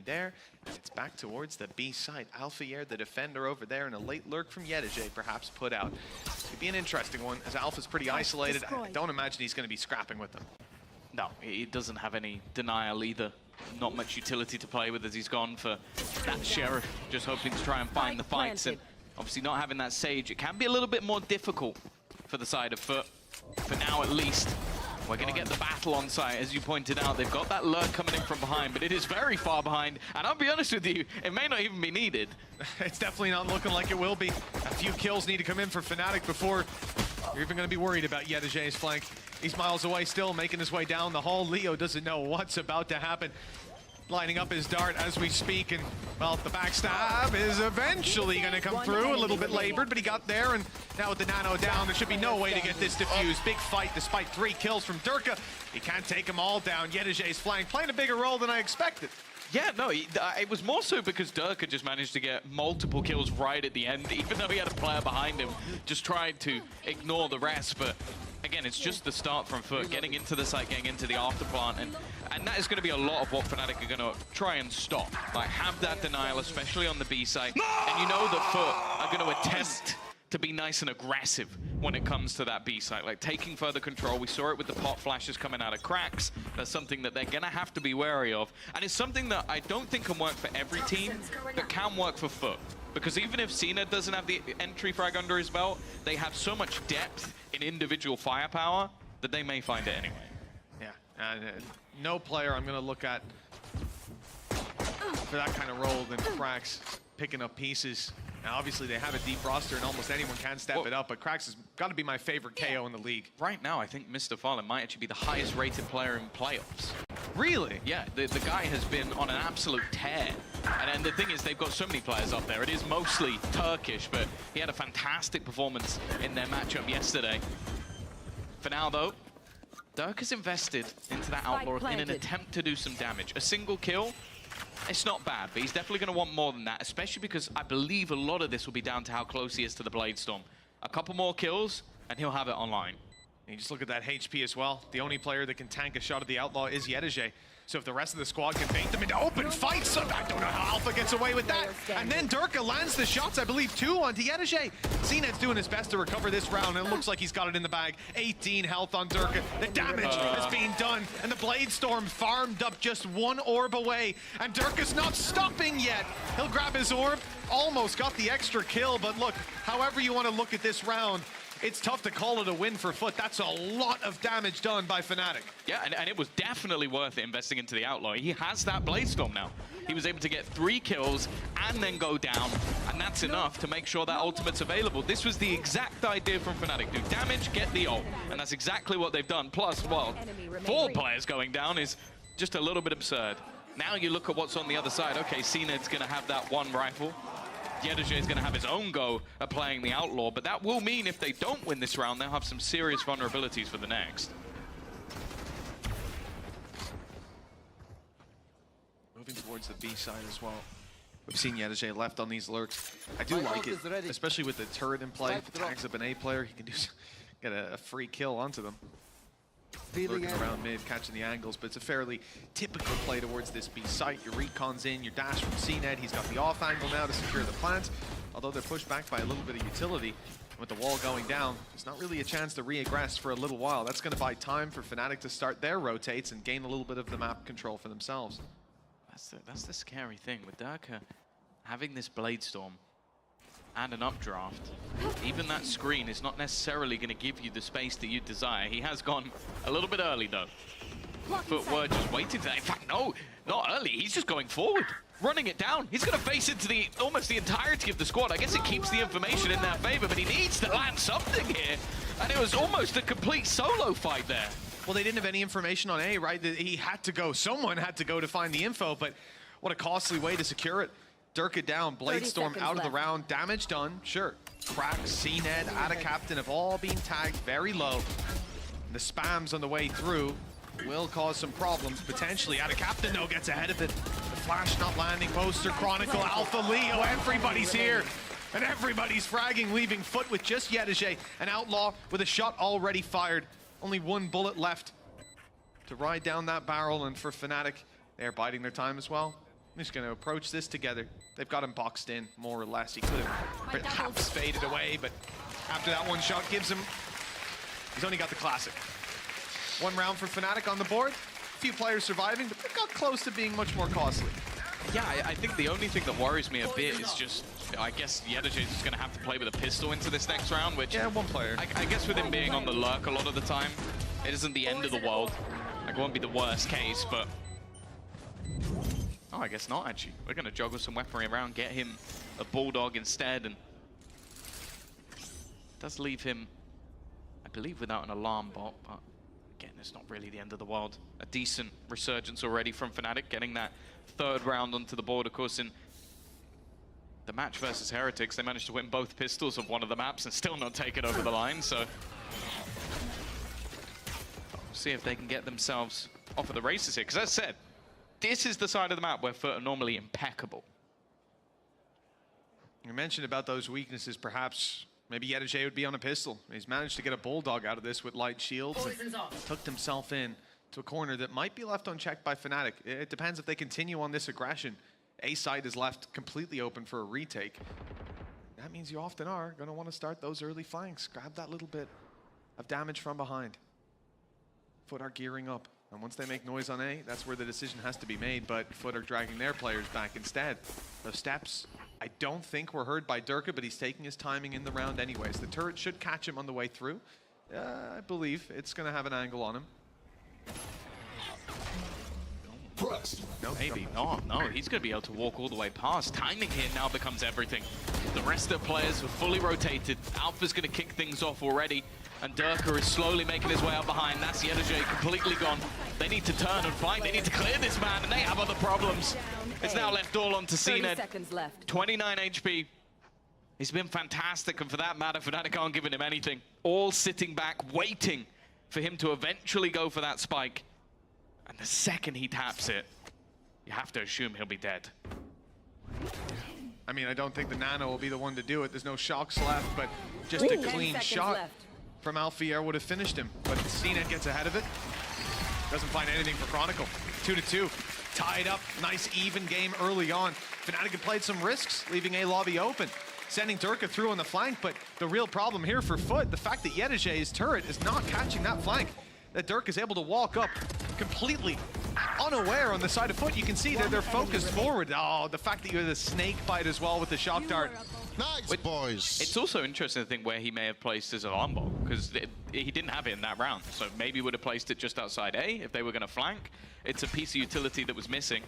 there, and it's back towards the B site. Alphayer, the defender over there, and a late lurk from Yedije perhaps put out. Could be an interesting one, as Alpha's pretty isolated. I don't imagine he's going to be scrapping with them. No, he doesn't have any denial either. Not much utility to play with as he's gone for that Sheriff, just hoping to try and find the fights. And obviously not having that Sage, it can be a little bit more difficult for the side of Foot. For now, at least, we're going to get the battle on site. As you pointed out, they've got that lurk coming in from behind, but it is very far behind. And I'll be honest with you, it may not even be needed. It's definitely not looking like it will be. A few kills need to come in for Fnatic before you're even going to be worried about Yedije's flank. He's miles away still, making his way down the hall. Leo doesn't know what's about to happen. Lining up his dart as we speak, and, well, the backstab is eventually going to come through. A little bit labored, but he got there, and now with the nano down, there should be no way to get this diffused. Big fight despite 3 kills from Durka. He can't take them all down. Yedije's flank playing a bigger role than I expected. Yeah, no, it was more so because Durka just managed to get multiple kills right at the end, even though he had a player behind him, just tried to ignore the rest. But again, it's just the start from Foot, getting into the site, getting into the afterplant, and that is going to be a lot of what Fnatic are going to try and stop. Like, have that denial, especially on the B site, and you know that Foot are going to attempt to be nice and aggressive when it comes to that B site, like taking further control. We saw it with the pot flashes coming out of cracks. That's something that they're gonna have to be wary of, and it's something that I don't think can work for every team, but can work for Foot. Because even if CNED doesn't have the entry frag under his belt, they have so much depth in individual firepower that they may find it anyway. Yeah, no player I'm gonna look at for that kind of role than Cracks picking up pieces. Now, obviously, they have a deep roster, and almost anyone can step it up, but Cracks has got to be my favorite KO in the league. Right now, I think Mr. Fallen might actually be the highest-rated player in playoffs. Really? Yeah, the guy has been on an absolute tear. And the thing is, they've got so many players up there. It is mostly Turkish, but he had a fantastic performance in their matchup yesterday. For now, though, Dirk has invested into that Outlaw in an attempt to do some damage. A single kill, it's not bad, but he's definitely going to want more than that, especially because I believe a lot of this will be down to how close he is to the Blade Storm. A couple more kills, and he'll have it online. And you just look at that HP as well. The only player that can tank a shot at the Outlaw is Yedije. So if the rest of the squad can bait them into open fights, I don't know how Alpha gets away with that. And then Durka lands the shots, I believe, 2 onto Yedije. CNED's doing his best to recover this round, and it looks like he's got it in the bag. 18 health on Durka. The damage is being done, and the Blade Storm farmed up just 1 orb away. And Durka's not stopping yet. He'll grab his orb, almost got the extra kill, but look, however you want to look at this round, it's tough to call it a win for Foot. That's a lot of damage done by Fnatic. Yeah, and it was definitely worth it investing into the Outlaw. He has that Blade Storm now. He was able to get 3 kills and then go down, and that's enough to make sure that ultimate's available. This was the exact idea from Fnatic. Do damage, get the ult, and that's exactly what they've done. Plus, well, 4 players going down is just a little bit absurd. Now you look at what's on the other side. Okay, CNED's going to have that 1 rifle. Yedije is going to have his own go at playing the Outlaw, but that will mean if they don't win this round, they'll have some serious vulnerabilities for the next. Moving towards the B side as well. We've seen Yedije left on these lurks. I do like it, especially with the turret in play. If it tags up an A player, he can get a free kill onto them. Lurking around mid, catching the angles, but it's a fairly typical play towards this B site. Your recon's in, your dash from CNED. He's got the off angle now to secure the plant, although they're pushed back by a little bit of utility. With the wall going down, there's not really a chance to re-aggress for a little while. That's going to buy time for Fnatic to start their rotates and gain a little bit of the map control for themselves. That's the scary thing with Durka having this Blade Storm and an updraft. Even that screen is not necessarily going to give you the space that you desire. He has gone a little bit early, though. Foot were just waiting for that. In fact, no, not early. He's just going forward, running it down. He's going to face into almost the entirety of the squad. I guess it keeps the information in their favor, but he needs to land something here. And it was almost a complete solo fight there. Well, they didn't have any information on A, right? He had to go. Someone had to go to find the info, but what a costly way to secure it. Durka down, Blade Storm out of the round, damage done, sure. Cracks, CNED, Ada Captain have all been tagged very low. The spams on the way through will cause some problems, potentially. Ada Captain, though, gets ahead of it. The flash not landing, Poster, Chronicle, Alpha, Leo, everybody's here. And everybody's fragging, leaving Foot with just Yedije, an Outlaw with a shot already fired. Only 1 bullet left to ride down that barrel, and for Fnatic, they're biding their time as well. I'm just going to approach this together. They've got him boxed in, more or less. He could have perhaps faded away, but after that one shot gives him... He's only got the classic. One round for Fnatic on the board. A few players surviving, but they got close to being much more costly. Yeah, I think the only thing that worries me a bit is just, I guess Yedage is just going to have to play with a pistol into this next round, which... Yeah, one player. I guess with him being on the lurk a lot of the time, it isn't the end of the world. Like, it won't be the worst case, but... Oh, I guess not, actually. We're going to juggle some weaponry around, get him a Bulldog instead, and... does leave him, I believe, without an alarm bot, but again, it's not really the end of the world. A decent resurgence already from Fnatic, getting that third round onto the board. Of course, in the match versus Heretics, they managed to win both pistols of one of the maps and still not take it over the line, so... we'll see if they can get themselves off of the races here, because as I said, this is the side of the map where Foot are normally impeccable. You mentioned about those weaknesses, perhaps maybe Yedage would be on a pistol. He's managed to get a Bulldog out of this with light shields. Tucked himself in to a corner that might be left unchecked by Fnatic. It depends if they continue on this aggression. A side is left completely open for a retake. That means you often are going to want to start those early flanks. Grab that little bit of damage from behind. Foot are gearing up. And once they make noise on A, that's where the decision has to be made, but Foot are dragging their players back instead. Those steps, I don't think were heard by Durka, but he's taking his timing in the round anyways. The turret should catch him on the way through. I believe it's going to have an angle on him. No, maybe not. No, he's going to be able to walk all the way past. Timing here now becomes everything. The rest of the players are fully rotated. Alpha's going to kick things off already. And Durka is slowly making his way up behind. That's Yedage completely gone. They need to turn and fight. They need to clear this man, and they have other problems. It's now left all on to CNED. 29 HP. He's been fantastic, and for that matter, Fnatic aren't giving him anything. All sitting back, waiting for him to eventually go for that spike. And the second he taps it, you have to assume he'll be dead. I mean, I don't think the Nano will be the one to do it. There's no shocks left, but just a clean shot from Alfier would have finished him. But CNED gets ahead of it. Doesn't find anything for Chronicle. 2-2. Tied up. Nice even game early on. Fnatic had played some risks, leaving A lobby open. Sending Durka through on the flank, but the real problem here for Foot, the fact that Yedage's turret is not catching that flank. That Durka is able to walk up completely unaware on the side of Foot. You can see that they're focused forward. Oh, the fact that you had the snake bite as well with the shock dart. Nice, boys. It's also interesting to think where he may have placed his alarm bot, because he didn't have it in that round. So maybe would have placed it just outside A if they were going to flank. It's a piece of utility that was missing.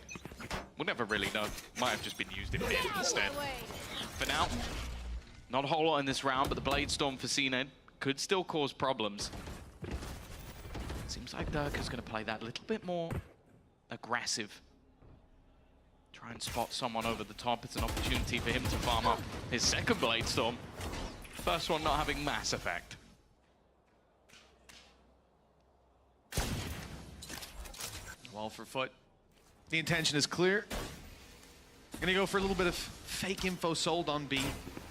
We'll never really know. Might have just been used in mid instead. For now, not a whole lot in this round, but the Blade Storm for CNED could still cause problems. Seems like Durka's going to play that a little bit more aggressive. Try and spot someone over the top. It's an opportunity for him to farm up his second Blade Storm. First one not having mass effect. Well, for Foot, the intention is clear. Gonna go for a little bit of fake info sold on B.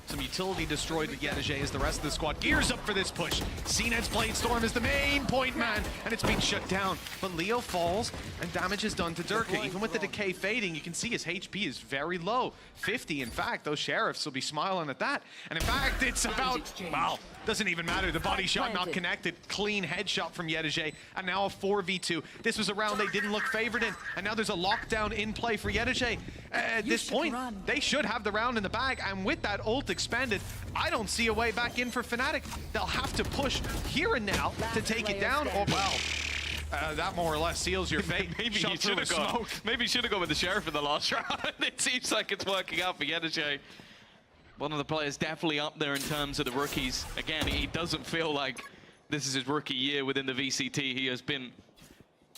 Some utility destroyed with Yedage as the rest of the squad gears up for this push. CNED's Blade Storm is the main point man, and it's been shut down. But Leo falls, and damage is done to Durka. Even with the decay fading, you can see his HP is very low. 50, in fact. Those Sheriffs will be smiling at that. And in fact, it's about, well, doesn't even matter. The body shot not connected. Clean headshot from Yedage, and now a 4v2. This was a round they didn't look favored in, and now there's a lockdown in play for Yedage. At this point, they should have the round in the bag, and with that ult expended, I don't see a way back in for Fnatic. They'll have to push here and now to take it down, or well, that more or less seals your fate. Maybe you should have gone. Maybe you should have gone with the Sheriff in the last round. It seems like it's working out for Yedage. One of the players definitely up there in terms of the rookies. Again, he doesn't feel like this is his rookie year within the VCT. He has been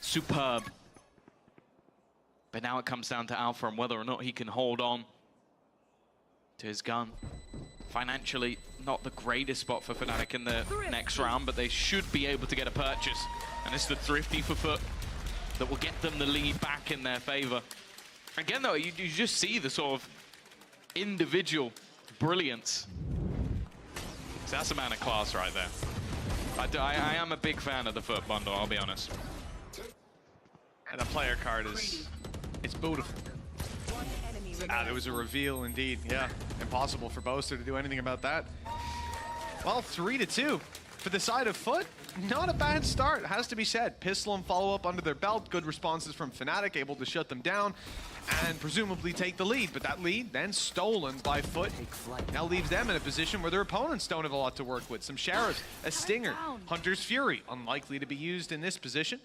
superb. But now it comes down to Alpha and whether or not he can hold on to his gun. Financially, not the greatest spot for Fnatic in the next round, but they should be able to get a purchase. And it's the Thrifty for Foot that will get them the lead back in their favor. Again, though, you just see the sort of individual brilliance. So that's a man of class right there. I am a big fan of the Foot bundle, I'll be honest. And the player card is, it's beautiful. There was a reveal indeed. Yeah, impossible for Boaster to do anything about that. Well, 3-2 for the side of Foot. Not a bad start, has to be said. Pistol and follow-up under their belt. Good responses from Fnatic, able to shut them down and presumably take the lead. But that lead then stolen by Foot. Now leaves them in a position where their opponents don't have a lot to work with. Some Sheriffs, a Stinger, Hunter's Fury, unlikely to be used in this position.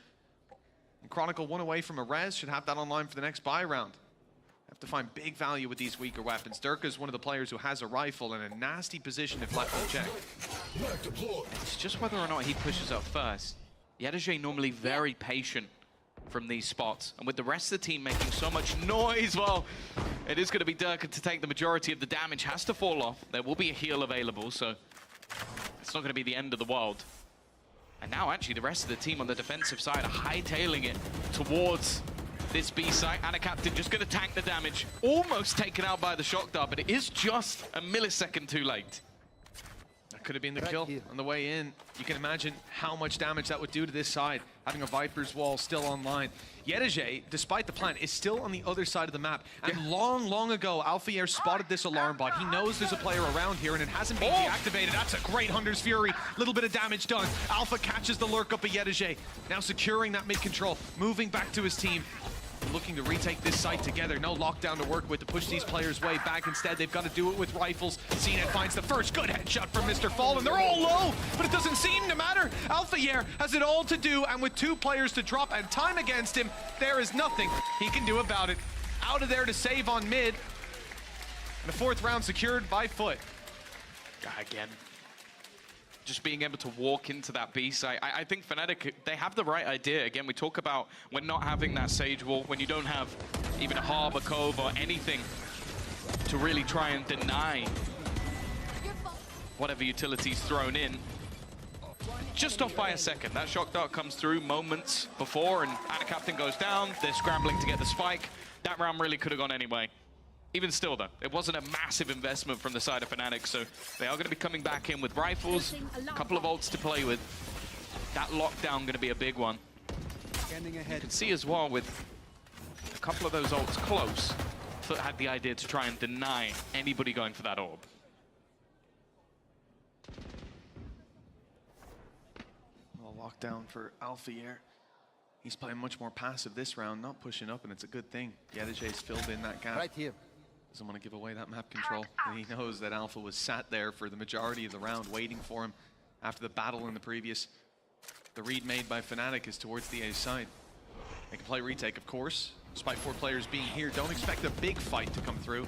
And Chronicle 1 away from a res, should have that online for the next buy round. Have to find big value with these weaker weapons. Durka's one of the players who has a rifle in a nasty position if left unchecked. It's just whether or not he pushes up first. Yedajay normally very patient from these spots. And with the rest of the team making so much noise, well, it is going to be Durka to take the majority of the damage. Has to fall off. There will be a heal available, so it's not going to be the end of the world. And now actually the rest of the team on the defensive side are hightailing it towards this B site. And a captain just going to tank the damage. Almost taken out by the shock dart, but it is just a millisecond too late. That could have been the kill on the way in. You can imagine how much damage that would do to this side, having a Viper's wall still online. Yedajay, despite the plan, is still on the other side of the map. And long ago, Alpha spotted this alarm bot. He knows there's a player around here, and it hasn't been deactivated. That's a great Hunter's Fury. Little bit of damage done. Alpha catches the lurk up of Yedajay. Now securing that mid-control, moving back to his team. Looking to retake this site together. No lockdown to work with to push these players way back. Instead, they've got to do it with rifles. CNET finds the first good headshot from Mr. Fallen. They're all low, but it doesn't seem to matter. Alpha has it all to do, and with 2 players to drop and time against him, there is nothing he can do about it. Out of there to save on mid. And the 4th round secured by Foot. Again, just being able to walk into that B site. I think Fnatic, they have the right idea. Again, we talk about when not having that Sage wall, when you don't have even a harbor cove or anything to really try and deny whatever utility's thrown in. Just off by a second. That shock dart comes through moments before, and Anna Captain goes down. They're scrambling to get the spike. That round really could have gone anyway. Even still, though, it wasn't a massive investment from the side of Fnatic, so they are going to be coming back in with rifles, a couple of ults to play with. That lockdown going to be a big one. You can see as well with a couple of those ults close, Foot had the idea to try and deny anybody going for that orb. Well, lockdown for Alpha. He's playing much more passive this round, not pushing up, and it's a good thing. Yedajay's filled in that gap. Right here. Doesn't want to give away that map control. And he knows that Alpha was sat there for the majority of the round, waiting for him after the battle in the previous. The read made by Fnatic is towards the A side. They can play retake, of course. Despite 4 players being here, don't expect a big fight to come through.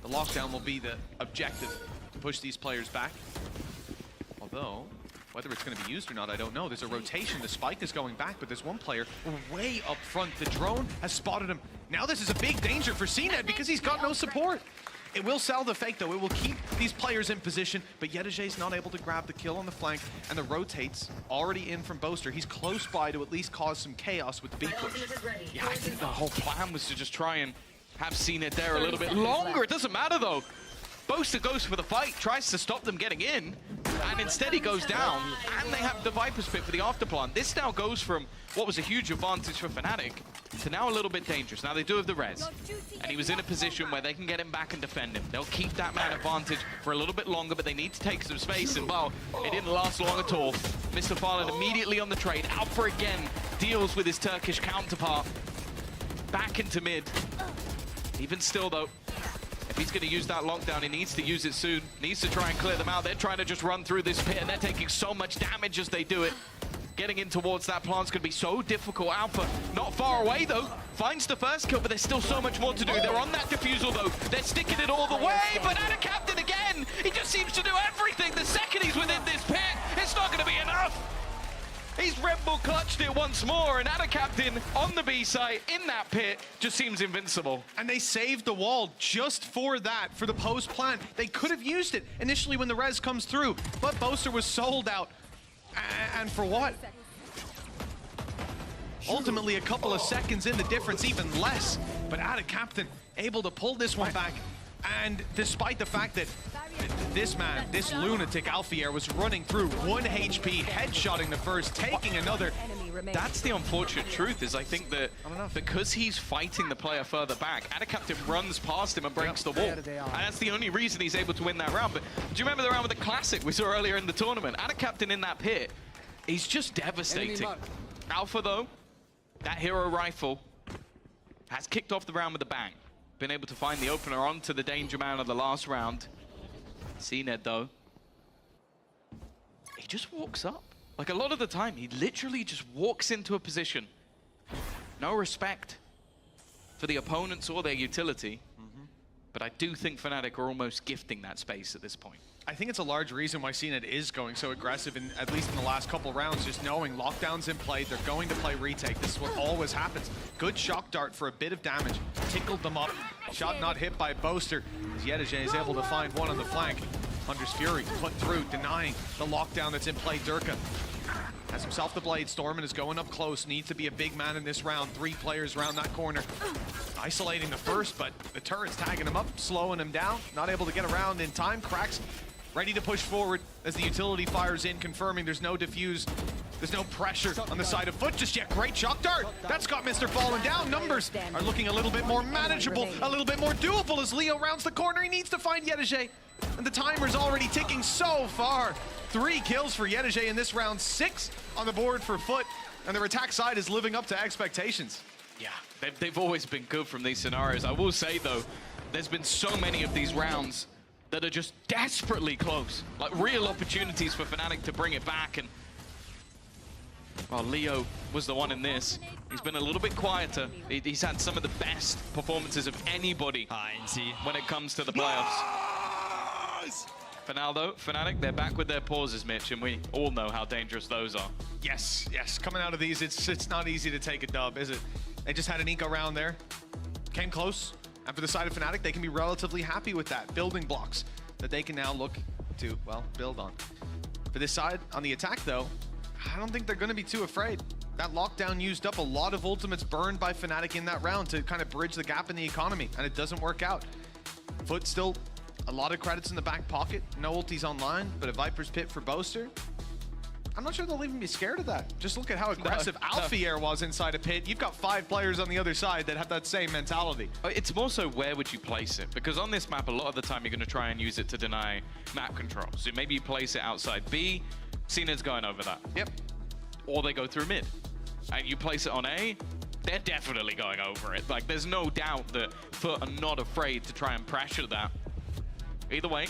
The lockdown will be the objective, to push these players back. Although, whether it's going to be used or not, I don't know. There's a rotation. The spike is going back, but there's one player way up front. The drone has spotted him. Now this is a big danger for CNET because he's got no support. It will sell the fake, though. It will keep these players in position, but Yedajay's not able to grab the kill on the flank, and the rotates already in from Boaster. He's close by to at least cause some chaos with the B push. Yeah, I think the whole plan was to just try and have CNET there a little bit longer. It doesn't matter, though. Boaster goes for the fight, tries to stop them getting in, and instead he goes down, and they have the Viper's Pit for the afterplan. This now goes from what was a huge advantage for Fnatic to now a little bit dangerous. Now they do have the res, and he was in a position where they can get him back and defend him. They'll keep that man advantage for a little bit longer, but they need to take some space, and well, it didn't last long at all. Mr. Farland immediately on the trade. Alpha again deals with his Turkish counterpart. Back into mid. Even still, though, if he's going to use that lockdown, he needs to use it soon. Needs to try and clear them out. They're trying to just run through this pit, and they're taking so much damage as they do it. Getting in towards that plant's going to be so difficult. Alpha, not far away, though. Finds the first kill, but there's still so much more to do. They're on that defusal, though. They're sticking it all the way, but Anna Captain again! He just seems to do everything. The second he's within this pit, it's not going to be enough. He's Red Bull clutched it once more, and Anna Captain on the B site in that pit just seems invincible. And they saved the wall just for that, for the post plan. They could have used it initially when the res comes through, but Boaster was sold out. And for what? Ultimately, a couple of seconds in the difference, even less. But Anna Captain able to pull this one back. And despite the fact that this man, this lunatic Alfier, was running through 1 HP, headshotting the first, taking another. That's the unfortunate truth, is I think that because he's fighting the player further back, Adacaptain runs past him and breaks the wall. And that's the only reason he's able to win that round. But do you remember the round with the Classic we saw earlier in the tournament? Adacaptain in that pit, he's just devastating. Alpha, though, that hero rifle has kicked off the round with a bang. Been able to find the opener onto the danger man of the last round. CNED, though, he just walks up. Like, a lot of the time, he literally just walks into a position. No respect for the opponents or their utility. But I do think Fnatic are almost gifting that space at this point. I think it's a large reason why CNED is going so aggressive, in, at least in the last couple rounds, just knowing lockdown's in play, they're going to play retake. This is what always happens. Good shock dart for a bit of damage. Tickled them up. Shot not hit by Boaster. As Yedege is able to find one on the flank. Hunter's Fury put through, denying the lockdown that's in play. Durka has himself the Blade Storm and is going up close. Needs to be a big man in this round. 3 players around that corner. Isolating the first, but the turret's tagging him up, slowing him down. Not able to get around in time. Cracks ready to push forward as the utility fires in, confirming there's no diffuse. There's no pressure on the side of Foot just yet. Great shock dart. That's got Mr. falling down. Numbers are looking a little bit more manageable, a little bit more doable as Leo rounds the corner. He needs to find Yedege. And the timer's already ticking so far. 3 kills for Yedege in this round, 6 on the board for Foot. And their attack side is living up to expectations. Yeah, they've always been good from these scenarios. I will say, though, there's been so many of these rounds that are just desperately close. Like, real opportunities for Fnatic to bring it back. And well, Leo was the one in this. He's been a little bit quieter. He's had some of the best performances of anybody when it comes to the playoffs. For now, though, Fnatic, they're back with their pauses, Mitch, and we all know how dangerous those are. Yes, yes. Coming out of these, it's not easy to take a dub, is it? They just had an eco round there. Came close. And for the side of Fnatic, they can be relatively happy with that. Building blocks that they can now look to, well, build on. For this side, on the attack, though, I don't think they're going to be too afraid. That lockdown used up a lot of ultimates burned by Fnatic in that round to kind of bridge the gap in the economy, and it doesn't work out. Foot still a lot of credits in the back pocket. No ultis online, but a Viper's Pit for Boaster. I'm not sure they'll even be scared of that. Just look at how aggressive Alfier was inside a pit. You've got 5 players on the other side that have that same mentality. It's more so where would you place it? Because on this map, a lot of the time you're going to try and use it to deny map control. So maybe you place it outside B, CNED's going over that. Yep. Or they go through mid. And you place it on A, they're definitely going over it. Like, there's no doubt that Foot are not afraid to try and pressure that. Either way,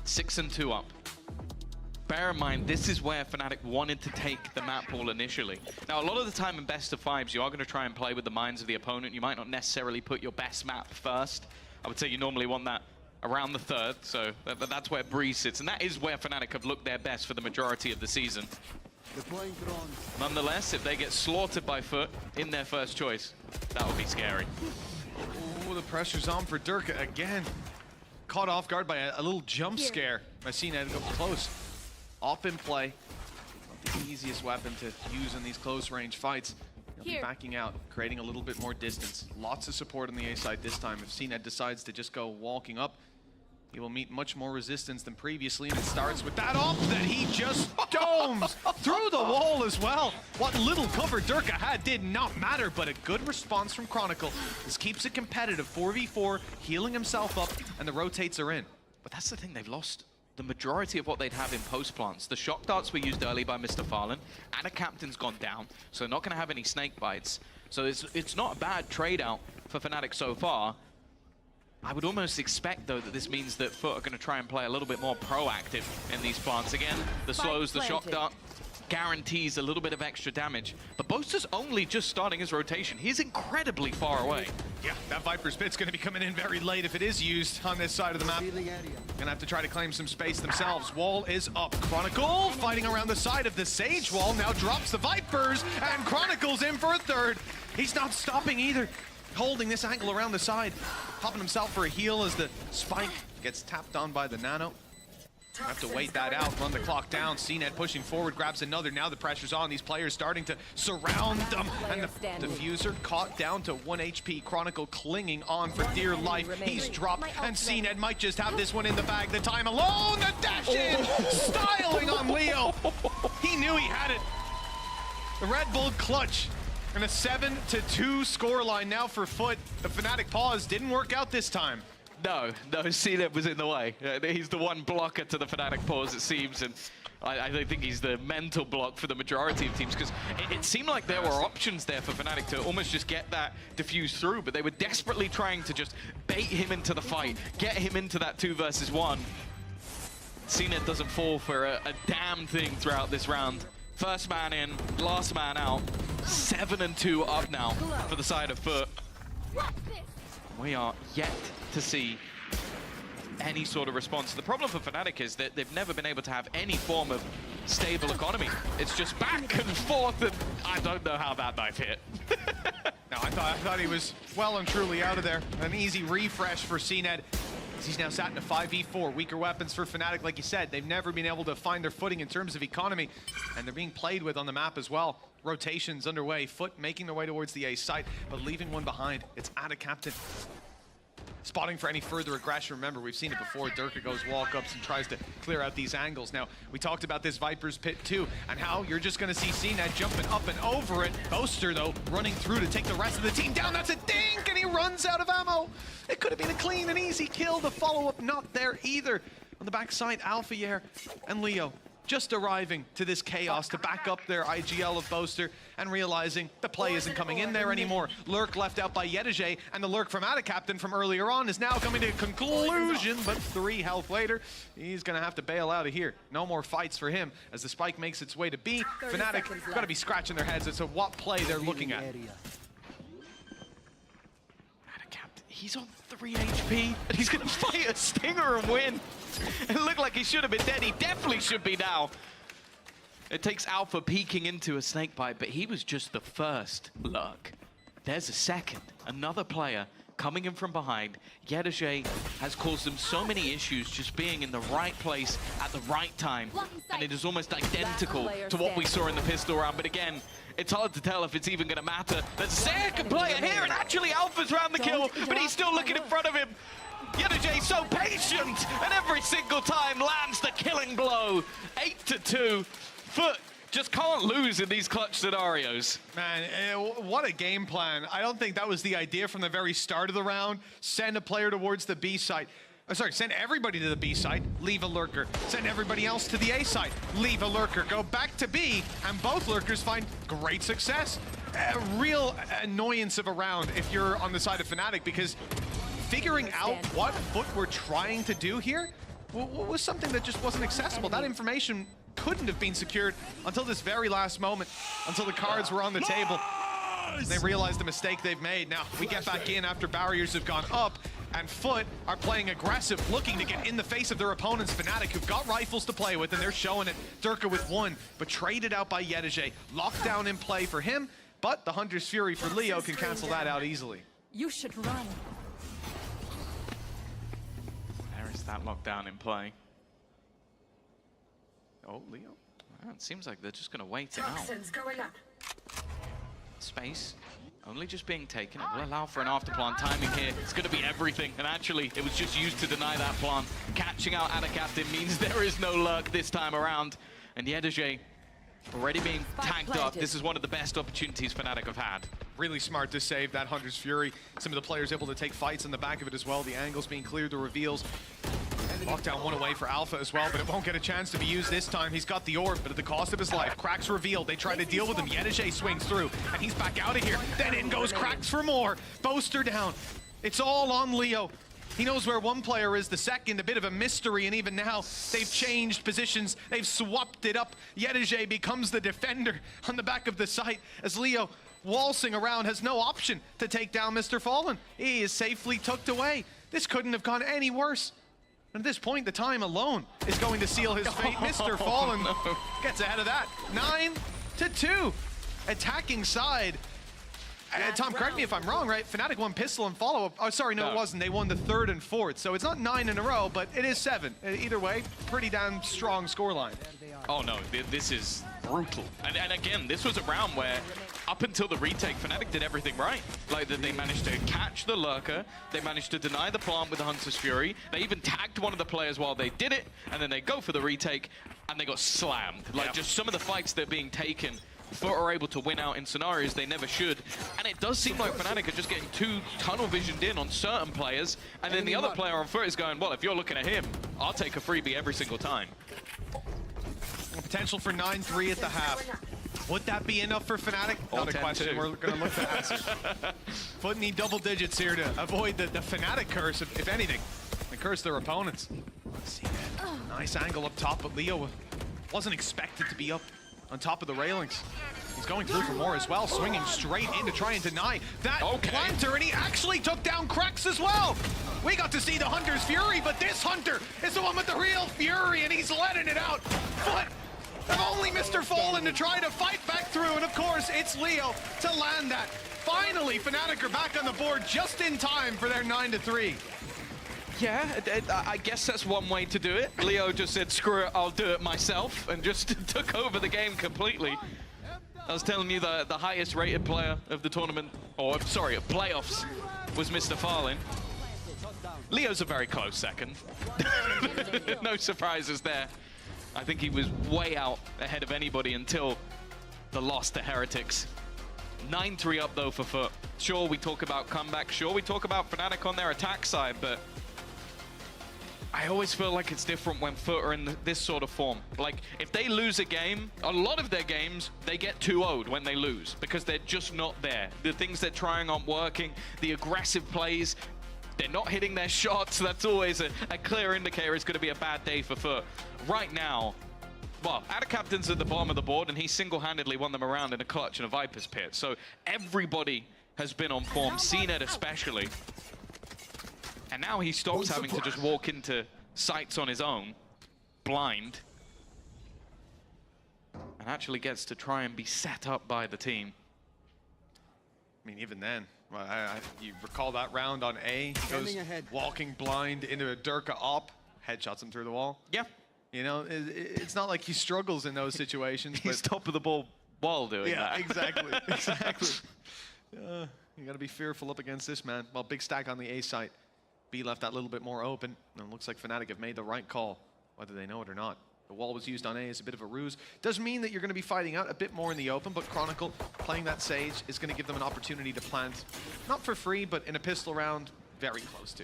6 and 2 up. Bear in mind, this is where Fnatic wanted to take the map pool initially. Now, a lot of the time in best of 5s, you are going to try and play with the minds of the opponent. You might not necessarily put your best map first. I would say you normally want that around the 3rd, so that's where Breeze sits. And that is where Fnatic have looked their best for the majority of the season. Nonetheless, if they get slaughtered by Foot in their first choice, that would be scary. Oh, the pressure's on for Durka again. Caught off guard by a little jump scare. I've seen it go close. Off in play. Not the easiest weapon to use in these close range fights. He'll be backing out, creating a little bit more distance. Lots of support on the A side this time. If CNED decides to just go walking up, he will meet much more resistance than previously, and it starts with that op that he just domes through the wall as well. What little cover Durka had did not matter, but a good response from Chronicle. This keeps it competitive, 4v4, healing himself up, and the rotates are in. But that's the thing, they've lost the majority of what they'd have in post plants. The shock darts were used early by Mr. Farland, and a captain's gone down, so they're not going to have any snake bites. So it's not a bad trade out for Fnatic so far. I would almost expect, though, that this means that Foot are going to try and play a little bit more proactive in these plants. Again, the slows, the shock dart guarantees a little bit of extra damage. But Boaster's only just starting his rotation. He's incredibly far away. Yeah, that Viper's Pit's going to be coming in very late if it is used on this side of the map. Going to have to try to claim some space themselves. Wall is up. Chronicle fighting around the side of the Sage Wall. Now drops the Vipers, and Chronicle's in for a 3rd. He's not stopping either. Holding this angle around the side. Popping himself for a heal as the spike gets tapped on by the Nano. Have to wait that out, run the clock down. CNED pushing forward, grabs another. Now the pressure's on. These players starting to surround them. And the diffuser caught down to 1 HP. Chronicle clinging on for dear life. He's dropped, and CNED might just have this one in the bag. The time alone, the dash in, styling on Leo. He knew he had it. The Red Bull clutch. And a 7-2 scoreline now for Foot. The Fnatic pause didn't work out this time. No, CNED was in the way. He's the one blocker to the Fnatic pause, it seems, and I don't think he's the mental block for the majority of teams, because it seemed like there were options there for Fnatic to almost just get that diffuse through, but they were desperately trying to just bait him into the fight, get him into that 2 versus 1. CNED doesn't fall for a damn thing throughout this round. First man in, last man out. 7-2 up now for the side of Foot. We are yet to see any sort of response. The problem for Fnatic is that they've never been able to have any form of stable economy. It's just back and forth, and I don't know how that knife hit. No, I thought he was well and truly out of there. An easy refresh for CNED. He's now sat in a 5v4. Weaker weapons for Fnatic, like you said. They've never been able to find their footing in terms of economy, and they're being played with on the map as well. Rotations underway. Foot making their way towards the A site, but leaving one behind. It's Ada Captain. Spotting for any further aggression. Remember, we've seen it before. Durka goes walk-ups and tries to clear out these angles. Now, we talked about this Viper's Pit too, and how you're just going to see CNED jumping up and over it. Boaster, though, running through to take the rest of the team down. That's a dink, and he runs out of ammo. It could have been a clean and easy kill. The follow-up not there either. On the backside, Alphayer and Leo just arriving to this chaos to back up their IGL of Boaster and realizing the play isn't coming in there anymore. Lurk left out by Yedije, and the Lurk from Ada Captain from earlier on is now coming to a conclusion, but 3 health later, he's gonna have to bail out of here. No more fights for him as the spike makes its way to B. Fnatic gotta be scratching their heads as to what play they're looking at. Ada Captain, he's on 3 HP, and he's gonna fight a Stinger and win. It looked like he should have been dead. He definitely should be now. It takes Alpha peeking into a snakebite, but he was just the first Lurk. There's a second. Another player coming in from behind. Yedije has caused them so many issues just being in the right place at the right time. And it is almost identical to what we saw in the pistol round. But again, it's hard to tell if it's even going to matter. There's a second player here, and actually Alpha's round the kill, but he's still looking in front of him. Yedije so patient, and every single time lands the killing blow. 8-2. Foot just can't lose in these clutch scenarios. Man, what a game plan. I don't think that was the idea from the very start of the round. Send a player towards the B site. Sorry, send everybody to the B site, leave a lurker. Send everybody else to the A site, leave a lurker. Go back to B, and both lurkers find great success. A real annoyance of a round if you're on the side of Fnatic, because figuring out what Foot were trying to do here was something that just wasn't accessible. That information couldn't have been secured until this very last moment, until the cards were on the table. They realized the mistake they've made. Now, we get back in after barriers have gone up, and Foot are playing aggressive, looking to get in the face of their opponents. Fnatic, who've got rifles to play with, and they're showing it. Durka with 1, but traded out by Yedije. Lockdown in play for him, but the Hunter's Fury for Leo can cancel that out easily. You should run. There is that lockdown in play. Oh, Leo. Well, it seems like they're just going to wait it out. Going up. Space only just being taken. It will allow for an after-plant timing here. It's going to be everything, and actually, it was just used to deny that plant. Catching out Ada Captain means there is no lurk this time around, and Yedije already being tagged up. This is one of the best opportunities Fnatic have had. Really smart to save that Hunter's Fury. Some of the players able to take fights in the back of it as well. The angles being cleared, the reveals. Lockdown 1 away for Alpha as well, but it won't get a chance to be used this time. He's got the orb, but at the cost of his life. Cracks revealed. They try to deal with him. Yedije swings through, and he's back out of here. Then in goes Cracks for more. Boaster down. It's all on Leo. He knows where one player is, the second, a bit of a mystery, and even now, they've changed positions. They've swapped it up. Yedije becomes the defender on the back of the site as Leo, waltzing around, has no option to take down Mr. Fallen. He is safely tucked away. This couldn't have gone any worse. And at this point, the time alone is going to seal his fate. Mr. Fallen gets ahead of that. 9-2. Attacking side. Tom, correct me if I'm wrong, right? Fnatic won pistol and follow-up. Oh, sorry, no, it wasn't. They won the 3rd and 4th, so it's not 9 in a row, but it is 7. Either way, pretty damn strong scoreline. Oh no, this is brutal. And again, this was a round where, up until the retake, Fnatic did everything right. Like, they managed to catch the Lurker, they managed to deny the plant with the Hunter's Fury, they even tagged one of the players while they did it, and then they go for the retake, and they got slammed. Like, just some of the fights that are being taken, Foot are able to win out in scenarios they never should. And it does seem like Fnatic are just getting too tunnel visioned in on certain players, and then the other player on Foot is going, well, if you're looking at him, I'll take a freebie every single time. Potential for 9-3 at the half. Would that be enough for Fnatic? Not a question we're going to look to answer. Foot need double digits here to avoid the Fnatic curse, if anything. And curse their opponents. Let's see that. Nice angle up top, but Leo wasn't expected to be up on top of the railings. He's going through for more as well, swinging straight in to try and deny that planter, and he actually took down Krex as well. We got to see the Hunter's Fury, but this Hunter is the one with the real fury, and he's letting it out. Foot have only Mr. Fallen to try to fight back through, and of course, it's Leo to land that. Finally, Fnatic are back on the board just in time for their 9-3. Yeah, I guess that's one way to do it. Leo just said, screw it, I'll do it myself, and just took over the game completely. I was telling you the highest rated player of the tournament, or sorry, of playoffs, was Mr. Fallen. Leo's a very close second. No surprises there. I think he was way out ahead of anybody until the loss to Heretics. 9-3 up though for Foot. Sure, we talk about comeback. Sure, we talk about Fnatic on their attack side, but I always feel like it's different when Foot are in this sort of form. Like, if they lose a game, a lot of their games, they get 2-0'd when they lose because they're just not there. The things they're trying aren't working. The aggressive plays, they're not hitting their shots. That's always a clear indicator it's going to be a bad day for Foot. Right now, well, Ada Captain's at the bottom of the board, and he single-handedly won them around in a clutch in a Viper's Pit. So everybody has been on form, CNED especially. And now he stops having to just walk into sites on his own, blind, and actually gets to try and be set up by the team. I mean, even then, you recall that round on A, he goes walking blind into a Durka op, headshots him through the wall. Yeah. You know, it's not like he struggles in those situations. He's top of the ball while doing that. Yeah, exactly, exactly. You got to be fearful up against this man. Well, big stack on the A site. B left that little bit more open, and it looks like Fnatic have made the right call, whether they know it or not. The wall was used on A as a bit of a ruse. Does mean that you're going to be fighting out a bit more in the open, but Chronicle playing that Sage is going to give them an opportunity to plant, not for free, but in a pistol round, very close to.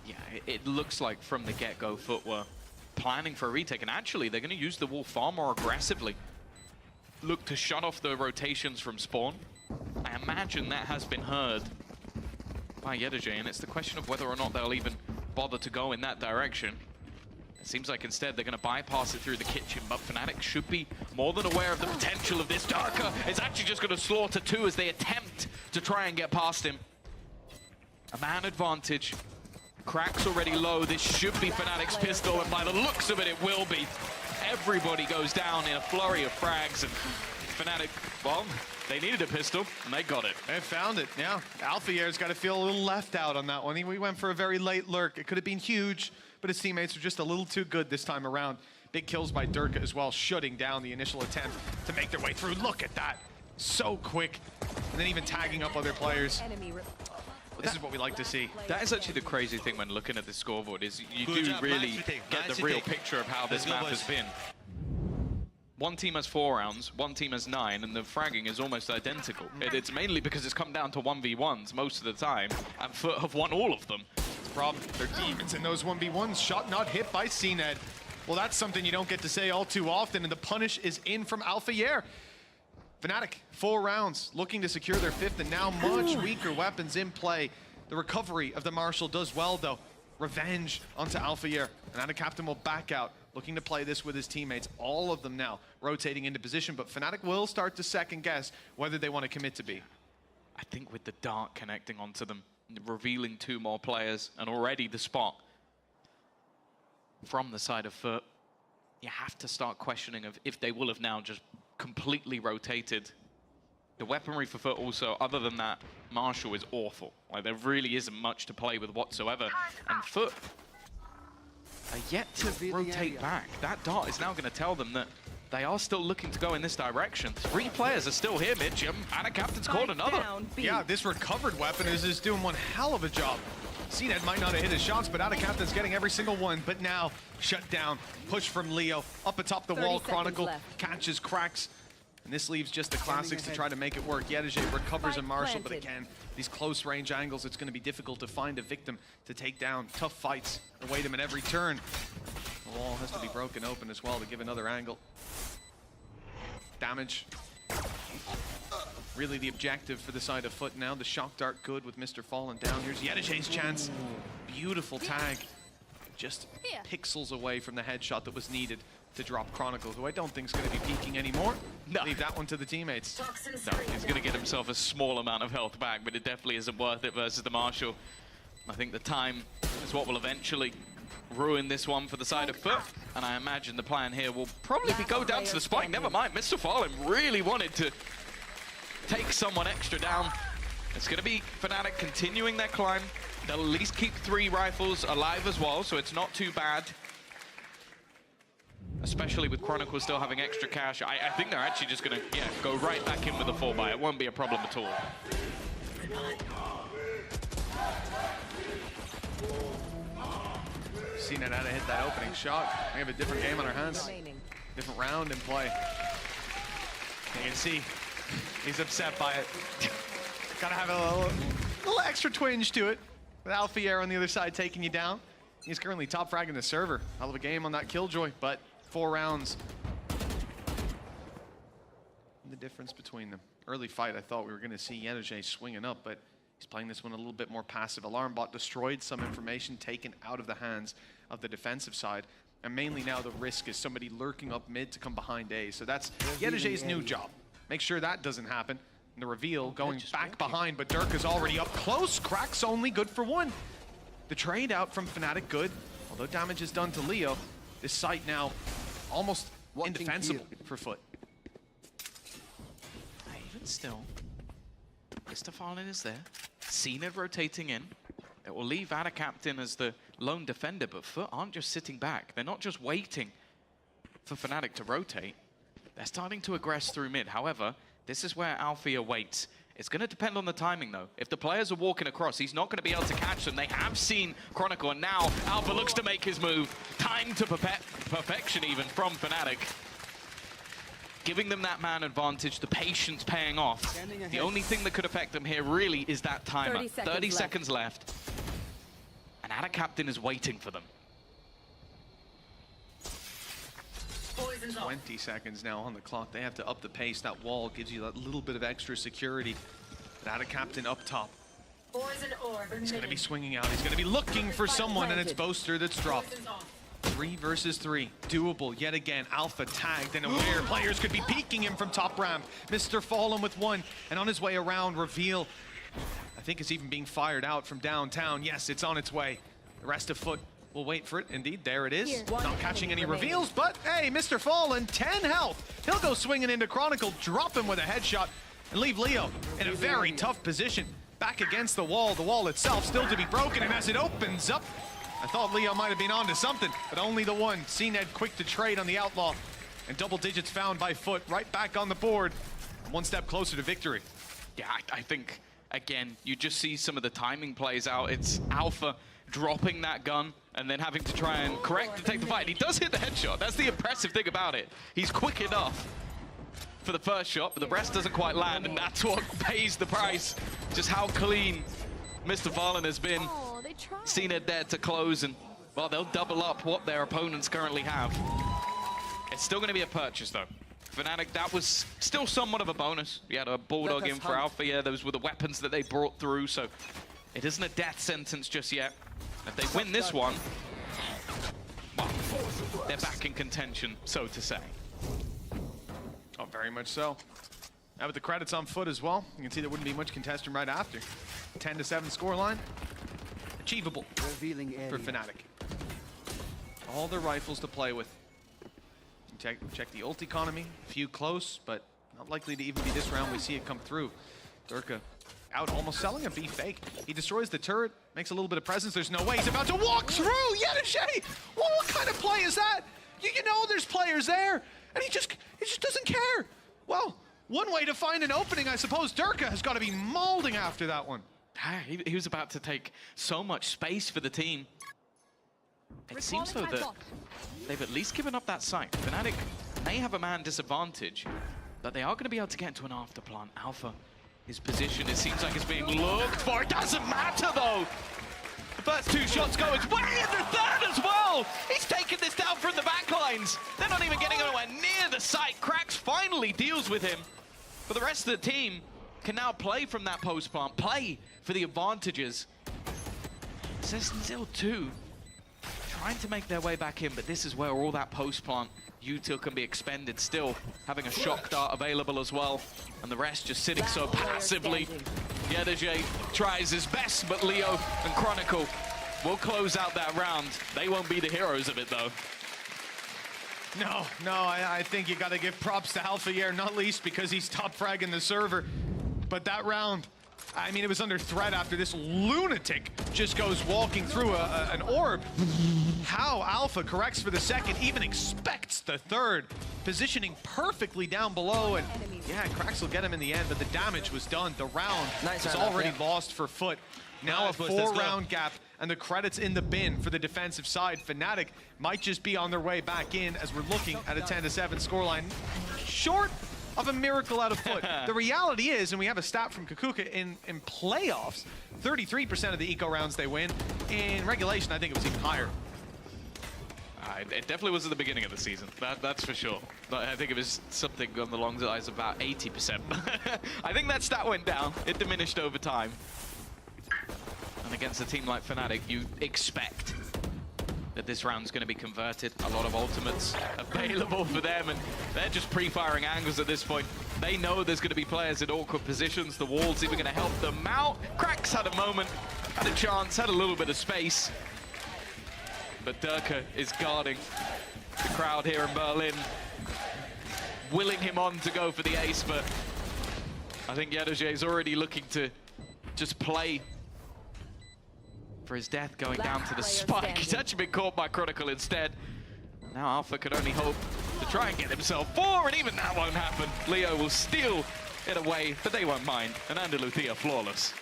Yeah, it looks like from the get-go Foot were planning for a retake, and actually they're going to use the wall far more aggressively. Look to shut off the rotations from spawn. I imagine that has been heard by Yedajay, and it's the question of whether or not they'll even bother to go in that direction. It seems like instead they're going to bypass it through the kitchen, but Fnatic should be more than aware of the potential of this. Darker is actually just going to slaughter 2 as they attempt to try and get past him. A man advantage. Cracks already low. This should be Fnatic's pistol, and by the looks of it, it will be. Everybody goes down in a flurry of frags, and Fnatic, well, they needed a pistol, and they got it. They found it, yeah. Alphayere's got to feel a little left out on that one. We went for a very late lurk. It could have been huge, but his teammates were just a little too good this time around. Big kills by Durka as well, shutting down the initial attempt to make their way through. Look at that. So quick. And then even tagging up other players. This is what we like to see. That is actually the crazy thing when looking at the scoreboard, is you do really get the real picture of how this map has been. One team has 4 rounds, one team has 9, and the fragging is almost identical. It's mainly because it's come down to 1v1s most of the time, and Foot have won all of them. The problem, they're demons in those 1v1s. Shot not hit by CNED. Well, that's something you don't get to say all too often, and the punish is in from Alphayer. Fnatic, 4 rounds, looking to secure their 5th, and now much weaker weapons in play. The recovery of the Marshal does well, though. Revenge onto Alphayer. And Ada Captain will back out, looking to play this with his teammates. All of them now rotating into position, but Fnatic will start to second guess whether they want to commit to B. I think with the dart connecting onto them, revealing 2 more players, and already the spot from the side of Foot, you have to start questioning if they will have now just completely rotated The weaponry for Foot also, other than that, Marshall is awful. Like, there really isn't much to play with whatsoever. And Foot are yet to rotate back. That dart is now going to tell them that they are still looking to go in this direction. 3 players are still here, Mitch, and a captain's called another. Yeah, this recovered weapon is doing one hell of a job. CNED might not have hit his shots, but Out of Captain's getting every single one. But now, shut down, push from Leo, up atop the wall, Chronicle catches, cracks. And this leaves just the classics to try to make it work. Yedege recovers a Marshall, but again, these close range angles, it's going to be difficult to find a victim to take down. Tough fights await him at every turn. The wall has to be broken open as well to give another angle. Damage. Really the objective for the side of Foot now. The shock dart good with Mr. Fallen down. Here's Yedege's chance. Beautiful tag. Just pixels away from the headshot that was needed to drop Chronicle, who I don't think is going to be peeking anymore. No. Leave that one to the teammates. No, he's going to get himself a small amount of health back, but it definitely isn't worth it versus the Marshall. I think the time is what will eventually ruin this one for the side of Foot, and I imagine the plan here will probably be go down to the spike. Never mind, Mr. Fallen really wanted to take someone extra down. It's going to be Fnatic continuing their climb. They'll at least keep 3 rifles alive as well, so it's not too bad. Especially with Chronicle still having extra cash. I think they're actually just going to go right back in with the 4x. It won't be a problem at all. CNED had to hit that opening shot. We have a different game on our hands. Different round in play. You can see he's upset by it. Gotta have a little extra twinge to it. With Alfier on the other side taking you down. He's currently top fragging the server. Hell of a game on that Killjoy, but 4 rounds. The difference between them. Early fight, I thought we were going to see Yedege swinging up, but he's playing this one a little bit more passive. Alarm bot destroyed, some information taken out of the hands of the defensive side. And mainly now the risk is somebody lurking up mid to come behind A. So that's Yedege's new job. Make sure that doesn't happen. And the reveal going back behind, but Dirk is already up close. Cracks only good for 1. The trade out from Fnatic good, although damage is done to Leo. This site now almost indefensible for Foot. Even still, Mr. Fallen is there. CNED rotating in. It will leave Ada Captain as the lone defender, but Foot aren't just sitting back. They're not just waiting for Fnatic to rotate. They're starting to aggress through mid. However, this is where Alfia waits. It's going to depend on the timing, though. If the players are walking across, he's not going to be able to catch them. They have seen Chronicle, and now Alpha looks to make his move. Time to perfection, even, from Fnatic. Giving them that man advantage, the patience paying off. The only thing that could affect them here, really, is that timer. 30 seconds left. And Ada Captain is waiting for them. 20 seconds now on the clock. They have to up the pace. That wall gives you that little bit of extra security. But Ada Captain up top. He's going to be swinging out. He's going to be looking for someone, and it's Boaster that's dropped. 3 versus 3. Doable yet again. Alpha tagged and aware. Players could be peeking him from top ramp. Mr. Fallen with 1, and on his way around, reveal. I think it's even being fired out from downtown. Yes, it's on its way. The rest of Foot will wait for it. Indeed, there it is. Not catching any reveals, but hey, Mr. Fallen, 10 health. He'll go swinging into Chronicle, drop him with a headshot, and leave Leo in a very tough position. Back against the wall itself still to be broken, and as it opens up, I thought Leo might have been onto something, but only the 1. CNED quick to trade on the Outlaw, and double digits found by Foot, right back on the board. 1 step closer to victory. Yeah, I think, again, you just see some of the timing plays out. It's Alpha dropping that gun and then having to try and correct to take the fight. He does hit the headshot. That's the impressive thing about it. He's quick enough for the first shot, but the rest doesn't quite land, and that's what pays the price. Just how clean Mr. Fallen has been. CNED there to close, and, well, they'll double up what their opponents currently have. It's still going to be a purchase, though. Fnatic, that was still somewhat of a bonus. We had a Bulldog in for Alpha. Yeah, those were the weapons that they brought through, so it isn't a death sentence just yet. If they win this one, well, they're back in contention, so to say. Oh, very much so. Now with the credits on Foot as well, you can see there wouldn't be much contesting right after. 10-7 scoreline. Achievable for Fnatic. All their rifles to play with. Check the ult economy. A few close, but Not likely to even be this round we see it come through. Durka out, almost selling a B fake. He destroys the turret, makes a little bit of presence. There's no way he's about to walk through. Yedishay, what kind of play is that? You know there's players there, and he just doesn't care. Well, one way to find an opening, I suppose. Durka has got to be molding after that one. He was about to take so much space for the team. It seems though that they've at least given up that site. Fnatic may have a man disadvantage, but they are going to be able to get into an afterplant. Alpha, his position, it seems like it's being looked for. It doesn't matter though. The first 2 shots go his way, and the third as well. He's taking this down from the backlines. They're not even getting anywhere near the site. Krax finally deals with him. But the rest of the team can now play from that post plant, play for the advantages. Still 2 trying to make their way back in, but this is where all that post plant util can be expended, still having a shock dart available as well, and the rest just sitting so passively. Yedishay tries his best, but Leo and Chronicle will close out that round. They won't be the heroes of it though. No, I think you got to give props to Alpha here, not least because he's top fragging the server. But that round, I mean, it was under threat after this lunatic just goes walking through an orb. How Alpha corrects for the second, even expects the third, positioning perfectly down below, and yeah, Krax will get him in the end, but the damage was done. The round was already lost for Foot. Now a 4-round gap, and the credits in the bin for the defensive side. Fnatic might just be on their way back in as we're looking at a 10-7 scoreline. Short of a miracle out of Foot. The reality is, and we have a stat from Kukuka, in playoffs, 33% of the eco rounds they win. In regulation, I think it was even higher. It definitely was at the beginning of the season, that's for sure. But I think it was something on the long lines of about 80%. I think that stat went down, it diminished over time. And against a team like Fnatic, you expect that this round's going to be converted. A lot of ultimates available for them, and they're just pre-firing angles at this point. They know there's going to be players in awkward positions. The wall's even going to help them out. Krax had a moment, had a chance, had a little bit of space. But Durka is guarding the crowd here in Berlin, willing him on to go for the ace, but I think Yedishay is already looking to just play for his death, going down to the spike. He's actually been caught by Chronicle instead. Now Alpha can only hope to try and get himself 4, and even that won't happen. Leo will steal it away, but they won't mind. And Andaluthia flawless.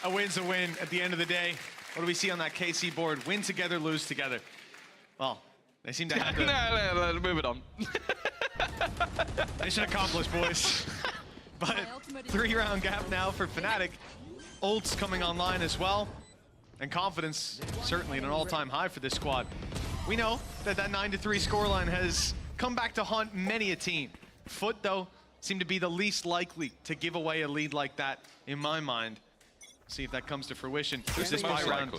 A win's a win at the end of the day. What do we see on that KC board? Win together, lose together. Well, they seem to have to... no, move it on. Mission accomplished, boys. But 3-round gap now for Fnatic. Ult's coming online as well. And confidence certainly at an all-time high for this squad. We know that 9-3 scoreline has come back to haunt many a team. Foot, though, seemed to be the least likely to give away a lead like that, in my mind. See if that comes to fruition. There's this buy round.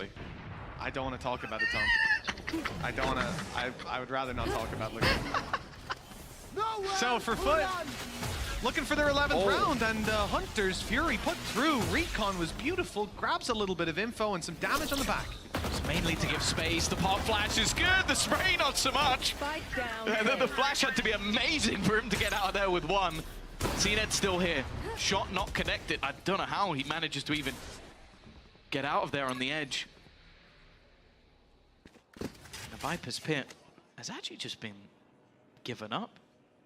I don't want to talk about it, Tom. I don't want to. I would rather not talk about it. So for Foot, looking for their 11th round, and Hunter's Fury put through. Recon was beautiful, grabs a little bit of info and some damage on the back. It's mainly to give space. The pop flash is good, the spray not so much. The flash had to be amazing for him to get out of there with 1. CNED's still here. Shot not connected. I don't know how he manages to even get out of there on the edge. The Viper's Pit has actually just been given up.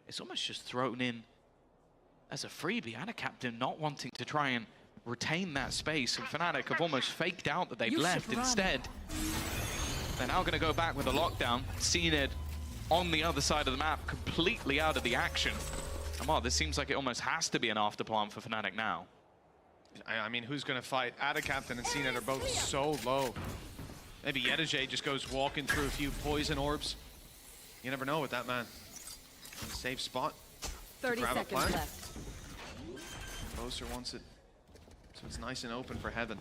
It's almost just thrown in as a freebie, and a captain not wanting to try and retain that space. And Fnatic have almost faked out that they've left instead. They're now going to go back with a lockdown. CNED on the other side of the map, completely out of the action. And well, this seems like it almost has to be an afterplan for Fnatic now. I mean, who's going to fight? Ada Captain and CNED are both so low. Maybe Yedishay just goes walking through a few poison orbs. You never know with that man. Safe spot. 30 seconds left. Boaster wants it, so it's nice and open for Heaven.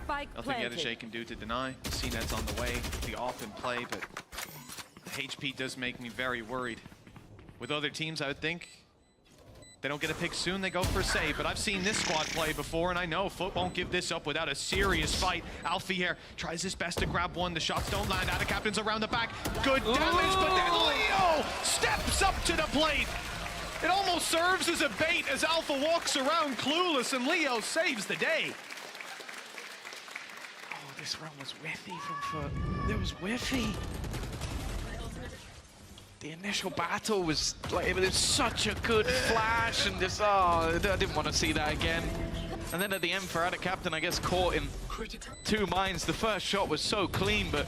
Spike Nothing planted. Yedishay can do to deny. CNED's on the way, the off in play, but HP does make me very worried. With other teams, I would think they don't get a pick soon, they go for a save. But I've seen this squad play before, and I know Foot won't give this up without a serious fight. Alfier tries his best to grab 1. The shots don't land. Ada Captain's around the back. Good damage, but then Leo steps up to the plate. It almost serves as a bait as Alpha walks around clueless and Leo saves the day. Oh, this run was whiffy from Foot. It was whiffy. The initial battle was like, it was such a good flash and just, oh, I didn't want to see that again. And then at the end, Fnatic Captain, I guess, caught in two minds. The first shot was so clean, but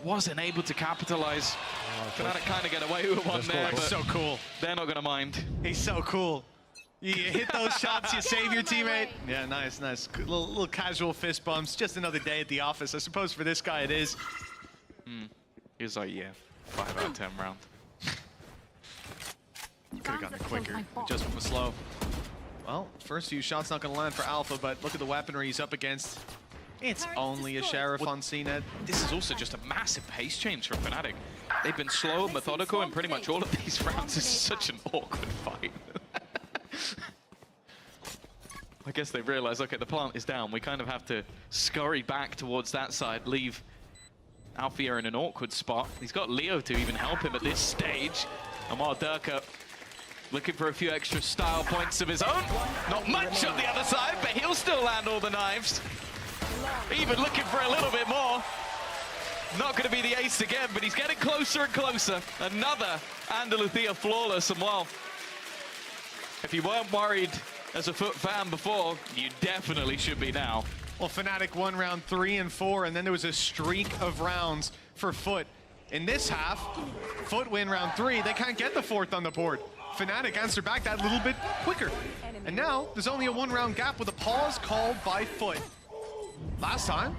wasn't able to capitalize. Fnatic kind of get away with one there, but so cool. they're not going to mind. He's so cool. You hit those shots, you save your teammate. Yeah, nice, nice. Good little casual fist bumps. Just another day at the office. I suppose for this guy it is. He was like, yeah, 5 out of 10 round. Could have gotten it quicker. Adjustment was slow. Well, first few shots not going to land for Alpha, but look at the weaponry he's up against. It's only a Sheriff on CNET. This is also just a massive pace change for Fnatic. They've been slow, methodical in pretty much all of these rounds. This is such an awkward fight. I guess they realize, okay, the plant is down. We kind of have to scurry back towards that side, leave Alfia in an awkward spot. He's got Leo to even help him at this stage. And while Durka looking for a few extra style points of his own. Not much on the other side, but he'll still land all the knives. Even looking for a little bit more. Not going to be the ace again, but he's getting closer and closer. Another Andaluthia flawless, and well, if you weren't worried as a Foot fan before, you definitely should be now. Well, Fnatic won round 3 and 4, and then there was a streak of rounds for Foot. In this half, Foot win round 3. They can't get the 4th on the board. Fnatic answer back that little bit quicker. And now, there's only a 1-round gap with a pause called by Foot. Last time,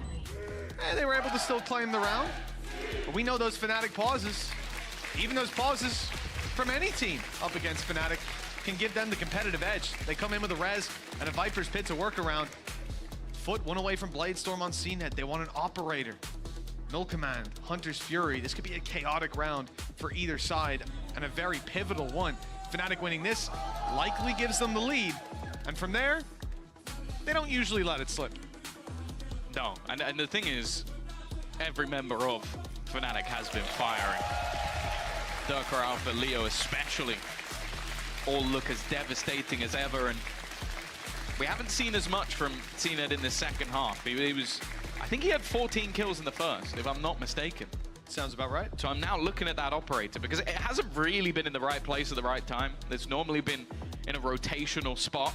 they were able to still claim the round. But we know those Fnatic pauses, even those pauses from any team up against Fnatic, can give them the competitive edge. They come in with a res and a Viper's Pit to work around. Foot one away from Bladestorm on CNET. They want an operator. Null Command, Hunter's Fury. This could be a chaotic round for either side and a very pivotal one. Fnatic winning this likely gives them the lead. And from there, they don't usually let it slip. No, and the thing is, every member of Fnatic has been firing. Durka, Alpha, Leo especially, all look as devastating as ever, and we haven't seen as much from CNET in the second half. He was, I think he had 14 kills in the first, if I'm not mistaken. Sounds about right. So I'm now looking at that operator, because it hasn't really been in the right place at the right time. It's normally been in a rotational spot.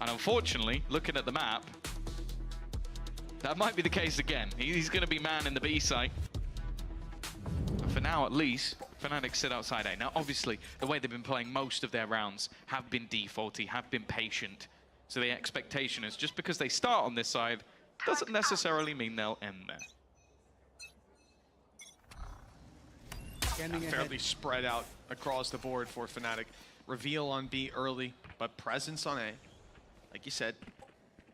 And unfortunately, looking at the map, that might be the case again. He's going to be man in the B site. But for now, at least, Fnatic sit outside A. Now, obviously, the way they've been playing most of their rounds have been defaulty, have been patient. So the expectation is just because they start on this side doesn't necessarily mean they'll end there. Fairly spread out across the board for Fnatic. Reveal on B early, but presence on A. Like you said,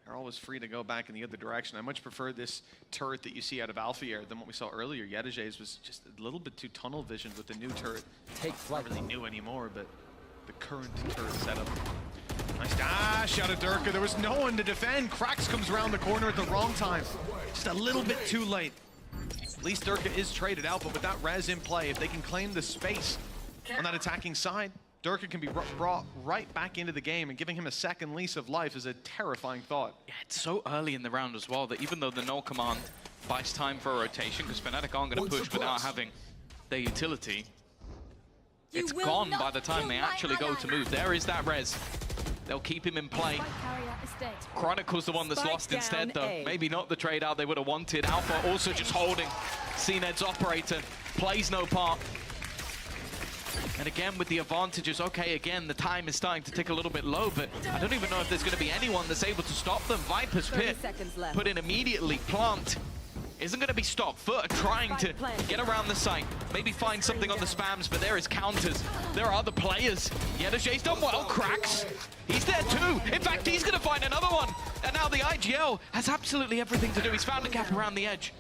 they're always free to go back in the other direction. I much prefer this turret that you see out of Alpha Air than what we saw earlier. Yedajay's was just a little bit too tunnel visioned with the new turret. Take flight. Not really new anymore, but the current turret setup. Nice dash out of Durka. There was no one to defend. Krax comes around the corner at the wrong time. Just a little bit too late. At least Durka is traded out, but with that res in play, if they can claim the space on that attacking side, Durka can be brought right back into the game, and giving him a second lease of life is a terrifying thought. Yeah, it's so early in the round as well that even though the null command buys time for a rotation, because Fnatic aren't going to push without having their utility, it's gone by the time they actually go to move. There is that res. They'll keep him in play. Chronicle's the one that's lost instead, though. Maybe not the trade out they would have wanted. Alpha also just holding. CNED's operator plays no part. And again, with the advantages, okay, again, the time is starting to tick a little bit low, but I don't even know if there's going to be anyone that's able to stop them. Viper's Pit put in immediately. Plant isn't going to be stopped. Foot are trying to get around the site, maybe find something on the spams, but there is counters. There are other players. Yedajay's done well. Krax, he's there too. In fact, he's going to find another one. And now the IGL has absolutely everything to do. He's found a gap around the edge.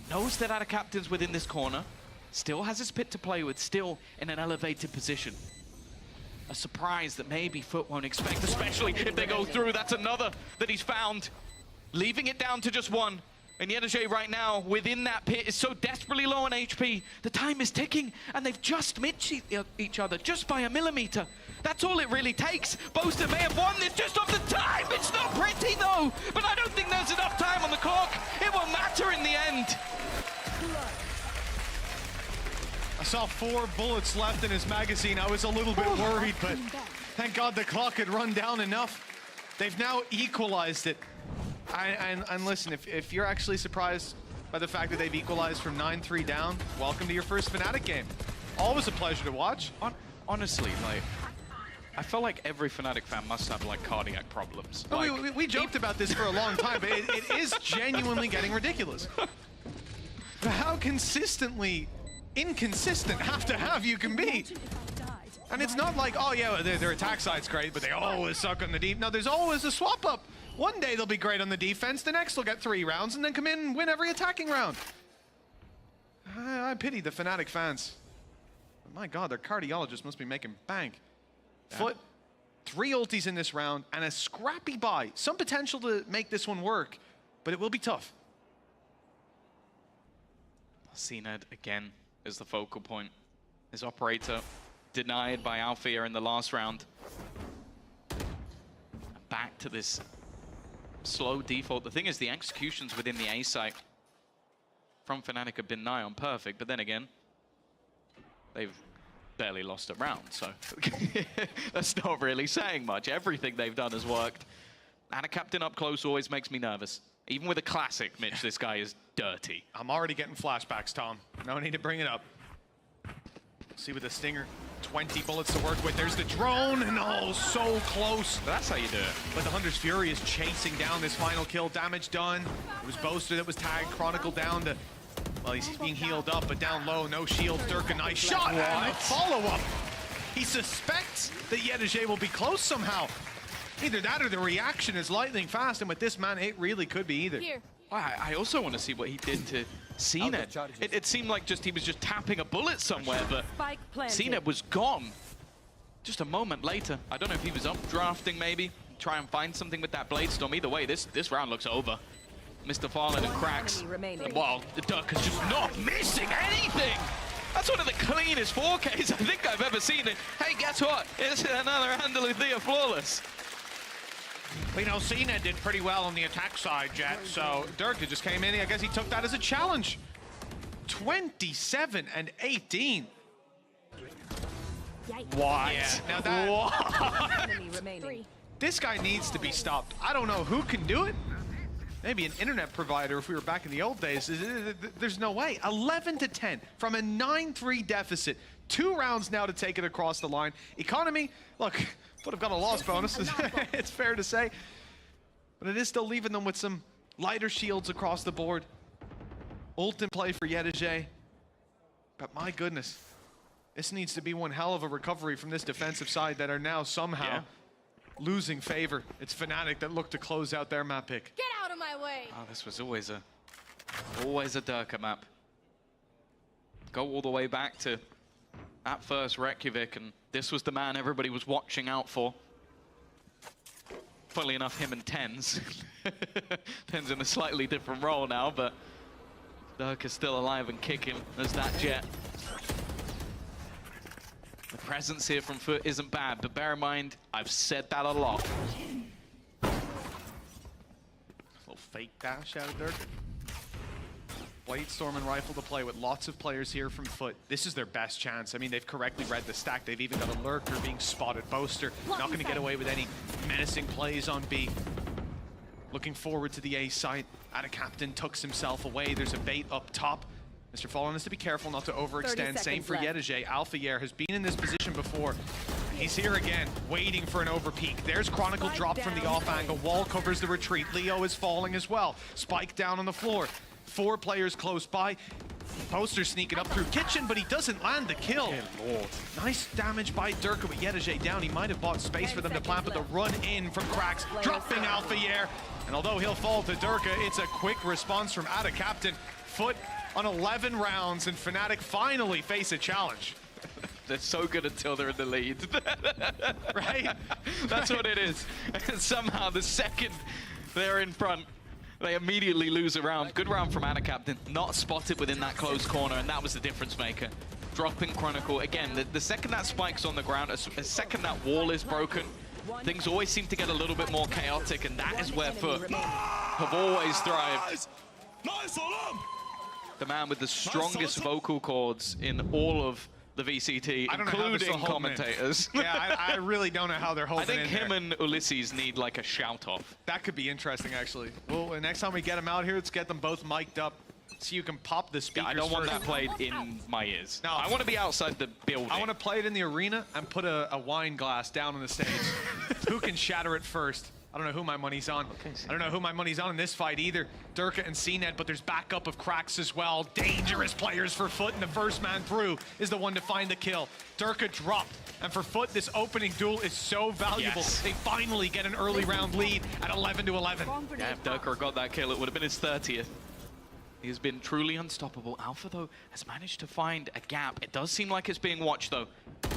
Knows that out captain's within this corner. Still has his pit to play with, still in an elevated position. A surprise that maybe Foot won't expect, especially if they go through. That's another that he's found. Leaving it down to just one. And Yedajay right now, within that pit, is so desperately low on HP. The time is ticking, and they've just missed each other, just by a millimeter. That's all it really takes. Boaster may have won this just off the time. It's not pretty, though. But I don't think there's enough time on the clock. It won't matter in the end. I saw 4 bullets left in his magazine. I was a little bit worried, but thank God the clock had run down enough. They've now equalized it. And listen, if you're actually surprised by the fact that they've equalized from 9-3 down, welcome to your first Fnatic game. Always a pleasure to watch. Honestly, like, I feel like every Fnatic fan must have, like, cardiac problems. No, Like, we joked about this for a long time, but it is genuinely getting ridiculous. How consistently inconsistent have you can be. And it's not like, oh yeah, their attack side's great, but they always suck on the deep. No, there's always a swap up. One day they'll be great on the defense, the next they'll get 3 rounds and then come in and win every attacking round. I pity the Fnatic fans. But my God, their cardiologist must be making bank. Yeah. Foot, 3 ultis in this round and a scrappy buy. Some potential to make this one work, but it will be tough. CNED again is the focal point. His operator denied by Althea in the last round. Back to this slow default. The thing is, the executions within the A site from Fnatic have been nigh on perfect, but then again, they've barely lost a round, so that's not really saying much. Everything they've done has worked. And a captain up close always makes me nervous. Even with a classic, Mitch, this guy is dirty. I'm already getting flashbacks, Tom. No need to bring it up. See with the Stinger, 20 bullets to work with. There's the drone, and oh, so close. That's how you do it. But the Hunter's Fury is chasing down this final kill. Damage done. It was Boaster that was tagged. Chronicle down to, well, he's being healed up, but down low, no shield. Dirk, a nice shot, and a follow-up. He suspects that Yedajay will be close somehow. Either that or the reaction is lightning fast, and with this man, it really could be either. Here. I also want to see what he did to CNED. It seemed like he was just tapping a bullet somewhere, but CNED was gone just a moment later. I don't know if he was updrafting maybe, try and find something with that Blade Storm. Either way, this round looks over. Mr. Fallen and cracks. And wow, the Duck is just not missing anything. That's one of the cleanest 4Ks I think I've ever seen. And hey, guess what? It's another Andalusia flawless. Well, you know, CNED did pretty well on the attack side, Jet, so Dirk just came in. I guess he took that as a challenge. 27 and 18. What? Yeah, now that... This guy needs to be stopped. I don't know who can do it. Maybe an internet provider if we were back in the old days. There's no way. 11 to 10 from a 9-3 deficit. 2 rounds now to take it across the line. Economy, look, would have got a loss bonus. It's fair to say. But it is still leaving them with some lighter shields across the board. Ult in play for Yedajay. But my goodness, this needs to be one hell of a recovery from this defensive side that are now somehow losing favor. It's Fnatic that look to close out their map pick. Get out of my way! Oh, this was always a Durka map. Go all the way back to at first Reykjavik, and this was the man everybody was watching out for. Funnily enough, him and Tens. Tens in a slightly different role now, but Durka's still alive and kicking as that Jet. The presence here from Foot isn't bad, but bear in mind, I've said that a lot. A little fake dash out of Dirk. Blade Storm and Rifle to play with lots of players here from Foot. This is their best chance. I mean, they've correctly read the stack. They've even got a Lurker being spotted. Boaster not going to get away with any menacing plays on B. Looking forward to the A site. Ada Captain tucks himself away. There's a bait up top. Mr. Fallen has to be careful not to overextend. Same for Yedajay. Alphayer has been in this position before. He's here again, waiting for an overpeak. There's Chronicle dropped from the off angle. Wall covers the retreat. Leo is falling as well. Spike down on the floor. 4 players close by. Boaster sneaking up through Kitchen, but he doesn't land the kill. Lord. Nice damage by Durka with Yedajay down. He might have bought space for them to plant, but the run in from Cracks, dropping Alphayer. And although he'll fall to Durka, it's a quick response from Ada Captain. Foot on 11 rounds, and Fnatic finally face a challenge. They're so good until they're in the lead. Right? That's what it is. And somehow the second they're in front, They immediately lose a round. Good round from Ana Captain. Not spotted within that close corner, and that was the difference maker. Dropping Chronicle. Again, the second that spike's on the ground, a second that wall is broken, things always seem to get a little bit more chaotic, and that is where Foot have always thrived. The man with the strongest vocal cords in all of the VCT, including commentators. Yeah, I really don't know how they're holding I think him and Ulysses need like a shout-off. That could be interesting, actually. Well, the next time we get them out here, let's get them both mic'd up so you can pop the speakers. Yeah, I don't want first. that played in my ears. No, I want to be outside the building. I want to play it in the arena and put a wine glass down on the stage. Who can shatter it first? I don't know who my money's on. I don't know who my money's on in this fight either. Durka and CNED, but there's backup of Cracks as well. Dangerous players for Foot, and the first man through is the one to find the kill. Durka dropped, and for Foot, this opening duel is so valuable. Yes. They finally get an early round lead at 11-11. Yeah, if Durka got that kill, it would have been his 30th. He has been truly unstoppable. Alpha, though, has managed to find a gap. It does seem like it's being watched, though.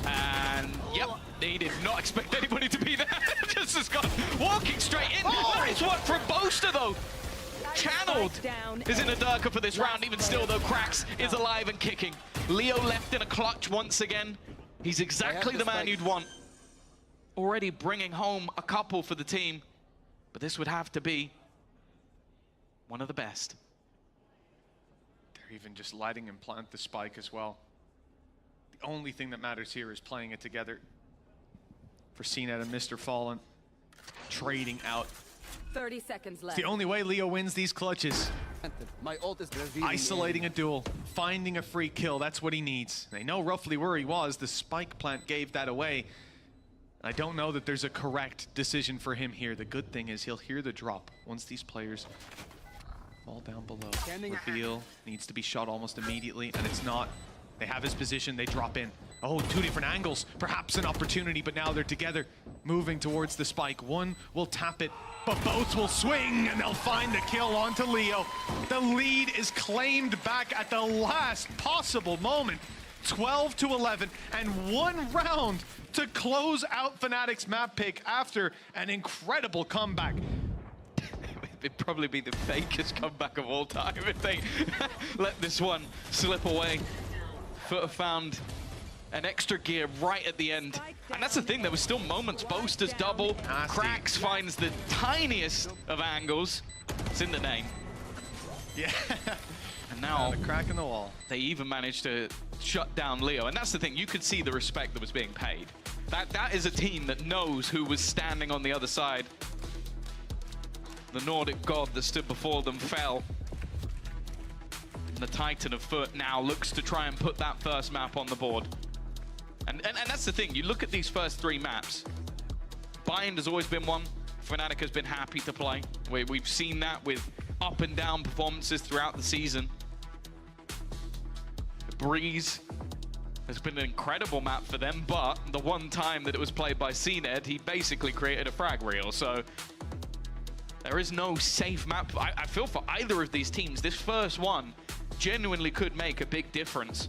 And, yep, they did not expect anybody to be there. Just as gone walking straight in. Nice one from Boaster, though. Channeled is in a Durka for this round. Even still, though, Cracks is alive and kicking. Leo left in a clutch once again. He's exactly the man you'd want. Already bringing home a couple for the team. But this would have to be one of the best. They're even just letting him plant the spike as well. The only thing that matters here is playing it together. For CNED and Mr. Fallen, trading out. 30 seconds left. It's the only way Leo wins these clutches. My ult is revealing. Isolating a duel, finding a free kill, that's what he needs. They know roughly where he was. The spike plant gave that away. I don't know that there's a correct decision for him here. The good thing is he'll hear the drop once these players fall down below. Reveal needs to be shot almost immediately, and it's not. They have his position, they drop in. Oh, two different angles, perhaps an opportunity, but now they're together, moving towards the spike. One will tap it, but both will swing, and they'll find the kill onto Leo. The lead is claimed back at the last possible moment. 12-11, and one round to close out Fnatic's map pick after an incredible comeback. It'd probably be the fakest comeback of all time if they let this one slip away. Foot have found an extra gear right at the end. And that's the thing, there was still moments. Boaster's double. Cracks finds the tiniest of angles. It's in the name. Yeah. And now a crack in the wall. They even managed to shut down Leo. And that's the thing, you could see the respect that was being paid. That is a team that knows who was standing on the other side. The Nordic god that stood before them fell. And the Titan of Foot now looks to try and put that first map on the board. And that's the thing, you look at these first three maps. Bind has always been one. Fnatic has been happy to play. We've seen that with up and down performances throughout the season. Breeze has been an incredible map for them, but the one time that it was played by CNED, he basically created a frag reel. So there is no safe map. I feel for either of these teams, this first one genuinely could make a big difference.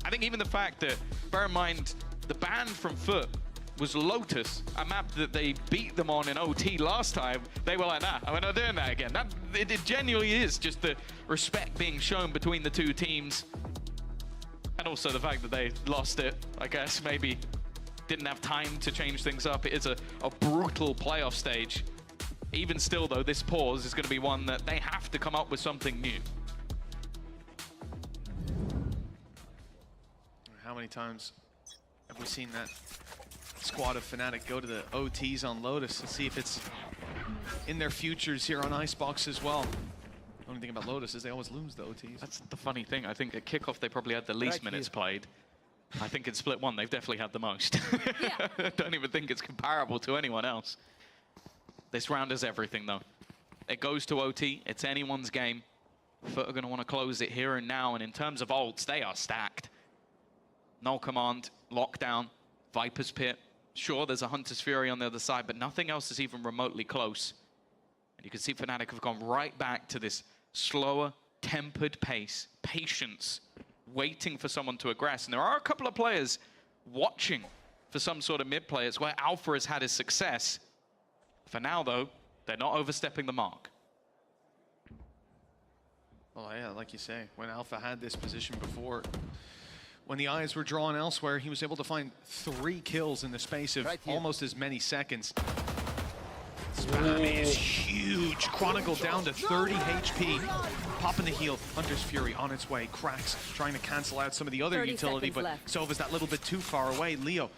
I think even the fact that, bear in mind, the ban from Foot was Lotus, a map that they beat them on in OT last time. They were like, nah, we're not doing that again. It genuinely is just the respect being shown between the two teams. And also the fact that they lost it, I guess, maybe didn't have time to change things up. It is a brutal playoff stage. Even still, though, this pause is going to be one that they have to come up with something new. How many times have we seen that squad of Fnatic go to the OTs on Lotus to see if it's in their futures here on Icebox as well? The only thing about Lotus is they always lose the OTs. That's the funny thing. I think at kickoff they probably had the least minutes played. I think in split one they've definitely had the most. Yeah. I don't even think it's comparable to anyone else. This round is everything, though. It goes to OT. It's anyone's game. Foot are going to want to close it here and now. And in terms of ults, they are stacked. Null Command, Lockdown, Viper's Pit. Sure, there's a Hunter's Fury on the other side, but nothing else is even remotely close. And you can see Fnatic have gone right back to this slower, tempered pace, patience, waiting for someone to aggress. And there are a couple of players watching for some sort of mid play. It's where Alpha has had his success. For now, though, they're not overstepping the mark. Well, yeah, like you say, when Alpha had this position before, when the eyes were drawn elsewhere, he was able to find 3 kills in the space of almost as many seconds. Spam is huge. Chronicle down to 30 HP. Popping the heal. Hunter's Fury on its way. Cracks trying to cancel out some of the other utility, but Sova's that little bit too far away. Leo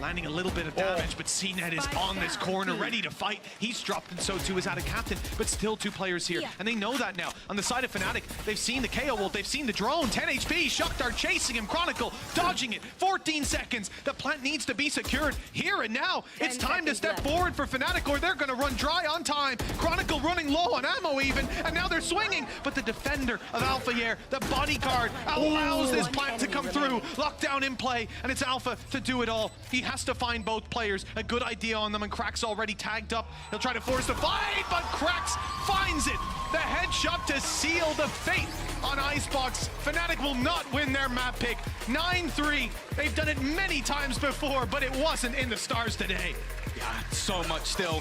landing a little bit of damage, but CNET is on this corner, ready to fight. He's dropped, and so too is out of captain, but still 2 players here, and they know that now. On the side of Fnatic, they've seen the KO ult, they've seen the drone, 10 HP, Shockdart chasing him, Chronicle dodging it, 14 seconds. The plant needs to be secured here and now. It's time to step forward for Fnatic, or they're gonna run dry on time. Chronicle running low on ammo even, and now they're swinging, but the defender of Alpha here, the bodyguard, allows this plant to come through. Lockdown in play, and it's Alpha to do it all. He has to find both players. A good idea on them, and Cracks already tagged up. He'll try to force the fight, but Cracks finds it. The headshot to seal the fate on Icebox. Fnatic will not win their map pick. 9-3. They've done it many times before, but it wasn't in the stars today. Yeah, so much still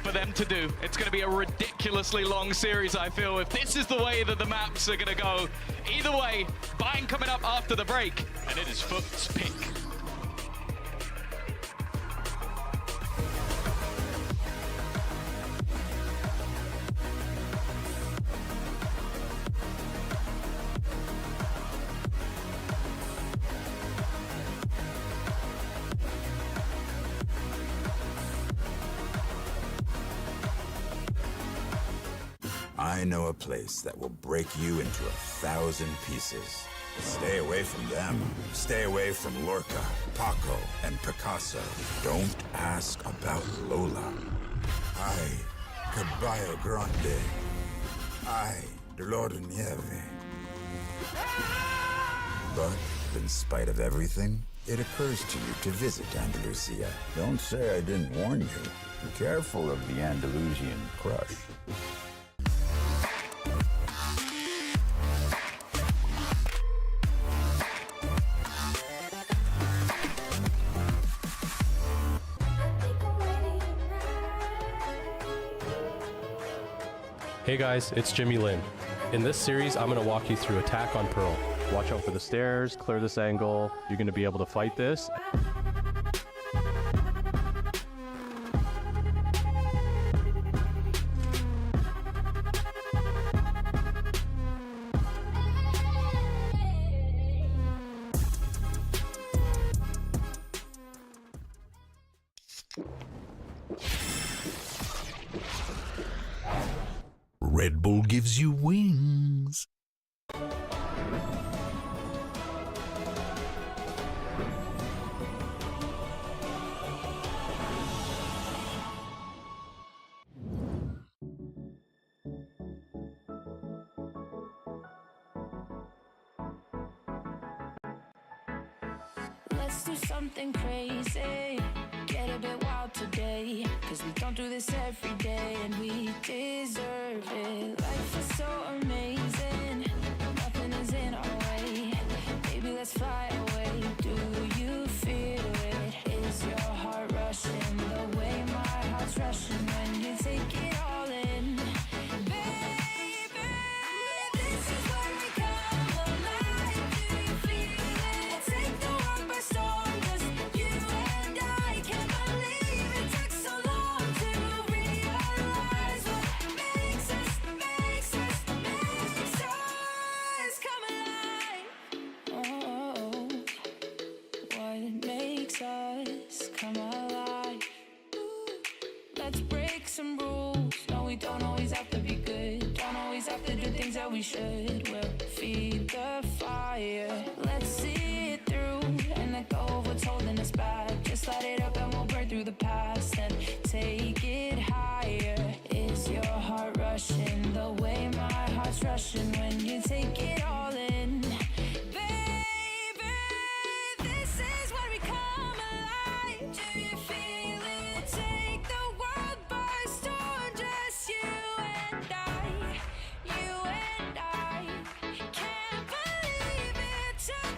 for them to do. It's going to be a ridiculously long series, I feel, if this is the way that the maps are going to go. Either way, Bayern coming up after the break, and it is Foot's pick. I know a place that will break you into 1,000 pieces. Stay away from them. Stay away from Lorca, Paco, and Picasso. Don't ask about Lola. Ay, Caballo Grande. Ay, Dolor de Nieve. But in spite of everything, it occurs to you to visit Andalusia. Don't say I didn't warn you. Be careful of the Andalusian crush. Hey guys, it's Jimmy Lin. In this series, I'm going to walk you through Attack on Pearl. Watch out for the stairs, clear this angle. You're going to be able to fight this. Red Bull gives you wings. Let's do something crazy. Get a bit wild today, 'cause we don't do this every day, and we deserve it. Life is so amazing, nothing is in our way. Baby, let's fly away. Do you feel it? Is your heart rushing the way my heart's rushing when you take it all in? Baby, this is when we come alive. Do you feel it? Take the world by storm, 'cause you and I can't believe it took so long to realize what makes us come alive. Oh, what makes us come alive? Let's break some rules. No, we don't always have to be good. Don't always have to do things that we should. We'll feed the fire. Let's see it through and let go of what's holding us back. Just light it up and we'll burn through the past and take it higher. Is your heart rushing the way my heart's rushing when you take it all in? Baby, this is when we come alive. Do you feel it? Take the world by storm, just you and I. You and I can't believe it took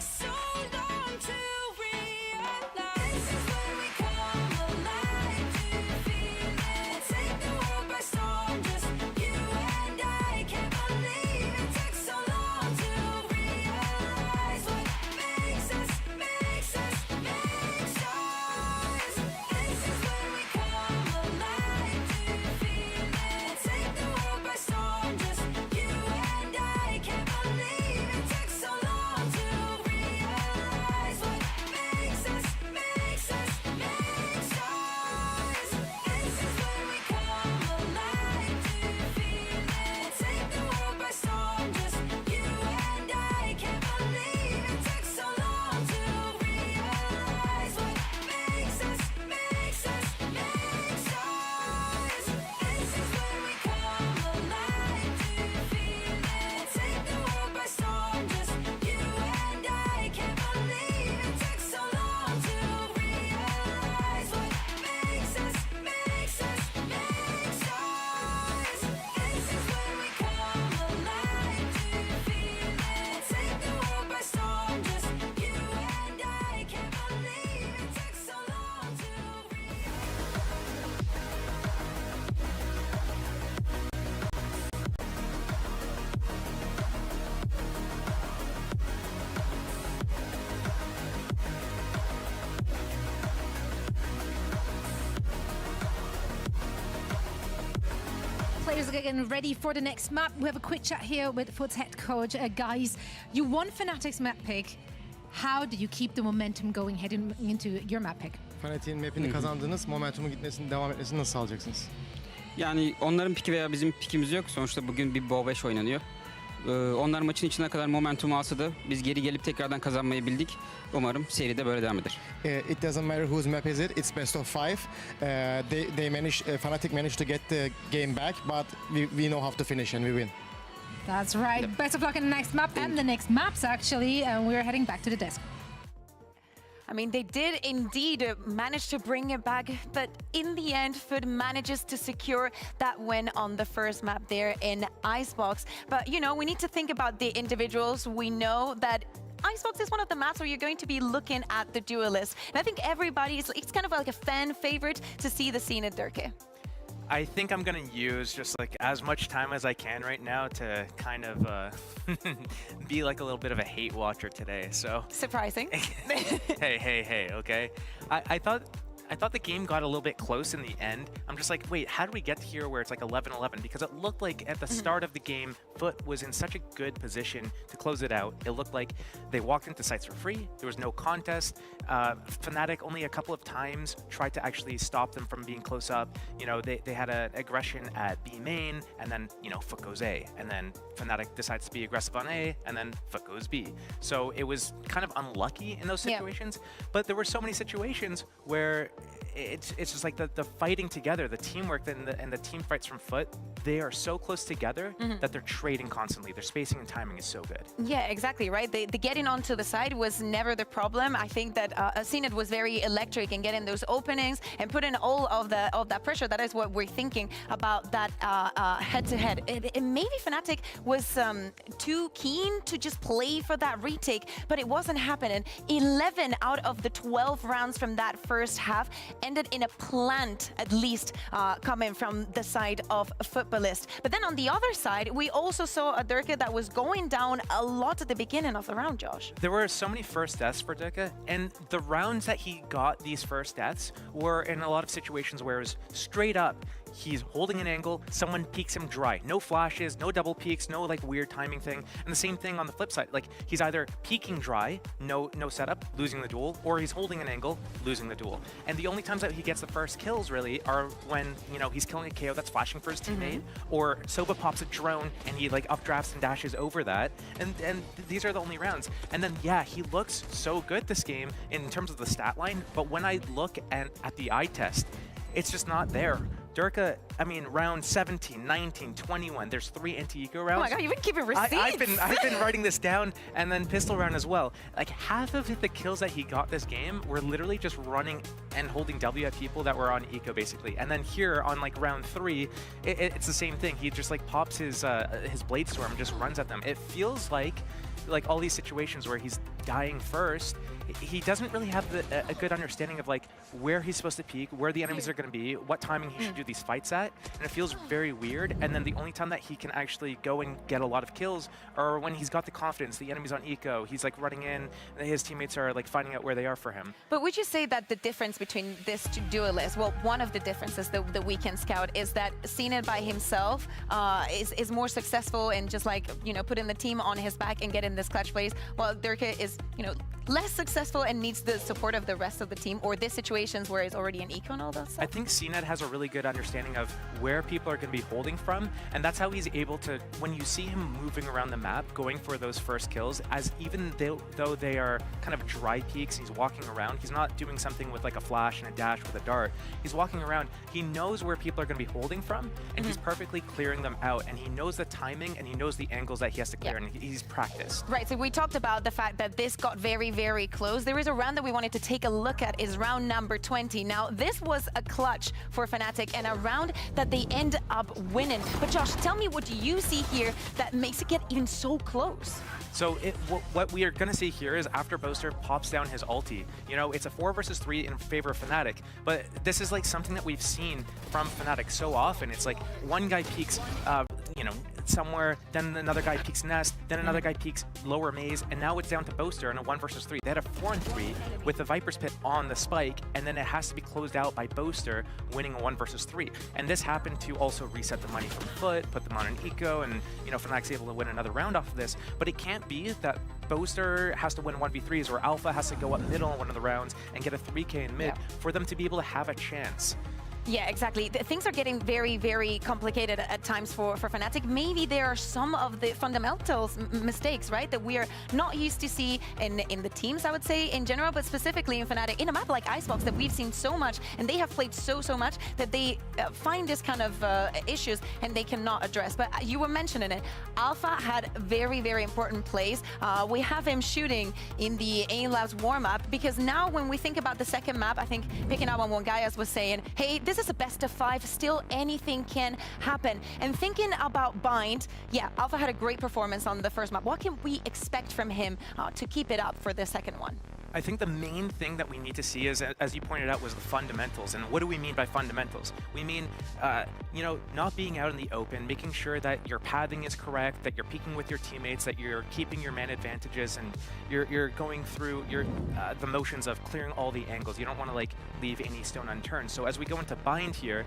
players are getting ready for the next map. We have a quick chat here with FUT's head coach. Guys, you won Fnatic's map pick. How do you keep the momentum going heading into your map pick? Fnatic'in map'ini kazandınız, momentumun gitmesini, devam etmesini nasıl sağlayacaksınız? Yani onların piki veya bizim pikimiz yok. Sonuçta bugün bir Bow 5 oynanıyor. Onlar maçın içine kadar momentum alsa da biz geri gelip tekrardan kazanmayı bildik. Umarım seri de böyle devam eder. It doesn't matter whose map is it. It's best of 5. Fnatic managed to get the game back, but we know how to finish and we win. That's right. Yep. Best of luck in the next map and the next maps, actually. And we're heading back to the desk. I mean, they did indeed manage to bring it back, but in the end, FUT manages to secure that win on the first map there in Icebox. But, you know, we need to think about the individuals. We know that Icebox is one of the maps where you're going to be looking at the duelists. And I think it's kind of like a fan favorite to see the scene at Durke. I think I'm going to use just like as much time as I can right now to kind of be like a little bit of a hate watcher today. So surprising. hey, okay. I thought the game got a little bit close in the end. I'm just like, wait, how do we get here where it's like 11-11? Because it looked like at the start of the game, FUT was in such a good position to close it out. It looked like they walked into sites for free. There was no contest. Fnatic only a couple of times tried to actually stop them from being close up. You know, they had an aggression at B main, and then, you know, FUT goes A. And then Fnatic decides to be aggressive on A, and then FUT goes B. So it was kind of unlucky in those situations. Yeah. But there were so many situations where it's just like the fighting together, the teamwork and the team fights from FUT, they are so close together that they're trading constantly. Their spacing and timing is so good. Yeah, exactly, right? The getting onto the side was never the problem. I think that CNET was very electric in getting those openings and putting all of that pressure. That is what we're thinking about that head-to-head. Maybe Fnatic was too keen to just play for that retake, but it wasn't happening. 11 out of the 12 rounds from that first half ended in a plant, at least coming from the side of Futbolist. But then on the other side, we also saw a Durke that was going down a lot at the beginning of the round, Josh. There were so many first deaths for Durke, and the rounds that he got these first deaths were in a lot of situations where it was straight up. He's holding an angle, someone peeks him dry. No flashes, no double peeks, no like weird timing thing. And the same thing on the flip side. Like he's either peeking dry, no setup, losing the duel, or he's holding an angle, losing the duel. And the only times that he gets the first kills really are when, you know, he's killing a KO that's flashing for his teammate, or Soba pops a drone and he like updrafts and dashes over that. And these are the only rounds. And then yeah, he looks so good this game in terms of the stat line, but when I look at the eye test, it's just not there. Durke, I mean, round 17, 19, 21, there's 3 anti-eco rounds. Oh my god, you've been keeping receipts! I've been writing this down, and then pistol round as well. Like, half of the kills that he got this game were literally just running and holding W at people that were on eco, basically. And then here, on like round 3, it's the same thing. He just like pops his Blade Storm and just runs at them. It feels like all these situations where he's dying first, he doesn't really have a good understanding of like where he's supposed to peek, where the enemies are going to be, what timing he should do these fights at, and it feels very weird. And then the only time that he can actually go and get a lot of kills are when he's got the confidence, the enemy's on eco, he's like running in, and his teammates are like finding out where they are for him. But would you say that the difference between this two duelists, well, one of the differences the Weekend Scout is that CNET by himself is more successful in just like, you know, putting the team on his back and getting this clutch plays, while Durke is, you know, less successful and needs the support of the rest of the team, or this situations where it's already an eco and all that stuff? I think CNET has a really good understanding of where people are going to be holding from, and that's how he's able to, when you see him moving around the map, going for those first kills, as even though they are kind of dry peaks, he's walking around, he's not doing something with like a flash and a dash with a dart, he's walking around, he knows where people are going to be holding from, and he's perfectly clearing them out, and he knows the timing, and he knows the angles that he has to clear, and he's practiced. Right, so we talked about the fact that this got very, very close. There is a round that we wanted to take a look at, is round number 20. Now, this was a clutch for Fnatic and a round that they end up winning. But Josh, tell me, what do you see here that makes it get even so close? So what we are going to see here is after Boaster pops down his ulti, you know, it's a 4 versus 3 in favor of Fnatic, but this is like something that we've seen from Fnatic so often. It's like one guy peeks, you know, somewhere, then another guy peeks Nest, then another guy peeks lower maze, and now it's down to Boaster in a 1 versus 3. They had a 4-3 with the Viper's Pit on the spike, and then it has to be closed out by Boaster winning a 1 versus 3. And this happened to also reset the money from Foot, put them on an eco, and, you know, Fnatic's able to win another round off of this. But it can't be that Boaster has to win 1v3s or Alpha has to go up middle in one of the rounds and get a 3k in mid for them to be able to have a chance. Yeah, exactly. Things are getting very, very complicated at times for Fnatic. Maybe there are some of the fundamentals mistakes, right, that we are not used to see in the teams, I would say, in general, but specifically in Fnatic. In a map like Icebox that we've seen so much, and they have played so much, that they find this kind of issues and they cannot address. But you were mentioning it. Alpha had very, very important plays. We have him shooting in the AIM Labs warm-up, because now when we think about the second map, I think picking up on what Gaius was saying, hey, this is a best of 5, still anything can happen. And thinking about Bind, yeah, Alpha had a great performance on the first map. What can we expect from him to keep it up for the second one? I think the main thing that we need to see is, as you pointed out, was the fundamentals. And what do we mean by fundamentals? We mean, you know, not being out in the open, making sure that your pathing is correct, that you're peeking with your teammates, that you're keeping your man advantages, and you're going through the motions of clearing all the angles. You don't want to like leave any stone unturned. So as we go into Bind here,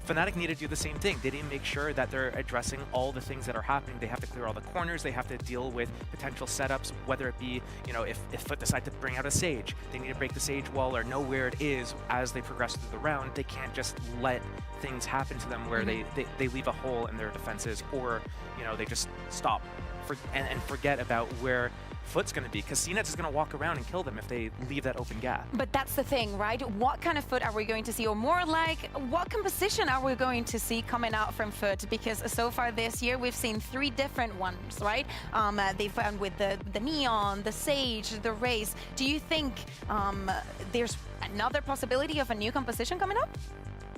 Fnatic need to do the same thing. They need to make sure that they're addressing all the things that are happening. They have to clear all the corners. They have to deal with potential setups, whether it be, you know, if Foot decide to bring out a Sage, they need to break the Sage wall or know where it is as they progress through the round. They can't just let things happen to them where they leave a hole in their defenses, or, you know, they just stop and forget about where Foot's going to be, because CNET is going to walk around and kill them if they leave that open gap. But that's the thing, right? What kind of Foot are we going to see? Or more like, what composition are we going to see coming out from Foot? Because so far this year, we've seen 3 different ones, right? They found with the Neon, the Sage, the Raze. Do you think there's another possibility of a new composition coming up?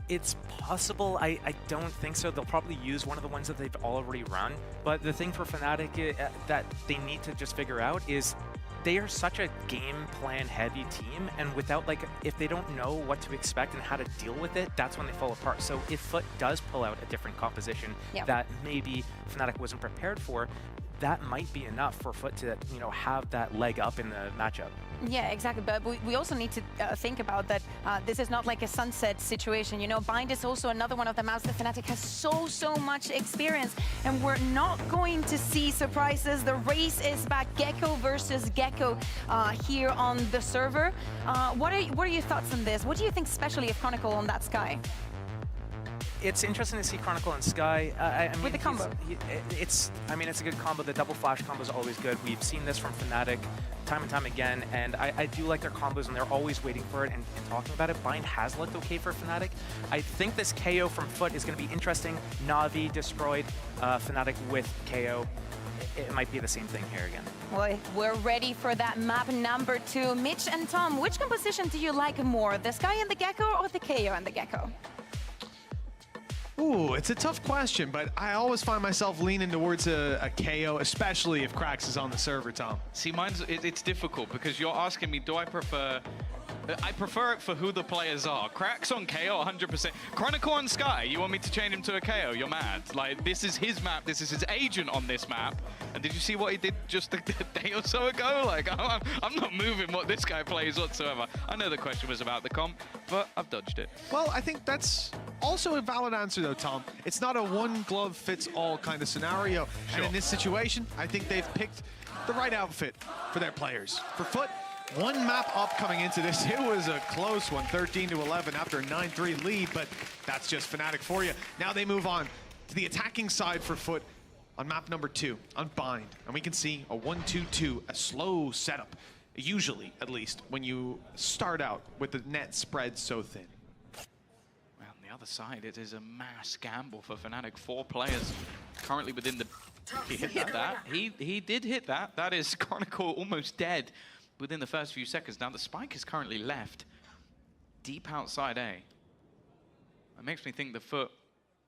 It's possible. I don't think so. They'll probably use one of the ones that they've already run. But the thing for Fnatic that they need to just figure out is they are such a game plan heavy team, and without, like, if they don't know what to expect and how to deal with it, that's when they fall apart. So if Foot does pull out a different composition that maybe Fnatic wasn't prepared for, that might be enough for Foot to, you know, have that leg up in the matchup. Yeah, exactly. But we also need to think about that this is not like a sunset situation. You know, Bind is also another one of the maps that Fnatic has so much experience, and we're not going to see surprises. The race is back, Gecko versus Gecko here on the server. What are your thoughts on this? What do you think, especially of Chronicle on that Sky? It's interesting to see Chronicle and Sky. I mean, with the combo. It's a good combo. The double flash combo is always good. We've seen this from Fnatic time and time again, and I do like their combos, and they're always waiting for it and talking about it. Bind has looked okay for Fnatic. I think this KO from Foot is going to be interesting. Na'Vi destroyed Fnatic with KO. It might be the same thing here again. Well, we're ready for that map number 2. Mitch and Tom, which composition do you like more? The Sky and the Gecko or the KO and the Gecko? Ooh, it's a tough question, but I always find myself leaning towards a KO, especially if Krax is on the server, Tom. See, it's difficult because you're asking me, do I prefer... I prefer it for who the players are. Krax on KO, 100%. Chronicle on Sky, you want me to change him to a KO? You're mad. Like, this is his map. This is his agent on this map. And did you see what he did just a day or so ago? Like, I'm not moving what this guy plays whatsoever. I know the question was about the comp, but I've dodged it. Well, I think that's also a valid answer, though, Tom. It's not a one-glove-fits-all kind of scenario. Sure. And in this situation, I think they've picked the right outfit for their players. For Foot, 1 map up coming into this. It was a close one, 13-11 after a 9-3 lead, but that's just Fnatic for you. Now they move on to the attacking side for Foot on map number 2, on Bind. And we can see a 1-2-2, a slow setup, usually, at least, when you start out with the net spread so thin. Well, on the other side, it is a mass gamble for Fnatic. 4 players currently within the... He hit that. He did hit that. That is Chronicle almost dead within the first few seconds. Now the spike is currently left deep outside A. It makes me think the Foot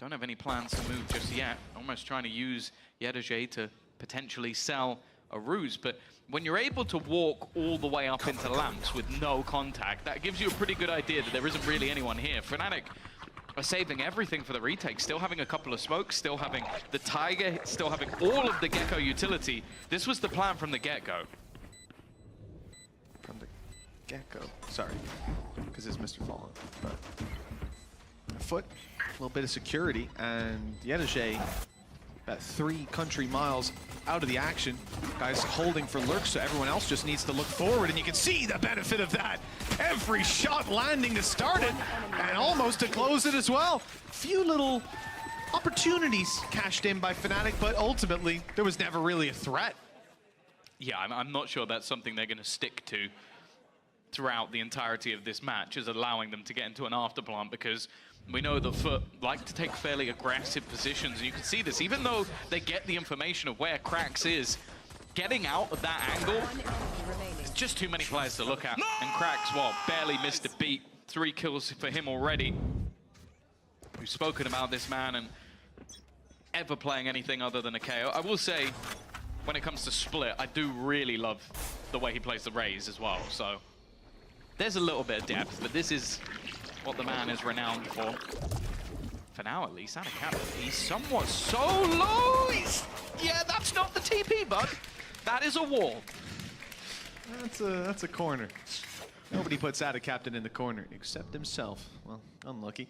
don't have any plans to move just yet. Almost trying to use Yedajay to potentially sell a ruse. But when you're able to walk all the way up into lamps with no contact, that gives you a pretty good idea that there isn't really anyone here. Fnatic are saving everything for the retake, still having a couple of smokes, still having the Tiger, still having all of the Gecko utility. This was the plan from the get-go. From the get-go, sorry, because it's Mr. Fallen. But Foot, a little bit of security, and Yedege about 3 country miles out of the action. Guys holding for lurks, so everyone else just needs to look forward, and you can see the benefit of that. Every shot landing to start it, and almost to close it as well. Few little opportunities cashed in by Fnatic, but ultimately, there was never really a threat. Yeah, I'm not sure that's something they're going to stick to throughout the entirety of this match, is allowing them to get into an afterplant, because we know the Foot like to take fairly aggressive positions, and you can see this, even though they get the information of where Krax is, getting out of that angle, there's just too many players to look at, and Krax, well, barely missed a beat. 3 kills for him already. We've spoken about this man and ever playing anything other than a KO. I will say, when it comes to Split, I do really love the way he plays the Raze as well, so there's a little bit of depth, but this is what the man is renowned for. For now, at least, out of captain, he's somewhat so low. Yeah, that's not the TP, bud. That is a wall. That's a corner. Nobody puts out a captain in the corner except himself. Well, unlucky.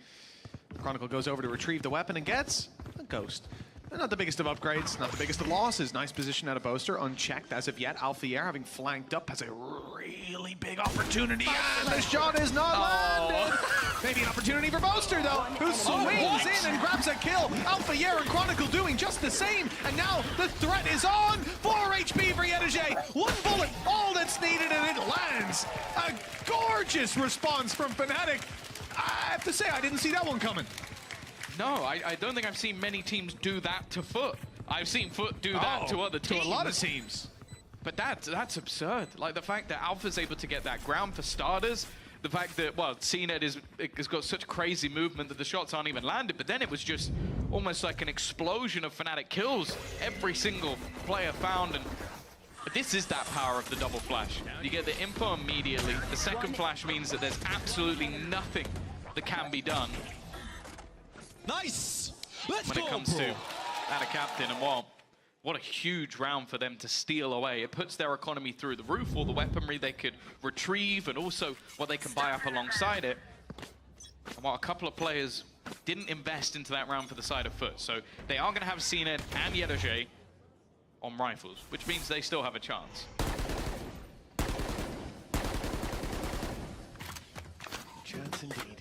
Chronicle goes over to retrieve the weapon and gets a ghost. Not the biggest of upgrades, not the biggest of losses. Nice position out of Boaster, unchecked as of yet. Alphier, having flanked up, has a really big opportunity, and the shot is not landed. Maybe an opportunity for Boaster, though, who swings in and grabs a kill. Alphier and Chronicle doing just the same, and now the threat is on. 4 HP for Yedege. 1 bullet, all that's needed, and it lands. A gorgeous response from Fnatic. I have to say, I didn't see that one coming. No, I don't think I've seen many teams do that to Foot. I've seen Foot do that to other teams. To a lot of teams. But that's absurd. Like, the fact that Alpha's able to get that ground for starters, the fact that, well, CNED has got such crazy movement that the shots aren't even landed, but then it was just almost like an explosion of Fnatic kills. Every single player found, and this is that power of the double flash. You get the info immediately. The second flash means that there's absolutely nothing that can be done. Nice! When it comes to out of captain, and what a huge round for them to steal away. It puts their economy through the roof, all the weaponry they could retrieve, and also what they can buy up alongside it. And while a couple of players didn't invest into that round for the side of Foot, so they are going to have CNED and Yedege on rifles, which means they still have a chance. Chance indeed.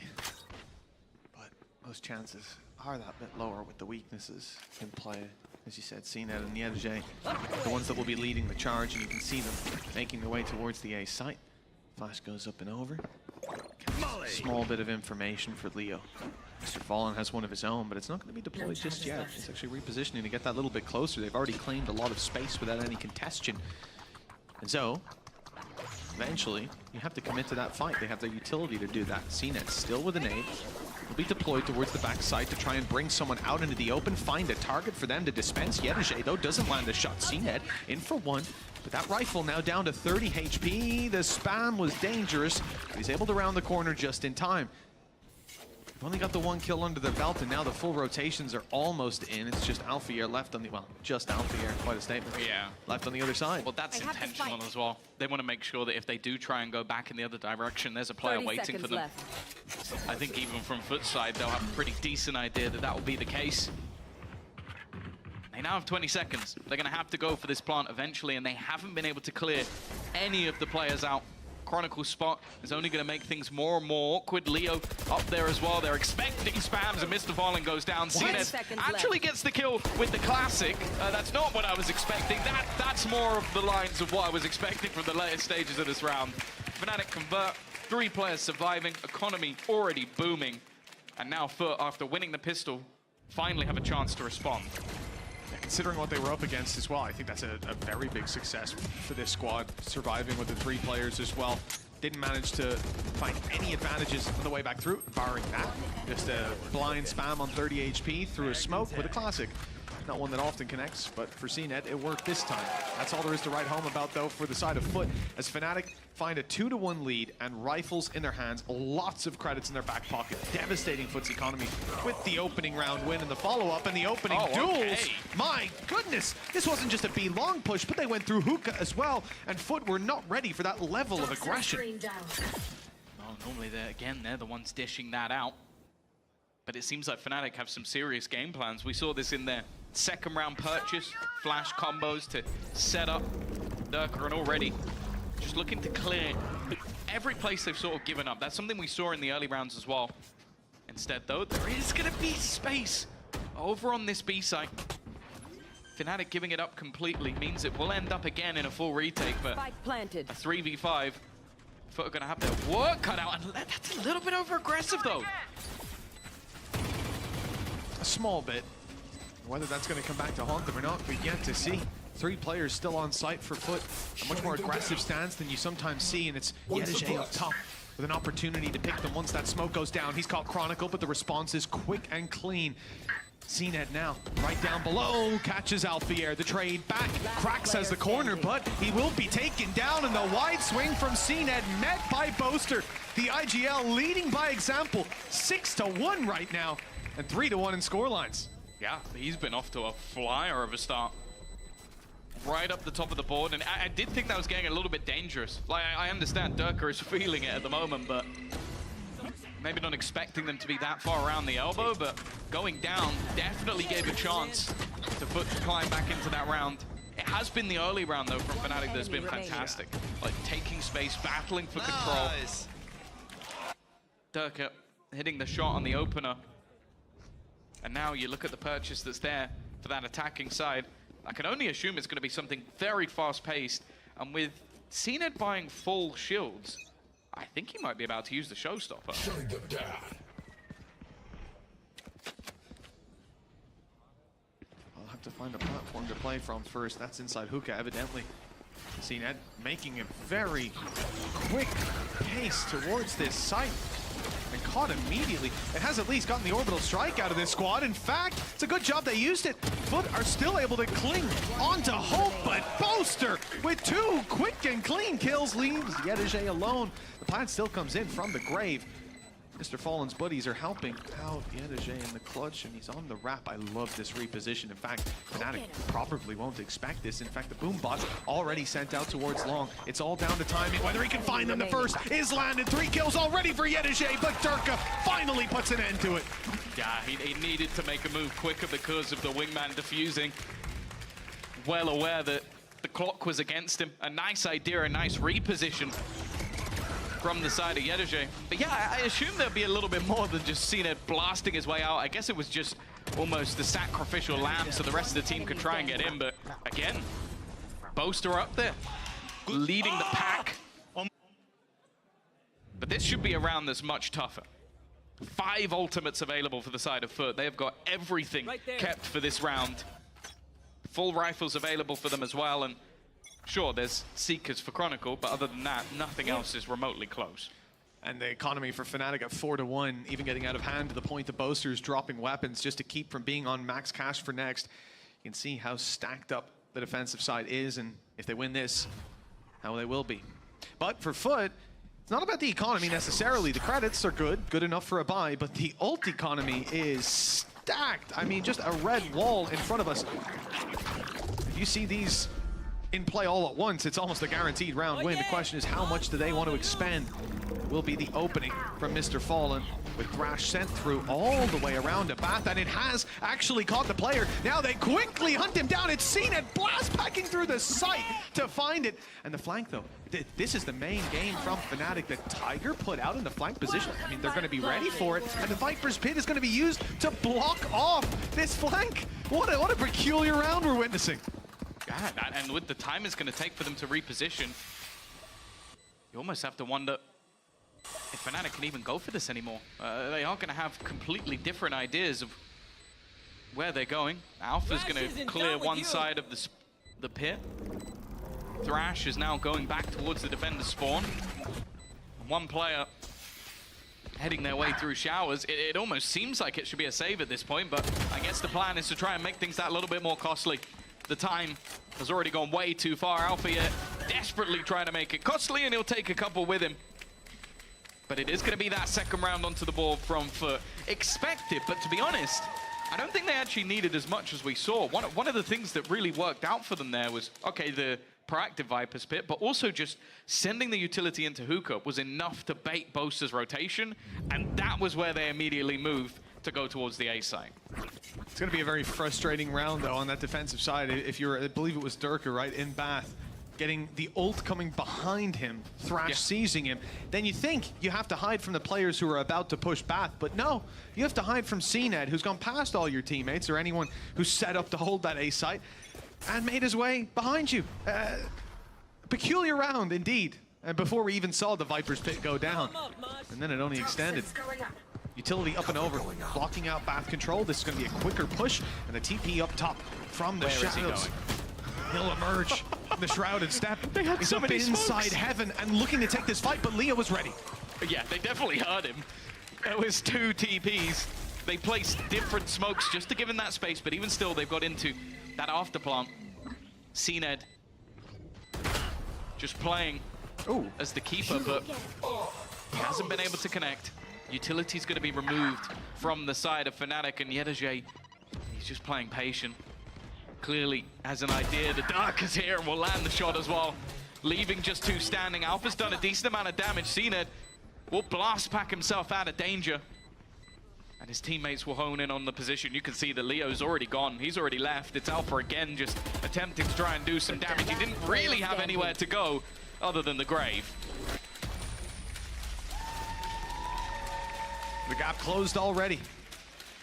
Most chances are that bit lower with the weaknesses in play. As you said, CNED and Yedege, the ones that will be leading the charge, and you can see them making their way towards the A site. Flash goes up and over. Small bit of information for Leo. Mr. Fallen has one of his own, but it's not going to be deployed just yet. It's actually repositioning to get that little bit closer. They've already claimed a lot of space without any congestion. And so, eventually, you have to commit to that fight. They have the utility to do that. CNED still with a nade. Will be deployed towards the backside to try and bring someone out into the open, find a target for them to dispense. Yedege, though, doesn't land a shot. CNED in for 1, but that rifle now down to 30 HP. The spam was dangerous, but he's able to round the corner just in time. They've only got the 1 kill under their belt, and now the full rotations are almost in. It's just Alphier left on the, well, just Alphier, quite a statement. Yeah. Left on the other side. Well, that's intentional as well. They want to make sure that if they do try and go back in the other direction, there's a player waiting for them. Left. I think even from Foot's side, they'll have a pretty decent idea that that will be the case. They now have 20 seconds. They're going to have to go for this plant eventually, and they haven't been able to clear any of the players out. Chronicle spot is only going to make things more and more awkward. Leo up there as well. They're expecting spams, and Mr. Fallen goes down. CNED actually gets the kill with the classic. That's not what I was expecting. That's more of the lines of what I was expecting from the later stages of this round. Fnatic convert, 3 players surviving, economy already booming, and now Foot, after winning the pistol, finally have a chance to respond. Considering what they were up against as well, I think that's a very big success for this squad, surviving with the 3 players as well. Didn't manage to find any advantages on the way back through, barring that. Just a blind spam on 30 HP through a smoke with a classic. Not one that often connects, but for CNET, it worked this time. That's all there is to write home about, though, for the side of Foot, as Fnatic find a 2-1 lead and rifles in their hands, lots of credits in their back pocket, devastating Foot's economy with the opening round win and the follow-up and the opening duels. My goodness, this wasn't just a B long push, but they went through hookah as well, and Foot were not ready for that level of aggression. Well, normally they're the ones dishing that out. But it seems like Fnatic have some serious game plans. We saw this in their second round purchase, flash combos to set up Durka, and already just looking to clear every place they've sort of given up. That's something we saw in the early rounds as well. Instead, though, there is going to be space over on this B site. Fnatic giving it up completely means it will end up again in a full retake, but planted. A 3v5. Foot are going to have their work cut out, and that's a little bit over aggressive, though. A small bit. Whether that's going to come back to haunt them or not, we've yet to see. 3 players still on site for Foot. A much more aggressive stance than you sometimes see, and it's Yedege up top with an opportunity to pick them once that smoke goes down. He's caught Chronicle, but the response is quick and clean. CNET now, right down below, catches Alfier. The trade back, cracks has the corner, but he will be taken down, and the wide swing from CNET met by Boaster. The IGL leading by example, 6-1 right now, and 3-1 in scorelines. Yeah, he's been off to a flyer of a start. Right up the top of the board, and I did think that was getting a little bit dangerous. Like, I understand Durka is feeling it at the moment, but maybe not expecting them to be that far around the elbow, but going down definitely gave a chance to Foot to climb back into that round. It has been the early round, though, from Fnatic that's been fantastic. Like, taking space, battling for control. Durka hitting the shot on the opener. And now you look at the purchase that's there for that attacking side. I can only assume it's going to be something very fast-paced. And with CNET buying full shields, I think he might be about to use the showstopper. Shutting them down. I'll have to find a platform to play from first. That's inside hookah, evidently. CNET making a very quick pace towards this site. And caught immediately. It has at least gotten the orbital strike out of this squad. In fact, it's a good job they used it. Foot are still able to cling onto hope, but Boaster with 2 quick and clean kills leaves Yedege alone. The plant still comes in from the grave. Mr. Fallen's buddies are helping out Yedege in the clutch, and he's on the wrap. I love this reposition. In fact, Fnatic probably won't expect this. In fact, the boom bot's already sent out towards long. It's all down to timing. Whether he can find them, the first is landed. 3 kills already for Yedege, but Durka finally puts an end to it. Yeah, he needed to make a move quicker because of the wingman defusing. Well aware that the clock was against him. A nice idea, a nice reposition from the side of Yedege. But yeah, I assume there'll be a little bit more than just CNET blasting his way out. I guess it was just almost the sacrificial lamb so the rest of the team could try and get in. But again, Boaster up there, leading the pack. But this should be a round that's much tougher. 5 ultimates available for the side of Foot. They have got everything kept for this round. Full rifles available for them as well. And sure, there's Seekers for Chronicle, but other than that, nothing else is remotely close. And the economy for Fnatic at 4-1, even getting out of hand to the point the Boasters dropping weapons just to keep from being on max cash for next. You can see how stacked up the defensive side is, and if they win this, how they will be. But for Foot, it's not about the economy necessarily. The credits are good enough for a buy, but the ult economy is stacked. I mean, just a red wall in front of us. If you see these in play all at once, it's almost a guaranteed round win. The question is, how much do they want to expend? Will be the opening from Mr. Fallen, with Thrash sent through all the way around to Bath, and it has actually caught the player. Now they quickly hunt him down. It's CNET blast packing through the site to find it. And the flank, though, this is the main game from Fnatic that Tiger put out in the flank position. I mean, they're going to be ready for it, and the Viper's Pit is going to be used to block off this flank. What a peculiar round we're witnessing. Yeah, and with the time it's going to take for them to reposition, you almost have to wonder if Fnatic can even go for this anymore. They are going to have completely different ideas of where they're going. Alpha's going to clear one side of the pit. Thrash is now going back towards the defender's spawn. One player heading their way through showers. It almost seems like it should be a save at this point, but I guess the plan is to try and make things that little bit more costly. The time has already gone way too far. Alpha yet desperately trying to make it costly, and he'll take a couple with him. But it is going to be that second round onto the board from Foot. Expected, but to be honest, I don't think they actually needed as much as we saw. One of the things that really worked out for them there was, okay, the proactive Viper's Pit, but also just sending the utility into hookah was enough to bait Boaster's rotation, and that was where they immediately moved to go towards the A site. It's going to be a very frustrating round, though, on that defensive side. If you're, I believe it was Durka, right, in Bath, getting the ult coming behind him, Thrash seizing him, then you think you have to hide from the players who are about to push Bath, but no, you have to hide from CNED, who's gone past all your teammates or anyone who's set up to hold that A site and made his way behind you. Peculiar round, indeed. And before we even saw the Viper's Pit go down, and then it only extended. Utility up and over, blocking out Bath control. This is going to be a quicker push, and the TP up top from the shadows. He'll emerge from the shrouded step. He's so up many inside smokes. heaven and looking to take this fight, but Leo was ready. Yeah, they definitely heard him. There was 2 TPs. They placed different smokes just to give him that space, but even still, they've got into that after plant. CNED just playing as the keeper, but he hasn't been able to connect. Utility's going to be removed from the side of Fnatic, and Yedaje, he's just playing patient. Clearly has an idea. The Dark is here and will land the shot as well. Leaving just 2 standing. Alpha's done a decent amount of damage. CNED will blast pack himself out of danger. And his teammates will hone in on the position. You can see that Leo's already gone. He's already left. It's Alpha again, just attempting to try and do some damage. He didn't really have anywhere to go other than the grave. The gap closed already.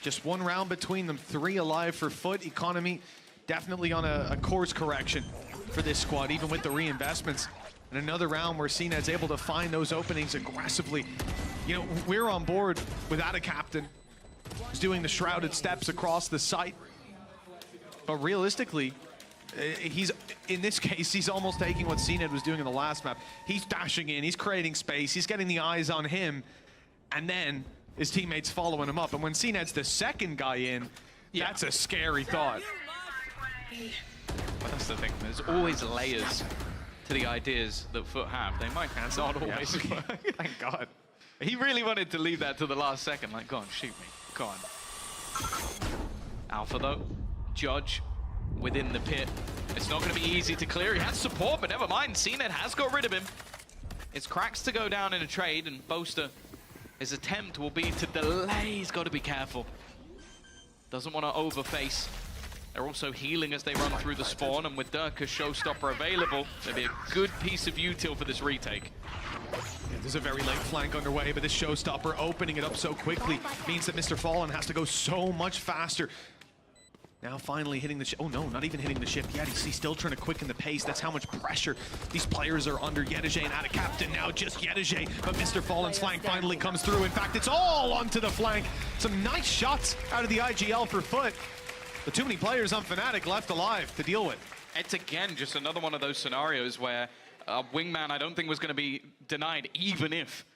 Just 1 round between them. 3 alive for Foot. Economy definitely on a course correction for this squad, even with the reinvestments. And another round where CNED's able to find those openings aggressively. You know, we're on board without a captain. He's doing the shrouded steps across the site. But realistically, he's, in this case, he's almost taking what CNED was doing in the last map. He's dashing in, he's creating space, he's getting the eyes on him, and then his teammates following him up. And when CNED's the second guy in, that's a scary thought. But that's the thing, there's always layers to the ideas that Foot have. They might not always work. Thank God. He really wanted to leave that to the last second, like, go on, shoot me, go on. Alpha though, Judge within the pit. It's not going to be easy to clear. He has support, but never mind, CNED has got rid of him. It's Cracks to go down in a trade, and Boaster, his attempt will be to delay. He's got to be careful. Doesn't want to overface. They're also healing as they run through the spawn, and with Durka's Showstopper available, there'll be a good piece of util for this retake. Yeah, there's a very late flank underway, but this Showstopper opening it up so quickly means that Mr. Fallen has to go so much faster. Now finally hitting the ship. Oh no, not even hitting the ship yet. He's still trying to quicken the pace. That's how much pressure these players are under. Yedaje and out of captain, now just Yedaje. But Mr. Fallen's flank finally comes through. In fact, it's all onto the flank. Some nice shots out of the IGL for Foot. But too many players on Fnatic left alive to deal with. It's again just another one of those scenarios where Wingman I don't think was going to be denied even if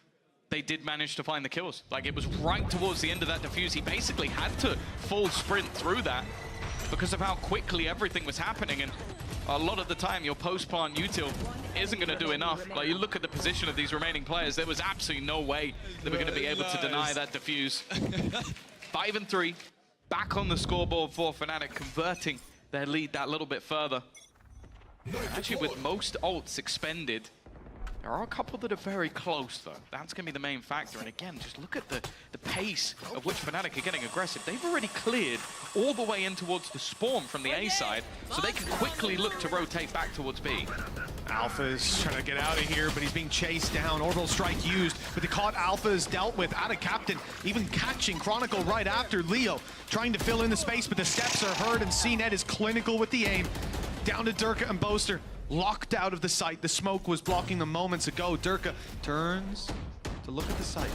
they did manage to find the kills. Like, it was right towards the end of that defuse. He basically had to full sprint through that because of how quickly everything was happening, and a lot of the time your post-plant util isn't going to do enough. Like, you look at the position of these remaining players, there was absolutely no way they were going to be able to deny that defuse. 5 and 3, back on the scoreboard for Fnatic, converting their lead that little bit further. Actually, with most ults expended, there are a couple that are very close, though. That's going to be the main factor. And again, just look at the pace of which Fnatic are getting aggressive. They've already cleared all the way in towards the spawn from the A side, so they can quickly look to rotate back towards B. Alpha is trying to get out of here, but he's being chased down. Orbital strike used, but the caught Alpha is dealt with. Out of captain, even catching Chronicle right after Leo, trying to fill in the space, but the steps are heard, and CNED is clinical with the aim. Down to Durka and Boaster, locked out of the site. The smoke was blocking them moments ago. Durka turns to look at the site.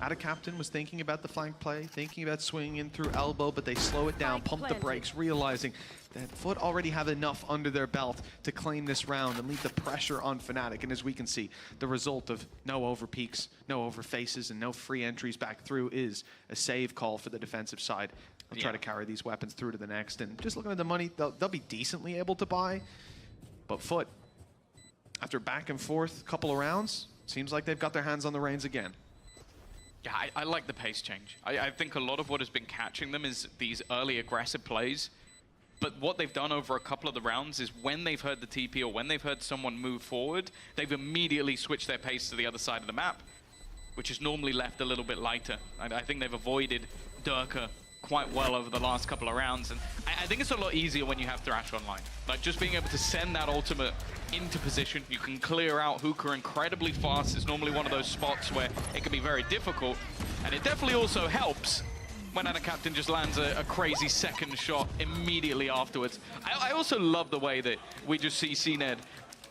Out of captain was thinking about the flank play, thinking about swinging in through elbow, but they slow it down, pump the brakes, realizing that Foot already have enough under their belt to claim this round and leave the pressure on Fnatic. And as we can see, the result of no over peaks, no over faces, and no free entries back through is a save call for the defensive side. They'll try to carry these weapons through to the next. And just looking at the money, they'll be decently able to buy. But Foot, after back and forth, couple of rounds, seems like they've got their hands on the reins again. Yeah, I like the pace change. I think a lot of what has been catching them is these early aggressive plays. But what they've done over a couple of the rounds is when they've heard the TP or when they've heard someone move forward, they've immediately switched their pace to the other side of the map, which is normally left a little bit lighter. I think they've avoided Durka quite well over the last couple of rounds. And I think it's a lot easier when you have Thrash online. Like, just being able to send that ultimate into position. You can clear out Hookah incredibly fast. It's normally one of those spots where it can be very difficult. And it definitely also helps when Captain just lands a crazy second shot immediately afterwards. I also love the way that we just see CNED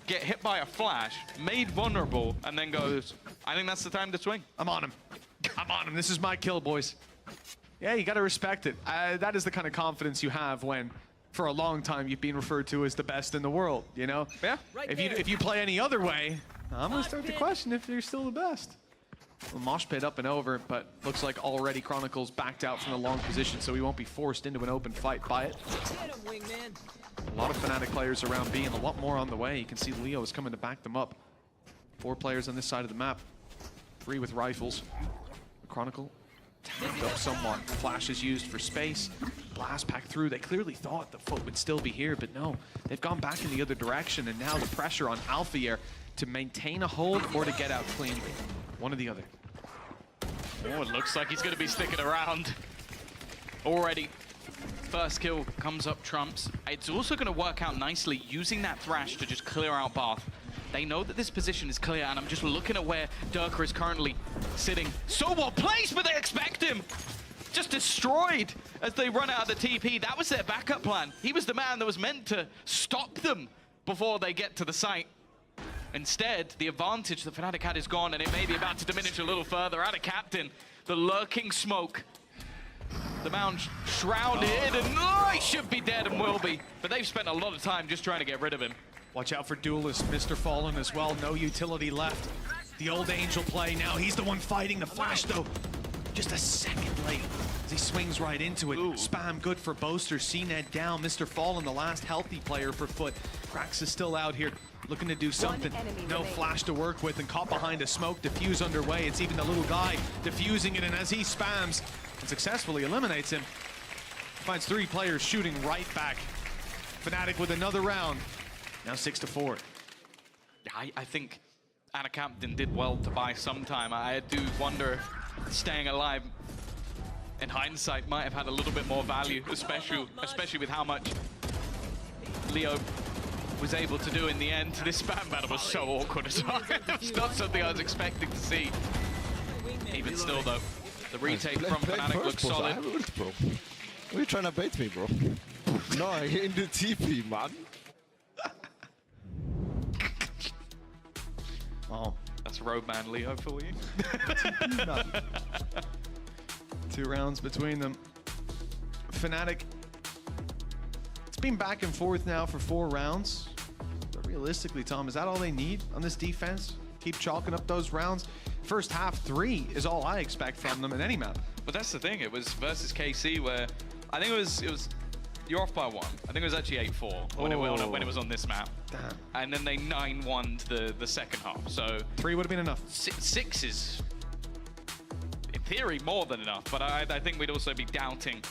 get hit by a flash, made vulnerable, and then goes, I think that's the time to swing. I'm on him. I'm on him. This is my kill, boys. Yeah, you got to respect it. That is the kind of confidence you have when, for a long time, you've been referred to as the best in the world, you know? Yeah. If you play any other way, I'm going to start to question if you're still the best. Well, mosh pit up and over, but looks like already Chronicles backed out from the long position, so he won't be forced into an open fight by it. A lot of Fnatic players around B and a lot more on the way. You can see Leo is coming to back them up. 4 players on this side of the map. 3 with rifles. Chronicle tagged up somewhat. Flash is used for space. Blast pack through. They clearly thought the Foot would still be here, but no. They've gone back in the other direction, and now the pressure on Alphayer to maintain a hold or to get out cleanly. One or the other. Oh, it looks like he's going to be sticking around. Already, first kill comes up trumps. It's also going to work out nicely using that Thrash to just clear out Bath. They know that this position is clear, and I'm just looking at where Durka is currently sitting. So well placed, but they expect him. Just destroyed as they run out of the TP. That was their backup plan. He was the man that was meant to stop them before they get to the site. Instead, the advantage that Fnatic had is gone, and it may be about to diminish a little further. Out of Captain, the lurking smoke. The Mound shrouded, and he should be dead and will be. But they've spent a lot of time just trying to get rid of him. Watch out for Duelist, Mr. Fallen as well. No utility left. The old Angel play now. He's the one fighting the Flash, though. Just a second late as he swings right into it. Ooh. Spam good for Boaster. CNED down. Mr. Fallen, the last healthy player for Foot. Krax is still out here looking to do something. No Flash to work with and caught behind a smoke. Diffuse underway. It's even the little guy diffusing it, and as he spams and successfully eliminates him, finds 3 players shooting right back. Fnatic with another round. Now 6-4. Yeah, I think Anna Captain did well to buy some time. I do wonder if staying alive in hindsight might have had a little bit more value, especially with how much Leo was able to do in the end. This spam battle was so awkward as well. It's not something I was expecting to see. Even still, though, the retake from Fnatic looks solid. Bro. Are you trying to bait me, bro? No, in the TP, man. Oh, that's Roadman Leo for you. 2 rounds between them. Fnatic, it's been back and forth now for 4 rounds. But realistically, Tom, is that all they need on this defense? Keep chalking up those rounds. First half 3 is all I expect from them in any map. But that's the thing. It was versus KC where I think it was you're off by 1. I think it was actually 8-4 when it was on this map. Damn. And then they 9-1'd the second half. So 3 would have been enough. 6 is, in theory, more than enough. But I think we'd also be doubting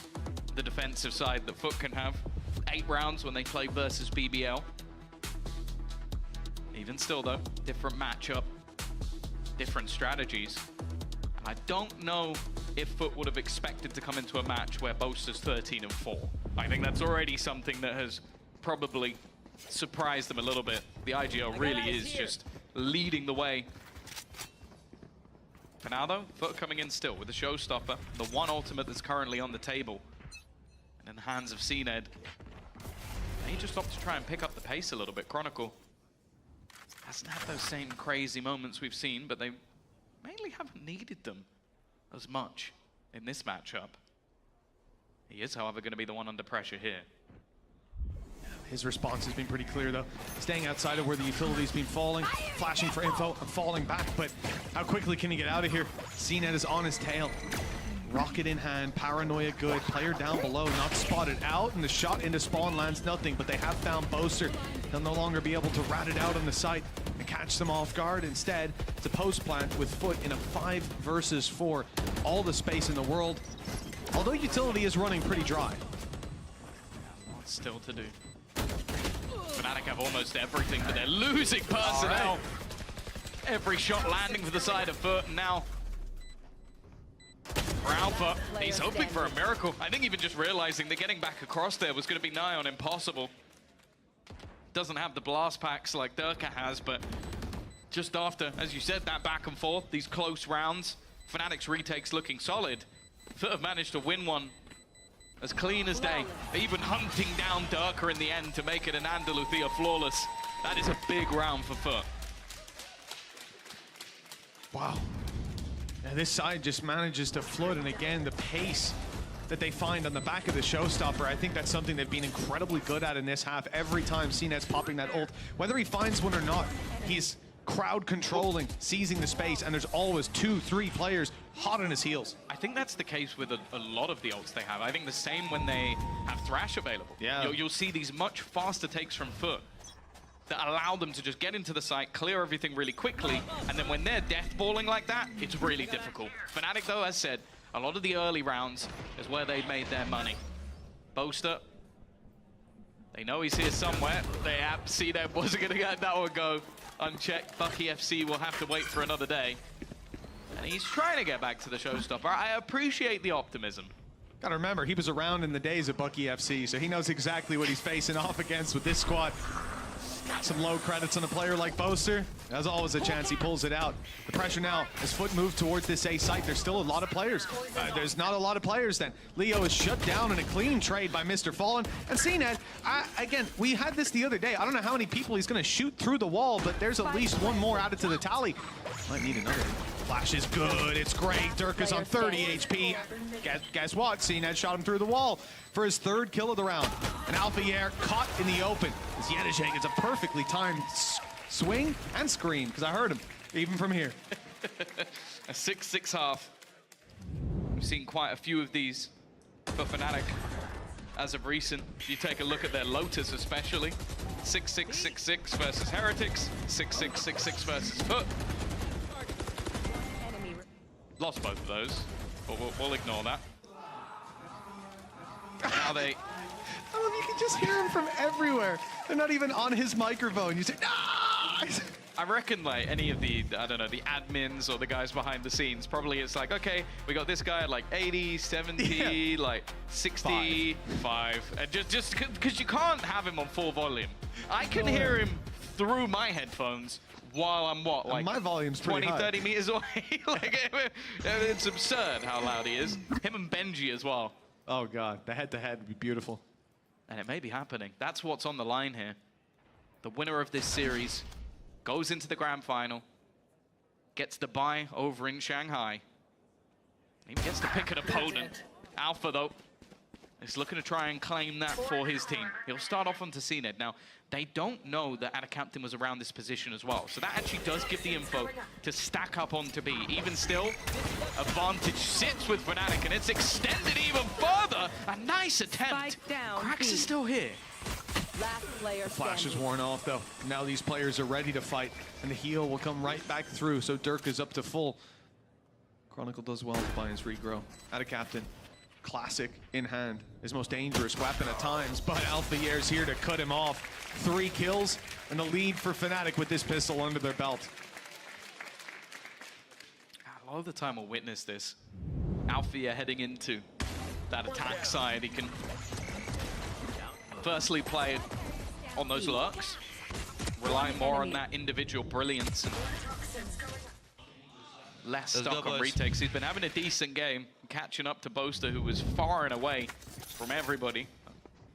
the defensive side that Foot can have. 8 rounds when they play versus BBL. Even still, though, different matchup, different strategies. And I don't know if Foot would have expected to come into a match where Boaster's 13-4. I think that's already something that has probably surprised them a little bit. The IGL really is just leading the way. For now, though, Foot coming in still with the showstopper, the one ultimate that's currently on the table. And in the hands of CNED, they just opt to try and pick up the pace a little bit. Chronicle hasn't had those same crazy moments we've seen, but they mainly haven't needed them as much in this matchup. He is, however, going to be the one under pressure here. His response has been pretty clear, though. Staying outside of where the utility's been falling, flashing for info, and falling back. But how quickly can he get out of here? CNET is on his tail. Rocket in hand, paranoia good, player down below, not spotted out, and the shot into spawn lands nothing, but they have found Boaster. They'll no longer be able to rat it out on the site and catch them off guard. Instead, it's a post plant with Foot in a 5 versus 4. All the space in the world, although utility is running pretty dry. What's still to do? Fnatic have almost everything, but they're losing personnel. Every shot landing for the side of Foot, and now for Alpha, he's hoping for a miracle. I think even just realizing that getting back across there was going to be nigh on impossible. Doesn't have the blast packs like Durka has, but just after, as you said, that back and forth, these close rounds, Fnatic's retakes looking solid. Foot have managed to win one as clean as day, even hunting down Durka in the end to make it an Andaluthia flawless. That is a big round for Foot. Wow. And this side just manages to flood, and again, the pace that they find on the back of the showstopper, I think that's something they've been incredibly good at in this half. Every time CNET's popping that ult, whether he finds one or not, he's crowd controlling, seizing the space, and there's always 2-3 players hot on his heels. I think that's the case with a lot of the ults they have. I think the same when they have Thrash available. Yeah. You'll see these much faster takes from Foot that allow them to just get into the site, clear everything really quickly, and then when they're deathballing like that, it's really difficult. Fnatic, though, as said, a lot of the early rounds is where they made their money. Boaster, they know he's here somewhere. They have seen him, wasn't going to get that one go unchecked. Bucky FC will have to wait for another day. And he's trying to get back to the showstopper. I appreciate the optimism. Gotta remember, he was around in the days of Bucky FC, so he knows exactly what he's facing off against with this squad. Some low credits on a player like Boaster. There's always a chance he pulls it out. The pressure now, as Foot moves towards this A site, there's still a lot of players. There's not a lot of players then. Leo is shut down in a clean trade by Mr. Fallen. And CNET, again, we had this the other day. I don't know how many people he's going to shoot through the wall, but there's at least one more added to the tally. Might need another. Flash is good, it's great. Dirk is on 30 HP. Guess what? CNET shot him through the wall for his 3rd kill of the round. And Alpha caught in the open. As Yedijay gets a perfectly timed swing and scream, because I heard him, even from here. A 6-6 half. We've seen quite a few of these for Fnatic as of recent. If you take a look at their Lotus especially, 6-6-6-6 versus Heretics, 6-6-6-6 versus Foot. Lost both of those, but we'll ignore that. Now they... You can just hear him from everywhere. They're not even on his microphone. You say, "Ah!" I reckon like any of the, I don't know, the admins or the guys behind the scenes, probably it's like, okay, we got this guy at like 80, 70, like 65. And just because you can't have him on full volume. I can hear him through my headphones while I'm like my volume's 20, high. 30 meters away. Like, it's absurd how loud he is. Him and Benji as well. Oh God, the head-to-head would be beautiful. And it may be happening. That's what's on the line here. The winner of this series goes into the grand final, gets the bye over in Shanghai, even gets to pick an opponent. Alpha, though, is looking to try and claim that for his team. He'll start off onto CNET. Now, they don't know that Ada Captain was around this position as well, so that actually does give the info to stack up onto B. Even still, advantage sits with Fnatic, and it's extended even further. A nice attempt. Krax is still here. Last player The flash is standing. worn off, though. Now these players are ready to fight, and the heal will come right back through, so Dirk is up to full. Chronicle does well to buy his regrow. Ada Captain, classic in hand, his most dangerous weapon at times, but Alpha Year's here to cut him off. 3 kills and the lead for Fnatic with this pistol under their belt. A lot of the time we'll witness this. Althea heading into that attack side. He can firstly play it on those lurks, relying more on that individual brilliance and less stuck on retakes. He's been having a decent game, catching up to Boaster, who was far and away from everybody,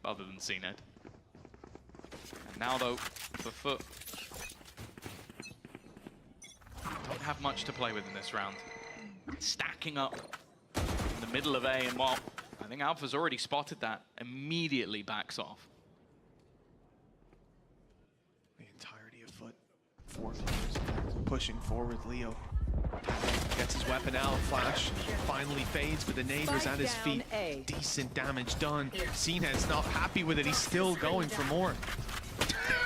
other than CNET. And now, though, for Foot, don't have much to play with in this round. Stacking up in the middle of A, and while I think Alpha's already spotted that, immediately backs off. 4 players pushing forward. Leo gets his weapon out, flash finally fades, but the nade was at his feet. Decent damage done. Cned's not happy with it, he's still going for more.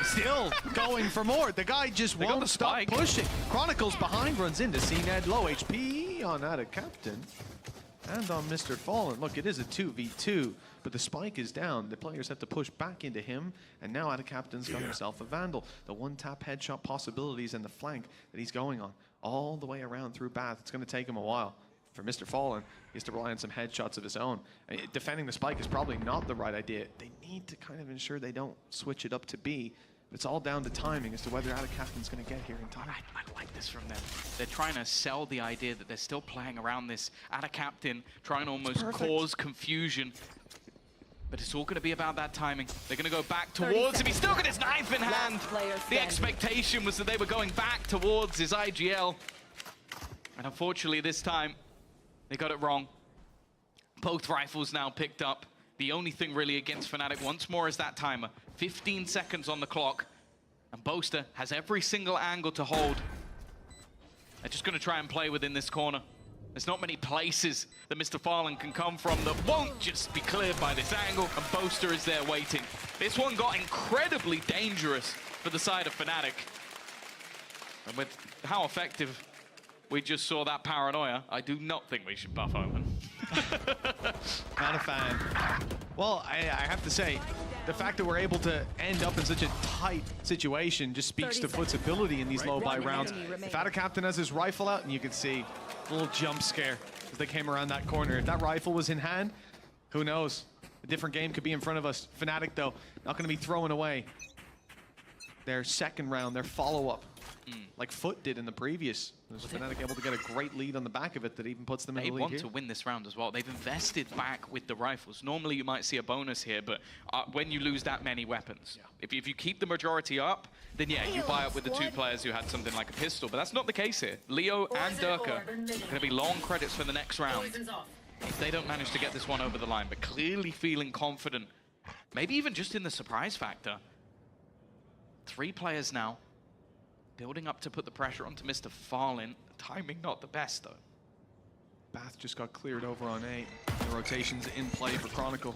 Still going for more. The guy just won't stop pushing. Chronicles behind, runs into Cned, low HP on Ada Captain. And on Mr. Fallen. Look, it is a 2v2, but the spike is down. The players have to push back into him, and now Ada Captain's got himself a Vandal. The one-tap headshot possibilities and the flank that he's going on all the way around through Bath. It's going to take him a while. For Mr. Fallen, he has to rely on some headshots of his own. Defending the spike is probably not the right idea. They need to kind of ensure they don't switch it up to B. It's all down to timing as to whether Ada Captain's going to get here in time. I like this from them. They're trying to sell the idea that they're still playing around this. Ada Captain trying to almost cause confusion. But it's all going to be about that timing. They're going to go back towards him. He's still got his knife in hand. The expectation was that they were going back towards his IGL. And unfortunately this time, they got it wrong. Both rifles now picked up. The only thing really against Fnatic once more is that timer. 15 seconds on the clock. And Boaster has every single angle to hold. They're just going to try and play within this corner. There's not many places that Mr. Fallen can come from that won't just be cleared by this angle, and Boaster is there waiting. This one got incredibly dangerous for the side of Fnatic. And with how effective we just saw that paranoia, I do not think we should buff Omen. Not a fan. Well, I have to say, the fact that we're able to end up in such a tight situation just speaks to Foot's ability in these low buy rounds. If Ada Captain has his rifle out, and you can see a little jump scare as they came around that corner. If that rifle was in hand, who knows? A different game could be in front of us. Fnatic, though, not going to be throwing away their second round, their follow-up, like Foot did in the previous. Was Fnatic able to get a great lead on the back of it that even puts them in the lead here? They want to win this round as well. They've invested back with the rifles. Normally you might see a bonus here, but when you lose that many weapons, if you keep the majority up, then yeah, you buy up with the 2 players who had something like a pistol, but that's not the case here. Leo and Durka are going to be long credits for the next round if they don't manage to get this one over the line, but clearly feeling confident, maybe even just in the surprise factor. 3 players now, building up to put the pressure onto Mr. Fallen. Timing not the best, though. Bath just got cleared over on A. The rotation's in play for Chronicle.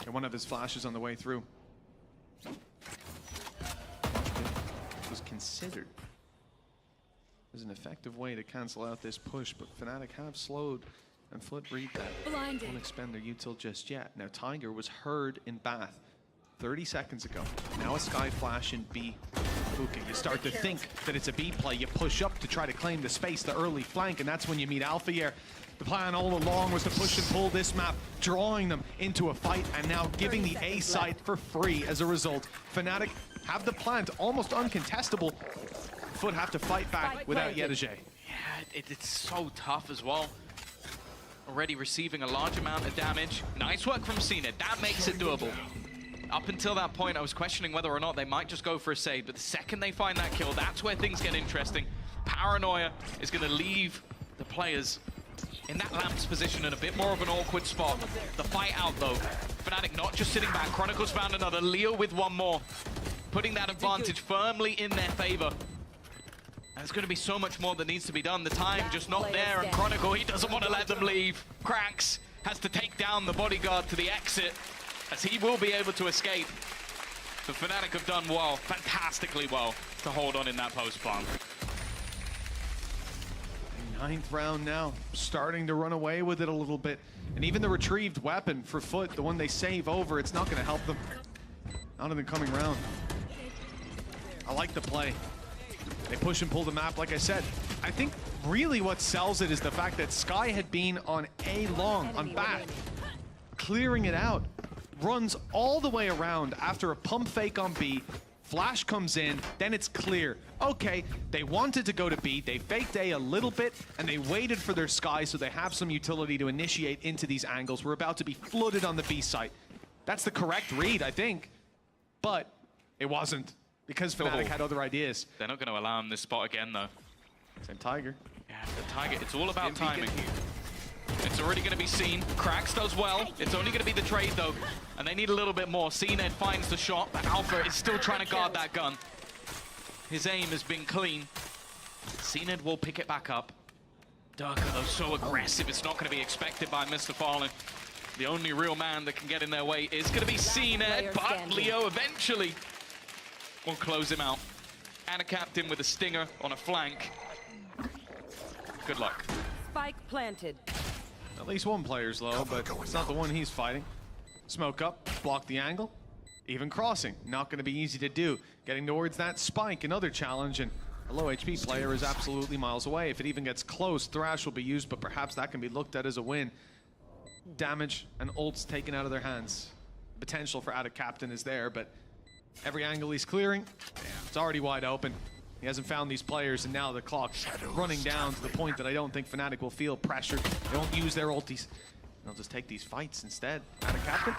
And one of his flashes on the way through. Was considered as an effective way to cancel out this push, but Fnatic have slowed, and Foot read that. Won't expend their util just yet. Now Tiger was heard in Bath 30 seconds ago. Now a Sky Flash in B. Puka, you start to think that it's a B play. You push up to try to claim the space, the early flank, and that's when you meet Alpha here. The plan all along was to push and pull this map, drawing them into a fight, and now giving the A site for free as a result. Fnatic have the plant almost uncontestable. Foot have to fight back without Yedege. Yeah, it's so tough as well. Already receiving a large amount of damage. Nice work from Cena. That makes it doable. Up until that point, I was questioning whether or not they might just go for a save, but the second they find that kill, that's where things get interesting. Paranoia is going to leave the players in that Lamp's position in a bit more of an awkward spot. The fight out, though. Fnatic not just sitting back. Chronicles found another. Leo with one more, putting that advantage firmly in their favor. And there's going to be so much more that needs to be done. The time just not there, and Chronicle, he doesn't want to let them leave. Cracks has to take down the bodyguard to the exit, as he will be able to escape. The Fnatic have done well, fantastically well, to hold on in that post bomb. 9th round now, starting to run away with it a little bit. And even the retrieved weapon for Foot, the one they save over, it's not going to help them. Not in the coming round. I like the play. They push and pull the map, like I said. I think really what sells it is the fact that Sky had been on A long, on Bath, clearing it out. Runs all the way around after a pump fake on B. Flash comes in, then it's clear. Okay, they wanted to go to B, they faked A little bit, and they waited for their Sky so they have some utility to initiate into these angles. We're about to be flooded on the B site. That's the correct read, I think. But it wasn't, because Fnatic had other ideas. They're not going to allow him this spot again, though. Same Tiger. Yeah, the Tiger, it's all about timing. It's already going to be seen. Cracks does well. It's only going to be the trade, though. And they need a little bit more. Cned finds the shot, but Alpha is still trying to guard that gun. His aim has been clean. CNED will pick it back up. Durka, though, so aggressive. It's not going to be expected by Mr. Fallen. The only real man that can get in their way is going to be CNED, but Leo eventually will close him out. And a captain with a stinger on a flank. Good luck. Spike planted. At least one player's low, but it's not the one he's fighting. Smoke up, block the angle. Even crossing, not going to be easy to do. Getting towards that spike, another challenge, and a low HP player is absolutely miles away. If it even gets close, Thrash will be used, but perhaps that can be looked at as a win. Damage and ults taken out of their hands. Potential for Attic Captain is there, but every angle he's clearing, it's already wide open. He hasn't found these players, and now the clock's running down to the point that I don't think Fnatic will feel pressured. They won't use their ultis. They'll just take these fights instead. Attic Captain,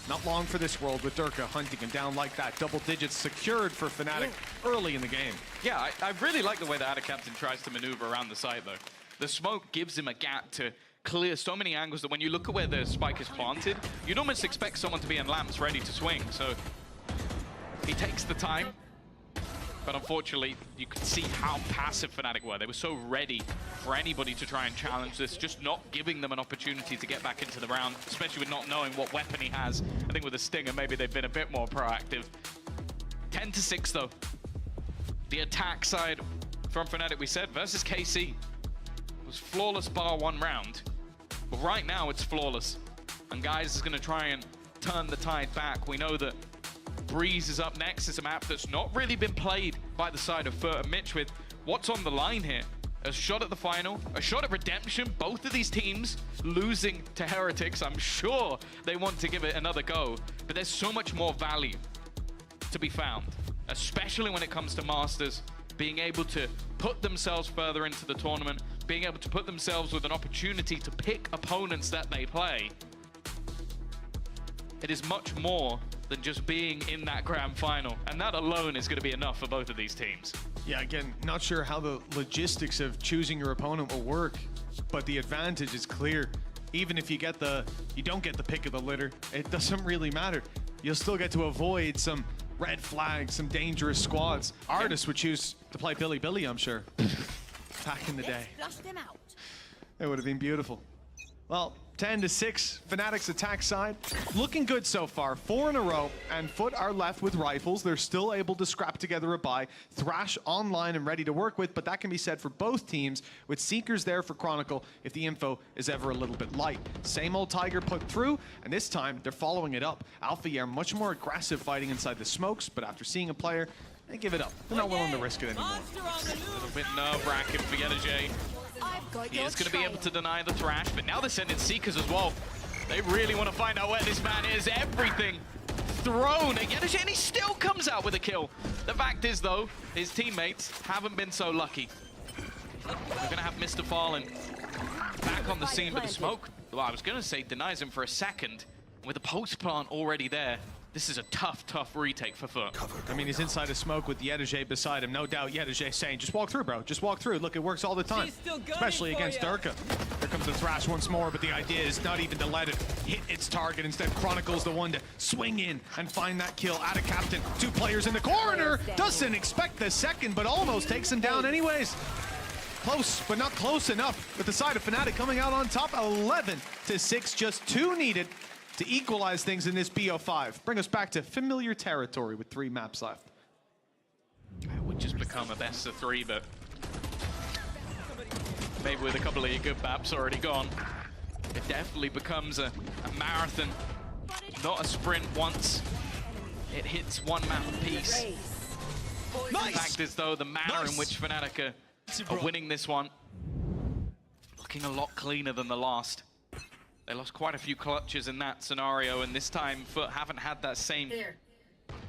not long for this world with Durka hunting him down like that. Double digits secured for Fnatic early in the game. Yeah, I really like the way that Attic Captain tries to maneuver around the site, though. The smoke gives him a gap to clear so many angles that when you look at where the spike is planted, you'd almost expect someone to be in lamps ready to swing. So he takes the time, but unfortunately, you could see how passive Fnatic were. They were so ready for anybody to try and challenge this, just not giving them an opportunity to get back into the round, especially with not knowing what weapon he has. I think with the Stinger, maybe they've been a bit more proactive. 10-6 though. The attack side from Fnatic, we said, versus KC. Was flawless bar one round, but right now it's flawless. And Guys is going to try and turn the tide back. We know that Breeze is up next. It's a map that's not really been played by the side of Furt and Mitch with what's on the line here. A shot at the final, a shot at redemption. Both of these teams losing to Heretics. I'm sure they want to give it another go, but there's so much more value to be found, especially when it comes to Masters, being able to put themselves further into the tournament, being able to put themselves with an opportunity to pick opponents that they play. It is much more than just being in that grand final, and that alone is going to be enough for both of these teams. Yeah, again, not sure how the logistics of choosing your opponent will work, but the advantage is clear. Even if you don't get the pick of the litter, it doesn't really matter. You'll still get to avoid some red flags, some dangerous squads. Artists would choose to play Billy Billy, I'm sure. Back in the day. It would have been beautiful. Well, 10-6, Fnatic's attack side. Looking good so far, 4 in a row, and Foot are left with rifles. They're still able to scrap together a buy. Thrash online and ready to work with, but that can be said for both teams, with Seekers there for Chronicle if the info is ever a little bit light. Same old Tiger put through, and this time they're following it up. Alpha are much more aggressive fighting inside the smokes, but after seeing a player, they give it up. They're not willing to risk it anymore. A little bit nerve-wracking for Yetajay. He is going to be able to deny the Thrash, but now they're sending Seekers as well. They really want to find out where this man is. Everything thrown at Yetajay, and he still comes out with a kill. The fact is, though, his teammates haven't been so lucky. We're going to have Mr. Fallen back on the scene with the smoke. Well, I was going to say denies him for a second. With the post plant already there, this is a tough, tough retake for Foot. I mean, he's inside a smoke with Yetajay beside him. No doubt Yetajay saying, just walk through, bro. Just walk through. Look, it works all the time, especially against Durka. Here comes the Thrash once more, but the idea is not even to let it hit its target. Instead, Chronicle's the one to swing in and find that kill. Attic Captain, 2 players in the corner. Doesn't expect the second, but almost takes him down anyways. Close, but not close enough. With the side of Fnatic coming out on top, 11-6, just 2 needed to equalize things in this BO5. Bring us back to familiar territory with 3 maps left. It would just become a best of 3, but maybe with a couple of your good maps already gone, it definitely becomes a marathon, not a sprint once it hits 1 map apiece. Nice. The fact is, though, the manner in which Fnatic are winning this one, looking a lot cleaner than the last. They lost quite a few clutches in that scenario, and this time Foot haven't had that same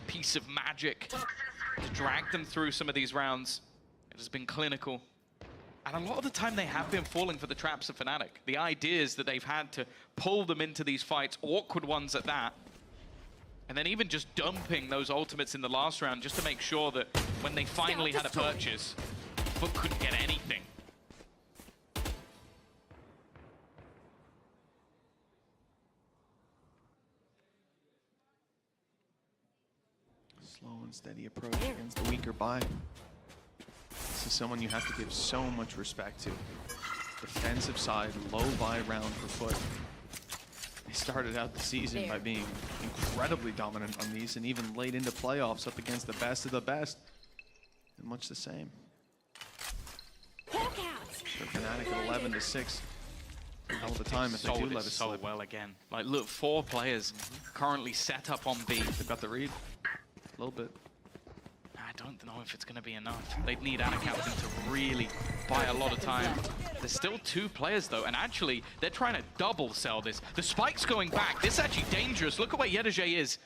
piece of magic to drag them through some of these rounds. It has been clinical. And a lot of the time they have been falling for the traps of Fnatic. The idea is that they've had to pull them into these fights, awkward ones at that, and then even just dumping those ultimates in the last round just to make sure that when they finally had a purchase, Foot couldn't get anything. Slowing steady approach against the weaker buy. This is someone you have to give so much respect to. Defensive side, low buy round for Foot. They started out the season by being incredibly dominant on these, and even late into playoffs up against the best of the best. And much the same. For Fnatic at 11-6. Hell of a time if they do let it so slip. well again. Like, look, 4 players currently set up on B. They've got the read. A little bit. I don't know if it's going to be enough. They'd need Captain to really buy a lot of time. There's still 2 players, though, and actually, they're trying to double sell this. The spike's going back. This is actually dangerous. Look at where Yedege is.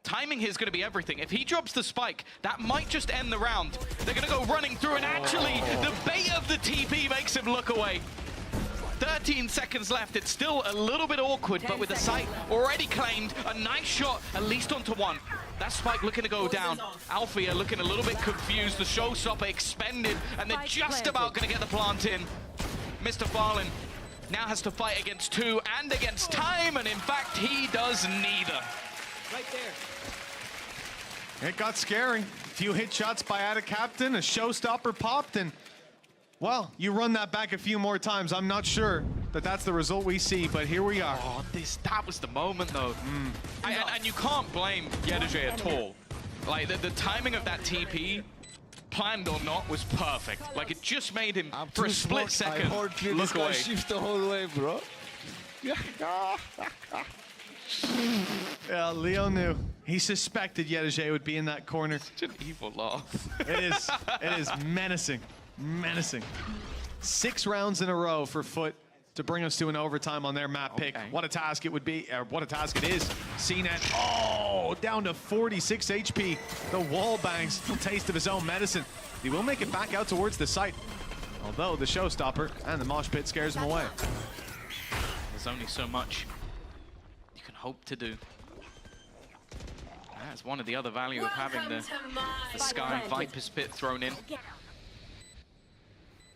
Timing here is going to be everything. If he drops the spike, that might just end the round. They're going to go running through, and actually, the bait of the TP makes him look away. 13 seconds left. It's still a little bit awkward, but with the site already claimed, a nice shot, at least onto 1. That spike looking to go down. Alfia looking a little bit confused. The showstopper expended, and they're just about going to get the plant in. Mr. Farlin now has to fight against 2 and against time, and in fact, he does neither. Right there. It got scary. A few hit shots by Captain, a showstopper popped, and well, you run that back a few more times. I'm not sure that that's the result we see, but here we are. Oh, that was the moment, though. And you can't blame Yedege at all. Like, the timing of that TP, planned or not, was perfect. Like, it just made him, for a split second, look away. Shift the whole way, bro. Yeah, Leo knew. He suspected Yedege would be in that corner. Such an evil laugh. It is menacing. Menacing. 6 rounds in a row for Foot to bring us to an overtime on their map pick. What a task it would be, or what a task it is. CNET, oh, down to 46 HP. The wall bangs, a taste of his own medicine. He will make it back out towards the site, although the showstopper and the mosh pit scares him away. There's only so much you can hope to do. That's one of the other value of having the Sky Viper's Pit thrown in.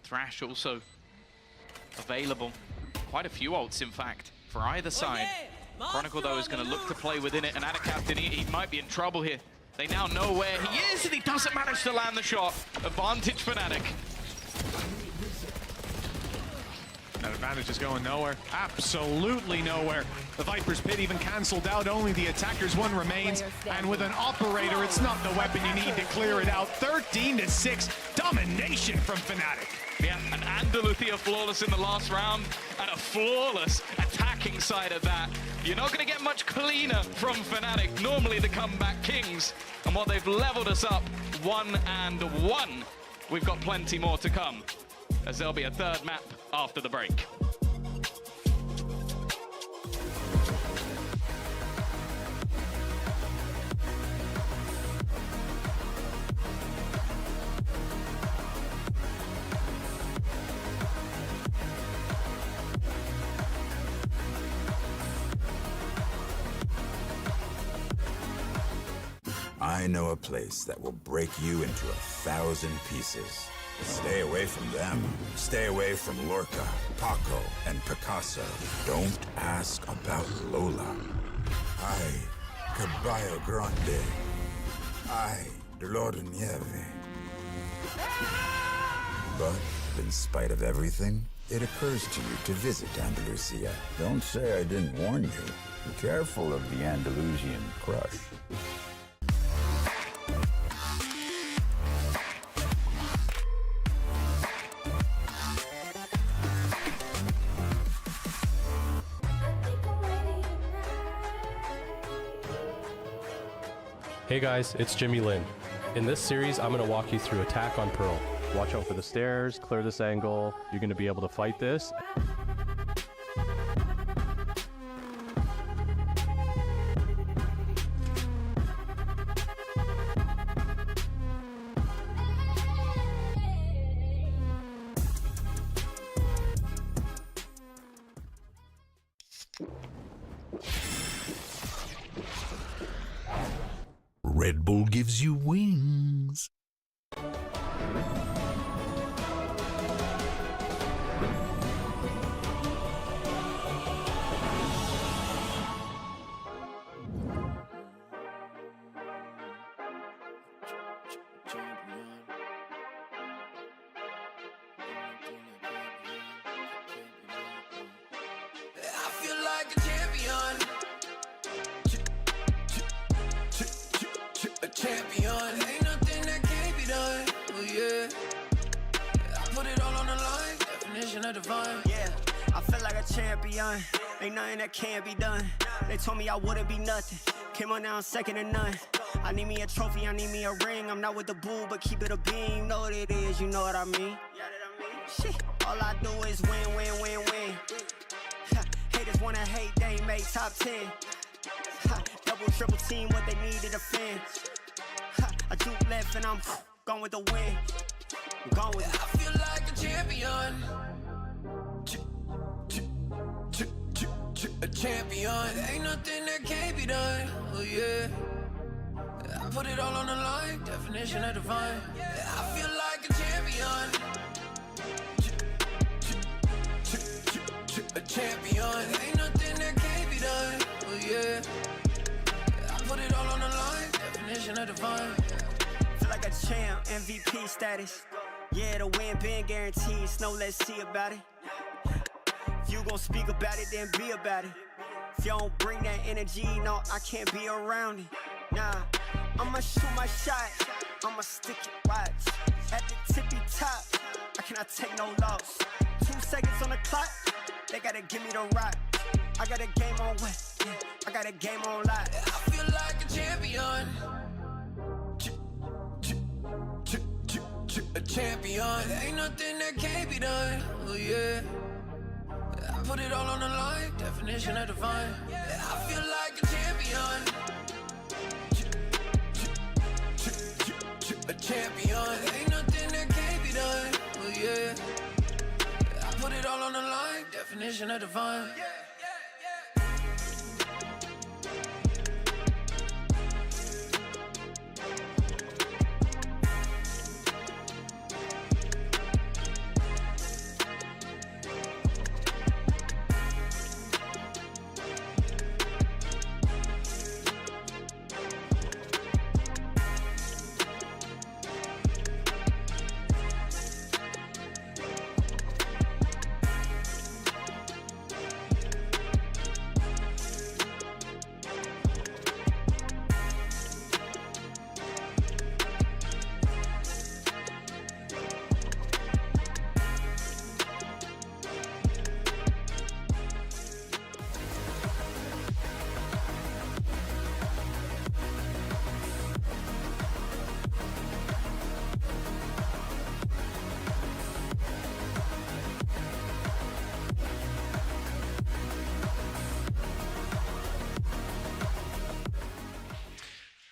Thrash also available. Quite a few ults, in fact, for either side. Chronicle, though, is going to look to play within it, and Captain, he might be in trouble here. They now know where he is, and he doesn't manage to land the shot. Advantage Fnatic. That advantage is going nowhere. Absolutely nowhere. The Viper's Pit even cancelled out. Only the attacker's one remains. And with an operator, it's not the weapon you need to clear it out. 13-6. Domination from Fnatic. Yeah, and Andaluthia flawless in the last round, and a flawless attacking side of that. You're not going to get much cleaner from Fnatic, normally the comeback kings. And what they've leveled us up, 1-1. We've got plenty more to come, as there'll be a 3rd map after the break. I know a place that will break you into 1,000 pieces. Stay away from them. Stay away from Lorca, Paco, and Picasso. Don't ask about Lola. Ay, Caballo Grande. Ay, Dolor de Nieve. But in spite of everything, it occurs to you to visit Andalusia. Don't say I didn't warn you. Be careful of the Andalusian crush. Hey guys, it's Jimmy Lin. In this series, I'm going to walk you through attack on Pearl. Watch out for the stairs, clear this angle. You're going to be able to fight this. Red Bull gives you wings. like a champion. A champion. Ain't nothing that can't be done. Oh yeah. I put it all on the line. Definition of divine. Yeah, I feel like a champion. Ain't nothing that can't be done. They told me I wouldn't be nothing. Came on now, second to none. I need me a trophy, I need me a ring. I'm not with the bull, but keep it a beam. You know what it is, you know what I mean? Shit, all I do is win, win, win, win. Haters wanna hate, they ain't make top 10. Double, triple team, what they need to defend. I do left and I'm gone with the win. I'm gone with it. I feel like a champion. A champion. Ain't nothing that can't be done. Oh yeah. I put it all on the line. Definition of divine. I feel like a champion. A champion. Ain't nothing that can't be done. Oh yeah. I put it all on the line. Definition of divine. Feel like a champ, MVP status. Yeah, the win been guaranteed. So let's see about it. If you gon' speak about it, then be about it. If you don't bring that energy, no, I can't be around it. Nah, I'ma shoot my shot. I'ma stick it, watch. At the tippy top, I cannot take no loss. 2 seconds on the clock, they gotta give me the rock. I got a game on what? Yeah, I got a game on lock. I feel like a champion. A champion. Ain't nothing that can't be done. Oh yeah. I put it all on the line. Definition of divine. I feel like a champion. A champion. Ain't nothing that can't be done. Oh yeah. I put it all on the line. Definition of divine.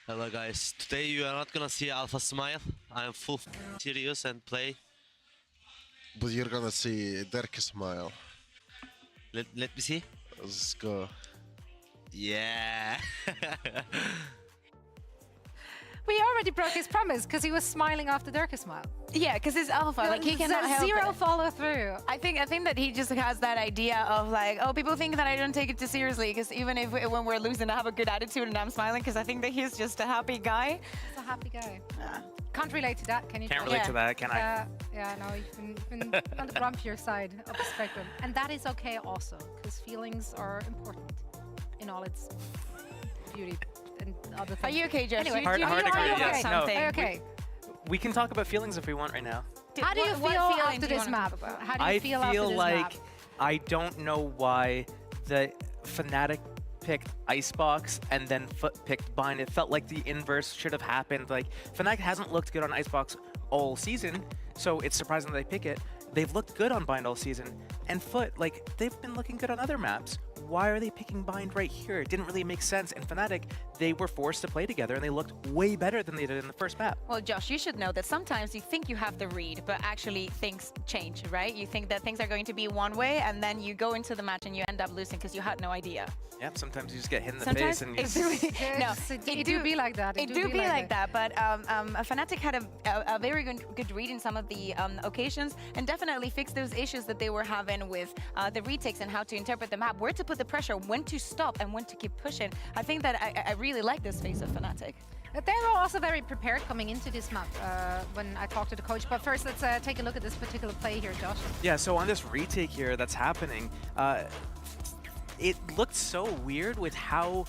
Hello guys, today you are not gonna see Alpha smile. I am full serious and play. But you're gonna see Derek smile. Let me see. Let's go. Yeah. We already broke his promise because he was smiling after Durka smile. Yeah, because it's Alpha. Like he cannot help zero it. follow through. I think that he just has that idea of like, oh, people think that I don't take it too seriously because even if when we're losing, I have a good attitude and I'm smiling because I think that he's just a happy guy. He's a happy guy. Can't relate to that, can you? Can't relate to that, can I? Yeah, no, you've been on the grumpier side of the spectrum, and that is okay also because feelings are important in all its beauty. And other things. Are you okay, Josh? Anyway, hard to agree. Yes, no. Okay. We can talk about feelings if we want right now. How do you feel after this map? How do you feel after this like map? I don't know why the Fnatic picked Icebox and then Foot picked Bind. It felt like the inverse should have happened. Like Fnatic hasn't looked good on Icebox all season, so it's surprising that they pick it. They've looked good on Bind all season, and Foot, like, they've been looking good on other maps. Why are they picking Bind right here? It didn't really make sense. And Fnatic, they were forced to play together, and they looked way better than they did in the first map. Well, Josh, you should know that sometimes you think you have the read, but actually things change, right? You think that things are going to be one way, and then you go into the match and you end up losing because you had no idea. Yeah, sometimes you just get hit in the face and you... It do be like that. It do be like that, but Fnatic had a very good read in some of the occasions and definitely fixed those issues that they were having with the retakes and how to interpret the map, where to put the pressure, when to stop and when to keep pushing. I think that I really like this phase of Fnatic. They were also very prepared coming into this map when I talked to the coach. But first, let's take a look at this particular play here, Josh. Yeah, so on this retake here that's happening, it looked so weird with how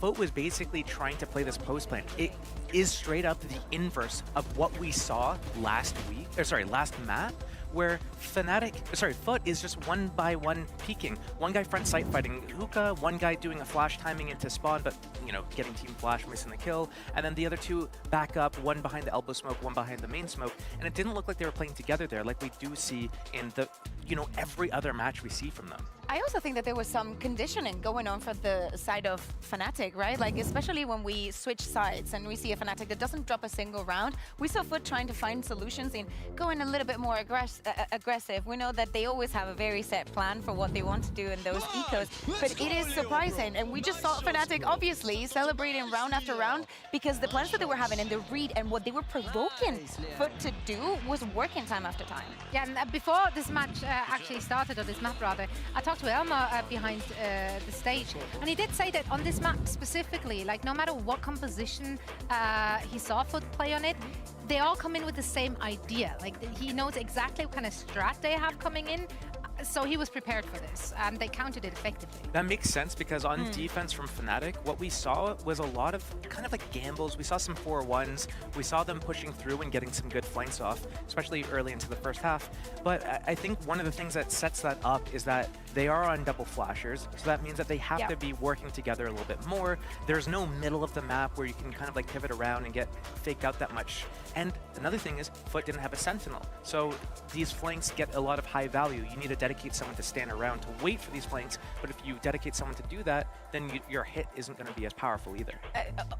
Foot was basically trying to play this post plan. It is straight up the inverse of what we saw last map, where Foot is just one by one peeking. One guy front sight fighting Hookah, one guy doing a flash timing into spawn, but getting team flash, missing the kill, and then the other two back up, one behind the elbow smoke, one behind the main smoke, and it didn't look like they were playing together there like we do see in the every other match we see from them. I also think that there was some conditioning going on for the side of Fnatic, right? Like, especially when we switch sides and we see a Fnatic that doesn't drop a single round, we saw Foot trying to find solutions in going a little bit more aggressive. We know that they always have a very set plan for what they want to do in those ecos, but it is surprising. And we just saw Fnatic, obviously, celebrating round after round because the plans that they were having and the read and what they were provoking Foot to do was working time after time. Yeah, and before this match actually started, or this map rather, I talked to Elma behind the stage, and he did say that on this map specifically, like no matter what composition he saw Foot play on it, they all come in with the same idea. Like he knows exactly what kind of strat they have coming in, so he was prepared for this, and they countered it effectively. That makes sense because on defense from Fnatic, what we saw was a lot of kind of like gambles. We saw some 4-1s. We saw them pushing through and getting some good flanks off, especially early into the first half. But I think one of the things that sets that up is that they are on double flashers, so that means that they have to be working together a little bit more. There's no middle of the map where you can kind of like pivot around and get faked out that much. And another thing is Foot didn't have a sentinel, so these flanks get a lot of high value. You need to dedicate someone to stand around to wait for these flanks, but if you dedicate someone to do that, then your hit isn't going to be as powerful either.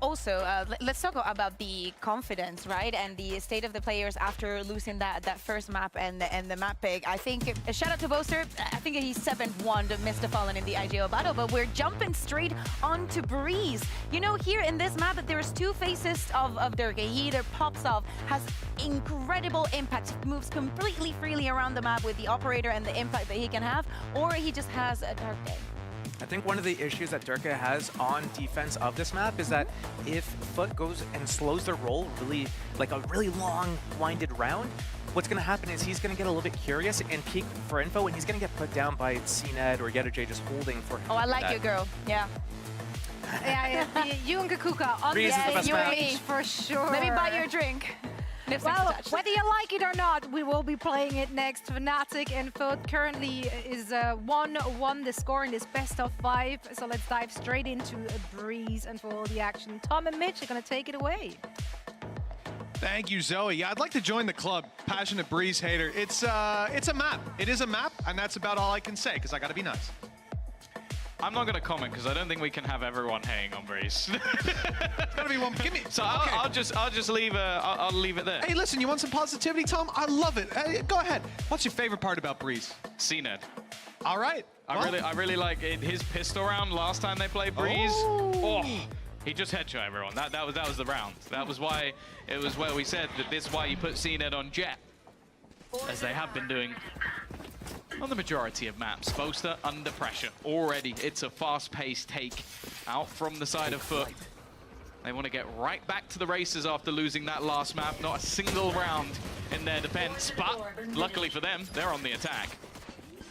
Also, let's talk about the confidence, right, and the state of the players after losing that first map and the map pick. I think, shout out to Boaster, I think he's 7-1 to Mr. Fallen in the IGL battle, but we're jumping straight onto Breeze. Here in this map, there's two faces of Durga. He either pops off, has incredible impact, moves completely freely around the map with the operator and the impact that he can have, or he just has a dark day. I think one of the issues that Durka has on defense of this map is that if Foot goes and slows their roll like a really long winded round, what's going to happen is he's going to get a little bit curious and peek for info, and he's going to get put down by CNED or YetaJ just holding for him. Oh, I like you, girl. Yeah. You and Kakuka on the stage for sure. Let me buy you a drink. Well, whether you like it or not, we will be playing it next. Fnatic and Foot currently is 1-1. The score in this best of 5. So let's dive straight into Breeze and for all the action. Tom and Mitch are going to take it away. Thank you, Zoe. Yeah, I'd like to join the club. Passionate Breeze hater. It's a map. It is a map, and that's about all I can say because I got to be nice. I'm not going to comment because I don't think we can have everyone hating on Breeze. It's got to be one. Give me. So I'll just leave. I'll leave it there. Hey, listen, you want some positivity, Tom? I love it. Go ahead. What's your favorite part about Breeze? CNED. All right. I really like his pistol round last time they played Breeze. Oh, he just headshot everyone. That was the round. That was why it was where we said that this is why you put CNED on Jet, as they have been doing on the majority of maps. Boaster under pressure already. It's a fast-paced take out from the side of Foot. They want to get right back to the races after losing that last map. Not a single round in their defense, but luckily for them, they're on the attack.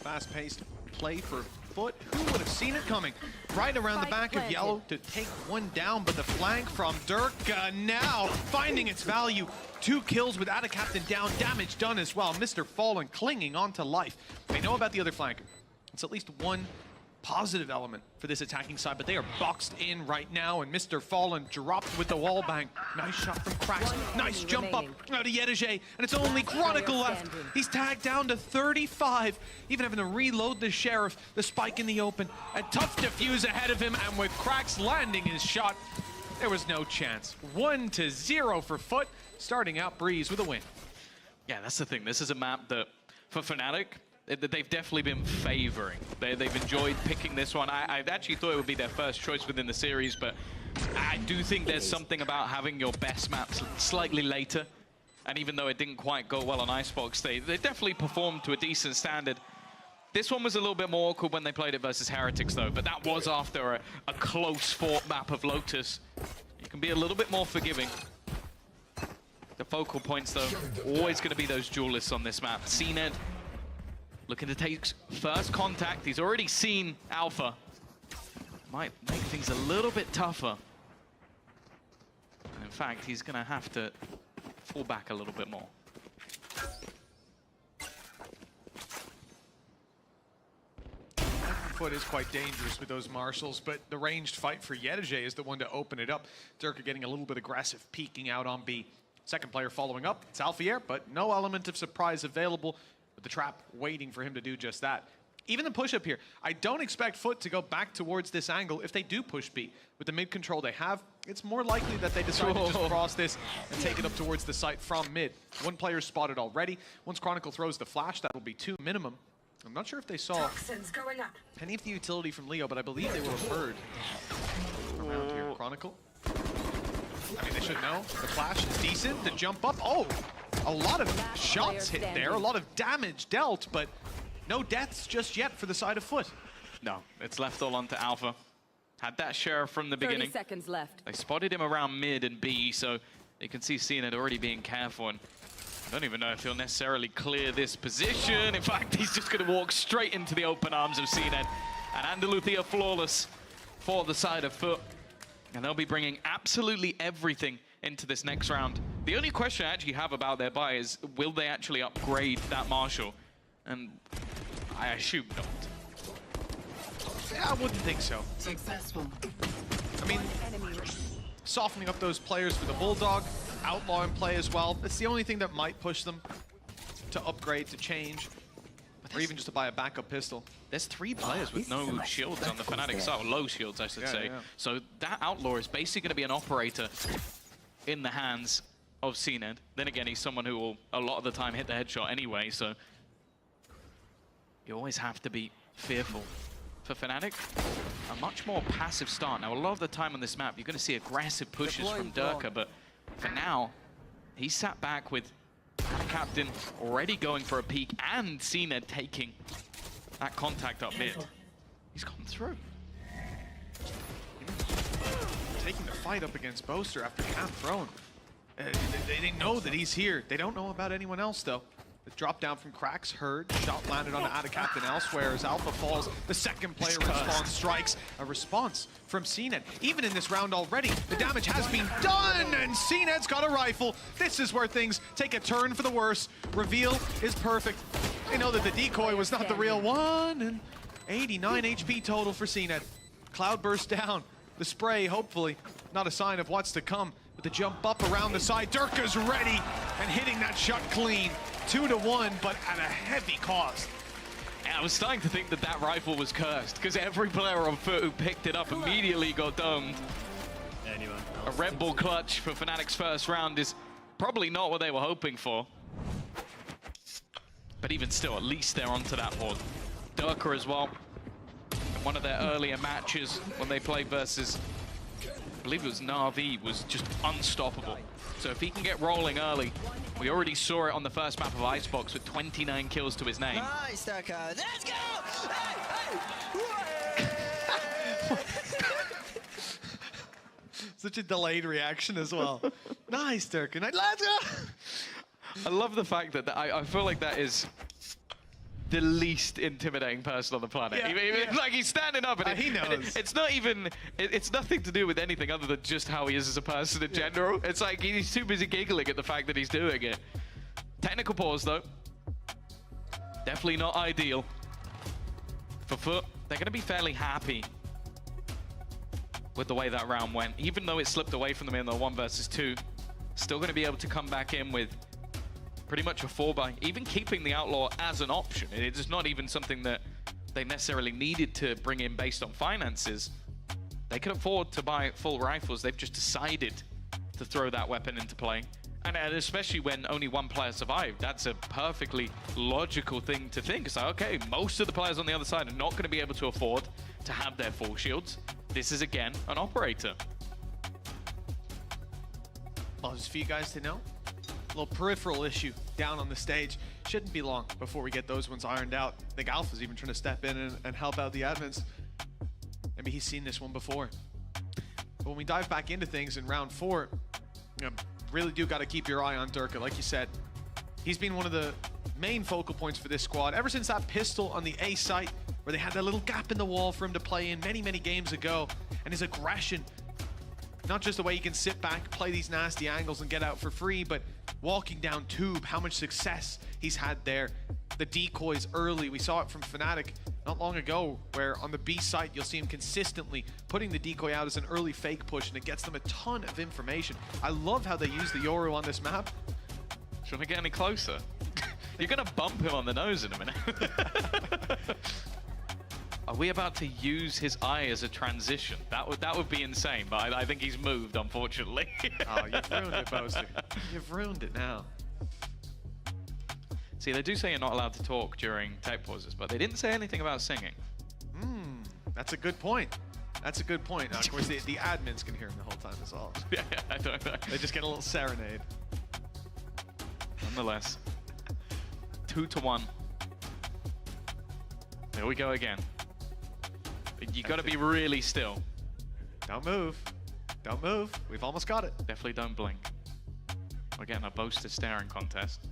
Fast-paced play for Foot. Who would have seen it coming? Right around the back of Yellow to take one down, but the flank from Durka now finding its value. 2 kills without a captain down, damage done as well. Mr. Fallen clinging on to life. They know about the other flanker. It's at least one positive element for this attacking side, but they are boxed in right now, and Mr. Fallen dropped with the wall bang. Nice shot from Cracks. Nice jump up out of YetaJ, and it's only Chronicle left. He's tagged down to 35, even having to reload the Sheriff, the spike in the open. A tough defuse ahead of him, and with Cracks landing his shot, there was no chance. 1-0 for Foot, starting out Breeze with a win. Yeah, that's the thing. This is a map that, for Fnatic, they've definitely been favoring. They've enjoyed picking this one. I actually thought it would be their first choice within the series, but I do think there's something about having your best maps slightly later. And even though it didn't quite go well on Icebox, they definitely performed to a decent standard. This one was a little bit more awkward when they played it versus Heretics, though, but that was after a close-fought map of Lotus. You can be a little bit more forgiving. The focal points, though, always going to be those duelists on this map. CNED looking to take first contact. He's already seen Alpha. might make things a little bit tougher. And in fact, he's going to have to fall back a little bit more. Foot is quite dangerous with those marshals, but the ranged fight for Yedege is the one to open it up. Durka getting a little bit aggressive, peeking out on B. Second player following up, it's Alfier, but no element of surprise available, with the trap waiting for him to do just that. Even the push-up here, I don't expect Foot to go back towards this angle if they do push B. With the mid control they have, it's more likely that they decide to just cross this and take it up towards the site from mid. One player spotted already. Once Chronicle throws the flash, that'll be 2 minimum. I'm not sure if they saw any of the utility from Leo, but I believe they will have heard around here. Chronicle. I mean, they should know. The flash is decent. The jump up. Oh, a lot of shots hit there. A lot of damage dealt, but no deaths just yet for the side of Foot. No, it's left all onto Alpha. Had that share from the beginning. 30 seconds left. They spotted him around mid and B, so you can see CNED already being careful. And I don't even know if he'll necessarily clear this position. In fact, he's just going to walk straight into the open arms of CNED. And Andaluthia flawless for the side of Foot. And they'll be bringing absolutely everything into this next round. The only question I actually have about their buy is, will they actually upgrade that Marshal? And I assume not. Yeah, I wouldn't think so. Successful. I mean, softening up those players for the Bulldog, Outlaw in play as well. That's the only thing that might push them to upgrade, to change, or even just to buy a backup pistol. There's 3 players with no shields on the Fnatic side, or low shields, I should say. Yeah. So that Outlaw is basically going to be an operator in the hands of CNED. Then again, he's someone who will, a lot of the time, hit the headshot anyway, so you always have to be fearful. For Fnatic, a much more passive start. Now, a lot of the time on this map, you're going to see aggressive pushes from Durka, but for now, he's sat back with Captain already going for a peek and CNED taking that contact up mid. He's gone through. Taking the fight up against Boaster after Cap thrown. They know that he's here. They don't know about anyone else, though. The drop down from Cracks heard. Shot landed on the Captain elsewhere as Alpha falls. The second player response strikes. A response from CNED. Even in this round already, the damage has been done, and CNED's got a rifle. This is where things take a turn for the worse. Reveal is perfect. They know that the decoy was not the real one, and 89 HP total for CNED. Cloud burst down. The spray, hopefully, not a sign of what's to come. With the jump up around the side, Durka's ready and hitting that shot clean. 2-1, but at a heavy cost. And I was starting to think that that rifle was cursed, because every player on Foot who picked it up immediately got domed. A Red Bull clutch for Fnatic's first round is probably not what they were hoping for. But even still, at least they're onto that board. Durka as well. In one of their earlier matches when they played versus, I believe it was Na'Vi, was just unstoppable. So if he can get rolling early, we already saw it on the first map of Icebox with 29 kills to his name. Nice, Durka. Let's go! Such a delayed reaction as well. Nice, Durka. Let's go! I love the fact that I feel like that is the least intimidating person on the planet. Yeah, Like, he's standing up and he knows. It's not even, it's nothing to do with anything other than just how he is as a person in general. It's like he's too busy giggling at the fact that he's doing it. Technical pause though. Definitely not ideal. For Foot, they're going to be fairly happy with the way that round went. Even though it slipped away from them in the 1 versus 2, still going to be able to come back in with pretty much a 4-buy, even keeping the Outlaw as an option. It's not even something that they necessarily needed to bring in based on finances. They could afford to buy full rifles. They've just decided to throw that weapon into play. And especially when only 1 player survived, that's a perfectly logical thing to think. It's like, okay, most of the players on the other side are not going to be able to afford to have their full shields. This is, again, an operator. Well, just for you guys to know, a little peripheral issue down on the stage. Shouldn't be long before we get those ones ironed out. I think Alpha's even trying to step in and help out the admins. Maybe he's seen this one before. But when we dive back into things in round 4, you know, really do got to keep your eye on Durka. Like you said, he's been one of the main focal points for this squad ever since that pistol on the A site where they had that little gap in the wall for him to play in many, many games ago. And his aggression, not just the way he can sit back, play these nasty angles and get out for free, but walking down tube, how much success he's had there. The decoys early, we saw it from Fnatic not long ago, where on the B site you'll see him consistently putting the decoy out as an early fake push, and it gets them a ton of information. I love how they use the Yoru on this map. Should I get any closer? You're gonna bump him on the nose in a minute. Are we about to use his eye as a transition? That would be insane, but I think he's moved, unfortunately. Oh, you've ruined it, Boaster. You've ruined it now. See, they do say you're not allowed to talk during tech pauses, but they didn't say anything about singing. That's a good point. That's a good point. Now, of course, the admins can hear him the whole time as well. Yeah, I don't know. They just get a little serenade. Nonetheless, 2-1. There we go again. You got to be really still. Don't move. Don't move. We've almost got it. Definitely don't blink. We're getting a boasted staring contest.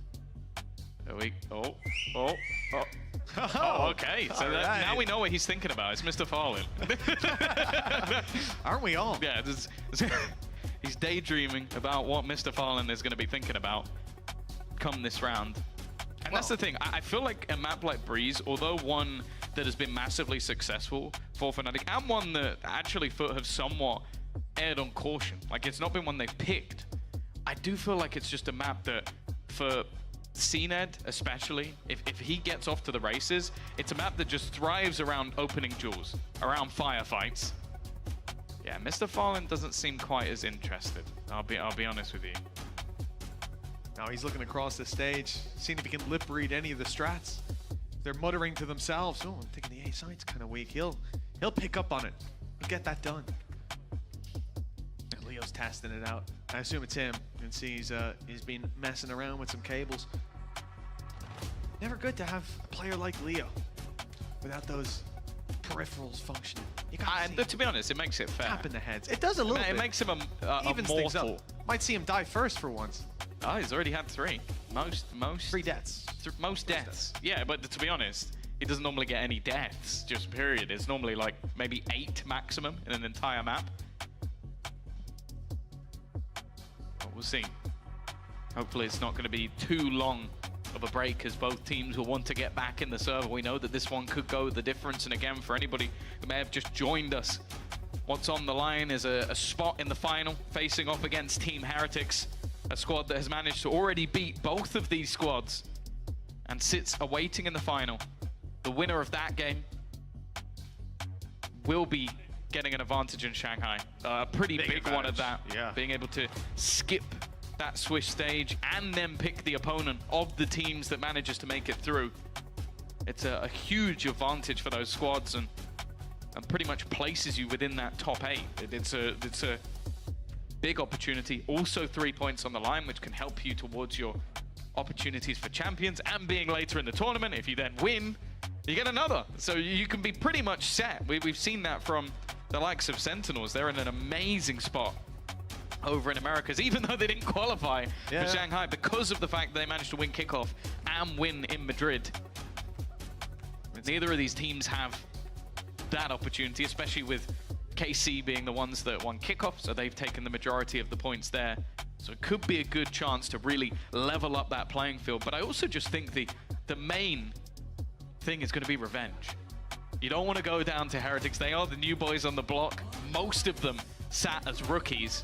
There we go. Oh, okay. So right. Now we know what he's thinking about. It's Mr. Fallen. Aren't we all? Yeah. He's daydreaming about what Mr. Fallen is going to be thinking about come this round. And that's the thing. I feel like a map like Breeze, although one that has been massively successful for Fnatic, and one that actually Foot have somewhat erred on caution. Like, it's not been one they've picked. I do feel like it's just a map that, for CNED especially, if he gets off to the races, it's a map that just thrives around opening duels, around firefights. Yeah, Mr. Fallen doesn't seem quite as interested. I'll be honest with you. Now he's looking across the stage, seeing if he can lip read any of the strats. They're muttering to themselves, oh, I'm thinking the A side's kind of weak. He'll pick up on it. He'll get that done. And Leo's testing it out. I assume it's him. You can see he's been messing around with some cables. Never good to have a player like Leo without those peripherals functioning. To be honest, it makes it fair. Tapping the heads. It does a little bit. It makes him a things mortal. up. Might see him die first for once. Oh, he's already had 3. Most 3 deaths. Most deaths. Yeah, but to be honest, he doesn't normally get any deaths, just period. It's normally like maybe 8 maximum in an entire map. But we'll see. Hopefully it's not going to be too long of a break, as both teams will want to get back in the server. We know that this one could go the difference, and again, for anybody who may have just joined us, what's on the line is a spot in the final, facing off against Team Heretics, a squad that has managed to already beat both of these squads and sits awaiting in the final. The winner of that game will be getting an advantage in Shanghai. A pretty big one at that. Yeah. Being able to skip that Swiss stage and then pick the opponent of the teams that manages to make it through. It's a huge advantage for those squads, and pretty much places you within that top 8. It's a big opportunity. Also 3 points on the line, which can help you towards your opportunities for champions and being later in the tournament. If you then win, you get another. So you can be pretty much set. We've seen that from the likes of Sentinels. They're in an amazing spot over in Americas, even though they didn't qualify for Shanghai, because of the fact that they managed to win kickoff and win in Madrid. Neither of these teams have that opportunity, especially with KC being the ones that won kickoff, so they've taken the majority of the points there. So it could be a good chance to really level up that playing field. But I also just think the main thing is going to be revenge. You don't want to go down to Heretics. They are the new boys on the block. Most of them sat as rookies.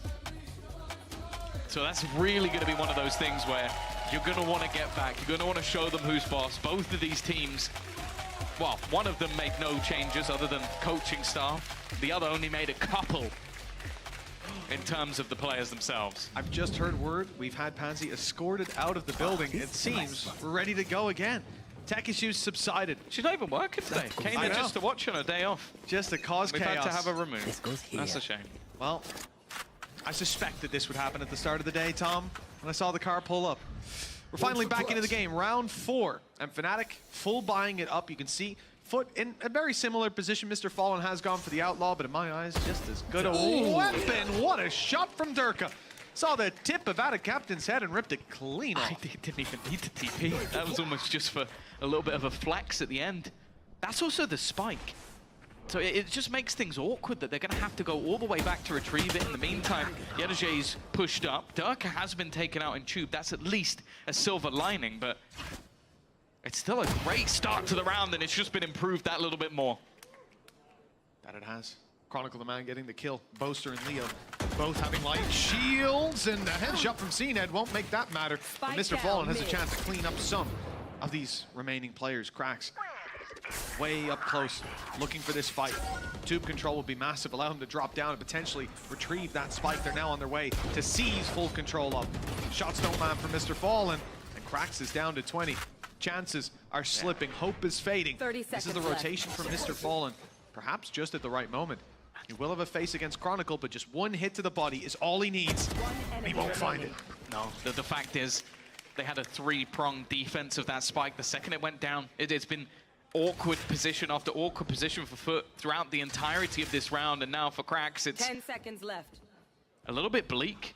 So that's really going to be one of those things where you're going to want to get back. You're going to want to show them who's boss. Both of these teams, well, one of them made no changes other than coaching staff. The other only made a couple in terms of the players themselves. I've just heard word we've had Pansy escorted out of the building. It seems we're ready to go again. Tech issues subsided. She's not even working today. Came in just to watch on a day off. Just to cause We've chaos. had to have her removed. That's a shame. Well, I suspected this would happen at the start of the day, Tom, when I saw the car pull up. We're finally back into the game, round 4, and Fnatic full buying it up. You can see Foot in a very similar position. Mr. Fallen has gone for the Outlaw, but in my eyes, just as good a weapon. What a shot from Durka. Saw the tip of Ada Captain's head and ripped it clean off. I didn't even need to TP. That was almost just for a little bit of a flex at the end. That's also the spike. So it just makes things awkward that they're going to have to go all the way back to retrieve it. In the meantime, Yedajay's pushed up. Durka has been taken out in tube. That's at least a silver lining, but it's still a great start to the round, and it's just been improved that little bit more. That it has. Chronicle the man getting the kill. Boaster and Leo both having light shields, and the headshot from CNED won't make that matter. But Mr. Fallen has a chance to clean up some of these remaining players. Cracks way up close, looking for this fight. Tube control will be massive, allow him to drop down and potentially retrieve that spike. They're now on their way to seize full control of. Shots don't land for Mr. Fallen, and Cracks is down to 20. Chances are slipping, hope is fading. This is the rotation from Mr. Fallen, perhaps just at the right moment. He will have a face against Chronicle, but just one hit to the body is all he needs. He won't find it. No, the fact is, they had a three-pronged defense of that spike. The second it went down, it's been awkward position after awkward position for Foot throughout the entirety of this round, and now for Cracks, it's 10 seconds left. A little bit bleak.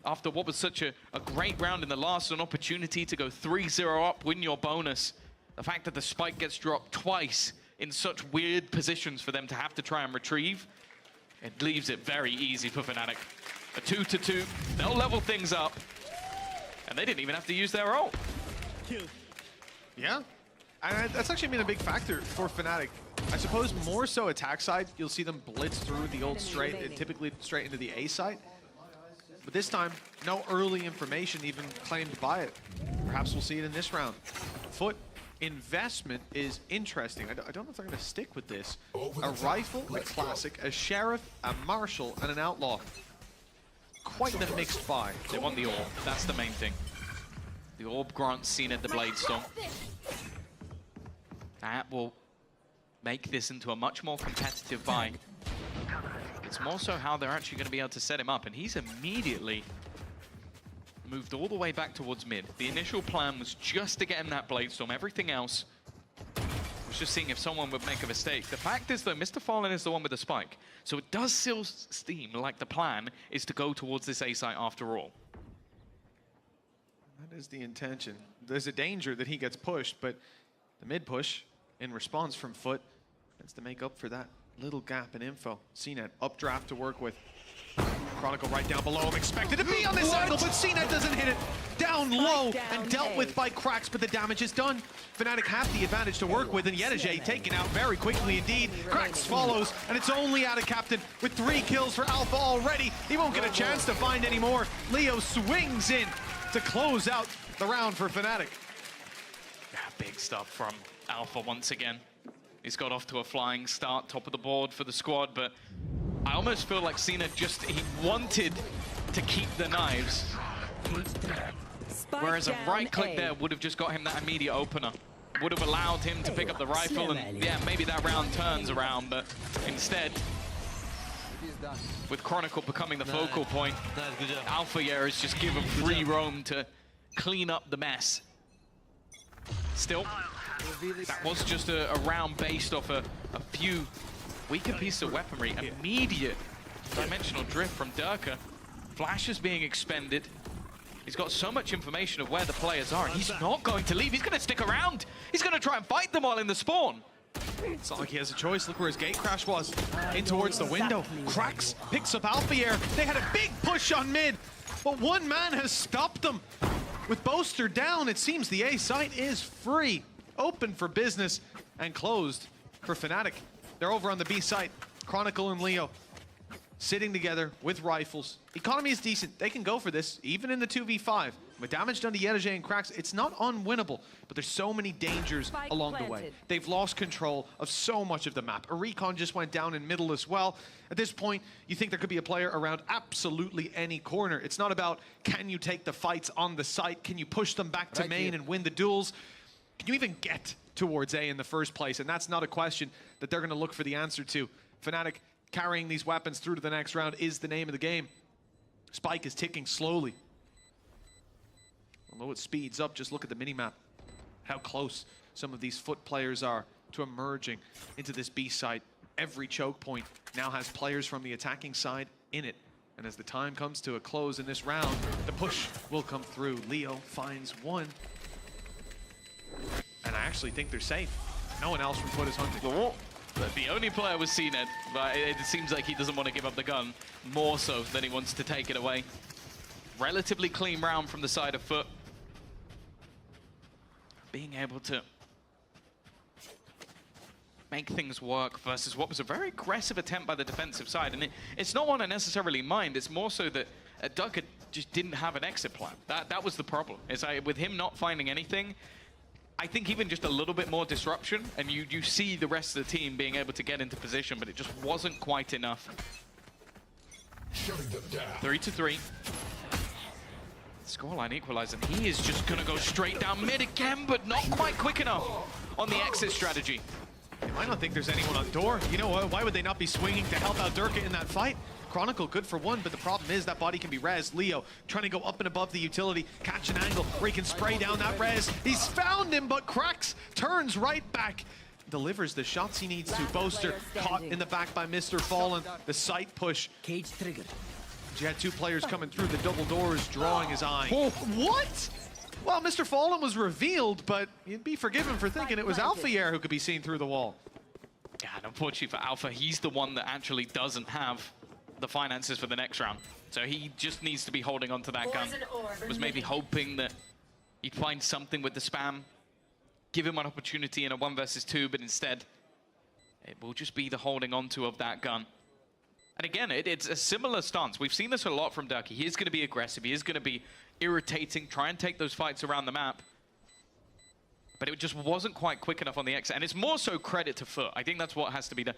After what was such a great round in the last, an opportunity to go 3-0 up, win your bonus. The fact that the spike gets dropped twice in such weird positions for them to have to try and retrieve, it leaves it very easy for Fnatic. A 2-2, they'll level things up, and they didn't even have to use their ult. Yeah, and that's actually been a big factor for Fnatic. I suppose more so attack side, you'll see them blitz through the ult straight, typically straight into the A side. But this time, no early information even claimed by it. Perhaps we'll see it in this round. Foot investment is interesting. I don't know if they're going to stick with this. A rifle, a classic, a sheriff, a marshal, and an outlaw. Quite the mixed buy. They want the orb. That's the main thing. The orb grants CNED the Blade Storm. That will make this into a much more competitive buy. It's more so how they're actually going to be able to set him up, and he's immediately moved all the way back towards mid. The initial plan was just to get him that Blade Storm. Everything else was just seeing if someone would make a mistake. The fact is, though, Mr. Fallen is the one with the spike, so it does still seem like the plan is to go towards this A site after all. That is the intention. There's a danger that he gets pushed, but the mid push in response from Foot is to make up for that little gap in info. CNED updraft to work with. Chronicle right down below him, expected to be on this angle, but CNED doesn't hit it. Down low and dealt with by Cracks, but the damage is done. Fnatic have the advantage to work with, and Yedajay taken out very quickly indeed. Cracks follows, and it's only out of Captain with 3 kills for Alpha already. He won't get a chance to find any more. Leo swings in to close out the round for Fnatic. Yeah, big stuff from Alpha once again. He's got off to a flying start, top of the board for the squad, but I almost feel like CNED he wanted to keep the knives. Whereas a right click there would have just got him that immediate opener. Would have allowed him to pick up the rifle, and yeah, maybe that round turns around, but instead, with Chronicle becoming the focal point, Alpha is just given free roam to clean up the mess. Still, that was just a round based off a few weaker pieces of weaponry. Immediate dimensional drift from Durka. Flash is being expended. He's got so much information of where the players are, and he's not going to leave. He's going to stick around. He's going to try and fight them all in the spawn. It's not like he has a choice. Look where his gate crash was. In towards the window. Cracks picks up Alpha Air. They had a big push on mid, but one man has stopped them. With Boaster down, it seems the A site is free. Open for business and closed for Fnatic. They're over on the B site. Chronicle and Leo sitting together with rifles. Economy is decent. They can go for this, even in the 2v5. With damage done to Yedajay and Cracks, it's not unwinnable, but there's so many dangers along the way. They've lost control of so much of the map. A recon just went down in middle as well. At this point, you think there could be a player around absolutely any corner. It's not about, can you take the fights on the site? Can you push them back to main and win the duels? Can you even get towards A in the first place? And that's not a question that they're going to look for the answer to. Fnatic carrying these weapons through to the next round is the name of the game. Spike is ticking slowly. Although it speeds up, just look at the minimap. How close some of these Foot players are to emerging into this B site. Every choke point now has players from the attacking side in it. And as the time comes to a close in this round, the push will come through. Leo finds one. And I actually think they're safe. No one else from Foot is hunting. The only player was CNED, but it seems like he doesn't want to give up the gun, more so than he wants to take it away. Relatively clean round from the side of Foot. Being able to make things work versus what was a very aggressive attempt by the defensive side. And it's not one I necessarily mind, it's more so that Ducker just didn't have an exit plan. That was the problem. It's like, with him not finding anything, I think even just a little bit more disruption, and you see the rest of the team being able to get into position, but it just wasn't quite enough. 3-3. Scoreline equalizing. He is just gonna go straight down mid again, but not quite quick enough on the exit strategy. They might not think there's anyone on door. You know what? Why would they not be swinging to help out Durka in that fight? Chronicle good for one, but the problem is that body can be res. Leo trying to go up and above the utility, catch an angle where he can spray down that res. He's found him, but cracks, turns right back, delivers the shots he needs to. Boaster caught in the back by Mr. Fallen. The sight push. Cage triggered. You had two players coming through the double doors, drawing his eye. Oh. What? Well, Mr. Fallen was revealed, but you'd be forgiven for thinking it was Alphayer who could be seen through the wall. Yeah, and unfortunately for Alpha, he's the one that actually doesn't have the finances for the next round. So he just needs to be holding on to that gun. Was maybe hoping that he'd find something with the spam, give him an opportunity in a 1 versus 2, but instead it will just be the holding onto of that gun. And again, it's a similar stance. We've seen this a lot from Durkee. He is going to be aggressive. He is going to be irritating, try and take those fights around the map. But it just wasn't quite quick enough on the exit. And it's more so credit to Foot. I think that's what has to be done.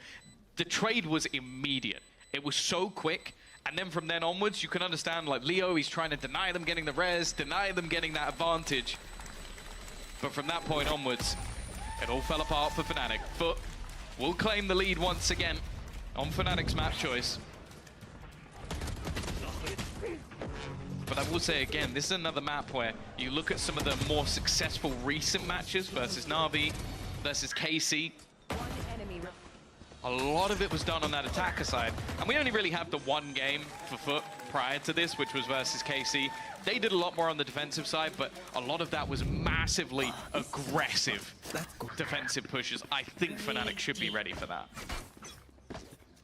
The trade was immediate. It was so quick. And then from then onwards, you can understand, like, Leo, he's trying to deny them getting the res, deny them getting that advantage. But from that point onwards, it all fell apart for Fnatic. Foot will claim the lead once again on Fnatic's map choice. But I will say again, this is another map where you look at some of the more successful recent matches versus Na'Vi, versus KC. A lot of it was done on that attacker side. And we only really have the one game for Foot prior to this, which was versus KC. They did a lot more on the defensive side, but a lot of that was massively aggressive defensive pushes. I think Fnatic should be ready for that.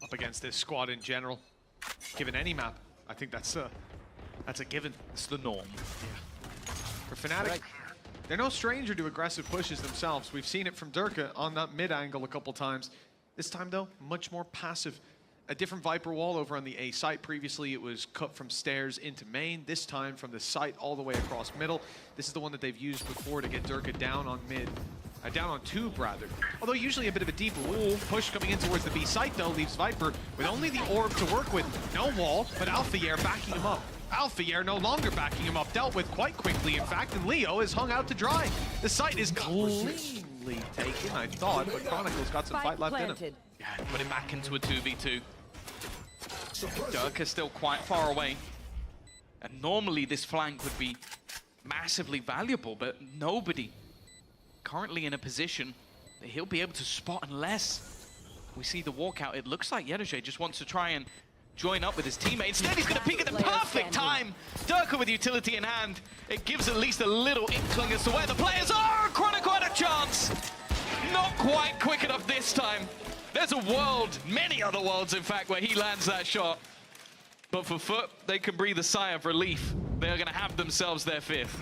Up against this squad in general, given any map, I think that's a given. It's the norm. Yeah. For Fnatic, they're no stranger to aggressive pushes themselves. We've seen it from Durka on that mid angle a couple times. This time though, much more passive. A different Viper wall over on the A site. Previously it was cut from stairs into main. This time from the site all the way across middle. This is the one that they've used before to get Durka down on mid. Down on tube, rather. Although usually a bit of a deep push coming in towards the B site, though, leaves Viper with only the orb to work with. No wall, but Alphayer backing him up. Alphayer no longer backing him up, dealt with quite quickly, in fact, and Leo is hung out to dry. The site is cleanly taken, I thought, but Chronicle's got some fight left in him. Yeah, put him back into a 2v2. Durk is still quite far away. And normally this flank would be massively valuable, but nobody currently in a position that he'll be able to spot unless we see the walkout. It looks like Yedoje just wants to try and join up with his teammate. Instead, he's going to peek at the perfect time. Durka with utility in hand. It gives at least a little inkling as to where the players are. Chronicle had a chance. Not quite quick enough this time. There's a world, many other worlds, in fact, where he lands that shot. But for Foot, they can breathe a sigh of relief. They're going to have themselves their fifth.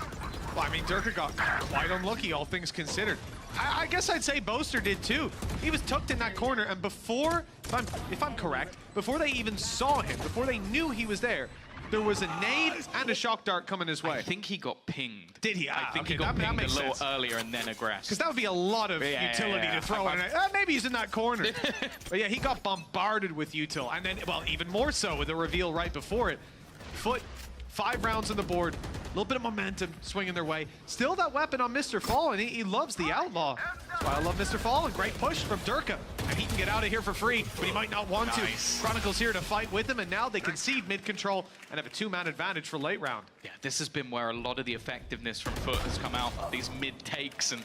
Well, I mean, Durka got quite unlucky, all things considered. I guess I'd say Boaster did too. He was tucked in that corner, and before, if I'm correct, before they even saw him, before they knew he was there was a nade and a shock dart coming his way. I think he got pinged. Did he? I think he got pinged a little earlier and then aggressed. Because that would be a lot of utility to throw in. Maybe he's in that corner. But yeah, he got bombarded with util. And then, well, even more so with the reveal right before it. Foot, 5 rounds on the board. A little bit of momentum swinging their way. Still that weapon on Mr. Fallen. He loves the outlaw. That's why I love Mr. Fallen. Great push from Durka. And he can get out of here for free, but he might not want to. Chronicle's here to fight with him, and now they concede mid-control and have a 2-man advantage for late round. Yeah, this has been where a lot of the effectiveness from Foot has come out. These mid-takes and,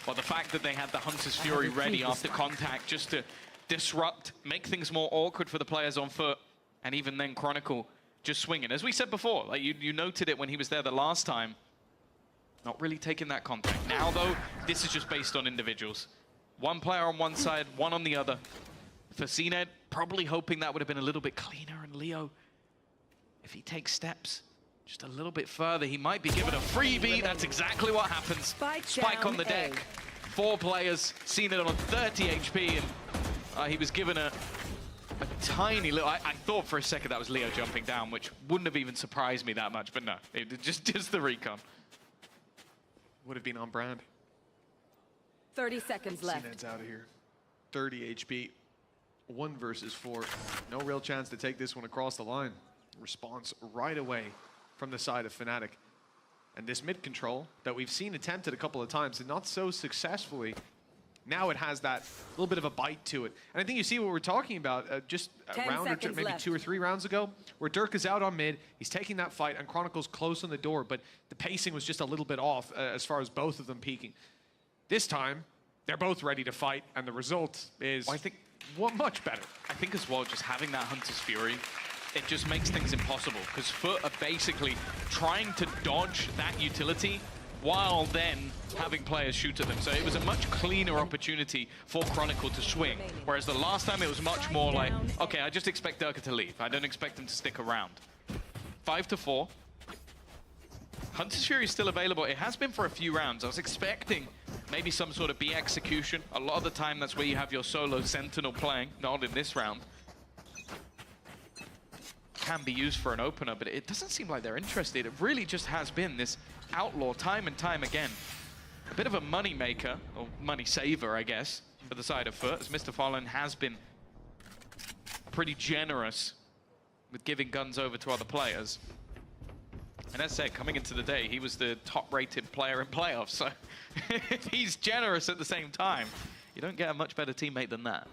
well, the fact that they had the Hunter's Fury ready after contact just to disrupt, make things more awkward for the players on Foot. And even then, Chronicle just swinging. As we said before, like you noted it when he was there the last time, not really taking that contact. Now, though, this is just based on individuals. One player on one side, one on the other. For CNED, probably hoping that would have been a little bit cleaner. And Leo, if he takes steps just a little bit further, he might be given a freebie. That's exactly what happens. Spike on the deck. 4 players, CNED on 30 HP, and he was given a tiny little... I thought for a second that was Leo jumping down, which wouldn't have even surprised me that much, but no, it just the recon. Would have been on brand. 30 seconds left. CNED's out of here. 30 HP. 1 versus 4. No real chance to take this one across the line. Response right away from the side of Fnatic. And this mid control that we've seen attempted a couple of times and not so successfully, now it has that little bit of a bite to it. And I think you see what we're talking about just a round or two, maybe left. 2 or 3 rounds ago, where Dirk is out on mid, he's taking that fight, and Chronicle's close on the door, but the pacing was just a little bit off as far as both of them peaking. This time, they're both ready to fight, and the result is much better. I think as well, just having that Hunter's Fury, it just makes things impossible, because Foot are basically trying to dodge that utility while then having players shoot at them. So it was a much cleaner opportunity for Chronicle to swing, whereas the last time it was much more like, okay, I just expect Durka to leave. I don't expect him to stick around. 5 to 4. Hunter's Fury is still available. It has been for a few rounds. I was expecting maybe some sort of B execution. A lot of the time, that's where you have your solo Sentinel playing, not in this round. Can be used for an opener, but it doesn't seem like they're interested. It really just has been this Outlaw time and time again. A bit of a money maker, or money saver, I guess, for the side of Foot, as Mr. Fallen has been pretty generous with giving guns over to other players. And as said, coming into the day, he was the top-rated player in playoffs, so if he's generous at the same time, you don't get a much better teammate than that.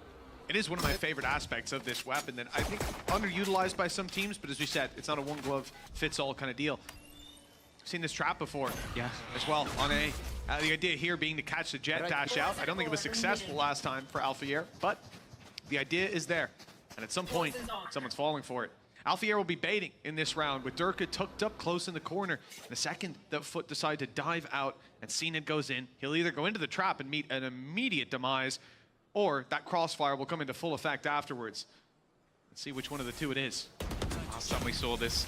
It is one of my favorite aspects of this weapon that I think underutilized by some teams, but as we said, it's not a one-glove-fits-all kind of deal. We've seen this trap before, as well, on A. The idea here being to catch the jet dash out. I don't think it was successful last time for Alpha, but the idea is there. And at some point, someone's falling for it. Alpha will be baiting in this round with Durka tucked up close in the corner. The second that Foot decide to dive out and CNED goes in, he'll either go into the trap and meet an immediate demise, or that crossfire will come into full effect afterwards. Let's see which one of the two it is. Last time we saw this,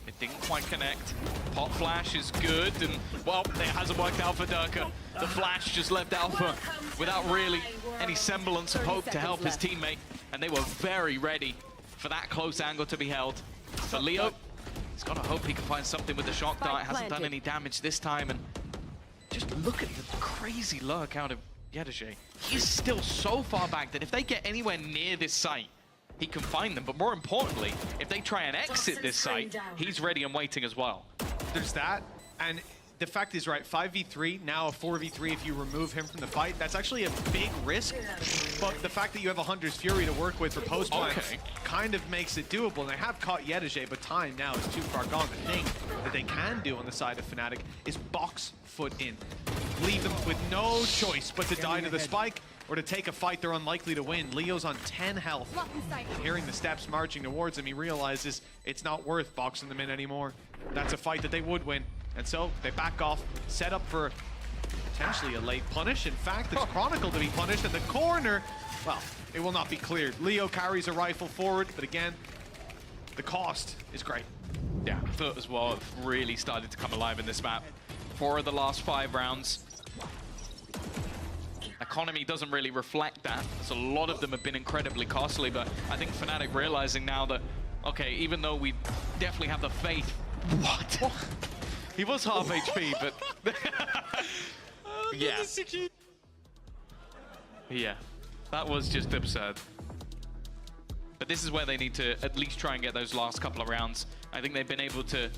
it didn't quite connect. Pop flash is good, and well, it hasn't worked out for Durka. The flash just left Alpha without really any semblance of hope to help his teammate, and they were very ready for that close angle to be held. For Leo, he's got to hope he can find something with the shock dart. Hasn't done any damage this time, and just look at the crazy lurk out of Yedege. He's still so far back that if they get anywhere near this site, he can find them. But more importantly, if they try and exit this site, he's ready and waiting as well. There's that, and the fact is, right, 5v3, now a 4v3 if you remove him from the fight. That's actually a big risk, but the fact that you have a Hunter's Fury to work with for post-plan kind of makes it doable. And they have caught Yedege, but time now is too far gone. The thing that they can do on the side of Fnatic is box Foot in. Leave them with no choice but to die to the spike or to take a fight they're unlikely to win. Leo's on 10 health. Hearing the steps marching towards him, he realizes it's not worth boxing them in anymore. That's a fight that they would win. And so they back off, set up for potentially a late punish. In fact, it's Chronicle to be punished in the corner. Well, it will not be cleared. Leo carries a rifle forward, but again, the cost is great. Yeah, Foot as well have really started to come alive in this map. 4 of the last 5 rounds. Economy doesn't really reflect that, so a lot of them have been incredibly costly, but I think Fnatic realizing now that, okay, even though we definitely have the faith... What? He was half HP, but... yeah. Yeah, that was just absurd. But this is where they need to at least try and get those last couple of rounds. I think they've been able to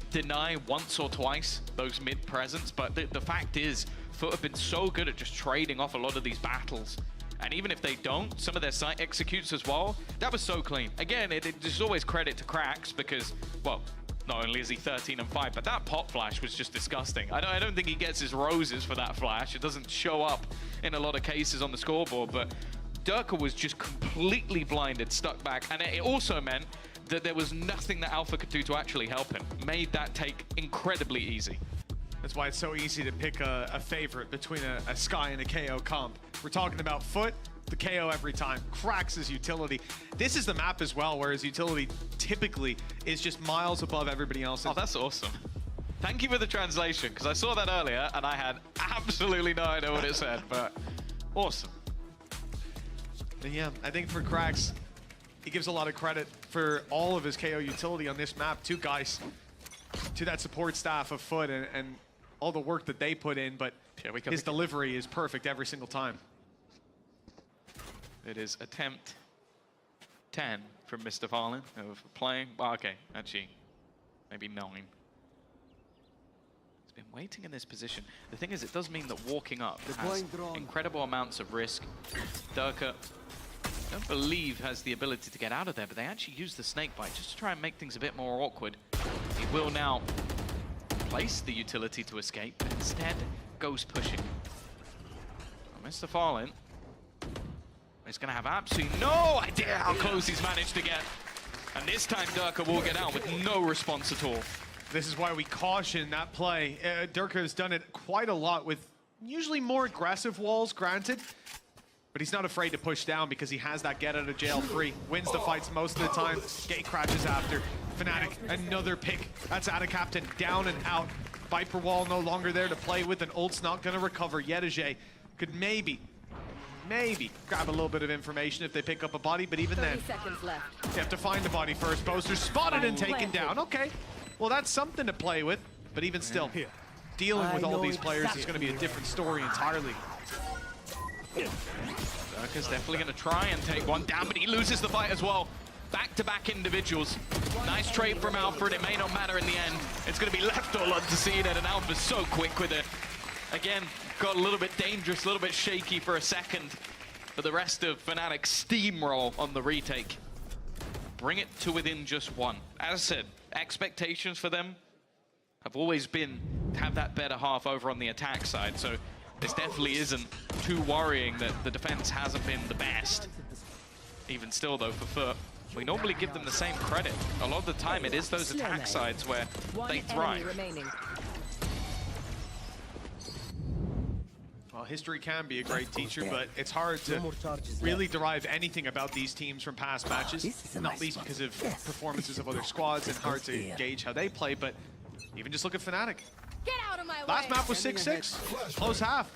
deny once or twice those mid presence, but the fact is, Foot have been so good at just trading off a lot of these battles. And even if they don't, some of their site executes as well. That was so clean. Again, there's always credit to Cracks because, well, not only is he 13 and 5, but that pop flash was just disgusting. I don't think he gets his roses for that flash. It doesn't show up in a lot of cases on the scoreboard, but Durka was just completely blinded, stuck back. And it also meant that there was nothing that Alpha could do to actually help him. Made that take incredibly easy. That's why it's so easy to pick a favorite between a Sky and a KO comp. We're talking about Foot, the KO every time. Cracks his utility. This is the map as well, whereas utility typically is just miles above everybody else. Oh, that's awesome. Thank you for the translation, because I saw that earlier and I had absolutely no idea what it said, but awesome. And yeah, I think for Cracks, he gives a lot of credit for all of his KO utility on this map. Two guys to that support staff of Foot and all the work that they put in, but his delivery is perfect every single time. It is attempt 10 from Mr. Farlin of playing. Well, okay, actually, maybe 9. He's been waiting in this position. The thing is, it does mean that walking up has incredible amounts of risk. Durka, I don't believe, has the ability to get out of there, but they actually use the snake bite just to try and make things a bit more awkward. He will now place the utility to escape, but instead goes pushing. Well, Mr. Farlin is going to have absolutely no idea how close he's managed to get. And this time Durka will get out with no response at all. This is why we caution that play. Durka has done it quite a lot with usually more aggressive walls, granted, but he's not afraid to push down because he has that get out of jail free. Wins the fights most of the time. Gate crashes after. Fnatic, another pick. That's out of Captain, down and out. Viper wall no longer there to play with, and ult's not going to recover. Yetije could maybe grab a little bit of information if they pick up a body, but even then, 30 seconds left. You have to find the body first. Boaster spotted and taken down. Okay, well that's something to play with, but even still, dealing with all these players is going to be a different story entirely. Durka's definitely going to try and take one down, but he loses the fight as well. Back-to-back individuals. Nice trade from Alfred. It may not matter in the end. It's going to be left all unseeded, and Alpha's so quick with it. Again, got a little bit dangerous, a little bit shaky for a second. But the rest of Fnatic's steamroll on the retake. Bring it to within just one. As I said, expectations for them have always been to have that better half over on the attack side. So this definitely isn't too worrying that the defense hasn't been the best. Even still, though, for Foot, we normally give them the same credit. A lot of the time, it is those attack sides where they thrive. Well, history can be a great teacher, but it's hard to really derive anything about these teams from past matches, not least because of performances of other squads and hard to gauge how they play, but even just look at Fnatic. Get out of my way. Last map was 6-6, close half.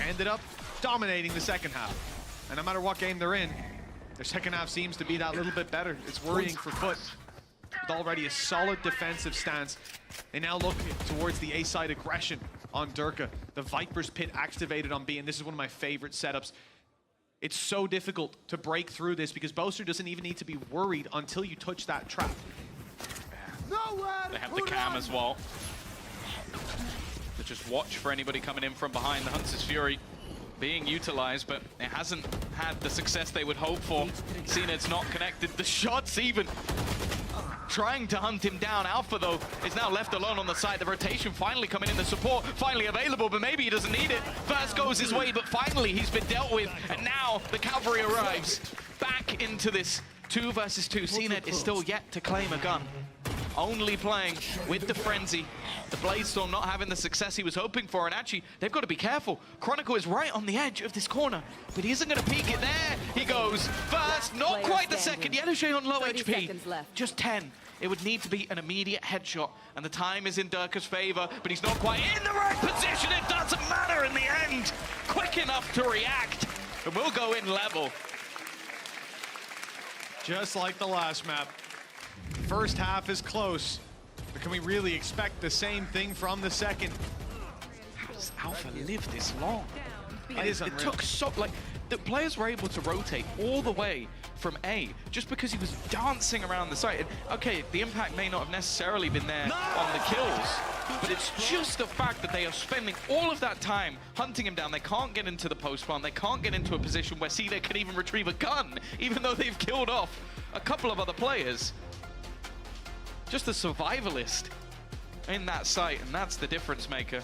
Ended up dominating the second half. And no matter what game they're in, their second half seems to be that little bit better. It's worrying for Foot. With already a solid defensive stance, they now look towards the A-side aggression on Durka. The Viper's Pit activated on B, and this is one of my favorite setups. It's so difficult to break through this because Boaster doesn't even need to be worried until you touch that trap. They have the cam as well. To just watch for anybody coming in from behind. The Hunter's Fury being utilized, but it hasn't had the success they would hope for. Seeing it's not connected. The shots even trying to hunt him down. Alpha, though, is now left alone on the side. The rotation finally coming in, the support finally available, but maybe he doesn't need it. First goes his way, but finally he's been dealt with, and now the cavalry arrives. Back into this 2 versus 2. CNED is still yet to claim a gun. Only playing with the Frenzy. The Bladestorm not having the success he was hoping for, and actually, they've got to be careful. Chronicle is right on the edge of this corner, but he isn't going to peek it there. He goes first, not quite the second. Yetije on low HP, just 10. It would need to be an immediate headshot, and the time is in Durka's favor, but he's not quite in the right position. It doesn't matter in the end. Quick enough to react, and we'll go in level. Just like the last map. First half is close, but can we really expect the same thing from the second? How does Alpha live this long? It is unreal. It took so, like, the players were able to rotate all the way from A just because he was dancing around the site. And, okay, the impact may not have necessarily been there on the kills, but it's just the fact that they are spending all of that time hunting him down. They can't get into the post plant. They can't get into a position where CNED can even retrieve a gun, even though they've killed off a couple of other players. Just a survivalist in that site, and that's the difference maker,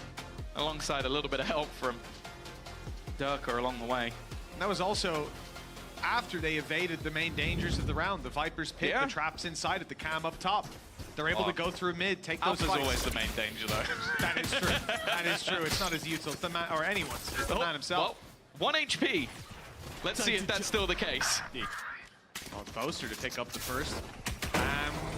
alongside a little bit of help from Durka along the way. And that was also after they evaded the main dangers of the round. The Viper's Pit, the traps inside it, the cam up top. They're able to go through mid, take those Alpha's fights. always the main danger, though. That is true. That is true. It's not as useful. It's the man, or anyone's. It's the man himself. Well, 1 HP. Let's see if that's still the case. Well, it's Boaster to pick up the first.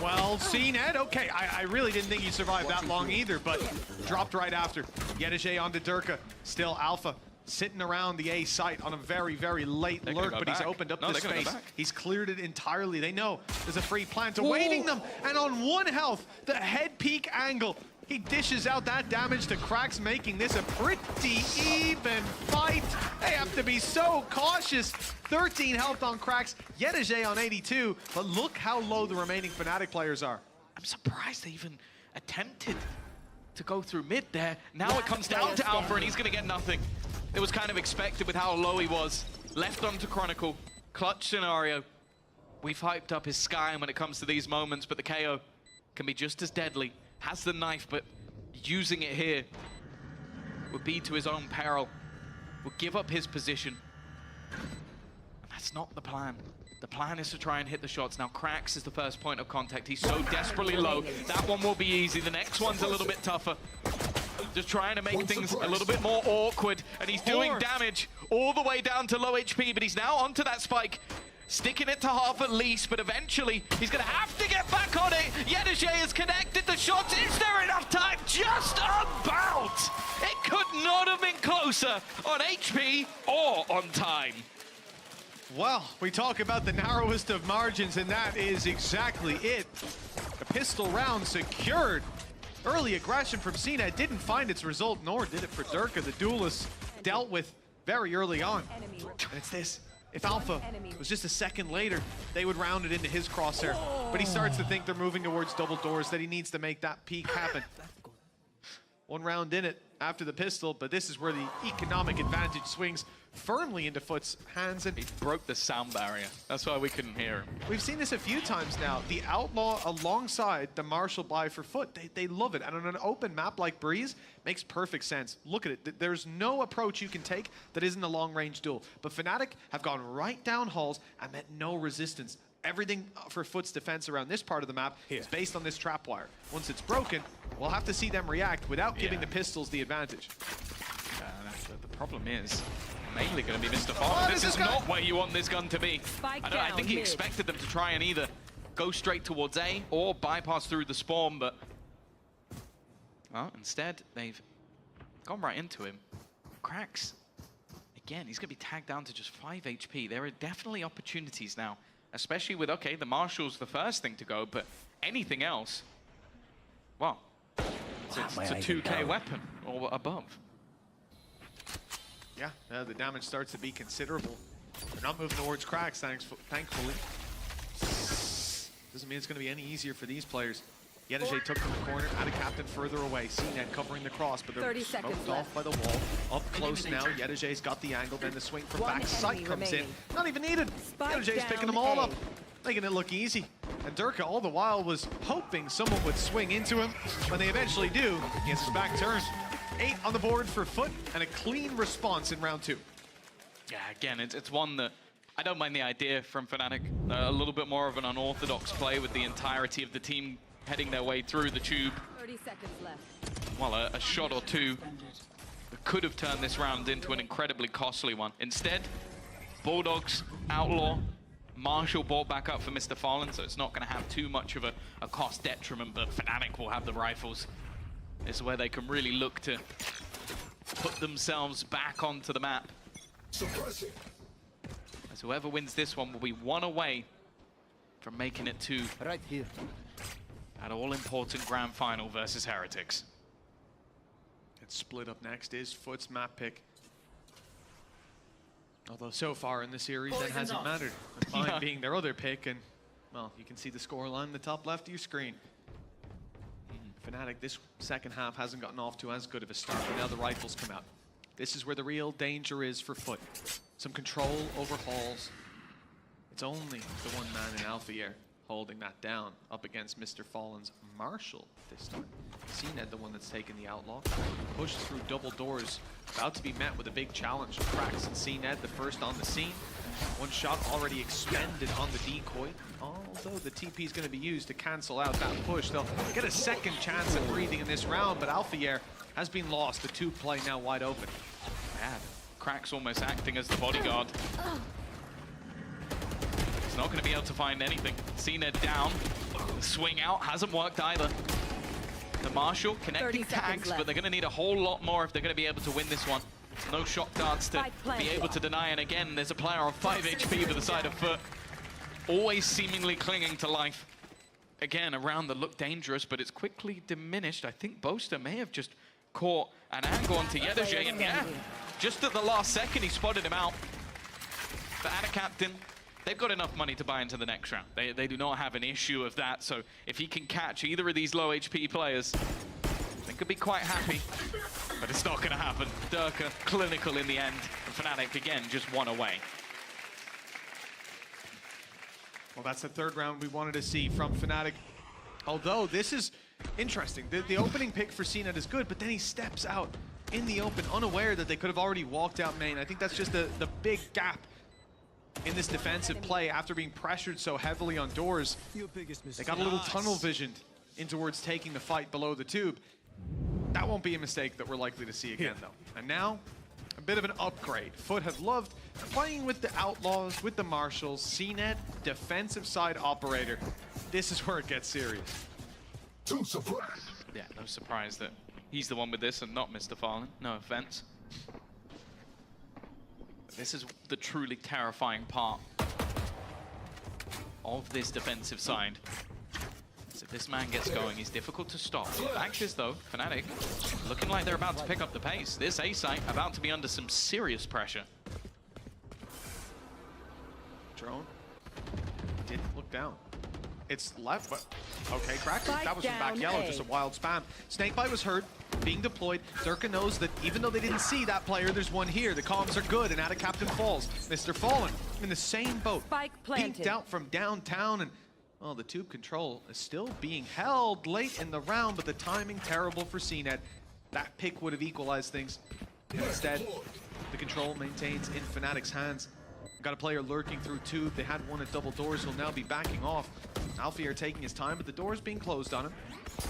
Well, CNED, okay. I really didn't think he'd survive that long either, but dropped right after. Yedege onto Durka. Still Alpha sitting around the A site on a very, very late lurk, but he's opened up the space. He's cleared it entirely. They know there's a free plant awaiting them. And on 1 health, the head peak angle. He dishes out that damage to Cracks, making this a pretty even fight. They have to be so cautious. 13 health on Cracks, Yedege on 82, but look how low the remaining Fnatic players are. I'm surprised they even attempted to go through mid there. Now it comes down to Alpha, and he's going to get nothing. It was kind of expected with how low he was. Left onto Chronicle, clutch scenario. We've hyped up his Sky when it comes to these moments, but the KO can be just as deadly. Has the knife, but using it here would be to his own peril. Would give up his position. And that's not the plan. The plan is to try and hit the shots. Now Cracks is the first point of contact. He's so desperately low. That one will be easy. The next one's a little bit tougher. Just trying to make things a little bit more awkward. And he's doing damage all the way down to low HP, but he's now onto that spike. Sticking it to half at least, but eventually he's going to have to get back on it. Yedege has connected the shots. Is there enough time? Just about. It could not have been closer on HP or on time. Well, we talk about the narrowest of margins, and that is exactly it. A pistol round secured. Early aggression from CNED didn't find its result, nor did it for Durka. The duelist dealt with very early on. And it's this. If Alpha was just a second later, they would round it into his crosshair. But he starts to think they're moving towards double doors, that he needs to make that peak happen. 1 round in it after the pistol, but this is where the economic advantage swings firmly into Foot's hands. And he broke the sound barrier. That's why we couldn't hear him. We've seen this a few times now. The Outlaw alongside the Marshall buy for Foot. They love it. And on an open map like Breeze, makes perfect sense. Look at it. There's no approach you can take that isn't a long-range duel. But Fnatic have gone right down halls and met no resistance. Everything for Foot's defense around this part of the map is based on this trap wire. Once it's broken, we'll have to see them react without giving the pistols the advantage. The problem is mainly going to be Mr. Fallen. This is not where you want this gun to be. I think he expected them to try and either go straight towards A or bypass through the spawn, but well, instead they've gone right into him. Cracks, again, he's going to be tagged down to just 5 HP. There are definitely opportunities now, especially with, okay, the Marshall's the first thing to go, but anything else, well, it's a 2K weapon or above. Yeah, the damage starts to be considerable. They're not moving towards Cracks, thankfully. Doesn't mean it's going to be any easier for these players. Yedege took from the corner, had a captain further away. CNED covering the cross, but they're smoked off by the wall. Up close now, Yedege's got the angle, then the swing from back sight comes in. Not even needed. Yedege's picking them all up, making it look easy. And Durka all the while was hoping someone would swing into him. When they eventually do, he has his back turned. 8 on the board for Foot, and a clean response in round 2. Yeah, again, it's one that I don't mind the idea from Fnatic. A little bit more of an unorthodox play with the entirety of the team heading their way through the tube. 30 seconds left. Well, a shot or two that could have turned this round into an incredibly costly one. Instead, Bulldogs, Outlaw, Marshall bought back up for Mr. Fallen, so it's not going to have too much of a cost detriment, but Fnatic will have the rifles. This is where they can really look to put themselves back onto the map. As whoever wins this one will be 1 away from making it to right here. That all-important grand final versus Heretics. And split up next is Foot's map pick. Although so far in the series that hasn't mattered. Mine being their other pick, and well, you can see the scoreline in the top left of your screen. Fnatic, this second half hasn't gotten off to as good of a start, but now the rifles come out. This is where the real danger is for Foot. Some control over halls. It's only the one man in Alpha here holding that down up against Mr. Fallen's Marshall this time. CNED, the one that's taken the Outlaw. Pushed through double doors. About to be met with a big challenge. Cracks and CNED, the first on the scene. One shot already expended on the decoy. Although the TP is going to be used to cancel out that push. They'll get a second chance at breathing in this round, but Alphayer has been lost. The tube play now wide open. Man, Crack's almost acting as the bodyguard. He's not going to be able to find anything. CNED down. Swing out hasn't worked either. The Marshall connecting tags, but they're going to need a whole lot more if they're going to be able to win this one. No shock darts to be able to deny, and again, there's a player on 5 HP for the side of Foot. Always seemingly clinging to life. Again, around the look dangerous, but it's quickly diminished. I think Boaster may have just caught an angle onto Yedege, and yeah, just at the last second, he spotted him out. The Ana captain, they've got enough money to buy into the next round. They do not have an issue of that, so if he can catch either of these low HP players, they could be quite happy. But it's not going to happen. Durka, clinical in the end, and Fnatic, again, just one away. Well, that's the third round we wanted to see from Fnatic. Although this is interesting. The opening pick for CNED is good, but then he steps out in the open, unaware that they could have already walked out main. I think that's just the big gap in this defensive play after being pressured so heavily on doors. They got a little tunnel visioned in towards taking the fight below the tube. That won't be a mistake that we're likely to see again, though. And now, a bit of an upgrade. Foot have loved playing with the Outlaws, with the Marshals, CNED, defensive side operator. This is where it gets serious. Yeah, no surprise that he's the one with this and not Mr. Fallen. No offense. This is the truly terrifying part of this defensive side. So if this man gets going, he's difficult to stop. The fact is, though, Fnatic looking like they're about to pick up the pace. This A site about to be under some serious pressure. Drone didn't look down. It's left, but okay, cracked. That was from back yellow, just a wild spam. Snakebite was hurt, being deployed. Durka knows that even though they didn't see that player, there's one here. The comms are good, and Ana captain falls. Mr. Fallen in the same boat, peeked out from downtown, and well, the tube control is still being held late in the round, but the timing terrible for CNED. That pick would have equalized things. Instead, the control maintains in Fnatic's hands. Got a player lurking through tube. They had one at double doors. He'll now be backing off. Alfie taking his time, but the door's being closed on him.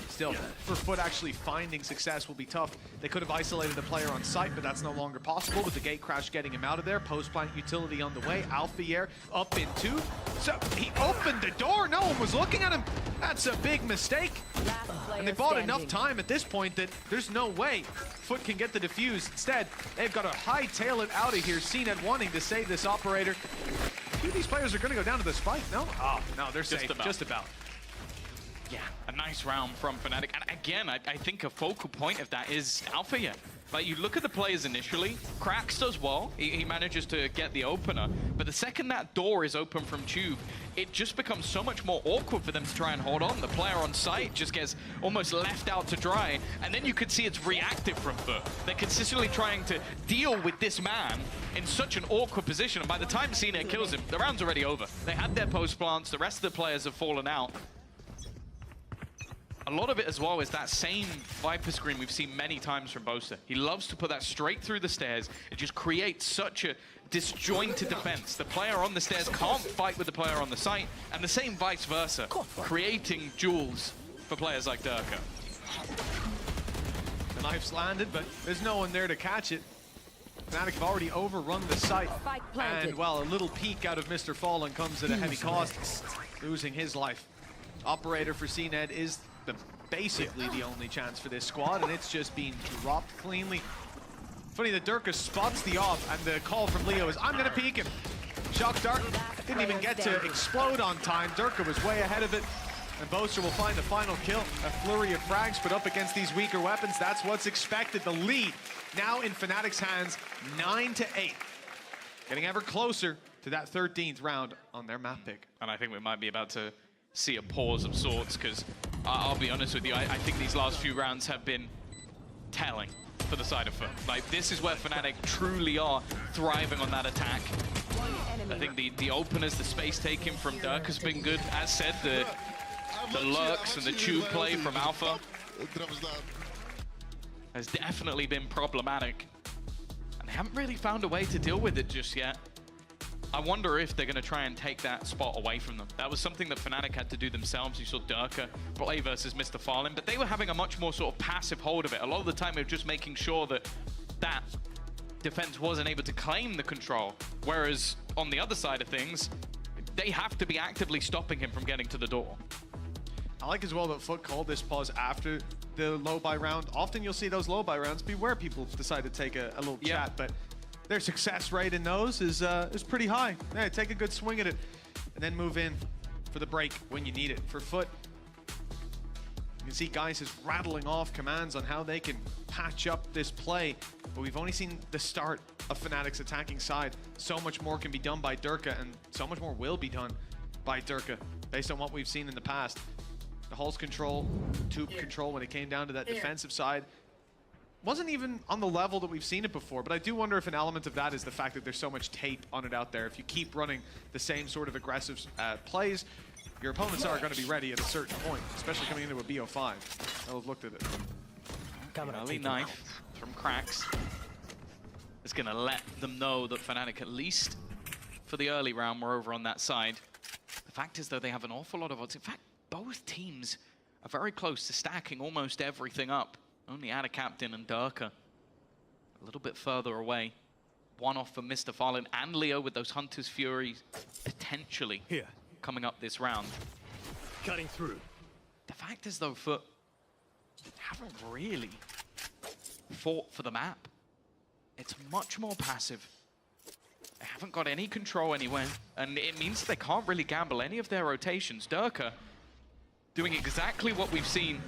Still, for Foot actually finding success will be tough. They could have isolated the player on site, but that's no longer possible with the gate crash getting him out of there. Post-plant utility on the way. Alfier up in two. So he opened the door. No one was looking at him. That's a big mistake. And they bought enough time at this point that there's no way Foot can get the defuse. Instead, they've got to hightail it out of here. CNED wanting to save this operator. A few of these players are going to go down to the spike, no? Oh, no, they're safe. Just about. Yeah, a nice round from Fnatic. And again, I think a focal point of that is Alpha. Like, you look at the players initially, Cracks does well. He manages to get the opener. But the second that door is open from tube, it just becomes so much more awkward for them to try and hold on. The player on site just gets almost left out to dry. And then you could see it's reactive from Foot. They're consistently trying to deal with this man in such an awkward position. And by the time Cena kills him, the round's already over. They had their post plants. The rest of the players have fallen out. A lot of it as well is that same Viper screen we've seen many times from Boaster. He loves to put that straight through the stairs. It just creates such a disjointed defense. The player on the stairs can't fight with the player on the site, and the same vice versa, creating duels for players like Durka. The knife's landed, but there's no one there to catch it. Fnatic have already overrun the site, and well, a little peek out of Mr. Fallen comes at a heavy cost, losing his life. Operator for CNED is basically the only chance for this squad, and it's just being dropped cleanly. Funny that Durka spots the off, and the call from Leo is, I'm gonna peek him. Shock dart didn't even get to explode on time. Durka was way ahead of it, and Boaster will find the final kill. A flurry of frags put up against these weaker weapons. That's what's expected. The lead now in Fnatic's hands, 9-8. Getting ever closer to that 13th round on their map pick. And I think we might be about to see a pause of sorts, because I'll be honest with you, I think these last few rounds have been telling for the side of Foot. Like, this is where Fnatic truly are thriving on that attack. I think the openers, the space taking from Dirk has been good. As said, the lurks and the tube play from Alpha has definitely been problematic. And they haven't really found a way to deal with it just yet. I wonder if they're going to try and take that spot away from them. That was something that Fnatic had to do themselves. You saw Durka play versus Mr. Fallen, but they were having a much more sort of passive hold of it. A lot of the time they were just making sure that that defense wasn't able to claim the control. Whereas on the other side of things, they have to be actively stopping him from getting to the door. I like as well that Foot called this pause after the low buy round. Often you'll see those low buy rounds be where people decide to take a little chat, but their success rate in those is pretty high. Yeah, take a good swing at it and then move in for the break when you need it. For Foot, you can see guys is rattling off commands on how they can patch up this play, but we've only seen the start of Fnatic's attacking side. So much more can be done by Durka, and so much more will be done by Durka based on what we've seen in the past. The Hulk's control, tube control when it came down to that defensive side wasn't even on the level that we've seen it before, but I do wonder if an element of that is the fact that there's so much tape on it out there. If you keep running the same sort of aggressive plays, your opponents are going to be ready at a certain point, especially coming into a BO5. They'll have looked at it. Early knife from Cracks is going to let them know that Fnatic, at least for the early round, were over on that side. The fact is, though, they have an awful lot of odds. In fact, both teams are very close to stacking almost everything up. Only Ada Captain and Durka a little bit further away. One off for Mr. Fallen and Leo with those Hunter's Fury potentially coming up this round. Cutting through. The fact is, though, Foot haven't really fought for the map. It's much more passive. They haven't got any control anywhere, and it means they can't really gamble any of their rotations. Durka doing exactly what we've seen.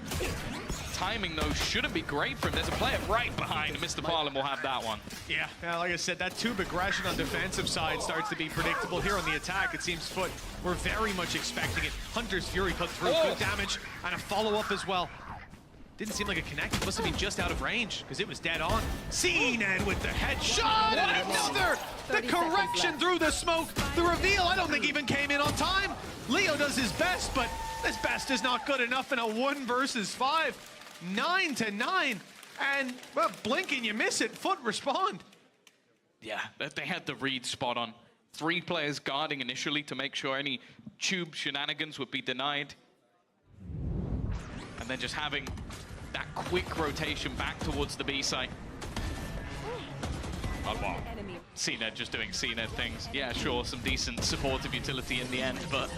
Timing, though, shouldn't be great for him. There's a player right behind. Mr. Parlin will have that one. Yeah, like I said, that tube aggression on defensive side starts to be predictable. Here on the attack, it seems Foot, we're very much expecting it. Hunter's Fury put through good damage and a follow-up as well. Didn't seem like a connect. It must have been just out of range because it was dead on. CNED with the headshot and another! The correction through the smoke. The reveal, I don't think even came in on time. Leo does his best, but his best is not good enough in a 1 versus 5. 9-9, and well, blink and you miss it. Foot respond. Yeah, they had the read spot on. 3 players guarding initially to make sure any tube shenanigans would be denied. And then just having that quick rotation back towards the B site. Oh, wow. CNED just doing CNED things. Yeah, sure, some decent supportive utility in the end, but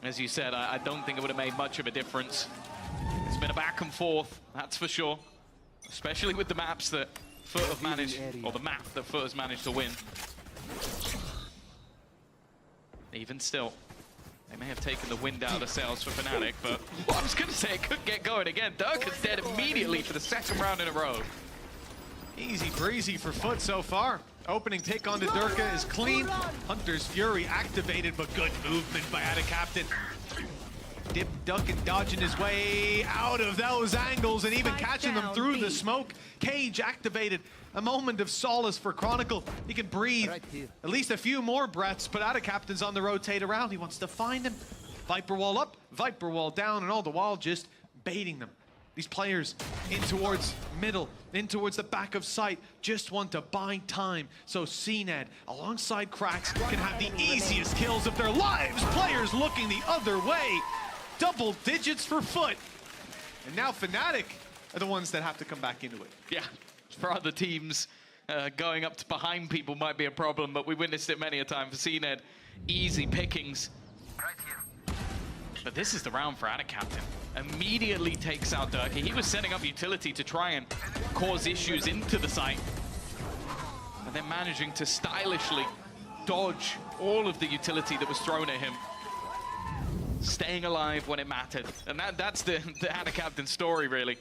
as you said, I don't think it would have made much of a difference. It's been a back and forth, that's for sure. Especially with the maps that Foot have managed, or the map that Foot has managed to win. Even still, they may have taken the wind out of the sails for Fnatic, but well, I was going to say it could get going again. Durka's dead immediately for the 2nd round in a row. Easy breezy for Foot so far. Opening take onto Durka is clean. Hunter's Fury activated, but good movement by Ada Captain. Dip, duck, and dodging his way out of those angles and even catching them through the smoke. Cage activated. A moment of solace for Chronicle. He can breathe at least a few more breaths, but Ada Captain's on the rotate around. He wants to find him. Viper wall up, Viper wall down, and all the while just baiting them. These players in towards middle, in towards the back of site, just want to buy time. So CNED, alongside Cracks, can have the easiest kills of their lives. Players looking the other way. Double digits for Foot. And now Fnatic are the ones that have to come back into it. Yeah, for other teams, going up to behind people might be a problem, but we witnessed it many a time for CNED. Easy pickings. But this is the round for Ada Captain. Immediately takes out Durka. He was setting up utility to try and cause issues into the site. And then managing to stylishly dodge all of the utility that was thrown at him. Staying alive when it mattered. And that's the Ada Captain story, really.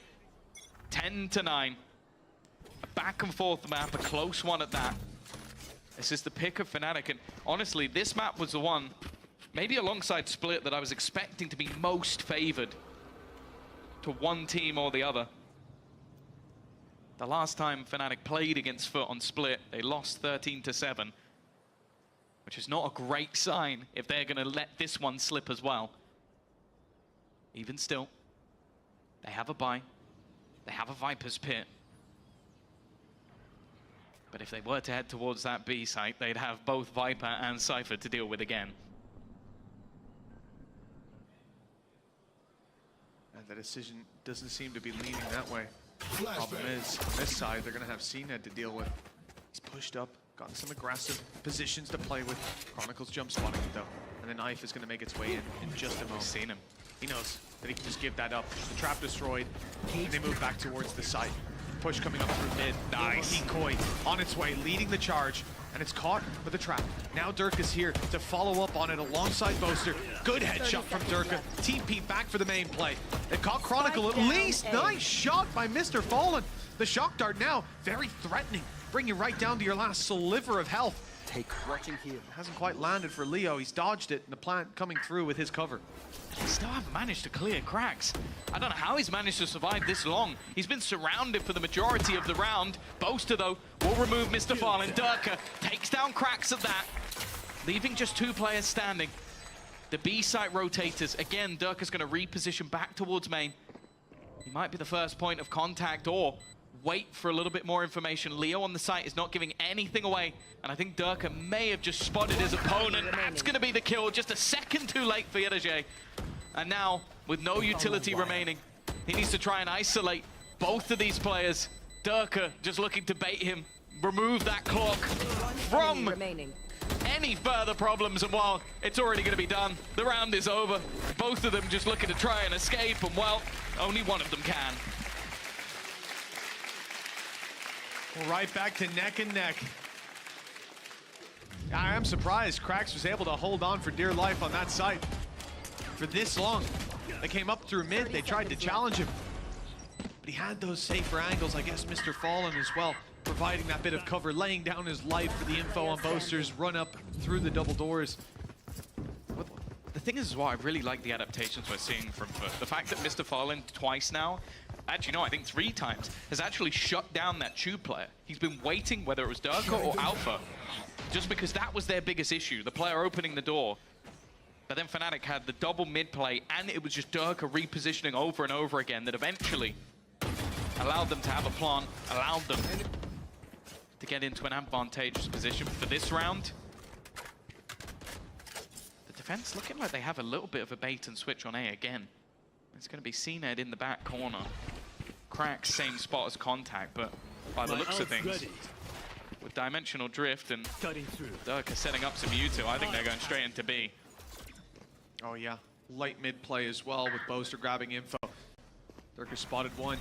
10-9. A back and forth map, a close one at that. This is the pick of Fnatic. And honestly, this map was the one, maybe alongside Split, that I was expecting to be most favored to one team or the other. The last time Fnatic played against Foot on Split, they lost 13-7, which is not a great sign if they're going to let this one slip as well. Even still, they have a buy. They have a Viper's Pit. But if they were to head towards that B site, they'd have both Viper and Cypher to deal with again. And the decision doesn't seem to be leaning that way. Problem is, on this side, they're going to have CNED to deal with. He's pushed up, gotten some aggressive positions to play with. Chronicles jump spotting it, though. And the knife is going to make its way in just a moment. He's seen him. He knows that he can just give that up. The trap destroyed, and they move back towards the site. Push coming up through mid. Nice. Decoy on its way, leading the charge, and it's caught with the trap. Now Dirk is here to follow up on it alongside Boaster. Good headshot from Dirk. Team Pete back for the main play. It caught Chronicle at least. Nice shot by Mr. Fallen. The shock dart now very threatening. Bring you right down to your last sliver of health. Watching here. Hasn't quite landed for Leo. He's dodged it, and the plant coming through with his cover. They still haven't managed to clear cracks. I don't know how he's managed to survive this long. He's been surrounded for the majority of the round. Boaster, though, will remove Mr. Fallen. Durka takes down cracks at that, leaving just 2 players standing. The B site rotators. Again, Durka's going to reposition back towards main. He might be the first point of contact, or wait for a little bit more information. Leo on the site is not giving anything away, and I think Durka may have just spotted his opponent. That's going to be the kill, just a second too late for Yedaje. And now, with no utility remaining, he needs to try and isolate both of these players. Durka just looking to bait him, remove that clock from any further problems, and while it's already going to be done, the round is over. Both of them just looking to try and escape, and well, only one of them can. Well, right back to neck and neck. I am surprised Cracks was able to hold on for dear life on that site for this long. They came up through mid, they tried to challenge him, but he had those safer angles. I guess Mr. Fallen as well, providing that bit of cover, laying down his life for the info on Boaster's run up through the double doors. The thing is what I really like the adaptations we're seeing from Foot. The fact that Mr. Fallen twice now, actually no, I think 3 times, has actually shut down that tube player. He's been waiting, whether it was Durka or Alpha, just because that was their biggest issue, the player opening the door. But then Fnatic had the double mid play, and it was just Durka repositioning over and over again that eventually allowed them to have a plant, allowed them to get into an advantageous position for this round. The defense looking like they have a little bit of a bait and switch on A again. It's going to be CNED in the back corner. Cracks, same spot as Contact, but by the looks of things, with Dimensional Drift and Durka setting up some U2, I think they're going straight into B. Oh yeah, light mid play as well with Boaster grabbing info. Durka spotted one,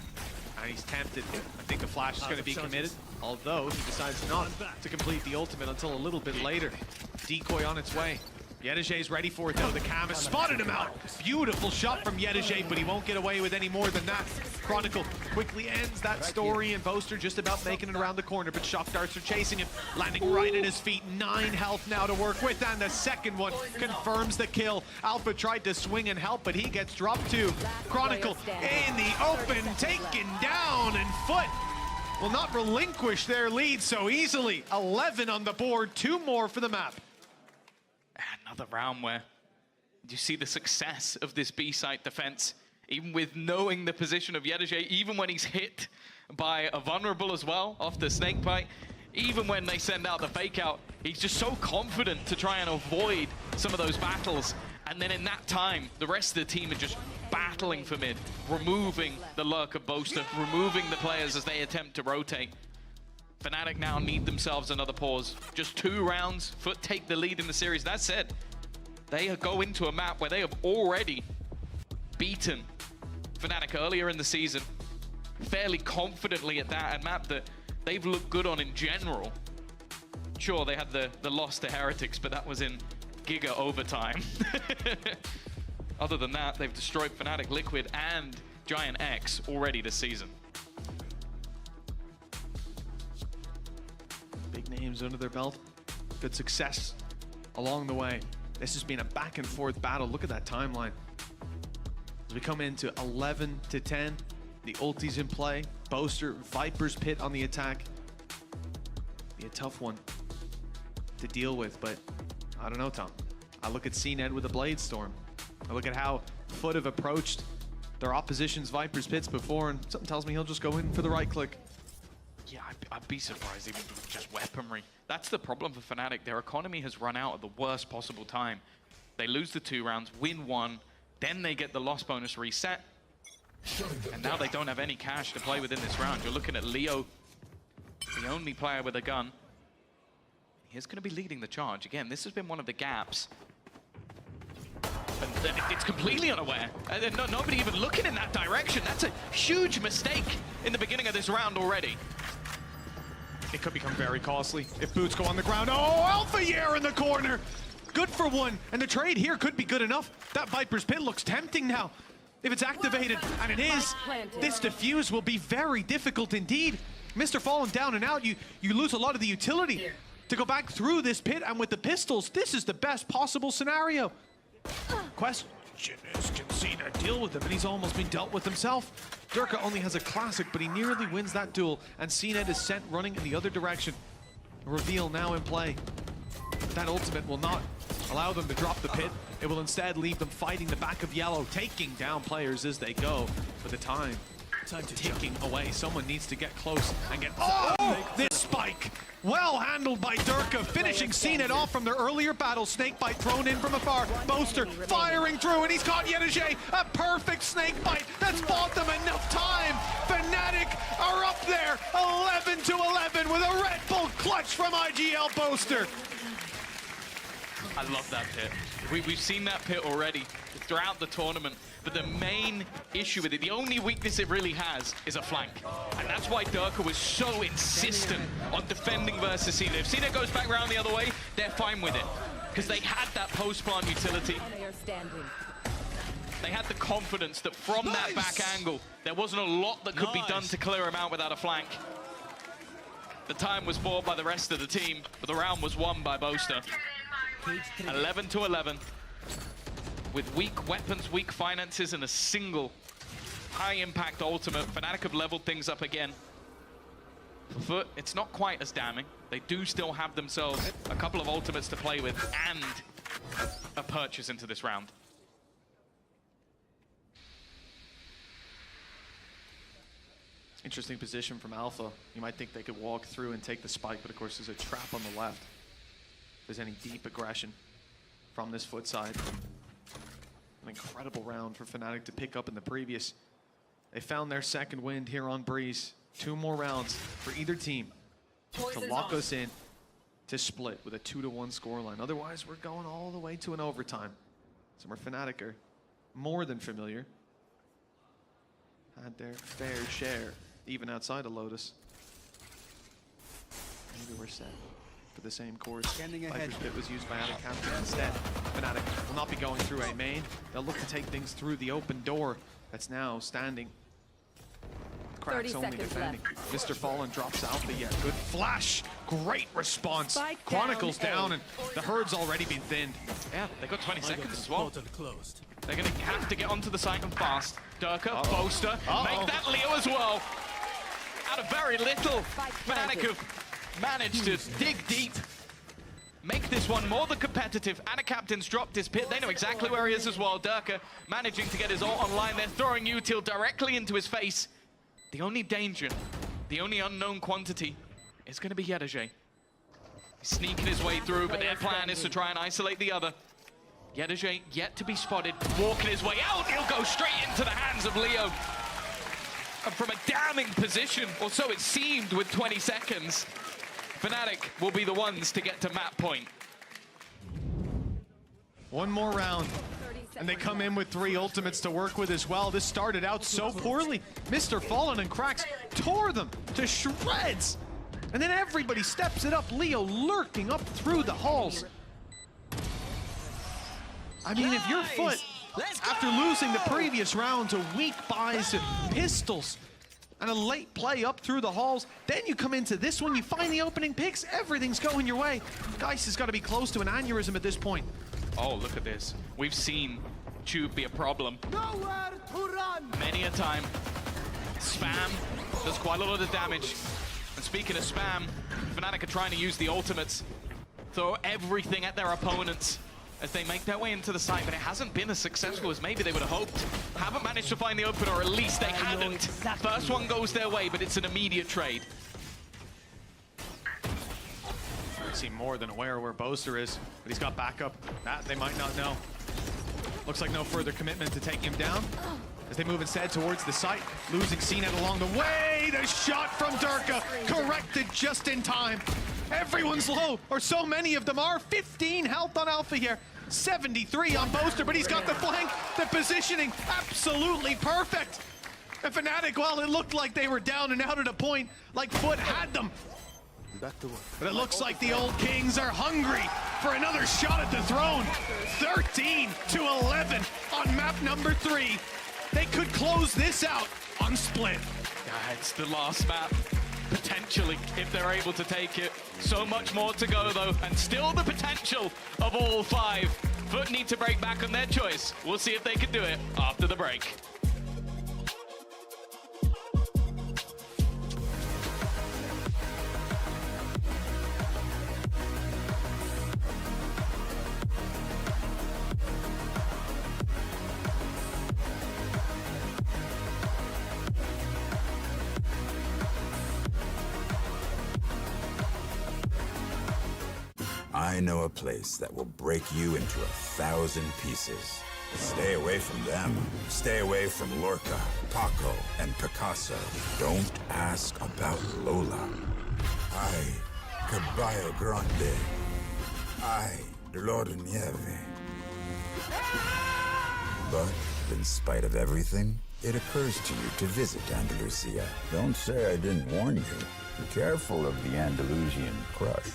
and he's tempted. I think the flash is going to be committed, although he decides not to complete the ultimate until a little bit later. Decoy on its way. Yedaje's ready for it though. The cam has spotted him out. Beautiful shot from Yedaje, but he won't get away with any more than that. Chronicle quickly ends that story, and Boaster just about making it around the corner, but shock darts are chasing him, landing right at his feet. 9 health now to work with, and the second one confirms the kill. Alpha tried to swing and help, but he gets dropped too. Chronicle in the open, taken down, and Foot will not relinquish their lead so easily. 11 on the board, 2 more for the map. Another round where you see the success of this B-site defense, even with knowing the position of Yedaje, even when he's hit by a vulnerable as well off the snake bite, even when they send out the fake out, he's just so confident to try and avoid some of those battles. And then in that time, the rest of the team are just battling for mid, removing the lurk of Boaster, removing the players as they attempt to rotate. Fnatic now need themselves another pause. Just 2 rounds, Foot take the lead in the series. That said, they go into a map where they have already beaten Fnatic earlier in the season, fairly confidently at that, a map that they've looked good on in general. Sure, they had the loss to Heretics, but that was in Giga overtime. Other than that, they've destroyed Fnatic, Liquid, and Giant X already this season. Big names under their belt. Good success along the way. This has been a back and forth battle. Look at that timeline. As we come into 11 to 10, the ulti's in play. Boaster, Viper's Pit on the attack. Be a tough one to deal with, but I don't know, Tom. I look at CNED with a Blade Storm. I look at how Foot have approached their opposition's Viper's Pits before, and something tells me he'll just go in for the right click. Yeah, I'd be surprised even with just weaponry. That's the problem for Fnatic. Their economy has run out at the worst possible time. They lose the 2 rounds, win 1, then they get the loss bonus reset. And now they don't have any cash to play within this round. You're looking at Leo, the only player with a gun. He's going to be leading the charge. Again, this has been one of the gaps. And it's completely unaware. And nobody even looking in that direction. That's a huge mistake in the beginning of this round already. It could become very costly if boots go on the ground. Oh, Alpha Year in the corner. Good for one. And the trade here could be good enough. That Viper's Pit looks tempting now. If it's activated, and it is, this defuse will be very difficult indeed. Mr. Fallen down and out, you lose a lot of the utility to go back through this pit, and with the pistols, this is the best possible scenario. Question is, can Cena deal with him? And he's almost been dealt with himself. Durka only has a classic, but he nearly wins that duel, and Cena is sent running in the other direction. Reveal now in play. That ultimate will not allow them to drop the pit. It will instead leave them fighting the back of yellow, taking down players as they go. But the time ticking away. Someone needs to get close and get... Oh! This spike! Well handled by Durka, finishing CNET off from their earlier battle. Snakebite thrown in from afar. Boaster firing through, and he's caught Yedige. A perfect snakebite that's bought them enough time. Fnatic are up there, 11-11 with a Red Bull clutch from IGL Boaster. I love that pit. We've seen that pit already throughout the tournament, but the main issue with it, the only weakness it really has, is a flank. And that's why Durka was so insistent on defending versus Cena. If Cena goes back around the other way, they're fine with it, because they had that post-plant utility. They had the confidence that from that back angle, there wasn't a lot that could be done to clear him out without a flank. The time was bought by the rest of the team, but the round was won by Boaster. 11-11. With weak weapons, weak finances, and a single high-impact ultimate, Fnatic have leveled things up again. For Foot, it's not quite as damning. They do still have themselves a couple of ultimates to play with and a purchase into this round. Interesting position from Alpha. You might think they could walk through and take the spike, but of course there's a trap on the left. If there's any deep aggression from this Foot side. An incredible round for Fnatic to pick up in the previous. They found their second wind here on Breeze. 2 more rounds for either team to lock us in to split with a 2-1 scoreline. Otherwise, we're going all the way to an overtime. So we're Fnatic are more than familiar. Had their fair share, even outside of Lotus. Maybe we're set for the same course. Viper's Pit was used by Anacaptain instead. Fnatic will not be going through a main. They'll look to take things through the open door that's now standing. Cracks only defending. Mr. Fallen drops Alpha yet. Good flash. Great response. Chronicles down, and the herd's already been thinned. Yeah, they got 20 seconds as well. They're going to have to get onto the site and fast. Durka, Boaster, make that Leo as well. Out of very little, Fnatic have managed to dig deep. Make this one more than competitive. Anacaptain's dropped his pit. They know exactly where he is as well. Durka managing to get his ult online. They're throwing util directly into his face. The only danger, the only unknown quantity is going to be Yedige. He's sneaking his way through, but their plan is to try and isolate the other. Yedige yet to be spotted, walking his way out. He'll go straight into the hands of Leo. And from a damning position, or so it seemed with 20 seconds, Fnatic will be the ones to get to map point. 1 more round. And they come in with 3 ultimates to work with as well. This started out so poorly. Mr. Fallen and Cracks tore them to shreds. And then everybody steps it up. Leo lurking up through the halls. I mean, if your Foot, after losing the previous round to weak buys and pistols, and a late play up through the halls, then you come into this one, you find the opening picks, everything's going your way. Geist has got to be close to an aneurysm at this point. Oh, look at this. We've seen Tube be a problem. Nowhere to run. Many a time. Spam does quite a lot of damage. And speaking of spam, Fnatic are trying to use the ultimates. Throw everything at their opponents as they make their way into the site, but it hasn't been as successful as maybe they would have hoped. Haven't managed to find the open, or at least they hadn't. First one goes their way, but it's an immediate trade. seem more than aware where Boaster is, but he's got backup. That they might not know. Looks like no further commitment to take him down as they move instead towards the site, losing CNET along the way. The shot from Durka corrected just in time. Everyone's low, or so many of them are. 15 health on Alpha here, 73 on Boaster, but he's got the flank, the positioning, absolutely perfect. And Fnatic, well, it looked like they were down and out at a point, like Foot had them. But it looks like the old Kings are hungry for another shot at the throne. 13-11 on map number 3. They could close this out on Split. It's the last map, potentially, if they're able to take it. So much more to go, though, and still the potential of all 5. Foot need to break back on their choice. We'll see if they can do it after the break. I know a place that will break you into 1,000 pieces. Stay away from them. Stay away from Lorca, Paco, and Picasso. Don't ask about Lola. Ay, Caballo Grande. Ay, Dolor de Nieve. But in spite of everything, it occurs to you to visit Andalusia. Don't say I didn't warn you. Be careful of the Andalusian crush.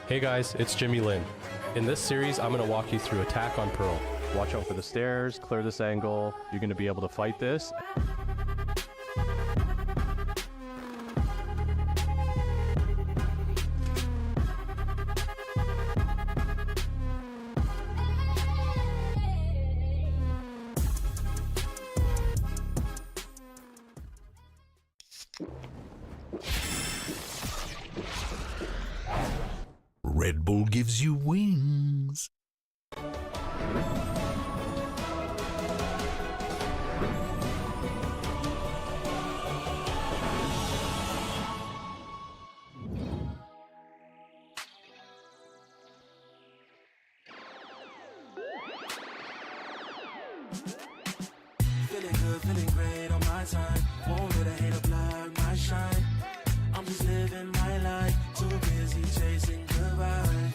Hey guys, it's Jimmy Lin. In this series, I'm going to walk you through attack on Pearl. Watch out for the stairs, clear this angle. You're going to be able to fight this. Red Bull gives you wings. Feeling good, feeling great on my time. Won't let a hater block my shine. I'm just living my life, too busy chasing good vibes.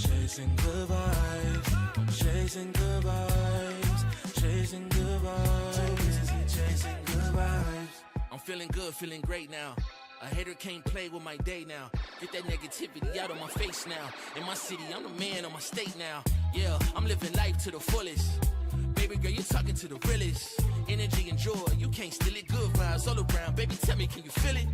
Chasing good vibes, chasing good vibes, chasing good vibes. Too busy chasing good vibes. I'm feeling good, feeling great now. A hater can't play with my day now. Get that negativity out of my face now. In my city, I'm the man of my state now. Yeah, I'm living life to the fullest. Baby girl, you're talking to the realest. Energy and joy, you can't steal it. Good vibes all around. Baby, tell me, can you feel it?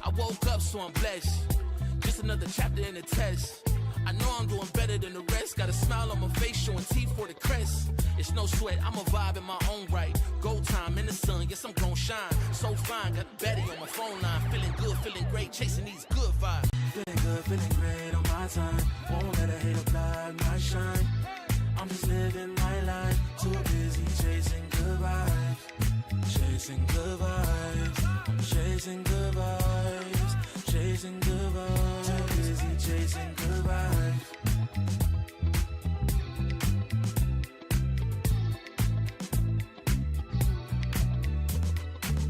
I woke up, so I'm blessed. Just another chapter in the test. I know I'm doing better than the rest. Got a smile on my face, showing teeth for the crest. It's no sweat, I'm a vibe in my own right. Go time in the sun, yes, I'm gon' shine. So fine, got a baddie on my phone line. Feeling good, feeling great, chasing these good vibes. Feeling good, feeling great on my time. Won't let a hater block my shine. I'm just living my life, too busy chasing good vibes. Chasing good vibes, chasing good vibes, chasing good vibes. Too busy chasing good vibes.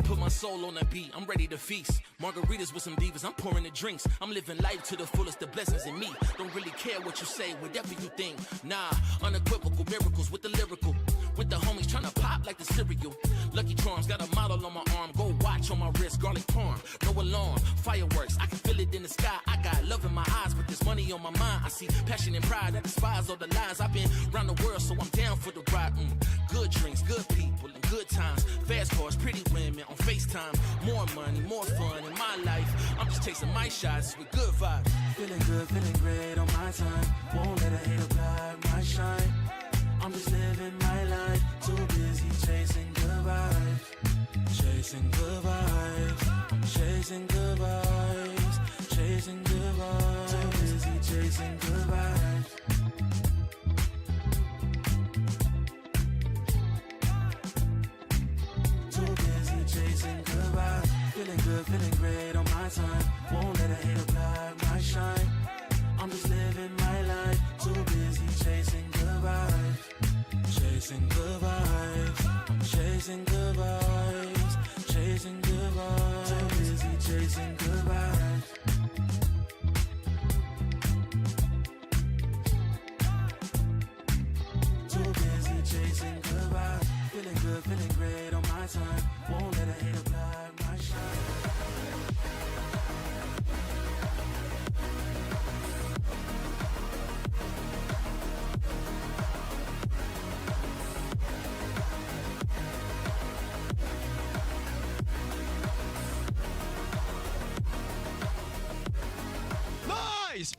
Put my soul on that beat, I'm ready to feast. Margaritas with some divas, I'm pouring the drinks. I'm living life to the fullest, the blessings in me. Don't really care what you say, whatever you think. Nah, unequivocal miracles with the lyrical. With the homies tryna pop like the cereal. Lucky Charms, got a model on my arm. Go watch on my wrist, garlic parm. No alarm, fireworks, I can feel it in the sky. I got love in my eyes, but there's money on my mind. I see passion and pride that despise all the lies. I've been around the world, so I'm down for the ride. Good drinks, good people, and good times. Fast cars, pretty women on FaceTime. More money, more fun in my life. I'm just chasing my shots with good vibes. Feeling good, feeling great on my time. Won't let a hater block my shine. I'm just living my life, too busy chasing good vibes. Chasing good vibes, chasing good vibes, chasing good vibes. good, feeling great on my time. Won't let a hater block my shine. I'm just living my life, too busy chasing good vibes. Chasing good vibes, chasing good vibes, chasing good vibes. Too busy chasing good vibes. Too busy chasing good vibes. Feeling good, feeling great on my time. Won't let a hater block my shine. Nice!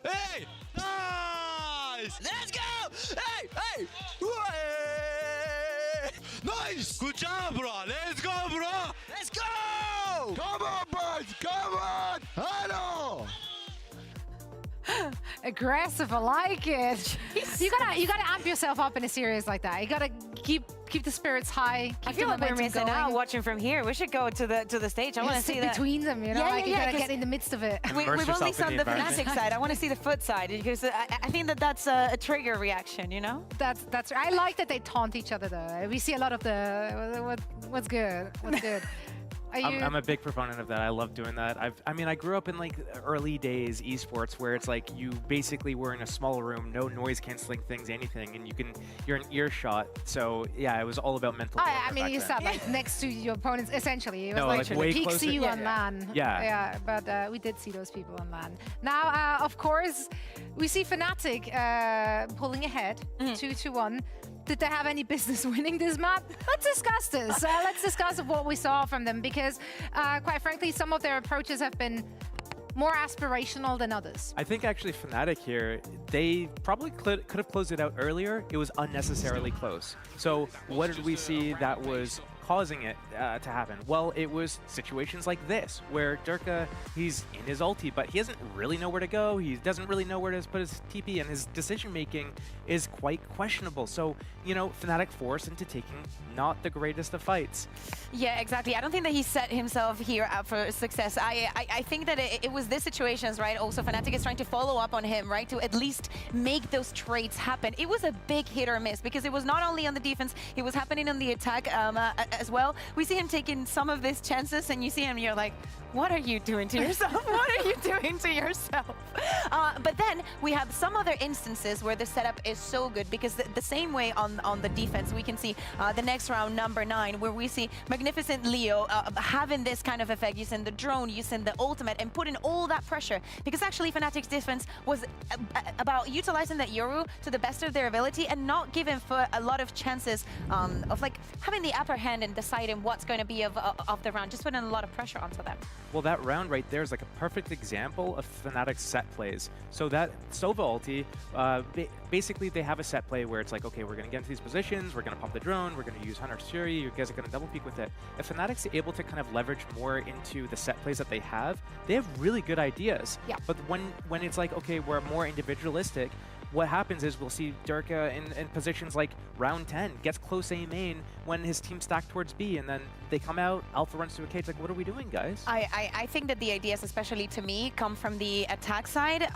Hey! Nice! Let's go! Hey! Hey! Hey! Nice! Good job, bro! Let's go, bro! Let's go! Come on, boys! Come on! Hello! Aggressive, I like it. You gotta amp yourself up in a series like that. You gotta keep the spirits high. I feel like we're missing out watching from here. We should go to the stage. I want to see that between them. You know, like you gotta get in the midst of it. We've only seen the Fnatic side. I want to see the Foot side because I think that's a trigger reaction. You know. That's. I like that they taunt each other though. We see a lot of the what's good. What's good. I'm a big proponent of that. I love doing that. I grew up in like early days esports where it's like you basically were in a small room, no noise canceling things, anything, and you're an earshot. So yeah, it was all about mental. I mean, you sat like next to your opponents essentially. It was no, like way peek closer. see you on LAN. Yeah. But we did see those people on LAN. Now, of course, we see Fnatic pulling ahead, 2-1. Did they have any business winning this map? Let's discuss this. Let's discuss what we saw from them because, quite frankly, some of their approaches have been more aspirational than others. I think actually Fnatic here, they probably could have closed it out earlier. It was unnecessarily close. So what did we see that was causing it to happen? Well, it was situations like this, where Durka, he's in his ulti, but he doesn't really know where to go. He doesn't really know where to put his TP, and his decision-making is quite questionable. So, you know, Fnatic forced into taking not the greatest of fights. Yeah, exactly. I don't think that he set himself here up for success. I think that it was this situations, right? Also, Fnatic is trying to follow up on him, right? To at least make those trades happen. It was a big hit or miss because it was not only on the defense, it was happening on the attack as well. We see him taking some of these chances and you see him, you're like, what are you doing to yourself? What are you doing to yourself? But then we have some other instances where the setup is so good because the same way on the defense, we can see the next round, number 9, where we see Magnificent Leo having this kind of effect, using the drone, using the ultimate, and putting all that pressure. Because actually Fnatic's defense was about utilizing that Yoru to the best of their ability and not giving for a lot of chances of like having the upper hand and deciding what's going to be of the round, just putting a lot of pressure onto them. Well, that round right there is like a perfect example of Fnatic's set plays. So that Sova ulti, basically they have a set play where it's like, okay, we're going to get into these positions, we're going to pop the drone, we're going to use Hunter's Fury, you guys are going to double peek with it. If Fnatic's able to kind of leverage more into the set plays that they have really good ideas. Yeah. But when it's like, okay, we're more individualistic, what happens is we'll see Durka in positions like round 10, gets close A main when his team stacked towards B, and then they come out, Alpha runs to a cage, like, what are we doing, guys? I think that the ideas, especially to me, come from the attack side.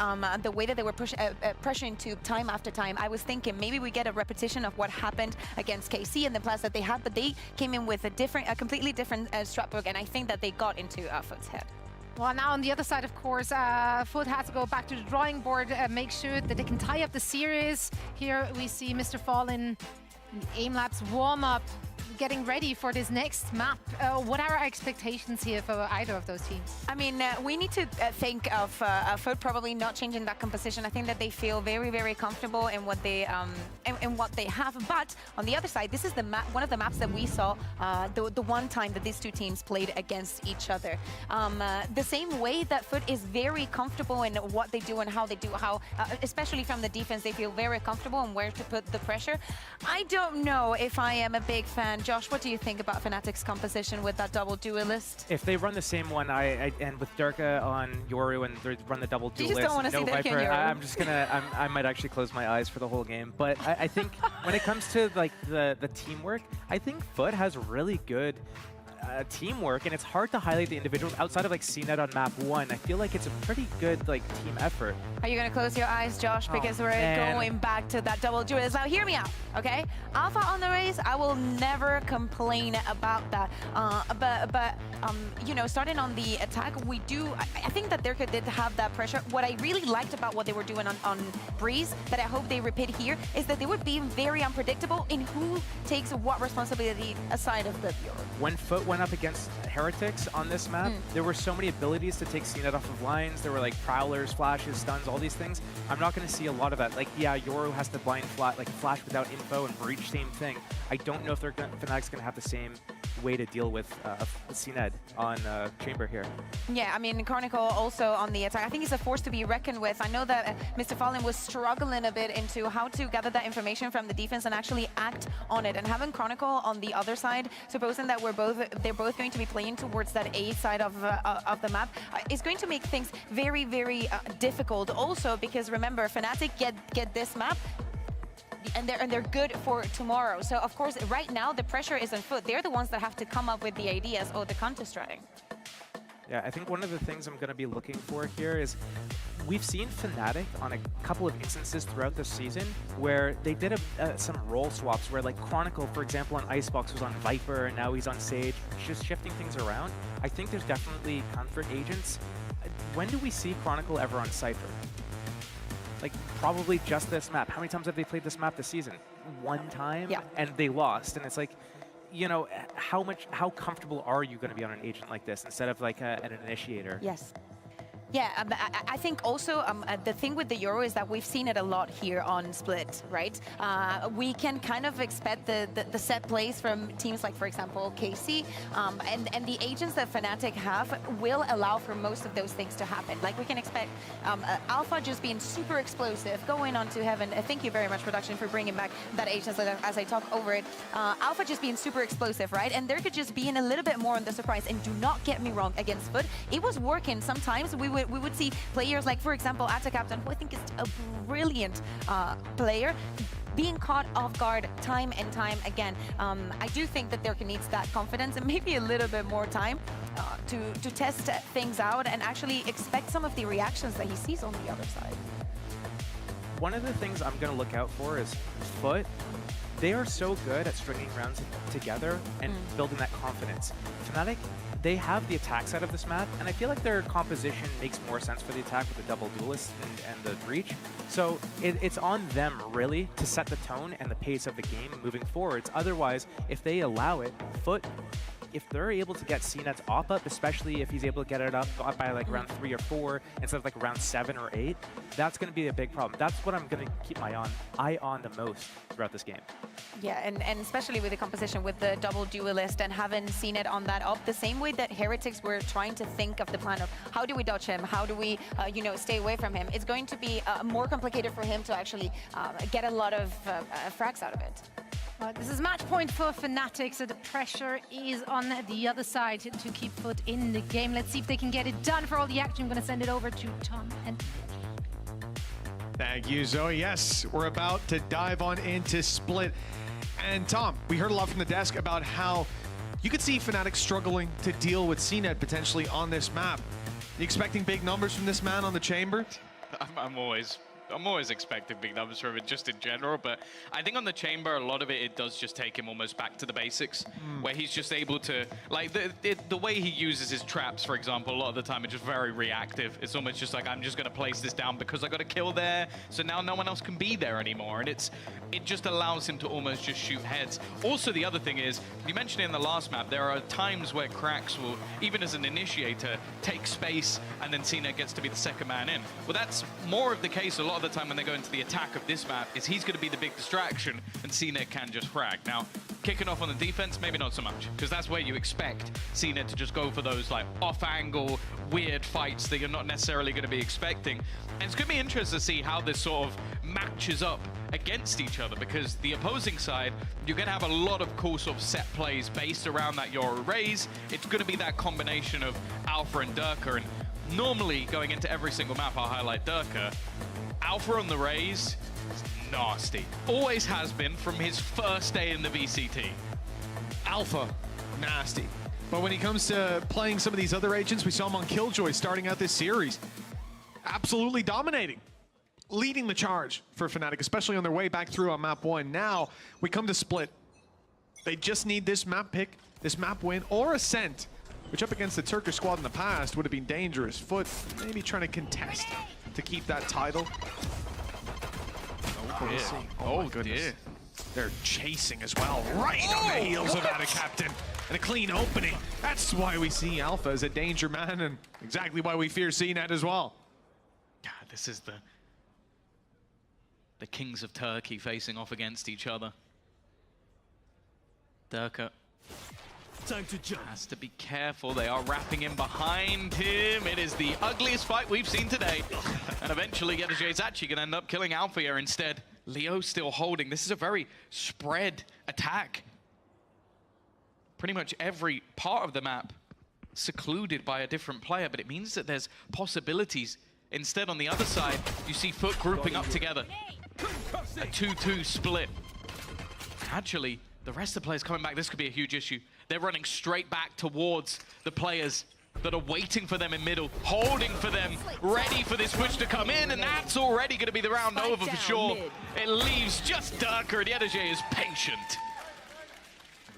The way that they were pressuring to time after time, I was thinking maybe we get a repetition of what happened against KC and the plans that they had, but they came in with a completely different strat book, and I think that they got into Foot's head. Well, now on the other side, of course, Foot has to go back to the drawing board, make sure that they can tie up the series. Here we see Mr. Fallen in Aim Labs warm-up, getting ready for this next map. What are our expectations here for either of those teams? I mean, we need to think of Foot probably not changing that composition. I think that they feel very, very comfortable in what they have. But on the other side, this is the map, one of the maps that we saw the one time that these two teams played against each other. The same way that Foot is very comfortable in what they do and how they do, especially from the defense, they feel very comfortable in where to put the pressure. I don't know if I am a big fan. Josh, what do you think about Fnatic's composition with that double duelist? If they run the same one, and with Durka on Yoru and they run the double duelist, you just don't want to see Viper, I'm just gonna, I might actually close my eyes for the whole game. But I think when it comes to like the teamwork, I think Foot has really good teamwork, and it's hard to highlight the individuals outside of like CNET on map 1. I feel like it's a pretty good like team effort. Are you gonna close your eyes, Josh? Because we're going back to that double duelist. Now hear me out, okay? Alpha on the race, I will never complain about that. But you know, starting on the attack, we do, I think that Durka did have that pressure. What I really liked about what they were doing on Breeze, that I hope they repeat here, is that they were being very unpredictable in who takes what responsibility aside of the viewer. When Foot went up against Heretics on this map, there were so many abilities to take CNET off of lines. There were like prowlers, flashes, stuns, all these things. I'm not going to see a lot of that. Like, yeah, Yoru has to blind flash without info, and Breach, same thing. I don't know if Fnatic's going to have the same way to deal with CNET on Chamber here. Yeah, I mean, Chronicle also on the attack. I think he's a force to be reckoned with. I know that Mr. Fallen was struggling a bit into how to gather that information from the defense and actually act on it. And having Chronicle on the other side, supposing that they're both going to be playing towards that A side of the map, is going to make things very, very difficult. Also, because remember, Fnatic get this map, and they're good for tomorrow. So of course, right now the pressure is on Foot. They're the ones that have to come up with the ideas or the counter-stratting. Yeah, I think one of the things I'm going to be looking for here is we've seen Fnatic on a couple of instances throughout the season where they did some role swaps where, like, Chronicle, for example, on Icebox was on Viper and now he's on Sage, just shifting things around. I think there's definitely comfort agents. When do we see Chronicle ever on Cypher? Like, probably just this map. How many times have they played this map this season? One time? Yeah. And they lost. And it's like, you know, how comfortable are you going to be on an agent like this instead of like an initiator? Yes. Yeah, I think also the thing with the Euro is that we've seen it a lot here on Split, right? We can kind of expect the set plays from teams like, for example, KC, and the agents that Fnatic have will allow for most of those things to happen. Like, we can expect Alpha just being super explosive, going on to Heaven. Thank you very much, production, for bringing back that agent as I talk over it. Alpha just being super explosive, right? And there could just be in a little bit more on the surprise. And do not get me wrong, against Foot, it was working. Sometimes we would see players like, for example, Atta Captain, who I think is a brilliant player, being caught off guard time and time again. I do think that Durka needs that confidence and maybe a little bit more time to test things out and actually expect some of the reactions that he sees on the other side. One of the things I'm going to look out for is Foot. They are so good at stringing rounds together and building that confidence. Fnatic, they have the attack side of this map, and I feel like their composition makes more sense for the attack with the double duelist and the breach. So it's on them, really, to set the tone and the pace of the game moving forwards. Otherwise, if they allow it, Foot, if they're able to get CNET's op up, especially if he's able to get it up by like round 3 or 4 instead of like round 7 or 8, that's going to be a big problem. That's what I'm going to keep my eye on the most throughout this game. Yeah, and especially with the composition with the double duelist and having CNET on that up, the same way that Heretics were trying to think of the plan of how do we dodge him, how do we, you know, stay away from him. It's going to be more complicated for him to actually get a lot of frags out of it. Well, this is match point for Fnatic, so the pressure is on the other side to keep Foot in the game. Let's see if they can get it done. For all the action, I'm going to send it over to Tom and Thank you, Zoe. Yes, we're about to dive on into Split. And Tom, we heard a lot from the desk about how you could see Fnatic struggling to deal with CNET potentially on this map. You expecting big numbers from this man on the Chamber? I'm always expecting big numbers from it, just in general, but I think on the Chamber, a lot of it does just take him almost back to the basics, where he's just able to, like, the way he uses his traps, for example, a lot of the time, it's just very reactive. It's almost just like, I'm just going to place this down because I got a kill there, so now no one else can be there anymore, and it just allows him to almost just shoot heads. Also, the other thing is, you mentioned it in the last map, there are times where Krax will, even as an initiator, take space, and then CNET gets to be the second man in. Well, that's more of the case a lot of the time when they go into the attack of this map, is he's going to be the big distraction, and CNET can just frag. Now, kicking off on the defense, maybe not so much, because that's where you expect CNET to just go for those like off-angle, weird fights that you're not necessarily going to be expecting. And it's going to be interesting to see how this sort of matches up against each other, because the opposing side, you're going to have a lot of cool sort of set plays based around that Yoru raise. It's going to be that combination of Alpha and Durka, and normally going into every single map, I'll highlight Durka. Alpha on the raise is nasty. Always has been from his first day in the VCT. Alpha, nasty. But when it comes to playing some of these other agents, we saw him on Killjoy starting out this series. Absolutely dominating. Leading the charge for Fnatic, especially on their way back through on map 1. Now we come to Split. They just need this map pick, this map win, or Ascent, which up against the Turkish squad in the past would have been dangerous. Foot maybe trying to contest to keep that title. Oh goodness. Dear. They're chasing as well, right on the heels of that captain. And a clean opening. That's why we see Alpha as a danger man, and exactly why we fear CNET as well. God, this is the kings of Turkey facing off against each other. Durka time to jump. Has to be careful. They are wrapping him behind him. It is the ugliest fight we've seen today. And eventually, Yedajay is actually going to end up killing Alpha here instead. Leo still holding. This is a very spread attack. Pretty much every part of the map secluded by a different player, but it means that there's possibilities. Instead, on the other side, you see Foot grouping up together. A 2-2 split. Actually, the rest of the players coming back, this could be a huge issue. They're running straight back towards the players that are waiting for them in middle, holding for them, ready for this push to come in, and that's already going to be the round over for sure. It leaves just Durka, and Yedajay is patient.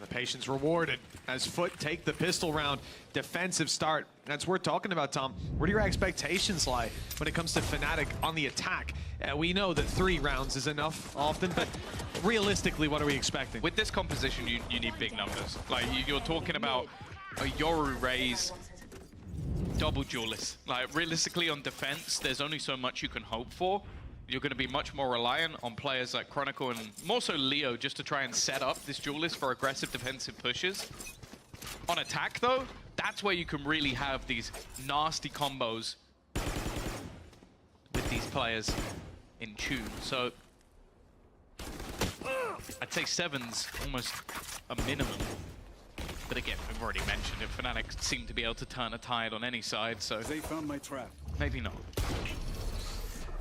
The patience rewarded as Foot take the pistol round. Defensive start. That's worth talking about, Tom. Where do your expectations lie when it comes to Fnatic on the attack? We know that 3 rounds is enough often, but realistically, what are we expecting? With this composition, you need big numbers. Like, you're talking about a Yoru Raze double duelist. Like, realistically on defense, there's only so much you can hope for. You're going to be much more reliant on players like Chronicle and more so Leo just to try and set up this duelist for aggressive defensive pushes. On attack, though, that's where you can really have these nasty combos with these players in tune. So I'd say 7's almost a minimum. But again, we've already mentioned it. Fnatic seem to be able to turn a tide on any side, so they found my trap. Maybe not.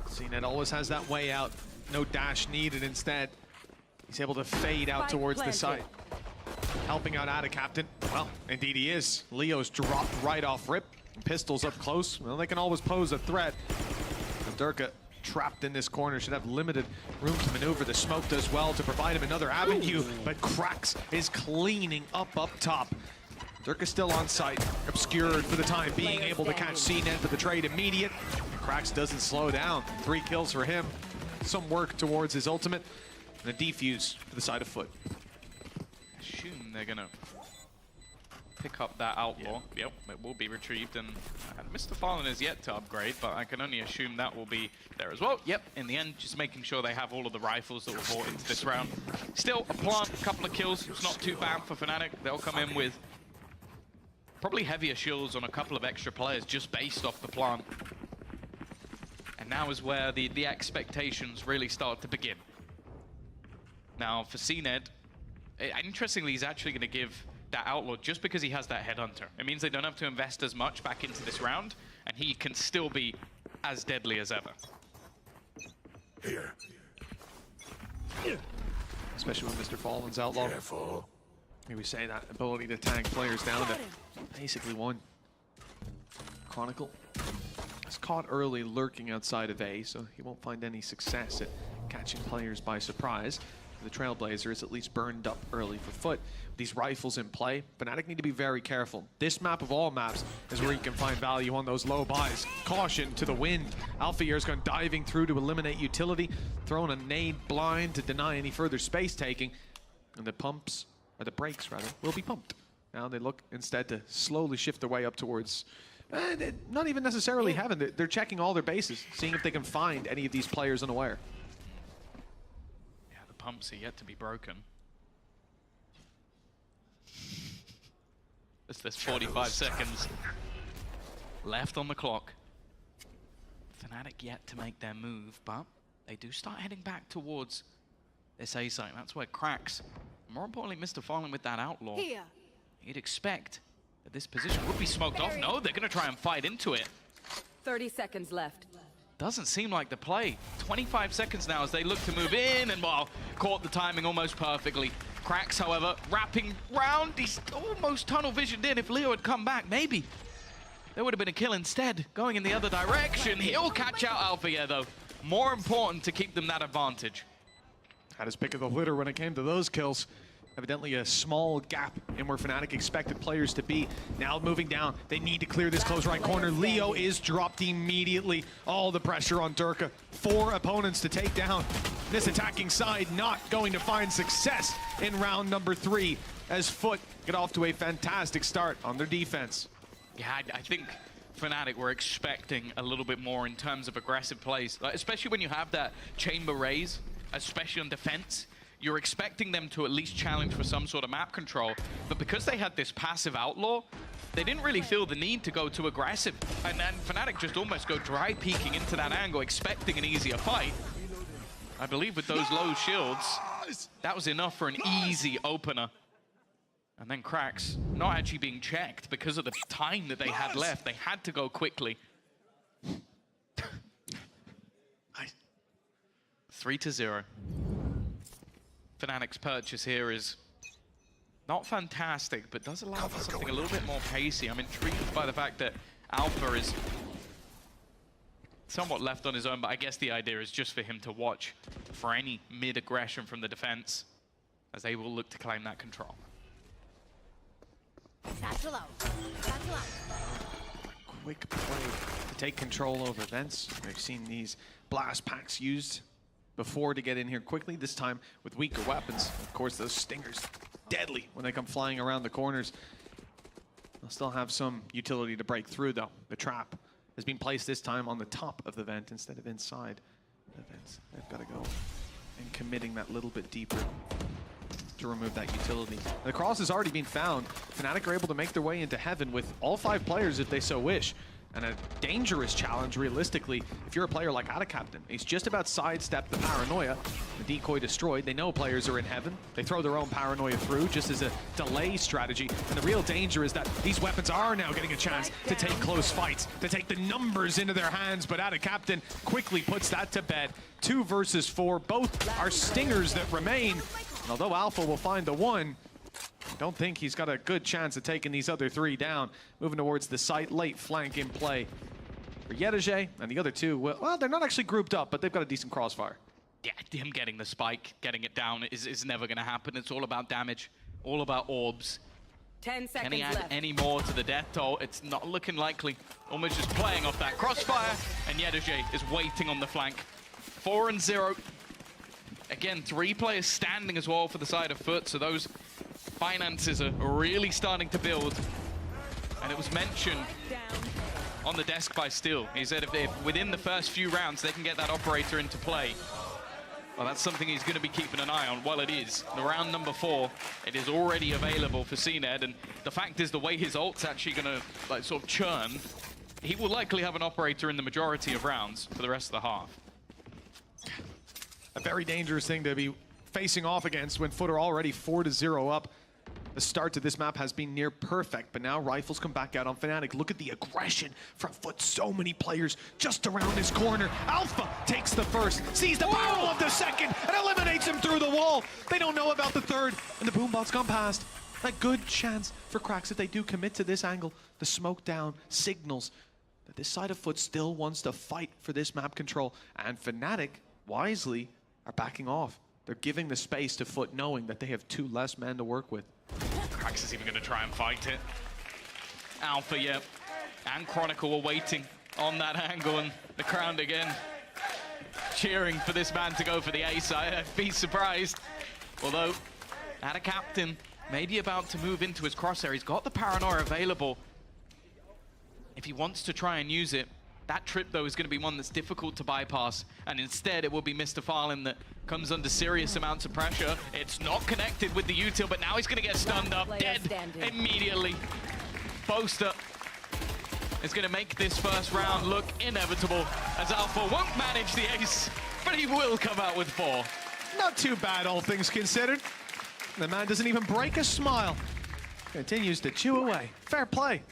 CNET always has that way out. No dash needed. Instead, he's able to fade out towards the side. Helping out Ada Captain. Well, indeed he is. Leo's dropped right off rip. Pistols up close. Well, they can always pose a threat. And Durka trapped in this corner should have limited room to maneuver. The smoke does well to provide him another avenue, but Krax is cleaning up top. Durka still on site, obscured for the time being, able to catch CNET, but the trade immediate. Krax doesn't slow down. 3 kills for him. Some work towards his ultimate. And a defuse to the side of Foot. Assume they're gonna pick up that outlaw. Yep, it will be retrieved, and Mr. Fallen is yet to upgrade, but I can only assume that will be there as well. Yep, in the end, just making sure they have all of the rifles that were bought into this round. Still, a plant, a couple of kills. It's not too bad for Fnatic. They'll come in with probably heavier shields on a couple of extra players just based off the plant. And now is where the expectations really start to begin. Now, for CNED, interestingly, he's actually going to give that outlaw just because he has that headhunter. It means they don't have to invest as much back into this round, and he can still be as deadly as ever. Here. Especially with Mr. Fallen's outlaw. Careful. We say that ability to tag players down to basically 1. Chronicle is caught early lurking outside of A, so he won't find any success at catching players by surprise. The Trailblazer is at least burned up early for Foot. These rifles in play, Fnatic need to be very careful. This map of all maps is where you can find value on those low buys. Caution to the wind. Alpha Year's gone diving through to eliminate utility, throwing a nade blind to deny any further space taking. And the pumps, or the brakes rather, will be pumped. Now they look instead to slowly shift their way up towards, not even necessarily heaven. They're checking all their bases, seeing if they can find any of these players unaware. Pumps are yet to be broken. There's 45 seconds left on the clock. Fnatic yet to make their move, but they do start heading back towards this A site. That's where Krax, more importantly, Mr. Fallen with that outlaw. Here. You'd expect that this position would be smoked off. No, they're going to try and fight into it. 30 seconds left. Doesn't seem like the play. 25 seconds now as they look to move in, and well, caught the timing almost perfectly. Cracks, however, wrapping round. He's almost tunnel visioned in. If Leo had come back, maybe there would have been a kill instead. Going in the other direction. He'll catch out Alpha, yeah, though. More important to keep them that advantage. Had his pick of the litter when it came to those kills. Evidently a small gap in where Fnatic expected players to be. Now moving down, they need to clear this close right corner. Leo is dropped immediately. All the pressure on Durka. 4 opponents to take down. This attacking side not going to find success in round number 3 as Foot get off to a fantastic start on their defense. Yeah, I think Fnatic were expecting a little bit more in terms of aggressive plays, like, especially when you have that chamber raise, especially on defense. You're expecting them to at least challenge for some sort of map control, but because they had this passive outlaw, they didn't really feel the need to go too aggressive. And then Fnatic just almost go dry peeking into that angle, expecting an easier fight. I believe with those low shields, that was enough for an easy opener. And then Cracks not actually being checked because of the time that they had left. They had to go quickly. 3-0. Fnatic's purchase here is not fantastic, but does allow for something a little bit more pacey. I'm intrigued by the fact that Alpha is somewhat left on his own, but I guess the idea is just for him to watch for any mid-aggression from the defense, as they will look to claim that control. Quick play to take control over vents. We've seen these blast packs used before to get in here quickly, this time with weaker weapons. Of course, those stingers, deadly when they come flying around the corners. They'll still have some utility to break through, though. The trap has been placed this time on the top of the vent instead of inside the vents. They've got to go and committing that little bit deeper to remove that utility. The cross has already been found. Fnatic are able to make their way into heaven with all 5 players if they so wish. And a dangerous challenge, realistically, if you're a player like Adacaptain. He's just about sidestepped the paranoia. The decoy destroyed. They know players are in heaven. They throw their own paranoia through just as a delay strategy. And the real danger is that these weapons are now getting a chance to take close fights, to take the numbers into their hands. But Adacaptain quickly puts that to bed. 2 versus 4. Both are stingers that remain. And although Alpha will find the one, I don't think he's got a good chance of taking these other 3 down. Moving towards the site, late flank in play for Yedege, and the other 2, well, they're not actually grouped up, but they've got a decent crossfire. Yeah, him getting the spike, getting it down is never going to happen. It's all about damage, all about orbs. 10 seconds Can he add left. any more to the death toll? It's not looking likely. Almost just playing off that crossfire, and Yedege is waiting on the flank. 4-0. Again, 3 players standing as well for the side of Foot, so those finances are really starting to build. And it was mentioned on the desk by Steel. He said if within the first few rounds they can get that operator into play, well, that's something he's going to be keeping an eye on. Well, it is. The round number 4, it is already available for CNED, and the fact is the way his ult's actually going to like sort of churn, he will likely have an operator in the majority of rounds for the rest of the half. A very dangerous thing to be facing off against when Foot are already 4-0 up. The start to this map has been near perfect, but now rifles come back out on Fnatic. Look at the aggression from Foot. So many players just around his corner. Alpha takes the first, sees the barrel of the second, and eliminates him through the wall. They don't know about the third, and the boombot's gone past. A good chance for Cracks if they do commit to this angle. The smoke down signals that this side of Foot still wants to fight for this map control, and Fnatic, wisely, are backing off. They're giving the space to Foot, knowing that they have 2 less men to work with. Cracks is even going to try and fight it. Alpha, yeah, and Chronicle are waiting on that angle, and the crowd again cheering for this man to go for the ace. I'd be surprised. Although, Adacaptain may be about to move into his crosshair. He's got the paranoia available. If he wants to try and use it, that trip, though, is going to be one that's difficult to bypass, and instead it will be Mr. Farlin that comes under serious amounts of pressure. It's not connected with the util, but now he's going to get stunned up, dead immediately. Boaster is going to make this first round look inevitable, as Alpha won't manage the ace, but he will come out with 4. Not too bad, all things considered. The man doesn't even break a smile. Continues to chew away. Fair play.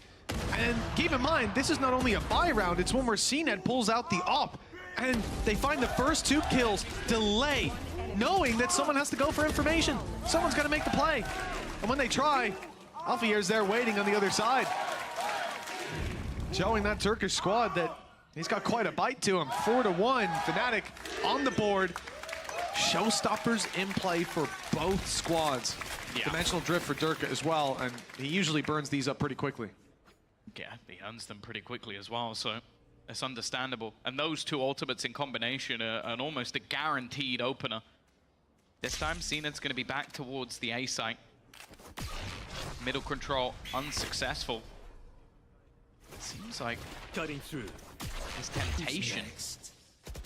And keep in mind, this is not only a buy round, it's one where CNED pulls out the op. And they find the first 2 kills, delay knowing that someone has to go for information. Someone's got to make the play. And when they try, Alfier's there waiting on the other side. Showing that Turkish squad that he's got quite a bite to him. 4-1, Fnatic on the board. Showstoppers in play for both squads. Yeah. Dimensional drift for Durka as well, and he usually burns these up pretty quickly. Yeah, he earns them pretty quickly as well, so it's understandable. And those two ultimates in combination are an almost a guaranteed opener. This time, Zenith's going to be back towards the A site. Middle control unsuccessful. It seems like cutting through. His temptation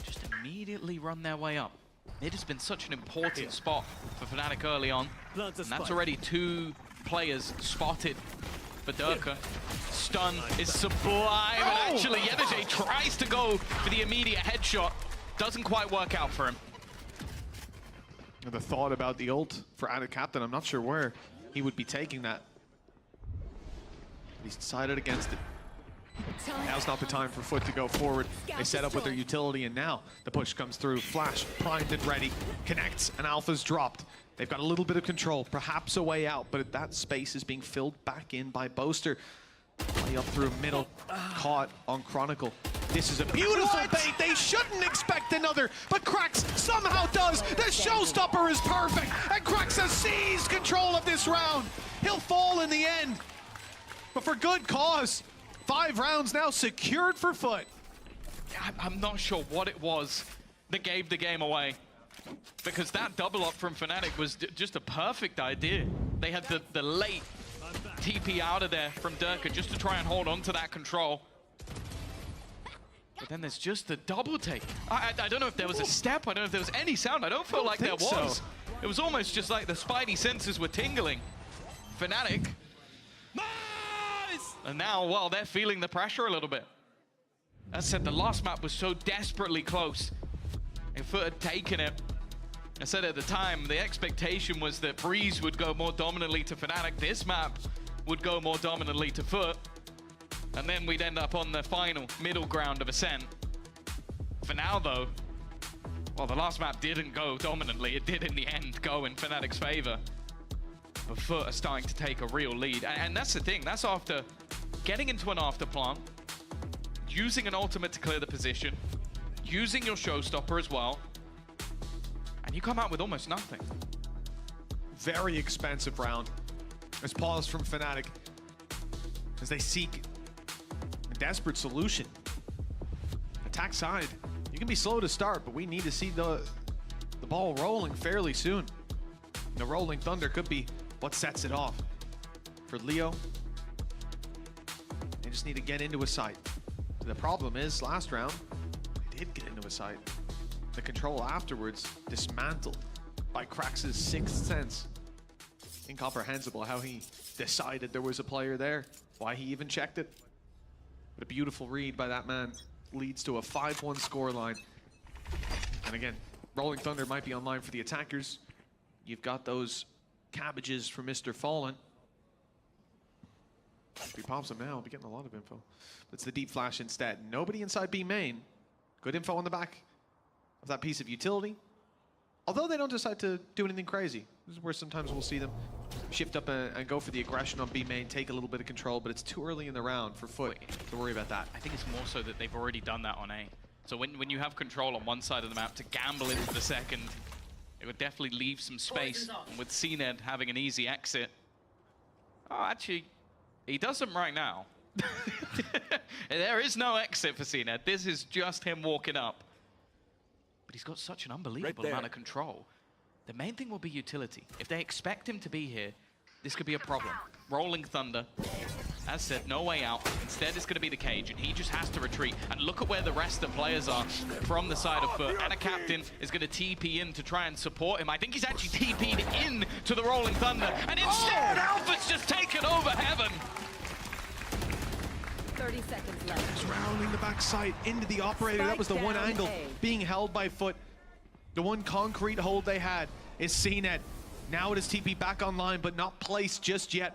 just immediately run their way up. Mid has been such an important spot for Fnatic early on. And that's already 2 players spotted for Durka. Stun is sublime, and actually Yedeje tries to go for the immediate headshot. Doesn't quite work out for him. The thought about the ult for Ada Captain, I'm not sure where he would be taking that. He's decided against it. Now's not the time for Foot to go forward. They set up with their utility, and now the push comes through. Flash, primed and ready, connects, and Alpha's dropped. They've got a little bit of control, perhaps a way out, but that space is being filled back in by Boaster. Play up through middle, caught on Chronicle. This is a beautiful bait. They shouldn't expect another, but Krax somehow does. The showstopper is perfect, and Krax has seized control of this round. He'll fall in the end, but for good cause. 5 rounds now secured for Foot. I'm not sure what it was that gave the game away, because that double up from Fnatic was just a perfect idea. They had the late TP out of there from Durka just to try and hold on to that control. But then there's just the double take. I don't know if there was a step, I don't know if there was any sound. I don't feel like there was. So. It was almost just like the spidey senses were tingling. Fnatic. And now, well, they're feeling the pressure a little bit. As I said, the last map was so desperately close. If Foot had taken it, I said at the time, the expectation was that Breeze would go more dominantly to Fnatic. This map would go more dominantly to Foot. And then we'd end up on the final middle ground of Ascent. For now, though, well, the last map didn't go dominantly. It did in the end go in Fnatic's favor. But Foot are starting to take a real lead. And that's the thing, that's after getting into an afterplant, using an ultimate to clear the position, using your showstopper as well, and you come out with almost nothing. Very expensive round. There's pause from Fnatic as they seek a desperate solution. Attack side, you can be slow to start, but we need to see the ball rolling fairly soon. The Rolling Thunder could be what sets it off. For Leo, they just need to get into a site. The problem is, last round, they did get into a site. The control afterwards dismantled by Krax's 6th sense. Incomprehensible how he decided there was a player there, why he even checked it. But a beautiful read by that man leads to a 5-1 scoreline. And again, Rolling Thunder might be online for the attackers. You've got those cabbages for Mr. Fallen. If he pops them now, I'll be getting a lot of info. It's the deep flash instead. Nobody inside B main. Good info on the back of that piece of utility. Although they don't decide to do anything crazy. This is where sometimes we'll see them shift up and go for the aggression on B main, take a little bit of control, but it's too early in the round for Foot to worry about that. I think it's more so that they've already done that on A. So when you have control on one side of the map to gamble into the second, it would definitely leave some space. And with CNED having an easy exit. Oh, actually, he doesn't right now. There is no exit for CNED. This is just him walking up. But he's got such an unbelievable amount of control. The main thing will be utility. If they expect him to be here, this could be a problem. Rolling Thunder, as said, no way out. Instead, it's going to be the cage, and he just has to retreat. And look at where the rest of the players are from the side of Foot. And a captain is going to TP in to try and support him. I think he's actually TP'd in to the Rolling Thunder. And instead, Alpha's just taken over heaven. 30 seconds left. Just rounding the backside into the operator. That was the one angle being held by Foot. The one concrete hold they had is CNED. Now it is TP back online, but not placed just yet.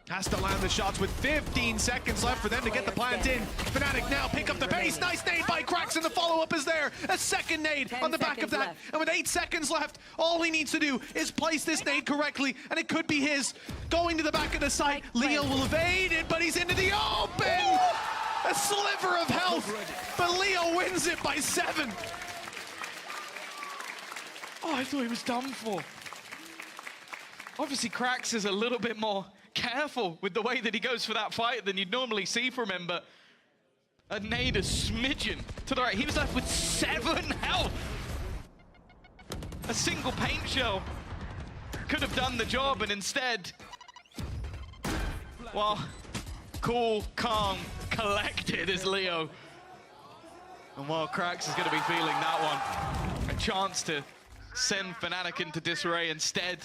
Has to land the shots with 15 seconds left for them to get the plant in. Fnatic now pick up the pace. Nice nade by Cracks, and the follow-up is there. A second nade on the back of that. Left. And with 8 seconds left, all he needs to do is place this nade correctly, and it could be his. Going to the back of the site. Leo will evade it, but he's into the open. A sliver of health, but Leo wins it by 7. Oh, I thought he was done for. Obviously, Cracks is a little bit more careful with the way that he goes for that fight than you'd normally see from him, but a nade a smidgen to the right. He was left with 7 health. A single paint shell could have done the job, and instead, well, cool, calm, collected is Leo. And while Cracks is going to be feeling that one, a chance to send Fnatic into disarray. Instead,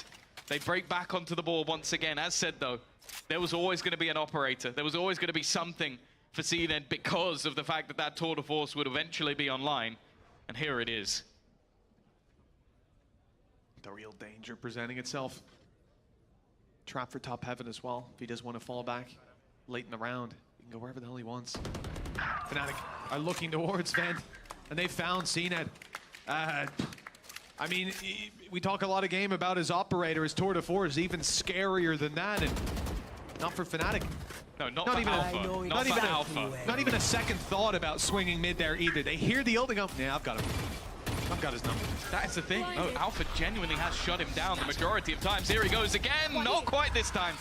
they break back onto the board once again. As said, though, there was always going to be an operator. There was always going to be something for CNED because of the fact that that tour de force would eventually be online. And here it is. The real danger presenting itself. Trap for top heaven as well. If he does want to fall back late in the round, he can go wherever the hell he wants. Fnatic are looking towards Vent, and they found CNED. I mean, we talk a lot of game about his operator. His tour de force is even scarier than that, and not for Fnatic. No, not for even Alpha. Not for Alpha. Not even a second thought about swinging mid there either. They hear the ult, they go, yeah, I've got him. I've got his number. That is the thing. Oh, Alpha genuinely has shut him down the majority of times. Here he goes again. Not quite this time.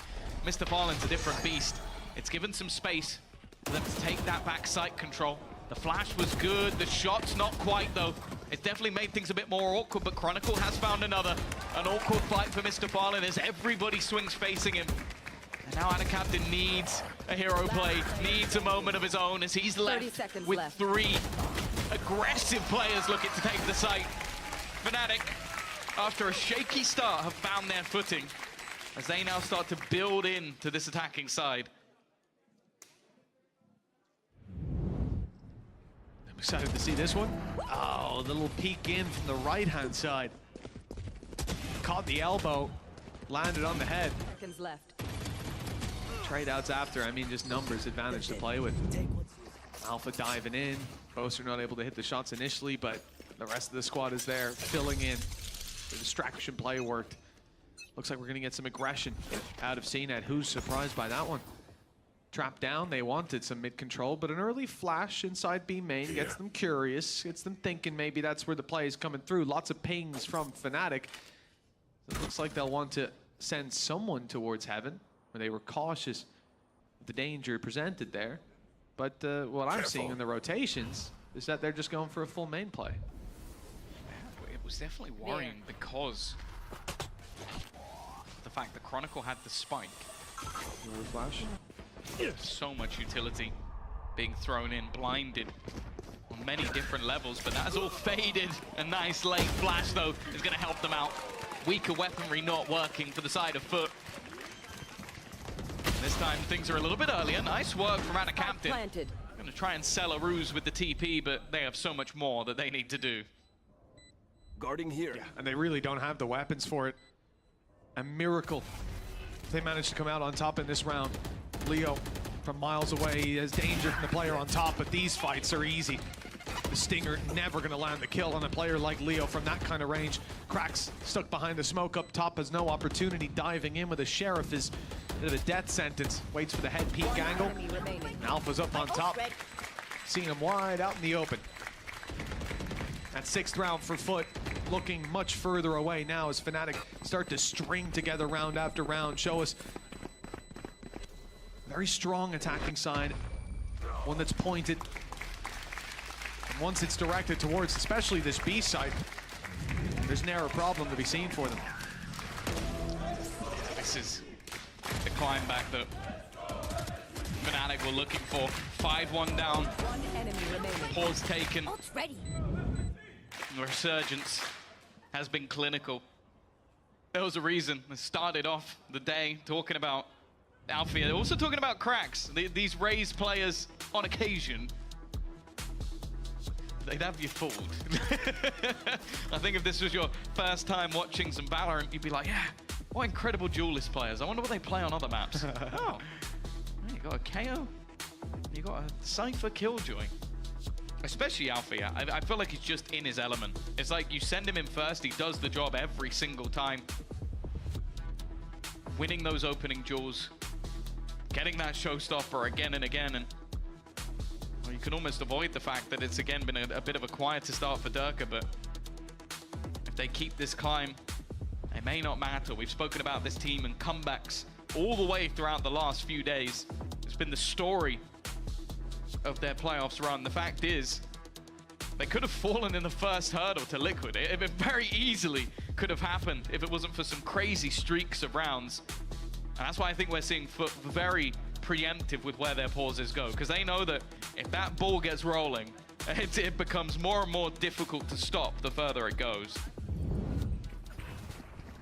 Mr. Fallen's a different beast. It's given some space for them to take that back site control. The flash was good. The shot's not quite, though. It definitely made things a bit more awkward, but Chronicle has found an awkward fight for Mr. Fallen as everybody swings facing him. And now Captain needs a hero play, needs a moment of his own as he's left with 3 aggressive players looking to take the site. Fnatic, after a shaky start, have found their footing as they now start to build into this attacking side. Excited to see this one. Oh, a little peek in from the right-hand side. Caught the elbow, landed on the head. Seconds left. Trade outs after, I mean, just numbers advantage to play with. Alpha diving in. Boaster not able to hit the shots initially, but the rest of the squad is there, filling in. The distraction play worked. Looks like we're gonna get some aggression out of CNED. Who's surprised by that one? Trap down, they wanted some mid-control, but an early flash inside B main gets them curious, gets them thinking maybe that's where the play is coming through. Lots of pings from Fnatic. So it looks like they'll want to send someone towards heaven, where they were cautious of the danger presented there. But what I'm seeing in the rotations is that they're just going for a full main play. It was definitely worrying because of the fact that Chronicle had the spike. Flash. So much utility being thrown in, blinded on many different levels, but that has all faded. A nice late flash, though, is going to help them out. Weaker weaponry not working for the side of Foot. And this time, things are a little bit earlier. Nice work from Captain. Going to try and sell a ruse with the TP, but they have so much more that they need to do. Guarding here. Yeah, and they really don't have the weapons for it. A miracle if they manage to come out on top in this round. Leo from miles away, he has danger from the player on top, but these fights are easy. The Stinger never going to land the kill on a player like Leo from that kind of range. Cracks stuck behind the smoke up top, has no opportunity. Diving in with a Sheriff is a bit of a death sentence. Waits for the head peek angle. And Alpha's up on top. Seeing him wide out in the open. That 6th round for Foot, looking much further away now as Fnatic start to string together round after round. Show us very strong attacking side, one that's pointed. And once it's directed towards, especially this B side, there's never a problem to be seen for them. This is the climb back that Fnatic were looking for. 5-1 down. Pause taken. The resurgence has been clinical. There was a reason. They started off the day talking about Alfia. They're also talking about Cracks. These raised players, on occasion, they'd have you fooled. I think if this was your first time watching some Valorant, you'd be like, yeah, What incredible duelist players. I wonder what they play on other maps. Oh, you got a KO. You got a Cypher Killjoy. Especially Alfia. I feel like he's just in his element. It's like you send him in first, he does the job every single time. Winning those opening duels. Getting that showstopper again and again. And well, you can almost avoid the fact that it's again been a bit of a quieter start for Durka, but if they keep this climb, it may not matter. We've spoken about this team and comebacks all the way throughout the last few days. It's been the story of their playoffs run. The fact is, they could have fallen in the first hurdle to Liquid. It very easily could have happened if it wasn't for some crazy streaks of rounds. And that's why I think we're seeing Foot very preemptive with where their pauses go, because they know that if that ball gets rolling, it becomes more and more difficult to stop the further it goes.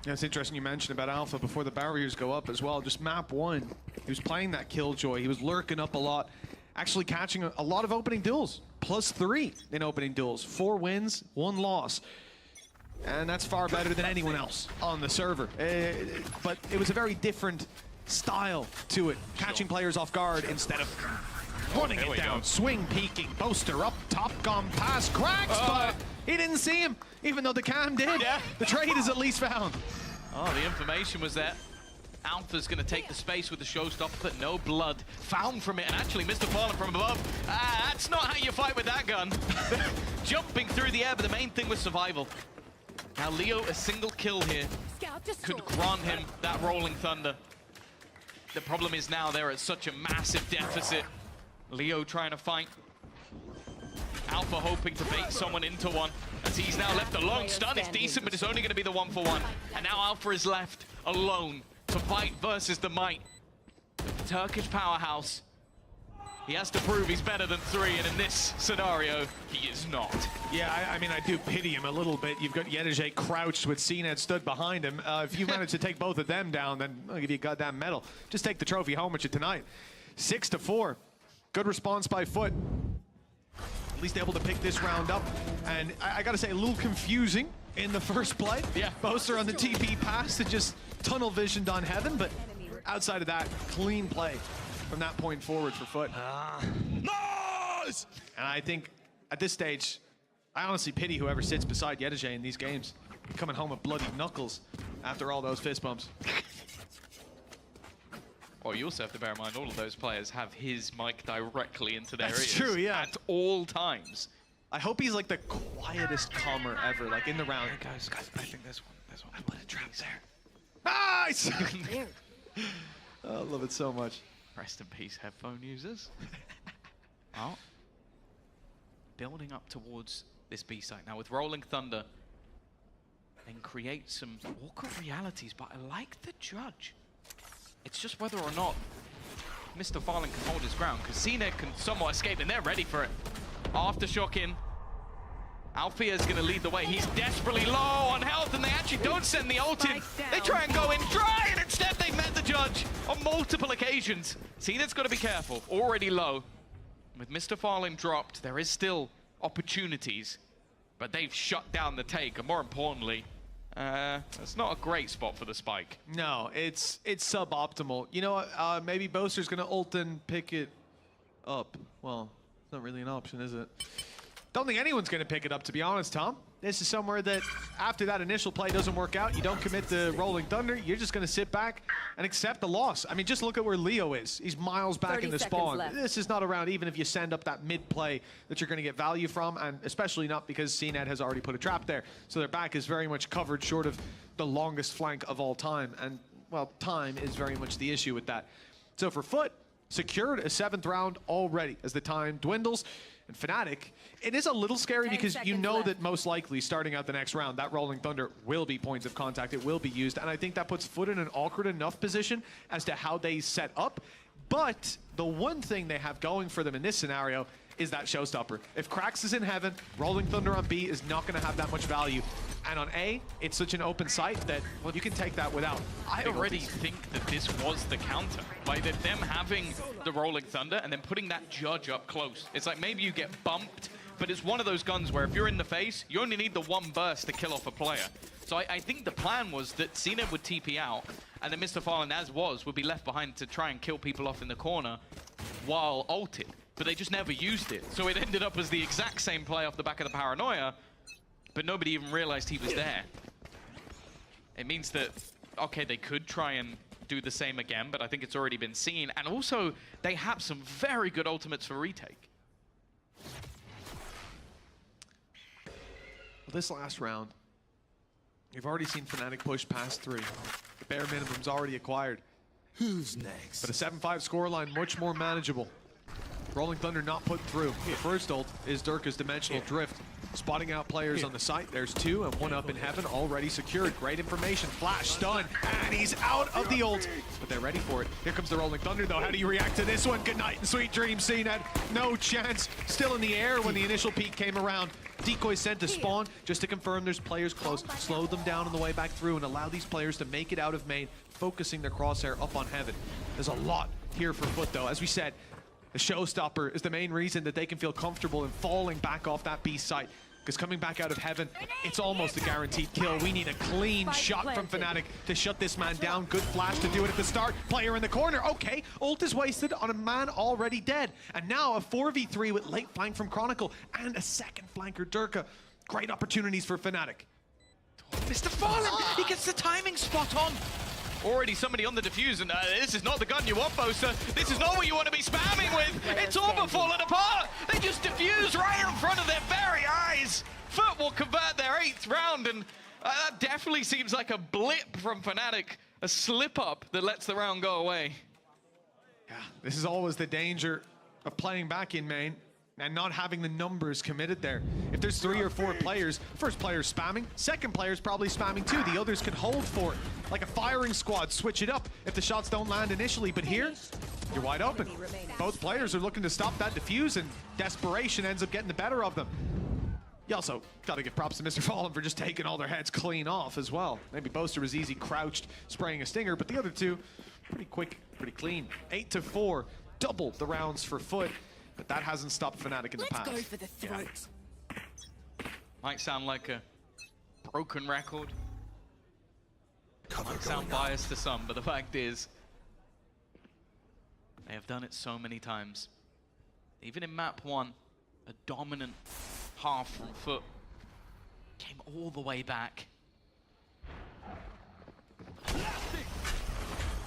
Yeah, it's interesting you mentioned about Alpha before the barriers go up as well. Just map 1, he was playing that Killjoy. He was lurking up a lot, actually catching a lot of opening duels. +3 in opening duels. 4 wins, 1 loss. And that's far better than anyone else on the server. But it was a very different style to it. Catching players off guard instead of running it down. Swing peeking, Boaster up top, gone past, cracks, but he didn't see him, even though the cam did. Yeah. The trade is at least found. Oh, the information was there. Alpha's going to take the space with the showstopper, but no blood found from it, and actually Mr. Fallen from above. That's not how you fight with that gun. Jumping through the air, but the main thing was survival. Now Leo, a single kill here could grant him that rolling thunder. The problem is now they're at such a massive deficit. Leo trying to fight. Alpha hoping to bait someone into one, as he's now left alone. Stun is decent, but it's only going to be the 1-for-1. And now Alpha is left alone to fight versus the might. The Turkish powerhouse. He has to prove he's better than 3, and in this scenario, he is not. Yeah, I mean, I do pity him a little bit. You've got Yedege crouched with CNED stood behind him. If you manage to take both of them down, then I'll give you a goddamn medal. Just take the trophy home with you tonight. 6-4. Good response by Foot. At least able to pick this round up. And I gotta say, a little confusing in the first play. Yeah. Boaster on the TP pass that just tunnel visioned on Heaven, but outside of that, clean play from that point forward for Foot. Nice! And I think at this stage, I honestly pity whoever sits beside Yedege in these games, coming home with bloody knuckles after all those fist bumps. Well, you also have to bear in mind all of those players have his mic directly into their ears. That's true, yeah. At all times. I hope he's like the quietest calmer ever, like in the round. Hey guys, I think there's one. I put a trap there. Nice! I love it so much. Rest in peace, headphone users. Well, building up towards this B site. Now with Rolling Thunder, then create some Walk of Realities, but I like the judge. It's just whether or not Mr. Farland can hold his ground, because CNED can somewhat escape, and they're ready for it. Aftershock in. Alfia is going to lead the way. He's desperately low on health, and they actually don't send the ult in. They try and go in dry, and instead they've met the judge on multiple occasions. CNED's got to be careful. Already low. With Mr. Farland dropped, there is still opportunities, but they've shut down the take, and more importantly, it's not a great spot for the spike. No, it's suboptimal. You know what? Maybe Boaster's going to ult and pick it up. Well, it's not really an option, is it? Don't think anyone's going to pick it up, to be honest, Tom. This is somewhere that after that initial play doesn't work out, you don't commit the Rolling Thunder, you're just going to sit back and accept the loss. I mean, just look at where Leo is. He's miles back in the spawn. Left. This is not around even if you send up that mid-play that you're going to get value from, and especially not because CNED has already put a trap there. So their back is very much covered short of the longest flank of all time. And, well, time is very much the issue with that. So for Foot, secured a 7th round already as the time dwindles. And Fnatic, it is a little scary because you know that most likely starting out the next round, that Rolling Thunder will be points of contact. It will be used. And I think that puts Foot in an awkward enough position as to how they set up. But the one thing they have going for them in this scenario is that showstopper. If Krax is in Heaven, Rolling Thunder on B is not going to have that much value. And on A, it's such an open site that, well, you can take that without. I already think that this was the counter. Like, that them having the Rolling Thunder and then putting that judge up close. It's like maybe you get bumped, but it's one of those guns where if you're in the face, you only need the one burst to kill off a player. So I think the plan was that CNED would TP out, and then Mr. Fallen, as was, would be left behind to try and kill people off in the corner while ulted. But they just never used it. So it ended up as the exact same play off the back of the paranoia, but nobody even realized he was there. It means that, okay, they could try and do the same again, but I think it's already been seen. And also, they have some very good ultimates for retake. Well, this last round, you've already seen Fnatic push past 3. The bare minimum's already acquired. Who's next? But a 7-5 scoreline, much more manageable. Rolling Thunder not put through. The first ult is Durka's Dimensional Drift. Spotting out players on the site. There's 2 and 1 up in heaven already secured. Great information. Flash, stun, and he's out of the ult. But they're ready for it. Here comes the Rolling Thunder though. How do you react to this one? Good night and sweet dreams, CNED. No chance. Still in the air when the initial peak came around. Decoy sent to spawn just to confirm there's players close. Slow them down on the way back through and allow these players to make it out of main, focusing their crosshair up on heaven. There's a lot here for Foot though. As we said, the showstopper is the main reason that they can feel comfortable in falling back off that B site. Because coming back out of heaven, it's almost a guaranteed kill. We need a clean shot from Fnatic to shut this man down. Good flash to do it at the start. Player in the corner. Okay, ult is wasted on a man already dead. And now a 4v3 with late flank from Chronicle and a second flanker, Durka. Great opportunities for Fnatic. Mr. Fallen, he gets the timing spot on. Already somebody on the defuse, and this is not the gun you want, Boaster. This is not what you want to be spamming with. It's all but falling apart. They just defuse right in front of their very eyes. Foot will convert their 8th round, and that definitely seems like a blip from Fnatic. A slip-up that lets the round go away. Yeah, this is always the danger of playing back in main and not having the numbers committed there. If there's 3 or 4 players, first player's spamming, second player's probably spamming too. The others can hold for it. Like a firing squad, switch it up if the shots don't land initially. But here, you're wide open. Both players are looking to stop that defuse, and desperation ends up getting the better of them. You also gotta give props to Mr. Fallen for just taking all their heads clean off as well. Maybe Boaster was easy crouched, spraying a stinger, but the other 2, pretty quick, pretty clean. 8-4, double the rounds for Foot. But that hasn't stopped Fnatic in the past. Let's go for the throat. Might sound like a broken record. Might sound biased to some, but the fact is, they have done it so many times. Even in map 1, a dominant half from Foot came all the way back.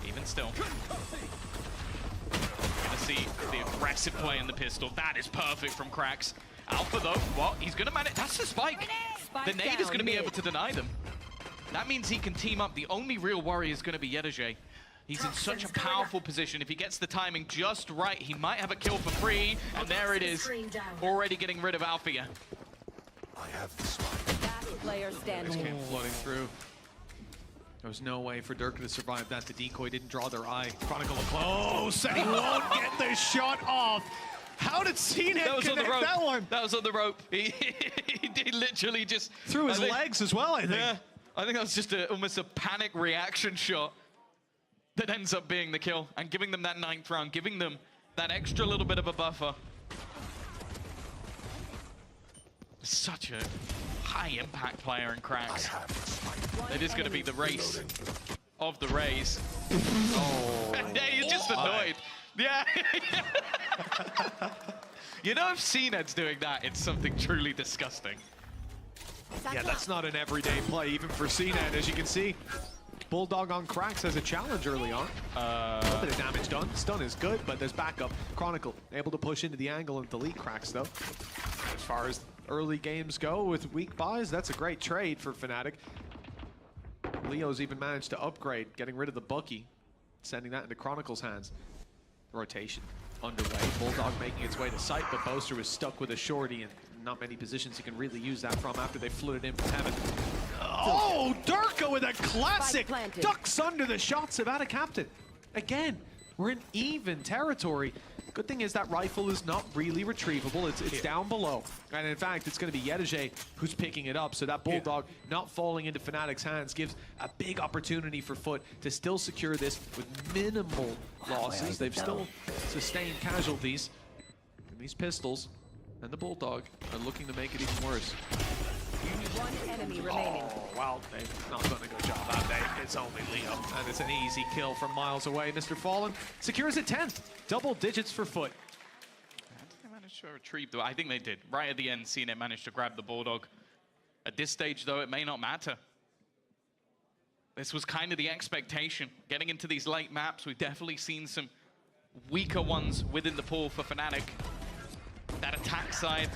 Even still. See the aggressive play in the pistol. That is perfect from Krax. Alpha though, what? He's gonna manage. That's the spike. The nade is gonna be able to deny them. That means he can team up. The only real worry is gonna be Yedajay. He's in such a powerful position. If he gets the timing just right, he might have a kill for free. And there it is. Already getting rid of Althea. I have the spike. Last player standing. Just came flooding through. There was no way for Durka to survive that. The decoy didn't draw their eye. Chronicle close, and he won't get the shot off. How did CNED connect that one? That was on the rope. He literally just... Threw his legs as well, I think. Yeah, I think that was just almost a panic reaction shot that ends up being the kill and giving them that 9th round, giving them that extra little bit of a buffer. Such a high impact player in Krax. It is going to be the race of the Rays. Oh. And yeah, you're just annoyed. Yeah. You know, if CNED's doing that, it's something truly disgusting. Yeah, that's not an everyday play, even for CNED, as you can see. Bulldog on Krax as a challenge early on. A little bit of damage done. Stun is good, but there's backup. Chronicle able to push into the angle and delete Krax, though. As far as early games go with weak buys, that's a great trade for Fnatic. Leo's even managed to upgrade, getting rid of the Bucky, sending that into Chronicle's hands. Rotation underway. Bulldog making its way to site, but Boaster was stuck with a shorty and not many positions he can really use that from after they flooded in from heaven. Oh, Durka with a classic! Ducks under the shots of Ada Captain. Again, we're in even territory. Good thing is that rifle is not really retrievable. It's down below. And in fact, it's going to be Yedajay who's picking it up. So that Bulldog not falling into Fnatic's hands gives a big opportunity for Foot to still secure this with minimal losses. They've still sustained casualties. And these pistols and the Bulldog are looking to make it even worse. One enemy remaining. Oh, well, they've not done a good job, have they? It's only Leo, and it's an easy kill from miles away. Mr. Fallen secures a 10th. Double digits for Foot. How did they manage to retrieve the... I think they did. Right at the end, CNET managed to grab the Bulldog. At this stage, though, it may not matter. This was kind of the expectation. Getting into these late maps, we've definitely seen some weaker ones within the pool for Fnatic. That attack side,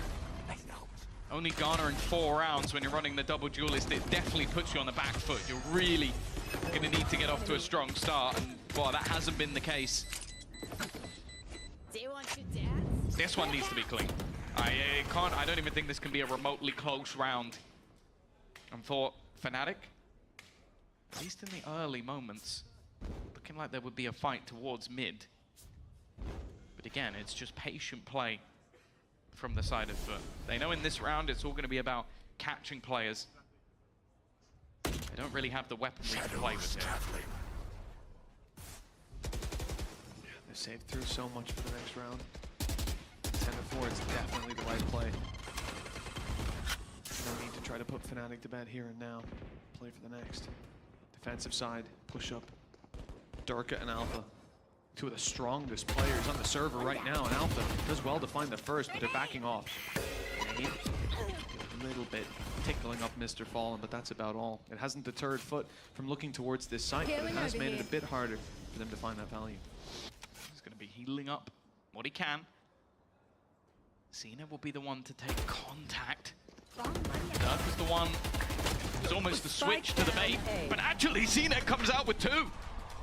only garnering 4 rounds when you're running the double duelist, it definitely puts you on the back foot. You're really going to need to get off to a strong start, and well, that hasn't been the case. This one needs to be clean. I don't even think this can be a remotely close round. And for Fnatic, at least in the early moments, looking like there would be a fight towards mid. But again, it's just patient play from the side of Foot. They know in this round it's all going to be about catching players. They don't really have the weaponry to play with here. They saved through so much for the next round. 10-4 is definitely the right play. No need to try to put Fnatic to bed here and now. Play for the next. Defensive side, push up. Durka and Alpha. Two of the strongest players on the server right now, and Alpha does well to find the first, but they're backing off. Maybe a little bit tickling up Mr. Fallen, but that's about all. It hasn't deterred Foot from looking towards this site, but it has made it a bit harder for them to find that value. He's going to be healing up what he can. Cena will be the one to take contact. Dirk is the one who's almost the switch to the bait, but actually Cena comes out with 2.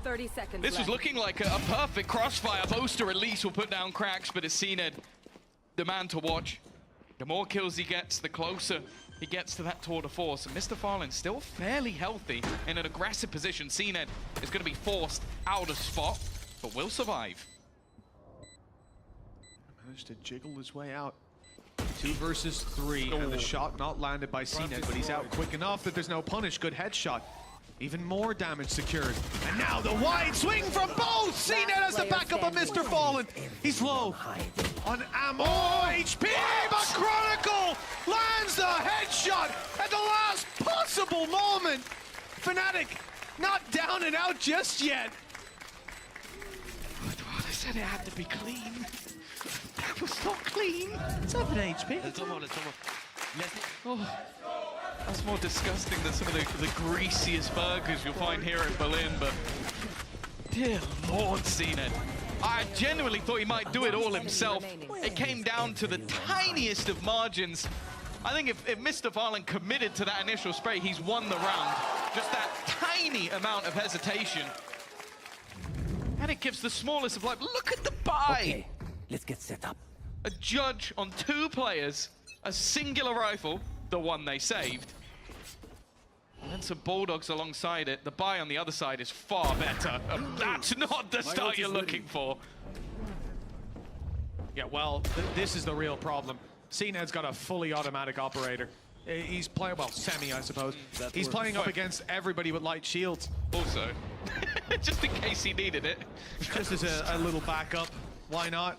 30 seconds This was looking like a perfect crossfire. Boaster at least will put down cracks, but it's CNED, the man to watch. The more kills he gets, the closer he gets to that tour de force. And Mr. Fallen still fairly healthy in an aggressive position. CNED is going to be forced out of spot, but will survive. Managed to jiggle his way out. 2 versus 3, and the shot not landed by CNED, but he's out quick enough that there's no punish. Good headshot. Even more damage secured. And now the wide swing from both! CNED has the backup of Mr. Fallen. He's low on ammo. Oh, HP, but Chronicle lands the headshot at the last possible moment. Fnatic not down and out just yet. I said it had to be clean. That was not clean. 7 HP. Oh. That's more disgusting than some of the greasiest burgers you'll find here in Berlin, but dear Lord, CNED. I genuinely thought he might do it all himself. It came down to the tiniest of margins. I think if Mr. Fallen committed to that initial spray, he's won the round. Just that tiny amount of hesitation. And it gives the smallest of life. Look at the buy! Okay, let's get set up. A judge on 2 players, a singular rifle, the one they saved. And then some Bulldogs alongside it. The buy on the other side is far better. That's not the start you're looking for. Yeah, well, this is the real problem. CNED's got a fully automatic operator. He's playing, well, semi, I suppose. He's playing up against everybody with light shields. Also, just in case he needed it. Just as a little backup. Why not?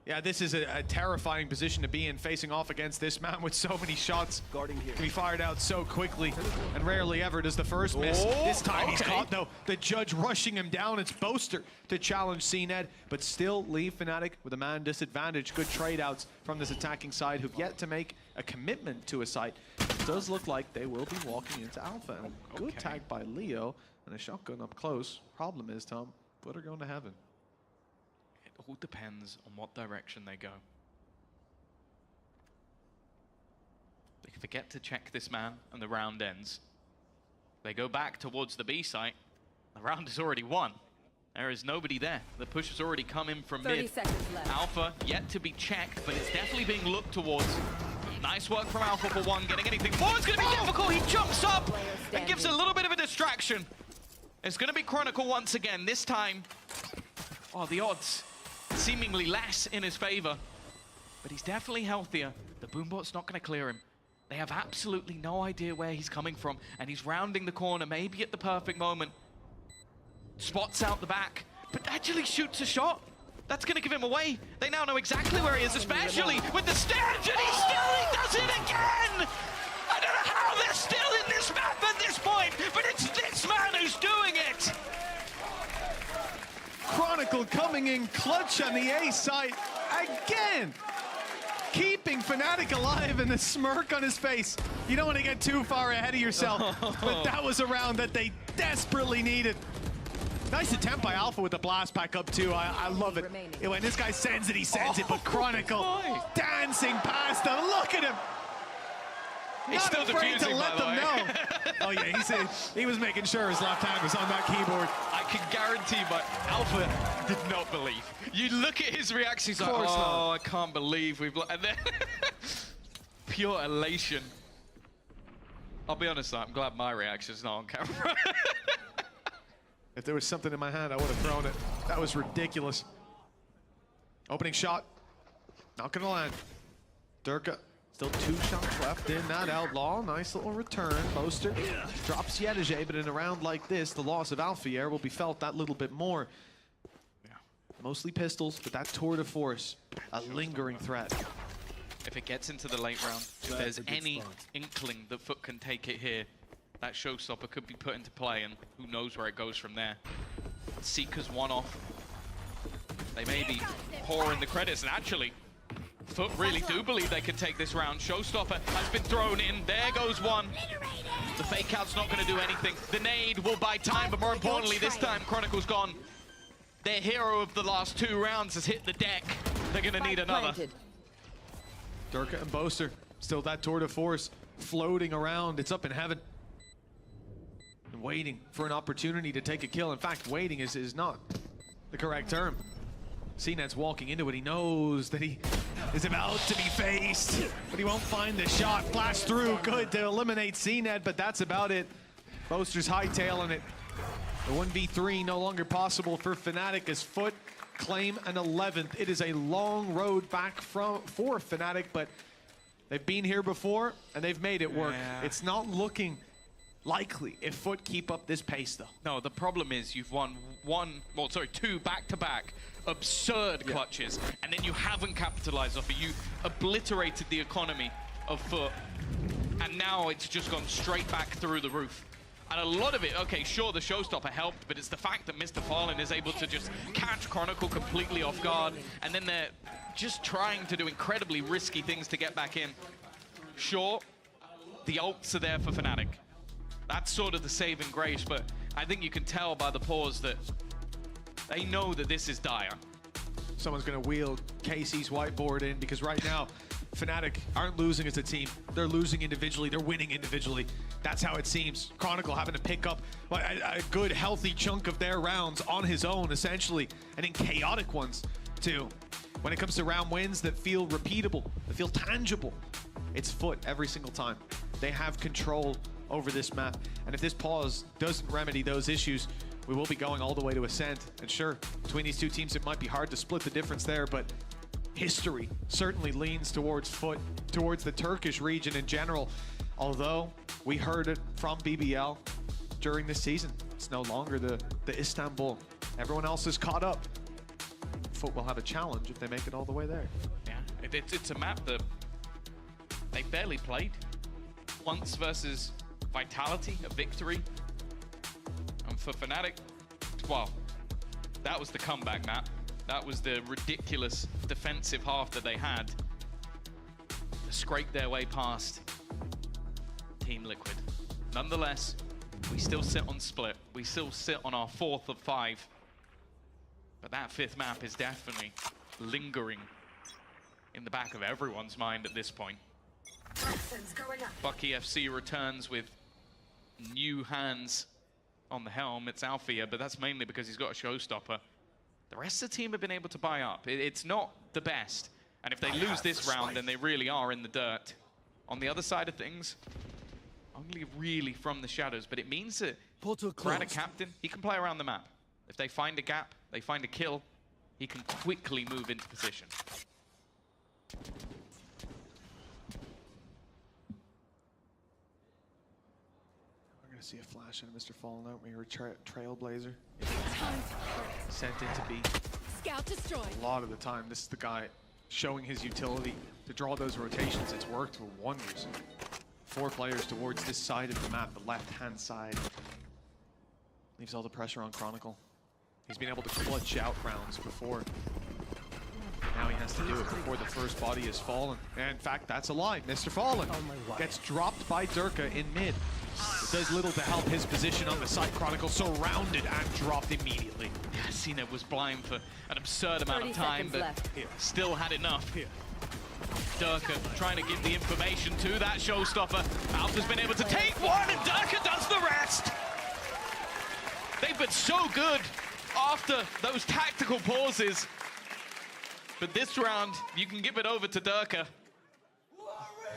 Yeah, this is a terrifying position to be in, facing off against this man with so many shots. Guarding here. Can be fired out so quickly, and rarely ever does the first miss. This time he's caught, though. The judge rushing him down. It's Boaster to challenge CNED, but still leave Fnatic with a man disadvantage. Good trade-outs from this attacking side, who've yet to make a commitment to a site. It does look like they will be walking into Alpha. And good tag by Leo, and a shotgun up close. Problem is, Tom, Foot are going to heaven. It all depends on what direction they go. They forget to check this man and the round ends. They go back towards the B site. The round is already won. There is nobody there. The push has already come in from 30 mid. seconds left. Alpha yet to be checked, but it's definitely being looked towards. Nice work from Alpha for 1, getting anything more. It's going to be difficult. He jumps up and gives a little bit of a distraction. It's going to be Chronicle once again. This time, oh, the odds seemingly less in his favor, but he's definitely healthier. The Boombot's not going to clear him. They have absolutely no idea where he's coming from, and he's rounding the corner, maybe at the perfect moment. Spots out the back, but actually shoots a shot. That's going to give him away. They now know exactly where he is, especially with the stairs, and he does it again! I don't know win this map at this point, but it's this man who's doing it. Chronicle coming in clutch on the A side again. Keeping Fnatic alive and the smirk on his face. You don't want to get too far ahead of yourself, but that was a round that they desperately needed. Nice attempt by Alpha with the blast pack up too. I love it. When this guy sends it, he sends it, but Chronicle dancing past them. Look at him. He's Not still afraid to defusing, let them know. Oh yeah, he was making sure his left hand was on that keyboard. I can guarantee, but Alpha did not believe. You look at his reaction, he's like, oh, I can't believe we've... And then pure elation. I'll be honest though, I'm glad my reaction's not on camera. If there was something in my hand, I would have thrown it. That was ridiculous. Opening shot. Not gonna land. Durka. Still 2 shots left in that outlaw. Nice little return. Boaster drops Yedege, but in a round like this, the loss of Alphier will be felt that little bit more. Yeah. Mostly pistols, but that tour de force, a lingering threat. If it gets into the late round, if there's any inkling that Foot can take it here, that showstopper could be put into play, and who knows where it goes from there. Seeker's one off. They may be pouring the credits, and actually, Foot really do believe they can take this round. Showstopper has been thrown in. There goes one. The fake out's not going to do anything. The nade will buy time, but more importantly, this time Chronicle's gone. Their hero of the last 2 rounds has hit the deck. They're going to need another. Durka and Boaster, still that tour de force floating around. It's up in heaven. And waiting for an opportunity to take a kill. In fact, waiting is not the correct term. CNET's walking into it. He knows that he is about to be faced, but he won't find the shot. Flash through, good to eliminate CNET, but that's about it. Boaster's hightailing it. The 1v3 no longer possible for Fnatic as Foot claim an 11th. It is a long road back for Fnatic, but they've been here before and they've made it work. Yeah. It's not looking likely if Foot keep up this pace though. No, the problem is you've won 2 back-to-back absurd clutches, and then you haven't capitalized off it. You obliterated the economy of Foot, and now it's just gone straight back through the roof. And a lot of it, okay, sure, the showstopper helped, but it's the fact that Mr. Fallen is able to just catch Chronicle completely off guard, and then they're just trying to do incredibly risky things to get back in. Sure, the ults are there for Fnatic. That's sort of the saving grace, but I think you can tell by the pause that they know that this is dire. Someone's going to wheel Casey's whiteboard in, because right now, Fnatic aren't losing as a team. They're losing individually. They're winning individually. That's how it seems. Chronicle having to pick up a good, healthy chunk of their rounds on his own, essentially, and in chaotic ones, too. When it comes to round wins that feel repeatable, that feel tangible, it's Foot every single time. They have control over this map, and if this pause doesn't remedy those issues, we will be going all the way to Ascent. And sure, between these 2 teams, it might be hard to split the difference there, but history certainly leans towards Foot, towards the Turkish region in general. Although we heard it from BBL during this season, it's no longer the Istanbul. Everyone else is caught up. Foot will have a challenge if they make it all the way there. Yeah, it's a map that they barely played. Once versus Vitality, a victory. And for Fnatic, well, that was the comeback map. That was the ridiculous defensive half that they had. To scrape their way past Team Liquid. Nonetheless, we still sit on split. We still sit on our 4th of 5. But that 5th map is definitely lingering in the back of everyone's mind at this point. Bucky FC returns with new hands on the helm. It's Alfia, but that's mainly because he's got a showstopper. The rest of the team have been able to buy up. It's not the best. And if they lose this round, then they really are in the dirt. On the other side of things, only really from the shadows, but it means that Brad, a captain, he can play around the map. If they find a gap, they find a kill, he can quickly move into position. See a flash on Mr. Fallen out when you're a Trailblazer. Sent into B. Scout destroyed. A lot of the time, this is the guy showing his utility to draw those rotations. It's worked for wonders. 4 players towards this side of the map, the left-hand side. Leaves all the pressure on Chronicle. He's been able to clutch out rounds before. Now he has to do it before the first body is fallen. And in fact, that's a lie. Mr. Fallen gets dropped by Durka in mid. It does little to help his position on the side. Chronicle surrounded and dropped immediately. Yeah, Cena was blind for an absurd amount of time, but still had enough. Durka trying to give the information to that showstopper. Alpha's been able to take one, and Durka does the rest. They've been so good after those tactical pauses. But this round, you can give it over to Durka.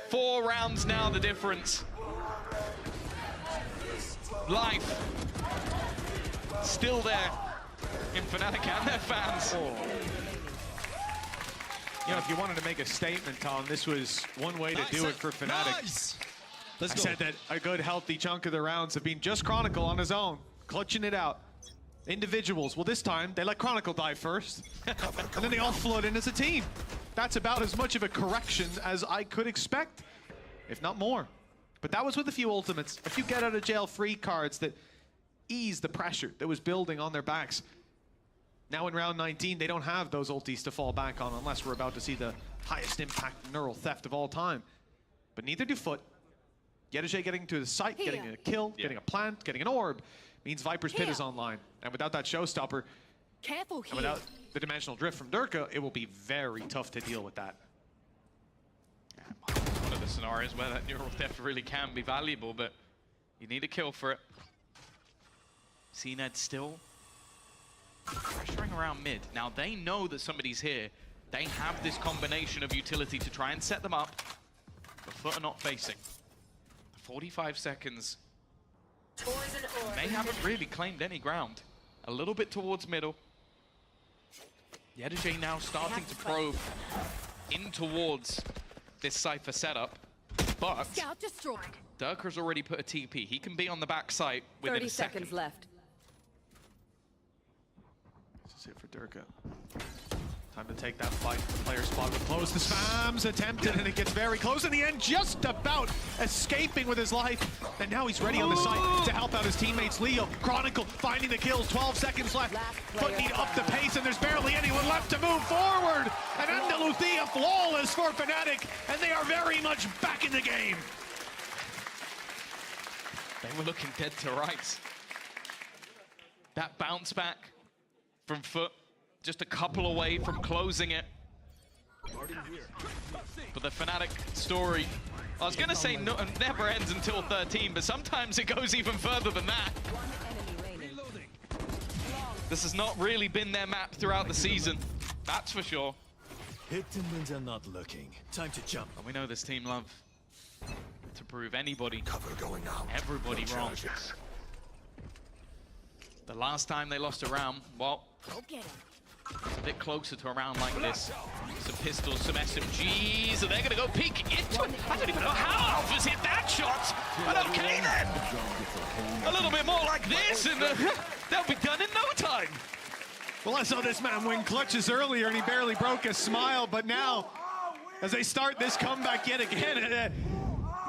4 rounds now, the difference. Life still there in Fnatic and their fans. You know, if you wanted to make a statement, Tom, this was one way to do it for Fnatic. Nice. I said that a good, healthy chunk of the rounds have been just Chronicle on his own, clutching it out. Individuals, well, this time they let Chronicle die first, and then they all flood in as a team. That's about as much of a correction as I could expect, if not more. But that was with a few ultimates, a few get out of jail free cards that eased the pressure that was building on their backs. Now in round 19, they don't have those ultis to fall back on unless we're about to see the highest impact neural theft of all time. But neither do Foot. Yetajay getting to the site, getting a kill, getting a plant, getting an orb, means Viper's Pit is online. And without that showstopper, Careful here. and without the dimensional drift from Durka, it will be very tough to deal with that. One of the scenarios where that neural theft really can be valuable, but you need a kill for it. CNED still pressuring around mid. Now they know that somebody's here. They have this combination of utility to try and set them up, but Foot are not facing. 45 seconds. They haven't really claimed any ground. A little bit towards middle. Yetajay now starting to probe in towards this Cypher setup, but Scout destroyed. Durka's already put a TP. He can be on the back site within 30 a second. seconds left. This is it for Durka. Time to take that fight. The player spot would close. The spams attempted, and it gets very close in the end, just about escaping with his life. And now he's ready on the site to help out his teammates. Leo, Chronicle, finding the kills. 12 seconds left. Foot need up the pace, and there's barely anyone left to move forward. And Andalusia flawless for Fnatic, and they are very much back in the game. They were looking dead to rights. That bounce back from Foot, just a couple away from closing it. But the Fnatic story, I was going to say no, never ends until 13, but sometimes it goes even further than that. This has not really been their map throughout the season, that's for sure. Hit and wins are not looking. Time to jump. And we know this team love to prove anybody, going out. everybody wrong. The last time they lost a round, well, a bit closer to a round like this. Some pistols, some SMGs, and they're going to go peek into it. I don't even know how Alpha's hit that shot. But okay then. A little bit more like this, and they'll be done in no time. Well, I saw this man win clutches earlier, and he barely broke a smile. But now, as they start this comeback yet again,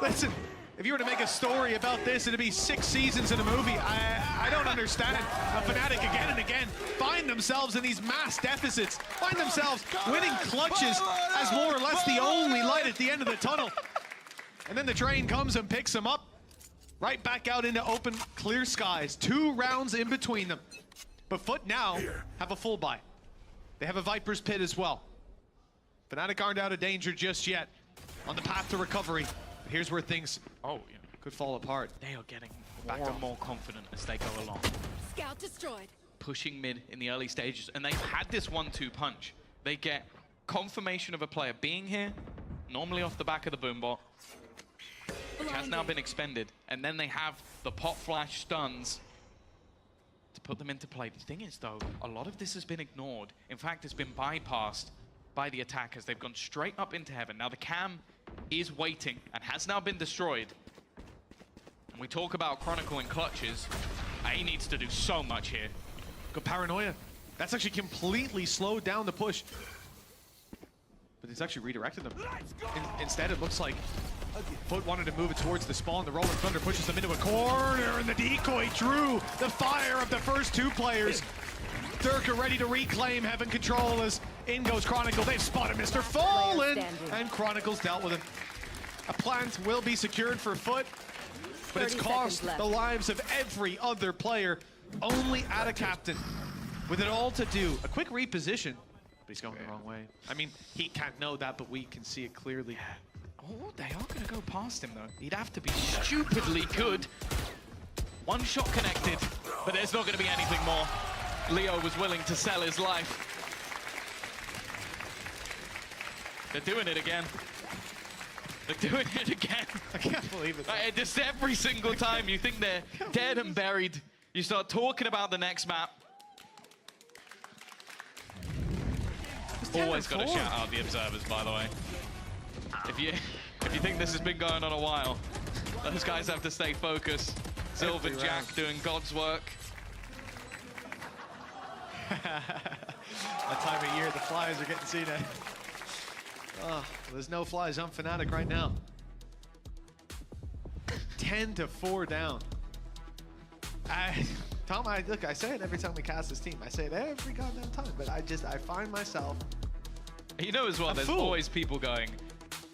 listen, if you were to make a story about this, it'd be 6 seasons in a movie. I don't understand. A Fnatic again and again find themselves in these mass deficits, find themselves winning clutches as more or less the only light at the end of the tunnel. And then the train comes and picks them up, right back out into open, clear skies. 2 rounds in between them. But Foot now have a full buy. They have a Viper's Pit as well. Fnatic aren't out of danger just yet. On the path to recovery. Here's where things could fall apart. They are getting more and more confident as they go along. Scout destroyed. Pushing mid in the early stages, and they've had this 1-2 punch. They get confirmation of a player being here, normally off the back of the boombot, which has now been expended, and then they have the pop flash stuns to put them into play. The thing is, though, a lot of this has been ignored. In fact, it's been bypassed by the attackers. They've gone straight up into heaven. Now the cam is waiting and has now been destroyed. And we talk about Chronicle in clutches. He needs to do so much here. Good paranoia. That's actually completely slowed down the push. But it's actually redirected them. Instead, it looks like Foot wanted to move it towards the spawn. The Rolling Thunder pushes them into a corner, and the decoy drew the fire of the first two players. Durka ready to reclaim Heaven control as in goes Chronicle. They've spotted Mr. Fallen, and Chronicle's dealt with him. A plant will be secured for Foot, but it's cost the lives of every other player. Only at a captain, with it all to do. A quick reposition, but he's going the wrong way. I mean, he can't know that, but we can see it clearly. Oh, they are going to go past him, though. He'd have to be stupidly good. One shot connected, but there's not going to be anything more. Leo was willing to sell his life. They're doing it again. They're doing it again. I can't believe it. Just every single time you think they're dead and buried, you start talking about the next map. Always got to shout out the observers, by the way. If you think this has been going on a while, those guys have to stay focused. Silver Jack doing God's work. That time of year, the flies are getting seen at. Oh, there's no flies on Fnatic right now. 10-4 down. Tom, look, I say it every time we cast this team. I say it every goddamn time, but I find myself. You know as well, there's always people going,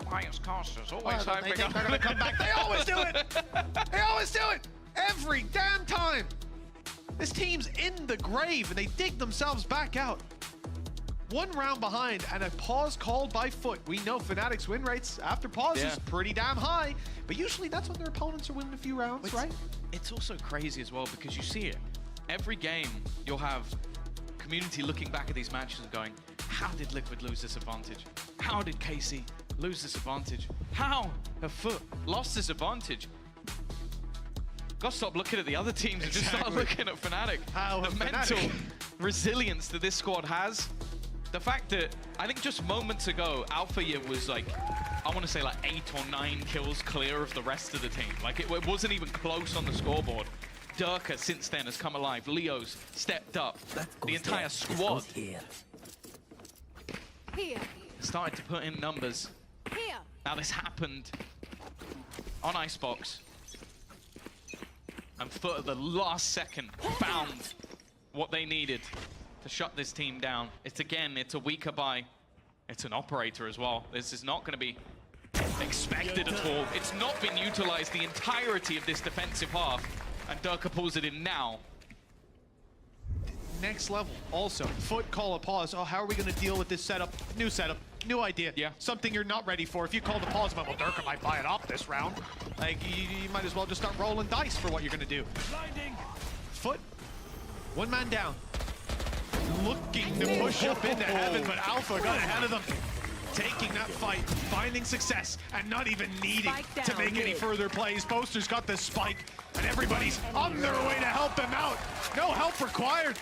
Bias casters always they're gonna come back. They always do it. They always do it. Every damn time. This team's in the grave and they dig themselves back out. One round behind and a pause called by Foot. We know Fnatic's win rates after pauses pretty damn high, but usually that's when their opponents are winning a few rounds, right? It's also crazy as well because you see it. Every game you'll have community looking back at these matches and going, how did Liquid lose this advantage? How did KC lose this advantage? How have Foot lost this advantage? Gotta stop looking at the other teams and just start looking at Fnatic. The mental resilience that this squad has. The fact that, I think just moments ago, Alpha Year was like, I want to say like 8 or 9 kills clear of the rest of the team. Like it wasn't even close on the scoreboard. Durka since then has come alive. Leo's stepped up. The entire squad started to put in numbers. Now this happened on Icebox. And Foot at the last second found what they needed to shut this team down. It's a weaker buy. It's an operator as well. This is not going to be expected at all. It's not been utilized the entirety of this defensive half. And Durka pulls it in now. Next level also. Foot call a pause. Oh, how are we going to deal with this setup? New setup. New idea. Yeah. Something you're not ready for. If you call the pause, well, Durka might buy it off this round. Like, you might as well just start rolling dice for what you're going to do. Foot, one man down. Looking to push up into Heaven, but Alpha got ahead of them. Taking that fight, finding success, and not even needing to make any further plays. Boaster's got the spike, and everybody's on their way to help them out. No help required.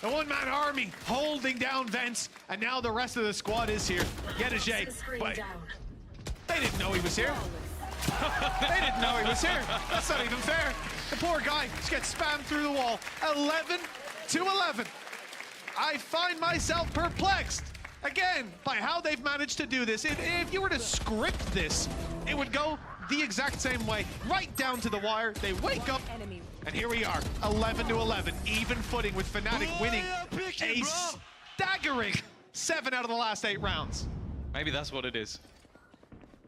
The one-man army holding down Vents, and now the rest of the squad is here. Yedajay, but they didn't know he was here. They didn't know he was here. That's not even fair. The poor guy just gets spammed through the wall. 11-11. I find myself perplexed again by how they've managed to do this. If you were to script this, it would go the exact same way, right down to the wire. They wake up, and here we are, 11-11, even footing with Fnatic winning a staggering 7 out of the last 8 rounds. Maybe that's what it is.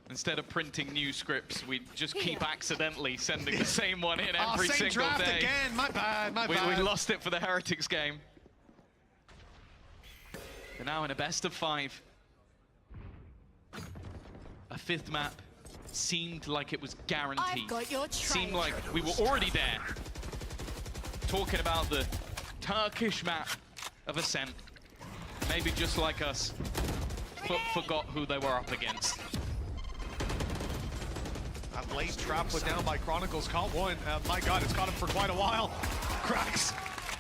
Instead of printing new scripts, we just keep accidentally sending the same one in every same single draft day. Again. My bad, my bad. We lost it for the Heretics game. They're now in a best of 5. A 5th map seemed like it was guaranteed. I've got your seemed like we were already there. Talking about the Turkish map of Ascent. Maybe just like us, forgot who they were up against. That late trap put down by Chronicles caught one. My God, it's caught him for quite a while. Cracks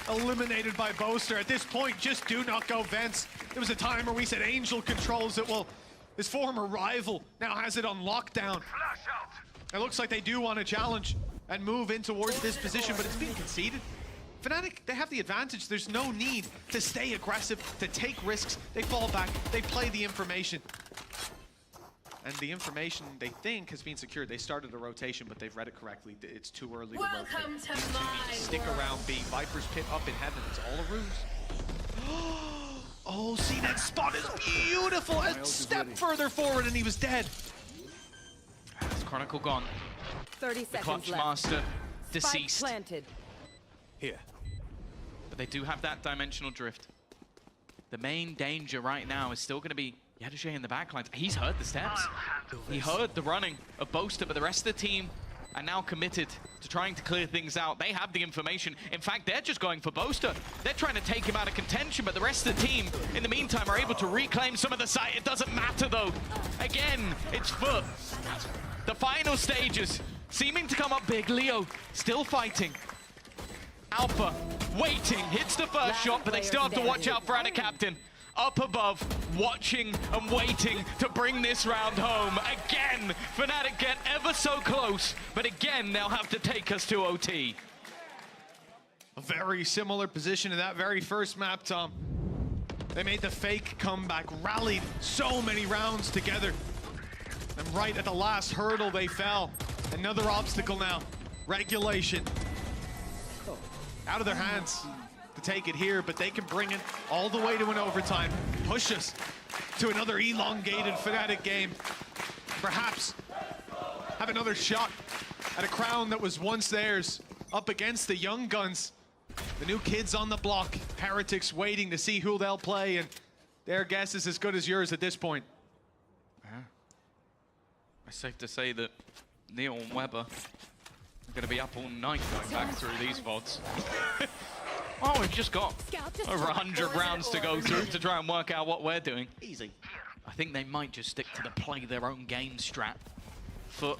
eliminated by Boaster. At this point, just do not go Vents. There was a time where we said Angel controls it. Well, his former rival now has it on lockdown. It looks like they do want to challenge and move in towards this position, but it's being conceded. Fnatic, they have the advantage. There's no need to stay aggressive, to take risks. They fall back, they play the information. And the information they think has been secured. They started a rotation, but they've read it correctly. It's too early to rotate. Welcome to These two need to stick around B. Viper's pit up in heaven. It's all a ruse. Oh, CNET's spot is beautiful. A step further forward and he was dead. It's Chronicle gone. 30 The seconds Clutch left. Master Spike deceased. planted. Here. But they do have that dimensional drift. The main danger right now is still going to be Yadushe in the backlines. He's heard the steps. He heard the running of Boaster, but the rest of the team are now committed to trying to clear things out. They have the information. In fact, they're just going for Boaster. They're trying to take him out of contention, but the rest of the team, in the meantime, are able to reclaim some of the site. It doesn't matter, though. Again, it's Foot. The final stages seeming to come up big. Leo still fighting. Alpha waiting, hits the first shot, but they still have to watch out for Anna Captain. Up above, watching and waiting to bring this round home. Again, Fnatic get ever so close, but again, they'll have to take us to OT. A very similar position to that very first map, Tom. They made the fake comeback, rallied so many rounds together. And right at the last hurdle, they fell. Another obstacle now, regulation. Out of their hands to take it here, but they can bring it all the way to an overtime. Push us to another elongated Fnatic game. Perhaps have another shot at a crown that was once theirs up against the young guns. The new kids on the block, Heretics waiting to see who they'll play, and their guess is as good as yours at this point. Yeah. It's safe to say that Neil and Weber are going to be up all night going back through these VODs. Oh, we've just got over 100 rounds to go through to try and work out what we're doing. Easy. I think they might just stick to the play their own game strat. Foot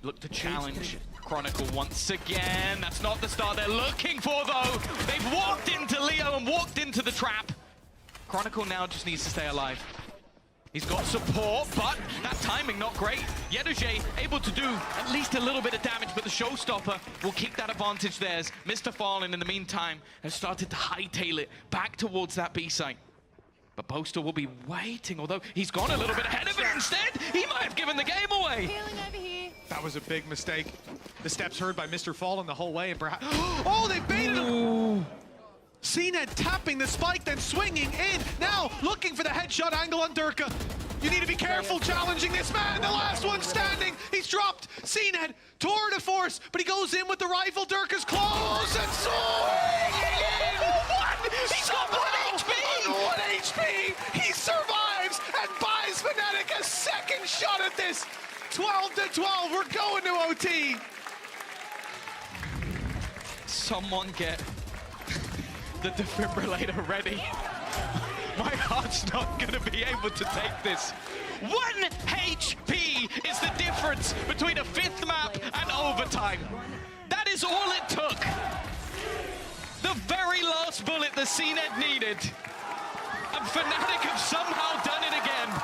look to challenge Chronicle once again. That's not the start they're looking for, though. They've walked into Leo and walked into the trap. Chronicle now just needs to stay alive. He's got support, but that timing not great. Yeduje able to do at least a little bit of damage, but the showstopper will keep that advantage theirs. Mr. Fallen, in the meantime, has started to hightail it back towards that B site. But Boaster will be waiting, although he's gone a little bit ahead of it instead. He might have given the game away. That was a big mistake. The steps heard by Mr. Fallen the whole way, and perhaps... Oh, they baited him! CNET tapping the spike, then swinging in. Now looking for the headshot angle on Durka. You need to be careful challenging this man. The last one standing. He's dropped. CNET, tour de force, but he goes in with the rifle. Durka's close and He's got 1 HP! On 1 HP! He survives and buys Fnatic a second shot at this. 12 to 12. We're going to OT. Someone get the defibrillator ready. My heart's not going to be able to take this. 1 HP is the difference between a 5th map and overtime. That is all it took. The very last bullet the CNET needed. And Fnatic have somehow done it again.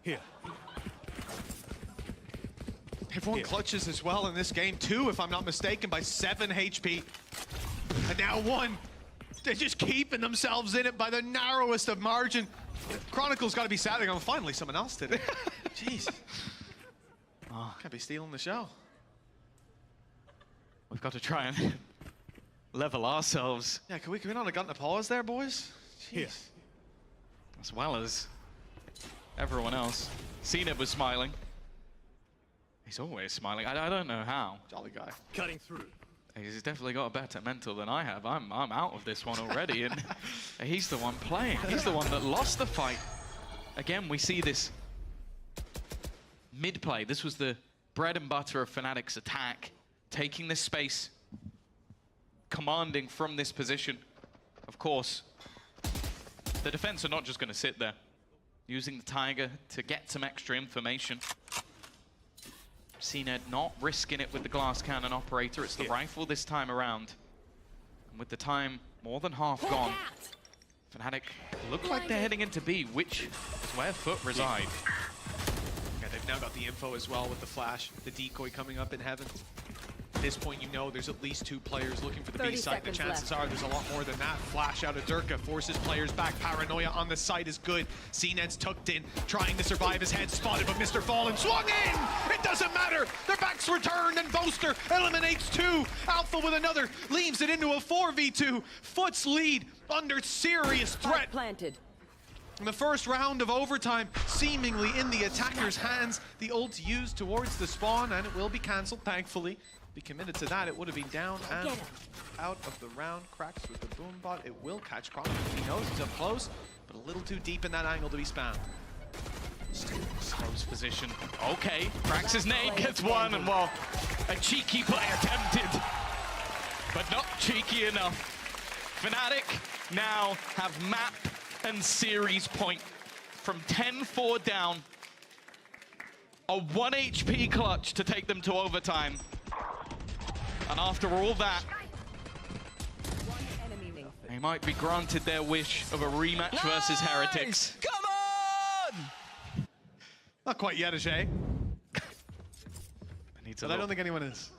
Here. Everyone clutches as well in this game, too, if I'm not mistaken, by 7 HP. And now 1. They're just keeping themselves in it by the narrowest of margin. Chronicle's got to be sad. They're going, finally, someone else did it. Jeez. Can't be stealing the show. We've got to try and level ourselves. Yeah, can we not have gotten a pause there, boys? Jeez. As well as everyone else. CNET was smiling. He's always smiling. I don't know how. Jolly guy. Cutting through. He's definitely got a better mental than I have. I'm out of this one already, and he's the one playing. He's the one that lost the fight. Again, we see this mid-play. This was the bread and butter of Fnatic's attack. Taking this space, commanding from this position. Of course, the defense are not just going to sit there. Using the Tiger to get some extra information. CNET not risking it with the glass cannon operator. It's the rifle this time around. And with the time more than half gone, Fnatic look like they're heading into B, which is where Foot reside. Yeah, they've now got the info as well with the flash, the decoy coming up in heaven. At this point, you know there's at least 2 players looking for the 30 B side. The seconds chances left. are there's a lot more than that. Flash out of Durka, forces players back. Paranoia on the side is good. CNED's tucked in, trying to survive his head, spotted, but Mr. Fallen swung in! It doesn't matter! Their backs returned, and Boaster eliminates 2. Alpha with another, leaves it into a 4v2. Foot's lead under serious threat. Planted. In the first round of overtime, seemingly in the attacker's hands, the ult used towards the spawn, and it will be cancelled, thankfully. Be committed to that, it would have been down and out of the round. Cracks with the boom bot, it will catch Chronicle. He knows he's up close, but a little too deep in that angle to be spammed. Close position. Okay, Cracks his nade, gets one, and well, a cheeky play attempted, but not cheeky enough. Fnatic now have map and series point from 10-4 down. A 1 HP clutch to take them to overtime. And after all that, they might be granted their wish of a rematch versus Heretics. Come on! Not quite yet, Ajay. But I don't think anyone is.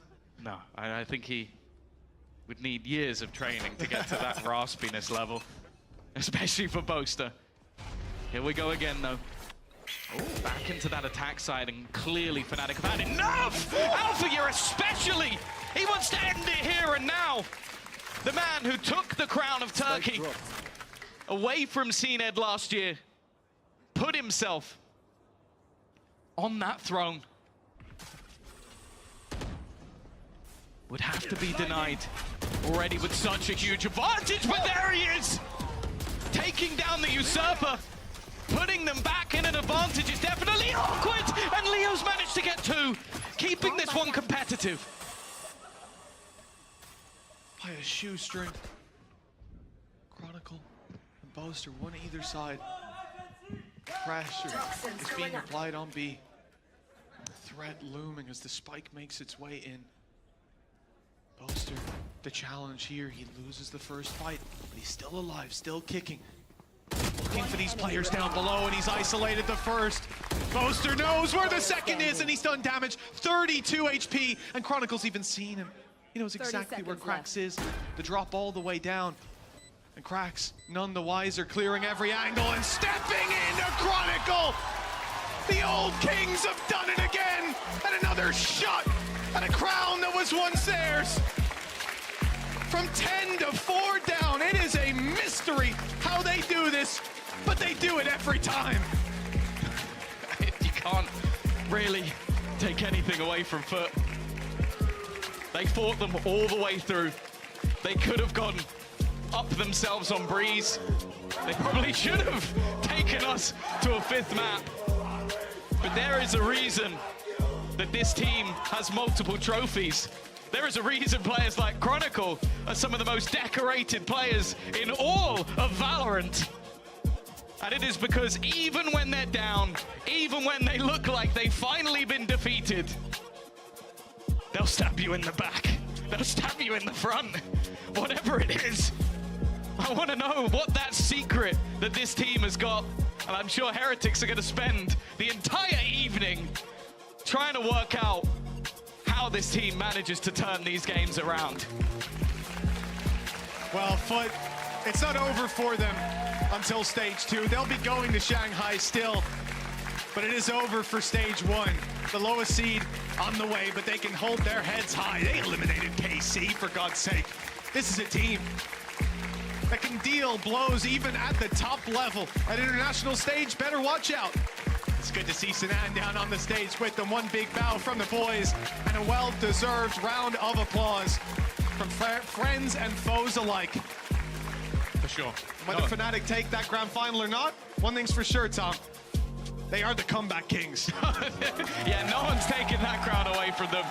No, I think he would need years of training to get to that raspiness level. Especially for Boaster. Here we go again, though. Oh, back into that attack side, and clearly Fnatic have had enough! Alpha Year especially! He wants to end it here and now! The man who took the crown of Turkey away from CNED last year, put himself on that throne, would have to be denied already with such a huge advantage, but there he is! Taking down the usurper, putting them back in an advantage is definitely awkward, and Leo's managed to get 2, keeping this one competitive. By a shoestring. Chronicle and Boaster, one either side. Pressure is being applied on B. The threat looming as the spike makes its way in. Boaster, the challenge here, he loses the first fight, but he's still alive, still kicking. Looking for these players down below, and he's isolated the first. Boaster knows where the second is, and he's done damage. 32 HP, and Chronicle's even seen him. He knows exactly where Cracks is. The drop all the way down. And Cracks, none the wiser, clearing every angle and stepping into Chronicle! The old Kings have done it again! And another shot at a crown that was once theirs! From 10-4 down, it is a mystery how they do this, but they do it every time. You can't really take anything away from Foot. They fought them all the way through. They could have gone up themselves on Breeze. They probably should have taken us to a 5th map. But there is a reason that this team has multiple trophies. There is a reason players like Chronicle are some of the most decorated players in all of Valorant. And it is because even when they're down, even when they look like they've finally been defeated, they'll stab you in the back. They'll stab you in the front. Whatever it is. I want to know what that secret that this team has got. And I'm sure Heretics are going to spend the entire evening trying to work out how this team manages to turn these games around. Well, Foot, it's not over for them until stage 2. They'll be going to Shanghai still, but it is over for stage 1. The lowest seed on the way, but they can hold their heads high. They eliminated KC, for God's sake. This is a team that can deal blows even at the top level. At international stage, better watch out. It's good to see Sinan down on the stage with them. One big bow from the boys and a well-deserved round of applause from friends and foes alike. For sure. Whether Fnatic take that grand final or not, one thing's for sure, Tom. They are the comeback kings. Yeah, no one's taking that crown away from them.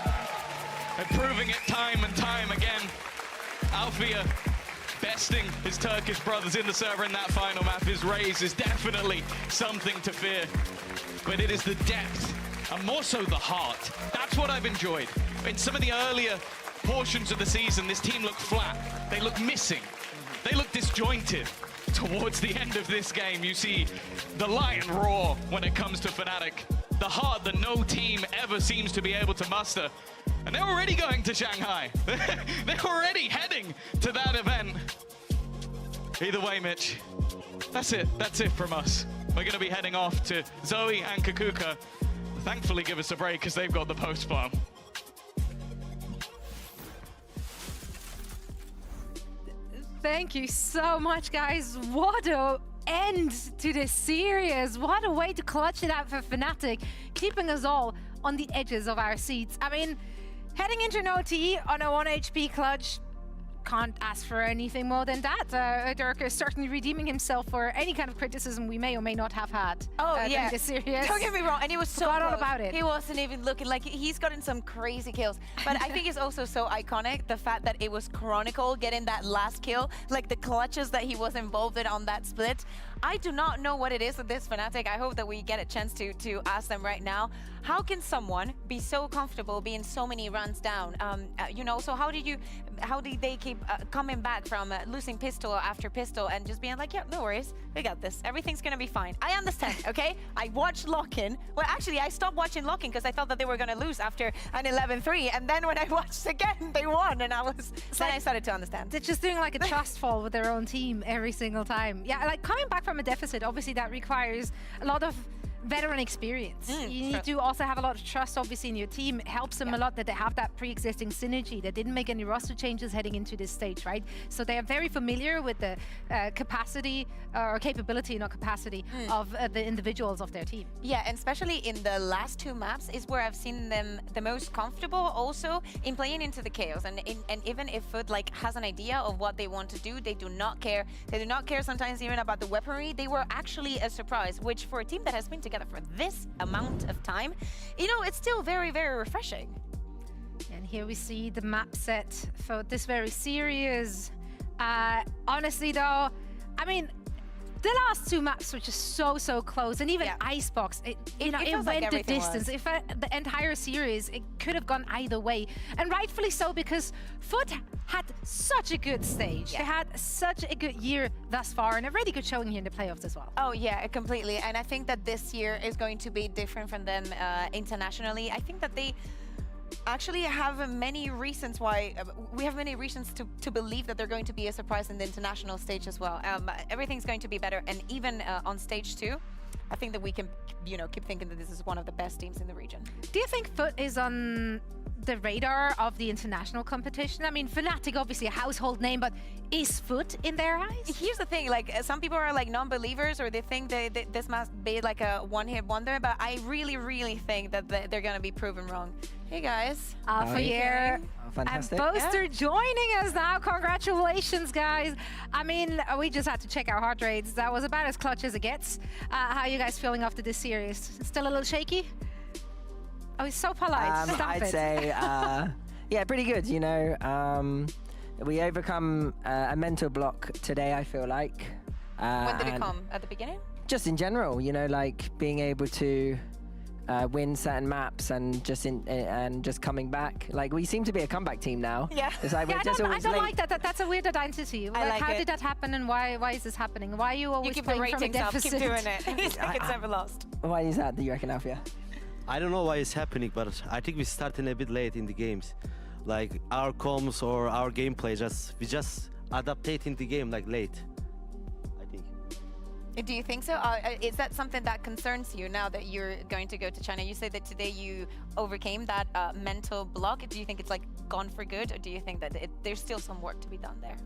They're proving it time and time again. Alfia besting his Turkish brothers in the server in that final map. His raise is definitely something to fear. But it is the depth, and more so the heart. That's what I've enjoyed. In some of the earlier portions of the season, this team looked flat. They look missing. They look disjointed. Towards the end of this game, you see the lion roar when it comes to Fnatic. the heart that no team ever seems to be able to muster. And they're already going to Shanghai. They're already heading to that event. Either way, Mitch, that's it. That's it from us. We're going to be heading off to Zoe and Kakuka. Thankfully, give us a break because they've got the post-farm. Thank you so much, guys. What a end to this series. What a way to clutch it out for Fnatic, keeping us all on the edges of our seats. I mean, heading into an OT on a 1 HP clutch, can't ask for anything more than that. Dirk is certainly redeeming himself for any kind of criticism we may or may not have had. Yeah. This series. Don't get me wrong, and he was so Forgot all close. about it. He wasn't even looking like he's gotten some crazy kills. But I think it's also so iconic, the fact that it was Chronicle getting that last kill, like the clutches that he was involved in on that split. I do not know what it is with this Fnatic. I hope that we get a chance to ask them right now. How can someone be so comfortable being so many runs down? You know, so how did they keep coming back from losing pistol after pistol and just being like, yeah, no worries, we got this. Everything's gonna be fine. I understand, okay? I watched Lock-In. Well, actually, I stopped watching Lock-In because I thought that they were gonna lose after an 11-3, and then when I watched again, they won, and I started to understand. They're just doing like a trust fall with their own team every single time. Yeah, like coming back from a deficit, obviously that requires a lot of veteran experience. You need to also have a lot of trust, obviously, in your team. It helps them a lot that they have that pre-existing synergy. They didn't make any roster changes heading into this stage, right? So they are very familiar with the capacity, or capability, not capacity, of the individuals of their team. Yeah, and especially in the last two maps is where I've seen them the most comfortable also in playing into the chaos. And even if Foot like has an idea of what they want to do, they do not care. They do not care sometimes even about the weaponry. They were actually a surprise, which for a team that has been together for this amount of time, you know, it's still very, very refreshing. And here we see the map set for this very series. Honestly though, I mean, the last two maps were just so close, and even Icebox, it went like the distance. If the entire series, it could have gone either way, and rightfully so, because Foot had such a good stage. They had such a good year thus far, and a really good showing here in the playoffs as well. Oh yeah, completely. And I think that this year is going to be different from them internationally. I think that they actually have many reasons why we have many reasons to believe that they're going to be a surprise in the international stage as well. Everything's going to be better, and even on stage 2, I think that we can, you know, keep thinking that this is one of the best teams in the region. Do you think Foot is on the radar of the international competition? I mean, Fnatic obviously a household name, but is Foot in their eyes? Here's the thing, like some people are like non-believers, or they think that this must be like a one-hit wonder, but I really think that they're gonna be proven wrong. Hey guys. Alpha here. Fantastic. And Boaster joining us now. Congratulations, guys. I mean, we just had to check our heart rates. That was about as clutch as it gets. How are you guys feeling after this series? Still a little shaky? Oh, he's so polite. Stop I'd it. say, yeah, pretty good, you know. We overcome a mental block today, I feel like. When did it come? At the beginning? Just in general, you know, like being able to win certain maps and just coming back. Like, we seem to be a comeback team now. Yeah. It's like we're just I don't late. like that. That's a weird identity. like how it. did that happen, and why is this happening? Why are you always keep the playing from a ratings up. deficit? Keep doing it. It's like it's never lost. Why is that, do you reckon, Alfia? I don't know why it's happening, but I think we started a bit late in the games. Like our comms or our gameplay, we just adapting the game like late, I think. Do you think so? Is that something that concerns you now that you're going to go to China? You said that today you overcame that mental block. Do you think it's like gone for good, or do you think that there's still some work to be done there?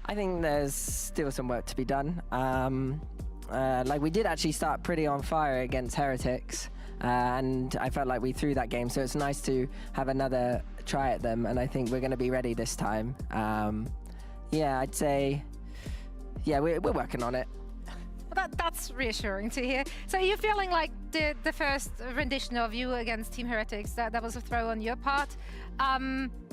I think there's still some work to be done. Like, we did actually start pretty on fire against Heretics, and I felt like we threw that game, so it's nice to have another try at them, and I think we're going to be ready this time. Yeah, I'd say, yeah, we're working on it. Well, that's reassuring to hear. So you're feeling like the first rendition of you against Team Heretics, that was a throw on your part.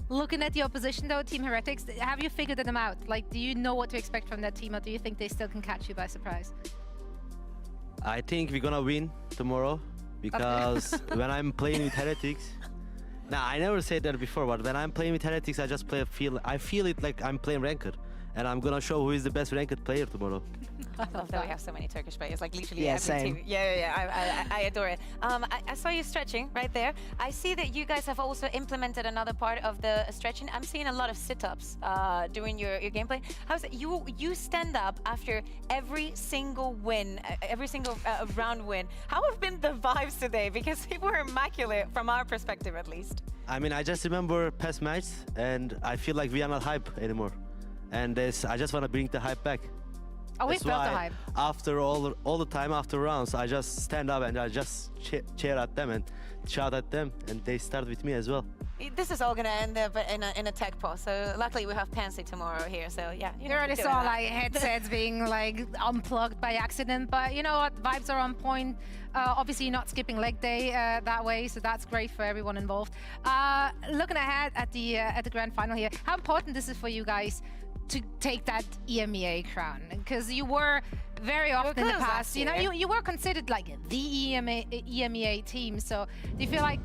Looking at the opposition though, Team Heretics, have you figured them out? Like, do you know what to expect from that team, or do you think they still can catch you by surprise? I think we're gonna win tomorrow, because when I'm playing with Heretics, I never said that before, but when I'm playing with Heretics, I just I feel it like I'm playing Ranked. and I'm gonna show who is the best ranked player tomorrow. I love that we have so many Turkish players, like literally Yeah, every same. team. Yeah. I adore it. I saw you stretching right there. I see that you guys have also implemented another part of the stretching. I'm seeing a lot of sit-ups during your gameplay. How's it? You stand up after every single win, every single round win. How have been the vibes today? Because they were immaculate from our perspective, at least. I mean, I just remember past matches, and I feel like we are not hype anymore. And I just want to bring the hype back. Oh, we That's felt the why hype. After all the time after rounds, I just stand up and I just cheer at them and shout at them, and they start with me as well. This is all gonna end up in a tech pause. So luckily we have Pansy tomorrow here. So yeah, You already doing saw that. like headsets being like unplugged by accident, but you know what? Vibes are on point. Obviously, you're not skipping leg day that way, so that's great for everyone involved. Looking ahead at the grand final here, how important is it for you guys to take that EMEA crown? Because you were very often in the close past, last you know, year. you were considered like the EMEA team. So do you feel like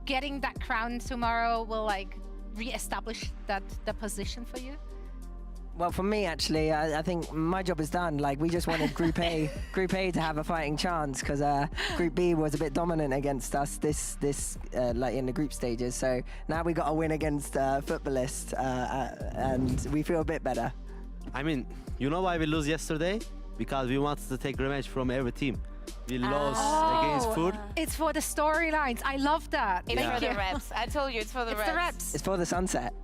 getting that crown tomorrow will like re-establish that the position for you? Well, for me, actually, I think my job is done. Like, we just wanted Group A to have a fighting chance, because Group B was a bit dominant against us like in the group stages. So now we got a win against Footballist, and we feel a bit better. I mean, you know why we lose yesterday? Because we wanted to take revenge from every team. We lost against Food. It's for the storylines. I love that. It's Thank for you. the reps. I told you, it's for the It's reps. the reps. It's for the sunset.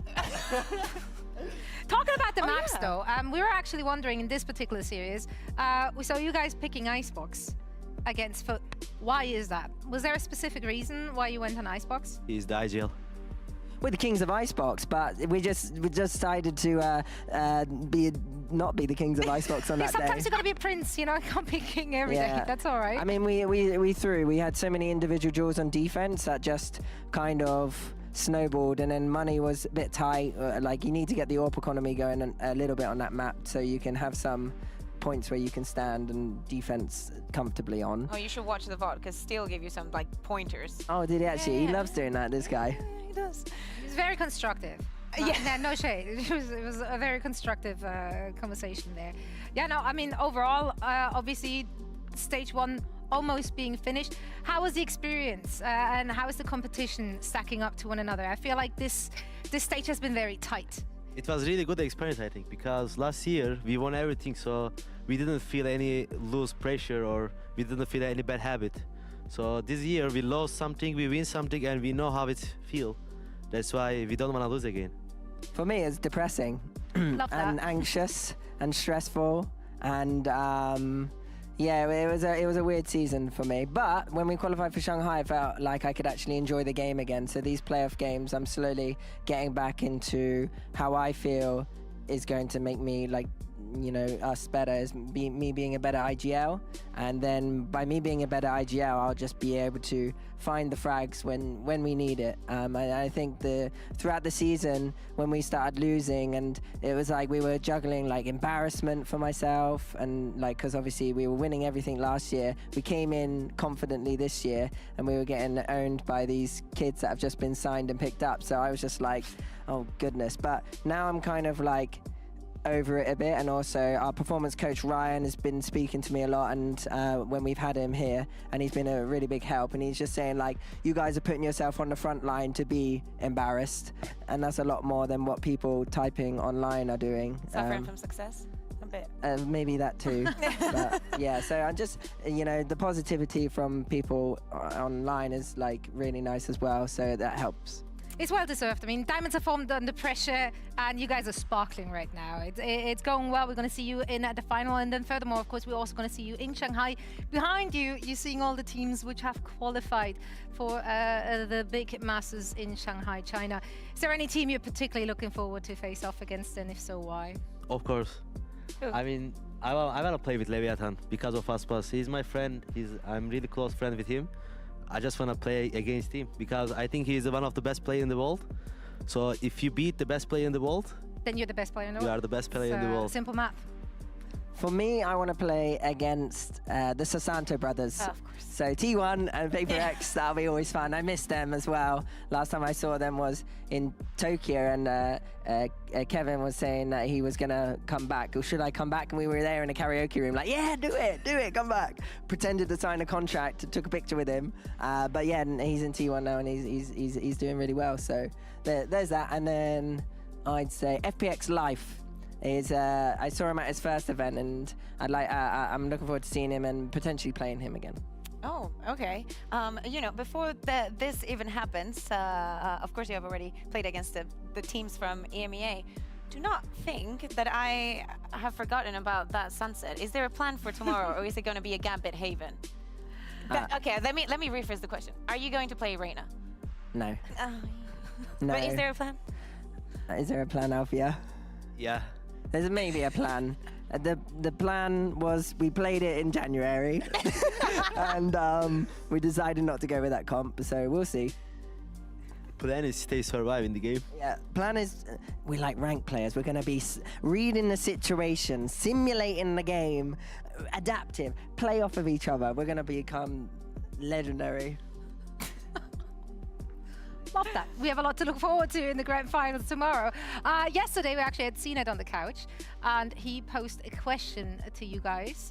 Talking about the maps, though, we were actually wondering in this particular series, we saw you guys picking Icebox against Foot. Why is that? Was there a specific reason why you went on Icebox? He's the IGL. We're the kings of Icebox, but we just decided to not be the kings of Icebox on that day. Sometimes you gotta be a prince, you know, you can't be king every day. That's all right. I mean, we had so many individual draws on defense that just kind of snowballed, and then money was a bit tight. Like, you need to get the AWP economy going a little bit on that map so you can have some points where you can stand and defense comfortably on. Oh, you should watch the VOD, because Steel gave you some like pointers. Oh, did he actually? He loves doing that, this guy. He does. It's very constructive. No shade. It was a very constructive conversation there. Yeah, no, I mean, overall, obviously, stage one almost being finished. How was the experience and how is the competition stacking up to one another? I feel like this stage has been very tight. It was really good experience, I think, because last year we won everything, so we didn't feel any loose pressure or we didn't feel any bad habit. So this year we lost something, we win something, and we know how it feels. That's why we don't want to lose again. For me, it's depressing Love that. and anxious and stressful, and yeah, it was a weird season for me. But when we qualified for Shanghai, I felt like I could actually enjoy the game again. So these playoff games, I'm slowly getting back into how I feel is going to make me, like, you know, us better, is me being a better IGL, and then by me being a better IGL, I'll just be able to find the frags when we need it. I think throughout the season, when we started losing, and it was like we were juggling like embarrassment for myself, and like, because obviously we were winning everything last year, we came in confidently this year, and we were getting owned by these kids that have just been signed and picked up. So I was just like, oh goodness. But now I'm kind of like over it a bit, and also our performance coach Ryan has been speaking to me a lot, and when we've had him here, and he's been a really big help, and he's just saying, like, you guys are putting yourself on the front line to be embarrassed, and that's a lot more than what people typing online are doing. Suffering from success a bit. Maybe that too. But yeah, so I just, you know, the positivity from people online is like really nice as well, so that helps. It's well deserved. I mean, Diamonds are formed under pressure, and you guys are sparkling right now. It's going well. We're going to see you in at the final, and then furthermore, of course, we're also going to see you in Shanghai. Behind you, you're seeing all the teams which have qualified for the big masses in Shanghai, China. Is there any team you're particularly looking forward to face off against, and if so, why? Of course. I mean, I want to play with Leviathan because of Aspas. He's my friend. I'm really close friend with him. I just want to play against him because I think he's one of the best players in the world. So if you beat the best player in the world, then you're the best player in the world. You are the best player in the world. Simple math. For me, I want to play against the Sasanto brothers. Oh, of course. So T1 and Paper X, that'll be always fun. I miss them as well. Last time I saw them was in Tokyo, and Kevin was saying that he was going to come back. Or should I come back? And we were there in a karaoke room like, yeah, do it, come back. Pretended to sign a contract, took a picture with him. But yeah, he's in T1 now, and he's doing really well. So there's that. And then I'd say FPX Life. I saw him at his first event, and I'm looking forward to seeing him and potentially playing him again. Oh, okay. You know, before this even happens, of course you have already played against the teams from EMEA. Do not think that I have forgotten about that sunset. Is there a plan for tomorrow, or is it going to be a Gambit Haven? Okay, let me rephrase the question. Are you going to play Reina? No. No. But is there a plan? Is there a plan, Alfia? Yeah. There's maybe a plan. The plan was we played it in January, and we decided not to go with that comp, so we'll see. Plan is stay survive in the game. Yeah, plan is we like ranked players. We're going to be reading the situation, simulating the game, adaptive, play off of each other. We're going to become legendary. Love that. We have a lot to look forward to in the grand finals tomorrow. Yesterday, we actually had CNET on the couch, and he posed a question to you guys.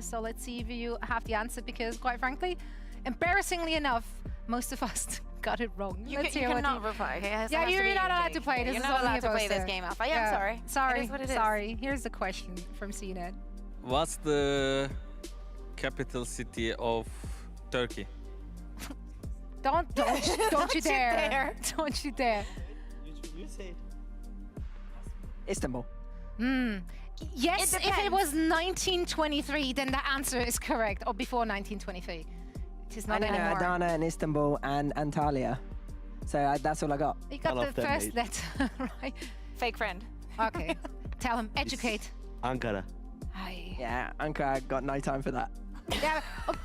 So let's see if you have the answer, because quite frankly, embarrassingly enough, most of us got it wrong. You cannot reply. Okay? Yeah, you're not allowed to play. This You're is not only allowed to play Bosa. this game, Alpha. Yeah, I'm sorry. Sorry. It is what it is. Sorry. Here's the question from CNET. What's the capital city of Turkey? Don't you dare. Don't you dare. You say Istanbul. Yes, if it was 1923, then the answer is correct. Or before 1923. It is not I don't know, anymore. Adana and Istanbul and Antalya. So that's all I got. You got the first letter, right? Fake friend. Okay. Tell him, educate. Ankara. Hi. Yeah, Ankara, got no time for that. Yeah,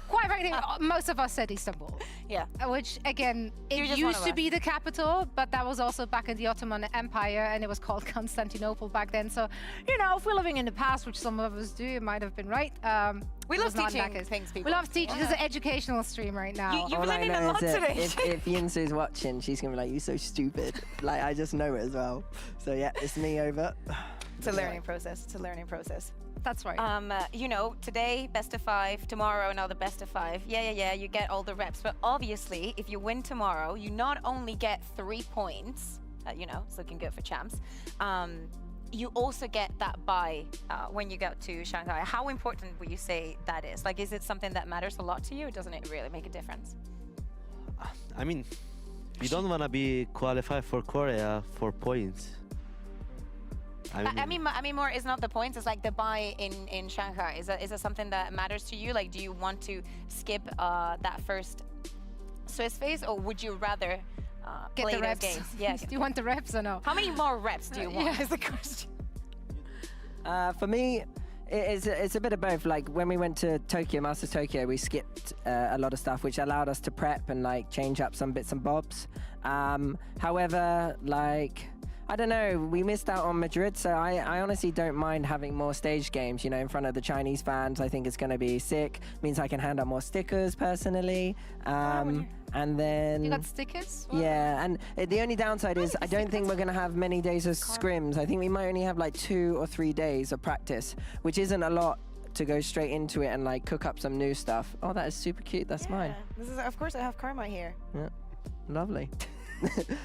quite frankly, most of us said Istanbul. Yeah. Which, again, You're it just one used of to us. be the capital, but that was also back in the Ottoman Empire, and it was called Constantinople back then. So, you know, if we're living in the past, which some of us do, it might have been right. We it love was not in that teaching case. things, people. We love teaching. Yeah. This is an educational stream right now. You've All I learned a know lot is that today. if Yinsu's watching, she's going to be like, you're so stupid. Like, I just know it as well. So, yeah, it's me over. It's a learning process. It's a learning process. That's right. You know, today, best of 5. Tomorrow, another best of 5. Yeah. You get all the reps. But obviously, if you win tomorrow, you not only get 3 points, you know, it's looking good for champs. You also get that bye when you go to Shanghai. How important would you say that is? Like, is it something that matters a lot to you, or doesn't it really make a difference? I mean, we don't want to be qualified for Korea for points. I mean more, it's not the points, it's like the buy in Shanghai. Is that something that matters to you? Like, do you want to skip that first Swiss phase, or would you rather Get play the those reps. games? Yeah. Do you want the reps or no? How many more reps do you want? Yeah. Is the question. For me, it's a bit of both. Like, when we went to Tokyo, Masters Tokyo, we skipped a lot of stuff, which allowed us to prep and, like, change up some bits and bobs. However, like, I don't know, we missed out on Madrid, so I honestly don't mind having more stage games, you know, in front of the Chinese fans. I think it's going to be sick. Means I can hand out more stickers, personally. And then... You got stickers? Yeah, and the only downside is I don't think we're going to have many days of scrims. I think we might only have like 2 or 3 days of practice, which isn't a lot to go straight into it and, like, cook up some new stuff. Oh, that is super cute. That's mine. This is, of course, I have Karma here. Yeah, lovely.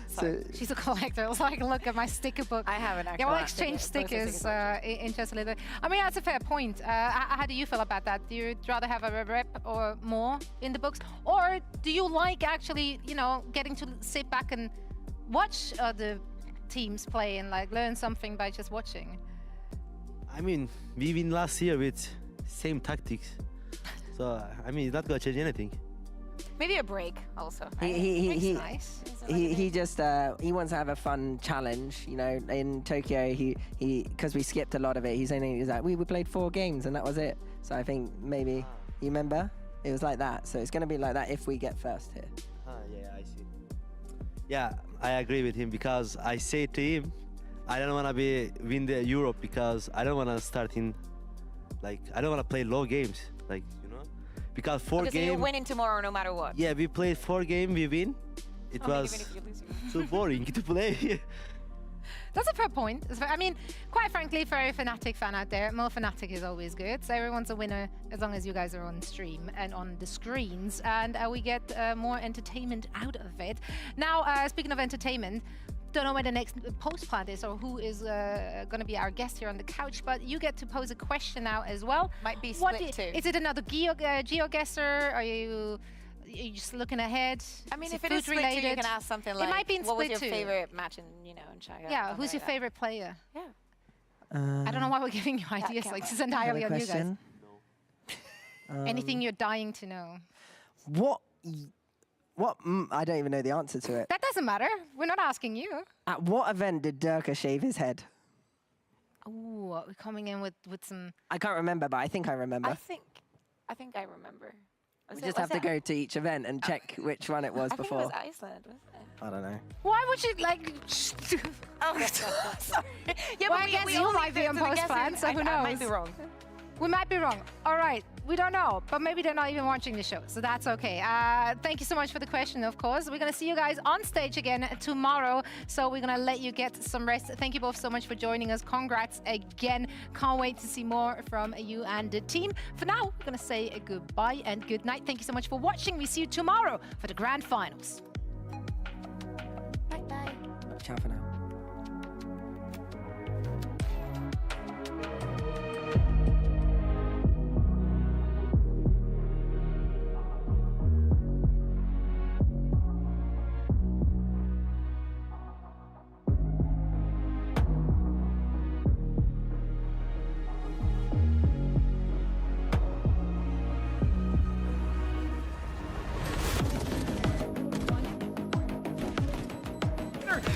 So she's a collector. It's like, look at my sticker book. I have an actual. Yeah, we'll exchange stickers in just a little bit. I mean, that's a fair point. How do you feel about that? Do you rather have a rep or more in the books? Or do you like actually, you know, getting to sit back and watch the teams play and, like, learn something by just watching? I mean, we win last year with same tactics. So, I mean, it's not going to change anything. Maybe a break also. He nice. just he wants to have a fun challenge, you know. In Tokyo, he because we skipped a lot of it. He's like, we played 4 games and that was it. So I think maybe you remember it was like that. So it's going to be like that if we get first here. Yeah, I see. Yeah, I agree with him, because I say to him, I don't want to win the Europe, because I don't want to start in Like I don't want to play low games. Like because four Because games. you're winning tomorrow no matter what. Yeah, we played 4 games. We win. It was Even if you're losing. too boring to play. That's a fair point. I mean, quite frankly, for a Fnatic fan out there, more Fnatic is always good. So everyone's a winner as long as you guys are on stream and on the screens, and we get more entertainment out of it. Now, speaking of entertainment, don't know when the next post plant is or who is going to be our guest here on the couch, but you get to pose a question now as well. Might be split too. Is it another GeoGuessr? Are you just looking ahead? I mean, is if it is split two, related? you can ask something like, it might be in what was split your two. favorite match in, in China? Yeah, who's your favorite player? Yeah. I don't know why we're giving you ideas. Like, this is entirely on you guys. Anything you're dying to know? What? I don't even know the answer to it. That doesn't matter. We're not asking you. At what event did Durka shave his head? Ooh, we're coming in with some... I can't remember, but I think I remember. I think I remember. We just have to go to each event and check which one it was before. I think it was Iceland, wasn't it? I don't know. Why would you, like... Oh, sorry. Yeah, well, but I guess we you only might be did on the post guessing. plan, so who knows? I might be wrong. We might be wrong. All right. We don't know, but maybe they're not even watching the show, so that's okay. Thank you so much for the question, of course. We're going to see you guys on stage again tomorrow, so we're going to let you get some rest. Thank you both so much for joining us. Congrats again. Can't wait to see more from you and the team. For now, we're going to say a goodbye and good night. Thank you so much for watching. We see you tomorrow for the grand finals. Bye-bye. Ciao for now.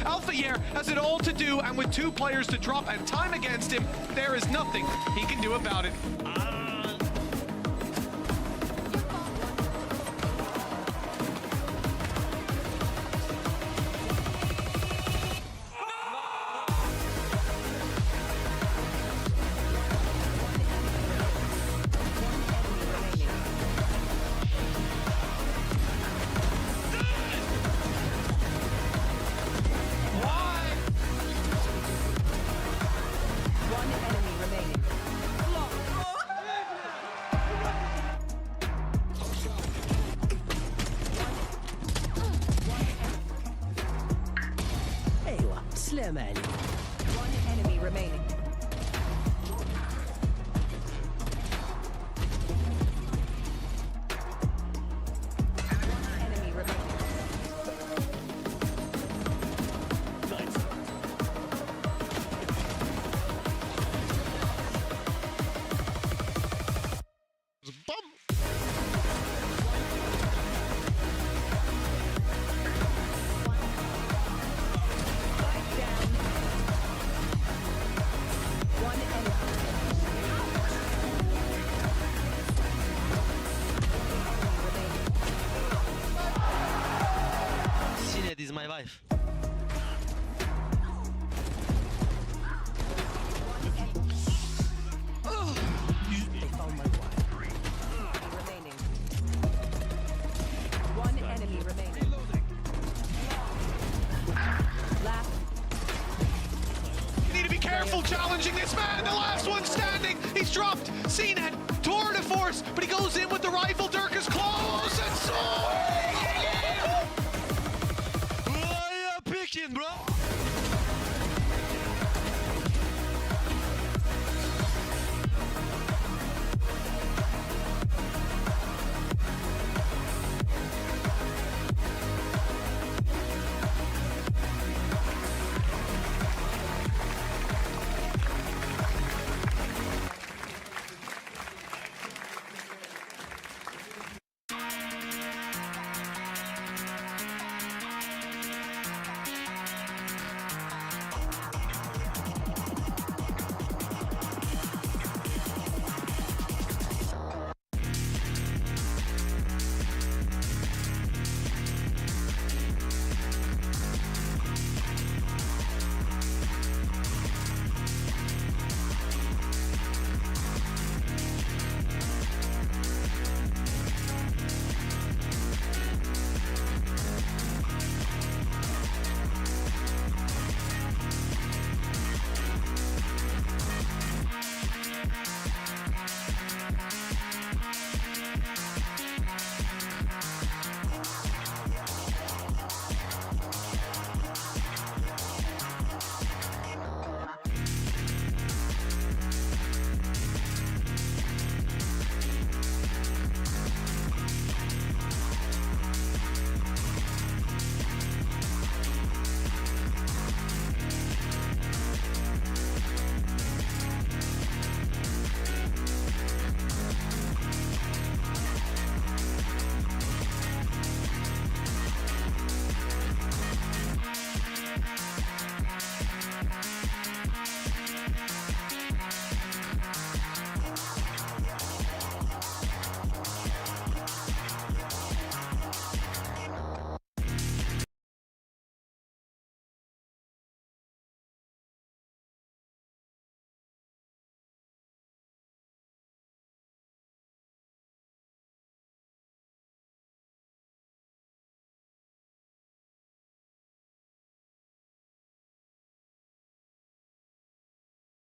Alphayer has it all to do, and with 2 players to drop and time against him, there is nothing he can do about it. سلام عليكم. One enemy remaining. Enemy remaining. Sinead is my wife. Remaining. One enemy remaining. Last. You need to be careful challenging this man. The last one standing. He's dropped. CNET, tour de force, but he goes in with the rifle. Dirk is close, and so... Why are you picking, bro?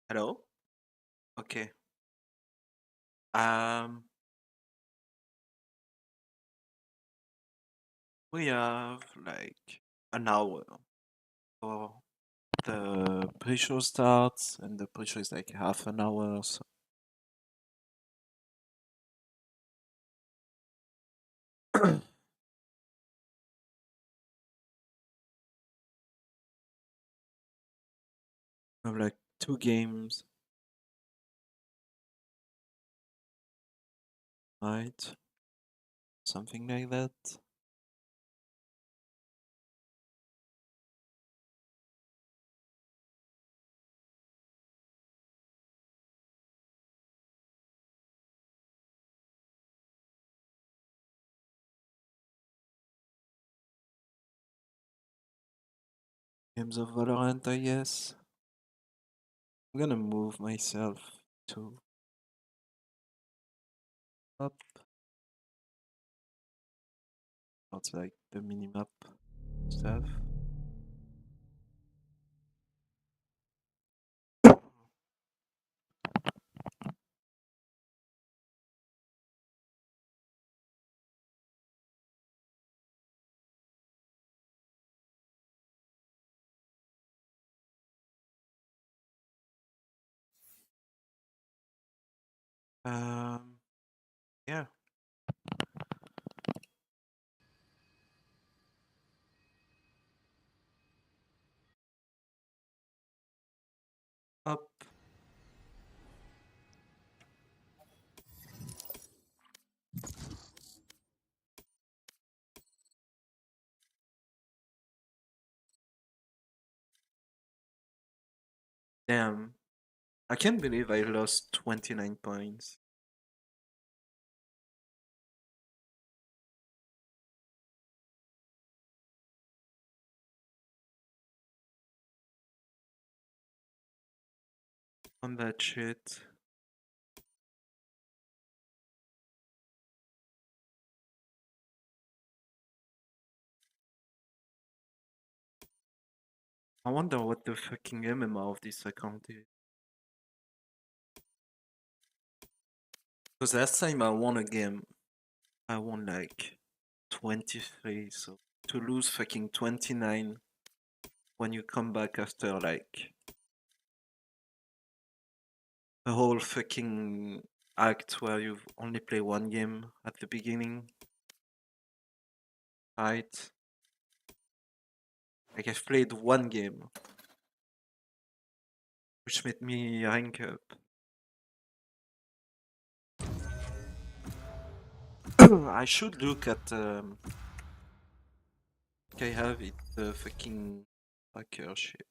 Hello? Okay. Um, we have like an hour for the pre-show starts, and the pre-show is like half an hour. So I have like 2 games, right? Something like that. Games of Valorant, I guess. I'm gonna move myself to up. Not like the minimap stuff. Yeah. Up. Damn. I can't believe I lost 29 points. On that shit. I wonder what the fucking EMEA of this account is. Because last time I won a game, I won like 23, so to lose fucking 29 when you come back after like a whole fucking act where you've only played one game at the beginning. Right? Like I've played one game, which made me rank up. I should look at I have it, the fucking hacker shit.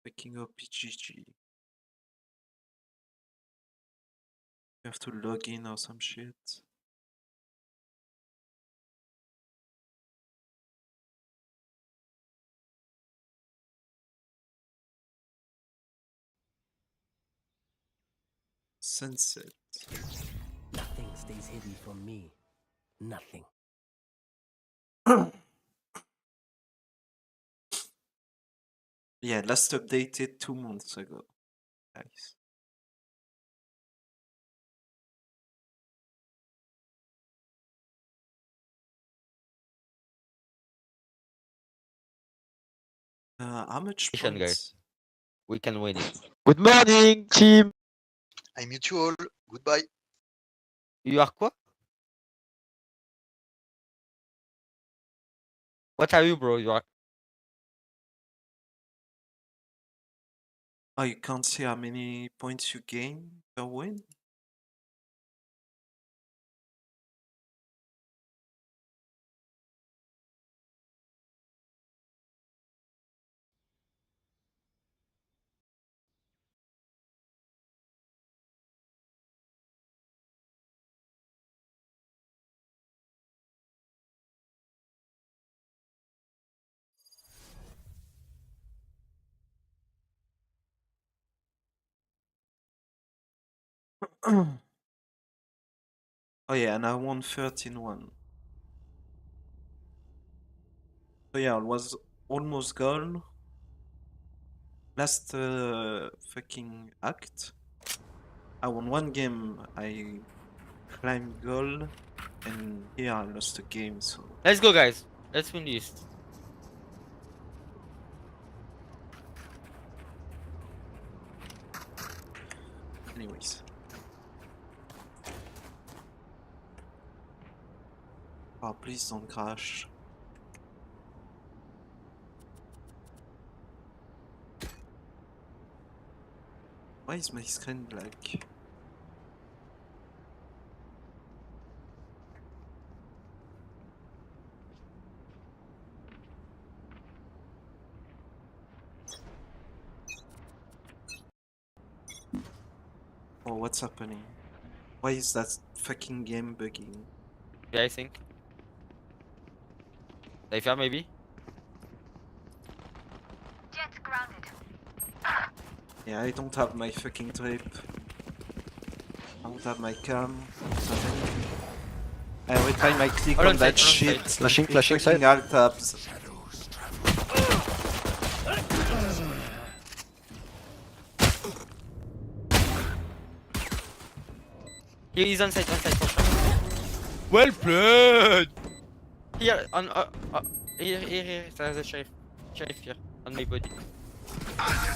Fucking OPGG. You have to log in or some shit. Sunset. Nothing stays hidden from me. Nothing. Yeah, last updated 2 months ago. Nice. How much Guys, points? we can win it. Good morning, team. I mute you all. Goodbye. You are quoi? What are you, bro? You are. Oh, you can't see how many points you gain per win? Oh yeah, and I won 13-1. So yeah, it was almost gone. Last fucking act. I won one game, I climbed gold, and here I lost a game, so... Let's go, guys. Let's win this. Anyways. Oh, please don't crash. Why is my screen black? Oh, what's happening? Why is that fucking game bugging? Yeah, I think. Cypher, maybe? Jet grounded. Yeah, I don't have my fucking trip. I don't have my cam. Every time I click Hold on on that side, shit, hold on side. flashing side. Alt tabs. He's on side for sure. Well played! Here, on, here, there's a sheriff. Sheriff here, on my body.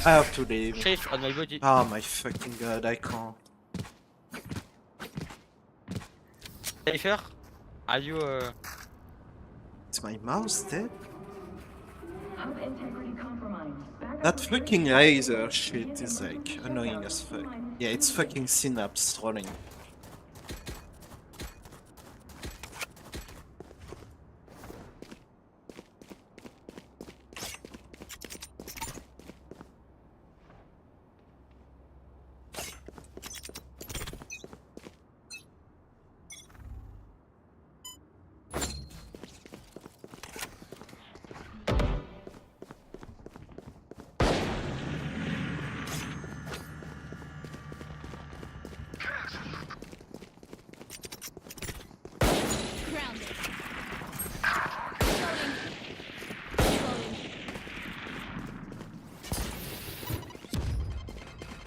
I have to leave. Sheriff on my body. Oh my fucking god, I can't. Cypher, are you, Is my mouse dead? That fucking laser shit is like annoying as fuck. Yeah, it's fucking Synapse trolling.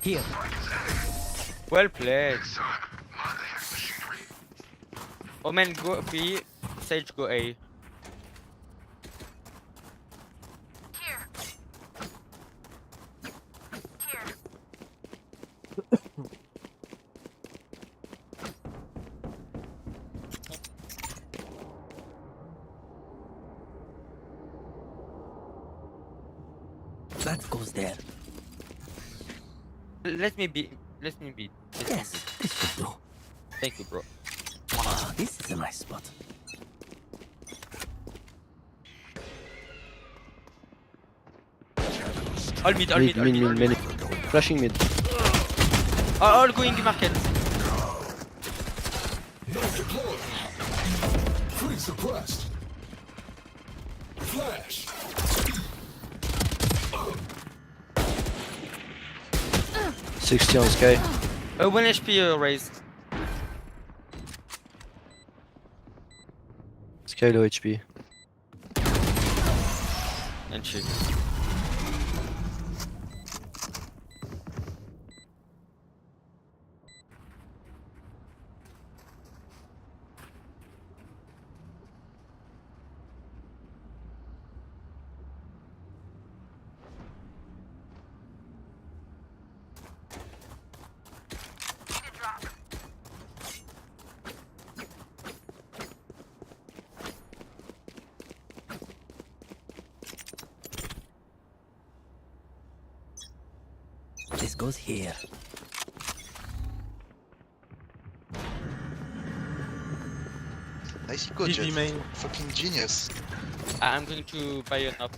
Here. well played. Omen go B, Sage go A. That goes there. Let me be. Yes, this will do. Thank you, bro. Ah, this is a nice spot. All mid. Mid. Flashing mid. All going market. Free suppressed. Flash. 60 on Sky. 1 HP raised. Sky low HP. And shit. This goes here. Nice go, Jet. Fucking genius. I'm going to buy an up.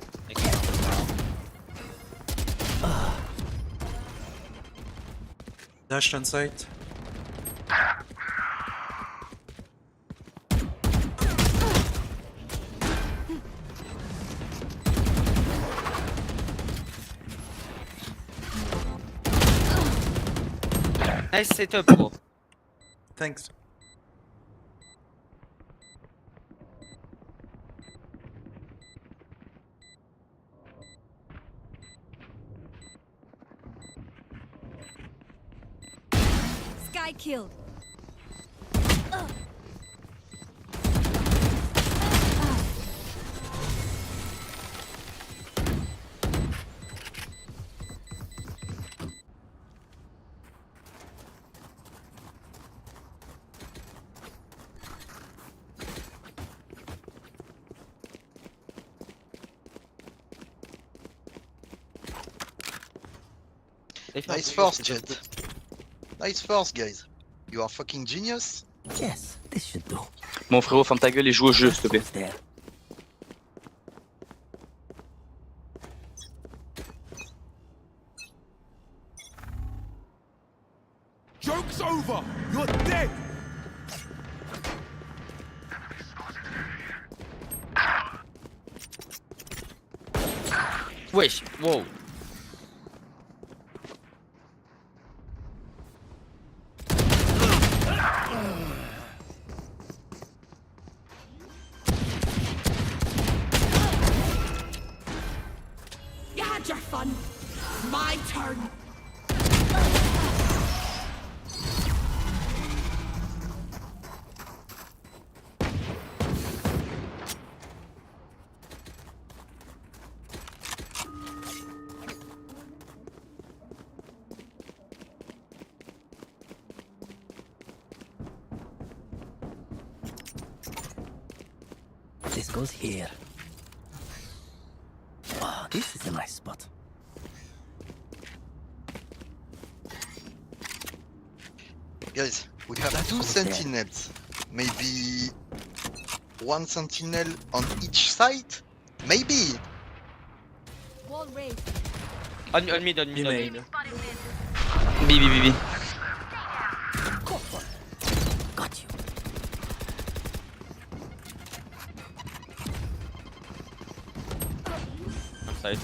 Dash on site. Nice setup, bro. Spy killed. Nice force, Jet. Nice force, guys. You are fucking genius. Yes, this should do. Mon frérot, ferme ta gueule et joue au jeu, s'il te plaît. There. Joke's over! You're dead! Wesh, wow. You had your fun. My turn. This goes here. Oh, this is a nice spot. Guys, we have two sentinels. Maybe one sentinel on each side? Maybe! Wall raised. On mid. B. Got you. Outside.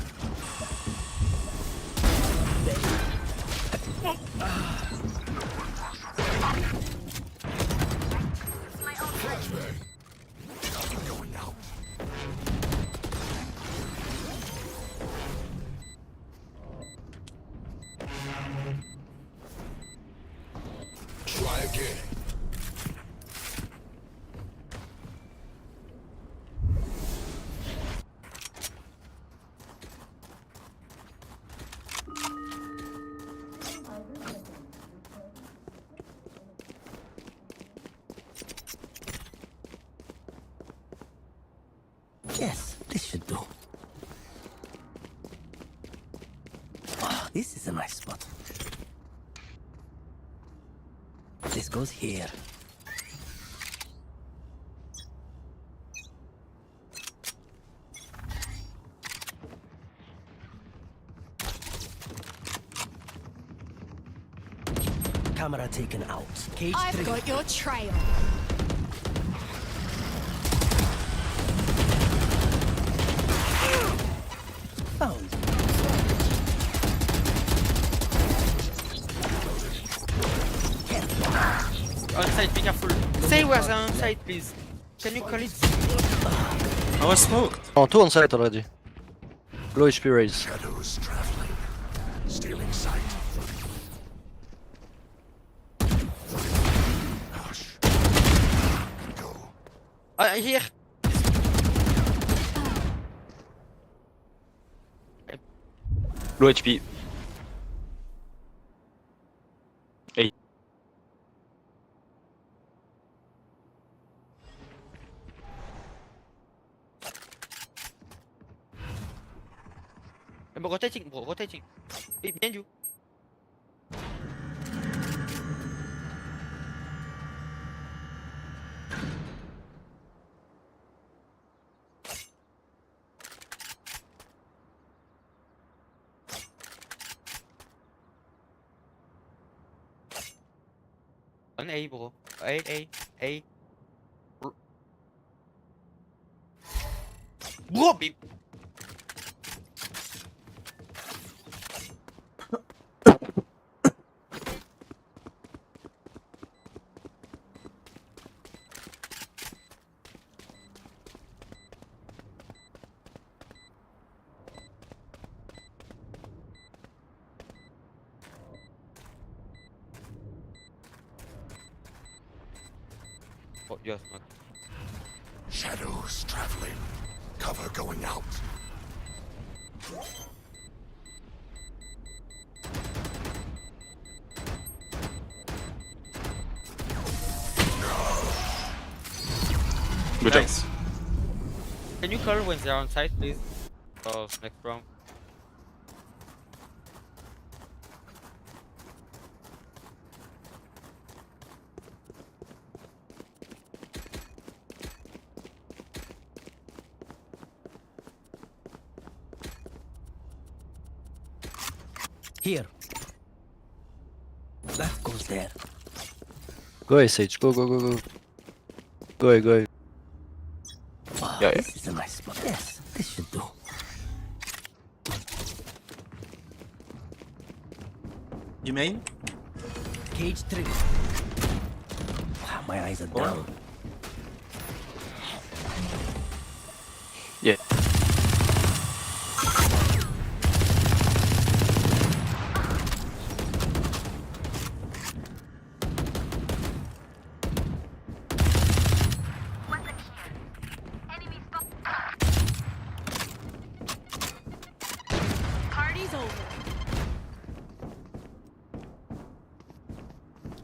Going out. Try again. Yes, this should do. Oh, this is a nice spot. This goes here. Camera taken out. Cage I've trigger. got your trail. Found. On side, be careful. Say where's on side, please. Can you call it? I was smoked. Oh, two on site already. Low HP raise. Shadows traveling. Stealing sight. Hush. Go. Here. Low HP. Hey. I'm rotating, bro, rotating. Hey, behind you. On A, bro. A. Bro, be... Oh, yes, not. Shadows traveling. Cover going out. Good job. Can you call when they're on site, please? Oh, next round. Here. That goes there. Go ahead, Sage. Go, go, go, go. Go ahead, go ahead. Wow, Yeah, this is a nice spot. Yes, this should do. You main? Cage 3. Wow, my eyes are down. Yeah. Party's over.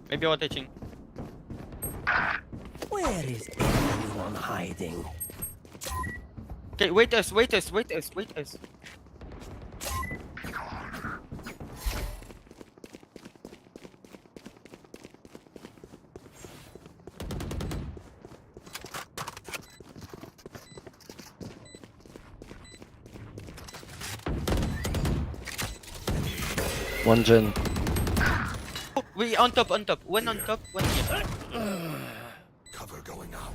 Maybe rotating. Where is everyone hiding? Okay, wait us, wait us, wait us, wait us. One gen. Oh, we on top, on top. One on top, one here. Cover going out.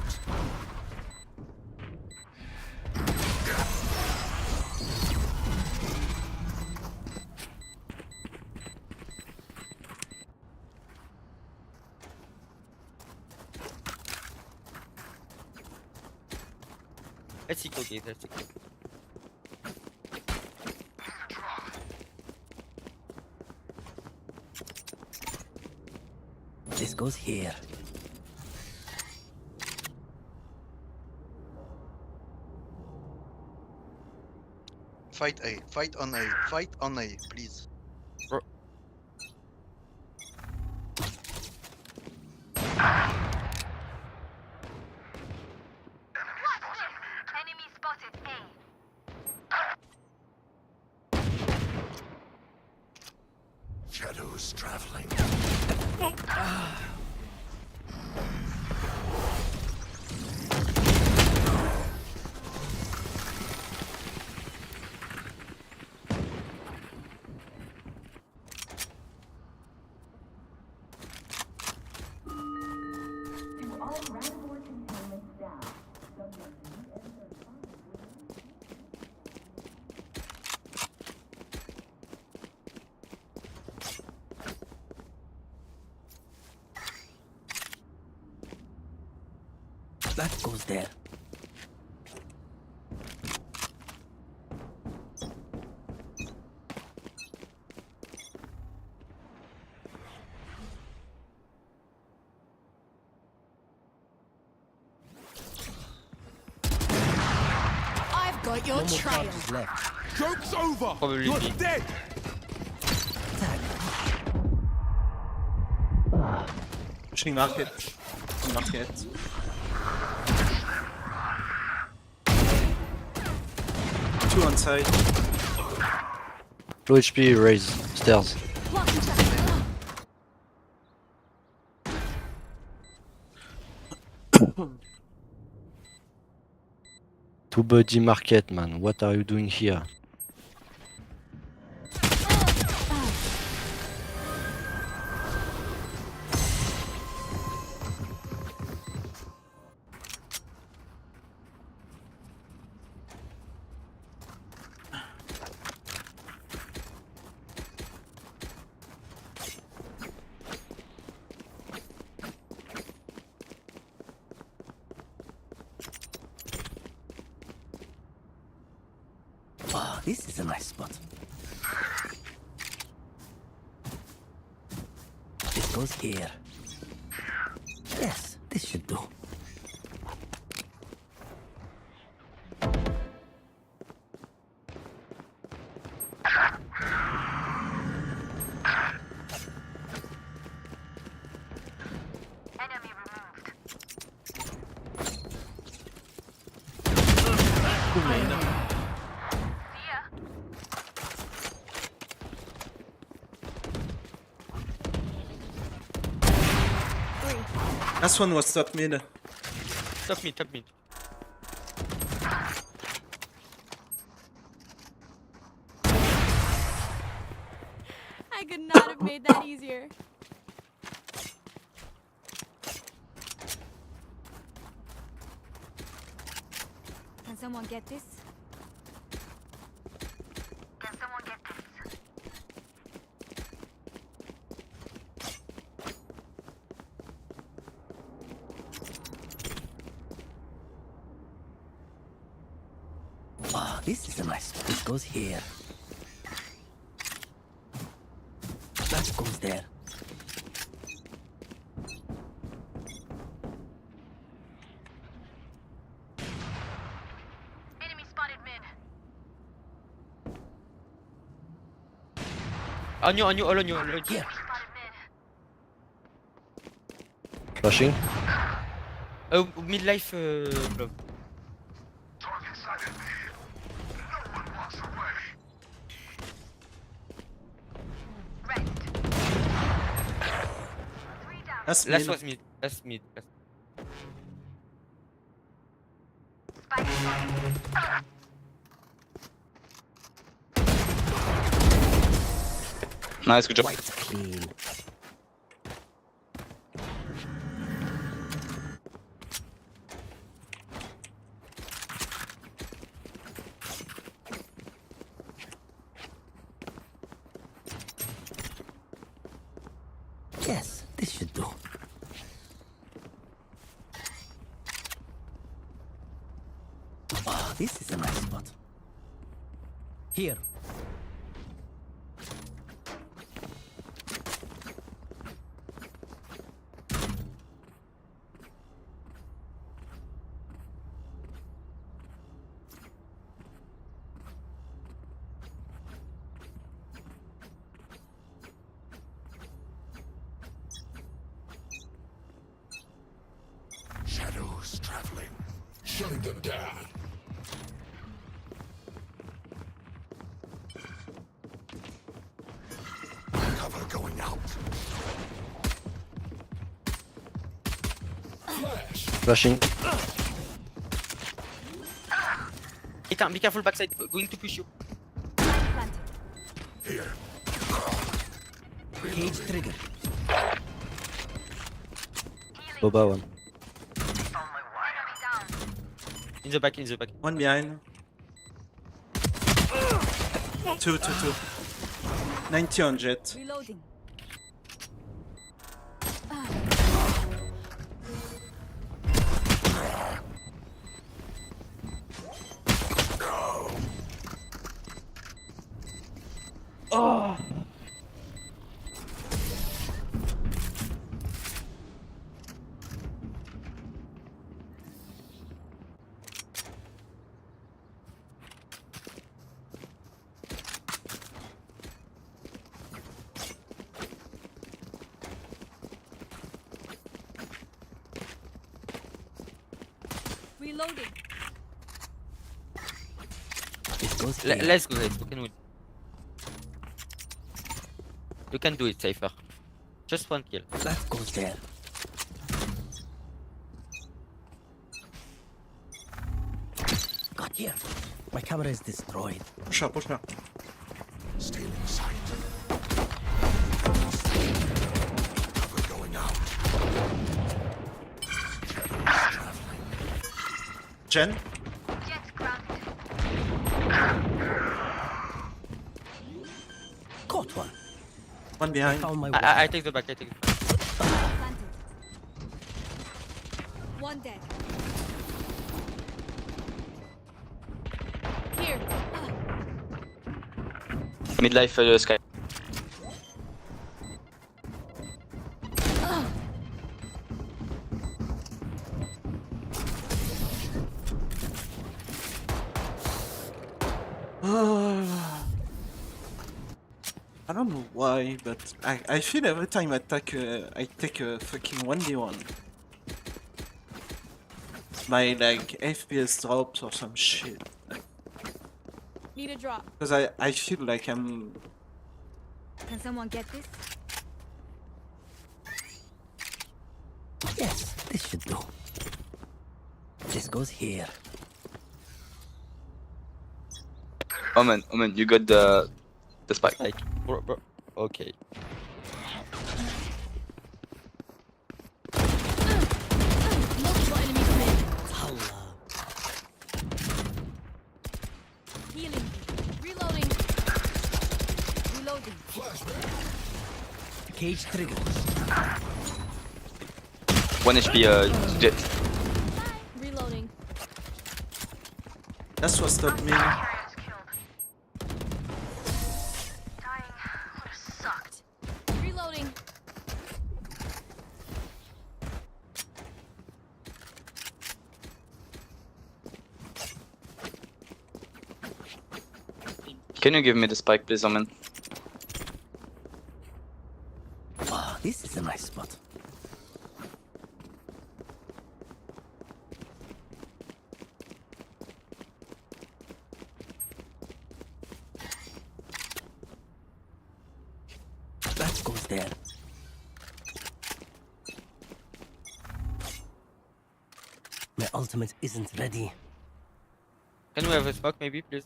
Let's see, okay, let's see. This goes here. Fight A. Fight on A. Fight on A, please. Shadows traveling. That goes there. I've got your No more trail. charges left. Joke's over! Probably You're me. dead! Pushing market. Market. Two on side. Low HP, raise. Stairs. Two body market, man. What are you doing here? Wow, this is a nice spot. This goes here. Yes, this should do. Two main. Last one was top mid. Top mid, top mid. I could not have made that easier. Can someone get this? Can someone get this? Oh, this is a nice spot. This goes here. That goes there. Enemy spotted mid. On you, all on you, all on you. Here. Flashing. Midlife glove. Last Last mid. was mid. Last mid. Last. Nice, good job. Quite clean. Yes, this should do. Oh, this is a nice spot. Here. Shadows traveling. Shutting them down. Cover going out. Flash. Flashing. Be careful backside. Going to push you. Here. Cage trigger. Boba one. In the back, in the back. One behind. Two. 90 on jet. Reloading. Oh. Reloading. This goes here. Let's go, guys. We can win. You can do it safer. Just one kill. That goes there. God, here. My camera is destroyed. Push up. Stealing sight. Cover going out. Shadows traveling. Jen. Caught one. One behind. Found my I take the back, I take the back. Planted. One dead. Here. Midlife sky. I don't know why, but I feel every time I take a fucking 1v1. My like FPS drops or some shit. Need a drop. Because I feel like I'm... Can someone get this? Yes, this should do. This goes here. Omen, you got the spike. Like, bro. Okay. Multiple enemies mid. Healing. Reloading. Reloading. Cage trigger. 1 HP Jet. Reloading. That's what stopped me. Reloading. Can you give me the spike, please, Omen? Wow, this is a nice spot. That goes there. My ultimate isn't ready. Can we have a smoke, maybe, please?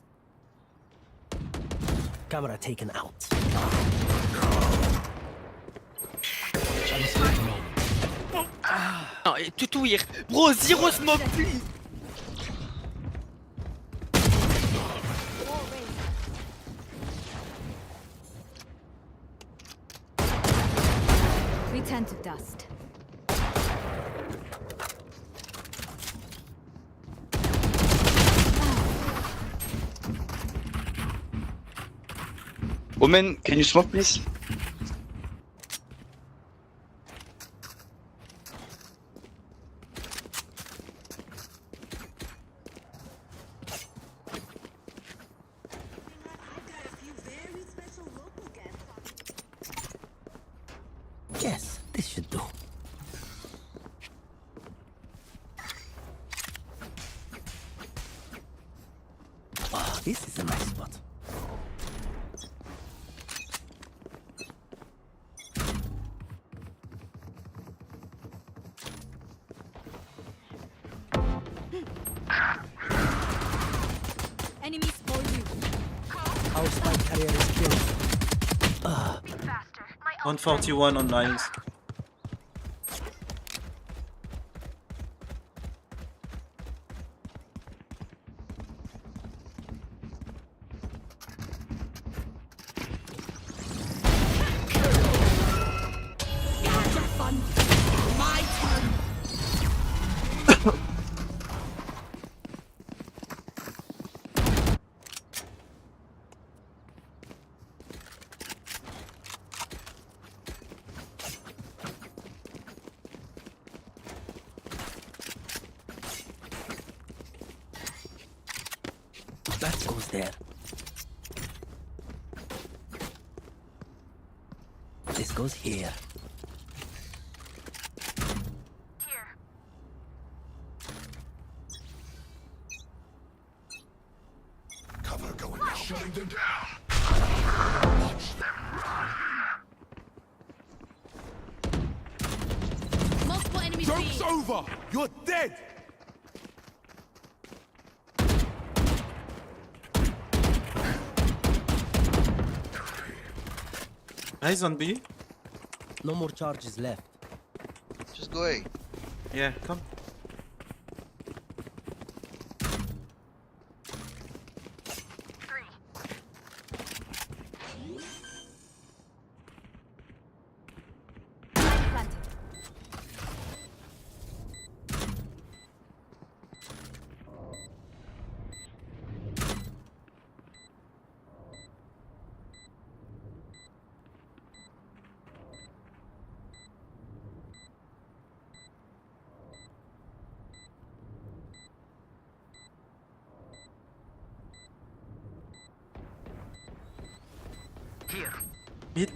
Camera taken out. Non, et tout hier. Bro, zero smoke, please. We turn to dust. Omen, can you smoke, please? Yes, this should do. Wow, this is a nice spot. Enemies for you. Our spike carrier is killed. 141 on lines. Fun. My turn. That goes there. This goes here. Cover going out. Shutting them down. Watch them run. Multiple enemies Joke's B. over! You're dead! Nice on B. No more charges left. Just go A. Yeah, come. Planted.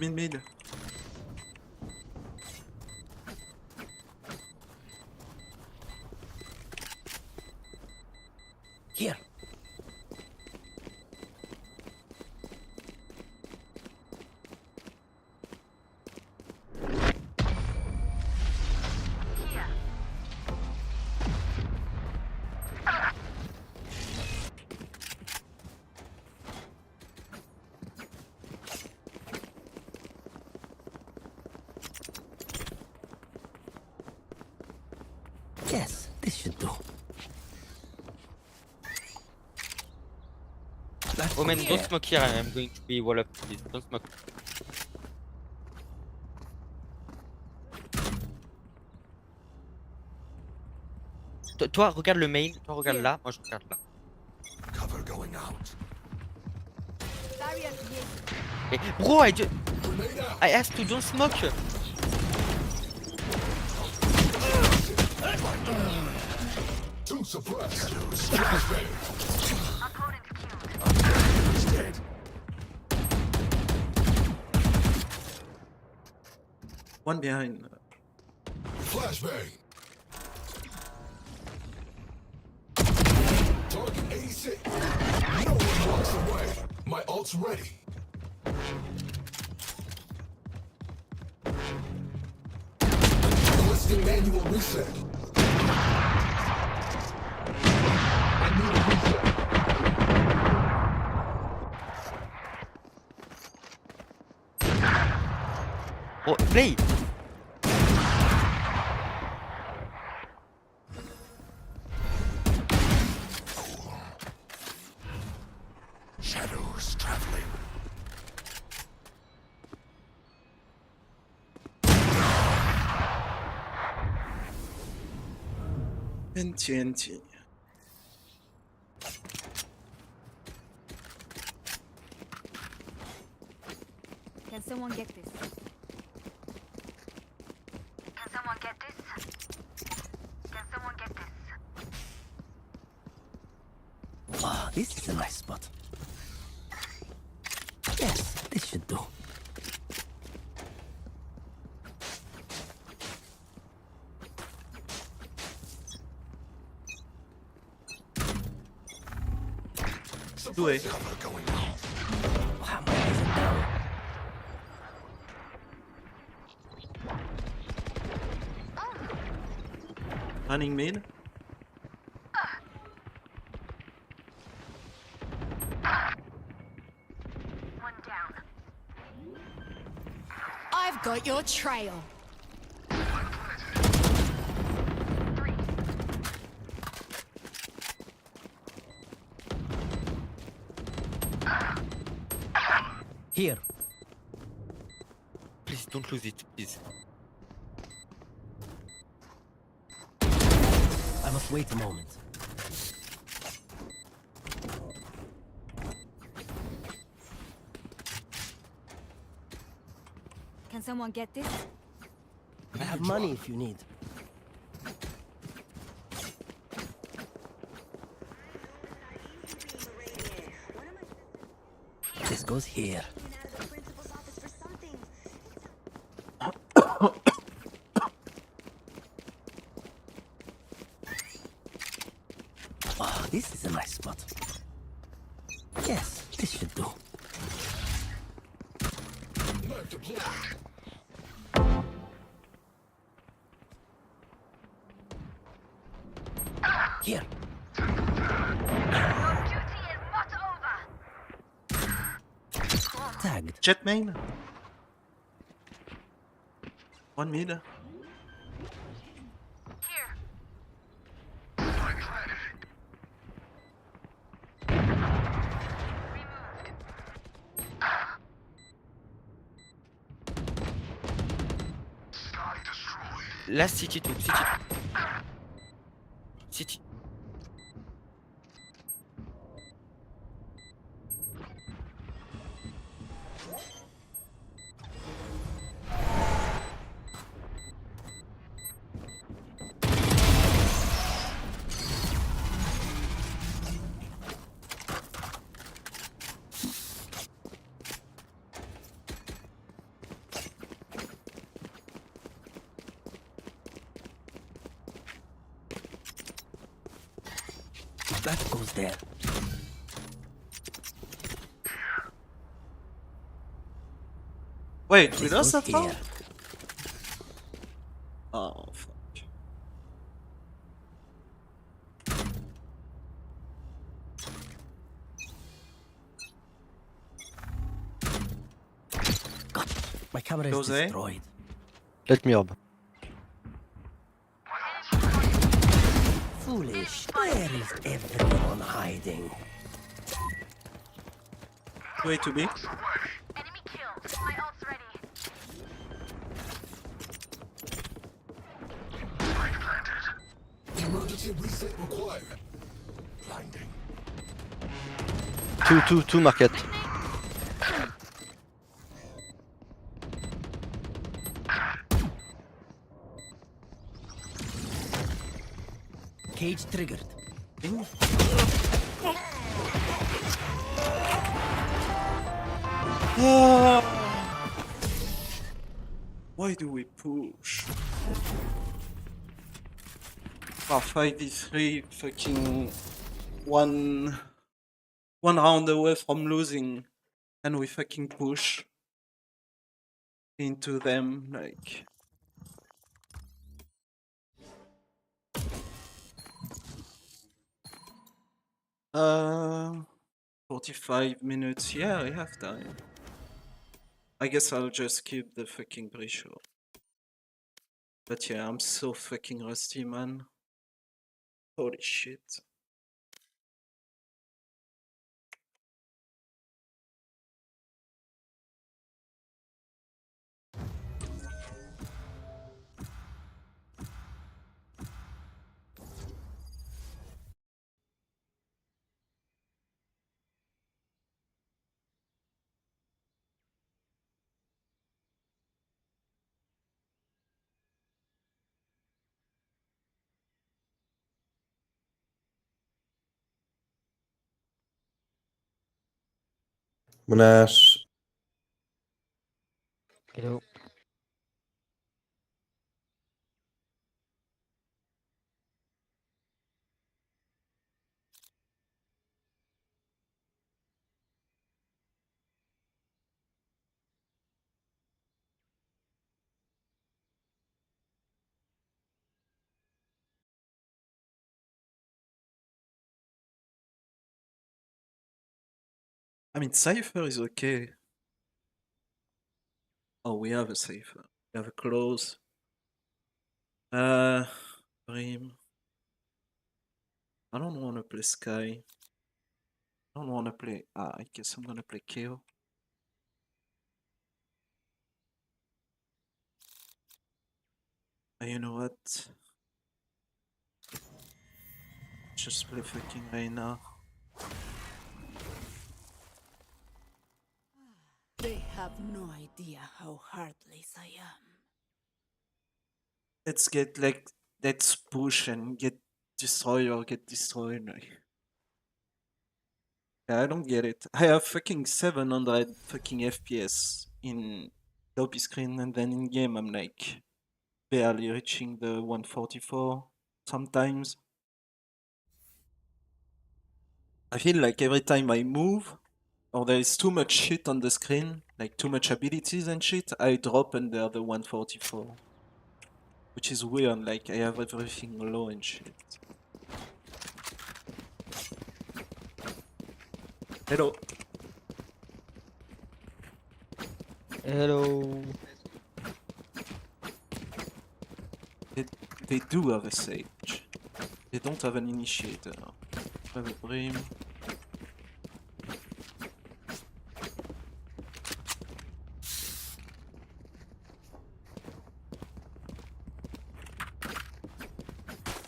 Mid. Here. Oh man, don't smoke here. I'm going to be wall up. Please, don't smoke. Toi, regarde le main. Toi, regarde là. Moi, je regarde là. Cover going out. Hey, bro, I asked you don't smoke. Two suppressed. One behind. Flashbang. Target 86. No one walks away. My ult's ready. Listing manual reset. I need a reset. Oh, play. Shadows traveling. TNT. Can someone get this? Can someone get this? Can someone get this? Ah, this is a nice spot. Yes, this should do. Do it. Cover going out. Wow, my eyes are down. Running mid. One down. I've got your trail. Here. Please don't lose it, please. I must wait a moment. Can someone get this? I have money if you need. This goes here. Oh, this is a nice spot. Yes, this should do. Knife deployed. Here. Tagged. Jet main. One mid. Last city too. City. That goes there. Wait, we lost that goes far? here. Oh, fuck. My camera is Goes A? destroyed. Let me up. Foolish. Where is everyone hiding? Way to be. Emergency reset required. Blinding. Two market. Cage triggered. Why do we push? 5v3, fucking one round away from losing, and we fucking push into them like. Uh, 45 minutes. Yeah, I have time. I guess I'll just keep the fucking pre-show. But yeah, I'm so fucking rusty, man. Holy shit. Buenas. Hello. I mean, Cypher is okay. Oh, we have a Cypher. We have a close. Brim. I don't want to play Sky. I don't want to play. I guess I'm gonna play KO. You know what? Just play fucking Reina. They have no idea how heartless I am. Let's get like, let's push and get destroyed or get destroyed. Yeah, I don't get it. I have fucking 700 fucking FPS in lobby screen, and then in game I'm like barely reaching the 144 sometimes. I feel like every time I move, or there is too much shit on the screen, like too much abilities and shit, I drop under the 144. Which is weird, like I have everything low and shit. Hello. Hello. They do have a Sage. They don't have an Initiator. They have a Brim.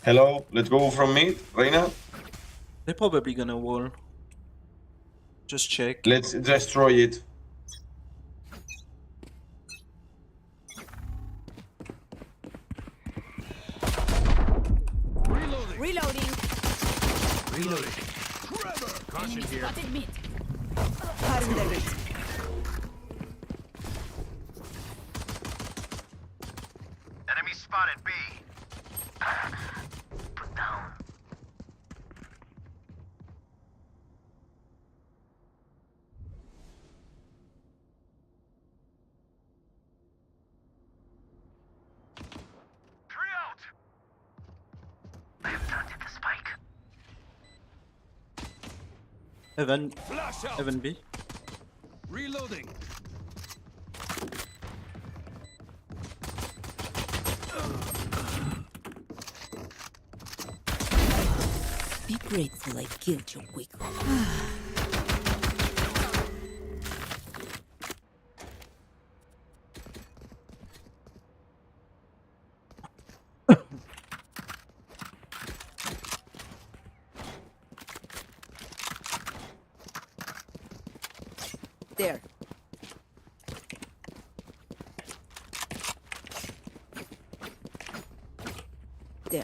Hello, let's go from mid, Reina. They're probably gonna wall. Just check. Let's destroy it. Reloading. Reloading. Caution here. Spotted mid. Enemy spotted B. Put down. Three out. I have planted the spike. Evan B. Reloading. Be grateful I killed you quickly. There. There.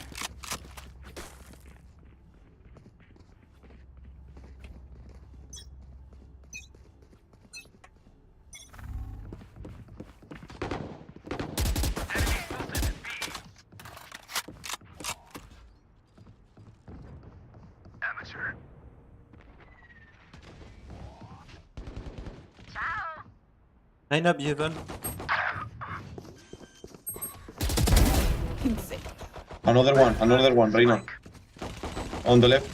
Amateur. Line up, Evan. Another one, Reina. On the left.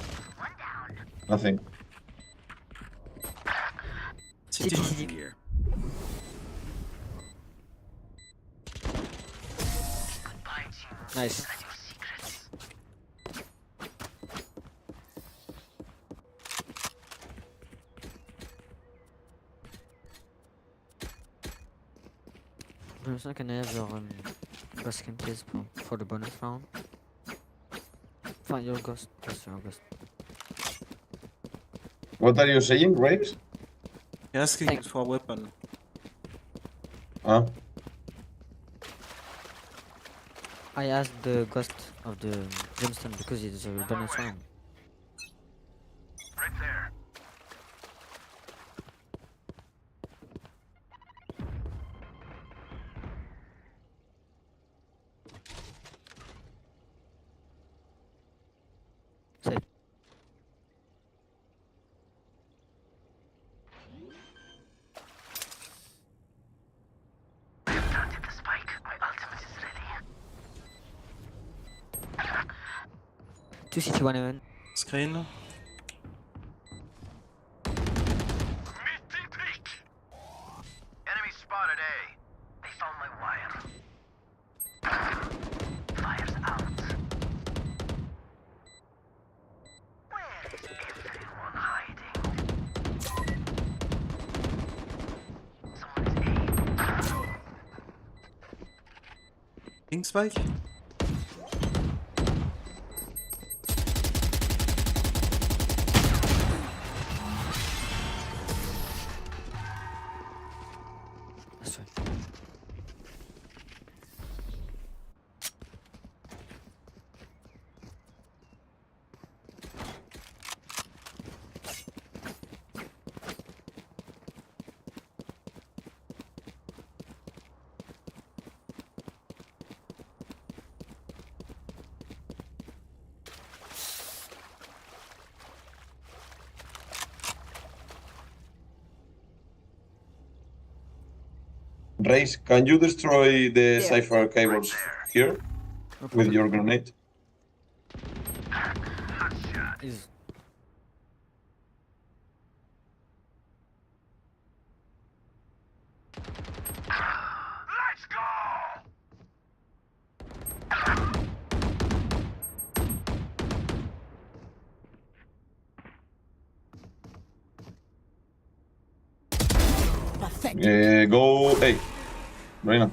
Nothing. City. Here. Nice. Bruce, can I have your ghost skin please for the bonus round? Find your ghost, just your ghost. What are you saying, Raves? Asking for a weapon. Ah. I asked the ghost of the gemstone because it is a bonus round. Right there. Safe. I have planted the spike. My ultimate is ready. 2 CT 1 event. Screen. Misty peek. Enemy spotted A. They found my wire. Fire's out. Where is everyone hiding? Someone is A. Pink spike. That's right. Race, can you destroy the cipher cables here with your grenade? Is Let's go! Go A. Reina.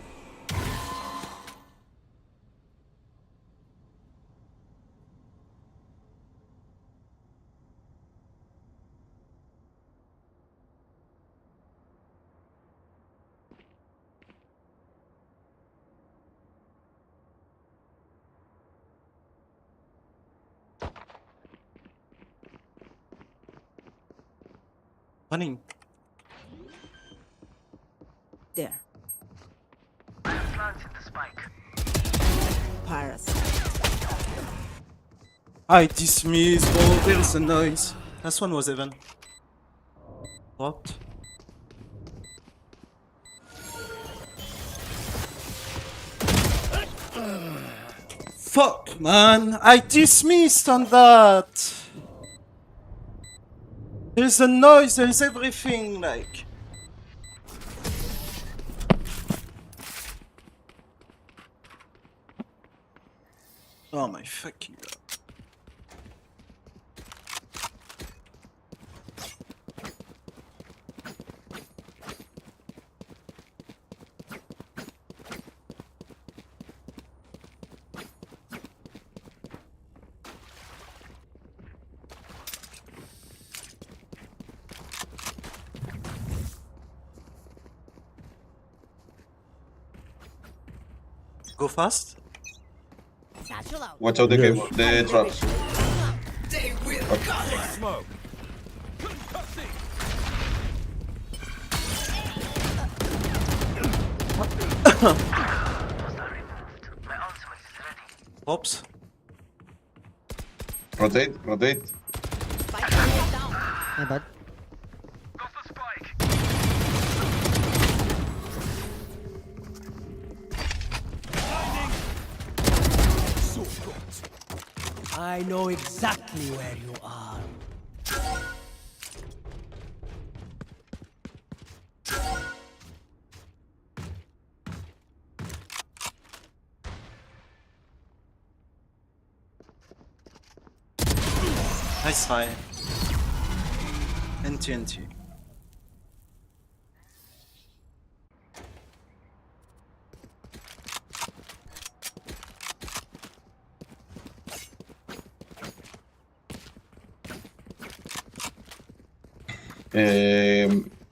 Running. There. Planted the spike. Parasite. I dismiss. Oh, there is a noise. Last one was Evan. Dropped. Fuck, man. I dismissed on that. There is a noise. There is everything. Like. Oh my fucking god. Go fast. Watch out the cable, the traps. They will cover. Smoke. Oops. Rotate, rotate. My bad. I know exactly where you are. Nice try. NT.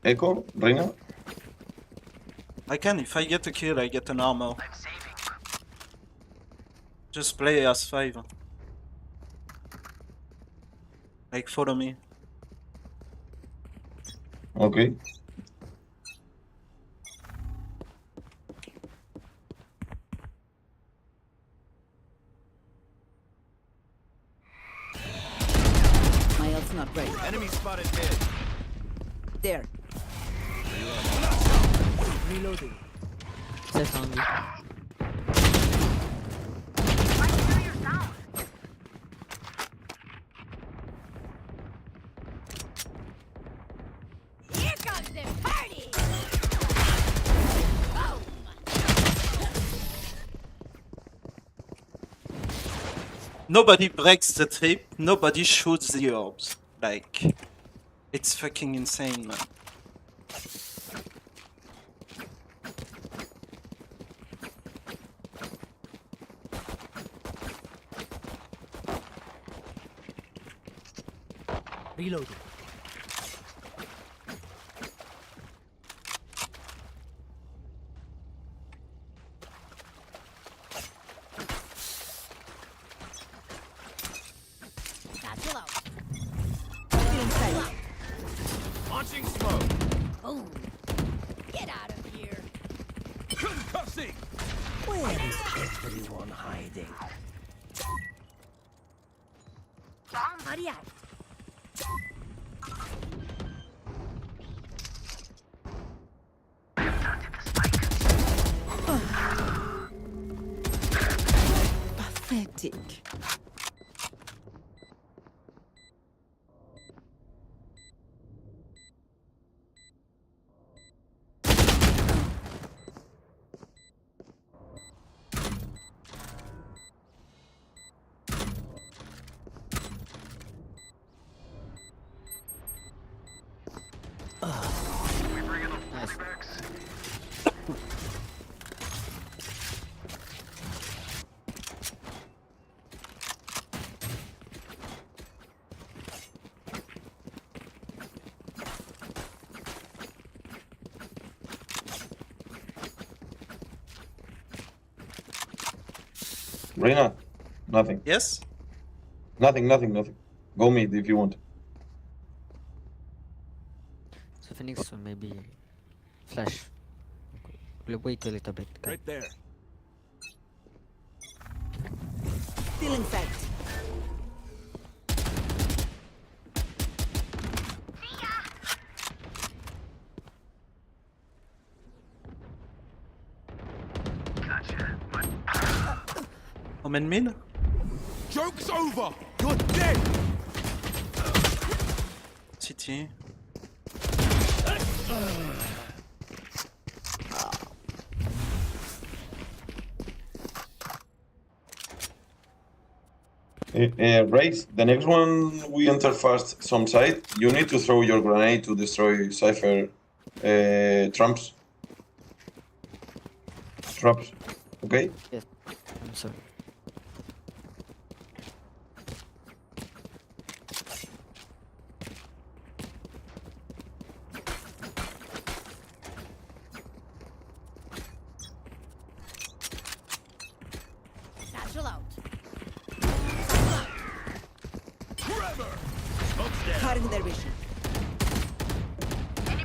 Echo, Reina. I can, if I get a kill, I get an armor. Just play as 5. Like, follow me. Okay. My ult's not ready. Enemy spotted mid. There. Reloading. Safe on you. Here comes the party! Nobody breaks the trip, nobody shoots the orbs. Like, it's fucking insane, man. Reloading. Satchel out. Launching smoke. Boom. Get out of here. Concussing. Where is everyone hiding? Hurry up. Pathetic. Reina, nothing. Yes? Nothing. Go mid if you want. So Phoenix will maybe flash. We'll wait a little bit. Right there. Still in sight. I'm in mid. Joke's over. You're dead. CT. Race, the next one we enter first some side. You need to throw your grenade to destroy Cypher traps. Okay? Yes. I'm sorry. Blurring their vision.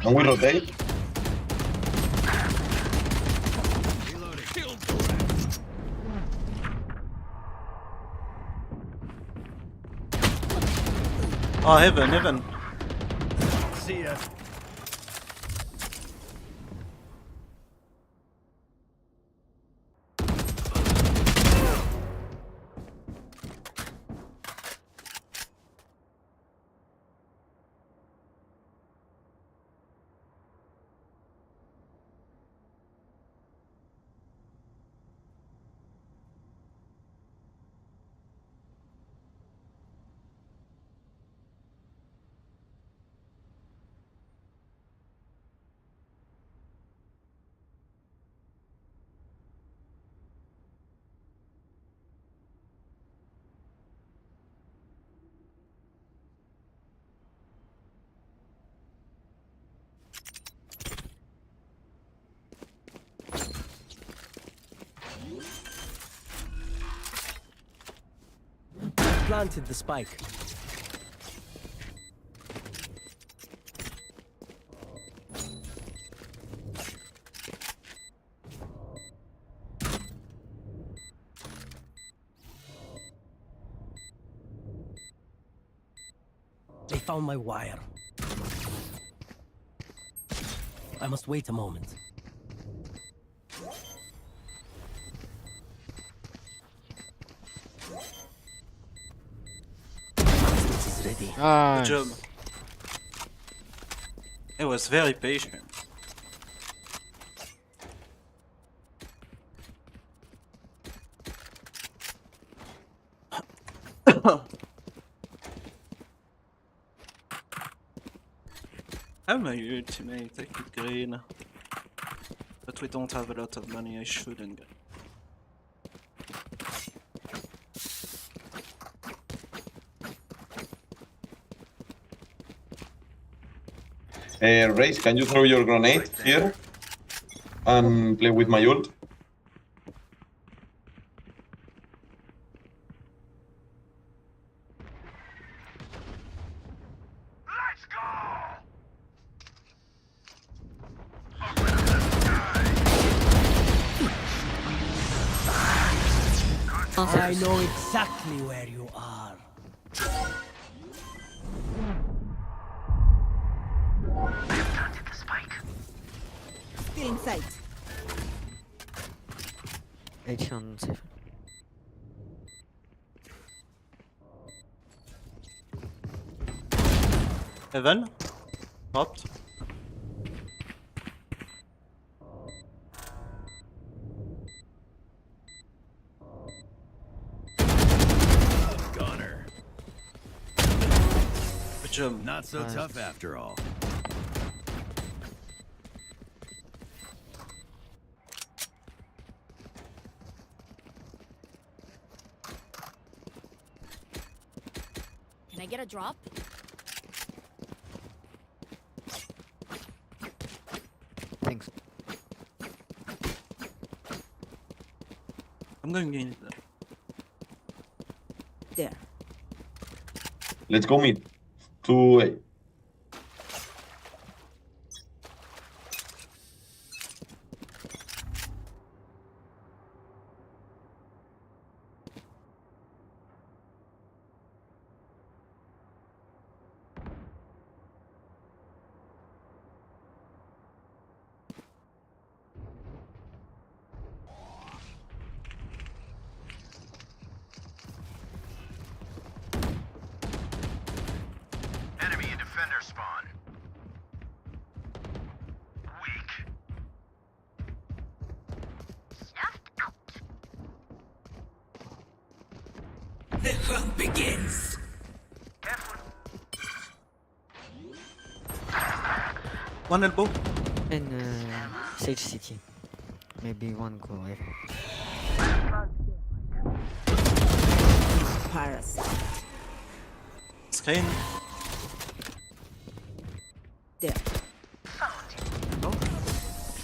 Can we rotate? Oh, heaven. See ya. Planted the spike. They found my wire. I must wait a moment. Is ready. Good job. It was very patient. I'm a ultimate, I could green. But we don't have a lot of money, I shouldn't get. Race, can you throw your grenade here? And play with my ult? I know exactly where you are. Still in sight. H on safe. Heaven. Popped. Goner. Good job. Not so tough after all. Can I get a drop? Thanks. I'm going in there. There. Let's go mid. 2A. Enemy and defender spawn. Weak. The hunt begins. One elbow. In Sage City. Maybe one go away. Parasite. Screen. There.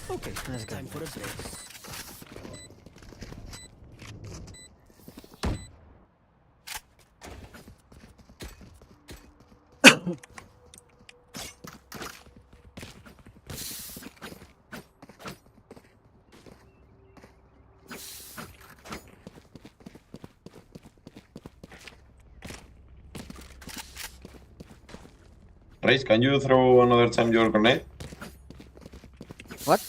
Okay, that's Time good. for a break. Race, can you throw another time your grenade? What?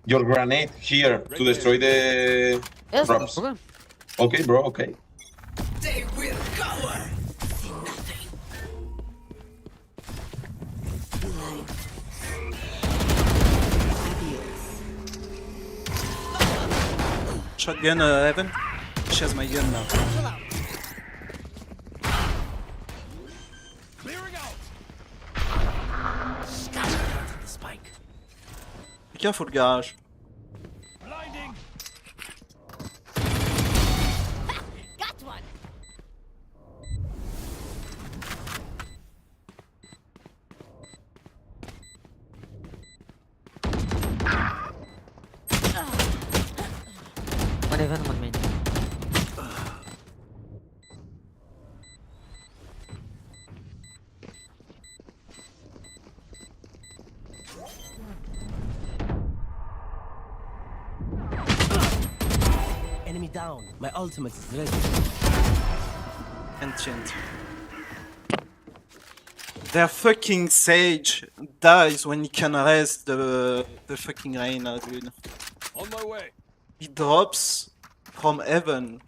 Your grenade here to destroy the Yes, traps. no problem. Okay, bro, okay. They will cower. See nothing. Shotgun, Evan. She has my gun now. Clearing out. Scatter the spike. Be careful, garage. Blinding. Got one. One even, one main. Enemy down. My ultimate is ready. Ancient. Their fucking Sage dies when he can raise the fucking Reyna, dude. On my way. He drops from heaven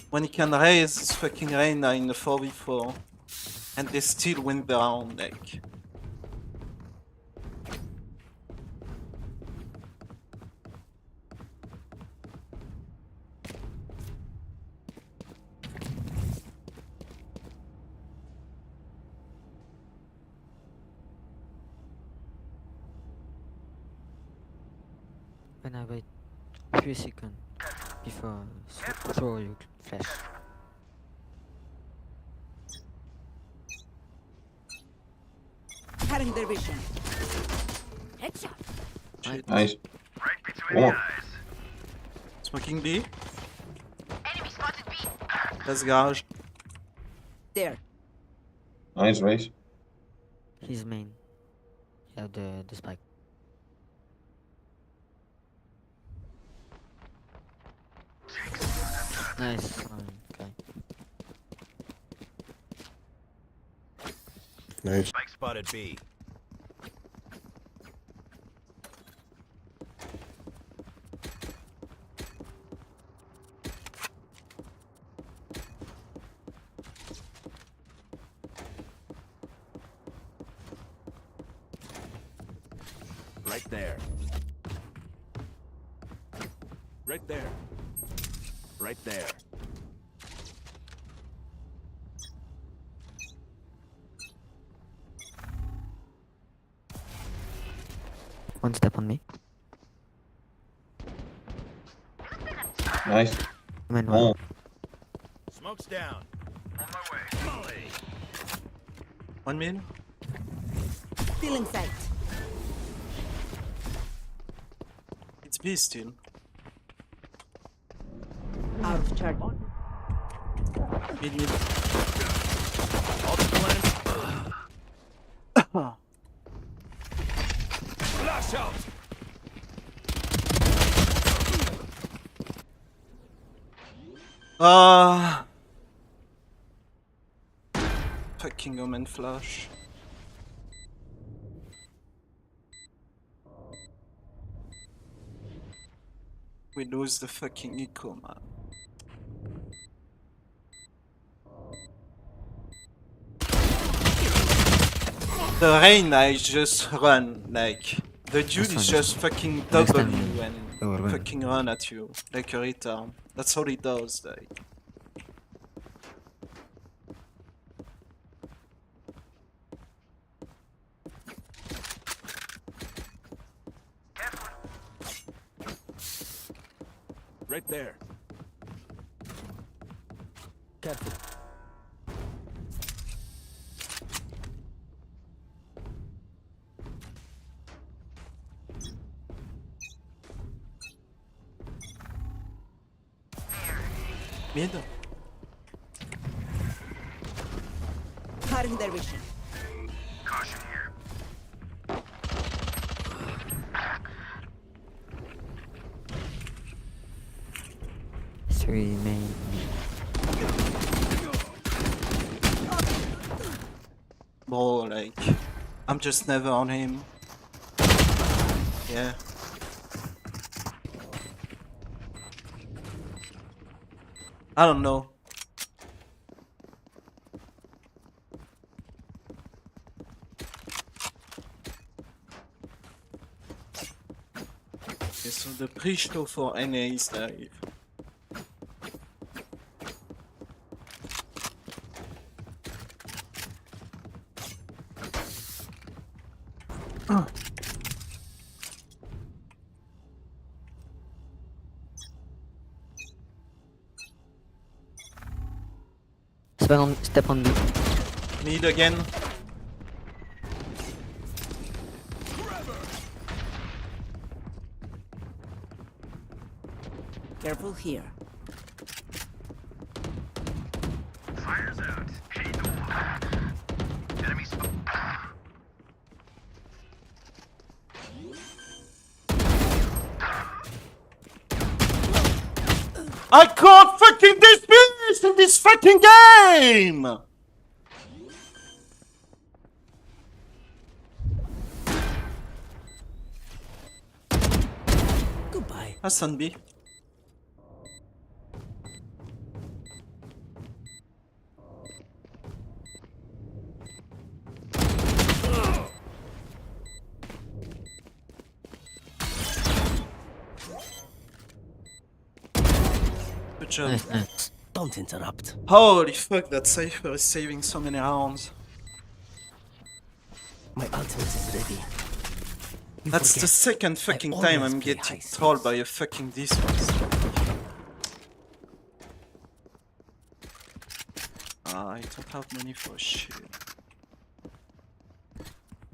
when he can raise his fucking Reyna in the 4v4 and they still win the round, like. When I wait few seconds before throw you flash. Cutting their vision. Headshot. Nice. Between the eyes. Smoking B. Let's garage. There. Nice, Race. His main. Yeah, the spike. Nice. Okay. Nice. Spike spotted B. Right there. Right there. Right there. One step on me. Nice. Main Oh. one. Smoke's down. On my way. Molly. 1 min. Still in sight. It's B still. Out of charge. Mid. Flash out. Fucking Omen flash. We lose the fucking eco, man. The Reyna is just run, like the dude is just fucking double you and fucking run at you like a retard. That's all he does, like. Right there. Careful. Mid. Cutting their vision. Caution here. Three main. like I'm just never on him. Yeah. I don't know. Okay, so the pre-show for NA is live. Step on me. Mid again. Careful here. Fire's out. Enemy spot. I can't fucking dismiss in this fucking game! Goodbye. Hassan B. Good job. Nice. Don't interrupt. Holy fuck, that Cypher is saving so many rounds. My ultimate is ready. You That's forget, the second fucking time always I'm play getting high trolled by a fucking defense. I don't have money for shit.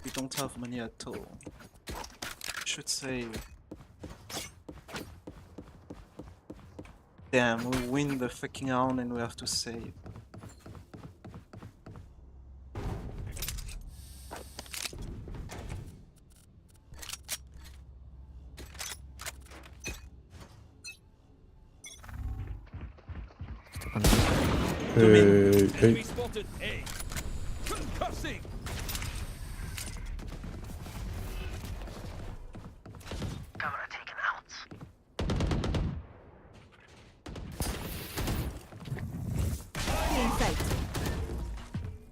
We don't have money at all. Should save. Damn, we win the fucking round and we have to save. Enemy spotted A. Concussing. Camera taken out.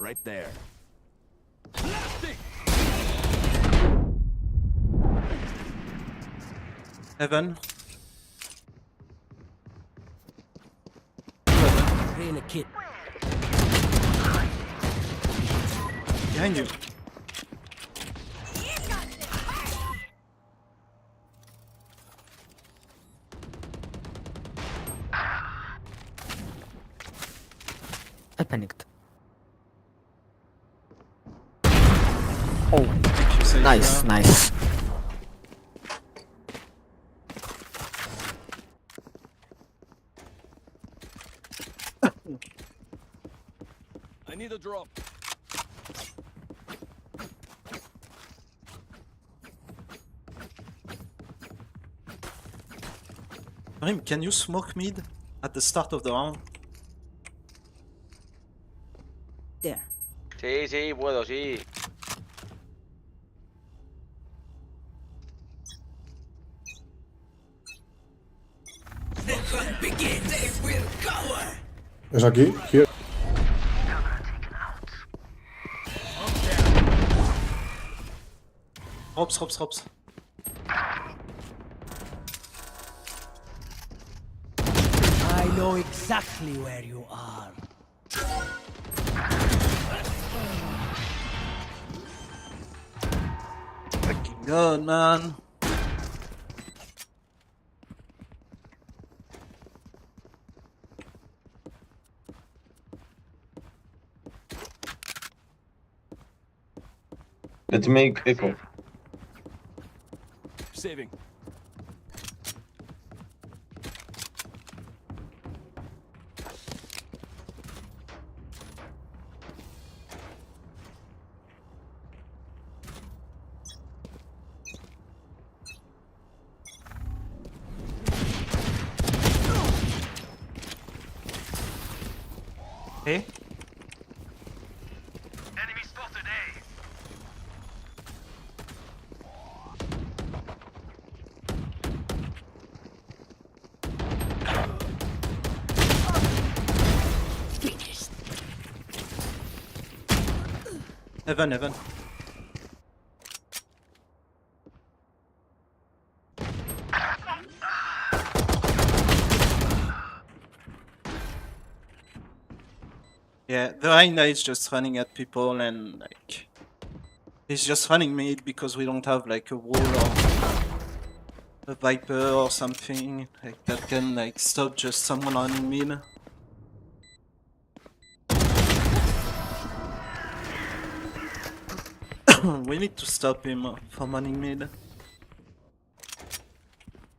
right there. Evan. Bring a kit. Behind you. I panicked. Oh, nice, nice. I need a drop. Rim, can you smoke mid at the start of the round? There. Sí, sí, puedo, sí. ¿Es aquí? Here. Hops. I know exactly where you are. Fucking good, man. Let's make echo. Saving. Hey. Enemy spotted A. Heaven. Yeah, the Reyna is just running at people and like he's just running mid because we don't have like a wall or a Viper or something like that can like stop just someone running mid. We need to stop him from running mid.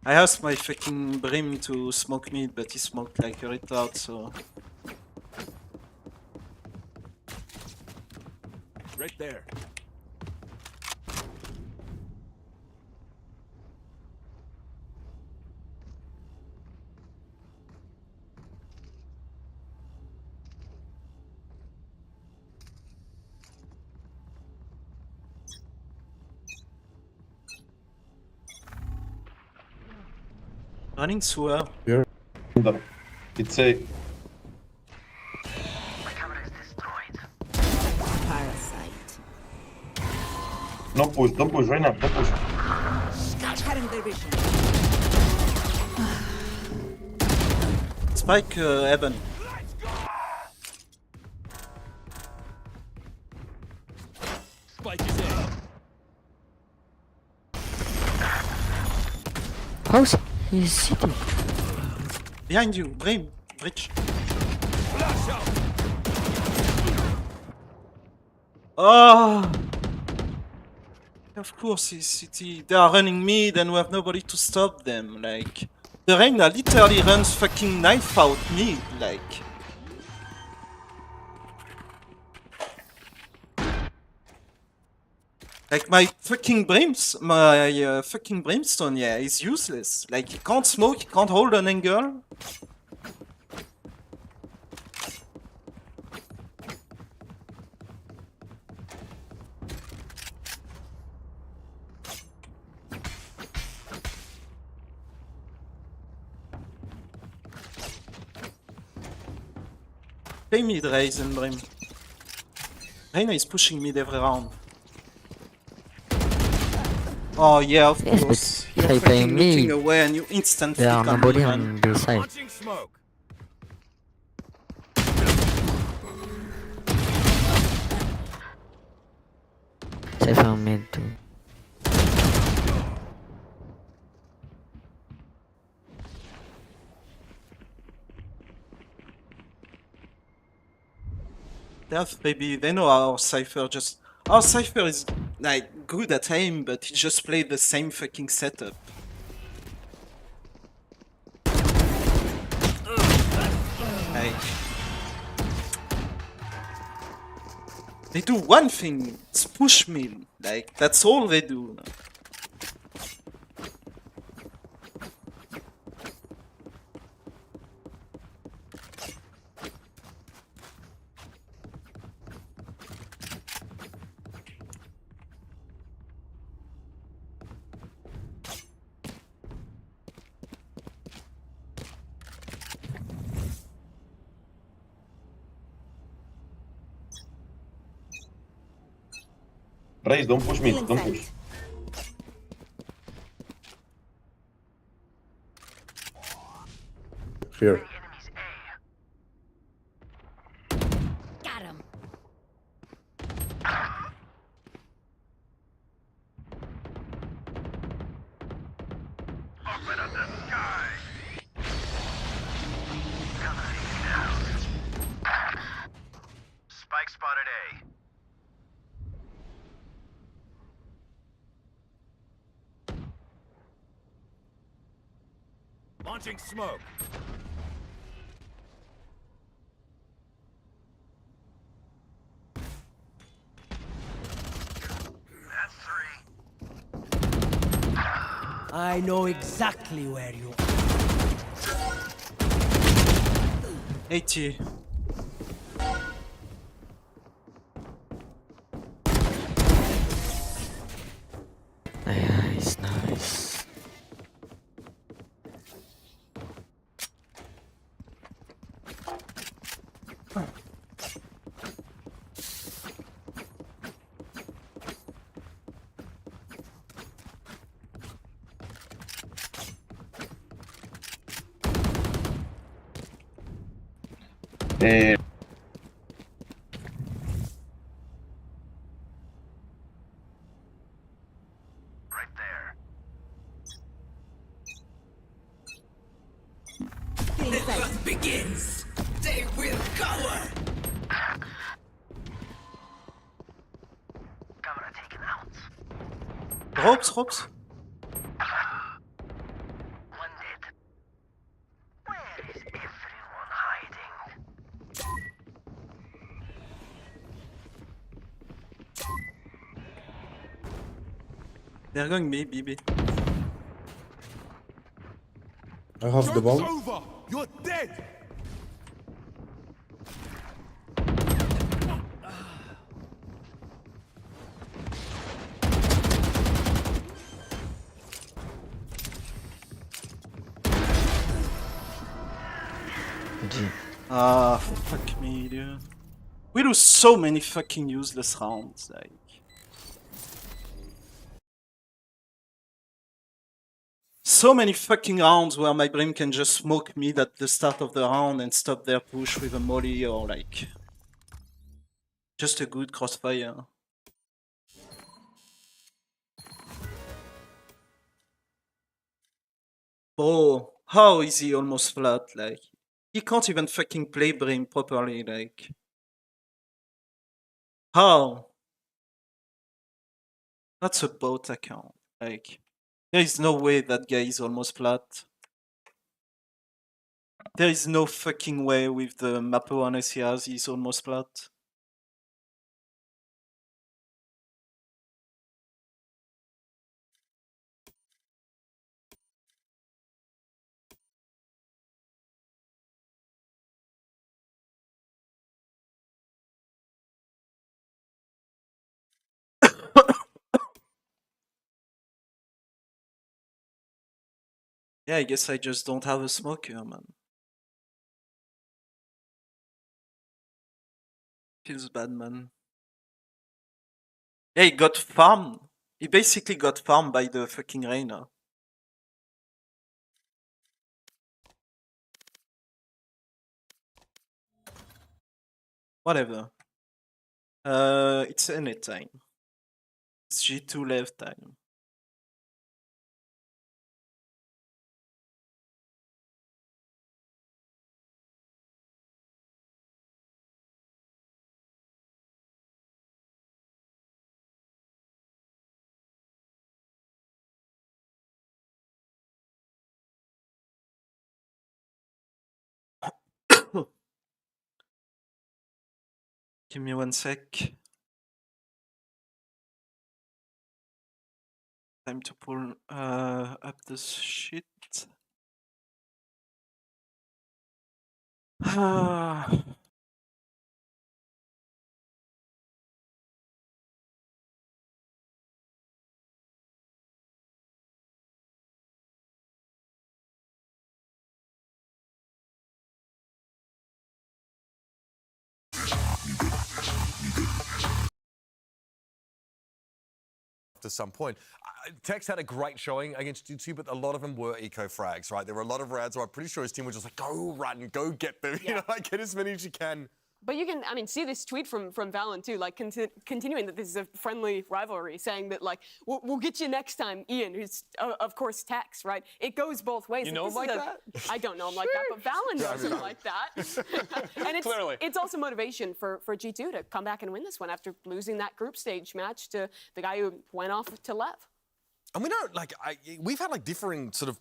I asked my fucking Brim to smoke mid, but he smoked like a retard, so... Right there. Running sewer. Here. It's a... Parasite. Don't push, right now, don't push. Cutting their vision. Spike Evan. Spike is in. House is sitting. Behind you, Brim, bridge. Oh! Of course, he's city. They are running mid and we have nobody to stop them. Like, the Reyna literally runs fucking knife out mid. Like, my fucking fucking brimstone, yeah, is useless. Like, he can't smoke, he can't hold an angle. Play mid, Raze and Brim. Reyna is pushing mid every round. Oh yeah, of Yes, course. but You're if I play fucking looking mid, away and you instantly there are come nobody behind. on the side. Launching smoke. Cypher mid too. They know our Cypher just... Our Cypher is, like, good at aim, but he just played the same fucking setup. Like... They do one thing, it's push mid. Like, that's all they do. Raze, don't push me, don't push. Here. Got him. Open up the sky. Spike spotted A. Launching smoke. That's three. I know exactly where you are. 80. Nice, nice. The hunt begins. They will cover. Camera taken out. Ropes. One dead. Where is everyone hiding? They're going B, B. I have the bomb. Over! You're dead! Ah, fuck me, dude. We lose so many fucking useless rounds, like. So many fucking rounds where my Brim can just smoke mid at the start of the round and stop their push with a molly or like... just a good crossfire. Oh, how is he almost flat, like? He can't even fucking play Brim properly, like... How? That's a bot account, like... There is no way that guy is almost flat. There is no fucking way with the map awareness he has, he's almost flat. Yeah, I guess I just don't have a smoker, man. Feels bad, man. Yeah, he got farmed. He basically got farmed by the fucking Reyna. Whatever. It's any time. It's G2 left time. Give me 1 sec. Time to pull up this shit. To some point. Tex had a great showing against G2, but a lot of them were eco frags, right? There were a lot of rads where I'm pretty sure his team was just like, go run, go get them, you know, like get as many as you can. But you can, I mean, see this tweet from Valen too, like continuing that this is a friendly rivalry, saying that like, we'll get you next time, Ian, who's of course Tex, right? It goes both ways. You know him like that? I don't know him like that, but Valen knows him like that. And it's also motivation for G2 to come back and win this one after losing that group stage match to the guy who went off to Lev. And we don't, like, we've had like differing sort of,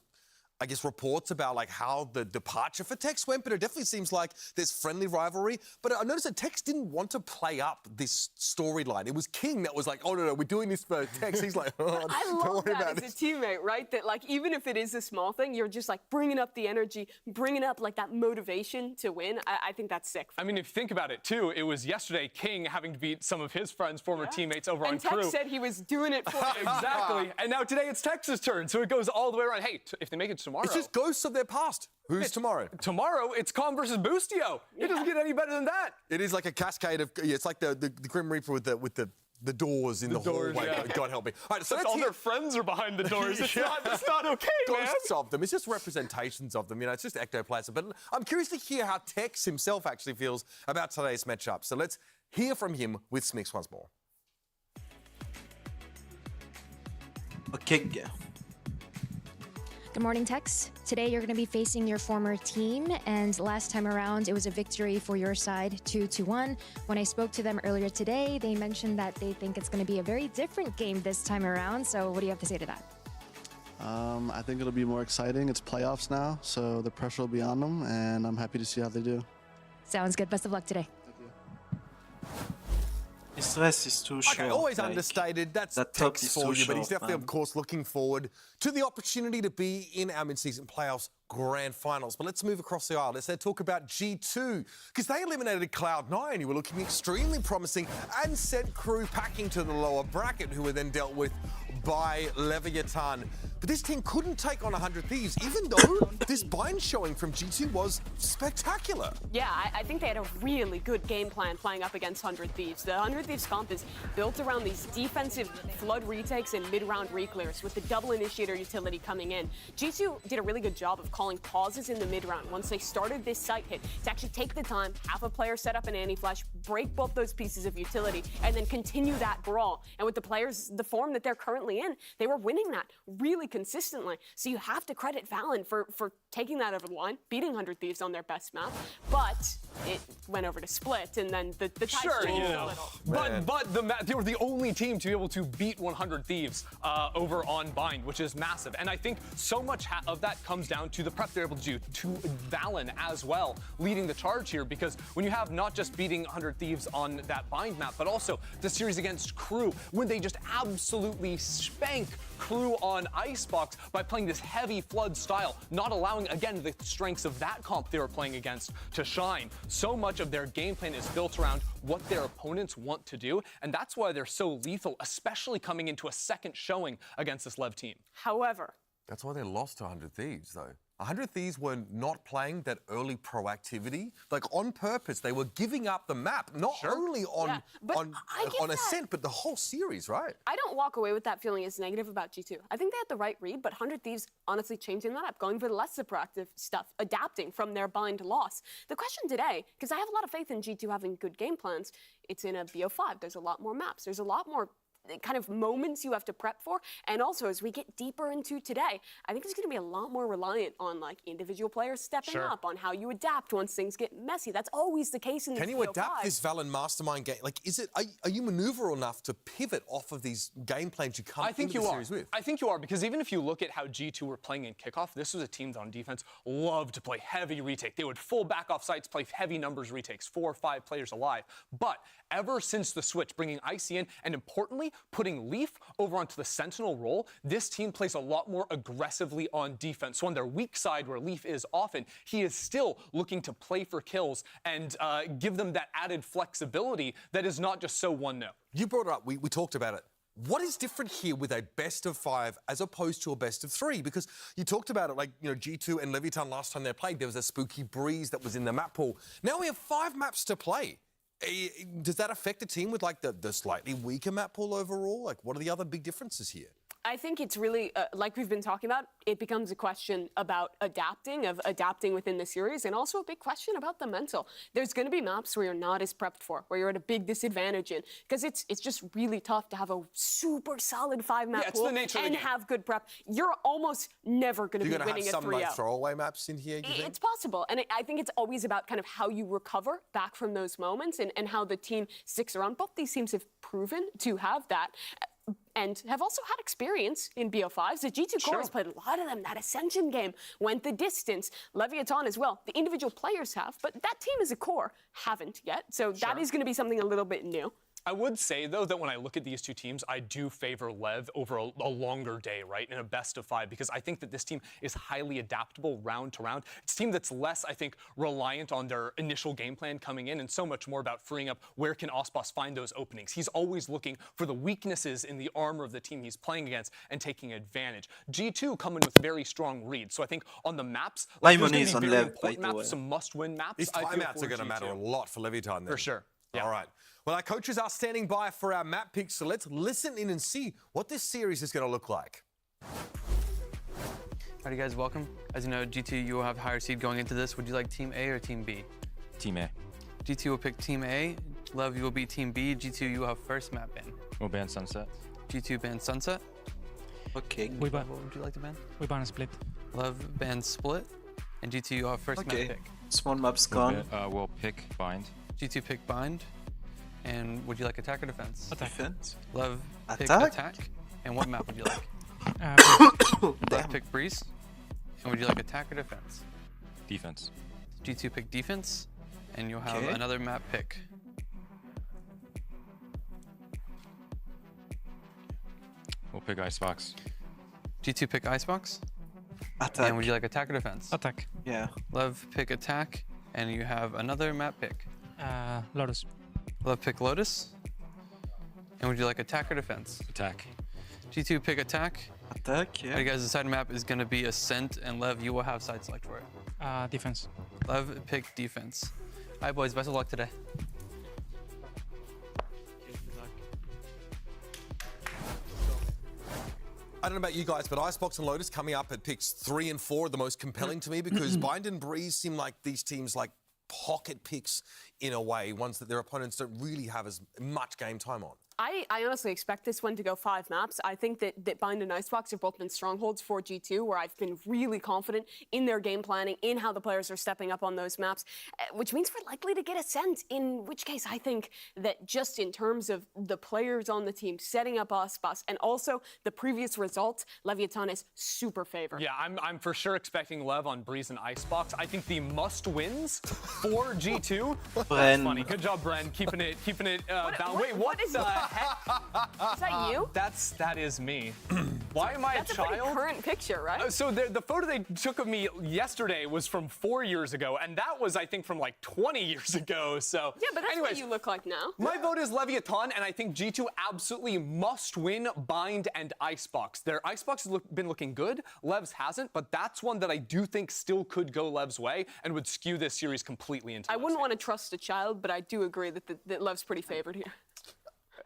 I guess, reports about like how the departure for Tex went, but it definitely seems like there's friendly rivalry. But I noticed that Tex didn't want to play up this storyline. It was King that was like, oh no, we're doing this for Tex. He's like, oh, I don't love worry that about as it. a teammate, right? That like, even if it is a small thing, you're just like bringing up the energy, bringing up like that motivation to win. I think that's sick. I mean, if you think about it too, it was yesterday King having to beat some of his friends, former teammates over on And Tex crew. said he was doing it for Exactly. And now today it's Tex's turn, so it goes all the way around. Hey, if they make it tomorrow, It's just ghosts of their past. Who's tomorrow? Tomorrow, it's Calm versus Boostio. It doesn't get any better than that. It is like a cascade of, it's like the Grim Reaper with the the doors in the hallway. Yeah. God help me. All right, so all their friends are behind the doors. It's not okay, man. Ghosts of them. It's just representations of them. You know, it's just ectoplasm. But I'm curious to hear how Tex himself actually feels about today's matchup. So let's hear from him with Smix once more. Okay. Good morning, Tex. Today you're going to be facing your former team, and last time around it was a victory for your side, 2-1. When I spoke to them earlier today, they mentioned that they think it's going to be a very different game this time around. So what do you have to say to that? I think it'll be more exciting. It's playoffs now, so the pressure will be on them, and I'm happy to see how they do. Sounds good. Best of luck today. His stress is too short. Okay, always understated. That's that top Tex is for too you, short, but he's definitely, man. of course, looking forward to the opportunity to be in our mid-season playoffs grand finals. But let's move across the aisle. Let's talk about G2, because they eliminated Cloud9, who were looking extremely promising, and sent Crew packing to the lower bracket, who were then dealt with by Leviathan. But this team couldn't take on 100 Thieves, even though this bind showing from G2 was spectacular. Yeah, I think they had a really good game plan playing up against 100 Thieves. The 100 Thieves comp is built around these defensive flood retakes and mid-round reclears with the double initiator utility coming in. G2 did a really good job of calling pauses in the mid-round once they started this site hit to actually take the time, have a player set up an anti-flash, break both those pieces of utility, and then continue that brawl. And with the players, the form that they're currently in, they were winning that really consistently. So you have to credit Valen for taking that over the line, beating 100 Thieves on their best map, but it went over to Split, and then the ties changed a little. But they were the only team to be able to beat 100 Thieves over on Bind, which is massive. And I think so much of that comes down to the prep they're able to do, to Valen as well, leading the charge here, because when you have not just beating 100 Thieves on that Bind map, but also the series against Crew, when they just absolutely spank Crew on Icebox by playing this heavy flood style, not allowing, again, the strengths of that comp they were playing against to shine. So much of their game plan is built around what their opponents want to do, and that's why they're so lethal, especially coming into a second showing against this Lev team. However, that's why they lost to 100 Thieves, though. 100 Thieves were not playing that early proactivity. Like, on purpose, they were giving up the map, not only on Ascent, but the whole series, right? I don't walk away with that feeling as negative about G2. I think they had the right read, but 100 Thieves honestly changing that up, going for the less proactive stuff, adapting from their bind loss. The question today, because I have a lot of faith in G2 having good game plans, it's in a BO5. There's a lot more maps. There's a lot more kind of moments you have to prep for. And also, as we get deeper into today, I think it's going to be a lot more reliant on like individual players stepping up, on how you adapt once things get messy. That's always the case in this Can you adapt this Valen mastermind game? Like, are you maneuverable enough to pivot off of these game plans you come into the series with? I think you are, because even if you look at how G2 were playing in kickoff, this was a team that on defense loved to play heavy retake. They would full back off sites, play heavy numbers retakes, 4 or 5 players alive. But ever since the switch, bringing Icy in, and importantly, putting Leaf over onto the Sentinel role, this team plays a lot more aggressively on defense. So on their weak side, where Leaf is often, he is still looking to play for kills and give them that added flexibility that is not just so 1-0. You brought it up. We talked about it. What is different here with a best of 5 as opposed to a best of 3? Because you talked about it, like, you know, G2 and Leviathan last time they played, there was a spooky breeze that was in the map pool. Now we have 5 maps to play. Does that affect a team with like the slightly weaker map pool overall? Like, what are the other big differences here? I think it's really, like we've been talking about, it becomes a question about adapting within the series, and also a big question about the mental. There's going to be maps where you're not as prepped for, where you're at a big disadvantage in, because it's just really tough to have a super solid 5-map pool and have good prep. You're almost never going to be winning at 3-0. You're going to have some like throwaway maps in here, you think? It's possible, and I think it's always about kind of how you recover back from those moments and how the team sticks around. Both these teams have proven to have that, and have also had experience in BO5s. The G2 core has played a lot of them. That Ascension game went the distance. Leviathan as well. The individual players have, but that team as a core haven't yet. So that is going to be something a little bit new. I would say, though, that when I look at these two teams, I do favor Lev over a longer day, right, in a best of 5, because I think that this team is highly adaptable round to round. It's a team that's less, I think, reliant on their initial game plan coming in, and so much more about freeing up where can Ospas find those openings. He's always looking for the weaknesses in the armor of the team he's playing against and taking advantage. G2 coming with very strong reads, so I think on the maps, like, there's going to be very important maps, some must-win maps. These timeouts are going to matter a lot for Leviathan then. For sure. Yeah. All right. Well, our coaches are standing by for our map picks, so let's listen in and see what this series is going to look like. Alrighty guys, welcome. As you know, G2, you will have higher seed going into this. Would you like Team A or Team B? Team A. G2 will pick Team A. Lev, you will be Team B. G2, you will have first map ban. We'll ban Sunset. G2 ban Sunset. Okay. What would you like to ban? We ban Split. Lev ban Split. And G2, you will have first map pick. Small map's gone. We'll pick Bind. G2 pick Bind. And would you like attack or defense? Defense. Lev pick Attack? attack. And what map would you like? Lev pick Breeze. And would you like attack or defense? Defense. G2 pick defense. And you'll have another map pick. We'll pick Icebox. G2 pick Icebox. Attack. And would you like attack or defense? Attack. Yeah. Lev pick attack. And you have another map pick. Lotus. Lev pick Lotus. And would you like attack or defense? Attack. G2 pick attack. Attack, yeah. Alright guys, the side map is going to be Ascent, and Lev, you will have side select for it. Defense. Lev pick defense. Alright boys, best of luck today. I don't know about you guys, but Icebox and Lotus coming up at picks 3 and 4 are the most compelling to me because Bind and Breeze seem like these teams like pocket picks in a way, ones that their opponents don't really have as much game time on. I honestly expect this one to go 5 maps. I think that Bind and Icebox have both been strongholds for G2, where I've been really confident in their game planning, in how the players are stepping up on those maps, which means we're likely to get Ascent, in which case I think that just in terms of the players on the team setting up Icebox and also the previous results, Leviathan is super favored. Yeah, I'm for sure expecting Lev on Breeze and Icebox. I think the must-wins for G2. That's funny. Good job, Bren, keeping it balanced. Wait, what is that? Is that you? That is me. Why am I That's a child? That's a pretty current picture, right? So the photo they took of me yesterday was from 4 years ago, and that was, I think, from like 20 years ago. So yeah, but that's anyways, what you look like now. My vote is Leviathan, and I think G2 absolutely must win Bind and Icebox. Their Icebox has been looking good. Lev's hasn't, but that's one that I do think still could go Lev's way and would skew this series completely into. I wouldn't want to trust a child, but I do agree that Lev's pretty favored here.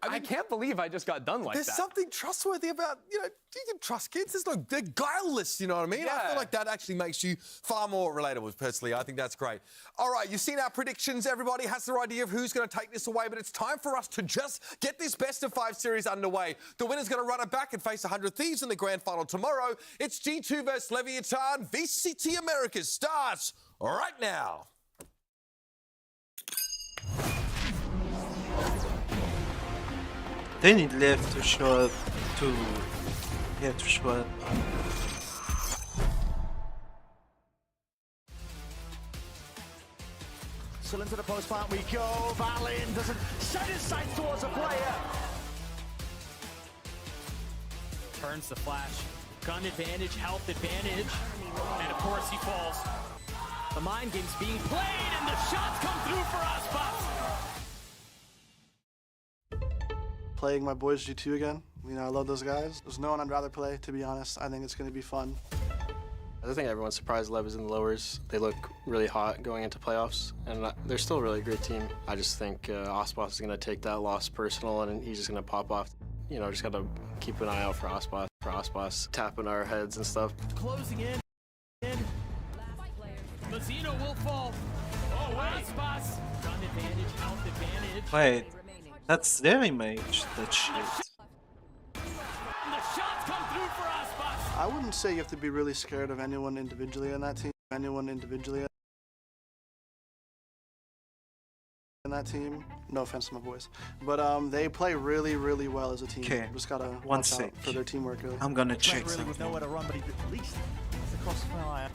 I can't believe I just got done like that. There's something trustworthy about, you can trust kids. They're guileless, you know what I mean? Yeah. I feel like that actually makes you far more relatable, personally. I think that's great. All right, you've seen our predictions. Everybody has their idea of who's going to take this away, but it's time for us to just get this best-of-5 series underway. The winner's going to run it back and face 100 Thieves in the grand final tomorrow. It's G2 versus Leviathan. VCT Americas starts right now. They need Lev to show up to show up. Still into the post plant we go. Valin doesn't set his sights towards a player. Turns the flash. Gun advantage, health advantage. And of course he falls. The mind game's being played and the shots come through for us, Box. Playing my boys G2 again. I love those guys. There's no one I'd rather play, to be honest. I think it's going to be fun. I think everyone's surprised Lev is in the lowers. They look really hot going into playoffs, and they're still a really great team. I just think Osbos is going to take that loss personal, and he's just going to pop off. Just got to keep an eye out for Osbos tapping our heads and stuff. Closing in. Mazzino will fall. Oh, wait. Spots. Gun advantage, health advantage. Wait, that's their image, that shit. The shots come through for us, Spots. I wouldn't say you have to be really scared of anyone individually in that team. No offense to my boys. But they play really, really well as a team. Okay, Just gotta one watch sec. out for their teamwork, really. I'm gonna check Really with something. nowhere to run, but at least it's across the fire.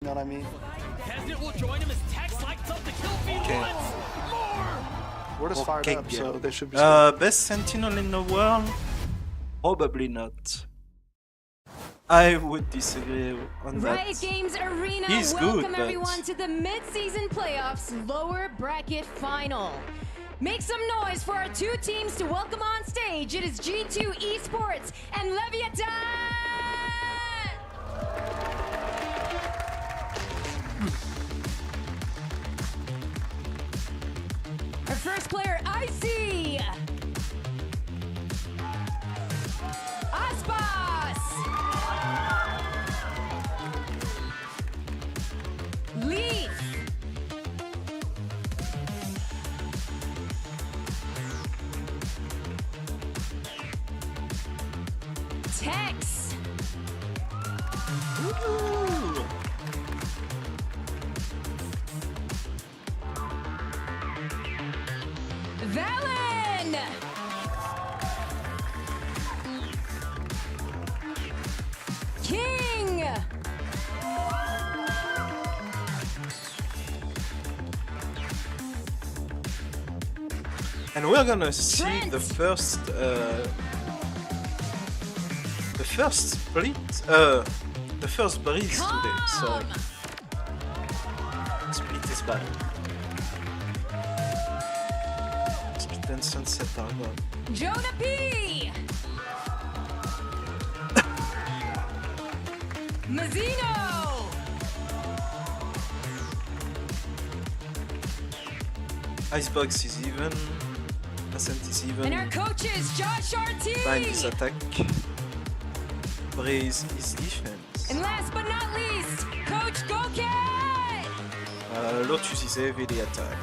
You know what I mean? Kesnet will join him as Tex lights up the kill feed once more. We're just fired up, so they should be. Best Sentinel in the world? Probably not. I would disagree on that. Riot Games Arena, He's welcome good, but everyone to the mid-season playoffs lower bracket final. Make some noise for our two teams to welcome on stage. It is G2 Esports and Leviathan! Our first player, Icy! Aspas! Leaf! Tex! Ooh. Valen! King! And we're gonna see the first split, the first breeze today. Sorry, split is bad. Split and sunset are gone. Jonah P! Mazzino! Icebox is even. Ascent is even. And our coaches, Josh RT! Bind is attack. Breeze is defense. And last but not least, Coach Goket! Lotus is heavily attack.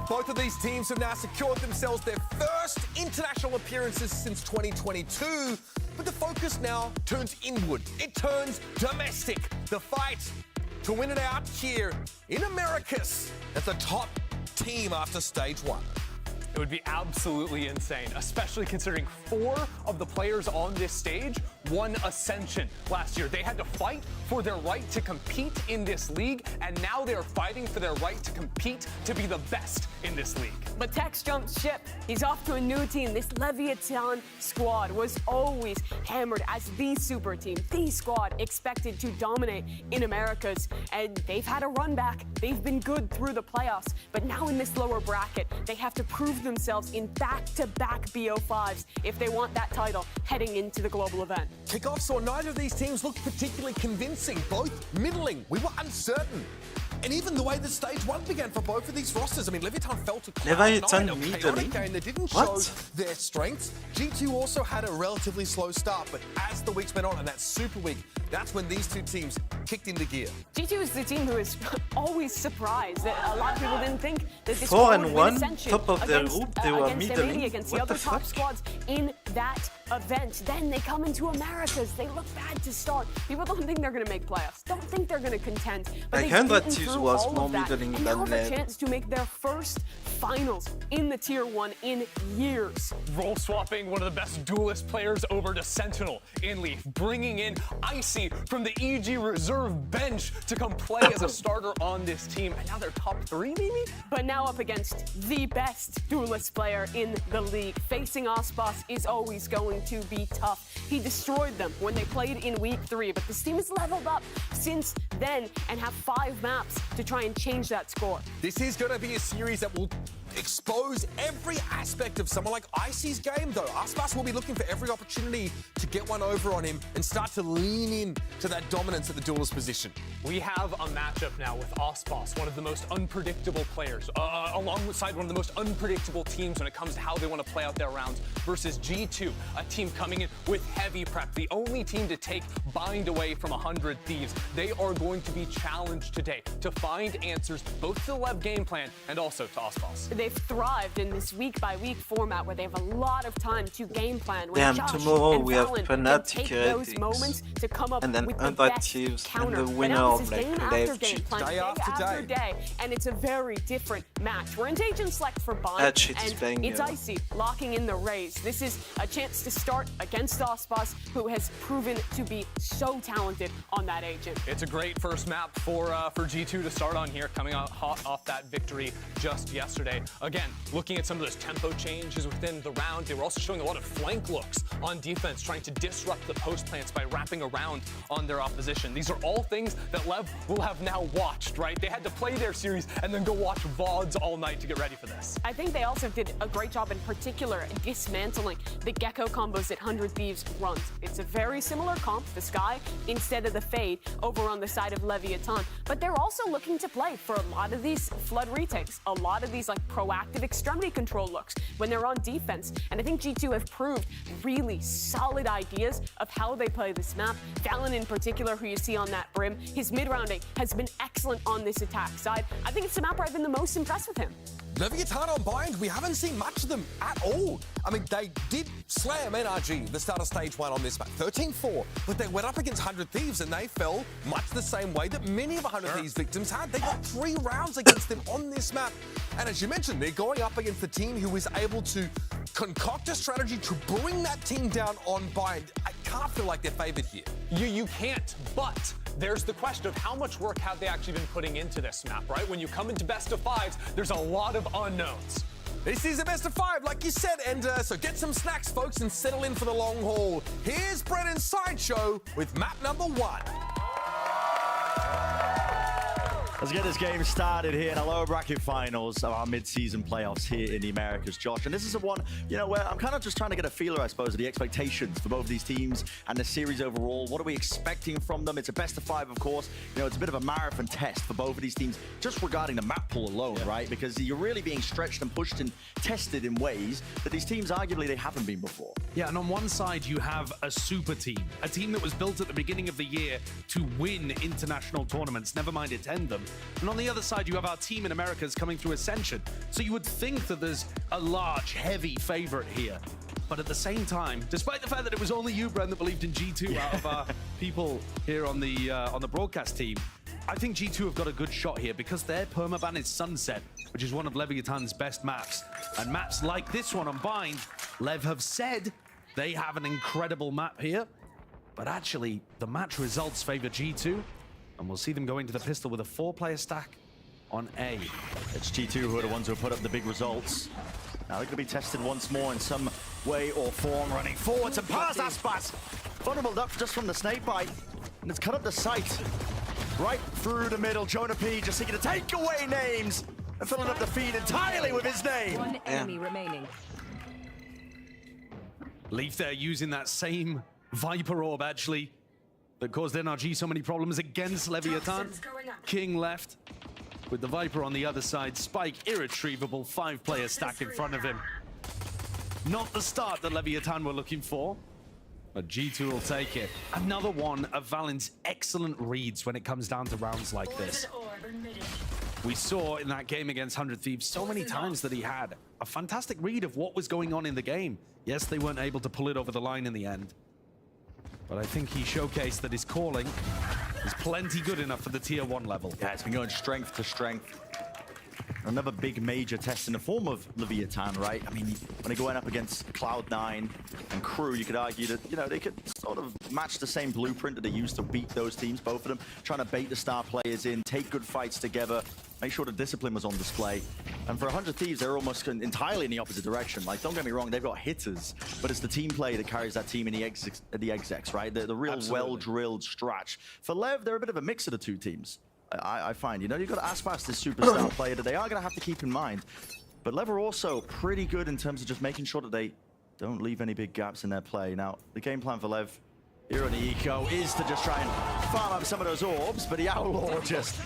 Both of these teams have now secured themselves their first international appearances since 2022, but the focus now turns inward. It turns domestic. The fight to win it out here in Americas as the top team after stage one. It would be absolutely insane, especially considering 4 of the players on this stage won Ascension last year. They had to fight for their right to compete in this league, and now they're fighting for their right to compete to be the best in this league. But Tex jumped ship. He's off to a new team. This Leviathan squad was always hammered as the super team, the squad expected to dominate in Americas. And they've had a run back. They've been good through the playoffs. But now in this lower bracket, they have to prove themselves in back-to-back BO5s if they want that title heading into the global event. Kickoff saw neither of these teams look particularly convincing, both middling. We were uncertain. And even the way the stage one began for both of these rosters, I mean, Leviathan fell to Leviathan a middling? chaotic game that didn't show their strengths. G2 also had a relatively slow start, but as the weeks went on, and that super week, that's when these two teams kicked into gear. G2 is the team who is always surprised that a lot of people didn't think that this 4 would and win 1, Ascension top of their against, group, they were against middling. EMEA, against What the the other top fuck? squads in that event. Then they come into Americas. They look bad to start. People don't think they're going to make playoffs. Don't think they're going to contend. But Like they've 100 beaten Thieves through was all more of that, middling and now than have a led. chance to make their first finals in the tier 1 in years. Role swapping one of the best duelist players over to Sentinel in Leaf, bringing in Icy from the EG reserve bench to come play as a starter on this team. And now they're top 3, maybe? But now up against the best duelist player in the league. Facing Aspas is always going to be tough. He destroyed them when they played in week 3, but this team has leveled up since then and have 5 maps to try and change that score. This is going to be a series that will expose every aspect of someone like Icy's game, though. Aspas will be looking for every opportunity to get one over on him and start to lean in to that dominance at the duelist position. We have a matchup now with Aspas, one of the most unpredictable players, alongside one of the most unpredictable teams when it comes to how they want to play out their rounds, versus G2, a team coming in with heavy prep, the only team to take Bind away from 100 Thieves. They are going to be challenged today to find answers both to the Lev game plan and also to Aspas. They've thrived in this week-by-week format where they have a lot of time to game plan. Damn, Josh tomorrow and we have Valen Fnatic can take those Heretics. moments to come up And then with the 100 best Thieves and counter. the winner now this of is like game after Lev game, cheat. playing Day day after after day. day, and it's a very different match. We're in Agent Select for Bind, That shit is and banging. it's Icy locking in the raise. This is a chance to start against Aspas, who has proven to be so talented on that Agent. It's a great great first map for G2 to start on here, coming out hot off that victory just yesterday. Again, looking at some of those tempo changes within the round, they were also showing a lot of flank looks on defense, trying to disrupt the post plants by wrapping around on their opposition. These are all things that Lev will have now watched, right? They had to play their series and then go watch VODs all night to get ready for this. I think they also did a great job in particular dismantling the Gecko combos that 100 Thieves runs. It's a very similar comp, the Sky instead of the Fade over on the side of Leviathan. But they're also looking to play for a lot of these flood retakes, a lot of these like proactive extremity control looks when they're on defense. And I think G2 have proved really solid ideas of how they play this map. Valen in particular, who you see on that brim, his mid-rounding has been excellent on this attack side. I think it's the map where I've been the most impressed with him. Leviathan on Bind, we haven't seen much of them at all. I mean, they did slam NRG the start of stage 1 on this map, 13-4, but they went up against 100 Thieves and they fell much the same way that many of 100 Thieves victims had. They got 3 rounds against them on this map. And as you mentioned, they're going up against the team who is able to concoct a strategy to bring that team down on Bind. I can't feel like they're favored here. You can't, but there's the question of how much work have they actually been putting into this map, right? When you come into best of 5s, there's a lot of unknowns. This is a best of 5, like you said, and so get some snacks, folks, and settle in for the long haul. Here's Brennan's Sideshow with map number 1. Let's get this game started here in the lower bracket finals of our mid-season playoffs here in the Americas, Josh. And this is the one, you know, where I'm kind of just trying to get a feeler, I suppose, of the expectations for both of these teams and the series overall. What are we expecting from them? It's a best of 5, of course. You know, it's a bit of a marathon test for both of these teams, just regarding the map pool alone, right? Because you're really being stretched and pushed and tested in ways that these teams, arguably, they haven't been before. Yeah, and on one side, you have a super team, a team that was built at the beginning of the year to win international tournaments, never mind attend them. And on the other side, you have our team in Americas coming through Ascension. So you would think that there's a large, heavy favorite here. But at the same time, despite the fact that it was only you, Bren, that believed in G2 out of our people here on the broadcast team, I think G2 have got a good shot here because their permaban is Sunset, which is one of Leviathan's best maps. And maps like this one on Bind, Lev have said they have an incredible map here. But actually, the match results favor G2. And we'll see them go into the pistol with a 4-player stack on A. It's G2 who are the ones who put up the big results. Now they're going to be tested once more in some way or form, running forwards and past Aspas. Vulnerable up just from the snake bite. And it's cut up the sight. Right through the middle. Jonah P just seeking to take away names and filling up the feed entirely with his name. One enemy remaining. Leaf there using that same Viper orb, actually, that caused NRG so many problems against Leviathan. King left with the Viper on the other side. Spike, irretrievable 5-player stack in front of him. Not the start that Leviathan were looking for, but G2 will take it. Another one of Valen's excellent reads when it comes down to rounds like this. We saw in that game against 100 Thieves so many times that he had a fantastic read of what was going on in the game. Yes, they weren't able to pull it over the line in the end, but I think he showcased that his calling is plenty good enough for the tier 1 level. Yeah, it's been going strength to strength. Another big major test in the form of Leviathan, right? I mean, when they're going up against Cloud9 and Crew, you could argue that, you know, they could sort of match the same blueprint that they used to beat those teams, both of them, trying to bait the star players in, take good fights together, make sure the discipline was on display. And for 100 Thieves, they're almost entirely in the opposite direction. Like, don't get me wrong, they've got hitters, but it's the team play that carries that team in the execs, right? The real well-drilled stratch. For Lev, they're a bit of a mix of the two teams. I find, you know, you've got Aspas, this superstar player that they are going to have to keep in mind. But Lev are also pretty good in terms of just making sure that they don't leave any big gaps in their play. Now, the game plan for Lev here on the Eco is to just try and farm up some of those orbs, but the Outlaw just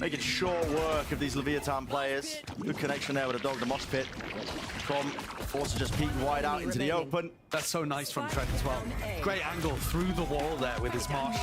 making short work of these Leviathan players. Good connection there with the dog, the mosh pit. From also just peeking wide out into the open. That's so nice from Trent as well. Great angle through the wall there with his mosh.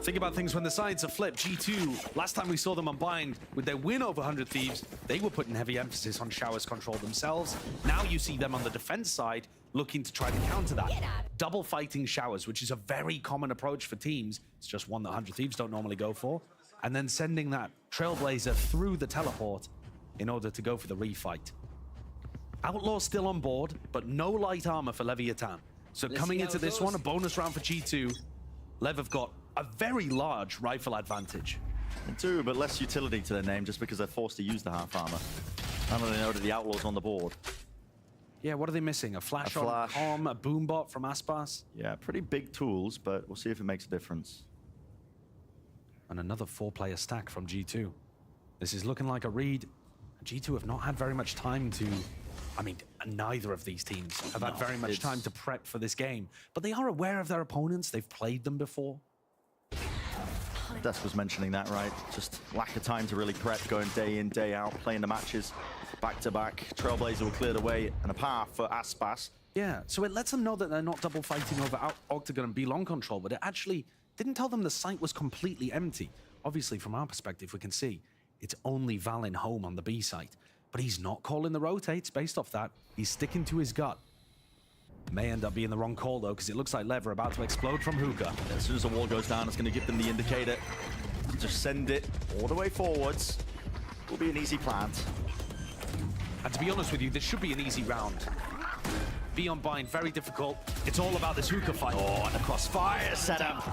Think about things when the sides are flipped. G2, last time we saw them on Bind with their win over 100 Thieves, they were putting heavy emphasis on Shower's control themselves. Now you see them on the defense side looking to try to counter that. Double fighting Showers, which is a very common approach for teams. It's just one that 100 Thieves don't normally go for. And then sending that Trailblazer through the teleport in order to go for the refight. Outlaw still on board, but no light armor for Leviathan. So coming into this one, a bonus round for G2. Lev have got a very large rifle advantage. They do, but less utility to their name just because they're forced to use the half armor. Now that they know that the Outlaws on the board. Yeah, what are they missing? A flash on Calm, a boombot from Aspas? Yeah, pretty big tools, but we'll see if it makes a difference. And another 4-player stack from G2. This is looking like a read. G2 have not had very much time to... I mean, neither of these teams have had very much time to prep for this game. But they are aware of their opponents. They've played them before. Desk was mentioning that, right? Just lack of time to really prep, going day in, day out, playing the matches back-to-back. Trailblazer will clear the way and a path for Aspas. Yeah, so it lets them know that they're not double fighting over Octagon and B-Long control, but it actually didn't tell them the site was completely empty. Obviously, from our perspective, we can see it's only Valen home on the B site. But he's not calling the rotates based off that. He's sticking to his gut. May end up being the wrong call, though, because it looks like Lev are about to explode from hookah. As soon as the wall goes down, it's going to give them the indicator. Just send it all the way forwards. Will be an easy plant. And to be honest with you, this should be an easy round. Be on bind, very difficult. It's all about this hookah fight. Oh, and a crossfire setup.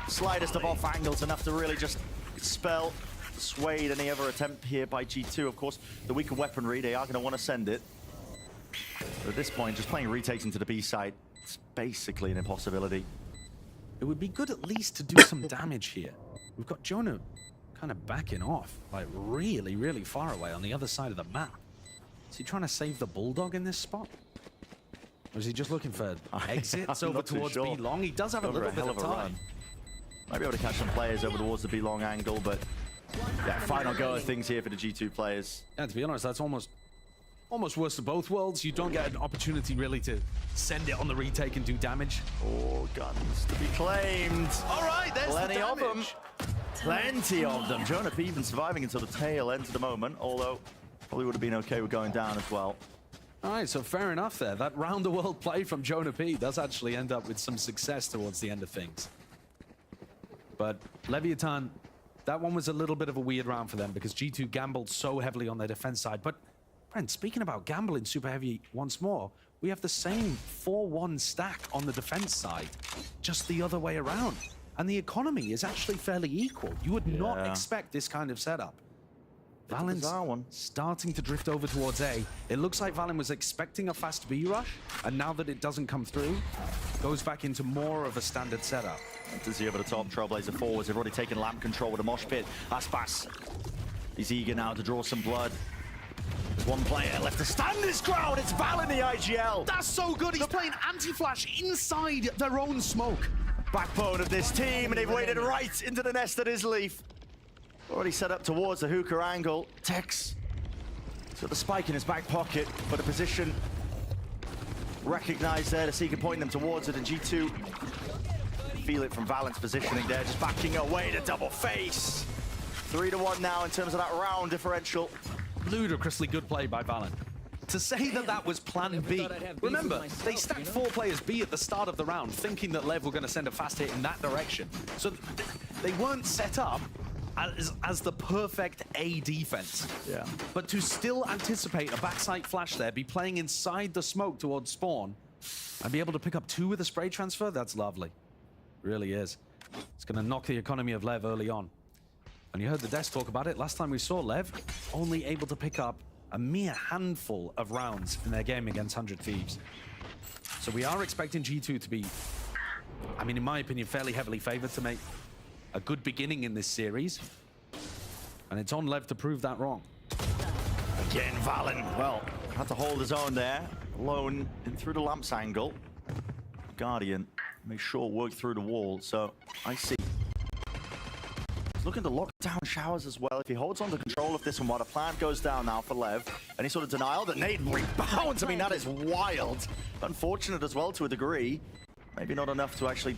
Slightest of off angles, enough to really just expel, dissuade any other attempt here by G2. Of course, the weaker weaponry, they are going to want to send it. But at this point, just playing retakes into the B site, it's basically an impossibility. It would be good at least to do some damage here. We've got Jonah kind of backing off, like really, really far away on the other side of the map. Is he trying to save the Bulldog in this spot? Or is he just looking for exits over towards B-Long? He does have a little bit of time. Might be able to catch some players over towards the B-Long angle, but yeah, final go of things here for the G2 players. Yeah, to be honest, that's almost worst of both worlds. You don't get an opportunity really to send it on the retake and do damage. Oh, guns to be claimed. All right, there's plenty of them. Plenty of them. Jonah P even surviving until the tail end of the moment, although probably would have been okay with going down as well. All right, so fair enough there. That round-the-world play from Jonah P does actually end up with some success towards the end of things. But Leviathan, that one was a little bit of a weird round for them because G2 gambled so heavily on their defense side. But, Brent, speaking about gambling super heavy once more, we have the same 4-1 stack on the defense side, just the other way around. And the economy is actually fairly equal. You would not expect this kind of setup. Valen's starting to drift over towards A. It looks like Valen was expecting a fast B rush, and now that it doesn't come through, goes back into more of a standard setup. Dizzy over the top, Trailblazer forwards. They've already taken lamp control with a mosh pit. Aspas, he's eager now to draw some blood. There's one player left to stand his ground. It's Valen, the IGL. That's so good. He's playing anti-flash inside their own smoke. Backbone of this team, and they've waded right into the nest that is Leaf. Already set up towards the hookah angle. Tex has got the spike in his back pocket, but a position recognized there to see he can point them towards it, and G2 feel it from Valen's positioning there, just backing away to double face. 3-1 now in terms of that round differential. Ludicrously good play by Valen. To say that that was plan B. Remember, they stacked 4 players B at the start of the round, thinking that Lev were going to send a fast hit in that direction. So they weren't set up as the perfect A defense. Yeah. But to still anticipate a backside flash there, be playing inside the smoke towards spawn, and be able to pick up 2 with a spray transfer, that's lovely. Really is. It's going to knock the economy of Lev early on. And you heard the desk talk about it. Last time we saw Lev, only able to pick up a mere handful of rounds in their game against 100 Thieves. So we are expecting G2 to be, I mean, in my opinion, fairly heavily favored to make a good beginning in this series. And it's on Lev to prove that wrong. Again, Valen, well, had to hold his own there. Alone in through the lamps angle. Guardian made sure work through the wall, so I see. He's looking to lock down showers as well. If he holds on to control of this one while the plant goes down now for Lev, any sort of denial, the nade rebounds. I mean, that is wild. Unfortunate as well to a degree. Maybe not enough to actually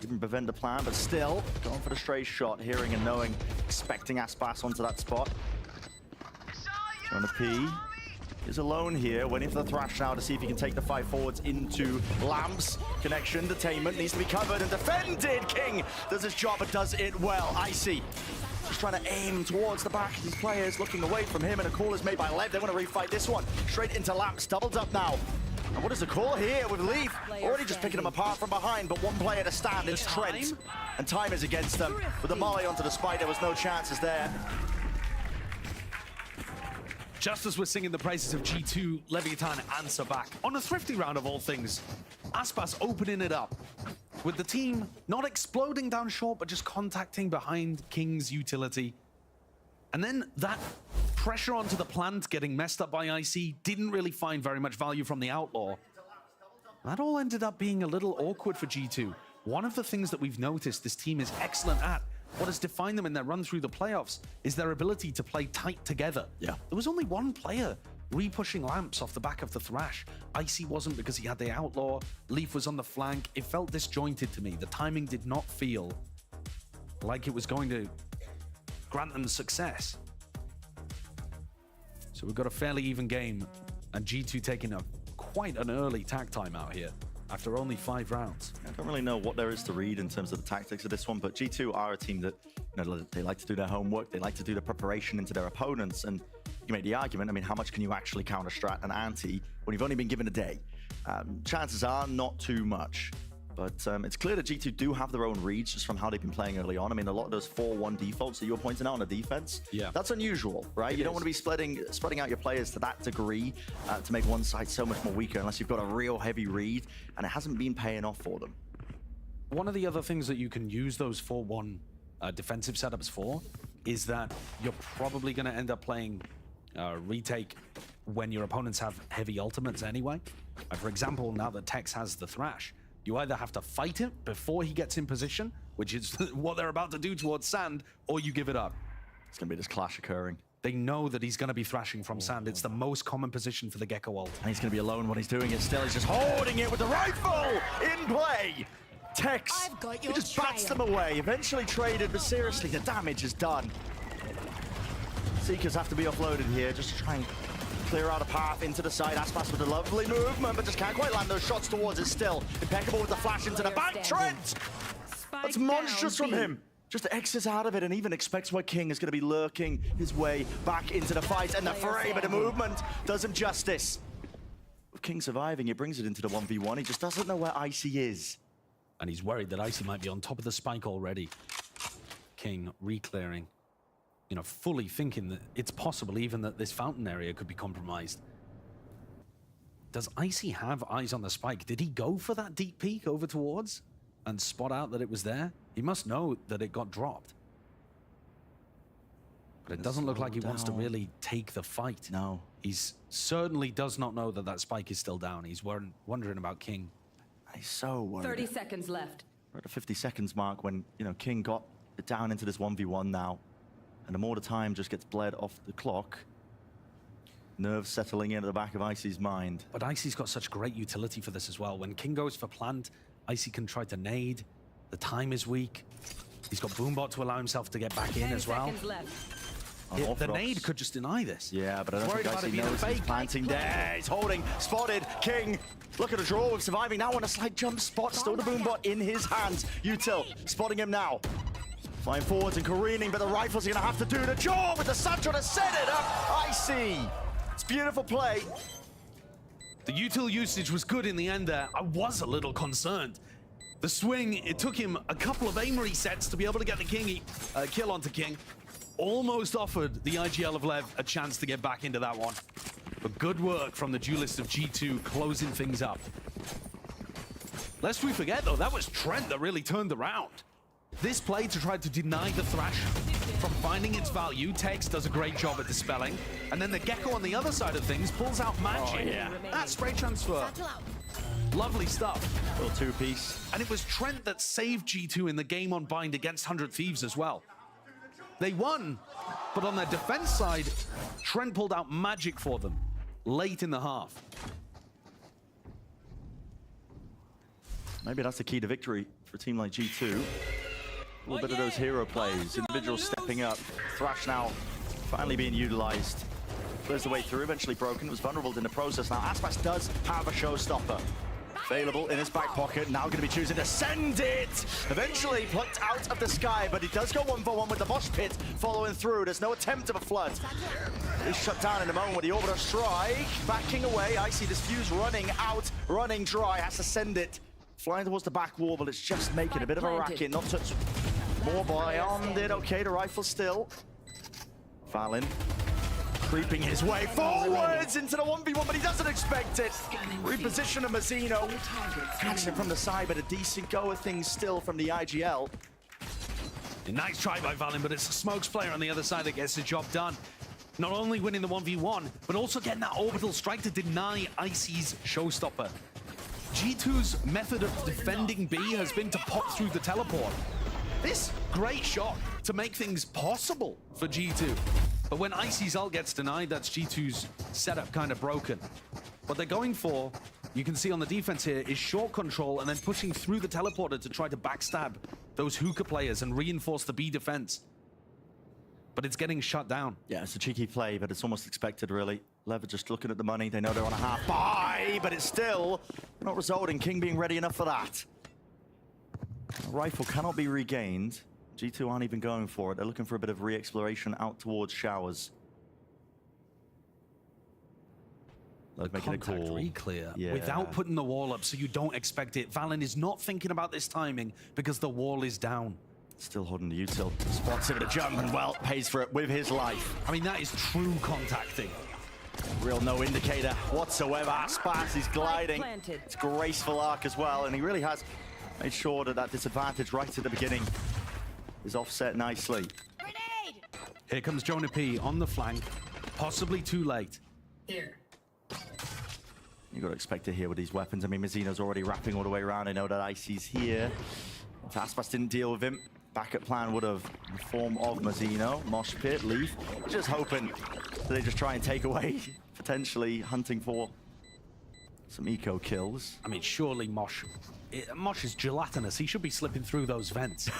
even prevent the plan, but still going for the stray shot, hearing and knowing, expecting Aspas onto that spot. Jonah P is alone here, waiting for the thrash now to see if he can take the fight forwards into lamps. Connection, detainment needs to be covered and defended. King does his job and does it well. Icy just trying to aim towards the back. These players looking away from him, and a call is made by Lev. They want to refight this one. Straight into lamps, doubled up now. And what is the call here with Leaf? Already just picking them apart from behind, but one player to stand. It's Trent. And time is against them. With the molly onto the spike, there was no chances there. Just as we're singing the praises of G2, Leviathan answer back. On a thrifty round of all things, Aspas opening it up. With the team not exploding down short, but just contacting behind King's utility. And then that pressure onto the plant getting messed up by IC didn't really find very much value from the Outlaw. That all ended up being a little awkward for G2. One of the things that we've noticed this team is excellent at, what has defined them in their run through the playoffs, is their ability to play tight together. Yeah. There was only one player re-pushing lamps off the back of the Thrash. Icy wasn't because he had the Outlaw. Leaf was on the flank. It felt disjointed to me. The timing did not feel like it was going to grant them success. So we've got a fairly even game, and G2 taking quite an early tag time out here after only 5 rounds. I don't really know what there is to read in terms of the tactics of this one, but G2 are a team that, you know, they like to do their homework, they like to do the preparation into their opponents, and you make the argument, I mean, how much can you actually counter-strat an anti when you've only been given a day? Chances are not too much. But it's clear that G2 do have their own reads just from how they've been playing early on. I mean, a lot of those 4-1 defaults that you were pointing out on the defense, that's unusual, right? You don't want to be spreading out your players to that degree to make one side so much more weaker unless you've got a real heavy read, and it hasn't been paying off for them. One of the other things that you can use those 4-1 defensive setups for is that you're probably going to end up playing retake when your opponents have heavy ultimates anyway. For example, now that Tex has the Thrash, you either have to fight it before he gets in position, which is what they're about to do towards Sand, or you give it up. It's going to be this clash occurring. They know that he's going to be thrashing from Sand. It's the most common position for the Gecko ult. And he's going to be alone when he's doing it still. He's just holding it with the rifle in play. Tex, he just bats them away. Eventually traded, but seriously, the damage is done. Seekers have to be offloaded here just to try and clear out a path into the side. Aspas with a lovely movement, but just can't quite land those shots towards it still. Impeccable with the flash into the back. Trent! That's monstrous from him. Just exits out of it and even expects where King is going to be lurking his way back into the fight, and the fray, but the movement does him justice. With King surviving, he brings it into the 1v1. He just doesn't know where Icy is. And he's worried that Icy might be on top of the spike already. King re-clearing. You know, fully thinking that it's possible even that this fountain area could be compromised. Does Icy have eyes on the spike? Did he go for that deep peek over towards and spot out that it was there? He must know that it got dropped. But it doesn't look like he wants to really take the fight. No. He certainly does not know that that spike is still down. He's wondering about King. He's so worried. 30 seconds left. We're at the 50 seconds mark when, you know, King got it down into this 1v1 now. And the more the time just gets bled off the clock, nerves settling into the back of Icy's mind. But Icy's got such great utility for this as well. When King goes for plant, Icy can try to nade. The time is weak. He's got Boombot to allow himself to get back in as well. The nade could just deny this. Yeah, but I don't Worried think about Icy it being a knows he's fake. planting there. He's holding, spotted, King. Look at the draw with surviving now on a slight jump spot. Still the Boombot in his hands. Util spotting him now. Flying forwards and careening, but the rifles are going to have to do the job with the Sancho to set it up. Icy. It's beautiful play. The util usage was good in the end there. I was a little concerned. The swing, it took him a couple of aim resets to be able to get the kill onto King. Almost offered the IGL of Lev a chance to get back into that one. But good work from the duelist of G2 closing things up. Lest we forget though, that was Trent that really turned around. This play to try to deny the Thrash from finding its value, Tex does a great job at dispelling. And then the Gecko on the other side of things pulls out magic. Oh, yeah. That spray transfer. Lovely stuff. Little two-piece. And it was Trent that saved G2 in the game on Bind against 100 Thieves as well. They won, but on their defense side, Trent pulled out magic for them late in the half. Maybe that's the key to victory for a team like G2. A little bit of those hero plays, individuals stepping up. Thrash now finally being utilized. Clears the way through, eventually broken. It was vulnerable in the process. Now Aspas does have a showstopper. available in his back pocket. Now going to be choosing to send it. Eventually plucked out of the sky, but he does go 1-for-1 with the mosh pit following through. There's no attempt of a flood. He's shut down in a moment with the orbital strike. Backing away. Icy, this fuse running out, running dry. Has to send it. Flying towards the back wall, but it's just making a bit of a racket. Not touch more beyond it. Okay, the rifle still. Valen creeping his way forwards into the 1v1, but he doesn't expect it. Reposition of Mazzino. Catching it from the side, but a decent go of things still from the IGL. A nice try by Valen, but it's a Smokes player on the other side that gets the job done. Not only winning the 1v1, but also getting that orbital strike to deny Icy's showstopper. G2's method of defending B has been to pop through the teleport. This great shot to make things possible for G2. But when Icy's ult gets denied, that's G2's setup kind of broken. What they're going for, you can see on the defense here, is short control and then pushing through the teleporter to try to backstab those hookah players and reinforce the B defense. But it's getting shut down. Yeah, it's a cheeky play, but it's almost expected, really. Lever just looking at the money. They know they're on a half buy, but it's still not resulting. King being ready enough for that. The rifle cannot be regained. G2 aren't even going for it. They're looking for a bit of re-exploration out towards showers. Making a call. Re-clear Yeah. without putting the wall up, so you don't expect it. Valen is not thinking about this timing because the wall is down. Still holding the util. Spots it with a jump and, well, pays for it with his life. I mean, that is true contacting. Real no indicator whatsoever. Aspas is gliding. It's graceful arc as well, and he really has made sure that that disadvantage right at the beginning is offset nicely. Here comes Jonah P on the flank, possibly too late. You got to expect it here with these weapons. I mean, Mazzino's already wrapping all the way around. I know that Icy's here. If Aspas didn't deal with him, backup plan would have in the form of Mazzino, Mosh Pit, Leaf. Just hoping that they just try and take away, potentially hunting for some eco kills. I mean, surely Mosh is gelatinous. He should be slipping through those vents.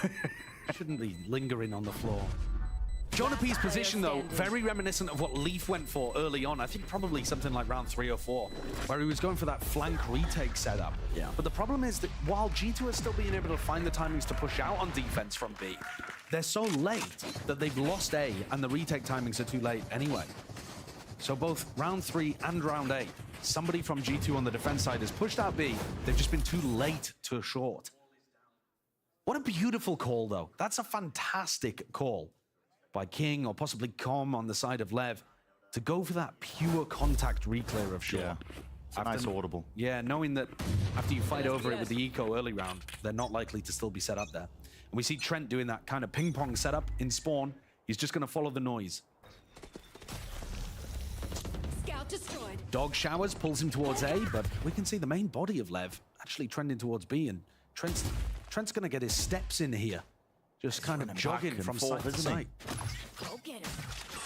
Shouldn't be lingering on the floor. Jonah P's position, though, very reminiscent of what Leaf went for early on. I think probably something like round 3 or 4, where he was going for that flank retake setup. Yeah. But the problem is that while G2 are still being able to find the timings to push out on defense from B, they're so late that they've lost A, and the retake timings are too late anyway. So both round 3 and round 8, somebody from G2 on the defense side has pushed out B. They've just been too late to short. What a beautiful call, though. That's a fantastic call by King or possibly Com on the side of Lev to go for that pure contact reclear of short. Yeah, it's a nice audible. Yeah, knowing that after you fight over it with the eco early round, they're not likely to still be set up there. And we see Trent doing that kind of ping pong setup in spawn. He's just going to follow the noise. Scout destroyed. Dog showers pulls him towards A, but we can see the main body of Lev actually trending towards B, and Trent's going to get his steps in here. Just kind of jogging from side to side. Go get him.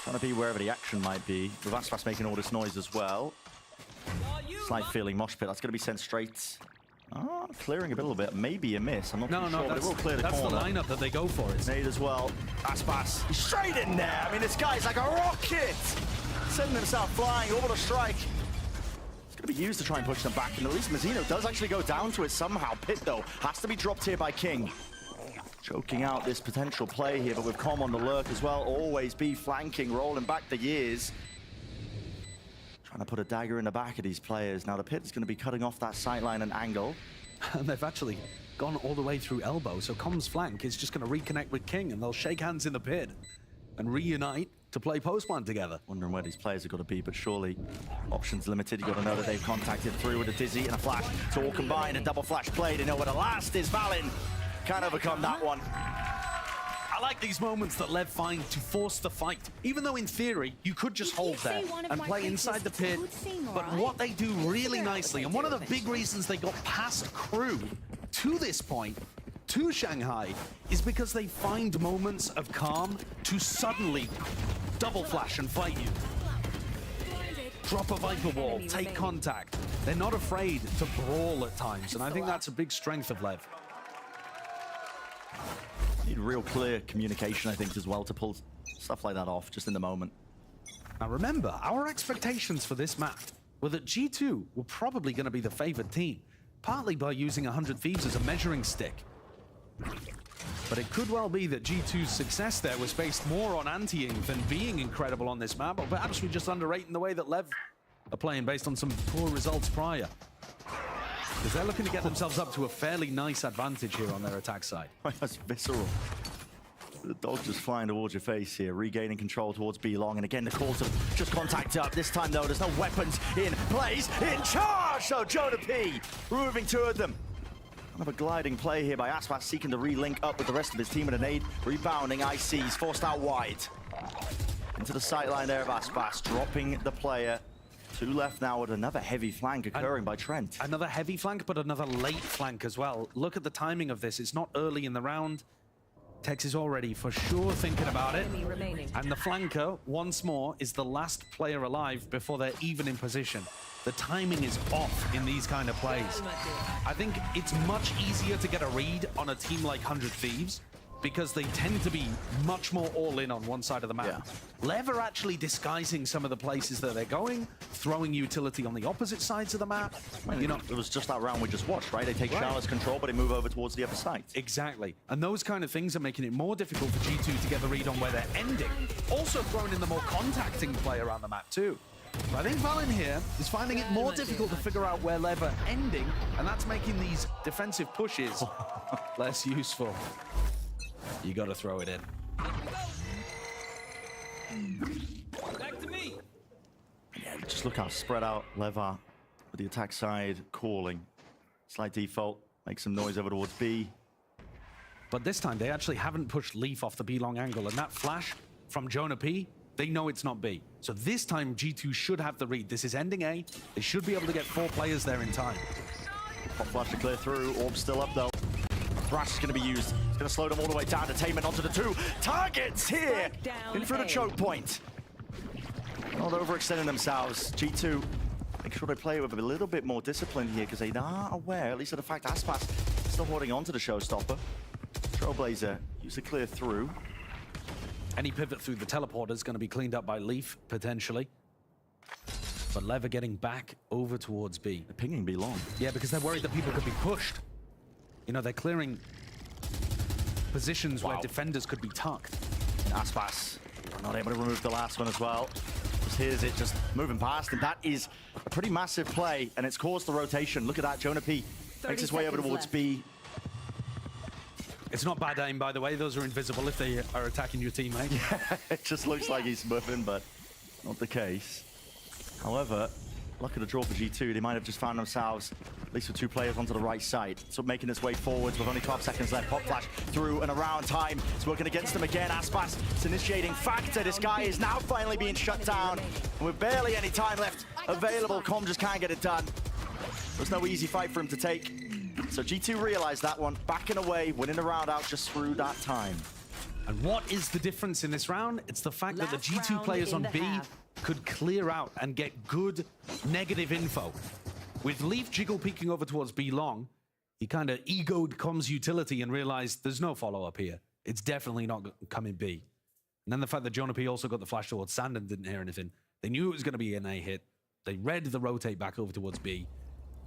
Trying to be wherever the action might be. With Aspas making all this noise as well. Slight feeling mosh pit. That's going to be sent straight. Oh, clearing a little bit. Maybe a miss. I'm not too sure, but it will clear the corner. That's the lineup that they go for. It's Nade as well. Aspas straight in there. I mean, this guy's like a rocket. Sending himself flying over the strike. It's going to be used to try and push them back. And at least Mazzino does actually go down to it somehow. Pit, though, has to be dropped here by King. Choking out this potential play here, but with Com on the lurk as well. Always be flanking, rolling back the years. Trying to put a dagger in the back of these players. Now the Pit is going to be cutting off that sightline and angle. And they've actually gone all the way through elbow, so Com's flank is just going to reconnect with King, and they'll shake hands in the Pit and reunite to play postman together. Wondering where these players have got to be, but surely options limited. You got to know that they've contacted through with a Dizzy and a flash. It's all combined, a double flash play. They know where the last is. Valen can't overcome that one. I like these moments that Lev find to force the fight. Even though in theory, you could just hold there and play inside the Pit. But what they do really nicely, and one of the big reasons they got past Crew to this point, to Shanghai, is because they find moments of calm to suddenly double flash and fight you. Drop a Viper wall, take contact. They're not afraid to brawl at times, and I think that's a big strength of Lev. Need real clear communication, I think, as well, to pull stuff like that off just in the moment. Now remember, our expectations for this map were that G2 were probably going to be the favored team. partly by using 100 Thieves as a measuring stick. But it could well be that G2's success there was based more on anteing than being incredible on this map, or perhaps we're just underrating the way that Lev are playing based on some poor results prior. Because they're looking to get themselves up to a fairly nice advantage here on their attack side. That's visceral. The dog just flying towards your face here, regaining control towards B long, and again the calls have just contacted up. This time though, there's no weapons in place. In charge! So Jonah P moving toward them. Another gliding play here by Aspas, seeking to re-link up with the rest of his team, and a nade rebounding. IC's forced out wide. Into the sight line there of Aspas, dropping the player. 2 left now with another heavy flank occurring by Trent. Another heavy flank, but another late flank as well. Look at the timing of this. It's not early in the round. Tex is already for sure thinking about it. And the flanker, once more, is the last player alive before they're even in position. The timing is off in these kind of plays. I think it's much easier to get a read on a team like 100 Thieves because they tend to be much more all-in on one side of the map. Yeah. Lev are actually disguising some of the places that they're going, throwing utility on the opposite sides of the map. Right, you know, it was just that round we just watched, right? They take Charlotte's control, but they move over towards the other side. Exactly. And those kind of things are making it more difficult for G2 to get the read on where they're ending. Also throwing in the more contacting play around the map too. But I think Valen here is finding it more difficult to figure out where Lev are ending, and that's making these defensive pushes less useful. You got to throw it in. Back to me. Yeah, just look how spread out Lev are with the attack side calling. Slight default, make some noise over towards B. But this time they actually haven't pushed Leaf off the B long angle, and that flash from Jonah P, they know it's not B. So this time G2 should have the read. This is ending A. They should be able to get 4 players there in time. Pop flash to clear through. Orb still up though. Thrash is going to be used. It's going to slow them all the way down. Detainment onto the 2 targets here. In for the choke point. Not overextending themselves. G2 make sure they play with a little bit more discipline here because they are aware, at least of the fact Aspas still holding on to the showstopper. Trailblazer used to clear through. Any pivot through the teleporter is going to be cleaned up by Leaf, potentially. But Lev are getting back over towards B. They're pinging B long. Yeah, because they're worried that people could be pushed. You know, they're clearing positions where defenders could be tucked. Aspas not able to remove the last one as well. Just hears it just moving past him. That is a pretty massive play, and it's caused the rotation. Look at that, Jonah P makes his way over towards B. It's not bad aim, by the way. Those are invisible if they are attacking your teammate. Yeah, it just looks like he's smurfing, but not the case. However, luck of the draw for G2. They might have just found themselves, at least with 2 players onto the right side. So making his way forwards with only 12 seconds left. Pop flash through and around. Time is working against them again. Aspas, it's initiating factor. This guy is now finally being shut down. And with barely any time left available, Com just can't get it done. There's no easy fight for him to take. So G2 realized that one, backing away, winning the round out just through that time. And what is the difference in this round? It's the fact that the G2 players on B could clear out and get good negative info. With Leaf jiggle peeking over towards B long, he kind of egoed Com's utility and realized there's no follow-up here. It's definitely not coming B. And then the fact that Jonah P also got the flash towards Sand and didn't hear anything. They knew it was going to be an A hit. They read the rotate back over towards B.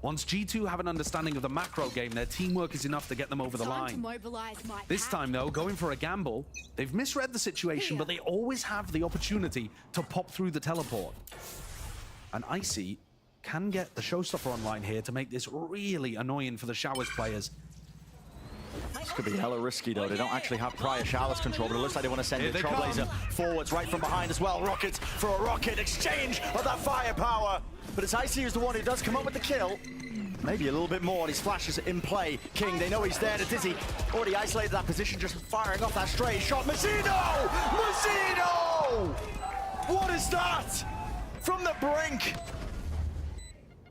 Once G2 have an understanding of the macro game, their teamwork is enough to get them over the line. This time, though, going for a gamble, they've misread the situation, but they always have the opportunity to pop through the teleport. And Icy can get the showstopper online here to make this really annoying for the Showers players. This could be hella risky, though. They don't actually have prior Showers control, but it looks like they want to send the Trailblazer forwards right from behind as well. Rockets for a rocket exchange of that firepower. But it's Icy who's the one who does come up with the kill. Maybe a little bit more. These flashes in play. King, they know he's there. The Dizzy already isolated that position, just firing off that stray shot. Mazzino! Mazzino! What is that? From the brink.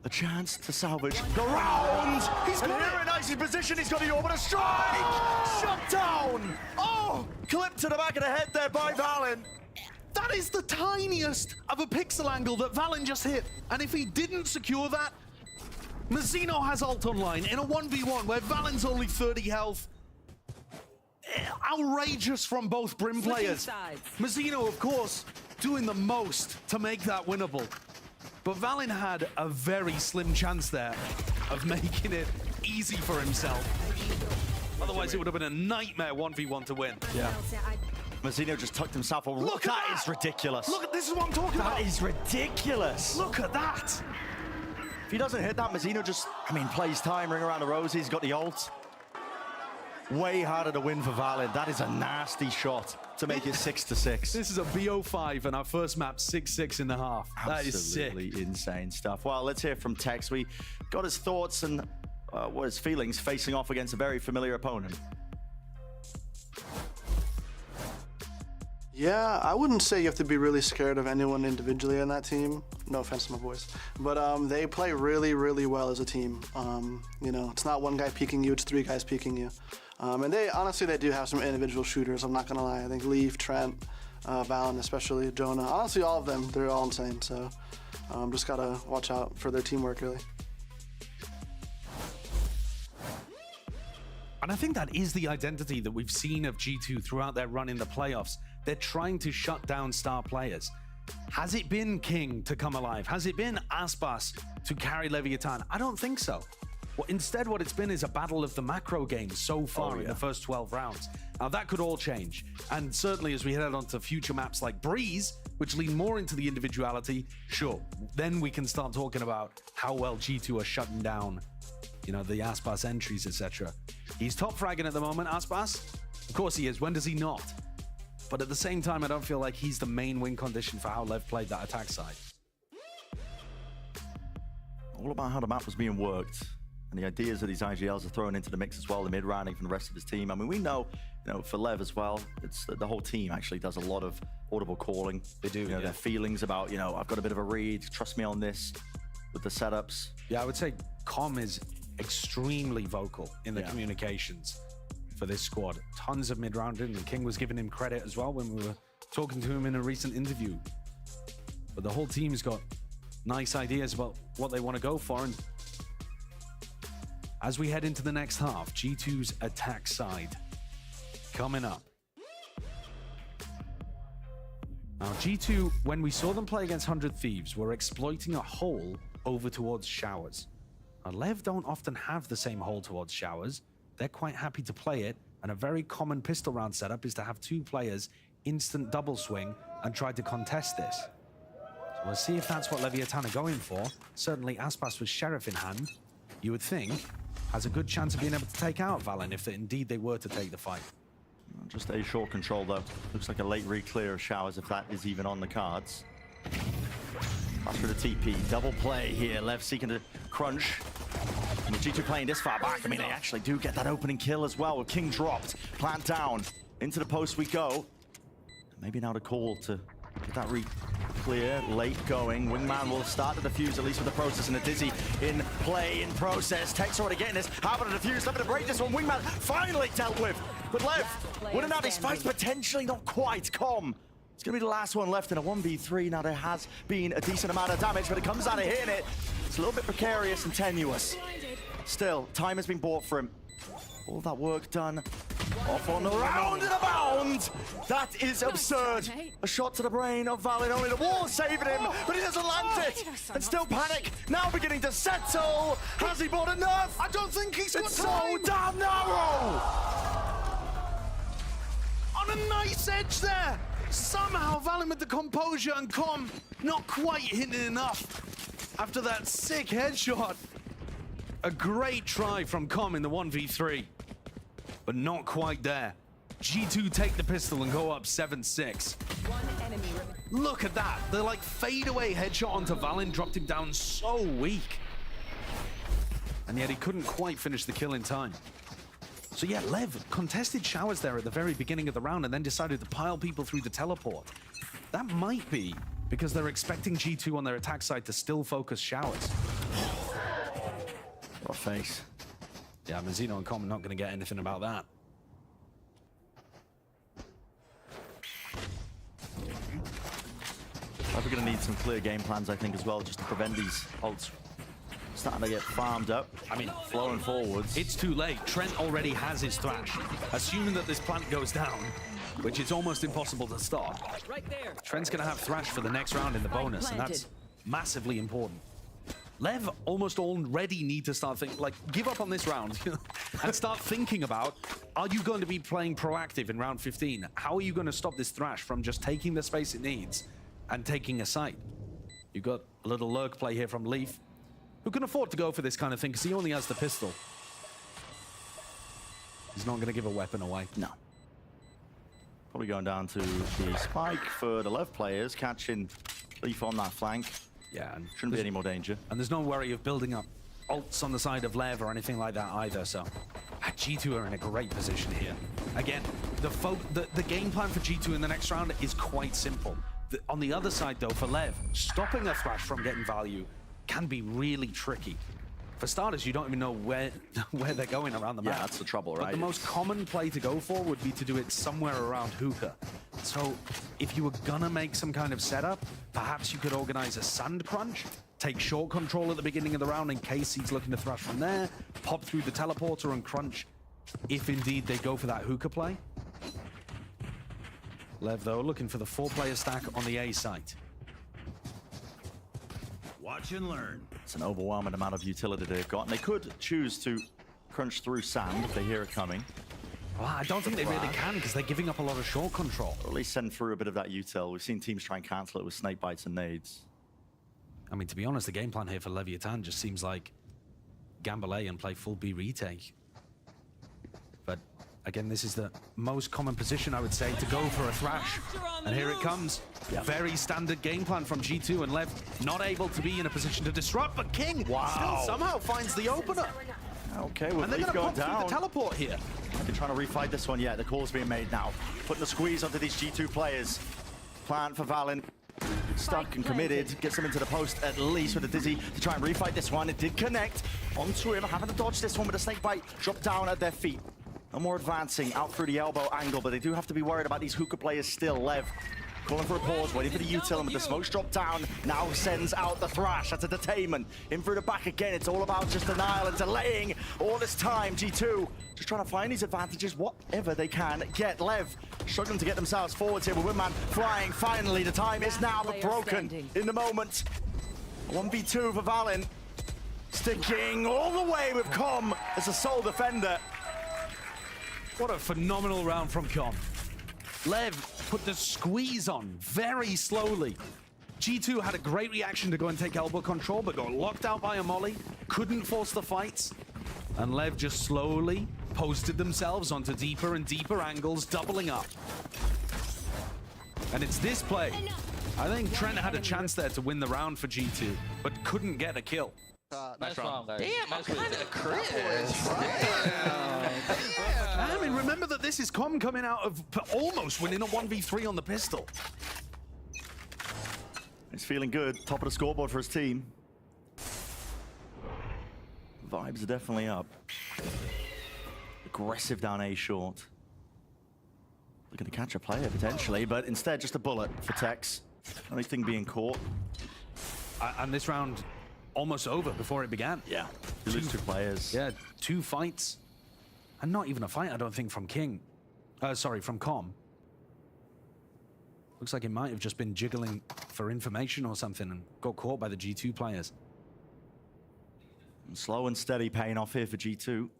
A chance to salvage the round. He's got here in Icy's position. He's got the orb and a strike. Shut down. Oh, clipped to the back of the head there by Valen. That is the tiniest of a pixel angle that Valen just hit. And if he didn't secure that, Mazzino has ult online in a 1v1 where Valen's only 30 health. Outrageous from both Brim players. Mazzino, of course, doing the most to make that winnable. But Valen had a very slim chance there. of making it easy for himself. Otherwise, it would have been a nightmare 1v1 to win. Yeah. Mazzino just tucked himself over. Look at that! Is ridiculous. Look at this is what I'm talking about. That is ridiculous. Look at that. If he doesn't hit that, Mazzino just, plays time, ring around the roses. He's got the ult. Way harder to win for Valin. That is a nasty shot to make it 6-6. This is a BO5 and our first map 6-6 in the half. That is sick. Absolutely insane stuff. Well, let's hear from Tex. We got his thoughts and what his feelings facing off against a very familiar opponent. Yeah, I wouldn't say you have to be really scared of anyone individually on that team. No offense to my voice. But they play really, really well as a team. You know, it's not one guy peeking you, it's 3 guys peeking you. And they do have some individual shooters, I'm not gonna lie. I think Leaf, Trent, Valen especially, Jonah. Honestly, all of them, they're all insane. So just gotta watch out for their teamwork, really. And I think that is the identity that we've seen of G2 throughout their run in the playoffs. They're trying to shut down star players. Has it been King to come alive? Has it been Aspas to carry Leviathan? I don't think so. Well, instead, what it's been is a battle of the macro games so far in the first 12 rounds. Now, that could all change. And certainly as we head on to future maps like Breeze, which lean more into the individuality, sure, then we can start talking about how well G2 are shutting down, you know, the Aspas entries, etc. He's top fragging at the moment, Aspas. Of course he is. When does he not? But at the same time, I don't feel like he's the main win condition for how Lev played that attack side. All about how the map was being worked and the ideas that these IGLs are throwing into the mix as well, the mid-rounding from the rest of his team. I mean, we know, you know, for Lev as well, it's the whole team actually does a lot of audible calling. They do, you know, their feelings about, you know, I've got a bit of a read, trust me on this, with the setups. Yeah, I would say Com is extremely vocal in the communications for this squad. Tons of mid-rounding, and King was giving him credit as well when we were talking to him in a recent interview. But the whole team's got nice ideas about what they want to go for, and as we head into the next half, G2's attack side coming up. Now, G2, when we saw them play against 100 Thieves, were exploiting a hole over towards Showers. Now, Lev don't often have the same hole towards Showers. They're quite happy to play it, and a very common pistol round setup is to have 2 players instant double swing and try to contest this. So we'll see if that's what Leviathan are going for. Certainly Aspas with Sheriff in hand, you would think, has a good chance of being able to take out Valen if indeed they were to take the fight. Just a short control though. Looks like a late re-clear of Showers if that is even on the cards. Pass for the TP, double play here. Lev seeking to crunch. And with G2 playing this far back, I mean, they actually do get that opening kill as well. With King dropped, plant down. Into the post we go. Maybe now the call to get that re-clear. Late going. Wingman will start the defuse, at least with the process, and a Dizzy in play, in process. Tex already getting this. How about a defuse? Looking to break this one. Wingman finally dealt with. But Lev wouldn't have these fights, potentially not quite. Com. It's going to be the last one left in a 1v3. Now, there has been a decent amount of damage, but it comes out of hitting it. It's a little bit precarious and tenuous. Still, time has been bought for him. All that work done. Off on the round and a bound. That is absurd. A shot to the brain of Valen. Only the wall saving him, but he doesn't land it. And still panic. Now beginning to settle. Has he bought enough? I don't think he's got time. So damn narrow. On a nice edge there. Somehow Valen with the composure, and Com not quite hitting enough after that sick headshot. A great try from Com in the 1v3, but not quite there. G2 take the pistol and go up 7-6. Look at that. The like fadeaway headshot onto Valen dropped him down so weak. And yet he couldn't quite finish the kill in time. So yeah, Lev contested Showers there at the very beginning of the round and then decided to pile people through the teleport. That might be because they're expecting G2 on their attack side to still focus Showers. What a face. Yeah, Mazzino and Com are not going to get anything about that. We're going to need some clear game plans, I think, as well, just to prevent these ults starting to get farmed up. I mean, flowing forwards. It's too late. Trent already has his thrash. Assuming that this plant goes down, which is almost impossible to stop, Trent's going to have thrash for the next round in the bonus, and that's massively important. Lev almost already need to start thinking, like, give up on this round and start thinking about, are you going to be playing proactive in round 15? How are you going to stop this Thrash from just taking the space it needs and taking a site? You've got a little lurk play here from Leaf, who can afford to go for this kind of thing because he only has the pistol. He's not going to give a weapon away. No. Probably going down to the spike for the Lev players, catching Leaf on that flank. Yeah, and shouldn't be any more danger. And there's no worry of building up ults on the side of Lev or anything like that either, so G2 are in a great position here. Again, the game plan for G2 in the next round is quite simple. On the other side, though, for Lev, stopping a Thrash from getting value can be really tricky. For starters, you don't even know where they're going around the map. Yeah, that's the trouble, right? But the most common play to go for would be to do it somewhere around hookah. So if you were gonna make some kind of setup, perhaps you could organize a sand crunch, take short control at the beginning of the round in case he's looking to Thrash from there, pop through the teleporter and crunch if indeed they go for that hookah play. Lev, though, looking for the 4-player stack on the A site. Watch and learn. It's an overwhelming amount of utility they've got, and they could choose to crunch through sand if they hear it coming. Well, I don't think they really can because they're giving up a lot of short control. Or at least send through a bit of that util. We've seen teams try and cancel it with snake bites and nades. I mean, to be honest, the game plan here for Leviathan just seems like gamble A and play full B retake. But again, this is the most common position, I would say, to go for a Thrash. And here it comes. Yep. Very standard game plan from G2, and Lev not able to be in a position to disrupt, but King still somehow finds the opener. Okay, well, and they're going to pop through the teleport here. They're trying to refight this one yet. The call's being made now. Putting the squeeze onto these G2 players. Plan for Valen. Stuck and committed. Gets him into the post at least with a Dizzy to try and refight this one. It did connect onto him. Having to dodge this one with a snake bite. Drop down at their feet. No more advancing out through the elbow angle, but they do have to be worried about these hookah players still. Lev calling for a pause, waiting for the util, and with the smokes drop down, now sends out the Thrash. That's a detainment. In through the back again. It's all about just denial and delaying all this time. G2 just trying to find these advantages, whatever they can get. Lev struggling to get themselves forwards here with Windman flying. Finally, the time is now, but broken in the moment. 1v2 for Valen. Sticking all the way with Com as a sole defender. What a phenomenal round from Com. Lev put the squeeze on very slowly. G2 had a great reaction to go and take elbow control, but got locked out by a molly, couldn't force the fights, and Lev just slowly posted themselves onto deeper and deeper angles, doubling up. And it's this play. I think Trent had a chance there to win the round for G2, but couldn't get a kill. Nice round, guys. Damn, nice kind of Chris. I mean, remember that this is Com coming out of almost winning a 1v3 on the pistol. He's feeling good. Top of the scoreboard for his team. Vibes are definitely up. Aggressive down A short. Looking to catch a player potentially, but instead just a bullet for Tex. Only thing being caught. And this round almost over before it began. Yeah, you lose 2 players. Yeah, 2 fights. And not even a fight, I don't think, from King. Sorry, from Com. Looks like it might have just been jiggling for information or something and got caught by the G2 players. And slow and steady paying off here for G2.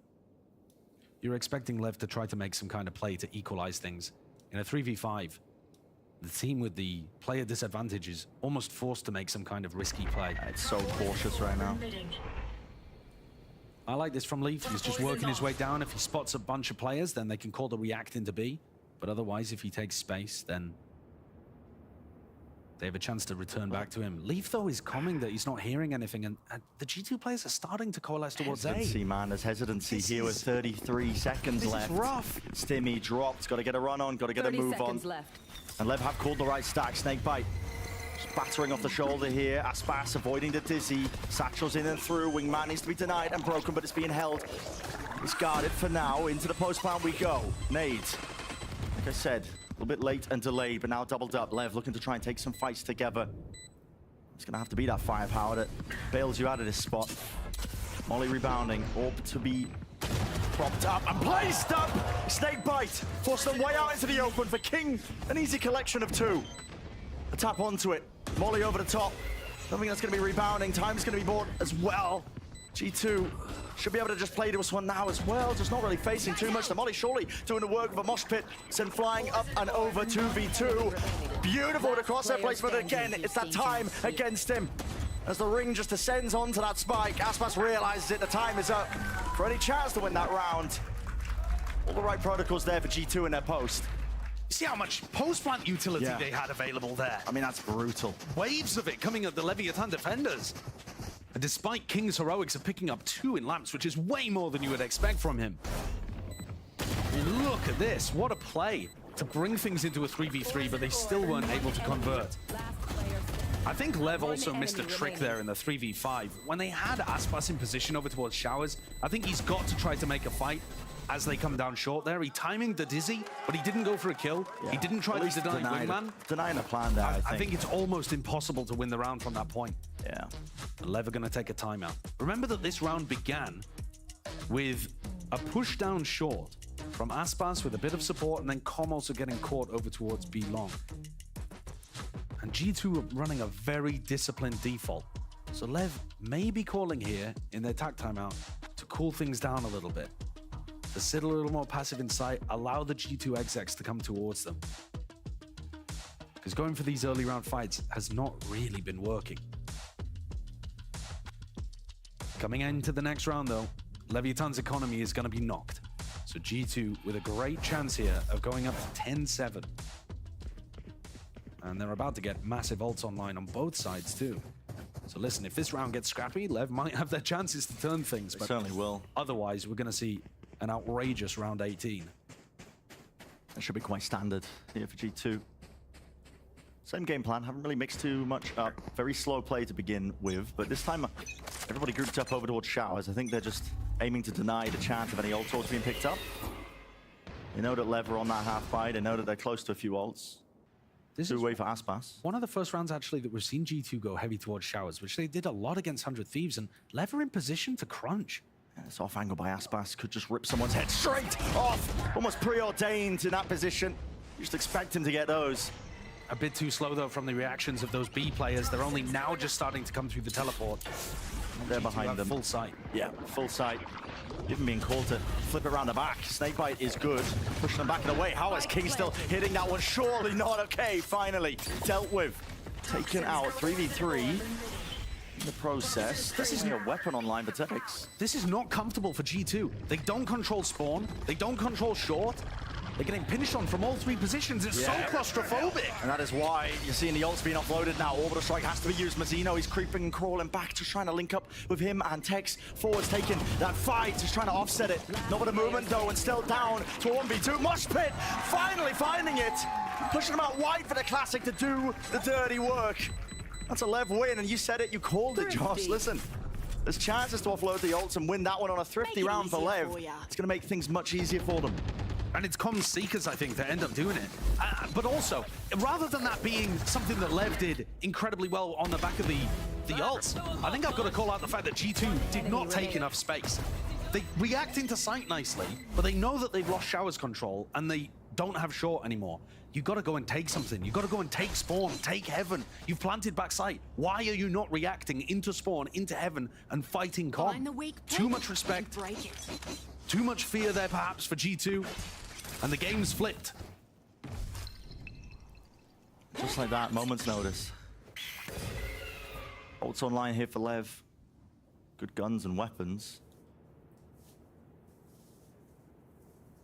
You're expecting Lev to try to make some kind of play to equalize things. In a 3v5, the team with the player disadvantage is almost forced to make some kind of risky play. It's so cautious right now. I like this from Leaf. He's just working his way down. If he spots a bunch of players, then they can call the react into B. But otherwise, if he takes space, then they have a chance to return back to him. Leaf, though, is coming that he's not hearing anything, and the G2 players are starting to coalesce towards A. Hesitancy, man. There's hesitancy here with 33 seconds left. This is rough. Stimmy dropped. Got to get a run on. Got to get a move on. Left. And Lev have called the right stack. Snake bite. Just battering off the shoulder here. Aspas avoiding the Dizzy. Satchel's in and through. Wingman needs to be denied and broken, but it's being held. It's guarded for now. Into the post plant we go. Nades. Like I said, a little bit late and delayed, but now doubled up. Lev looking to try and take some fights together. It's going to have to be that firepower that bails you out of this spot. Molly rebounding. Orb to be propped up and placed up. Snake bite. Force them way out into the open for King. An easy collection of 2. A tap onto it. Molly over the top. Don't think that's going to be rebounding. Time's going to be bought as well. G2 should be able to just play to us one now as well. Just not really facing too much. The Molly surely doing the work of a mosh pit. Send flying up and over 2v2. Beautiful to crosshair placement again. It's that time against him. As the ring just descends onto that spike, Aspas realizes it. The time is up for any chance to win that round. All the right protocols there for G2 in their post. You see how much post-plant utility they had available there? I mean, that's brutal. Waves of it coming at the Leviathan defenders. And despite King's heroics of picking up 2 in lamps, which is way more than you would expect from him. I mean, look at this. What a play to bring things into a 3v3, but they still weren't able to convert. I think Lev also missed a trick there in the 3v5. When they had Aspas in position over towards Showers, I think he's got to try to make a fight as they come down short there. He timing the Dizzy, but he didn't go for a kill. Yeah. He didn't try to deny Wingman. Denying the plan there, I think it's almost impossible to win the round from that point. Yeah. And Lev are going to take a timeout. Remember that this round began with a push down short from Aspas with a bit of support, and then Com also getting caught over towards B long. And G2 are running a very disciplined default. So Lev may be calling here in their attack timeout to cool things down a little bit. To sit a little more passive in sight, allow the G2 execs to come towards them. Because going for these early round fights has not really been working. Coming into the next round though, Leviathan's economy is going to be knocked. So G2 with a great chance here of going up to 10-7. And they're about to get massive ults online on both sides too. So listen, if this round gets scrappy, Lev might have their chances to turn things. They certainly will. Otherwise, we're going to see an outrageous round 18. That should be quite standard here for G2. Same game plan, haven't really mixed too much up. Very slow play to begin with, but this time everybody grouped up over towards Showers. I think they're just aiming to deny the chance of any ult ults being picked up. They know that Lev are on that half buy, they know that they're close to a few ults. This is way for Aspas. One of the first rounds actually that we've seen G2 go heavy towards Showers, which they did a lot against 100 Thieves, and Lev are in position to crunch. Yeah, this off angle by Aspas could just rip someone's head straight off. Almost preordained in that position. You just expect him to get those. A bit too slow though from the reactions of those B players. They're only now just starting to come through the teleport. They're behind them. Full sight. Yeah, full sight. Even being called to flip it around the back. Snakebite is good. Pushing them back and away. How is King still hitting that one? Surely not. Okay, finally dealt with. Taken out 3v3 in the process. This isn't a weapon online for Tex. This is not comfortable for G2. They don't control spawn. They don't control short. They're getting pinched on from all 3 positions. It's so claustrophobic. And that is why you're seeing the ults being offloaded now. Orbital Strike has to be used. Mazzino, he's creeping and crawling back, just trying to link up with him and Tex. Forward's taking that fight, just trying to offset it. Not with a movement though, and still down to a 1v2. Mosh Pit finally finding it. Pushing him out wide for the Classic to do the dirty work. That's a Lev win, and you said it, you called it, Josh. Listen, there's chances to offload the ults and win that one on a thrifty round for Lev. It's going to make things much easier for them. And it's Comms Seekers, I think, that end up doing it. But also, rather than that being something that Lev did incredibly well on the back of the ults, I think I've got to call out the fact that G2 did not take enough space. They react into sight nicely, but they know that they've lost Showers control and they don't have short anymore. You've got to go and take something. You've got to go and take spawn, take heaven. You've planted back sight. Why are you not reacting into spawn, into heaven, and fighting Com? Too much respect. Too much fear there, perhaps, for G2. And the game's flipped. Just like that, moment's notice. Ults online here for Lev. Good guns and weapons.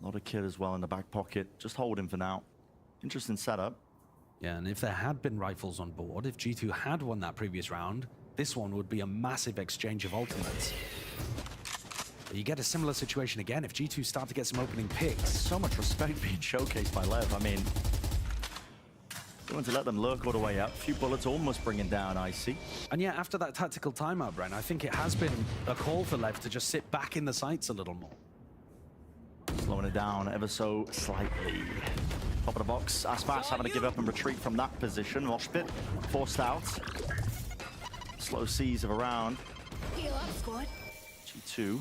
A lot of kit as well in the back pocket. Just hold him for now. Interesting setup. Yeah, and if there had been rifles on board, if G2 had won that previous round, this one would be a massive exchange of ultimates. But you get a similar situation again if G2 start to get some opening picks. So much respect being showcased by Lev. I mean, going to let them lurk all the way up. A few bullets almost bringing down Icy. And yeah, after that tactical timeout, Bren, I think it has been a call for Lev to just sit back in the sights a little more. Slowing it down ever so slightly. Top of the box, Aspas having to give up and retreat from that position. Mosh Pit forced out. Slow seas of a round. Heal up, squad. G2.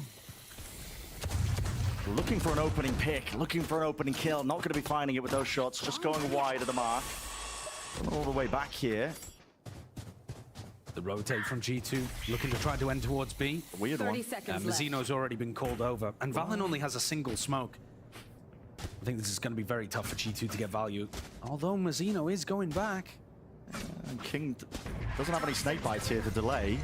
Looking for an opening pick, looking for an opening kill. Not going to be finding it with those shots, just going wide of the mark. All the way back here. The rotate from G2, looking to try to end towards B. Weird 30 one. seconds left. Mazzino's already been called over, and Valen only has a single smoke. I think this is going to be very tough for G2 to get value, although Mazzino is going back. And King doesn't have any snake bites here to delay.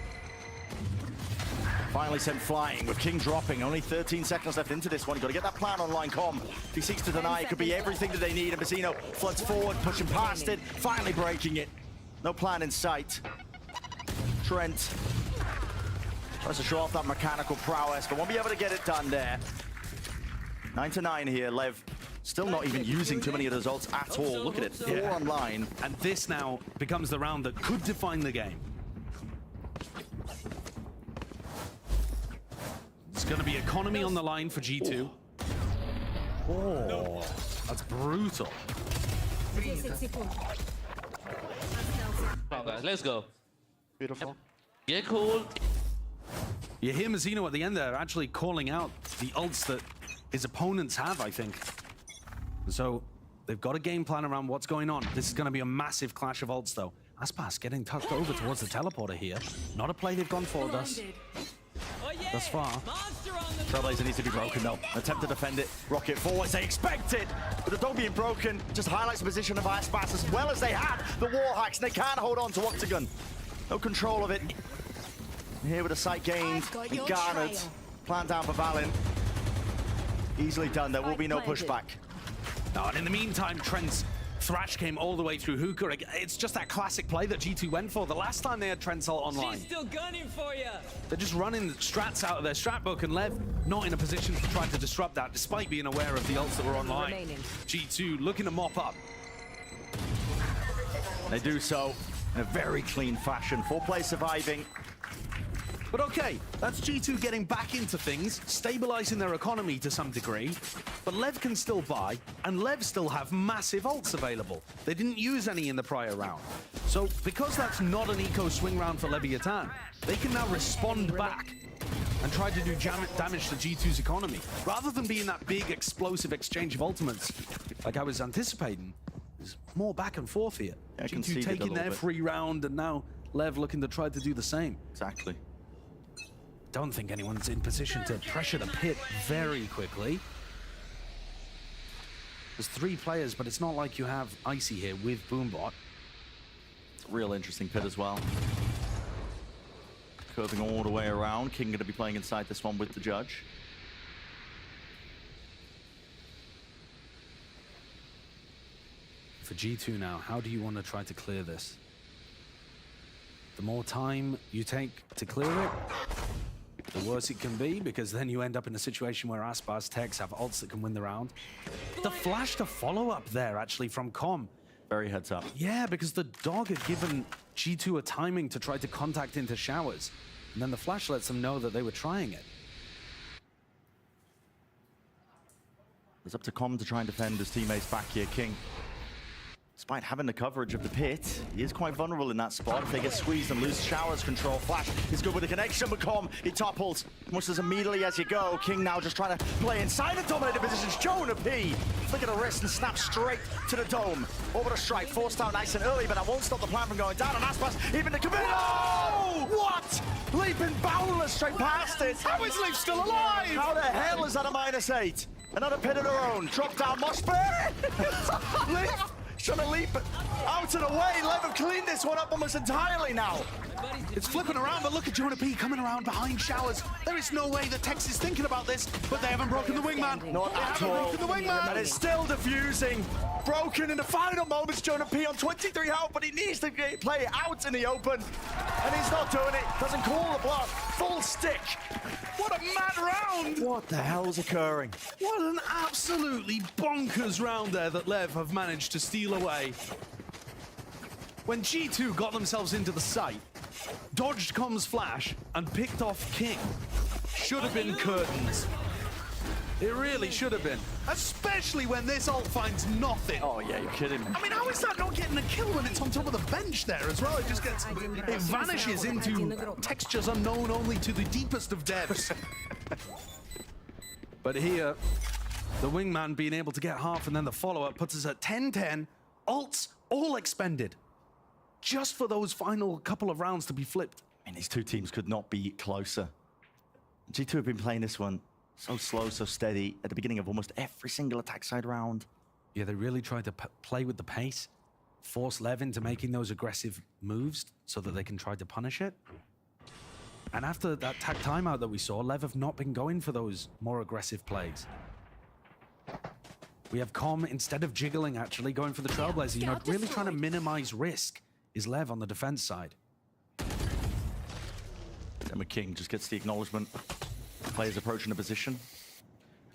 Finally sent flying with King dropping. Only 13 seconds left into this one. You've got to get that plan online, Com. If he seeks to deny, it could be everything that they need. And Mazzino floods forward, pushing past it, finally breaking it. No plan in sight. Trent tries to show off that mechanical prowess, but won't be able to get it done there. 9-9 here. Lev still not even using too many of those ults at all. Look at it, 4 online. And this now becomes the round that could define the game. It's going to be economy on the line for G2. Oh, that's brutal. Come on, guys, let's go. Beautiful. Get cool. You hear Mazzino at the end there actually calling out the ults that his opponents have, I think. So they've got a game plan around what's going on. This is going to be a massive clash of ults, though. Aspas getting tucked over towards the teleporter here. Not a play they've gone for thus far. Trailblazer needs to be broken, though. Attempt to defend it. Rocket forwards, they expect it. But the dog being broken just highlights the position of Aspas as well as they have the wall hacks, and they can't hold on to Octagon. No control of it. Here with a sight gained, and garnered. Plan down for Valen. Easily done, there will be no pushback. Oh, and in the meantime, Trent's Thrash came all the way through Hookah. It's just that classic play that G2 went for the last time they had Trent's ult online. She's still gunning for you. They're just running the strats out of their strat book, and Lev not in a position to try to disrupt that, despite being aware of the ults that were online. G2 looking to mop up. They do so in a very clean fashion. 4 players surviving. But okay, that's G2 getting back into things, stabilizing their economy to some degree. But Lev can still buy, and Lev still have massive ults available. They didn't use any in the prior round. So because that's not an eco swing round for Leviathan, they can now respond back and try to do damage to G2's economy. Rather than being that big explosive exchange of ultimates, like I was anticipating, there's more back and forth here. G2 taking their free round, and now Lev looking to try to do the same. Exactly. Don't think anyone's in position to pressure the pit very quickly. There's 3 players, but it's not like you have Icy here with Boombot. It's a real interesting pit as well. Curving all the way around. King going to be playing inside this one with the judge. For G2 now, how do you want to try to clear this? The more time you take to clear it, the worse it can be, because then you end up in a situation where Aspas techs have ults that can win the round. The flash to follow up there, actually, from Com. Very heads up. Yeah, because the dog had given G2 a timing to try to contact into showers. And then the flash lets them know that they were trying it. It's up to Com to try and defend his teammates back here. King, despite having the coverage of the pit, he is quite vulnerable in that spot. If they get squeezed and lose showers control, Flash is good with the connection, but Com, he topples almost as immediately as you go. King now just trying to play inside the dominated positions. Jonah P, flick of the wrist and snap straight to the dome. Over the strike, forced out nice and early, but that won't stop the plan from going down. And Aspas, even the commit. Oh! What? Leaping boundless straight past it. How is Leaf still alive? How the hell is that a -8? Another pit of their own. Drop down, Moshpit. Leaf trying to leap out and away. Lev have cleaned this one up almost entirely now. It's flipping around, but look at Jonah P coming around behind showers. There is no way that Tex is thinking about this, but they haven't broken the wingman. Not at all. Broken the wingman. And it's still diffusing. Broken in the final moments. Jonah P on 23 health, but he needs to play it out in the open. And he's not doing it. Doesn't call the block. Full stick. What a mad round. What the hell's occurring? What an absolutely bonkers round there that Lev have managed to steal away. When G2 got themselves into the site, dodged Com's flash, and picked off King, should have been curtains. It really should have been. Especially when this ult finds nothing. Oh yeah, you're kidding me. I mean, how is that not getting a kill when it's on top of the bench there as well? It just gets, it vanishes into textures unknown only to the deepest of depths. But here, the wingman being able to get half and then the follow-up puts us at 10-10. Ults all expended. just for those final couple of rounds to be flipped. And these two teams could not be closer. G2 have been playing this one so slow, so steady at the beginning of almost every single attack side round. Yeah, they really tried to play with the pace, force Lev into making those aggressive moves so that they can try to punish it. And after that tag timeout that we saw, Lev have not been going for those more aggressive plays. We have Com, instead of jiggling, actually going for the Trailblazer, you know, really trying to minimize risk is Lev on the defense side. Emma King just gets the acknowledgement. Players approaching the position.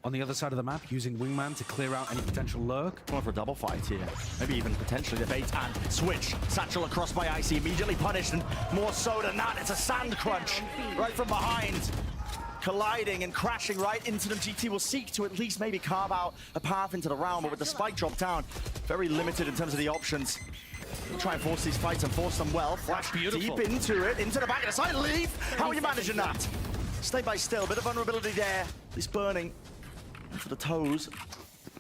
On the other side of the map, using Wingman to clear out any potential lurk. Going for a double fight here. Maybe even potentially the bait and switch. Satchel across by Icy, immediately punished, and more so than that, it's a sand crunch right from behind. Colliding and crashing right into them. GT will seek to at least maybe carve out a path into the round, but with the spike drop down, very limited in terms of the options. We'll try and force these fights and force them well. Flash deep into it, into the back of the side. Leave! How are you managing that? Stay by still, bit of vulnerability there. He's burning. For the toes.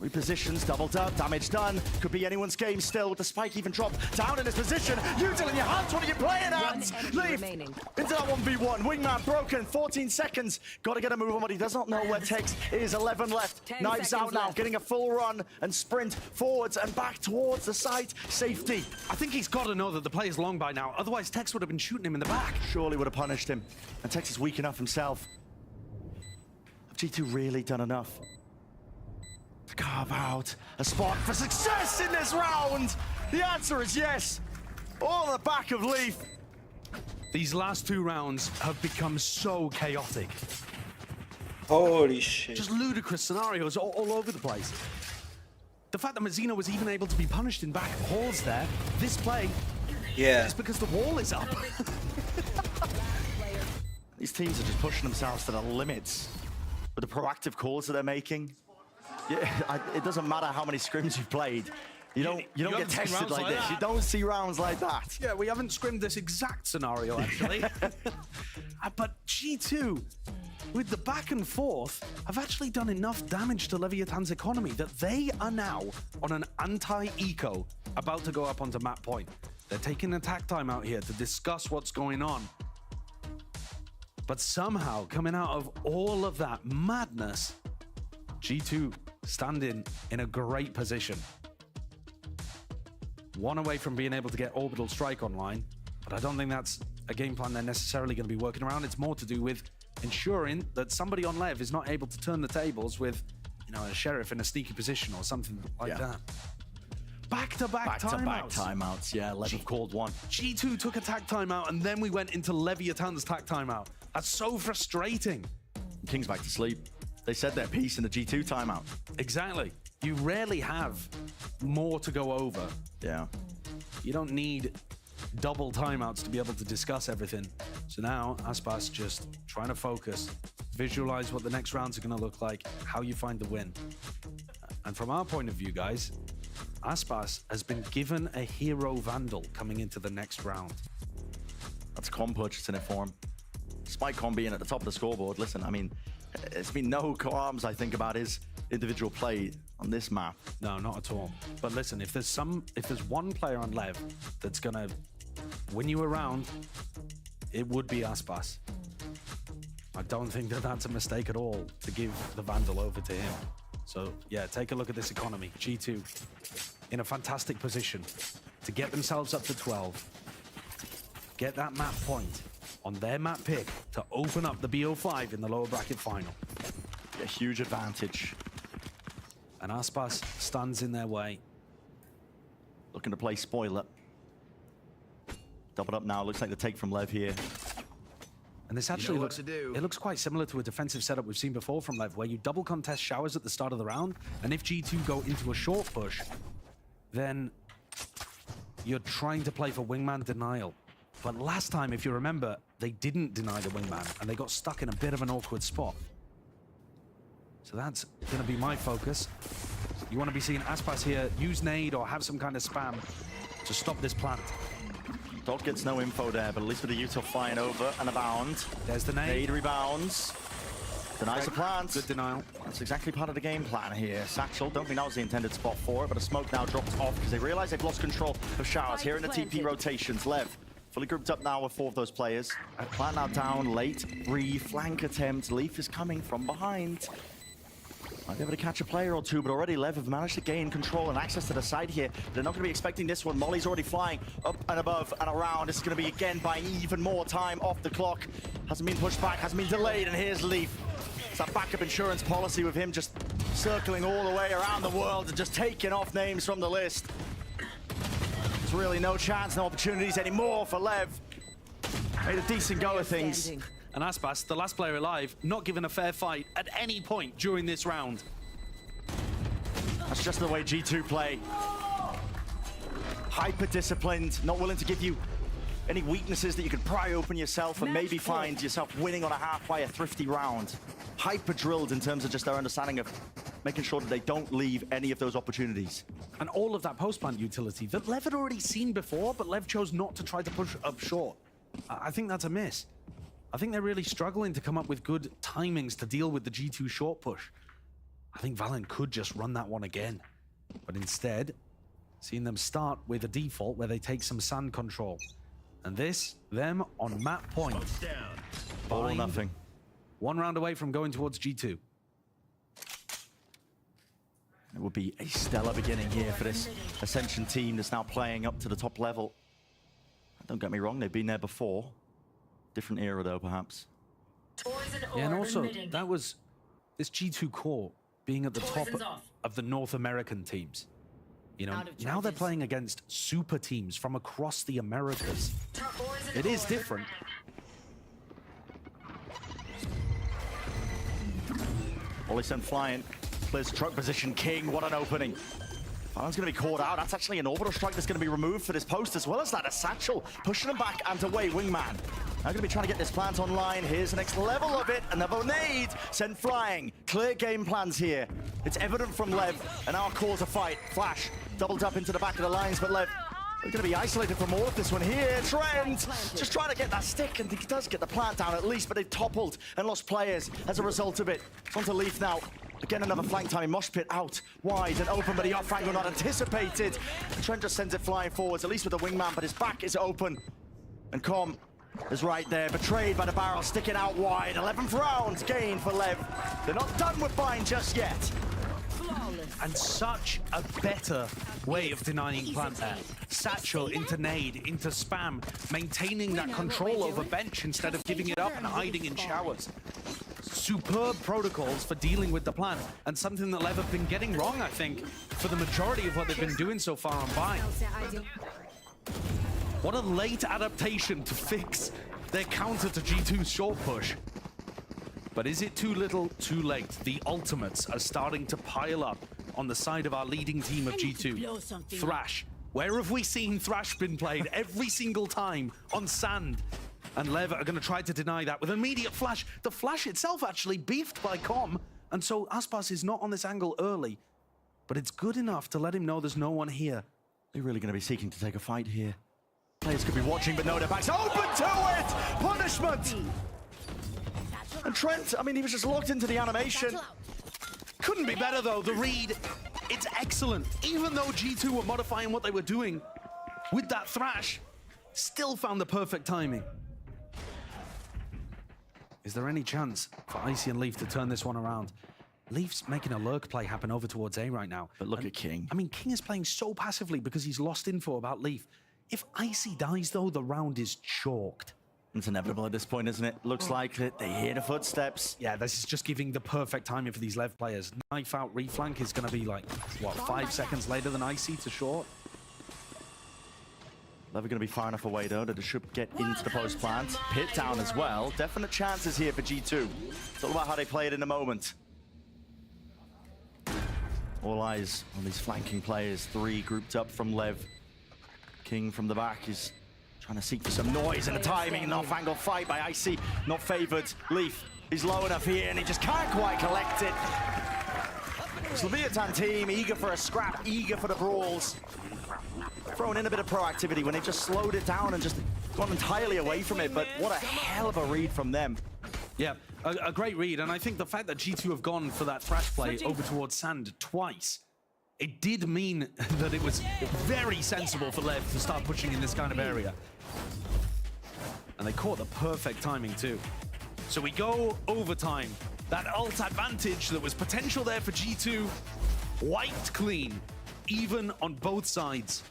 Repositions, doubled up, damage done. Could be anyone's game still with the spike even dropped down in his position. Util in your hands, what are you playing at? Leave into that 1v1. Wingman broken, 14 seconds. Got to get a move on, but he does not know where Tex is. 11 left. Knives out now, getting a full run and sprint forwards and back towards the site. Safety. I think he's got to know that the play is long by now. Otherwise, Tex would have been shooting him in the back. Surely would have punished him. And Tex is weak enough himself. Have G2 really done enough to carve out a spot for success in this round? The answer is yes. All on the back of Leaf. These last two rounds have become so chaotic. Holy shit. Just ludicrous scenarios all over the place. The fact that Mazzino was even able to be punished in back halls there, this play, is because the wall is up. These teams are just pushing themselves to the limits with the proactive calls that they're making. Yeah, it doesn't matter how many scrims you've played. You don't get tested like this. You don't see rounds like that. Yeah, we haven't scrimmed this exact scenario, actually. But G2, with the back and forth, have actually done enough damage to Leviathan's economy that they are now on an anti-eco about to go up onto map point. They're taking an attack time out here to discuss what's going on. But somehow, coming out of all of that madness, G2 standing in a great position. One away from being able to get Orbital Strike online, but I don't think that's a game plan they're necessarily going to be working around. It's more to do with ensuring that somebody on Lev is not able to turn the tables with, you know, a Sheriff in a sneaky position or something like that. Back-to-back timeouts, yeah. Lev have called one. G2 took a tag timeout, and then we went into Leviathan's tag timeout. That's so frustrating. King's back to sleep. They said their piece in the G2 timeout. Exactly. You rarely have more to go over. Yeah. You don't need double timeouts to be able to discuss everything. So now, Aspas just trying to focus, visualize what the next rounds are going to look like, how you find the win. And from our point of view, guys, Aspas has been given a hero Vandal coming into the next round. That's Com purchasing it for him. Despite Com being at the top of the scoreboard, listen, I mean, there's been no qualms, I think, about his individual play on this map. No, not at all. But listen, if there's one player on Lev that's gonna win you a round, it would be Aspas. I don't think that that's a mistake at all to give the Vandal over to him. So yeah, take a look at this economy. G2 in a fantastic position to get themselves up to 12, get that map point on their map pick to open up the BO5 in the lower bracket final. A huge advantage. And Aspas stands in their way. Looking to play spoiler. Doubled up now, looks like the take from Lev here. And this actually looks quite similar to a defensive setup we've seen before from Lev, where you double contest showers at the start of the round, and if G2 go into a short push, then you're trying to play for wingman denial. But last time, if you remember, they didn't deny the wingman, and they got stuck in a bit of an awkward spot. So that's going to be my focus. You want to be seeing Aspas here use nade or have some kind of spam to stop this plant. Dog gets no info there, but at least with the Util flying over and abound. There's the nade. Nade rebounds. Denies the plant. Good denial. That's exactly part of the game plan here. Satchel, don't think that was the intended spot for it, but a smoke now drops off because they realize they've lost control of showers. Here in the TP rotations, Lev fully grouped up now with 4 of those players. Plant now down, late, flank attempt. Leaf is coming from behind. Might be able to catch a player or two, but already Lev have managed to gain control and access to the side here. They're not going to be expecting this one. Molly's already flying up and above and around. It's going to be again buying even more time off the clock. Hasn't been pushed back, hasn't been delayed, and here's Leaf. It's that backup insurance policy with him just circling all the way around the world and just taking off names from the list. There's really no chance, no opportunities anymore for Lev. Made a decent go of things. And Aspas, the last player alive, not given a fair fight at any point during this round. That's just the way G2 play. Hyper-disciplined, not willing to give you any weaknesses that you could pry open yourself and maybe find yourself winning on a half-fire thrifty round. Hyper-drilled in terms of just their understanding of making sure that they don't leave any of those opportunities. And all of that post-plant utility that Lev had already seen before, but Lev chose not to try to push up short. I think that's a miss. I think they're really struggling to come up with good timings to deal with the G2 short push. I think Valen could just run that one again. But instead, seeing them start with a default where they take some sand control. And this, them on map point. All or nothing. 1 round away from going towards G2. It would be a stellar beginning here for this Ascension team that's now playing up to the top level. Don't get me wrong, they've been there before. Different era though, perhaps. Yeah, and also, that was this G2 core being at the top of the North American teams. You know, now they're playing against super teams from across the Americas. It is different. Ollie sent flying. Clears truck position, King, what an opening. Valen's going to be caught out. That's actually an orbital strike that's going to be removed for this post, as well as that, a satchel pushing him back and away, Wingman. Now going to be trying to get this plant online. Here's the next level of it. Another nade sent flying. Clear game plans here. It's evident from Lev, and our call to fight. Flash doubled up into the back of the lines, but Lev, we're going to be isolated from all of this one here. Trent just trying to get that stick, and he does get the plant down at least, but they've toppled and lost players as a result of it. It's on to Leaf now. Again, another flank time. Mosh pit out wide and open, but the off angle not anticipated. And Trent just sends it flying forwards, at least with the wingman, but his back is open. And Com is right there, betrayed by the barrel, sticking out wide. 11th round gain for Lev. They're not done with Bind just yet. And such a better way of denying plant there. Satchel into nade, into spam, maintaining that control over bench instead of giving it up and hiding in showers. Superb protocols for dealing with the plant, and something that Lev have been getting wrong, I think, for the majority of what they've been doing so far on Bind. What a late adaptation to fix their counter to G2's short push. But is it too little, too late? The ultimates are starting to pile up on the side of our leading team of G2. Thrash. Where have we seen Thrash been played? Every single time on sand. And Lev are going to try to deny that with an immediate flash. The flash itself actually beefed by Com, and so Aspas is not on this angle early. But it's good enough to let him know there's no one here. They're really going to be seeking to take a fight here. Players could be watching, but no, their backs open to it! Punishment! And Trent, I mean, he was just locked into the animation. Couldn't be better, though. The read, it's excellent. Even though G2 were modifying what they were doing with that Thrash, still found the perfect timing. Is there any chance for Icy and Leaf to turn this one around? Leaf's making a lurk play happen over towards A right now. But look at King. I mean, King is playing so passively because he's lost info about Leaf. If Icy dies, though, the round is chalked. It's inevitable at this point, isn't it? Looks like it. They hear the footsteps. Yeah, this is just giving the perfect timing for these Lev players. Knife out reflank is going to be like, what, 5 seconds later than Icy to short? Lev are going to be far enough away, though, that it should get into the post plant. Pit down as well. Definite chances here for G2. It's all about how they play it in the moment. All eyes on these flanking players. 3 grouped up from Lev. King from the back is trying to seek for some noise and the timing. An off-angle fight by Icy. Not favored. Leaf is low enough here, and he just can't quite collect it. It's Leviathan team, eager for a scrap, eager for the brawls. Throwing in a bit of proactivity when they just slowed it down and just gone entirely away from it, but what a hell of a read from them. Yeah, a great read, and I think the fact that G2 have gone for that thrash play over towards Sand twice, it did mean that it was very sensible for Lev to start pushing in this kind of area. And they caught the perfect timing too. So we go overtime. That ult advantage that was potential there for G2, wiped clean, even on both sides.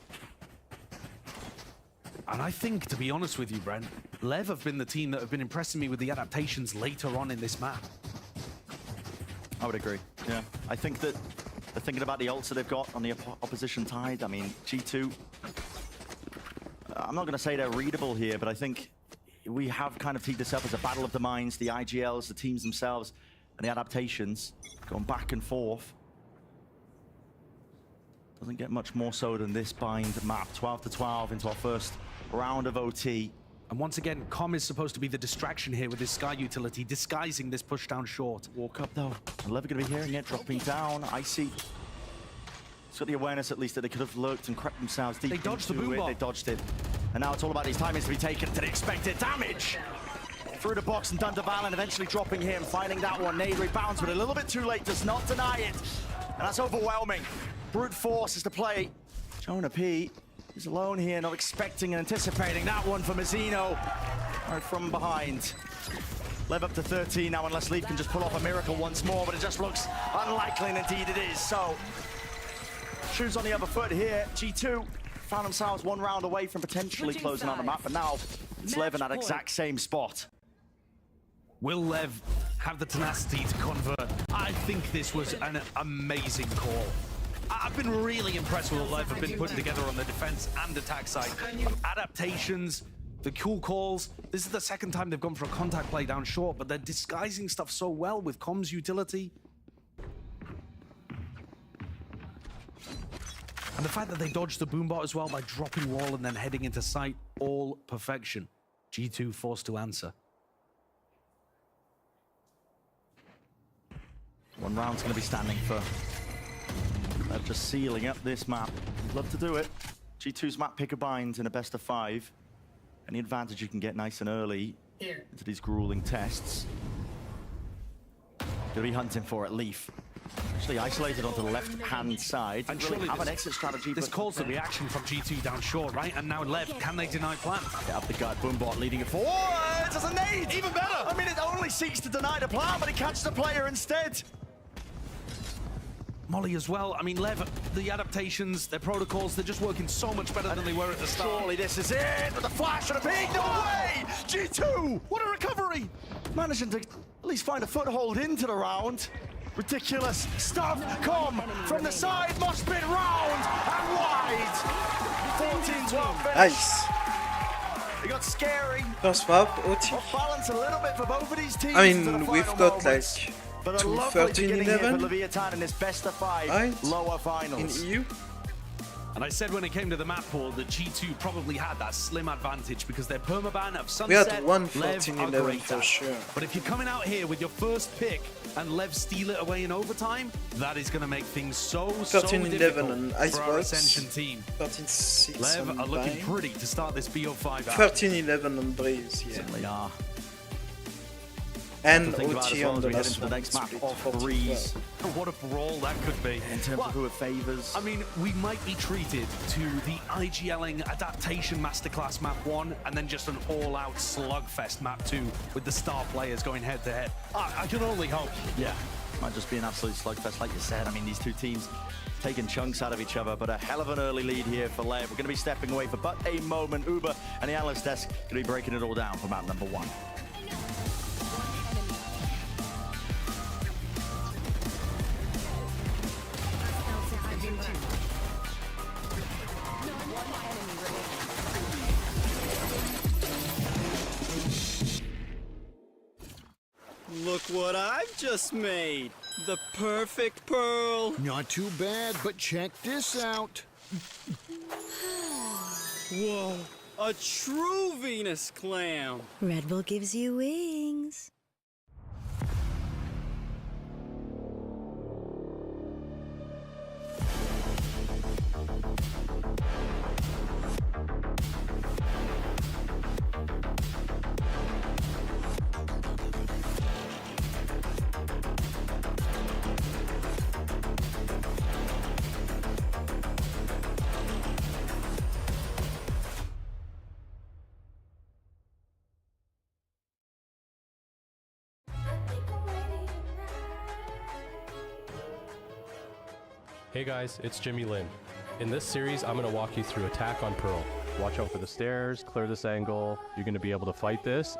And I think, to be honest with you, Brent, Lev have been the team that have been impressing me with the adaptations later on in this map. I would agree, yeah. I think that they're thinking about the ults that they've got on the opposition side. I mean, G2, I'm not going to say they're readable here, but I think we have kind of teed this up as a battle of the minds, the IGLs, the teams themselves, and the adaptations going back and forth. Doesn't get much more so than this bind map. 12-12 into our first round of OT. And once again, Com is supposed to be the distraction here with his Sky utility, disguising this push down short. Walk up though. Lev going to be hearing it, dropping down. Icy. It's got the awareness at least that they could have lurked and crept themselves deep. They dodged the into boom it. bot. They dodged it. And now it's all about these timings to be taken to the expected damage. Through the box and done to Valen, eventually dropping him, finding that one. Nade rebounds, but a little bit too late, does not deny it. And that's overwhelming. Brute force is the play. Jonah P is alone here, not expecting and anticipating that one for Mazzino. Right from behind. Lev up to 13 now, unless Leaf can just pull off a miracle once more, but it just looks unlikely, and indeed it is. So, shoes on the other foot here. G2 found themselves one round away from potentially closing out the map, but now it's Lev in that exact same spot. Will Lev have the tenacity to convert? I think this was an amazing call. I've been really impressed with what Lev have been putting together on the defense and attack side. Adaptations, the cool calls. This is the second time they've gone for a contact play down short, but they're disguising stuff so well with Com's utility. And the fact that they dodged the boombot as well by dropping wall and then heading into sight, all perfection. G2 forced to answer. One round's going to be standing for just sealing up this map. I'd love to do it. G2's map picker binds in a best of 5. Any advantage you can get nice and early into these grueling tests. Gonna be hunting for it, Leaf. Actually isolated onto the left-hand side. And Really surely have an exit strategy. This but calls the reaction from G2 down short, right? And now Lev, can they deny plan? Get up the gut, Boombot leading it forward. It's a nade! Even better! I mean, it only seeks to deny the plan, but it catches the player instead. Molly as well. I mean, Lev, the adaptations, their protocols, they're just working so much better than they were at the start. Surely this is it, with the flash and a peek, no way! G2, what a recovery! Managing to at least find a foothold into the round. Ridiculous stuff, Com from the side, must spin round and wide. 14-12 finish. Nice. It got scary. First map, OT. Off balance a little bit for both of these teams. I into the mean, we've final got moments. like But a two lovely beginning here for 13-11 Leviathan in this best of 5 right? lower finals. in EU. And I said when it came to the map pool that G2 probably had that slim advantage because their permaban of We had Sunset, one Lev 14-11 are great for at. sure. But if you're coming out here with your first pick and Lev steal it away in overtime, that is going to make things so 13-11 difficult on for our Icebox. Ascension team. 13-6 Lev on are looking Bind. pretty to start this BO5 out. 13-11 on Breeze, yeah. Certainly are. And Think about OT as well on as the we head last into the one. next map split of 40. Breeze. What a brawl that could be. In terms of who it favors. I mean, we might be treated to the IGLing adaptation masterclass map 1 and then just an all-out slugfest map 2 with the star players going head-to-head. I can only hope. Yeah, might just be an absolute slugfest, like you said. I mean, these two teams taking chunks out of each other, but a hell of an early lead here for Lev. We're going to be stepping away for but a moment. Uber and the analyst desk going to be breaking it all down for map number 1. Look what I've just made. The perfect pearl. Not too bad, but check this out. Whoa, a true Venus clam. Red Bull gives you wings. Hey guys, it's Jimmy Lin. In this series, I'm going to walk you through attack on Pearl. Watch out for the stairs, clear this angle. You're going to be able to fight this.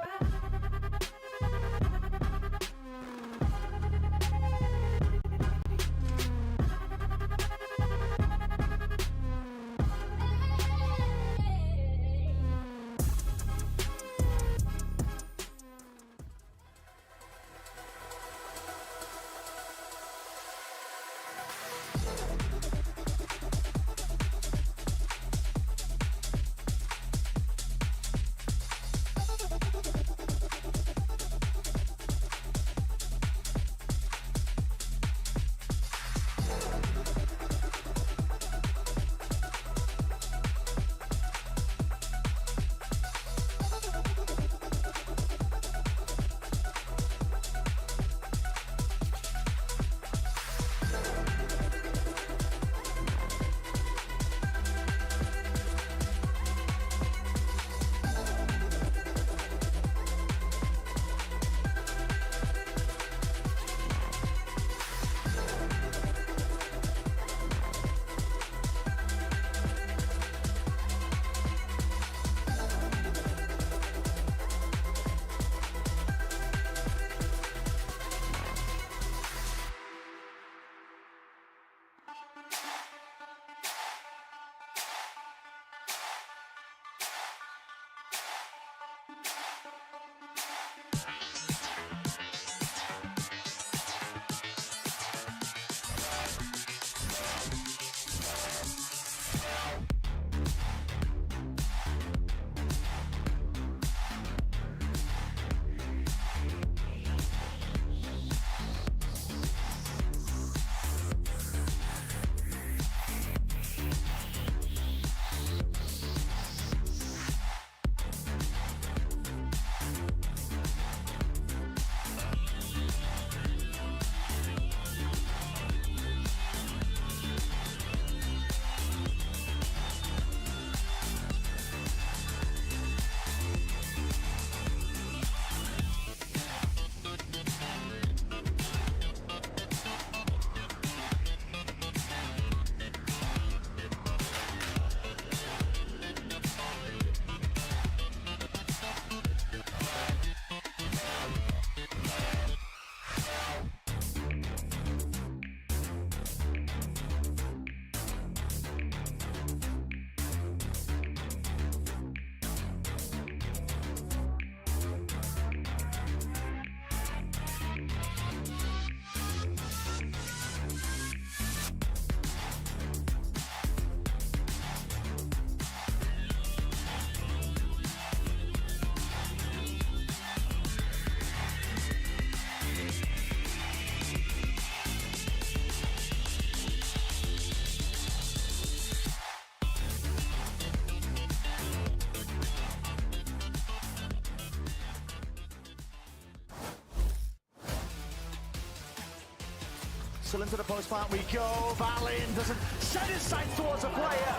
Still into the post plant we go. Valin doesn't set his sights towards a player.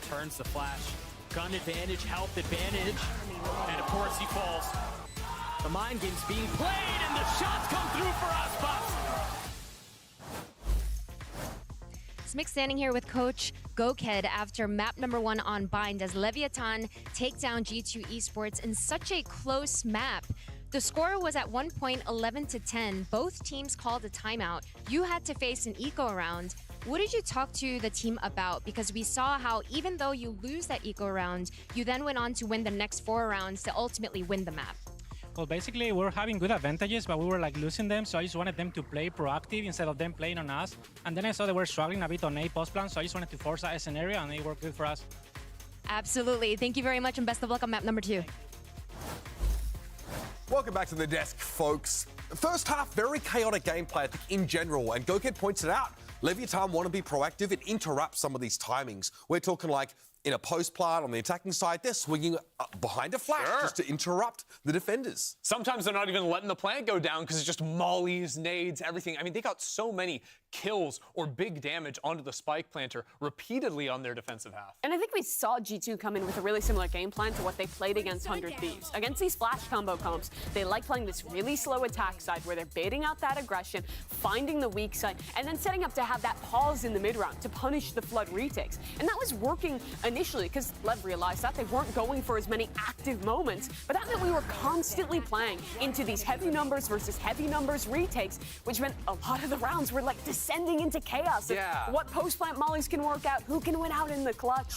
Turns the flash. Gun advantage, health advantage. And of course he falls. The mind game's being played and the shots come through for us, Bucks. Smick standing here with Coach Goked after map number 1 on Bind as Leviathan take down G2 Esports in such a close map. The score was at 1 point 11-10. Both teams called a timeout. You had to face an eco round. What did you talk to the team about? Because we saw how even though you lose that eco round, you then went on to win the next 4 rounds to ultimately win the map. Well, basically, we were having good advantages, but we were like losing them, so I just wanted them to play proactive instead of them playing on us. And then I saw they were struggling a bit on A post plan, so I just wanted to force that scenario, and it worked good for us. Absolutely. Thank you very much, and best of luck on map number 2. Welcome back to the desk, folks. First half, very chaotic gameplay, I think, in general, and Goked points it out. Leviathan want to be proactive and interrupt some of these timings. We're talking like in a post plant on the attacking side, they're swinging behind a flash just to interrupt the defenders. Sometimes they're not even letting the plant go down because it's just mollies, nades, everything. I mean, they got so many kills or big damage onto the spike planter repeatedly on their defensive half. And I think we saw G2 come in with a really similar game plan to what they played against 100 Thieves. Against these flash combo comps, they like playing this really slow attack side where they're baiting out that aggression, finding the weak side, and then setting up to have that pause in the mid-round to punish the flood retakes. And that was working initially because Lev realized that they weren't going for as many active moments, but that meant we were constantly playing into these heavy numbers versus heavy numbers retakes, which meant a lot of the rounds were like descending into chaos. Yeah. What post-plant mollies can work out, who can win out in the clutch.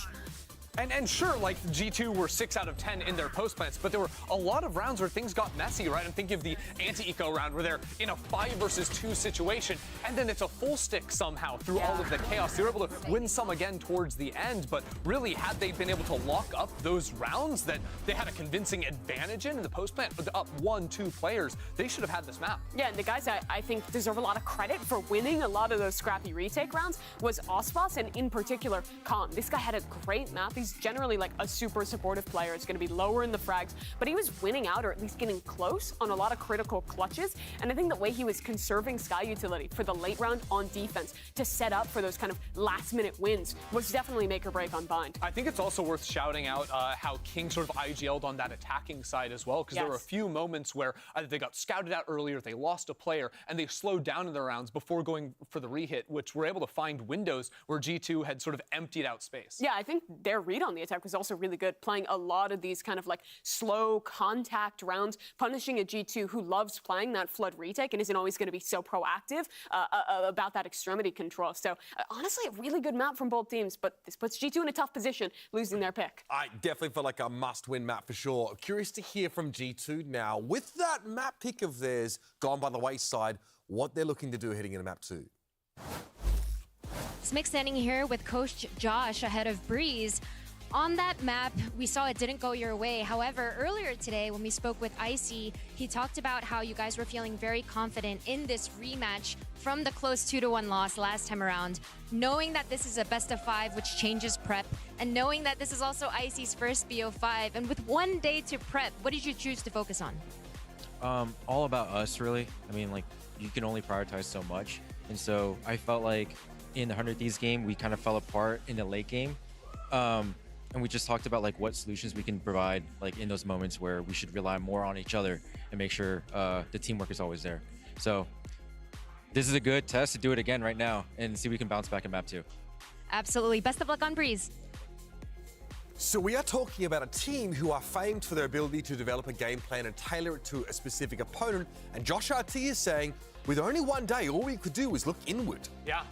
And sure, like G2 were 6 out of 10 in their post plants, but there were a lot of rounds where things got messy, right? I'm thinking of the anti-eco round where they're in a 5 versus 2 situation, and then it's a full stick somehow through all of the chaos. They were able to win some again towards the end, but really, had they been able to lock up those rounds that they had a convincing advantage in the post plant, up 1-2 players, they should have had this map. Yeah, and the guys I think deserve a lot of credit for winning a lot of those scrappy retake rounds was Ospas, and in particular, Khan. This guy had a great map. He's generally like a super supportive player. It's going to be lower in the frags, but he was winning out or at least getting close on a lot of critical clutches. And I think the way he was conserving Sky utility for the late round on defense to set up for those kind of last minute wins was definitely make or break on Bind. I think it's also worth shouting out how King sort of IGL'd on that attacking side as well, because there were a few moments where either they got scouted out earlier, they lost a player, and they slowed down in their rounds before going for the rehit, which were able to find windows where G2 had sort of emptied out space. Yeah, I think their read on the attack was also really good, playing a lot of these kind of like slow contact rounds, punishing a G2 who loves playing that flood retake and isn't always going to be so proactive about that extremity control. So honestly, a really good map from both teams, but this puts G2 in a tough position, losing their pick. I definitely felt like a must-win map for sure. Curious to hear from G2 now. With that map pick of theirs gone by the wayside, what they're looking to do heading into map 2. Smick standing here with Coach Josh ahead of Breeze. On that map, we saw it didn't go your way. However, earlier today when we spoke with Icy, he talked about how you guys were feeling very confident in this rematch from the close 2-1 loss last time around, knowing that this is a best of 5, which changes prep, and knowing that this is also Icy's first BO5. And with 1 day to prep, what did you choose to focus on? All about us, really. I mean, like, you can only prioritize so much. And so I felt like in the 100 Thieves game, we kind of fell apart in the late game. And we just talked about like what solutions we can provide like in those moments where we should rely more on each other and make sure the teamwork is always there. So this is a good test to do it again right now and see if we can bounce back in map 2. Absolutely. Best of luck on Breeze. So we are talking about a team who are famed for their ability to develop a game plan and tailor it to a specific opponent. And Josh RT is saying, with only 1 day, all we could do was look inward. Yeah,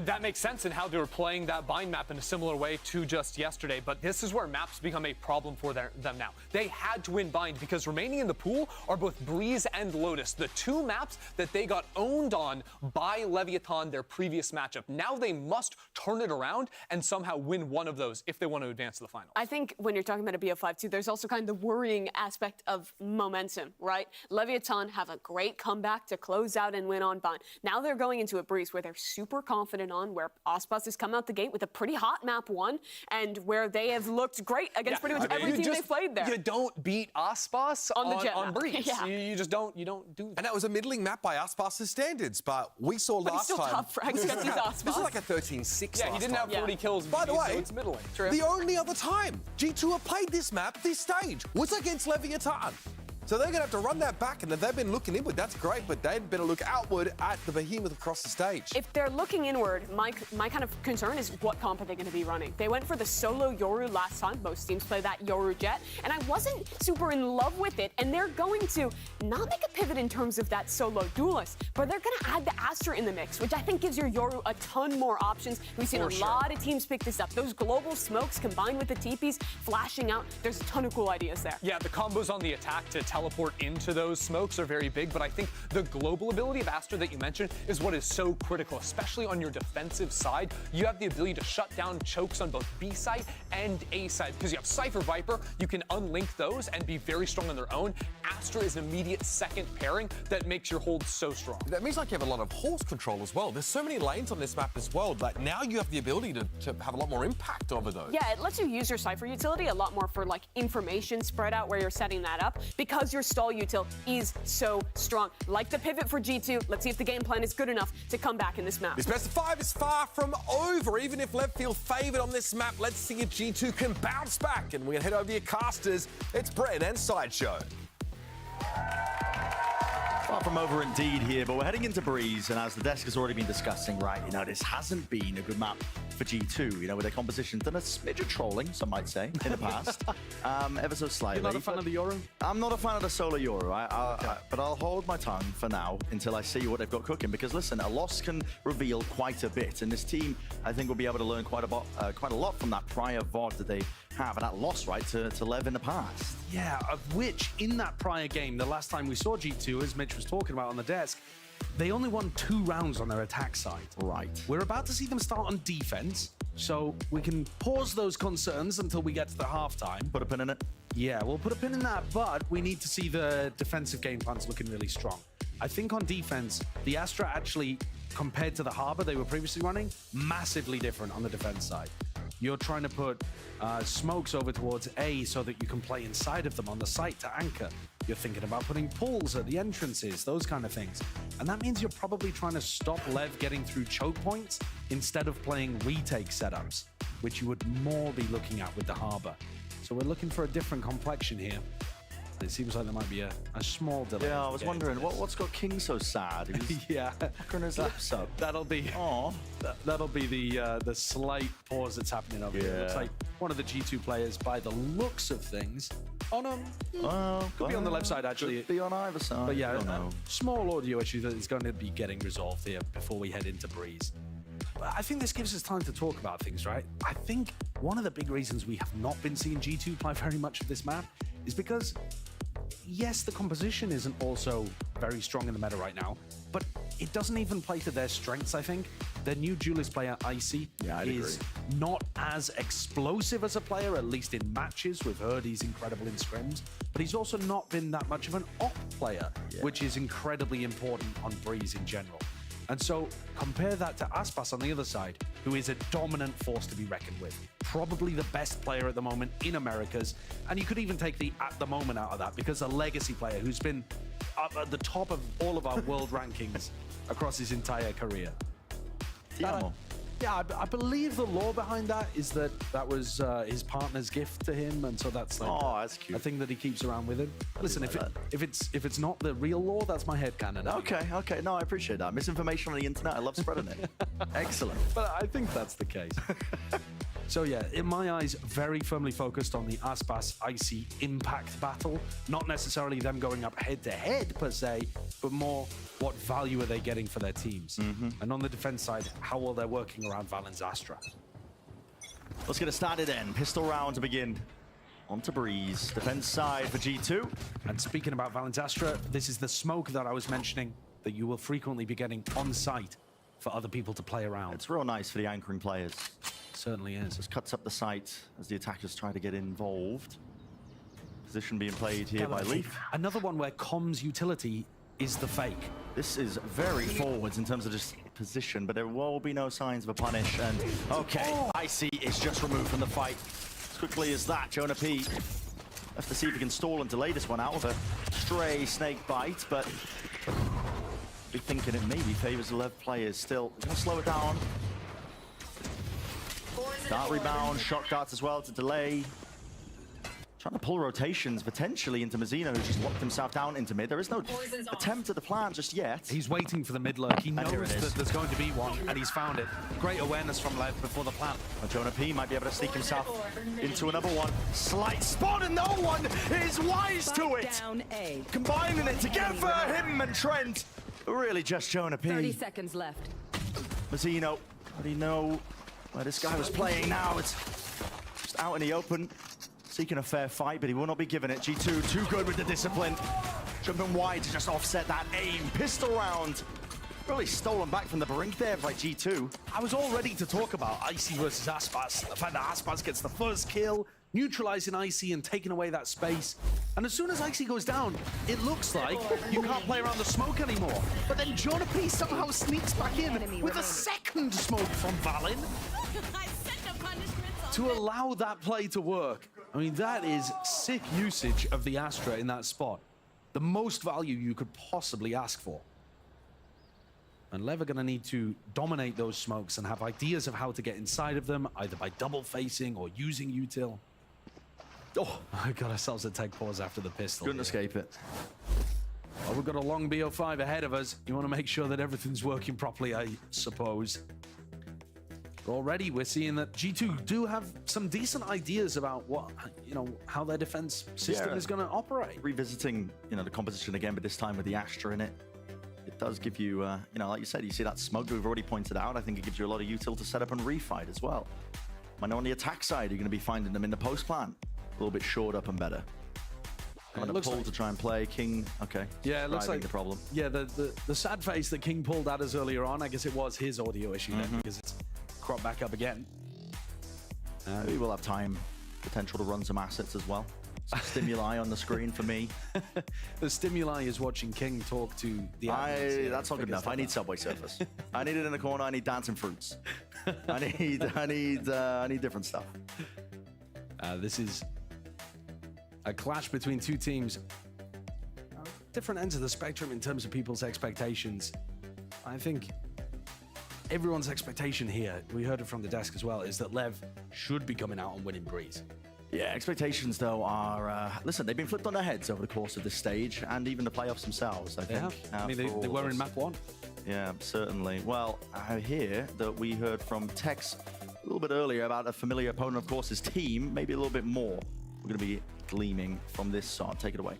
that makes sense in how they were playing that bind map in a similar way to just yesterday, but this is where maps become a problem for them now. They had to win bind because remaining in the pool are both Breeze and Lotus, the 2 maps that they got owned on by Leviathan their previous matchup. Now they must turn it around and somehow win one of those if they want to advance to the final. I think when you're talking about a BO5 too, there's also kind of the worrying aspect of momentum, right? Leviathan have a great comeback to close out and win on bind. Now they're going into a Breeze where they're super confident on, where Ospas has come out the gate with a pretty hot map 1, and where they have looked great against pretty much every team they've played there. You don't beat Ospas on Breeze. Yeah. You just don't do that. And that was a middling map by Ospas' standards, but we saw But last he's still time. tough frags against these Ospas. This was like a 13-6 Yeah, he didn't have 40 kills. By the so way, it's middling. the only other time G2 have played this map, this stage, was against Leviathan. So they're going to have to run that back, and if they've been looking inward, that's great, but they'd better look outward at the behemoth across the stage. If they're looking inward, my kind of concern is what comp are they going to be running? They went for the solo Yoru last time. Most teams play that Yoru Jet, and I wasn't super in love with it, and they're going to not make a pivot in terms of that solo duelist, but they're going to add the Astra in the mix, which I think gives your Yoru a ton more options. We've seen a lot of teams pick this up. Those global smokes combined with the TPs flashing out, there's a ton of cool ideas there. Yeah, the combos on the attack to teleport into those smokes are very big, but I think the global ability of Astra that you mentioned is what is so critical, especially on your defensive side. You have the ability to shut down chokes on both B side and A side because you have Cypher Viper. You can unlink those and be very strong on their own. Astra is an immediate second pairing that makes your hold so strong. That means like you have a lot of horse control as well. There's so many lanes on this map as well. Like now you have the ability to have a lot more impact over those. Yeah, it lets you use your Cypher utility a lot more for like information spread out where you're setting that up because your stall util is so strong. Like the pivot for G2, let's see if the game plan is good enough to come back in this map. This best of 5 is far from over. Even if Lev feel favored on this map, let's see if G2 can bounce back. And we're gonna head over to your casters. It's Brett and Sideshow. Far from over indeed here, but we're heading into Breeze, and as the desk has already been discussing, right, you know, this hasn't been a good map for G2, you know, with their composition done a smidge of trolling, some might say, in the past, ever so slightly. You're not a fan of the Yoru? I'm not a fan of the solo Yoru, but I'll hold my tongue for now until I see what they've got cooking, because listen, a loss can reveal quite a bit, and this team, I think, will be able to learn quite a lot from that prior VOD that they have, and that loss, right, to Lev in the past. Yeah, of which, in that prior game, the last time we saw G2, as Mitch was talking about on the desk, they only won 2 rounds on their attack side. Right. We're about to see them start on defense, so we can pause those concerns until we get to the halftime. Put a pin in it. Yeah, we'll put a pin in that, but we need to see the defensive game plans looking really strong. I think on defense, the Astra actually, compared to the Harbor they were previously running, massively different on the defense side. You're trying to put smokes over towards A so that you can play inside of them on the site to anchor. You're thinking about putting pulls at the entrances, those kind of things. And that means you're probably trying to stop Lev getting through choke points instead of playing retake setups, which you would more be looking at with the Harbor. So we're looking for a different complexion here. It seems like there might be a small delay. Yeah, I was wondering, what's got King so sad? He's yeah, puckering his lips up. That'll be that'll be the slight pause that's happening over here. It looks like one of the G2 players, by the looks of things, could be on the left side actually. Could be on either side. But yeah, small audio issue that is going to be getting resolved here before we head into Breeze. But I think this gives us time to talk about things, right? I think one of the big reasons we have not been seeing G2 play very much of this map is because, yes, the composition isn't also very strong in the meta right now, but it doesn't even play to their strengths, I think. Their new duelist player, Icy, is not as explosive as a player, at least in matches. We've heard he's incredible in scrims, but he's also not been that much of an op player, which is incredibly important on Breeze in general. And so compare that to Aspas on the other side, who is a dominant force to be reckoned with. Probably the best player at the moment in Americas. And you could even take the at the moment out of that because a legacy player who's been up at the top of all of our world rankings across his entire career. Yeah, I believe the lore behind that is that was his partner's gift to him, and so that's like that's cute. a thing that he keeps around with him. Listen, if it's not the real lore, that's my headcanon. Okay, no, I appreciate that. Misinformation on the internet, I love spreading it. Excellent. But I think that's the case. So yeah, in my eyes, very firmly focused on the Aspas Icy impact battle. Not necessarily them going up head to head per se, but more what value are they getting for their teams. And on the defense side, how well they're working around Valen's Astra. Let's get it started then. Pistol round to begin. On to Breeze. Defense side for G2. And speaking about Valen's Astra, this is the smoke that I was mentioning that you will frequently be getting on site for other people to play around. It's real nice for the anchoring players. Certainly is. Just cuts up the site as the attackers try to get involved. Position being played here by Leaf. Another one where comms utility is the fake. This is very forwards in terms of just position, but there will be no signs of a punish. And Icy is just removed from the fight as quickly as that. Jonah P have to see if he can stall and delay this one out with a stray snake bite, but be thinking it maybe favors the Lev players. Still gonna slow it down. Dart rebound, shock darts as well to delay. Trying to pull rotations potentially into Mazzino, who's just locked himself down into mid. There is no attempt at the plan just yet. He's waiting for the mid lurk. He knows that there's going to be one, and he's found it. Great awareness from Lev before the plan. Jonah P might be able to sneak himself into another one. Slight spot, and no one is wise to it. Combining it together, him and Trent. Really just Jonah P. 30 seconds left. Mazzino, how do you know where this guy was playing now? It's just out in the open. seeking a fair fight, but he will not be given it. G2 too good with the discipline. Jumping wide to just offset that aim. Pistol round. Really stolen back from the brink there by G2. I was all ready to talk about Icy versus Aspas. The fact that Aspas gets the first kill, neutralizing Icy and taking away that space. And as soon as Icy goes down, it looks like you can't play around the smoke anymore. But then Jonah somehow sneaks back in with a second smoke from Valin to allow that play to work. I mean, that is sick usage of the Astra in that spot. The most value you could possibly ask for. And Lev are going to need to dominate those smokes and have ideas of how to get inside of them, either by double facing or using util. Oh, we got ourselves a tech pause after the pistol. Couldn't escape it. Well, we've got a long BO5 ahead of us. You want to make sure that everything's working properly, I suppose. But already we're seeing that G2 do have some decent ideas about what, how their defense system is going to operate. Revisiting, the composition again, but this time with the Astra in it. It does give you, like you said, you see that smoke that we've already pointed out. I think it gives you a lot of util to set up and refight as well. I know on the attack side, you're going to be finding them in the post plant. A little bit shored up and better. I'm going to pull to try and play. King, okay. Yeah, it looks like the problem. Yeah, the sad face that King pulled at us earlier on, I guess it was his audio issue then, because it's cropped back up again. We will have time, potential to run some assets as well. Some stimuli on the screen for me. The stimuli is watching King talk to the admins. That's not good enough. I need Subway Surfers. I need it in the corner. I need dancing fruits. I need different stuff. This is a clash between two teams. Different ends of the spectrum in terms of people's expectations. I think everyone's expectation here, we heard it from the desk as well, is that Lev should be coming out and winning Breeze. Yeah, expectations, though, are... listen, they've been flipped on their heads over the course of this stage, and even the playoffs themselves, I think. I mean, they were in map 1. Yeah, certainly. Well, I hear that we heard from Tex a little bit earlier about a familiar opponent, of course, his team, maybe a little bit more. We're going to be gleaming from this side. Take it away.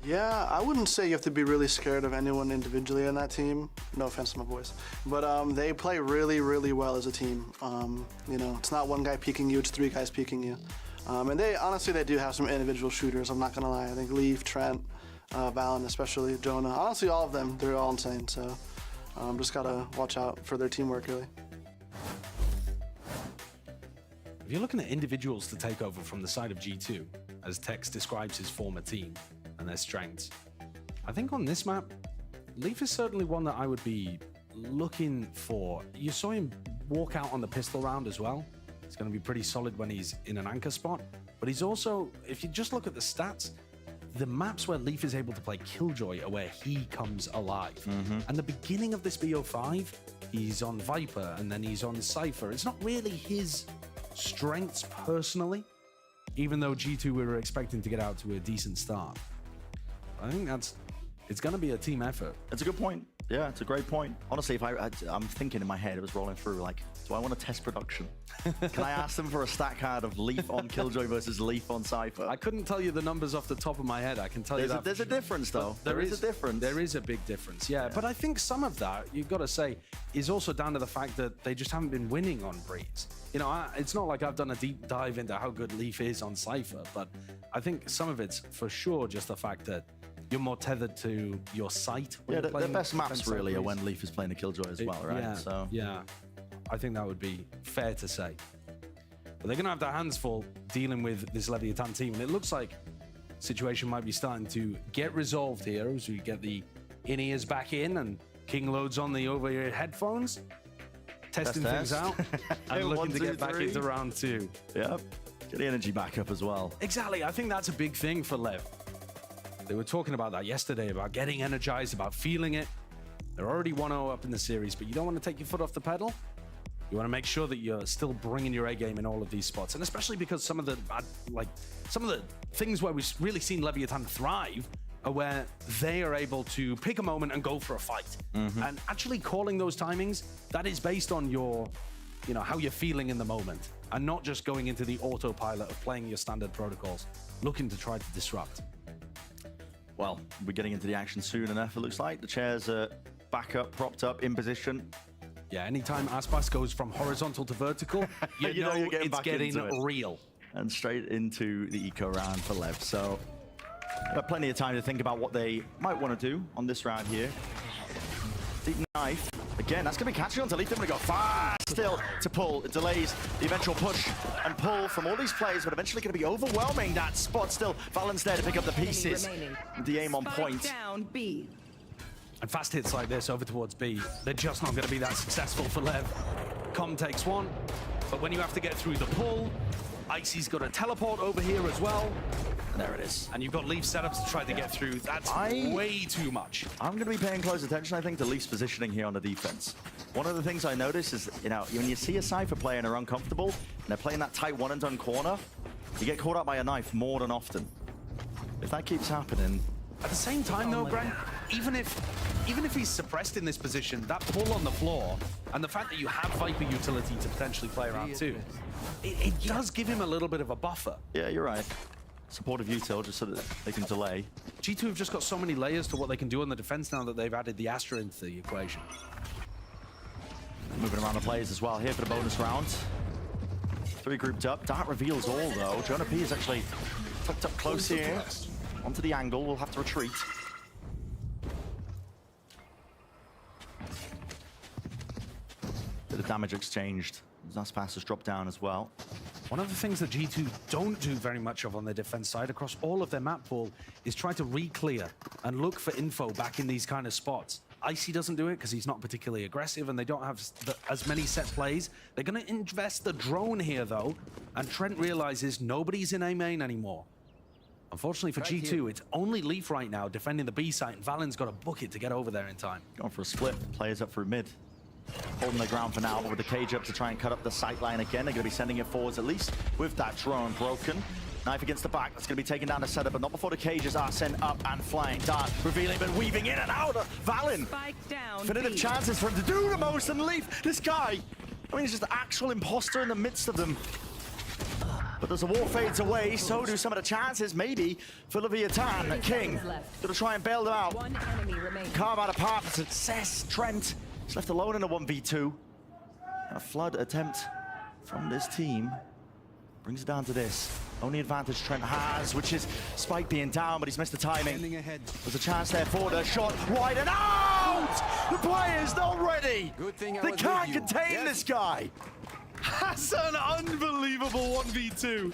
Yeah, I wouldn't say you have to be really scared of anyone individually in that team. No offense to my voice. But they play really, really well as a team. It's not one guy peeking you, it's 3 guys peeking you. And honestly, they do have some individual shooters, I'm not gonna lie. I think Leaf, Trent, Valen especially, Jonah. Honestly, all of them, they're all insane. So just gotta watch out for their teamwork, really. If you're looking at individuals to take over from the side of G2, as Tex describes his former team and their strengths, I think on this map, Leaf is certainly one that I would be looking for. You saw him walk out on the pistol round as well. He's going to be pretty solid when he's in an anchor spot, but he's also, if you just look at the stats, the maps where Leaf is able to play Killjoy are where he comes alive. And the beginning of this BO5, he's on Viper and then he's on Cypher. It's not really his strengths personally, even though G2 we were expecting to get out to a decent start. I think it's going to be a team effort. It's a good point. Yeah, it's a great point. Honestly, if I'm thinking in my head, it was rolling through like, do I want to test production? Can I ask them for a stat card of Leaf on Killjoy versus Leaf on Cypher? I couldn't tell you the numbers off the top of my head. I can tell you that. There's a difference, though. There is a difference. There is a big difference, yeah. But I think some of that, you've got to say, is also down to the fact that they just haven't been winning on Breeze. It's not like I've done a deep dive into how good Leaf is on Cypher, but I think some of it's for sure just the fact that you're more tethered to your sight. Yeah, the best maps really are when Leaf is playing a Killjoy as well, right? Yeah, I think that would be fair to say. But they're going to have their hands full dealing with this Leviathan team, and it looks like the situation might be starting to get resolved here as we get the in-ears back in and King loads on the over-ear headphones, testing things out, and looking to get back into round 2. Yep, get the energy back up as well. Exactly, I think that's a big thing for Lev. They were talking about that yesterday, about getting energized, about feeling it. They're already 1-0 up in the series, but you don't want to take your foot off the pedal. You want to make sure that you're still bringing your A game in all of these spots, and especially because some of the things where we've really seen Leviathan thrive are where they are able to pick a moment and go for a fight. And actually calling those timings, that is based on your, how you're feeling in the moment, and not just going into the autopilot of playing your standard protocols, looking to try to disrupt. Well, we're getting into the action soon enough, it looks like. The chairs are back up, propped up, in position. Yeah, anytime Aspas goes from horizontal to vertical, you know you're getting it's back getting into it. real. And straight into the eco round for Lev. So, plenty of time to think about what they might want to do on this round here. Deep knife. Again, that's going to be catching on to Leaf. They're going to go fast still to pull. It delays the eventual push and pull from all these players, but eventually going to be overwhelming that spot. Still, Valen's there to pick up the pieces. The aim on point. Down B. And fast hits like this over towards B, they're just not going to be that successful for Lev. Com takes one, but when you have to get through the pull, Icy's got a teleport over here as well. And there it is. And you've got Leaf setups to try to get through. That's way too much. I'm going to be paying close attention, I think, to Leaf's positioning here on the defense. One of the things I notice is, when you see a Cypher player and are uncomfortable, and they're playing that tight one and done corner, you get caught out by a knife more than often. If that keeps happening... At the same time, though, Brent, even if he's suppressed in this position, that pull on the floor, and the fact that you have Viper utility to potentially play around too, it does give him a little bit of a buffer. Yeah, you're right. Supportive util, just so that they can delay. G2 have just got so many layers to what they can do on the defense now that they've added the Astra into the equation. Moving around the players as well here for the bonus round. 3 grouped up. Dart reveals all, though. Jonah P is actually tucked up close here. Onto the angle. We'll have to retreat. Bit of damage exchanged. Zaspas has dropped down as well. One of the things that G2 don't do very much of on their defense side across all of their map pool is try to re-clear and look for info back in these kind of spots. Icy doesn't do it because he's not particularly aggressive and they don't have as many set plays. They're going to invest the drone here, though, and Trent realizes nobody's in A main anymore. Unfortunately for G2, it's only Leaf right now defending the B site, and Valen's got to book it to get over there in time. Going for a split. Players up through mid. Holding the ground for now, but with the cage up to try and cut up the sight line again. They're going to be sending it forwards at least with that drone broken. Knife against the back. That's going to be taken down the setup, but not before the cages are sent up and flying. Dart revealing, but weaving in and out. Valen. Definitive chances for him to do the most, and Leaf, this guy, I mean, he's just an actual imposter in the midst of them. But as the war fades away, so do some of the chances, maybe, for Leviathan. King, going to try and bail them out. Carve out a path for success. Trent is left alone in a 1v2. A flood attempt from this team brings it down to this. Only advantage Trent has, which is Spike being down, but he's missed the timing. There's a chance there for the shot wide and out! The player's not ready! They can't contain this guy! That's an unbelievable 1v2.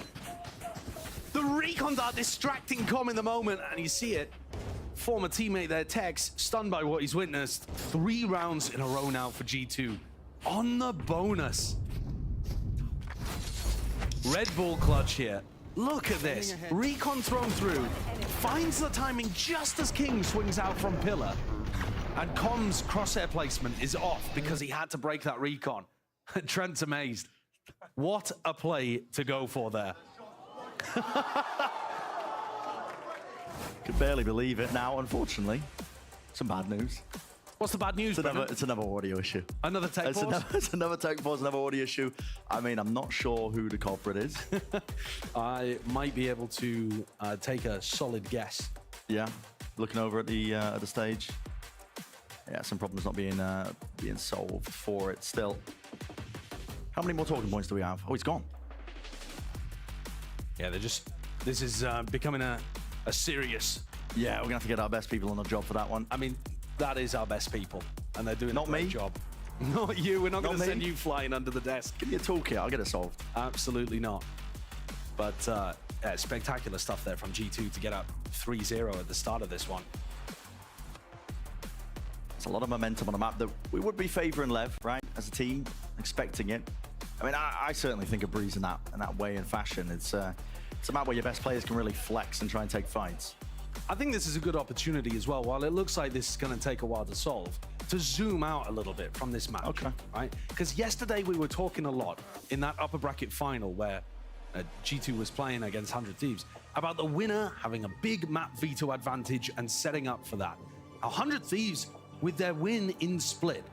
The recon dart distracting Com in the moment, and you see it. Former teammate there, Tex, stunned by what he's witnessed. 3 rounds in a row now for G2. On the bonus. Red Bull clutch here. Look at this. Recon thrown through. Finds the timing just as King swings out from pillar. And Com's crosshair placement is off because he had to break that recon. Trent's amazed. What a play to go for there. Could barely believe it now, unfortunately. Some bad news. What's the bad news, it's another audio issue. Another tech pause? It's another tech pause, another audio issue. I mean, I'm not sure who the culprit is. I might be able to take a solid guess. Yeah, looking over at the stage. Yeah, some problems not being solved for it still. How many more talking points do we have? Oh, he's gone. Yeah, this is becoming a serious... Yeah, we're gonna have to get our best people on the job for that one. I mean, that is our best people, and they're doing not a great me. job. Not you. We're not going to me. send you flying under the desk. Give me a toolkit. I'll get it solved. Absolutely not. But yeah, spectacular stuff there from G2 to get up 3-0 at the start of this one. It's a lot of momentum on a map that we would be favouring Lev, right? As a team, expecting it. I mean, I certainly think of Breeze in that way and fashion. It's a map where your best players can really flex and try and take fights. I think this is a good opportunity as well, while it looks like this is going to take a while to solve, to zoom out a little bit from this match, right? Because yesterday we were talking a lot in that upper bracket final where G2 was playing against 100 Thieves about the winner having a big map veto advantage and setting up for that. 100 Thieves, with their win in Split,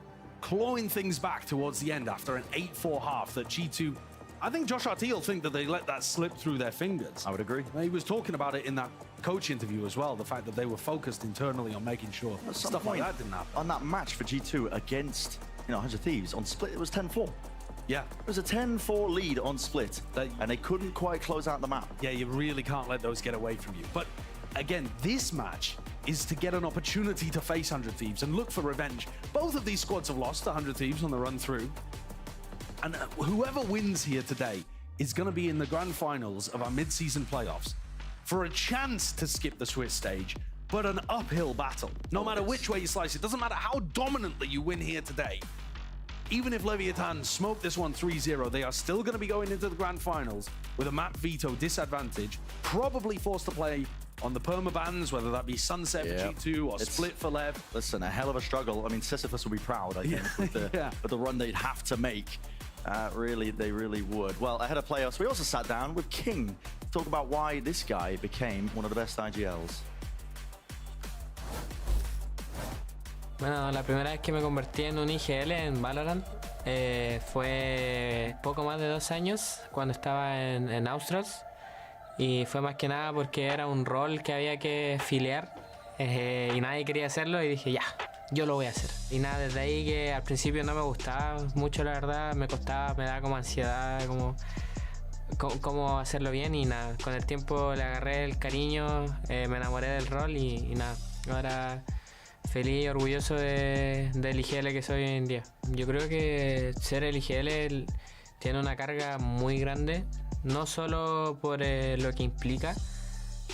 clawing things back towards the end after an 8-4 half that G2... I think Josh RT will think that they let that slip through their fingers. I would agree. He was talking about it in that coach interview as well, the fact that they were focused internally on making sure stuff like that didn't happen. On that match for G2 against 100 Thieves. On Split, it was 10-4. Yeah. It was a 10-4 lead on Split, and they couldn't quite close out the map. Yeah, you really can't let those get away from you. But again, this match is to get an opportunity to face 100 Thieves and look for revenge. Both of these squads have lost to 100 Thieves on the run through. And whoever wins here today is going to be in the grand finals of our mid-season playoffs for a chance to skip the Swiss stage, but an uphill battle. No matter which way you slice it, doesn't matter how dominantly you win here today. Even if Leviathan smoke this one 3-0, they are still going to be going into the grand finals with a map veto disadvantage, probably forced to play on the permabans, whether that be Sunset for G2 or Split for Lev. Listen, a hell of a struggle. I mean, Sisyphus will be proud, I think, with the run they'd have to make. Really, they really would. Well, ahead of playoffs, we also sat down with King to talk about why this guy became one of the best IGLs. Bueno, la primera vez que me convertí en un IGL en Valorant fue poco más de 2 años cuando estaba en Australs, y fue más que nada porque era un rol que había que filear y nadie quería hacerlo, y dije ya, yo lo voy a hacer. Y nada, desde ahí que al principio no me gustaba mucho, la verdad, me costaba, me daba como ansiedad, cómo hacerlo bien, y nada, con el tiempo le agarré el cariño, me enamoré del rol y nada, ahora feliz y orgulloso del IGL que soy hoy en día. Yo creo que ser el IGL tiene una carga muy grande, no solo por lo que implica,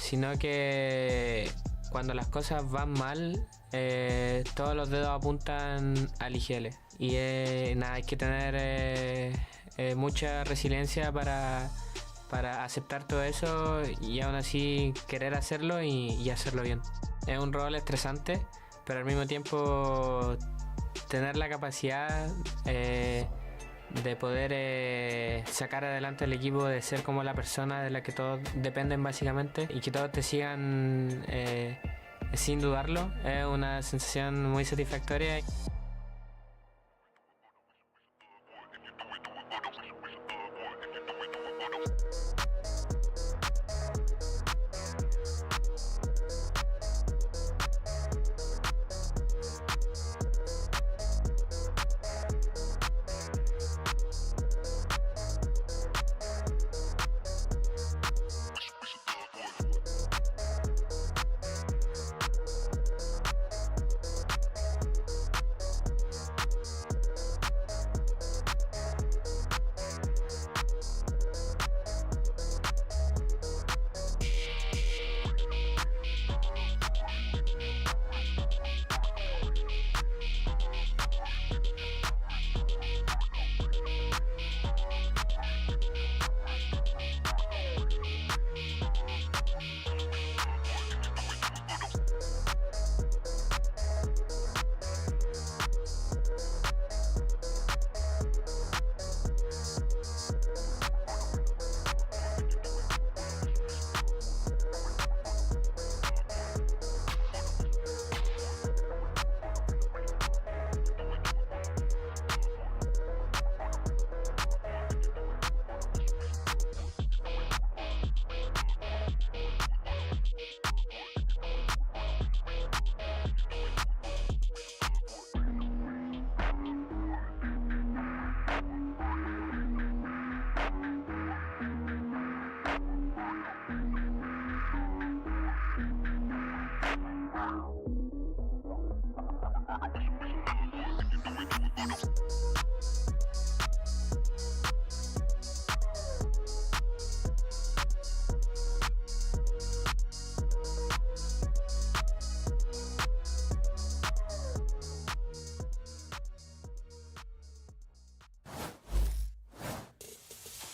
sino que cuando las cosas van mal, todos los dedos apuntan al IGL. Y nada, hay que tener mucha resiliencia para aceptar todo eso y aún así querer hacerlo y hacerlo bien. Es un rol estresante, pero al mismo tiempo tener la capacidad de poder sacar adelante el equipo, de ser como la persona de la que todos dependen básicamente, y que todos te sigan sin dudarlo, es una sensación muy satisfactoria.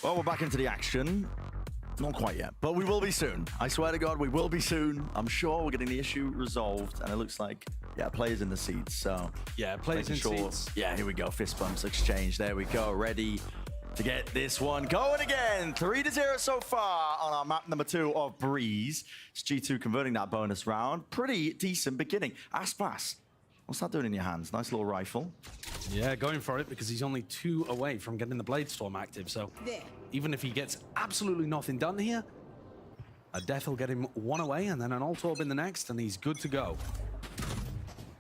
Well, we're back into the action. Not quite yet, but we will be soon. I swear to God, we will be soon. I'm sure we're getting the issue resolved, and it looks like, yeah, players in the seats. So yeah, players in seats. Yeah, here we go. Fist bumps exchange. There we go. Ready to get this one going again. 3-0 so far on our map number 2 of Breeze. It's G2 converting that bonus round. Pretty decent beginning. Aspas, what's that doing in your hands? Nice little rifle. Yeah, going for it because he's only 2 away from getting the Blade Storm active. So even if he gets absolutely nothing done here, a death will get him 1 away and then an alt orb in the next, and he's good to go.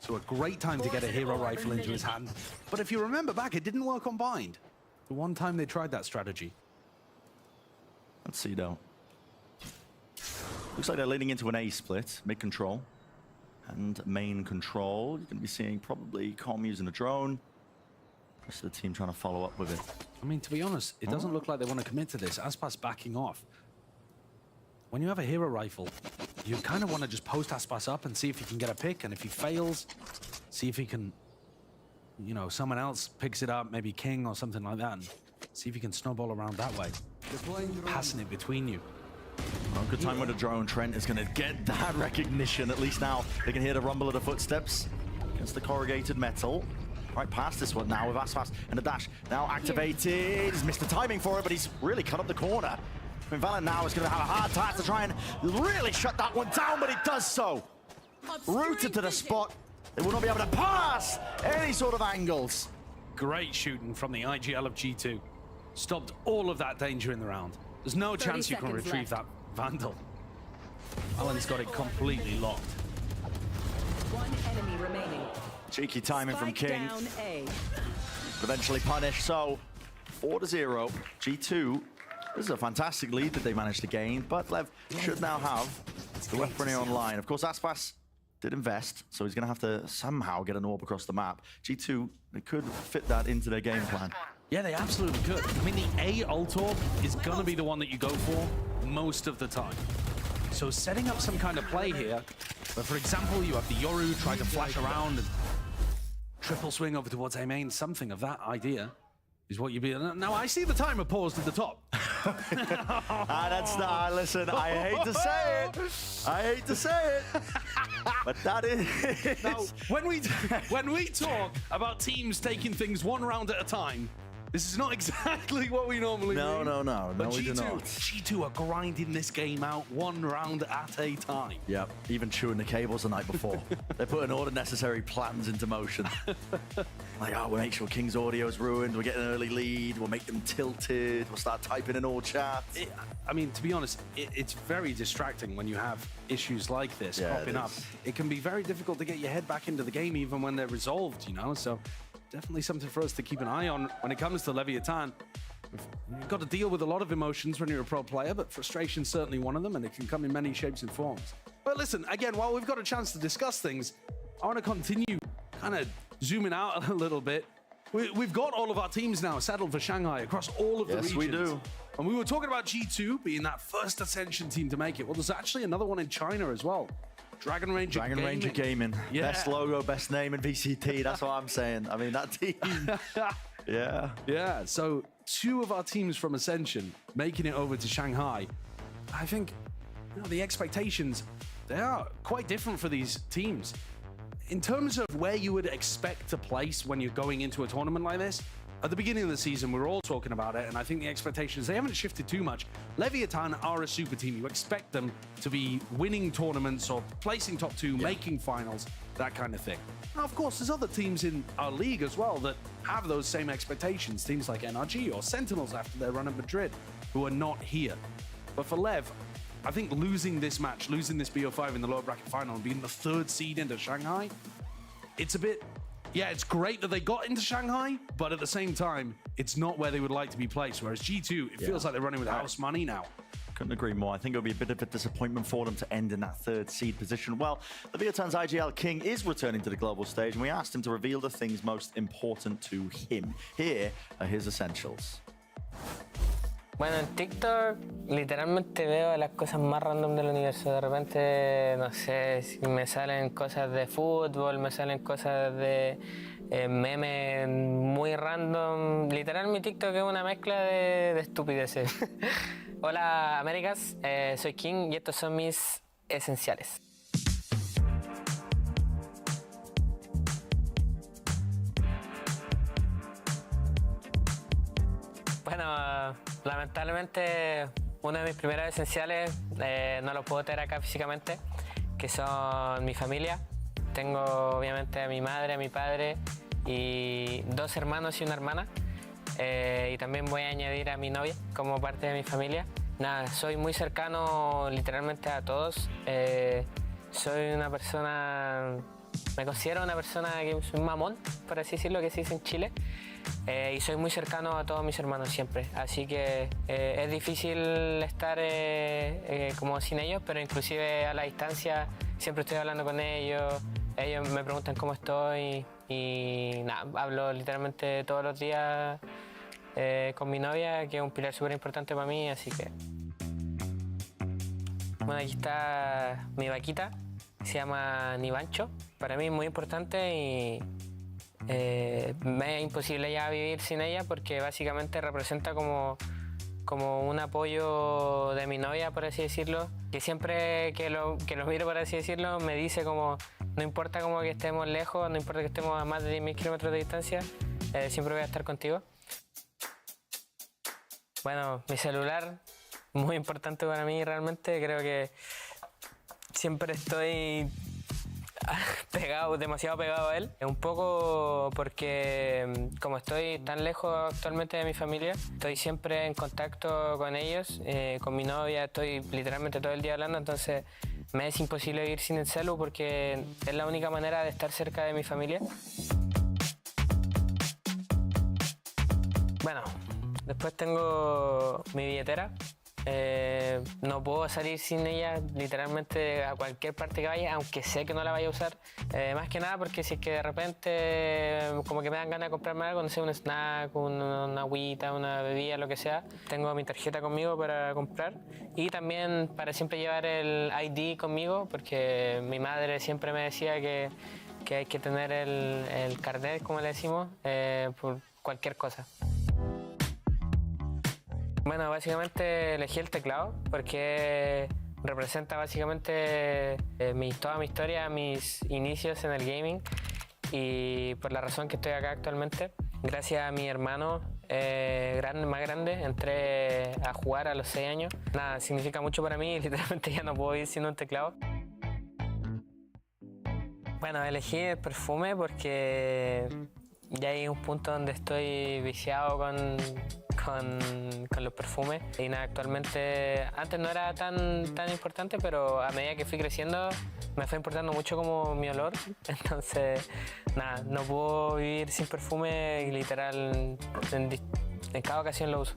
So So a great time to get a hero rifle into his hand. But if you remember back, it didn't work on Bind. The one time they tried that strategy. Let's see though. Looks like they're leaning into an A split, mid control. And main control. You're going to be seeing probably Com using a drone. Rest of the team trying to follow up with it. I mean, to be honest, it doesn't look like they want to commit to this. Aspas backing off. When you have a hero rifle, you kind of want to just post Aspas up and see if he can get a pick. And if he fails, see if he can, you know, someone else picks it up, maybe King or something like that, and see if he can snowball around that way. Passing it between you. Well, good time with a drone. Trent is going to get that recognition. At least now they can hear the rumble of the footsteps against the corrugated metal. Right past this one now with Aspas and the dash now activated. He's missed the timing for it, but he's really cut up the corner. I mean, Valen now is going to have a hard time to try and really shut that one down, but he does so. Rooted to the spot. They will not be able to pass any sort of angles. Great shooting from the IGL of G2. Stopped all of that danger in the round. There's no chance you can retrieve that Vandal. Alan's got it completely locked. One enemy remaining. Cheeky timing from King. Down A. Eventually punished, so 4-0. G2, this is a fantastic lead that they managed to gain, but Lev should now have the weaponry online. Of course, Aspas did invest, so he's going to have to somehow get an orb across the map. G2, they could fit that into their game plan. Yeah, they absolutely could. I mean, the A ult orb is going to be the one that you go for most of the time. So setting up some kind of play here, but for example, you have the Yoru trying to flash around and triple swing over towards A main, something of that idea is what you'd be. Now, I see the timer paused at the top. That's not, listen, I hate to say it. I hate to say it. But that is... Now, when we talk about teams taking things one round at a time, this is not exactly what we normally do. No, but we do not. G2 are grinding this game out one round at a time. Yep, even chewing the cables the night before. They're putting all the necessary plans into motion. Like, oh, we'll make sure King's audio is ruined, we'll get an early lead, we'll make them tilted, we'll start typing in all chat. I mean, to be honest, it's very distracting when you have issues like this popping up. It can be very difficult to get your head back into the game even when they're resolved, you know? So definitely something for us to keep an eye on when it comes to Leviathan. You've got to deal with a lot of emotions when you're a pro player, but frustration's certainly one of them, and it can come in many shapes and forms. But listen, again, while we've got a chance to discuss things, I want to continue kind of zooming out a little bit. We've got all of our teams now settled for Shanghai across all of the regions. Yes, we do. And we were talking about G2 being that first Ascension team to make it. Well, there's actually another one in China as well. Dragon Ranger Gaming. Yeah. Best logo, best name in VCT. That's what I'm saying. I mean, that team. Yeah. So 2 of our teams from Ascension making it over to Shanghai. I think the expectations, they are quite different for these teams. In terms of where you would expect to place when you're going into a tournament like this, at the beginning of the season, we were all talking about it, and I think the expectations, they haven't shifted too much. Leviathan are a super team. You expect them to be winning tournaments or placing top 2, making finals, that kind of thing. Now, of course, there's other teams in our league as well that have those same expectations. Teams like NRG or Sentinels after their run at Madrid, who are not here. But for Lev, I think losing this match, losing this BO5 in the lower bracket final and being the 3rd seed into Shanghai, it's a bit... Yeah, it's great that they got into Shanghai, but at the same time, it's not where they would like to be placed. Whereas G2, it feels like they're running with house money now. Couldn't agree more. I think it'll be a bit of a disappointment for them to end in that 3rd seed position. Well, Leviathan's IGL King is returning to the global stage, and we asked him to reveal the things most important to him. Here are his essentials. Bueno, en TikTok literalmente veo las cosas más random del universo. De repente, no sé, si me salen cosas de fútbol, me salen cosas de memes muy random. Literal, mi TikTok es una mezcla de estupideces. Hola, Américas, soy King y estos son mis esenciales. Bueno, lamentablemente uno de mis primeros esenciales no los puedo tener acá físicamente, que son mi familia. Tengo obviamente a mi madre, a mi padre y 2 hermanos y una hermana. Y también voy a añadir a mi novia como parte de mi familia. Nada, soy muy cercano literalmente a todos. Soy una persona Me considero una persona que soy un mamón, por así decirlo, que se dice en Chile. Y soy muy cercano a todos mis hermanos siempre. Así que es difícil estar como sin ellos, pero inclusive a la distancia siempre estoy hablando con ellos. Ellos me preguntan cómo estoy y nada, hablo literalmente todos los días con mi novia, que es un pilar súper importante para mí, así que... Bueno, aquí está mi vaquita, se llama Nivancho. Para mí es muy importante y me es imposible ya vivir sin ella porque básicamente representa como un apoyo de mi novia, por así decirlo, que siempre que lo miro, por así decirlo, me dice como no importa como que estemos lejos, no importa que estemos a más de 10.000 kilómetros de distancia, siempre voy a estar contigo. Bueno, mi celular, muy importante para mí realmente, creo que siempre estoy pegado, demasiado pegado a él. Un poco porque como estoy tan lejos actualmente de mi familia, estoy siempre en contacto con ellos, con mi novia, estoy literalmente todo el día hablando, entonces me es imposible vivir sin el celu porque es la única manera de estar cerca de mi familia. Bueno, después tengo mi billetera. No puedo salir sin ella literalmente a cualquier parte que vaya, aunque sé que no la vaya a usar. Más que nada porque si es que de repente como que me dan ganas de comprarme algo, no sé, un snack, una agüita, una bebida, lo que sea, tengo mi tarjeta conmigo para comprar y también para siempre llevar el ID conmigo porque mi madre siempre me decía que hay que tener el carnet, como le decimos, por cualquier cosa. Bueno, básicamente elegí el teclado porque representa básicamente toda mi historia, mis inicios en el gaming y por la razón que estoy acá actualmente. Gracias a mi hermano más grande entré a jugar a los 6 años. Nada, significa mucho para mí y literalmente ya no puedo vivir sin un teclado. Bueno, elegí el perfume porque ya hay un punto donde estoy viciado con los perfumes y nada, actualmente antes no era tan importante, pero a medida que fui creciendo me fue importando mucho como mi olor, entonces nada, no puedo vivir sin perfume y literal en cada ocasión lo uso.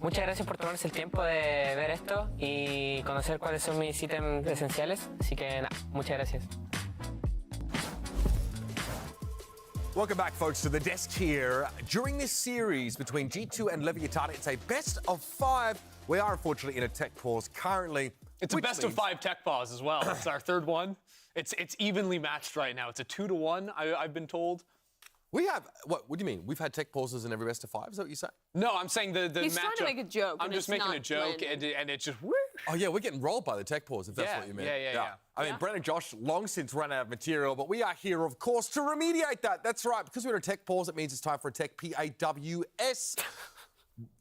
Muchas gracias por tomarse el tiempo de ver esto y conocer cuáles son mis ítems esenciales, así que nada, muchas gracias. Welcome back, folks, to the desk here. During this series between G2 and Leviathan, it's a best of 5. We are unfortunately in a tech pause currently. It's a best of 5 tech pause as well. It's our third one. It's evenly matched right now. It's a 2-1, I've been told. We have, what do you mean? We've had tech pauses in every best of 5, is that what you say? No, I'm saying the He's matchup. trying to make a joke. I'm just making a joke, and it's just... Oh, yeah, we're getting rolled by the tech pause, if that's what you mean. Yeah. I mean, Brent and Josh long since run out of material, but we are here, of course, to remediate that. That's right. Because we're in a tech pause, it means it's time for a tech PAWS.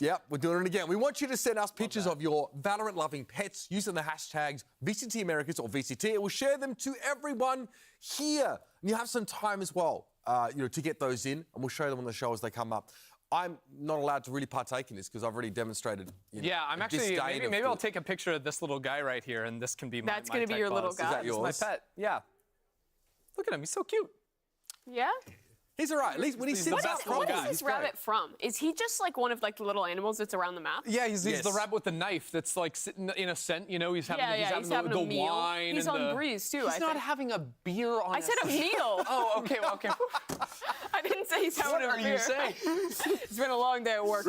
Yep, we're doing it again. We want you to send us pictures of your Valorant-loving pets using the hashtags VCT Americas or VCT. We'll share them to everyone here. And you have some time as well, to get those in, and we'll show them on the show as they come up. I'm not allowed to really partake in this because I've already demonstrated. I'm actually maybe I'll take a picture of this little guy right here, and this can be That's my going to be your tech little pause. guy. Is that yours? It's my pet. Yeah. Look at him. He's so cute. Yeah? He's all right. At least when he sits up What is this rabbit from? Is he just like one of like the little animals that's around the map? Yeah, he's the rabbit with the knife that's like sitting in a scent, he's having, he's having the a meal. wine. He's on Breeze too, He's not having a beer on I said a meal. Oh, okay. I didn't say he's having a beer. What are you saying? It's been a long day at work.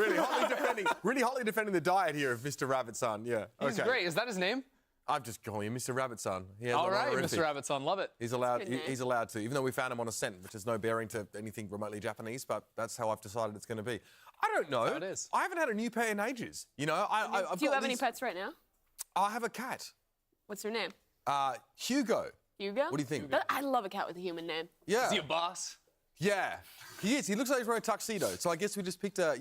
Really hotly defending the diet here of Mr. Rabbit-san. Yeah. He's great. Is that his name? I'm just calling him Mr. Rabbit-san. All right, Mr. Rabbit-san, love it. He's allowed to, even though we found him on a scent, which has no bearing to anything remotely Japanese, but that's how I've decided it's going to be. I don't know. How it is. I haven't had a new pet in ages. Do you have any pets right now? I have a cat. What's her name? Hugo. Hugo? What do you think? I love a cat with a human name. Yeah. Is he a boss? Yeah, he is. He looks like he's wearing a tuxedo. So I guess we just picked a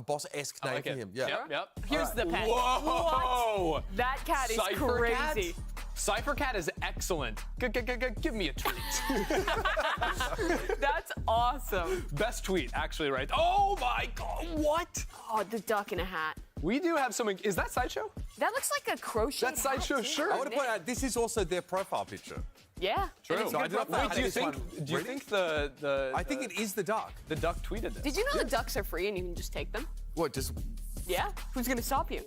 boss-esque name for him. Yeah. Yep. Here's the pet. Whoa! What? That cat is Cypher crazy. Cat? Cypher Cat is excellent. Give me a tweet. That's awesome. Best tweet, actually, right? Oh my God! What? Oh, the duck in a hat. We do have something. Is that Sideshow? That looks like a crochet. That's Sideshow shirt. I want to point out this is also their profile picture. Yeah. True. So I did not Wait, do you this one think? Do you ready? think the? I think it is the duck. The duck tweeted this. Did you know the ducks are free and you can just take them? What? Just Yeah. Who's gonna stop you?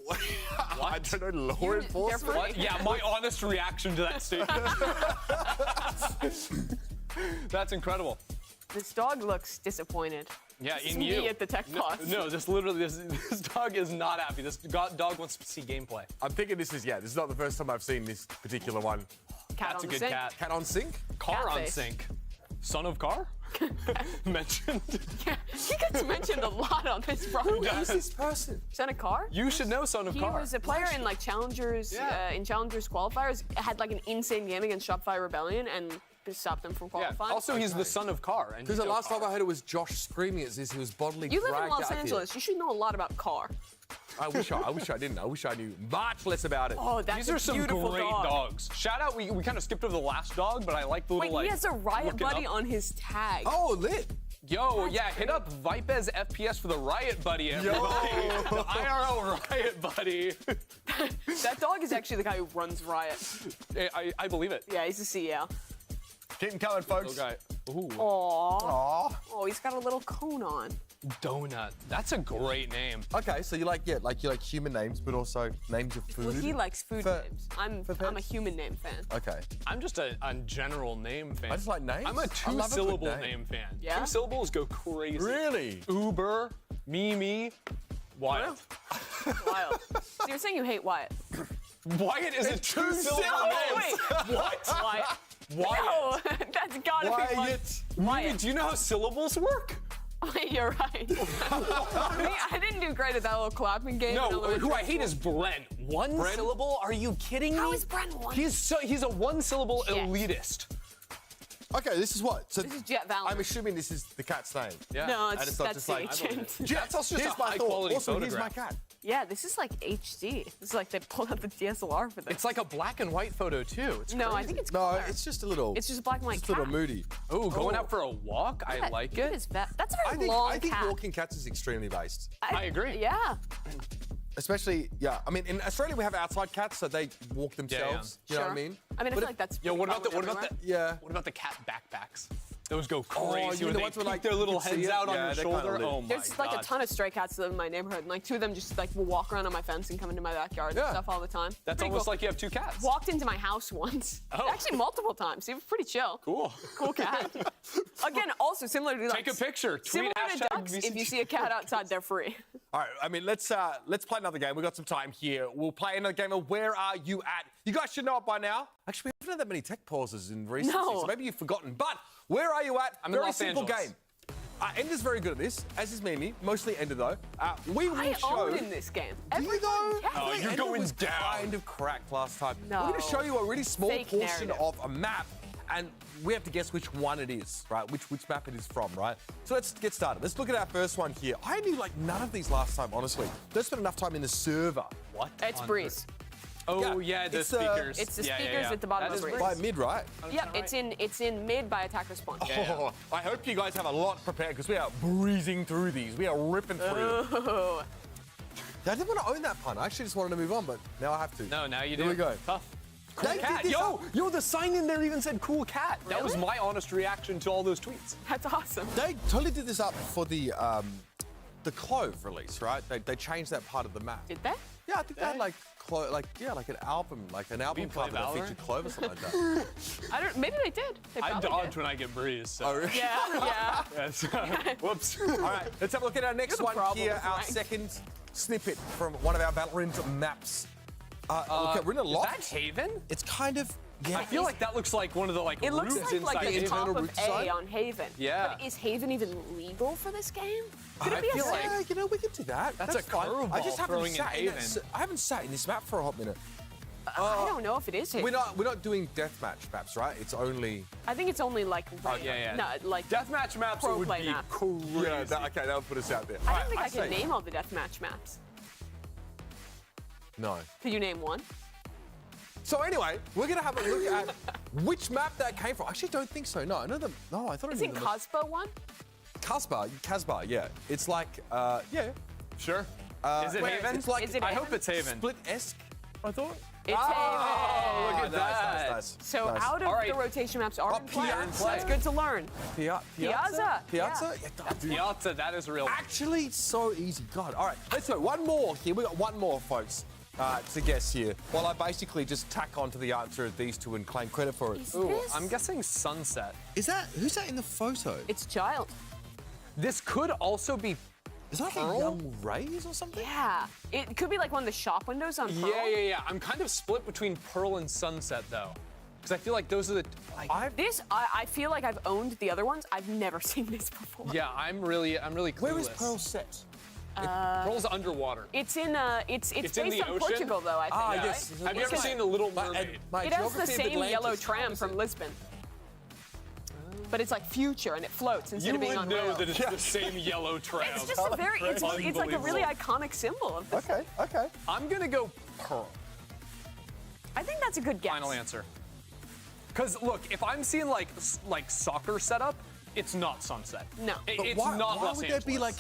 I don't know. Law enforcement. What? Yeah, my honest reaction to that statement. That's incredible. This dog looks disappointed. Yeah, This is in me you. at the tech box. No, this literally, this dog is not happy. This dog wants to see gameplay. I'm thinking this is not the first time I've seen this particular one. Cat That's on a good sync. cat. Cat on sync? Car Cat on face. sync. Son of car? Mentioned. Yeah, he gets mentioned a lot on this Who broadcast. is this person? Son of Car? You should know Son of He Car. was a player in like Challengers, in Challengers qualifiers. Had like an insane game against Shopify Rebellion and stopped them from Yeah. qualifying. Also, he's the son of Car. And Because you the know last Car. time I heard it was Josh screaming at this, he was bodily You live in dragged Los out here. Angeles. You should know a lot about Car. I wish I didn't. I wish I knew much less about it. Oh, that's These a are some beautiful great dog. dogs. Shout out, we kind of skipped over the last dog, but I like the Wait, little he has a Riot looking Buddy up. on his tag. Oh, lit. Yo, yeah, hit up Vipez FPS for the Riot Buddy, everybody. The IRL Riot Buddy. That dog is actually the guy who runs Riot. I believe it. Yeah, he's the CEO. Keep him coming, folks. Little guy. Ooh. Aww. Oh, he's got a little cone on. Donut. That's a great name. Okay, so you like human names, but also names of food. Well, he likes food For- names. I'm a human name fan. Okay. I'm just a general name fan. I just like names. I'm a I love a good two-syllable name. name fan. Yeah? 2 syllables go crazy. Really? Uber, Mimi, Wyatt. Wild. So you're saying you hate Wyatt? Wyatt is a It's 2 syllable Oh, name. wait. What? Wyatt. Wyatt. No, that's gotta be one. Mimi, do you know how syllables work? You're right. I didn't do great at that little clapping game. No, who I hate is Brent. One syllable? Are you kidding me? How is Brent one? He's a one-syllable elitist. Okay, this is what? So This is Jet Valen. I'm assuming this is the cat's name. Yeah. No, And it's not that's just the like, agent. That's also just here's a my high-quality thought. Also, photograph. here's my cat. Yeah, this is like HD. This is like they pulled out the DSLR for this. It's like a black and white photo, too. It's No, I crazy. think it's No, color. it's just a little. It's just a black and white just a little cat. moody. Oh, going out for a walk? I Yeah, like look at it. his vet. That's a I very think long I think cat. walking cats is extremely based. I agree. Yeah. Especially, yeah. I mean, in Australia we have outside cats, so they walk themselves. You know what I mean? I mean, I But feel like that's. Yo, what about the Yeah. what about the cat backpacks? Those go Oh, crazy. you when know they what's where, peek like, their little you can see heads it? out on Yeah, your they're kinda shoulder. lit. Oh my There's like God. a ton of stray cats that live in my neighborhood, and like 2 of them just like will walk around on my fence and come into my backyard Yeah. and stuff all the time. That's Pretty almost cool. like you have 2 cats. Walked into my house once. Oh. Actually, multiple times. He was pretty chill. Cool. Cool cat. Again, also similar to Take a picture. Tweet Similar to hashtag ducks, if VCT. you see a cat outside, they're free. All right, I mean, let's play another game. We've got some time here. We'll play another game of Where Are You At? You guys should know it by now. Actually, we haven't had that many tech pauses in recent No. seasons, so maybe you've forgotten. But Where Are You At? I'm in Very Los simple Angeles. game. Ender's very good at this, as is Mimi. Mostly Ender, though. We will I show... own in this game. Do you though? Yeah. Oh, you're Ender going was down. kind of cracked last time. No. We're going to show you a really small Fake portion narrative. of a map, and we have to guess which one it is, right? Which map it is from, right? So let's get started. Let's look at our first one here. I knew like none of these last time, honestly. Don't spend enough time in the server. What? It's on Breeze. Oh yeah, the it's, speakers. It's the Yeah, speakers yeah, yeah. at the bottom That of is Breeze. By mid, right? Yep, it's in mid by attacker spawn. Oh, I hope you guys have a lot prepared because we are breezing through these. We are ripping through them. Oh. I didn't want to own that pun. I actually just wanted to move on, but now I have to. No, now you do. Here we go. Tough. Cool They did cat. this Yo, the sign in there even said cool cat. That was Really? my honest reaction to all those tweets. That's awesome. They totally did this up for the Clove release, right? They changed that part of the map. Did they? Yeah, I think they had like an album play cover that Valorant? featured Clove or something like that. I don't. Maybe they did. They I probably dodge did. when I get breeze. So. Oh, really? Yeah, yeah. Yes. Whoops. All right, let's have a look at our next the one problem here. with Our rank. second snippet from one of our Valorant maps. Look, we're in a Is loft. that Haven? It's kind of I feel like that looks like one of the It looks roots like inside the Haven. top of root A side? on Haven. Yeah. But is Haven even legal for this game? Could I it be feel a like- Yeah, you know, we can do that. That's a fine. I just curveball haven't throwing in sat in Haven. I haven't sat in this map for a hot minute. I don't know if it is Haven. We're not doing deathmatch maps, right? It's only. I think it's only like Oh, yeah. no, like Deathmatch maps pro would play be maps. crazy. Yeah, okay, that'll put us out there. I All don't think I right, can say- name all the deathmatch maps. No. Could you name one? So anyway, we're gonna have a look at which map that came from. I actually don't think so. No, I know them. No, I thought I knew Isn't them. Cospo one? Casbah, yeah. It's like, yeah. Sure. Is it Haven? It's like, I hope it's Haven. Split-esque, I thought. It's Oh, look at that. Nice. So out of the rotation maps are in play. That's good to learn. Piazza? Piazza. Piazza? Yeah. Piazza, that is real. Actually, so easy. God, all right. Let's go. One more here. We got one more, folks, to guess here. While I basically just tack onto the answer of these two and claim credit for it. Ooh, I'm guessing Sunset. Is that, who's that in the photo? It's Child. This could also be Is that like Pearl? a Young Rays or something? Yeah. It could be like one of the shop windows on Pearl. Yeah. I'm kind of split between Pearl and Sunset, though. Because I feel like those are the... Like, I feel like I've owned the other ones. I've never seen this before. yeah, I'm really clueless. Where is Pearl set? Pearl's underwater. It's in it's in based the on ocean? Portugal though, I think. Ah, right? yes. Have you ever seen The Little Mermaid? It has the same yellow tram from Lisbon. But it's like future and it floats instead You of being would on know rails. that it's the same yellow tram. It's just a very, it's like a really iconic symbol of this. Okay. I'm gonna go Pearl. I think that's a good guess. Final answer. Because look, if I'm seeing like soccer setup, it's not Sunset. No. It's why, not why Los would Angeles. there be like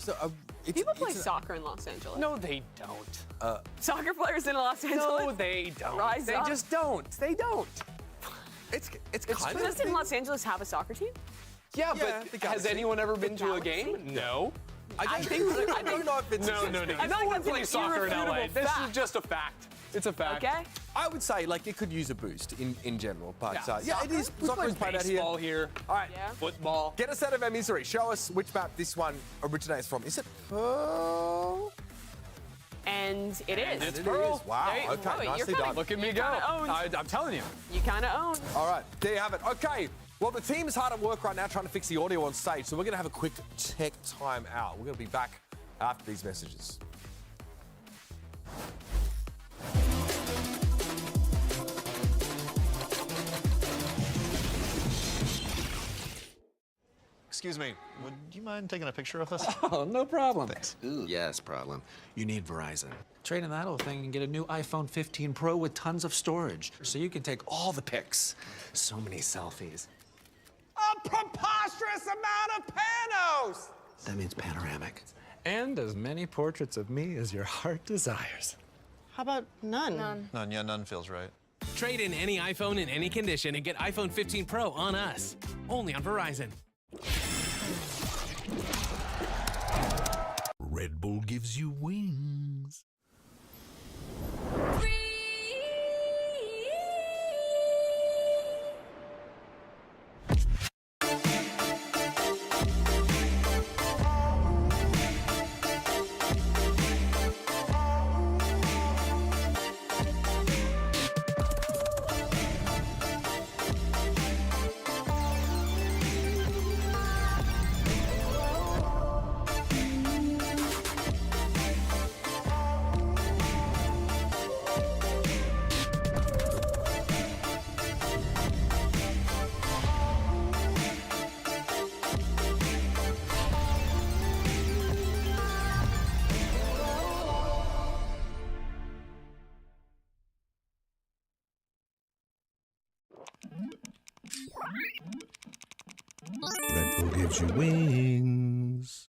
People play soccer in Los Angeles. No, they don't. Soccer players in Los Angeles? No, they don't. Rise they up. just don't. They don't. It's kind of. Doesn't Los Angeles have a soccer team? Yeah, Yeah, the but has Galaxy. anyone ever been to a Galaxy? game? No. I don't know if it's No. I No think one that's an plays soccer in LA. irrefutable This fact. is just a fact. It's a fact. Okay. I would say like it could use a boost in general, but Yeah. it is. We Soccer play is played out here. baseball here. All right, Yeah. Football. get us out of our misery. Show us which map this one originates from. Is it Pearl? And it is. It's It Pearl. is. Wow. Hey, Okay, wait, nicely you're kinda- done. Look at me You go. kinda own. I'm telling you. You kind of own. All right, there you have it. Okay, well, the team is hard at work right now trying to fix the audio on stage, so we're going to have a quick tech time out. We're going to be back after these messages. Excuse me, would you mind taking a picture of us? Oh, no problem. Thanks. Yes, problem. You need Verizon. Trade in that old thing and get a new iPhone 15 Pro with tons of storage, so you can take all the pics. So many selfies. A preposterous amount of panos! That means panoramic. And as many portraits of me as your heart desires. How about none? None, yeah, none feels right. Trade in any iPhone in any condition and get iPhone 15 Pro on us. Only on Verizon. Red Bull gives you wings. Red Bull gives you wings.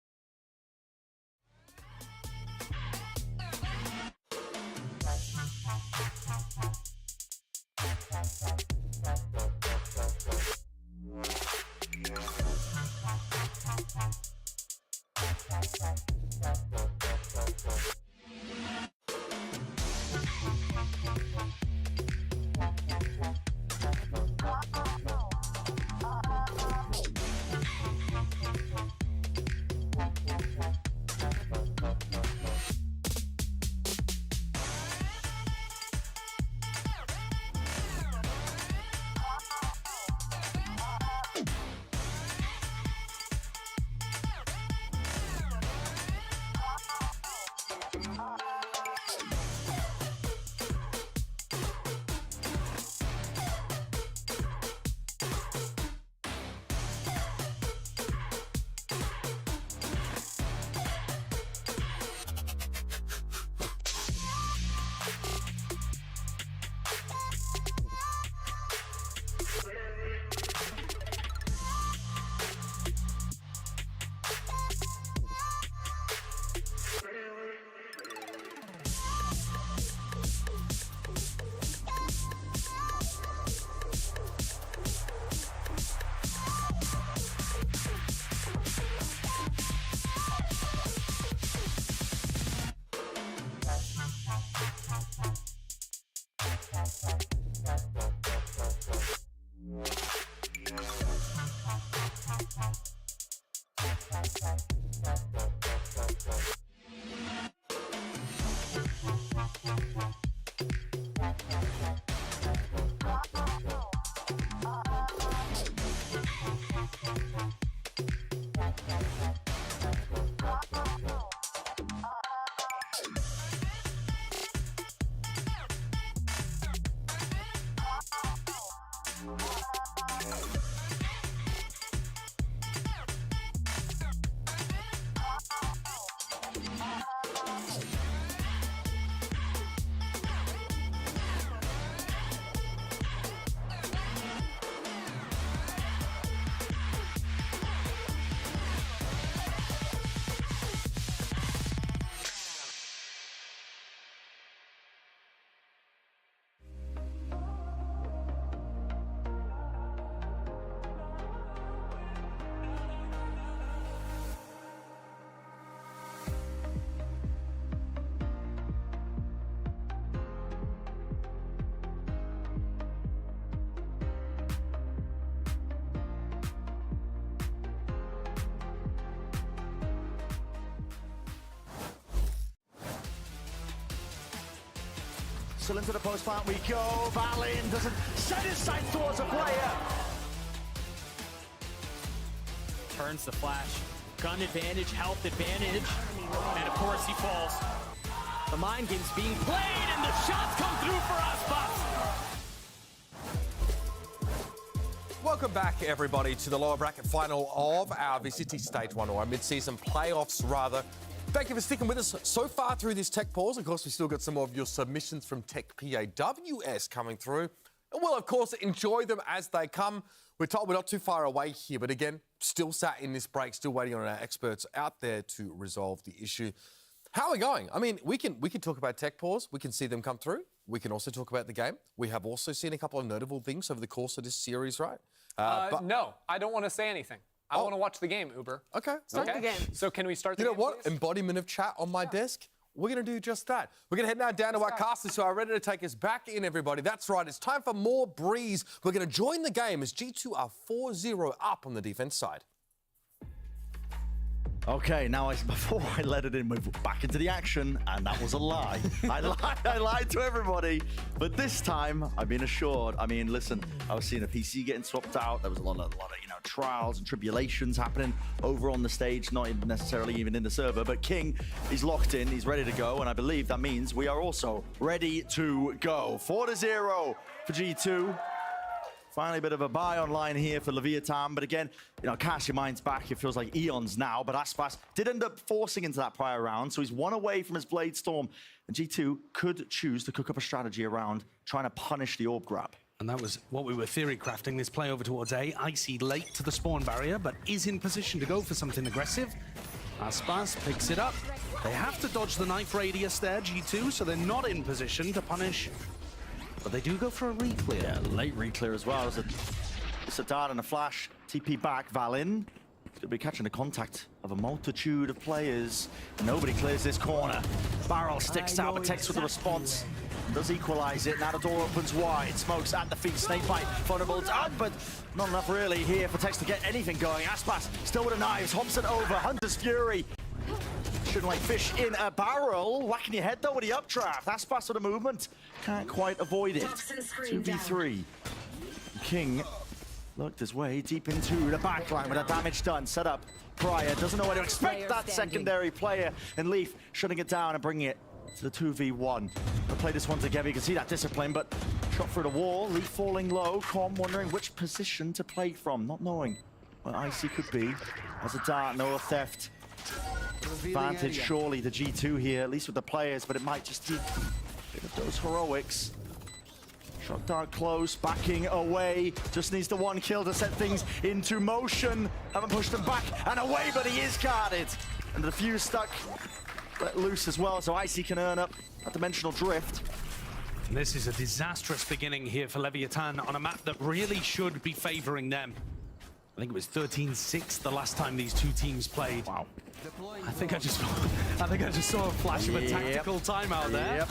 Still into the post plant we go. Valin doesn't set his sights towards a player. Turns the flash. Gun advantage, health advantage. And of course he falls. The mind game's being played and the shots come through for us, Bucks. Welcome back, everybody, to the lower bracket final of our VCT Stage 1, or our mid-season playoffs, rather. Thank you for sticking with us so far through this tech pause. Of course, we still got some of your submissions from Tech PAWS coming through. And we'll, of course, enjoy them as they come. We're told we're not too far away here, but again, still sat in this break, still waiting on our experts out there to resolve the issue. How are we going? I mean, we can talk about tech pause. We can see them come through. We can also talk about the game. We have also seen a couple of notable things over the course of this series, right? No, I don't want to say anything. I want to watch the game, Uber. Okay. Start the game. So can we start the game? game, You know what? please? Embodiment of chat on my desk. We're going to do just that. We're going to head now down to our casters who are ready to take us back in, everybody. That's right. It's time for more Breeze. We're going to join the game as G2 are 4-0 up on the defense side. Okay, now before I let it in, we're back into the action, and that was a lie. I lied to everybody, but this time I've been assured. I mean, listen, I was seeing a PC getting swapped out. There was a lot of trials and tribulations happening over on the stage, not necessarily even in the server. But King, he's locked in, he's ready to go, and I believe that means we are also ready to go. 4-0 for G2. Finally, a bit of a buy online here for Leviathan. But again, cast your minds back. It feels like eons now. But Aspas did end up forcing into that prior round. So he's one away from his Blade Storm. And G2 could choose to cook up a strategy around trying to punish the orb grab. And that was what we were theory crafting. This play over towards A. Icy late to the spawn barrier, but is in position to go for something aggressive. Aspas picks it up. They have to dodge the knife radius there, G2, so they're not in position to punish. But they do go for a re-clear. Yeah, late re-clear as well. It's a dart and a flash. TP back, Valin. He's going to be catching the contact of a multitude of players. Nobody clears this corner. Barrel sticks out, but takes with the response. Does equalize it. Now the door opens wide. Smokes at the feet. Snakebite vulnerable done, but not enough really here for Tex to get anything going. Aspas still with the knives. Hops it over. Hunter's Fury. Shouldn't like fish in a barrel. Whacking your head though with the updraft. Aspas with the movement. Can't quite avoid it. 2v3. King looked his way deep into the backline with the damage done. Set up. Pryor doesn't know where to expect that secondary player. And Leaf shutting it down and bringing it to the 2v1. We'll play this one together. You can see that discipline, but shot through the wall. Leaf falling low. Com wondering which position to play from, not knowing where Icy could be. As a dart, no theft. Advantage surely the G2 here, at least with the players, but it might just be a bit of those heroics. Shot dart close, backing away. Just needs the one kill to set things into motion. Haven't pushed him back and away, but he is guarded. And the fuse stuck, let loose as well, so Icy can earn up a dimensional drift. This is a disastrous beginning here for Leviathan on a map that really should be favoring them. I think it was 13-6 the last time these two teams played. Wow. I think I just saw a flash of a tactical timeout there. Yep.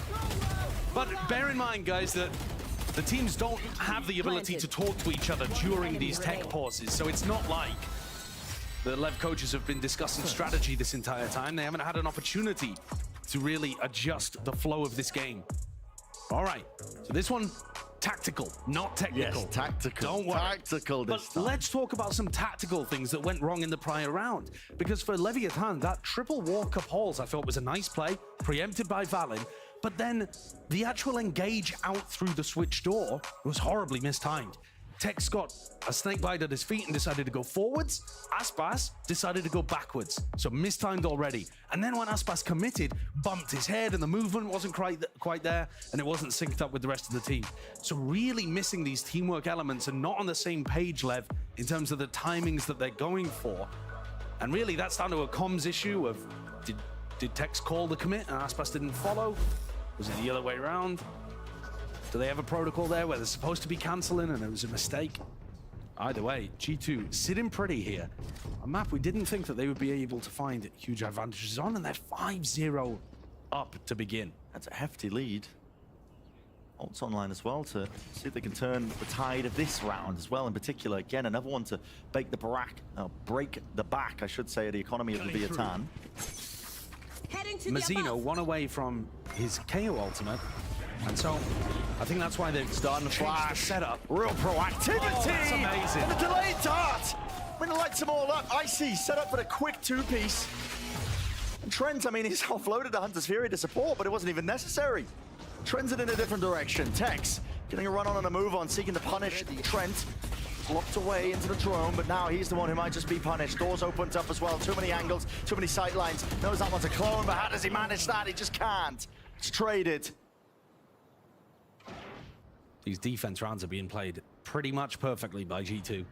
But bear in mind, guys, that the teams don't have the ability to talk to each other during these tech pauses, so it's not like The Lev coaches have been discussing strategy this entire time. They haven't had an opportunity to really adjust the flow of this game. All right, so this one, tactical, not technical. Yes, tactical. Don't worry. Tactical this time. Let's talk about some tactical things that went wrong in the prior round. Because for Leviathan, that triple walk up holes I thought was a nice play, preempted by Valen. But then the actual engage out through the switch door was horribly mistimed. Tex got a snakebite at his feet and decided to go forwards. Aspas decided to go backwards, so mistimed already. And then when Aspas committed, bumped his head and the movement wasn't quite there and it wasn't synced up with the rest of the team. So really missing these teamwork elements and not on the same page, Lev, in terms of the timings that they're going for. And really that's down to a comms issue of did Tex call the commit and Aspas didn't follow? Was it the other way around? Do they have a protocol there where they're supposed to be cancelling and it was a mistake? Either way, G2 sitting pretty here. A map we didn't think that they would be able to find huge advantages on, and they're 5-0 up to begin. That's a hefty lead. Alt's online as well to see if they can turn the tide of this round as well. In particular, again, another one to break the back, I should say, of the economy of Leviathan. Mazzino one away from his KO ultimate. And so, I think that's why they're starting to flash. The setup. Real proactivity! Oh, that's amazing. And a delayed dart! We're gonna light them all up. Icy set up for a quick two-piece. And Trent, I mean, he's offloaded the Hunter's Fury to support, but it wasn't even necessary. Trent's in a different direction. Tex getting a run on and a move on, seeking to punish Trent. Locked away into the drone, but now he's the one who might just be punished. Doors opened up as well. Too many angles, too many sight lines. Knows that one's a clone, but how does he manage that? He just can't. It's traded. These defense rounds are being played pretty much perfectly by G2.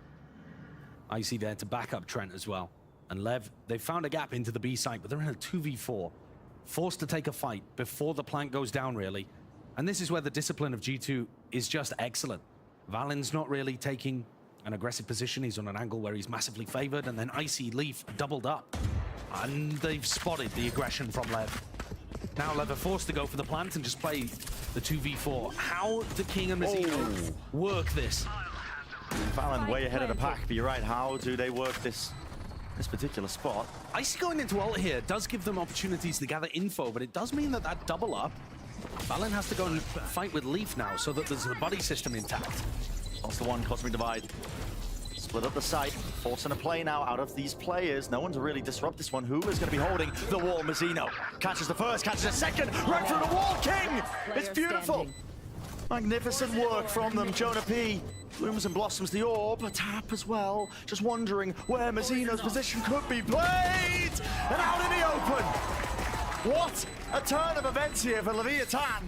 Icy there to back up Trent as well. And Lev, they found a gap into the B site, but they're in a 2v4. Forced to take a fight before the plant goes down, really. And this is where the discipline of G2 is just excellent. Valen's not really taking an aggressive position. He's on an angle where he's massively favored, and then Icy Leaf doubled up. And they've spotted the aggression from Lev. Now Lev are forced to go for the plant and just play the 2v4. How do King and Mazzino work this? Valen way ahead of the pack, but you're right, how do they work this particular spot? Icy going into ult here does give them opportunities to gather info, but it does mean that that double up, Valen has to go and fight with Leaf now so that there's the buddy system intact. That's the one, Cosmic Divide. Split up the site, forcing a play now out of these players. No one to really disrupt this one. Who is going to be holding the wall? Mazzino catches the first, catches the second, right through the wall. King! It's beautiful. Magnificent work from them. Jonah P. Blooms and blossoms the orb. A tap as well. Just wondering where Mazzino's position could be played. And out in the open. What a turn of events here for Leviathan.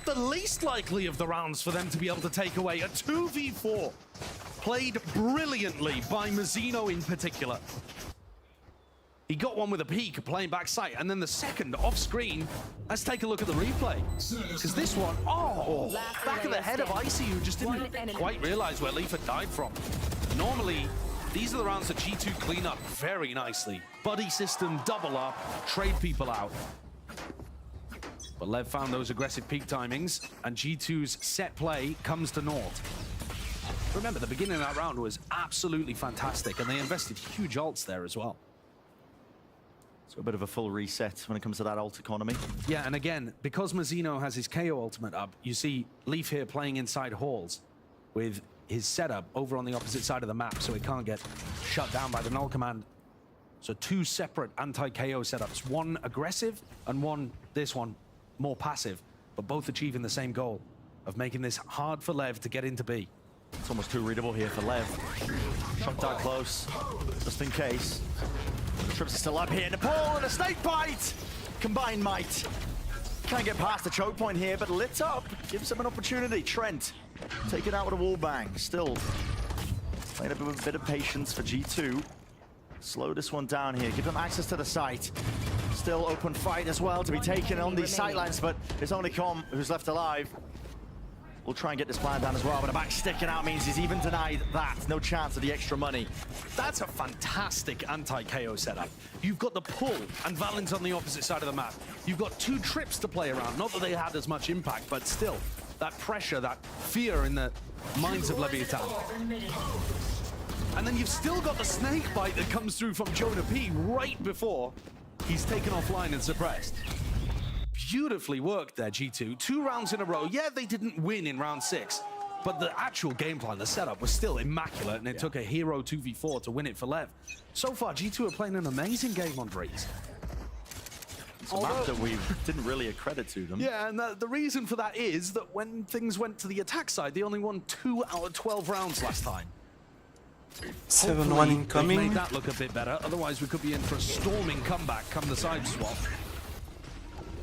The least likely of the rounds for them to be able to take away a 2v4. Played brilliantly by Mazzino in particular. He got one with a peek, playing backside, and then the second off screen. Let's take a look at the replay. Because this one, back of the head of Icy, who just didn't quite realize where Leaf had died from. Normally, these are the rounds that G2 clean up very nicely. Buddy system, double up, trade people out. But Lev found those aggressive peak timings, and G2's set play comes to naught. Remember, the beginning of that round was absolutely fantastic, and they invested huge ults there as well. So a bit of a full reset when it comes to that ult economy. Yeah, and again, because Mazzino has his KO ultimate up, you see Leaf here playing inside halls with his setup over on the opposite side of the map, so he can't get shut down by the null command. So two separate anti-KO setups, one aggressive and this one, more passive, but both achieving the same goal of making this hard for Lev to get into B. It's almost too readable here for Lev. Shot down close, just in case. Trips is still up here, Nepal and a snake bite! Combined might. Can't get past the choke point here, but lit up gives him an opportunity. Trent, take it out with a wall bang. Still playing a bit of patience for G2. Slow this one down here, give them access to the site. Still open fight as well to be taken on these sightlines, but it's only Com who's left alive. We'll try and get this plan down as well, but the back sticking out means he's even denied that. No chance of the extra money. That's a fantastic anti-KO setup. You've got the pull, and Valen's on the opposite side of the map. You've got two trips to play around. Not that they had as much impact, but still, that pressure, that fear in the minds of Leviathan. And then you've still got the snake bite that comes through from Jonah P right before he's taken offline and suppressed. Beautifully worked there, G2. 2 rounds in a row. Yeah, they didn't win in round 6, but the actual game plan, the setup was still immaculate, and it took a hero 2v4 to win it for Lev. So far, G2 are playing an amazing game on Breeze. It's a map that we didn't really accredit to them. Yeah, and the reason for that is that when things went to the attack side, they only won 2 out of 12 rounds last time. 7-1 incoming. Made that look a bit better. Otherwise, we could be in for a storming comeback come the side swap.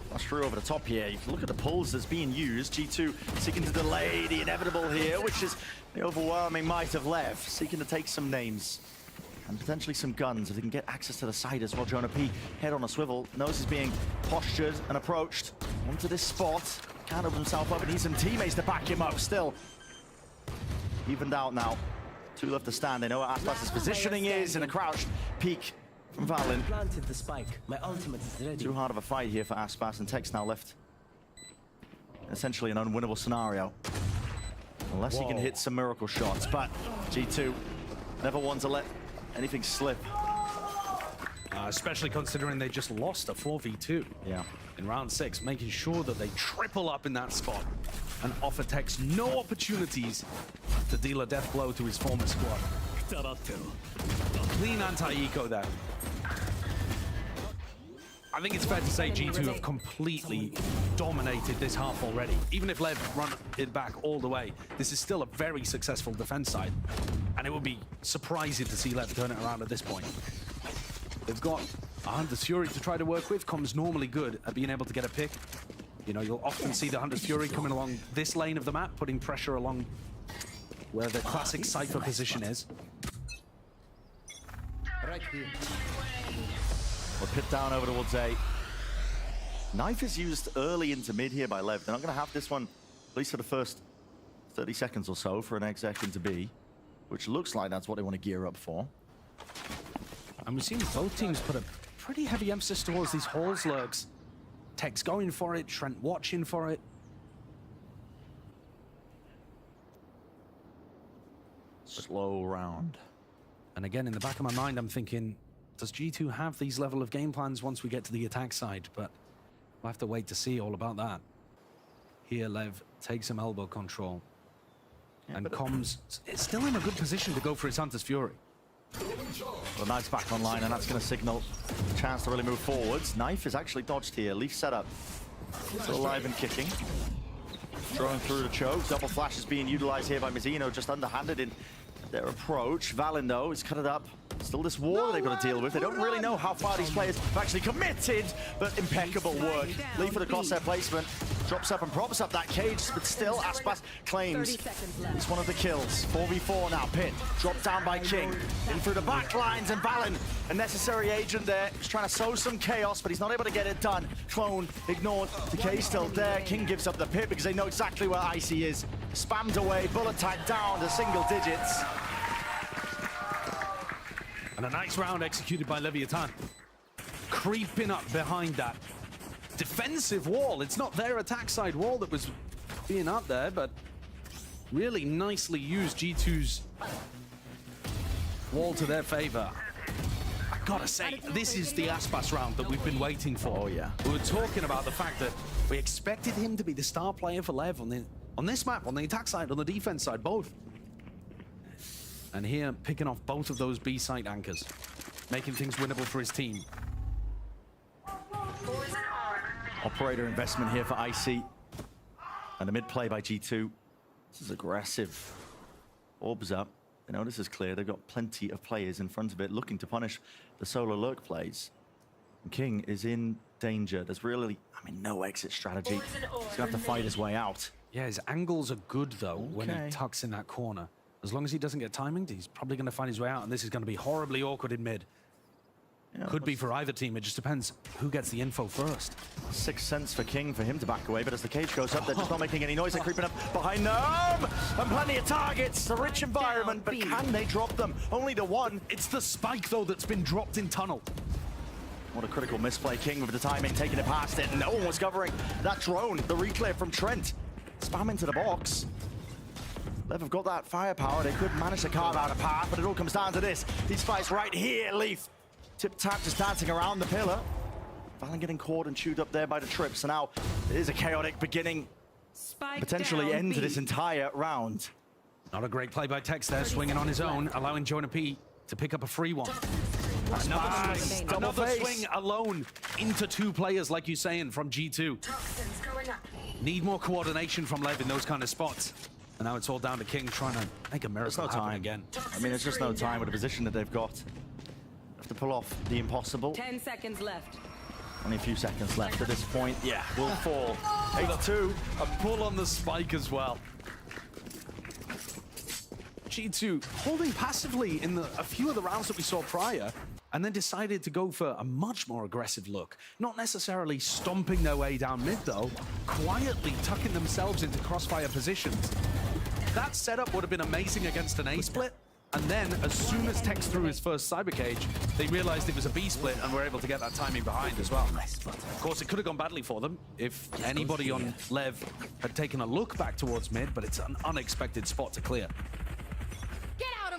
That's true over the top here. You can look at the pulls that's being used. G2 seeking to delay the inevitable here, which is the overwhelming might of Lev, seeking to take some names and potentially some guns if they can get access to the side as well. Jonah P, head on a swivel, knows he's being postured and approached onto this spot. Can't open himself up, and needs some teammates to back him up still. Evened out now. 2 left to stand. They know what Aspas's positioning is in a crouched peek from Valen. Planted the spike. My ultimate is ready. Too hard of a fight here for Aspas, and Tex now left. Essentially an unwinnable scenario. Unless he can hit some miracle shots, but G2 never want to let anything slip. Especially considering they just lost a 4v2 in round 6, making sure that they triple up in that spot and offer Tex no opportunities to deal a death blow to his former squad. Clean anti-eco there. I think it's fair to say G2 have completely dominated this half already. Even if Lev run it back all the way, this is still a very successful defense side. And it would be surprising to see Lev turn it around at this point. They've got a Hunter's Fury to try to work with. Com's normally good at being able to get a pick. You know, you'll often see the Hunter's Fury coming along this lane of the map, putting pressure along where the classic Cypher position is. Right here. We'll pit down over towards A. Knife is used early into mid here by Lev. They're not going to have this one, at least for the first 30 seconds or so, for an exec into B, which looks like that's what they want to gear up for. And we've seen both teams put a pretty heavy emphasis towards these halls lurks. Tex going for it, Trent watching for it. Slow round. And again, in the back of my mind, I'm thinking, does G2 have these level of game plans once we get to the attack side? But we'll have to wait to see all about that. Here, Lev takes some elbow control. And Comms is still in a good position to go for his Hunter's Fury. Well, Knife's back online, and that's going to signal a chance to really move forwards. Knife is actually dodged here. Leaf setup. Still alive and kicking. Throwing through the choke. Double flash is being utilized here by Mizzino, just underhanded in their approach. Valen, though, is cut it up. Still this war they've got to deal with. They don't really know how far these players have actually committed, but impeccable work. Leaf for the crosshair placement. Drops up and props up that cage, but still Aspas claims it's one of the kills. 4v4 now. Pit dropped down by King. In through the back lines, and Valen, a necessary agent there. He's trying to sow some chaos, but he's not able to get it done. Clone ignored. Decay still there. King gives up the pit because they know exactly where Icy is. Spammed away. Bullet time down to single digits. And a nice round executed by Leviathan. Creeping up behind that defensive wall. It's not their attack side wall that was being up there, but really nicely used G2's wall to their favor. I gotta say, this is the Aspas round that we've been waiting for. Oh, yeah. We were talking about the fact that we expected him to be the star player for Lev on this map, on the attack side, on the defense side, both. And here, picking off both of those B site anchors, making things winnable for his team. Operator investment here for Icy. And a mid play by G2. This is aggressive. Orbs up. They know this is clear. They've got plenty of players in front of it looking to punish the solo lurk plays. And King is in danger. There's really, no exit strategy. He's going to have to fight his way out. Yeah, his angles are good, though, when he tucks in that corner. As long as he doesn't get timing, he's probably going to find his way out, and this is going to be horribly awkward in mid. Yeah, could be for either team. It just depends who gets the info first. 6 cents for King for him to back away, but as the cage goes up, they're just not making any noise. They're creeping up behind them, and plenty of targets. A rich environment, but can they drop them? Only the one. It's the spike, though, that's been dropped in tunnel. What a critical misplay. King with the timing, taking it past it. No one was covering that drone. The reclear from Trent. Spam into the box. Lev have got that firepower. They could manage to carve out a path, but it all comes down to this. These fights right here, Leaf. Tip-tap just dancing around the pillar. Valen getting caught and chewed up there by the trip. So now it is a chaotic beginning. Potentially end to this entire round. Not a great play by Tex there, swinging on his own, allowing Jonah P to pick up a free one. Another swing alone into two players, like you're saying, from G2. Need more coordination from Lev in those kind of spots. And now it's all down to King trying to make a miracle happen again. I mean, there's just no time with the position that they've got. Have to pull off the impossible. 10 seconds left. Only a few seconds left at this point. Yeah, will fall. 8-2. A pull on the spike as well. G2 holding passively in a few of the rounds that we saw prior, and then decided to go for a much more aggressive look. Not necessarily stomping their way down mid though, quietly tucking themselves into crossfire positions. That setup would have been amazing against an A split, and then as soon as Tex threw his first cyber cage, they realized it was a B split and were able to get that timing behind as well. Of course, it could have gone badly for them if anybody on Lev had taken a look back towards mid, but it's an unexpected spot to clear.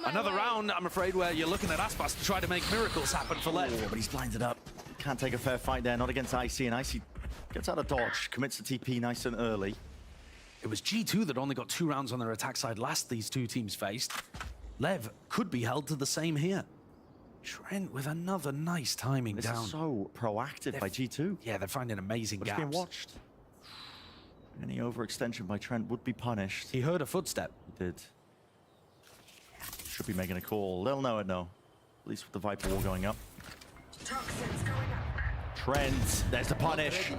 Another round, I'm afraid, where you're looking at Aspas to try to make miracles happen for Lev. But he's blinded up. Can't take a fair fight there, not against Icy, and Icy gets out of dodge, commits the TP nice and early. It was G2 that only got 2 rounds on their attack side last these two teams faced. Lev could be held to the same here. Trent with another nice timing down. This is so proactive by G2. Yeah, they're finding amazing gaps. Being watched. Any overextension by Trent would be punished. He heard a footstep. He did. Should be making a call. They'll know it, no. At least with the Viper wall going up. Trent, there's the punish.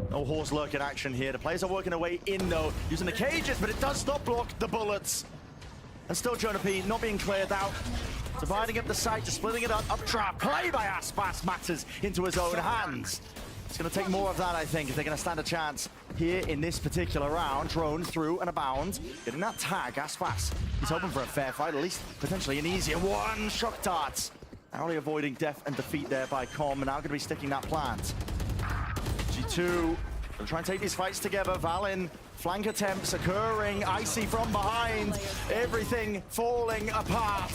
No horse lurk in action here. The players are working their way in, though, using the cages, but it does stop block the bullets. And still Jonah P not being cleared out. Dividing up the site, just splitting it up. Up trap. Play by Aspas matters into his own hands. It's going to take more of that, I think, if they're going to stand a chance here in this particular round. Drone through and abound. Getting that tag, Aspas. He's hoping for a fair fight, at least potentially an easier one. Shock darts. Narrowly avoiding death and defeat there by Com, and now going to be sticking that plant. G2 will try and take these fights together. Valen, flank attempts occurring. Icy from behind. Everything falling apart.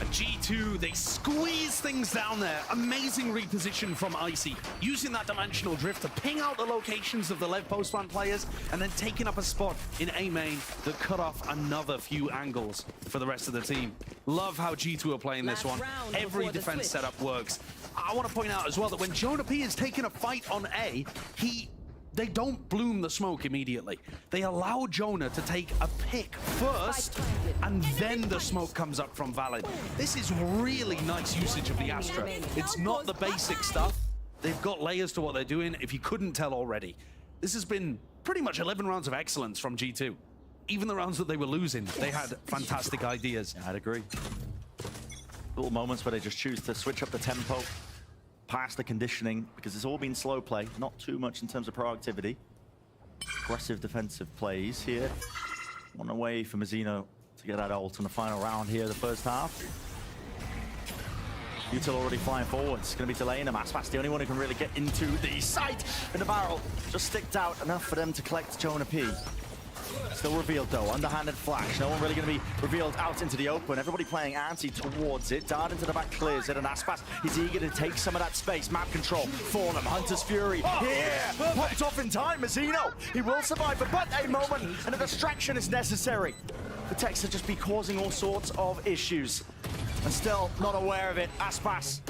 And G2, they squeeze things down there. Amazing reposition from Icy, using that dimensional drift to ping out the locations of the Lev post-plant players, and then taking up a spot in A main that cut off another few angles for the rest of the team. Love how G2 are playing this one. Every defense setup works. I want to point out as well that when Jonah P is taking a fight on A, they don't bloom the smoke immediately. They allow Jonah to take a pick first, and then the smoke comes up from Valen. This is really nice usage of the Astra. It's not the basic stuff. They've got layers to what they're doing, if you couldn't tell already. This has been pretty much 11 rounds of excellence from G2. Even the rounds that they were losing, they had fantastic ideas. Yeah, I'd agree. Little moments where they just choose to switch up the tempo, past the conditioning, because it's all been slow play, not too much in terms of proactivity. Aggressive defensive plays here. One away for Mazzino to get that ult in the final round here, the first half. Util already flying forwards, going to be delaying them. Aspas the only one who can really get into the sight in the barrel. Just sticked out enough for them to collect Jonah P. Still revealed though, underhanded flash. No one really going to be revealed out into the open. Everybody playing anti towards it. Dart into the back clears it, and Aspas is eager to take some of that space. Map control for them. Hunter's Fury here. Popped off in time, Mazzino. He will survive, but a moment and a distraction is necessary. The Tex to just be causing all sorts of issues. And still not aware of it. Aspas,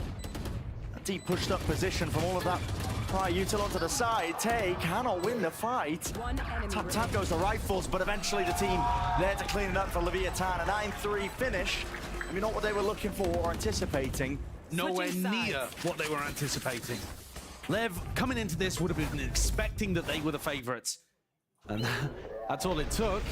a deep pushed up position from all of that. Prior Util onto the side. Tay cannot win the fight. Tap goes the rifles, but eventually the team there to clean it up for Leviathan. A 9-3 finish. Maybe not what they were looking for or anticipating. Nowhere near what they were anticipating. Lev, coming into this, would have been expecting that they were the favorites. And that's all it took.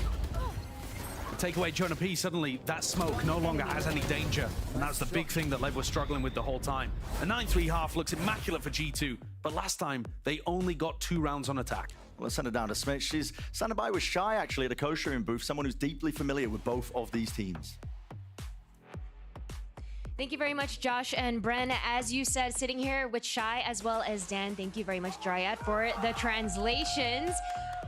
Take away Jonah P, suddenly that smoke no longer has any danger. And that's the big thing that Lev was struggling with the whole time. A 9-3 half looks immaculate for G2, but last time they only got 2 rounds on attack. Well, let's send it down to Smith. She's standing by with Shy, actually, at a co-sharing booth, someone who's deeply familiar with both of these teams. Thank you very much, Josh and Bren. As you said, sitting here with Shy as well as Dan. Thank you very much, Dryad, for the translations.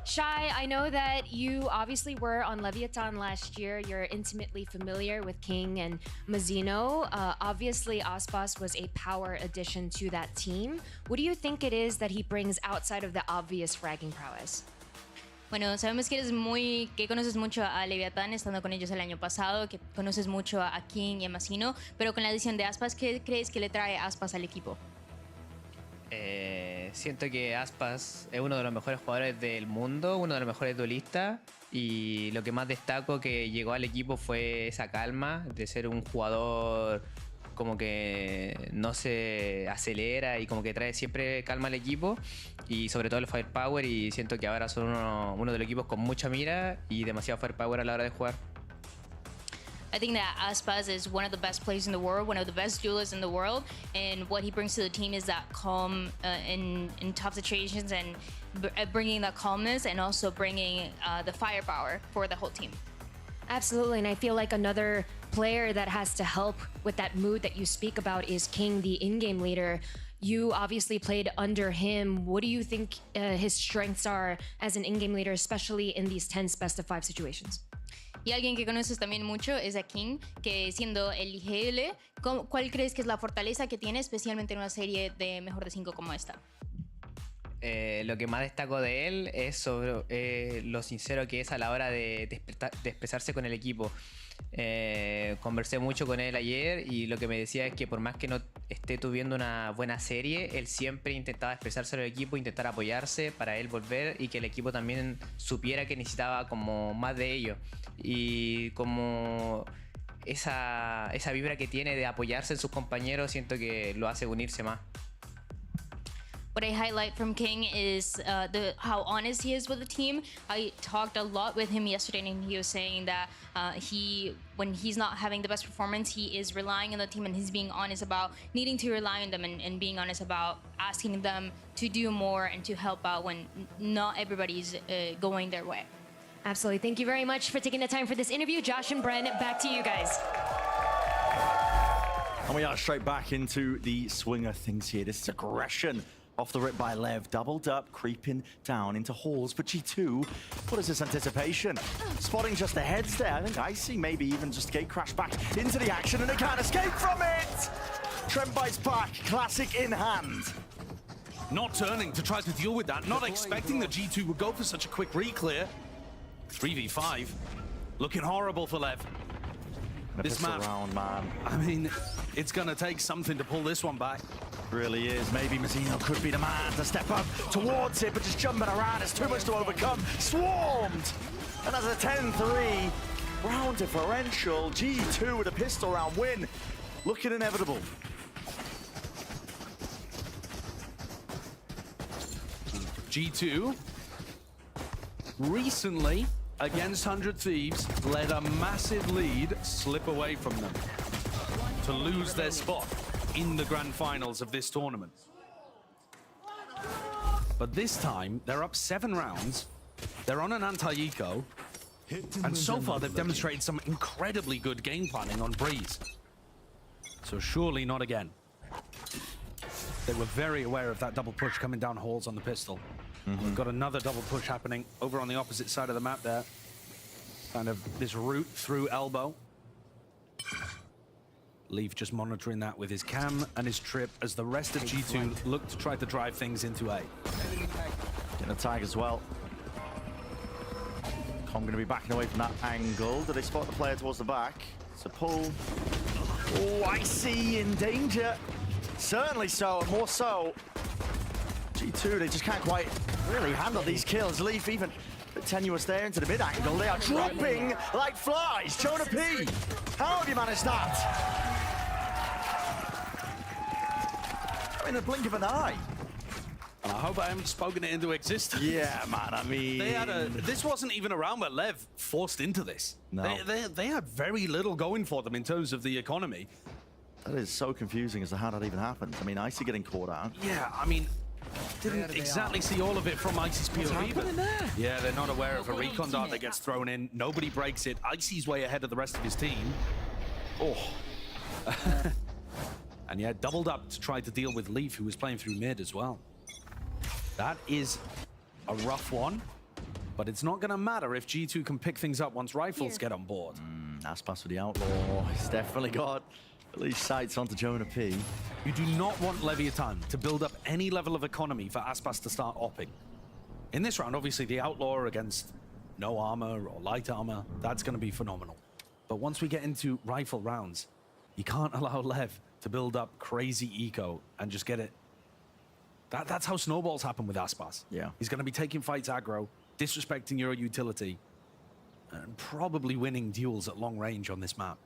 Shai, I know that you obviously were on Leviathan last year. You're intimately familiar with King and Mazzino. Obviously, Aspas was a power addition to that team. What do you think it is that he brings outside of the obvious fragging prowess? Bueno, sabemos que conoces mucho a Leviathan estando con ellos el año pasado, que conoces mucho a King y a Mazzino, pero con la adición de Aspas, ¿qué crees que le trae Aspas al equipo? Siento que Aspas es uno de los mejores jugadores del mundo, uno de los mejores duelistas, y lo que más destaco que llegó al equipo fue esa calma de ser un jugador como que no se acelera y como que trae siempre calma al equipo, y sobre todo el firepower, y siento que ahora son uno de los equipos con mucha mira y demasiado firepower a la hora de jugar. I think that Aspas is one of the best players in the world, one of the best duelists in the world, and what he brings to the team is that calm in tough situations, and bringing that calmness, and also bringing the firepower for the whole team. Absolutely, and I feel like another player that has to help with that mood that you speak about is King, the in-game leader. You obviously played under him. What do you think his strengths are as an in-game leader, especially in these tense best-of-5 situations? Y alguien que conoces también mucho es a King, que siendo el IGL, ¿cuál crees que es la fortaleza que tiene, especialmente en una serie de mejor de 5 como esta? Lo que más destaco de él es sobre lo sincero que es a la hora de expresarse con el equipo. Conversé mucho con él ayer y lo que me decía es que por más que no esté tuviendo una buena serie, él siempre intentaba expresarse al equipo, intentar apoyarse para él volver, y que el equipo también supiera que necesitaba como más de ello, y como esa vibra que tiene de apoyarse en sus compañeros, siento que lo hace unirse más. What I highlight from King is how honest he is with the team. I talked a lot with him yesterday, and he was saying that when he's not having the best performance, he is relying on the team, and he's being honest about needing to rely on them, and being honest about asking them to do more and to help out when not everybody's going their way. Absolutely. Thank you very much for taking the time for this interview. Josh and Bren, back to you guys. And we are straight back into the swing of things here. This is aggression. Off the rip by Lev, doubled up, creeping down into halls for G2. What is this anticipation? Spotting just the heads there. I think Icy maybe even just gate crash back into the action, and they can't escape from it! Trent bites back, classic in hand. Not turning to try to deal with that, not expecting the G2 would go for such a quick re-clear. 3v5, looking horrible for Lev. This map, around, man. I mean, it's gonna take something to pull this one back. Really is. Maybe Mazzino could be the man to step up towards it, but just jumping around is too much to overcome. Swarmed! And as a 10-3 round differential, G2 with a pistol round win, looking inevitable. G2 recently against 100 Thieves let a massive lead slip away from them to lose their spot in the grand finals of this tournament. But this time they're up 7 rounds, they're on an anti-eco, and so far they've demonstrated some incredibly good game planning on Breeze. So surely not again. They were very aware of that double push coming down halls on the pistol. We've got another double push happening over on the opposite side of the map there. Kind of this route through elbow. Leaf just monitoring that with his cam and his trip as the rest of G2 look to try to drive things into A. Getting a tag as well. Com going to be backing away from that angle. Do they spot the player towards the back? It's a pull. Oh, Icy in danger. Certainly so, and more so. G2, they just can't quite really handle these kills. Leaf even a bit tenuous there into the mid angle. They are dropping like flies. Jonah P, how have you managed that? In a blink of an eye. And I hope I haven't spoken it into existence. Yeah, man, I mean... This wasn't even a round where Lev forced into this. No. They had very little going for them in terms of the economy. That is so confusing as to how that even happened. I mean, Icy getting caught out. Yeah, I mean, didn't exactly see all of it from Icy's POV, but yeah, they're not aware of a recon dart that gets thrown in. Nobody breaks it. Icy's way ahead of the rest of his team. Oh. And yeah, doubled up to try to deal with Leaf, who was playing through mid as well. That is a rough one. But it's not going to matter if G2 can pick things up once Rifles get on board. Aspas with the Outlaw. He's definitely got at least sights onto Jonah P. You do not want Leviathan to build up any level of economy for Aspas to start opping. In this round, obviously, the Outlaw against no armor or light armor, that's going to be phenomenal. But once we get into rifle rounds, you can't allow Lev to build up crazy eco and just get it. That's how snowballs happen with Aspas. Yeah. He's going to be taking fights aggro, disrespecting your utility, and probably winning duels at long range on this map.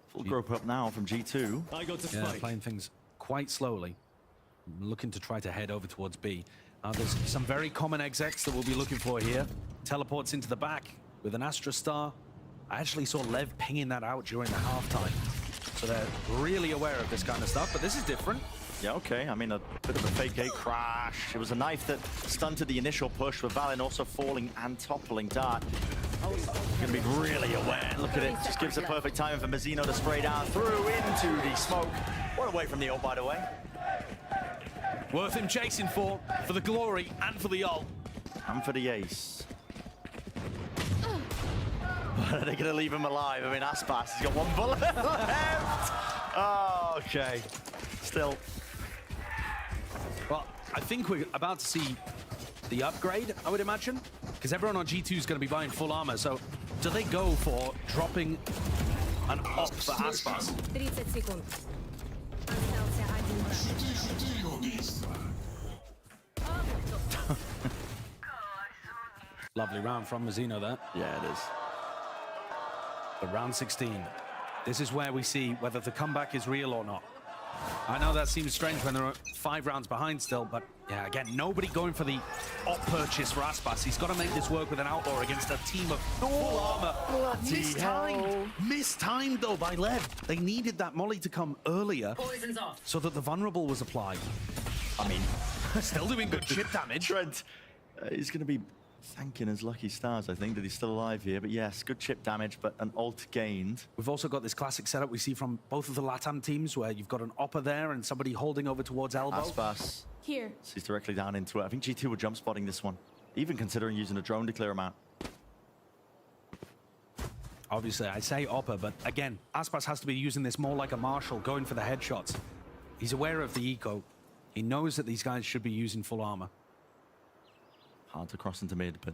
Full group up now from G2. I go to Yeah, fight. playing things quite slowly. Looking to try to head over towards B. There's some very common execs that we'll be looking for here. Teleports into the back with an Astra Star. I actually saw Lev pinging that out during the halftime. So they're really aware of this kind of stuff, but this is different. Yeah, okay. I mean, a bit of a fake gate crash. It was a knife that stunted the initial push, with Valen also falling and toppling Dart. Going to be really aware. Look at it. Just gives the perfect time for Mazzino to spray down through into the smoke. What away from the ult, by the way. Worth him chasing for the glory and for the ult. And for the ace. But are they going to leave him alive? I mean, Aspas has got one bullet left. Oh, okay. Still. Well, I think we're about to see the upgrade, I would imagine, because everyone on G2 is going to be buying full armor. So do they go for dropping an op for Aspas? 30 секунд. Lovely round from Mazzino there. Yeah, it is. But round 16, this is where we see whether the comeback is real or not. I know that seems strange when they're 5 rounds behind still, but yeah, again, nobody going for the op purchase for Aspas. He's got to make this work with an Outlaw against a team of full armor. Mistimed! Mistimed, though, by Lev. They needed that molly to come earlier so that the vulnerable was applied. I mean, still doing good chip damage. Trent, he's going to be thanking his lucky stars, I think, that he's still alive here. But yes, good chip damage, but an ult gained. We've also got this classic setup we see from both of the LATAM teams where you've got an opper there and somebody holding over towards elbow. Aspas. Here. He's directly down into it. I think G2 were jump spotting this one, even considering using a drone to clear him out. Obviously, I say opper, but again, Aspas has to be using this more like a marshal, going for the headshots. He's aware of the eco. He knows that these guys should be using full armor. Hard to cross into mid, but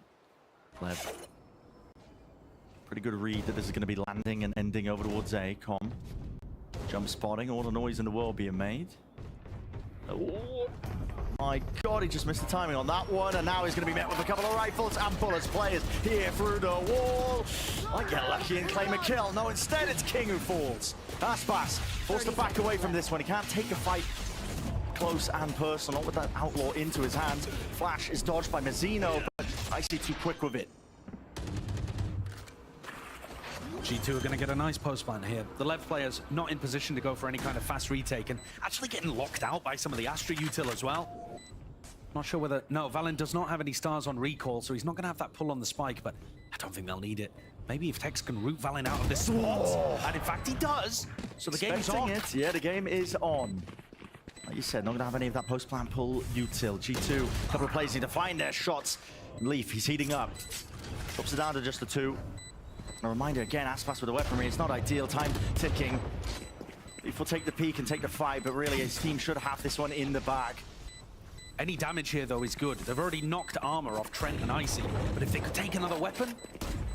Lev. Pretty good read that this is going to be landing and ending over towards A. Com. Jump spotting, all the noise in the world being made. Oh my God, he just missed the timing on that one, and now he's going to be met with a couple of rifles and bullets. Players here through the wall. Might get lucky and claim a kill. No, instead it's King who falls. Aspas forced to back away from this one. He can't take a fight close and personal, not with that Outlaw into his hands. Flash is dodged by Mazzino, but I see too quick with it. G2 are going to get a nice post plant here. The Lev players not in position to go for any kind of fast retake and actually getting locked out by some of the Astra util as well. Not sure whether... No, Valen does not have any stars on recall, so he's not going to have that pull on the spike, but I don't think they'll need it. Maybe if Tex can root Valen out of this spot, and in fact he does, so the game's on. Yeah, the game is on. Like you said, not going to have any of that post-plant pull util. G2, a couple of players need to find their shots. Leaf, he's heating up. Drops it down to just the 2. And a reminder again, Aspas with the weaponry, it's not ideal. Time ticking. Leaf will take the peak and take the fight, but really his team should have this one in the bag. Any damage here, though, is good. They've already knocked armor off Trent and Icy, but if they could take another weapon,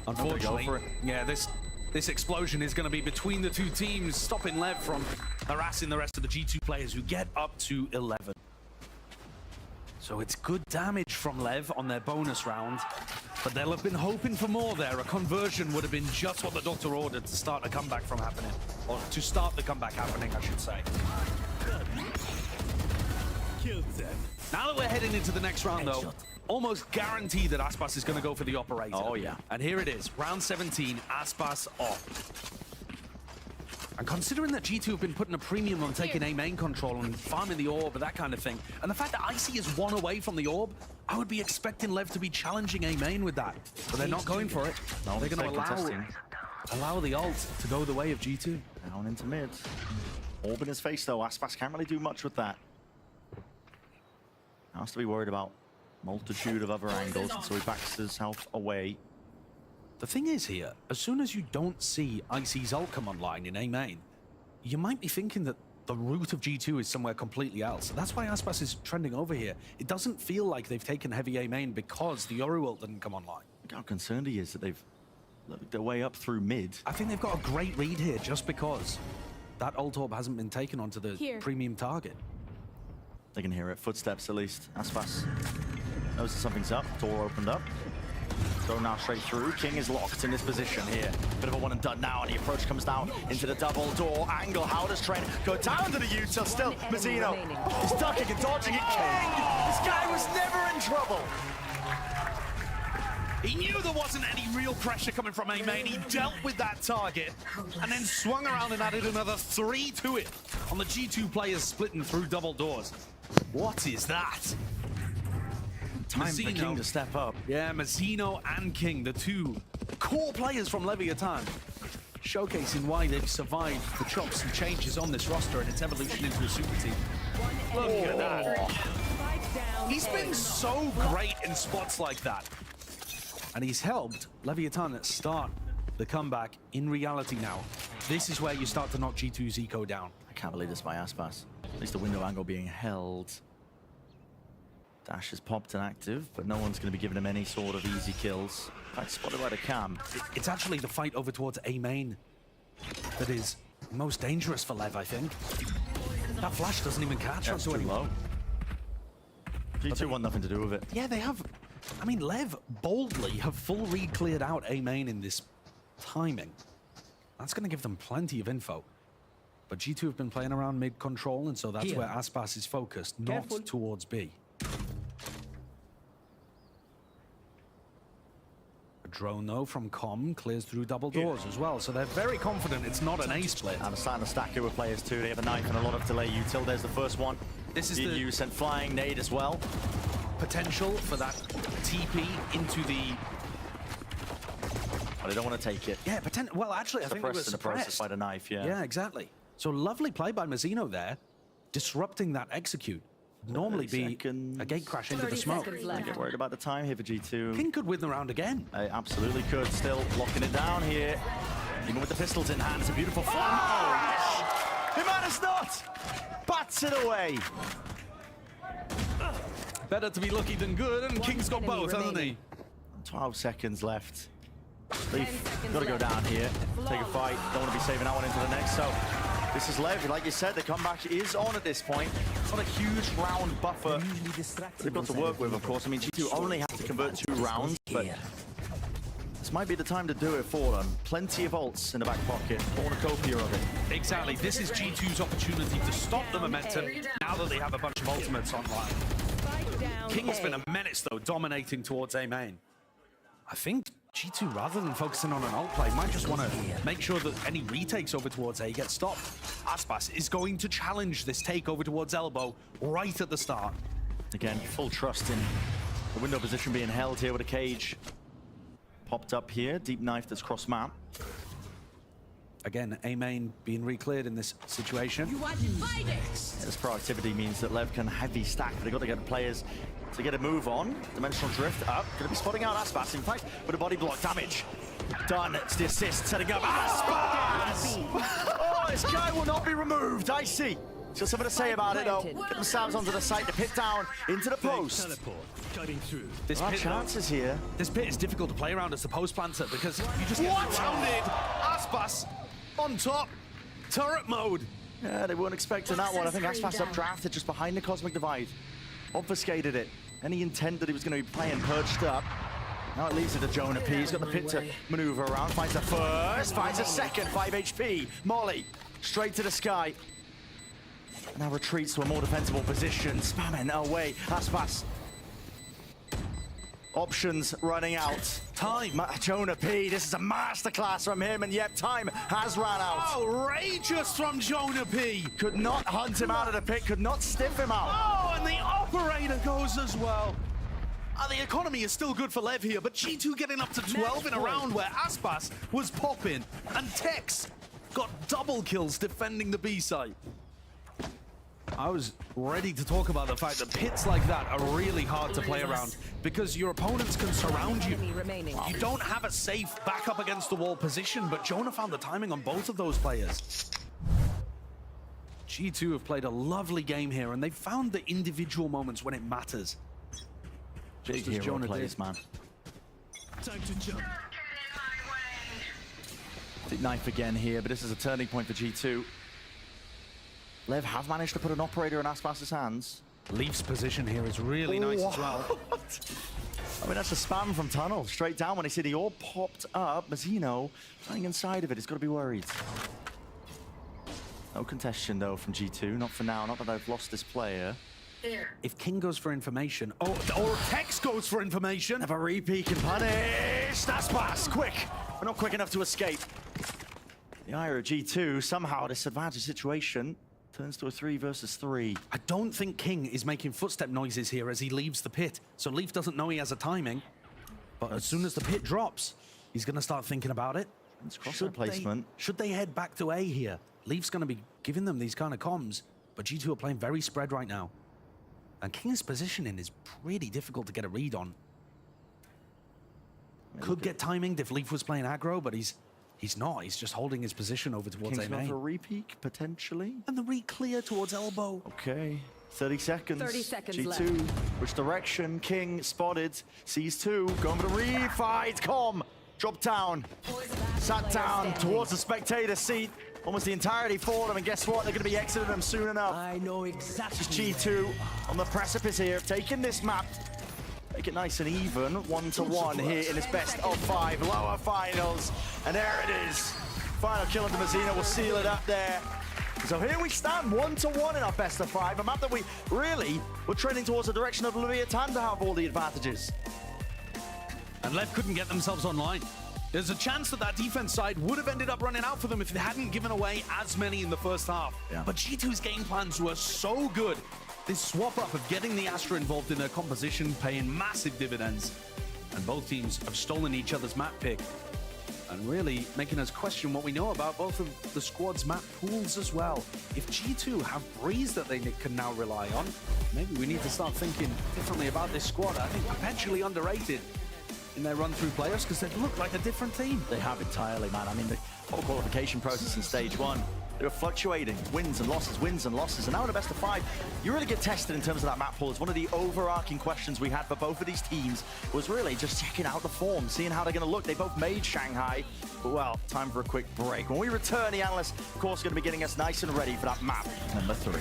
unfortunately, yeah, this explosion is going to be between the two teams, stopping Lev from harassing the rest of the G2 players who get up to 11. So it's good damage from Lev on their bonus round, but they'll have been hoping for more there. A conversion would have been just what the doctor ordered to start a comeback from happening, or to start the comeback happening, I should say. Killed them. Now that we're heading into the next round, though, almost guaranteed that Aspas is going to go for the operator. Oh, yeah. And here it is, round 17, Aspas op. And considering that G2 have been putting a premium on taking A main control and farming the orb and that kind of thing, and the fact that Icy is 1 away from the orb, I would be expecting Lev to be challenging A main with that. But they're not going for it. No, they're going to allow the ult to go the way of G2. Down into mid. Orb in his face, though. Aspas can't really do much with that. Has to be worried about multitude of other angles, so he backs himself away. The thing is here, as soon as you don't see Icy's ult come online in A main, you might be thinking that the route of G2 is somewhere completely else. That's why Aspas is trending over here. It doesn't feel like they've taken heavy A main because the Yoru ult didn't come online. Look how concerned he is that they've looked their way up through mid. I think they've got a great read here just because that ult orb hasn't been taken onto the premium target. They can hear it. Footsteps, at least. Aspas knows that something's up. Door opened up. Go now straight through. King is locked in this position here. Bit of a one and done now, and the approach comes down into the double door angle. How does Trent go down to the util? Still, Mazzino is ducking and dodging it. King! This guy was never in trouble. He knew there wasn't any real pressure coming from A main. He dealt with that target and then swung around and added another 3 to it on the G2 players splitting through double doors. What is that? Time for King to step up. Yeah, Mazzino and King, the two core players from Leviathan, showcasing why they've survived the chops and changes on this roster and its evolution into a super team. Look at that. He's been so great in spots like that. And he's helped Leviathan start the comeback in reality now. This is where you start to knock G2's eco down. I can't believe this by Aspas. At least the window angle being held. Dash is popped and active, but no one's going to be giving him any sort of easy kills. In fact, spotted by the cam. It's actually the fight over towards A main that is most dangerous for Lev, I think. That flash doesn't even catch That's too low. G2 want nothing to do with it. Yeah, they have. I mean, Lev boldly have full read cleared out A main in this timing. That's going to give them plenty of info. But G2 have been playing around mid control, and so that's where Aspas is focused, not towards B. A drone, though, from Com clears through double doors as well, so they're very confident it's not an A split. And they're starting to stack here with players too. They have a knife and a lot of delay util. There's the first one. This is you sent flying nade as well. Potential for that TP into the... Oh, they don't want to take it. Yeah, well, actually, I think it was in the process by the knife, yeah. Yeah, exactly. So lovely play by Mazzino there, disrupting that execute. Normally be a gate crash into the smoke. I get worried about the time here for G2. King could win the round again. I absolutely could. Still locking it down here. Even with the pistols in hand, it's a beautiful fun. Oh, he might have not. Bats it away. Better to be lucky than good, and King's got both, hasn't he? 12 seconds left. Leaf, got to go down here. Take a fight. Don't want to be saving that one into the next. So this is Lev. Like you said, the comeback is on at this point. It's not a huge round buffer they've got to work with, of course. I mean, G2 only have to convert 2 rounds, but this might be the time to do it for them. Plenty of ults in the back pocket. Cornucopia of it. Exactly. This is G2's opportunity to stop the momentum now that they have a bunch of ultimates online. King has been a menace, though, dominating towards A main. I think G2, rather than focusing on an ult play, might just want to make sure that any retakes over towards A get stopped. Aspas is going to challenge this takeover towards elbow right at the start. Again, full trust in the window position being held here with a cage. Popped up here, deep knife that's cross map. Again, A main being re-cleared in this situation. This proactivity means that Lev can heavy stack, but they've got to get the players to get a move on. Dimensional drift up. Going to be spotting out Aspas, in fact, with a body block damage. Done. It's the assist setting up. Aspas! Oh, this guy will not be removed. I see. Still something to say about it, though. Get themselves onto the site, to pit down into the post. This pit, chances here. This pit is difficult to play around as the post planter because you just get surrounded. Aspas on top. Turret mode. Yeah, they weren't expecting that one. I think Aspas updrafted just behind the Cosmic Divide. Obfuscated it. Any intent that he was going to be playing perched up. Now it leaves it to Jonah P. He's got the pit to maneuver around. Finds a first, finds a second. 5 HP. Molly, straight to the sky. And now retreats to a more defensible position. Spamming away. Aspas. Options running out. Time. Jonah P. This is a masterclass from him. And yet time has run out. Outrageous from Jonah P. Could not hunt him out of the pit. Could not stiff him out. Oh, and the operator goes as well. The economy is still good for Lev here, but G2 getting up to 12 in a round where Aspas was popping, and Tex got double kills defending the B site. I was ready to talk about the fact that pits like that are really hard to play around because your opponents can surround you. You don't have a safe back up against the wall position, but Jonah found the timing on both of those players. G2 have played a lovely game here, and they've found the individual moments when it matters. Big Just as hero Jonah plays, did. man. Time to jump. I think knife again here, but this is a turning point for G2. Lev have managed to put an operator in Aspas' hands. Leaf's position here is really nice as well. I mean, that's a spam from Tunnel. Straight down when he said he all popped up. Mazzino playing inside of it. He's got to be worried. No contestation, though, from G2. Not for now. Not that they've lost this player. If King goes for information, or Tex goes for information. Have a repeat and punish. That's pass. Quick. We're not quick enough to escape. The Ira G2, somehow disadvantaged situation, turns to a 3 versus 3. I don't think King is making footstep noises here as he leaves the pit. So Leaf doesn't know he has a timing. But as soon as the pit drops, he's going to start thinking about it. It's cross placement. Should they head back to A here? Leaf's going to be giving them these kind of comms. But G2 are playing very spread right now. And King's positioning is pretty difficult to get a read on. Could get timinged if Leaf was playing aggro, but he's not. He's just holding his position over towards King's A main. for a re-peek, potentially. And the re-clear towards elbow. Okay. 30 seconds. 30 seconds G2. left. Which direction? King spotted. Sees 2. Going for the re-fight. Com. Drop down. Sat down towards the spectator seat. Almost the entirety for them. And guess what? They're going to be exiting them soon enough. I know exactly. Just G2 on the precipice here of taking this map. Make it nice and even, 1-1 here in this best of 5 lower finals. And there it is. Final kill into Mazzino will seal it up there. So here we stand, 1-1 in our best of 5. A map that we really were trending towards the direction of Leviathan to have all the advantages. And Lev couldn't get themselves online. There's a chance that that defense side would have ended up running out for them if they hadn't given away as many in the first half. Yeah. But G2's game plans were so good. This swap up of getting the Astra involved in their composition paying massive dividends. And both teams have stolen each other's map pick. And really making us question what we know about both of the squad's map pools as well. If G2 have Breeze that they can now rely on, maybe we need to start thinking differently about this squad. I think perpetually underrated in their run-through players because they look like a different team. They have entirely, man. I mean, the whole qualification process in stage 1, they were fluctuating, wins and losses, and now in a best of 5, you really get tested in terms of that map pool. It's one of the overarching questions we had for both of these teams was really just checking out the form, seeing how they're going to look. They both made Shanghai, but well, time for a quick break. When we return, the analysts, of course, going to be getting us nice and ready for that map number 3.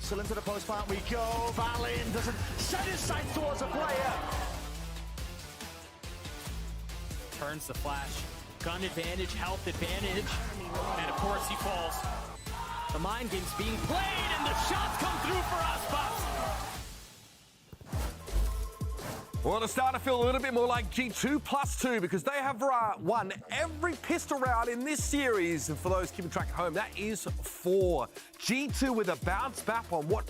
Still into the post plant we go. Valin doesn't set his sights towards a player. Turns the flash. Gun advantage, health advantage. And of course he falls. The mind game's being played and the shots come through for us, Bucks. Well, it's starting to feel a little bit more like G2 +2 because they have won every pistol round in this series. And for those keeping track at home, that is 4. G2 with a bounce back on what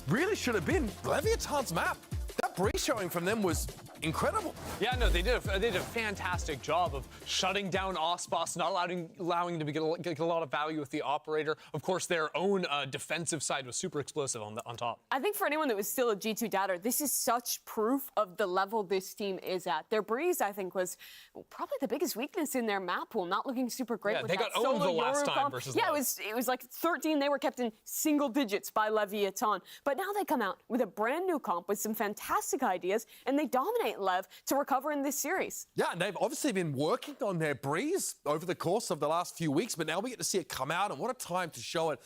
really should have been Leviathan's map. That breeze showing from them was incredible. Yeah, no, they did a fantastic job of shutting down Ospas, not allowing them to get a lot of value with the operator. Of course, their own defensive side was super explosive on top. I think for anyone that was still a G2 doubter, this is such proof of the level this team is at. Their breeze, I think, was probably the biggest weakness in their map pool, not looking super great. Yeah, with they that got owned solo the last Euro time comp. versus Yeah, Lev. it was like 13. They were kept in single digits by Leviathan. But now they come out with a brand new comp with some fantastic ideas, and they dominate Lev to recover in this series. Yeah, and they've obviously been working on their breeze over the course of the last few weeks, but now we get to see it come out, and what a time to show it.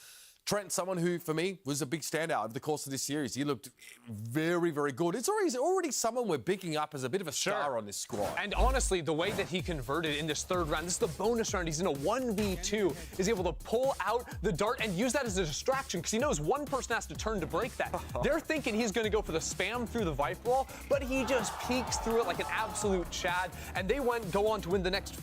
Trent, someone who, for me, was a big standout over the course of this series. He looked very, very good. He's already someone we're picking up as a bit of a star on this squad. And honestly, the way that he converted in this third round, this is the bonus round, he's in a 1v2, is able to pull out the dart and use that as a distraction because he knows one person has to turn to break that. They're thinking he's going to go for the spam through the Viper wall, but he just peeks through it like an absolute Chad, and they go on to win the next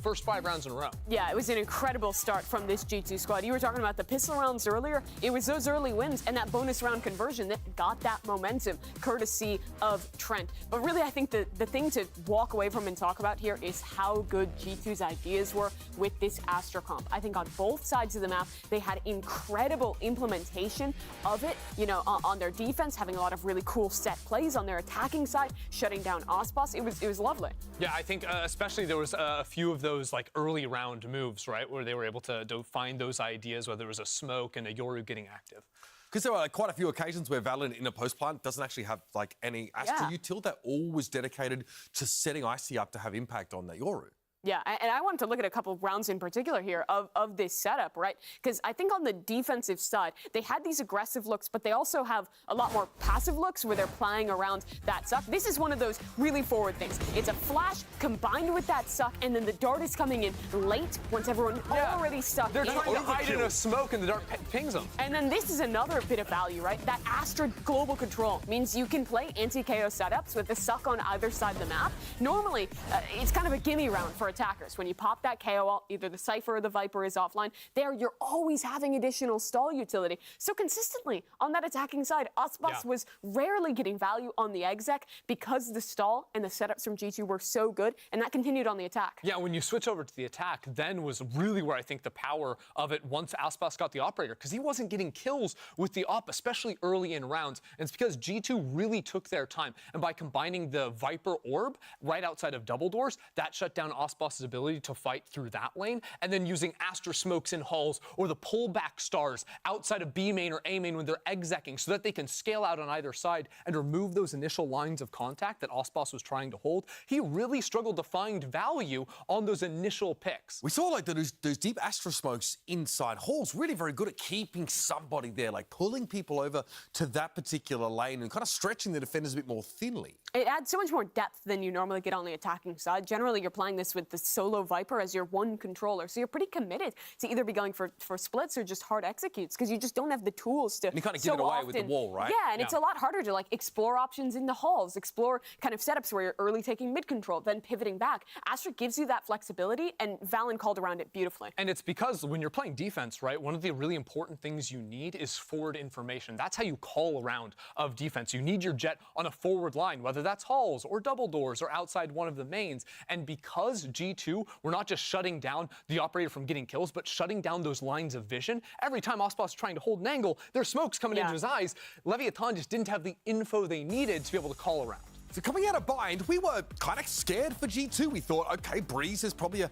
first five rounds in a row. Yeah, it was an incredible start from this G2 squad. You were talking about the pistol rounds earlier. It was those early wins and that bonus round conversion that got that momentum, courtesy of Trent. But really, I think the thing to walk away from and talk about here is how good G2's ideas were with this Astra comp. I think on both sides of the map, they had incredible implementation of it, you know, on their defense, having a lot of really cool set plays on their attacking side, shutting down Ospas. It was lovely. Yeah, I think especially there was a few of those like early round moves, right, where they were able to find those ideas, whether it was a smoke and a Yoru getting active. Because there were like, quite a few occasions where Valorant in a post plant doesn't actually have like any Astra util. That all was dedicated to setting Icy up to have impact on that Yoru. Yeah, and I wanted to look at a couple of rounds in particular here of this setup, right? Because I think on the defensive side, they had these aggressive looks, but they also have a lot more passive looks where they're playing around that suck. This is one of those really forward things. It's a flash combined with that suck, and then the dart is coming in late once everyone already stuck. They're trying to hide in a smoke, and the dart pings them. And then this is another bit of value, right? That Astra global control means you can play anti-KO setups with the suck on either side of the map. Normally, it's kind of a gimme round for attackers. When you pop that KO out, either the Cypher or the Viper is offline, you're always having additional stall utility. So consistently on that attacking side, Ospas was rarely getting value on the exec because the stall and the setups from G2 were so good, and that continued on the attack. Yeah, when you switch over to the attack, then was really where I think the power of it once Aspas got the operator, because he wasn't getting kills with the op, especially early in rounds. And it's because G2 really took their time. And by combining the Viper orb right outside of double doors, that shut down Ospas' ability to fight through that lane, and then using Astra smokes in halls or the pullback stars outside of B main or A main when they're execing so that they can scale out on either side and remove those initial lines of contact that Ospas was trying to hold. He really struggled to find value on those initial picks. We saw like those deep Astra smokes inside halls, really very good at keeping somebody there, like pulling people over to that particular lane and kind of stretching the defenders a bit more thinly. It adds so much more depth than you normally get on the attacking side. Generally, you're playing this with the solo Viper as your one controller, so you're pretty committed to either be going for splits or just hard executes because you just don't have the tools to. And you kind of give it away with the wall, right? Yeah, and it's a lot harder to like explore options in the halls, explore kind of setups where you're early taking mid control, then pivoting back. Astra gives you that flexibility, and Valen called around it beautifully. And it's because when you're playing defense, right, one of the really important things you need is forward information. That's how you call around of defense. You need your jet on a forward line, whether that's halls or double doors or outside one of the mains. And because G2 were not just shutting down the operator from getting kills, but shutting down those lines of vision, every time Ospas is trying to hold an angle, there's smokes coming into his eyes. Leviathan just didn't have the info they needed to be able to call around. So coming out of Bind, we were kind of scared for G2. We thought, okay, Breeze is probably a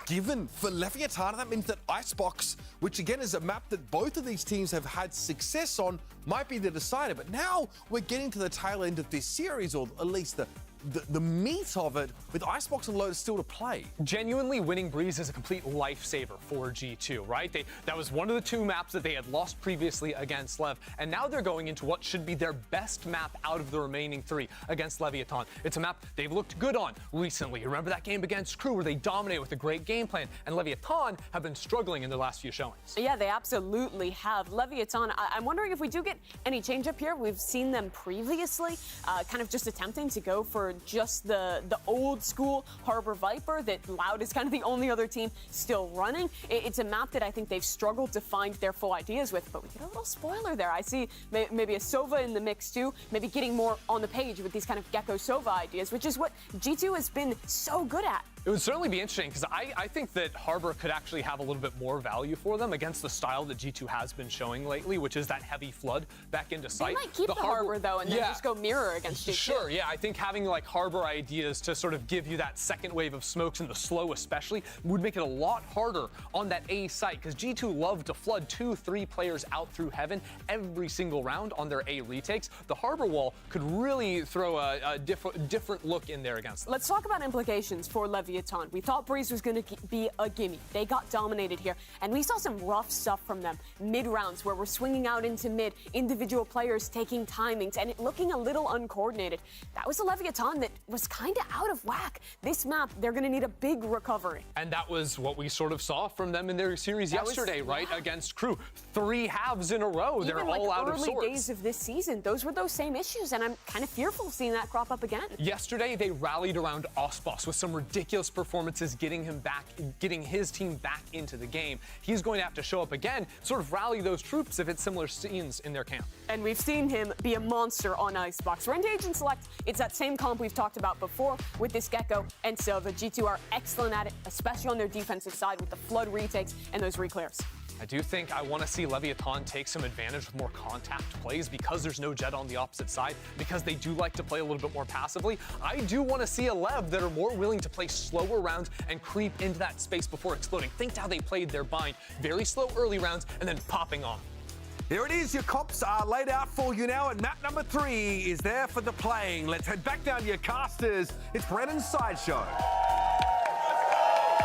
given for Leviathan. That means that Icebox, which again is a map that both of these teams have had success on, might be the decider. But now we're getting to the tail end of this series, or at least the the meat of it with Icebox and Lotus still to play. Genuinely, winning Breeze is a complete lifesaver for G2, right? That was one of the two maps that they had lost previously against Lev, and now they're going into what should be their best map out of the remaining three against Leviathan. It's a map they've looked good on recently. Remember that game against Crew where they dominated with a great game plan, and Leviathan have been struggling in their last few showings. Yeah, they absolutely have. Leviathan, I'm wondering if we do get any change up here. We've seen them previously kind of just attempting to go for just the old school Harbor Viper that Loud is kind of the only other team still running. It's a map that I think they've struggled to find their full ideas with, but we get a little spoiler there. I see maybe a Sova in the mix too, maybe getting more on the page with these kind of Gecko Sova ideas, which is what G2 has been so good at. It would certainly be interesting because I think that Harbor could actually have a little bit more value for them against the style that G2 has been showing lately, which is that heavy flood back into sight. They might keep the Harbor though and then just go mirror against G2. Sure, yeah. I think having like Harbor ideas to sort of give you that second wave of smokes and the slow especially would make it a lot harder on that A site because G2 love to flood 2-3 players out through heaven every single round on their A retakes. The Harbor wall could really throw a different look in there against them. Let's talk about implications for Leviathan. We thought Breeze was going to be a gimme. They got dominated here, and we saw some rough stuff from them mid-rounds where we're swinging out into mid, individual players taking timings, and it looking a little uncoordinated. That was a Leviathan that was kind of out of whack. This map, they're going to need a big recovery. And that was what we sort of saw from them in their series yesterday, right? Against Crew. 3 halves in a row. They're all out of sorts. Early days of this season, those were those same issues, and I'm kind of fearful of seeing that crop up again. Yesterday, they rallied around Osbos with some ridiculous performances, getting his team back into the game. He's going to have to show up again, sort of rally those troops if it's similar scenes in their camp. And we've seen him be a monster on Icebox. Rentage and Select, it's that same comp we've talked about before with this Gecko and Silva. G2 are excellent at it, especially on their defensive side with the flood retakes and those reclears. I do think I want to see Leviathan take some advantage with more contact plays because there's no Jet on the opposite side, because they do like to play a little bit more passively. I do want to see a Lev that are more willing to play slower rounds and creep into that space before exploding. Think how they played their bind. Very slow early rounds and then popping on. Here it is, your comps are laid out for you now, and map number 3 is there for the playing. Let's head back down to your casters. It's Brennan's Sideshow.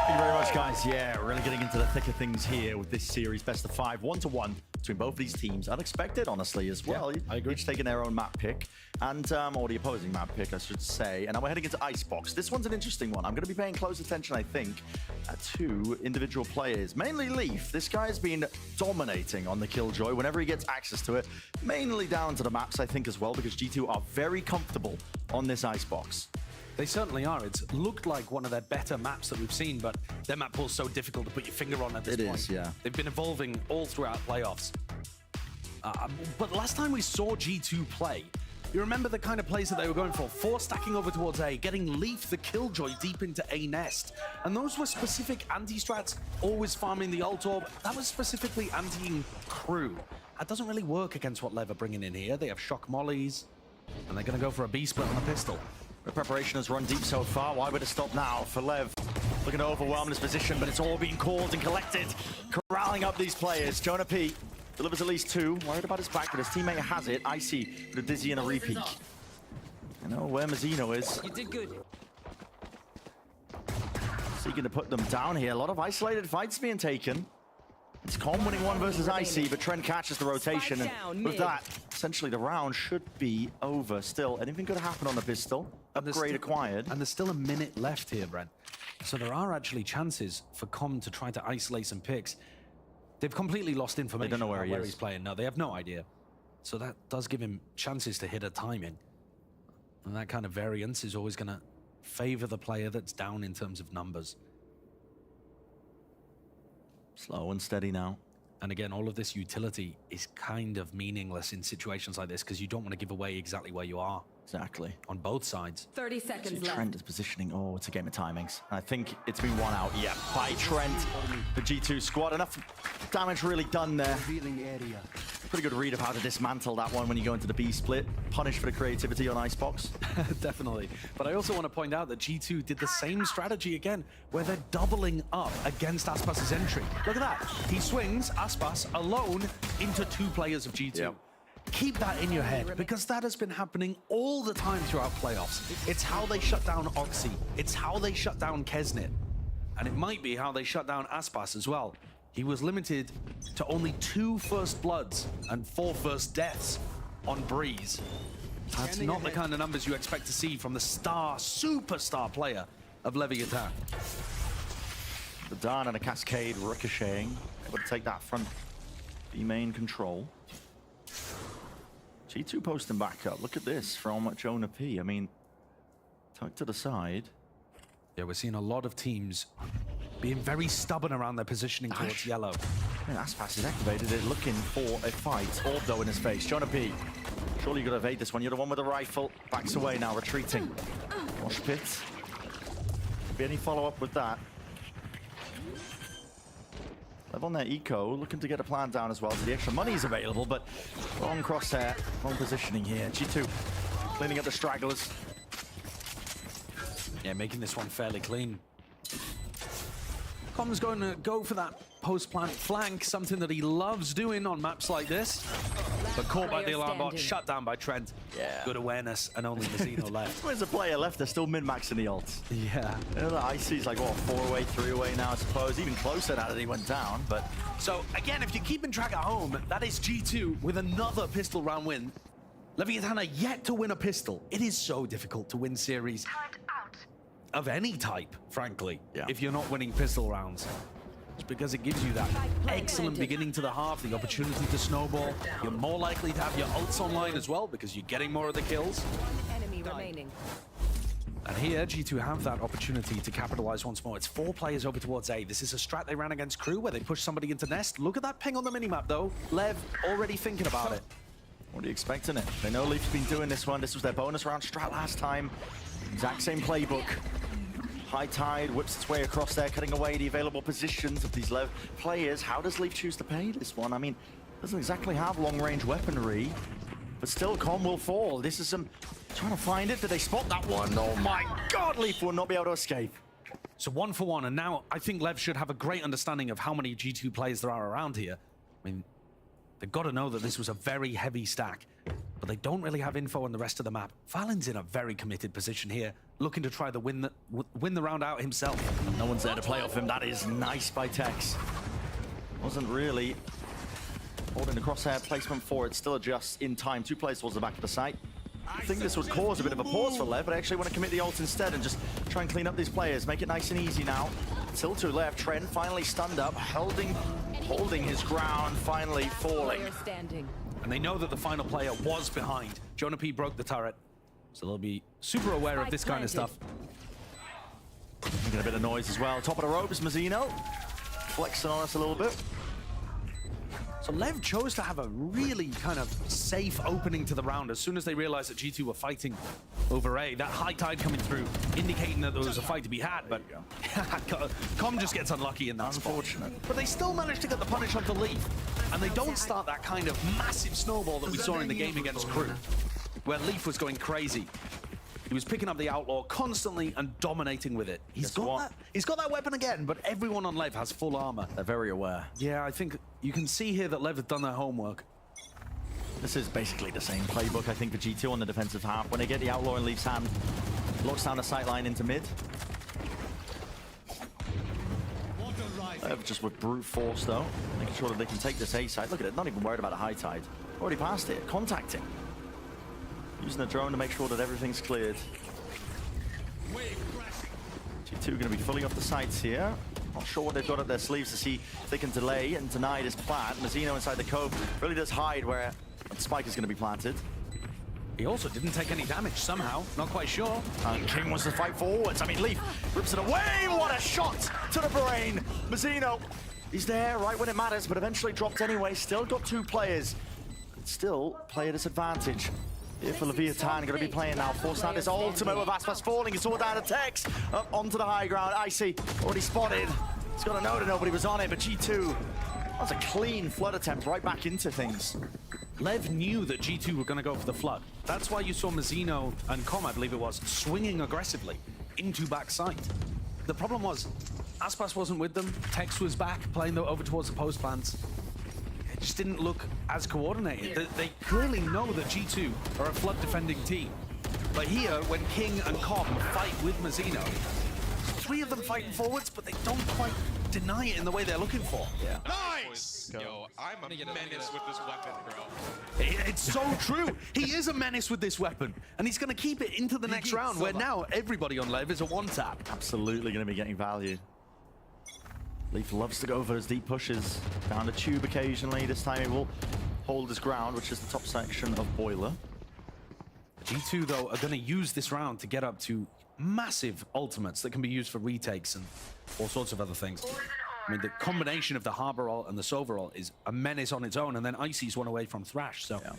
Thank you very much, guys. Yeah, we're really getting into the thick of things here with this series. Best of 5, 1-1 between both these teams. Unexpected, honestly, as well. I agree. Each taking their own map pick, and or the opposing map pick, I should say. And now we're heading into Icebox. This one's an interesting one. I'm going to be paying close attention, I think, to individual players. Mainly Leaf. This guy's been dominating on the Killjoy whenever he gets access to it. Mainly down to the maps, I think, as well, because G2 are very comfortable on this Icebox. They certainly are. It's looked like one of their better maps that we've seen, but their map pool's so difficult to put your finger on at this point. It is, yeah. They've been evolving all throughout playoffs. But last time we saw G2 play, you remember the kind of plays that they were going for? 4 stacking over towards A, getting Leaf the Killjoy deep into A nest. And those were specific anti-strats, always farming the ult orb. That was specifically anti-ing Crew. That doesn't really work against what Lev are bringing in here. They have shock mollies, and they're going to go for a B split on a pistol. The preparation has run deep so far. Why would it stop now for Lev? Looking to overwhelm this position, but it's all being called and collected. Corralling up these players. Jonah P delivers at least 2. Worried about his back, but his teammate has it. Icy with a dizzy and a repeat. I know where Mazzino is. You did good. Seeking to put them down here. A lot of isolated fights being taken. It's Con winning 1 versus Icy, but Trent catches the rotation, and with that, essentially the round should be over. Still, anything could happen on the pistol. Upgrade acquired. And there's still a minute left here, Brent. So there are actually chances for Com to try to isolate some picks. They've completely lost information. They don't know where he's playing. No, they have no idea. So that does give him chances to hit a timing. And that kind of variance is always going to favor the player that's down in terms of numbers. Slow and steady now. And again, all of this utility is kind of meaningless in situations like this because you don't want to give away exactly where you are. Exactly. On both sides. 30 seconds left. Trent is positioning. Oh, it's a game of timings. I think it's been won out, yeah, by Trent. The G2 squad. Enough damage really done there. Pretty good read of how to dismantle that one when you go into the B split. Punish for the creativity on Icebox. Definitely. But I also want to point out that G2 did the same strategy again, where they're doubling up against Aspas's entry. Look at that. He swings Aspas alone into 2 players of G2. Yep. Keep that in your head, because that has been happening all the time throughout playoffs. It's how they shut down Oxy. It's how they shut down Kesnit. And it might be how they shut down Aspas as well. He was limited to only 2 first bloods and 4 first deaths on Breeze. That's not the kind of numbers you expect to see from the superstar player of Leviathan. The Dawn and a Cascade ricocheting. Able to take that front B main control. G2 posting back up. Look at this from Jonah P. I mean, tucked to the side. Yeah, we're seeing a lot of teams being very stubborn around their positioning towards yellow. Yeah, Aspas has activated it, looking for a fight. Orb though in his face. Jonah P. Surely you got to evade this one. You're the one with the rifle. Backs away now, retreating. Mosh pit. Be any follow-up with that. Lev on their eco, looking to get a plan down as well. So the extra money is available, but wrong crosshair, wrong positioning here. G2 cleaning up the stragglers. Yeah, making this one fairly clean. Com's going to go for that post-plant flank, something that he loves doing on maps like this. But caught by the alarm bot, shut down by Trent. Yeah. Good awareness, and only Mazzino left. There's a player left, they're still min-maxing the ults. Yeah. You know, the IC's like, what, 4 away, 3 away now, I suppose. Even closer now that he went down, but... So, again, if you're keeping track at home, that is G2 with another pistol round win. Leviathan are yet to win a pistol. It is so difficult to win series of any type, frankly, if you're not winning pistol rounds. It's because it gives you that excellent beginning to the half, the opportunity to snowball. You're more likely to have your ults online as well because you're getting more of the kills. Enemy remaining. And here, G2 have that opportunity to capitalize once more. It's 4 players over towards A. This is a strat they ran against Crew where they push somebody into Nest. Look at that ping on the minimap, though. Lev already thinking about it. Already expecting it. They know Leaf's been doing this one. This was their bonus round strat last time. Exact same playbook. High Tide whips its way across there, cutting away the available positions of these Lev players. How does Leaf choose to pay this one? I mean, doesn't exactly have long-range weaponry, but still, Com will fall. This is some trying to find it. Did they spot that one? Oh my God, Leaf will not be able to escape. So 1 for 1, and now I think Lev should have a great understanding of how many G2 players there are around here. I mean, they've got to know that this was a very heavy stack, but they don't really have info on the rest of the map. Valen's in a very committed position here, looking to try to win the round out himself. No one's there to play off him. That is nice by Tex. Wasn't really holding the crosshair placement for it. Still adjusts in time. 2 players towards the back of the site. I think this would cause a bit of a pause for Lev, but I actually want to commit the ult instead and just try and clean up these players. Make it nice and easy now. Still 2 left. Trent finally stunned up, holding his ground, finally falling. And they know that the final player was behind. Jonah P broke the turret, so they'll be super aware of this kind of stuff. Making a bit of noise as well. Top of the ropes, Mazzino. Flexing on us a little bit. So Lev chose to have a really kind of safe opening to the round as soon as they realized that G2 were fighting over A. That high tide coming through, indicating that there was a fight to be had, but Com just gets unlucky in that Unfortunate. spot. But they still managed to get the punish onto Leaf, and they don't start that kind of massive snowball that we saw in the game against Crew, where Leaf was going crazy. He was picking up the Outlaw constantly and dominating with it. He's got that weapon again, but everyone on Lev has full armor. They're very aware. Yeah, I think you can see here that Lev have done their homework. This is basically the same playbook, I think, for G2 on the defensive half. When they get the Outlaw in Leaf's hand, locks down the sight line into mid. Lev just with brute force, though, making sure that they can take this A side. Look at it, not even worried about a high tide. Already past it, contacting. Using a drone to make sure that everything's cleared. G2 going to be fully off the sights here. Not sure what they've got up their sleeves to see if they can delay and deny this plant. Mazzino inside the cove really does hide where the spike is going to be planted. He also didn't take any damage somehow, not quite sure. And King wants to fight forwards. I mean, Leaf rips it away. What a shot to the brain. Mazzino, he's there right when it matters, but eventually dropped anyway. Still got 2 players. Still play at disadvantage. Here for Leviathan, going to be playing now. Forcing out his ultimate with Aspas falling. He saw down a Tex. Up onto the high ground. Icy already spotted. He's got to know that nobody was on it, but G2, that's a clean flood attempt right back into things. Lev knew that G2 were going to go for the flood. That's why you saw Mazzino and Com, I believe it was, swinging aggressively into backside. The problem was, Aspas wasn't with them. Tex was back, playing over towards the post plants. just didn't look as coordinated. They clearly know that G2 are a flood defending team. But here, when King and Com fight with Mazzino, 3 of them fighting forwards, but they don't quite deny it in the way they're looking for. Yeah. Nice! Yo, I'm a menace with this weapon, bro. It's so true. He is a menace with this weapon, and he's going to keep it into the next round, where now everybody on Lev is a one-tap. Absolutely going to be getting value. Leaf loves to go for his deep pushes. Down the tube occasionally. This time he will hold his ground, which is the top section of Boiler. G2, though, are going to use this round to get up to massive ultimates that can be used for retakes and all sorts of other things. I mean, the combination of the Harbor ult and the Sova ult is a menace on its own, and then Icy's one away from Thrash, so... Yeah.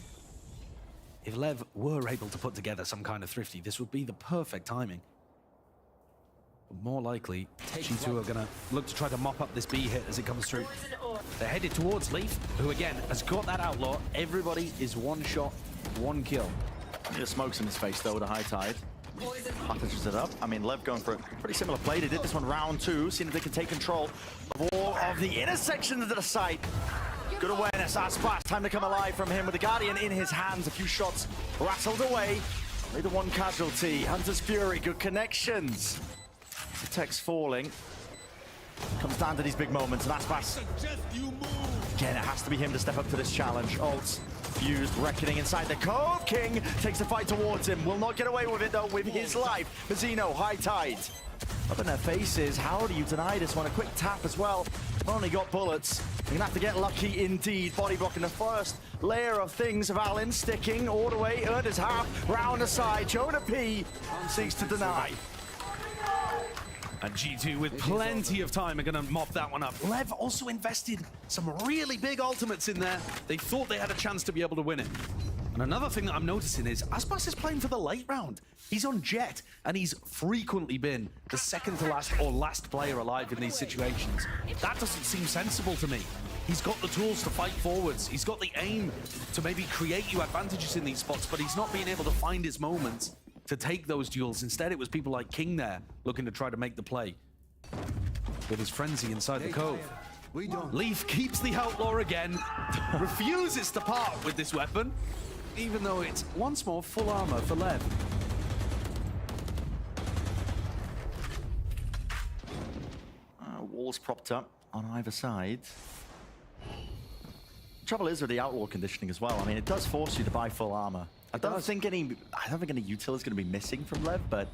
If Lev were able to put together some kind of Thrifty, this would be the perfect timing. But more likely, G2 are going to look to try to mop up this B hit as it comes through. They're headed towards Leaf, who again has got that Outlaw. Everybody is one shot, one kill. The smoke's in his face though with a high tide. Packages it up. I mean, Lev going for a pretty similar play. They did this one round 2, seeing if they can take control of all of the intersections of the site. Good awareness, Aspas. Time to come alive from him with the Guardian in his hands. A few shots rattled away. Only the one casualty. Hunter's Fury, good connections. The tech's falling. Comes down to these big moments, and Aspas. Again, it has to be him to step up to this challenge. Ults fused, reckoning inside the cove. King takes the fight towards him. Will not get away with it though with his life. Mazzino, high tide. Up in their faces. How do you deny this one? A quick tap as well. Only got bullets. You're gonna have to get lucky indeed. Body blocking the first layer of things. Valen sticking all the way. Earned his half. Round aside. Jonah P seeks to deny. And G2 with plenty of time are going to mop that one up. Lev also invested some really big ultimates in there. They thought they had a chance to be able to win it. And another thing that I'm noticing is Aspas is playing for the late round. He's on Jet, and he's frequently been the second to last or last player alive in these situations. That doesn't seem sensible to me. He's got the tools to fight forwards. He's got the aim to maybe create you advantages in these spots, but he's not being able to find his moments to take those duels. Instead, it was people like King there looking to try to make the play with his frenzy inside the cove. Leaf keeps the Outlaw again, refuses to part with this weapon, even though it's once more full armor for Lev. Walls propped up on either side. The trouble is with the Outlaw conditioning as well. I mean, it does force you to buy full armor. I don't think any util is going to be missing from Lev, but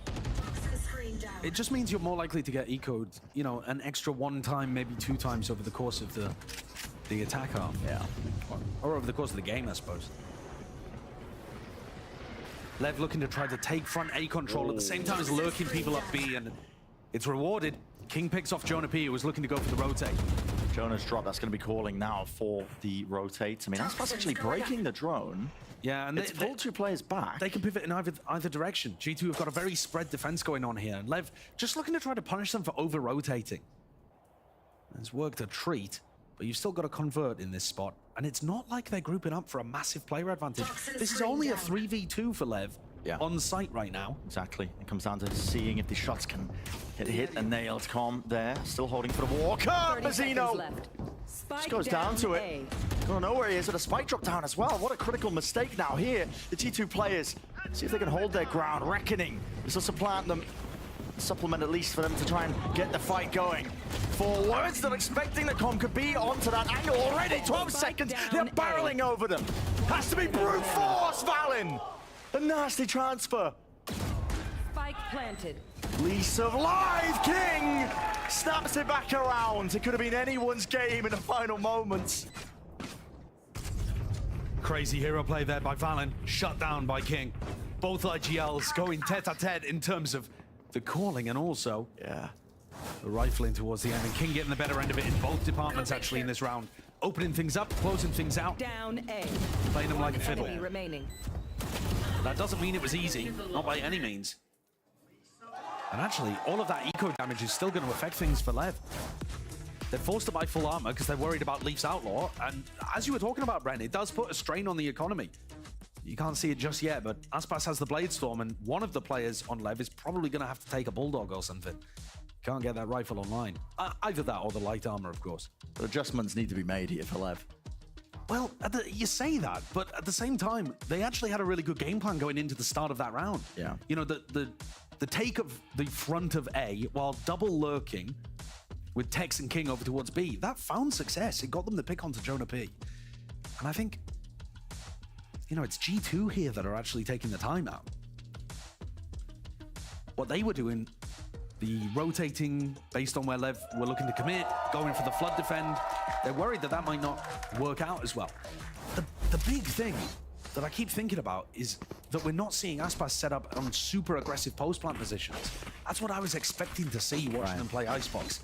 it just means you're more likely to get ecoed, you know, an extra 1 time, maybe 2 times over the course of the attack arm. Yeah. Or over the course of the game, I suppose. Lev looking to try to take front A control at the same time as lurking people up B, and it's rewarded. King picks off Jonah P, who was looking to go for the rotate. Jonah's drop, that's going to be calling now for the rotate. I mean, that's actually breaking the drone. Yeah, and it's pulled 2 players back. They can pivot in either direction. G2 have got a very spread defense going on here, and Lev just looking to try to punish them for over-rotating. It's worked a treat, but you've still got to convert in this spot, and it's not like they're grouping up for a massive player advantage. This is only a 3v2 for Lev on site right now. Exactly. It comes down to seeing if the shots can hit and nailed. Com there, still holding for the walker. Mazzino just goes down to it. Don't know where he is with a spike drop down as well. What a critical mistake now here. The G2 players see if they can hold their ground. Reckoning. This will supplant them. Supplement at least for them to try and get the fight going. Forwards, not expecting that Com could be onto that angle already. 12 seconds. They're barreling over them. Has to be brute force, Valen. A nasty transfer. Spike planted. Lease of life, King snaps it back around. It could have been anyone's game in the final moments. Crazy hero play there by Valen, shut down by King. Both IGLs going tete-a-tete in terms of the calling and also the rifling towards the end. And King getting the better end of it in both departments actually in this round. Opening things up, closing things out. Down A. Playing them like a fiddle. Enemy remaining. That doesn't mean it was easy, not by any means. And actually, all of that eco damage is still going to affect things for Lev. They're forced to buy full armor because they're worried about Leaf's Outlaw. And as you were talking about, Bren, it does put a strain on the economy. You can't see it just yet, but Aspas has the Blade Storm, and one of the players on Lev is probably going to have to take a Bulldog or something. Can't get that rifle online. Either that or the light armor, of course. But adjustments need to be made here for Lev. Well, you say that, but at the same time, they actually had a really good game plan going into the start of that round. Yeah. You know, the take of the front of A while double lurking with Tex and King over towards B, that found success. It got them the pick onto Jonah P. And I think, you know, it's G2 here that are actually taking the time out. What they were doing, the rotating based on where Lev were looking to commit, going for the flood defend, they're worried that that might not work out as well. The big thing that I keep thinking about is that we're not seeing Aspas set up on super aggressive post plant positions. That's what I was expecting to see watching them play Icebox.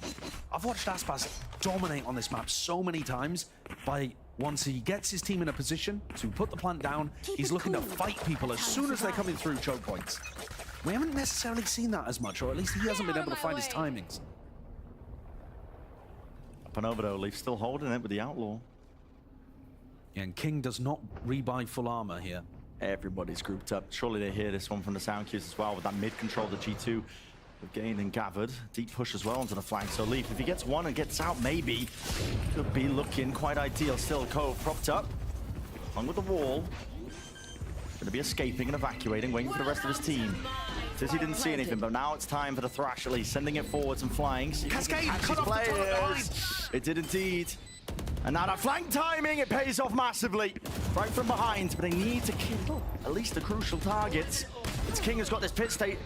I've watched Aspas dominate on this map so many times by once he gets his team in a position to put the plant down, he's looking to fight people as soon as they're coming through choke points. We haven't necessarily seen that as much, or at least he hasn't been able to find his timings. Up and over though, Leaf still holding it with the Outlaw. Yeah, and King does not rebuy full armor here. Everybody's grouped up. Surely they hear this one from the sound cues as well with that mid control that G2 have gained and gathered. Deep push as well onto the flank. So Leaf, if he gets one and gets out, maybe could be looking quite ideal. Still, Cove propped up, along with the wall. Going to be escaping and evacuating, waiting for the rest of his team. Says he didn't see anything, but now it's time for the Thrash at least, sending it forwards and flying. So Cascade, cut off the turret line. It did indeed. And now that flank timing, it pays off massively. Right from behind, but they need to kill at least the crucial targets. It's King who's got this pit state.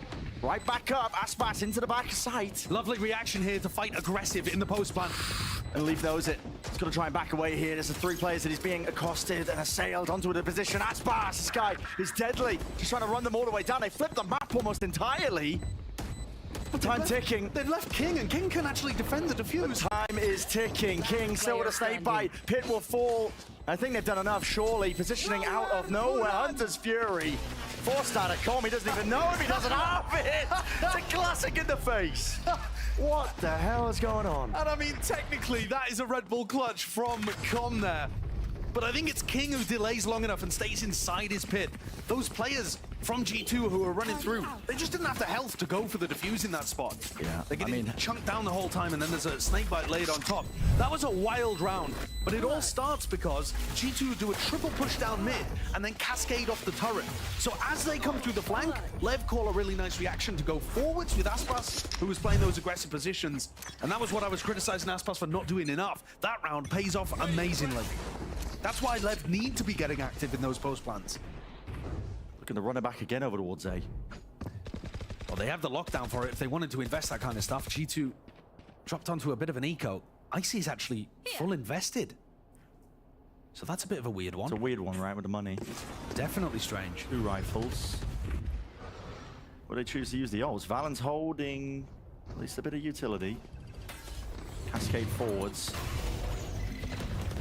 Right back up, Aspas into the back of sight. Lovely reaction here to fight aggressive in the post plant. And Leaf knows it. He's got to try and back away here. There's the 3 players that he's being accosted and assailed onto the position. Aspas, this guy is deadly. Just trying to run them all the way down. They flipped the map almost entirely. Time ticking. They've left King, and King can actually defend the defuse. Time is ticking. King still with a snake bite. Pit will fall. I think they've done enough, surely. Positioning out of nowhere. Hunter's Fury. Forced out of Com. He doesn't even know if he doesn't have it. It's a classic in the face. What the hell is going on? And I mean, technically, that is a Red Bull clutch from Com there. But I think it's King who delays long enough and stays inside his pit. Those players from G2 who are running through, they just didn't have the health to go for the defuse in that spot. Yeah, They're getting chunked down the whole time, and then there's a snakebite laid on top. That was a wild round, but it all starts because G2 do a triple push down mid and then cascade off the turret. So as they come through the flank, Lev call a really nice reaction to go forwards with Aspas, who was playing those aggressive positions. And that was what I was criticizing Aspas for not doing enough. That round pays off amazingly. That's why Lev need to be getting active in those post plans. Looking to run it back again over towards A. Well, they have the lockdown for it if they wanted to invest that kind of stuff. G2 dropped onto a bit of an eco. Icy's actually full invested. So that's a bit of a weird one. It's a weird one, right, with the money. Definitely strange. 2 rifles. Will they choose to use the ults? Valen's holding at least a bit of utility. Cascade forwards.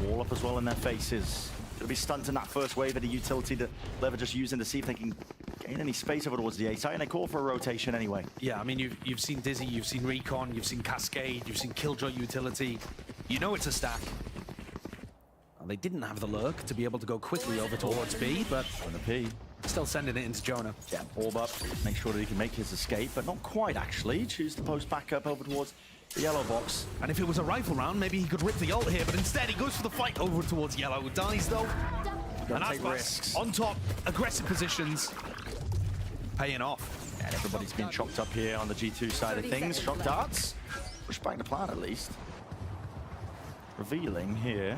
Wall up as well in their faces. Gonna be stunting that first wave of the utility that Lev are just using to see if they can gain any space over towards the A site, and they call for a rotation anyway. Yeah, I mean, you've seen Dizzy, you've seen Recon, you've seen Cascade, you've seen Killjoy utility. You know it's a stack. Well, they didn't have the lurk to be able to go quickly over towards B, but on the P. Still sending it into Jonah. Yeah, orb up, make sure that he can make his escape, but not quite actually. Choose to post back up over towards the yellow box. And if it was a rifle round, maybe he could rip the ult here, but instead he goes for the fight over towards yellow. Dies though. And take Aspas risks. on top, aggressive positions, paying off. And everybody's been chopped up here on the G2 side of things. Shock darts. Push back the plan at least. Revealing here.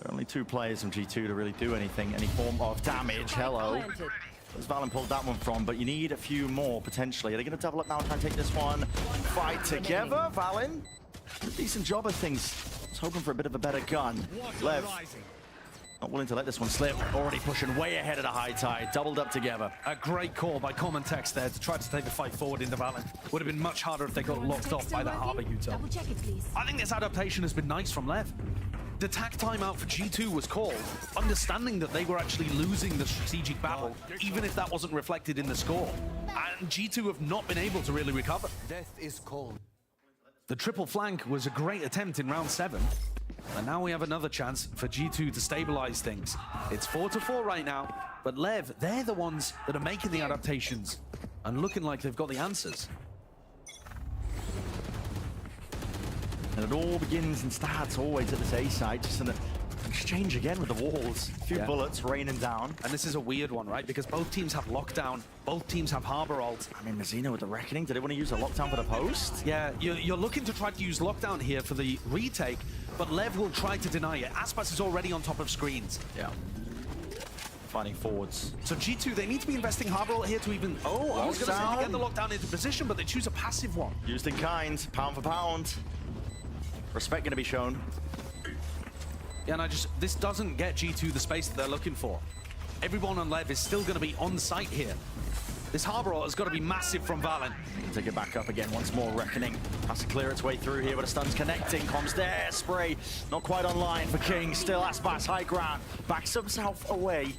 There are only 2 players from G2 to really do anything, any form of damage. Hello. As Valen pulled that one from, but you need a few more potentially. Are they going to double up now and try and take this one? Fight together, Valen. Decent job of things. I was hoping for a bit of a better gun. Lev, not willing to let this one slip. Already pushing way ahead of the high tide. Doubled up together. A great call by Common Text there to try to take the fight forward into Valen. Would have been much harder if they got locked off by that Harbor util. I think this adaptation has been nice from Lev. The tack timeout for G2 was called, understanding that they were actually losing the strategic battle, even if that wasn't reflected in the score. And G2 have not been able to really recover. Death is cold. The triple flank was a great attempt in round 7. And now we have another chance for G2 to stabilize things. It's 4-4 right now, but Lev, they're the ones that are making the adaptations and looking like they've got the answers. And it all begins and starts always at this A side, just in an exchange again with the walls. A few bullets raining down. And this is a weird one, right? Because both teams have lockdown, both teams have harbor ult. I mean, Mazzino with the Reckoning, did they want to use a lockdown for the post? Yeah, you're looking to try to use lockdown here for the retake, but Lev will try to deny it. Aspas is already on top of screens. Yeah. Finding forwards. So G2, they need to be investing harbor ult here to even... Oh, I was going to say to get the lockdown into position, but they choose a passive one. Used in kind, pound for pound. Respect going to be shown. Yeah, and this doesn't get G2 the space that they're looking for. Everyone on Lev is still going to be on site here. This harbor ult has got to be massive from Valen. Take it back up again once more. Reckoning has to clear its way through here, but a stun's connecting. Comms there, spray not quite online for King. Still Aspas high ground, backs himself away.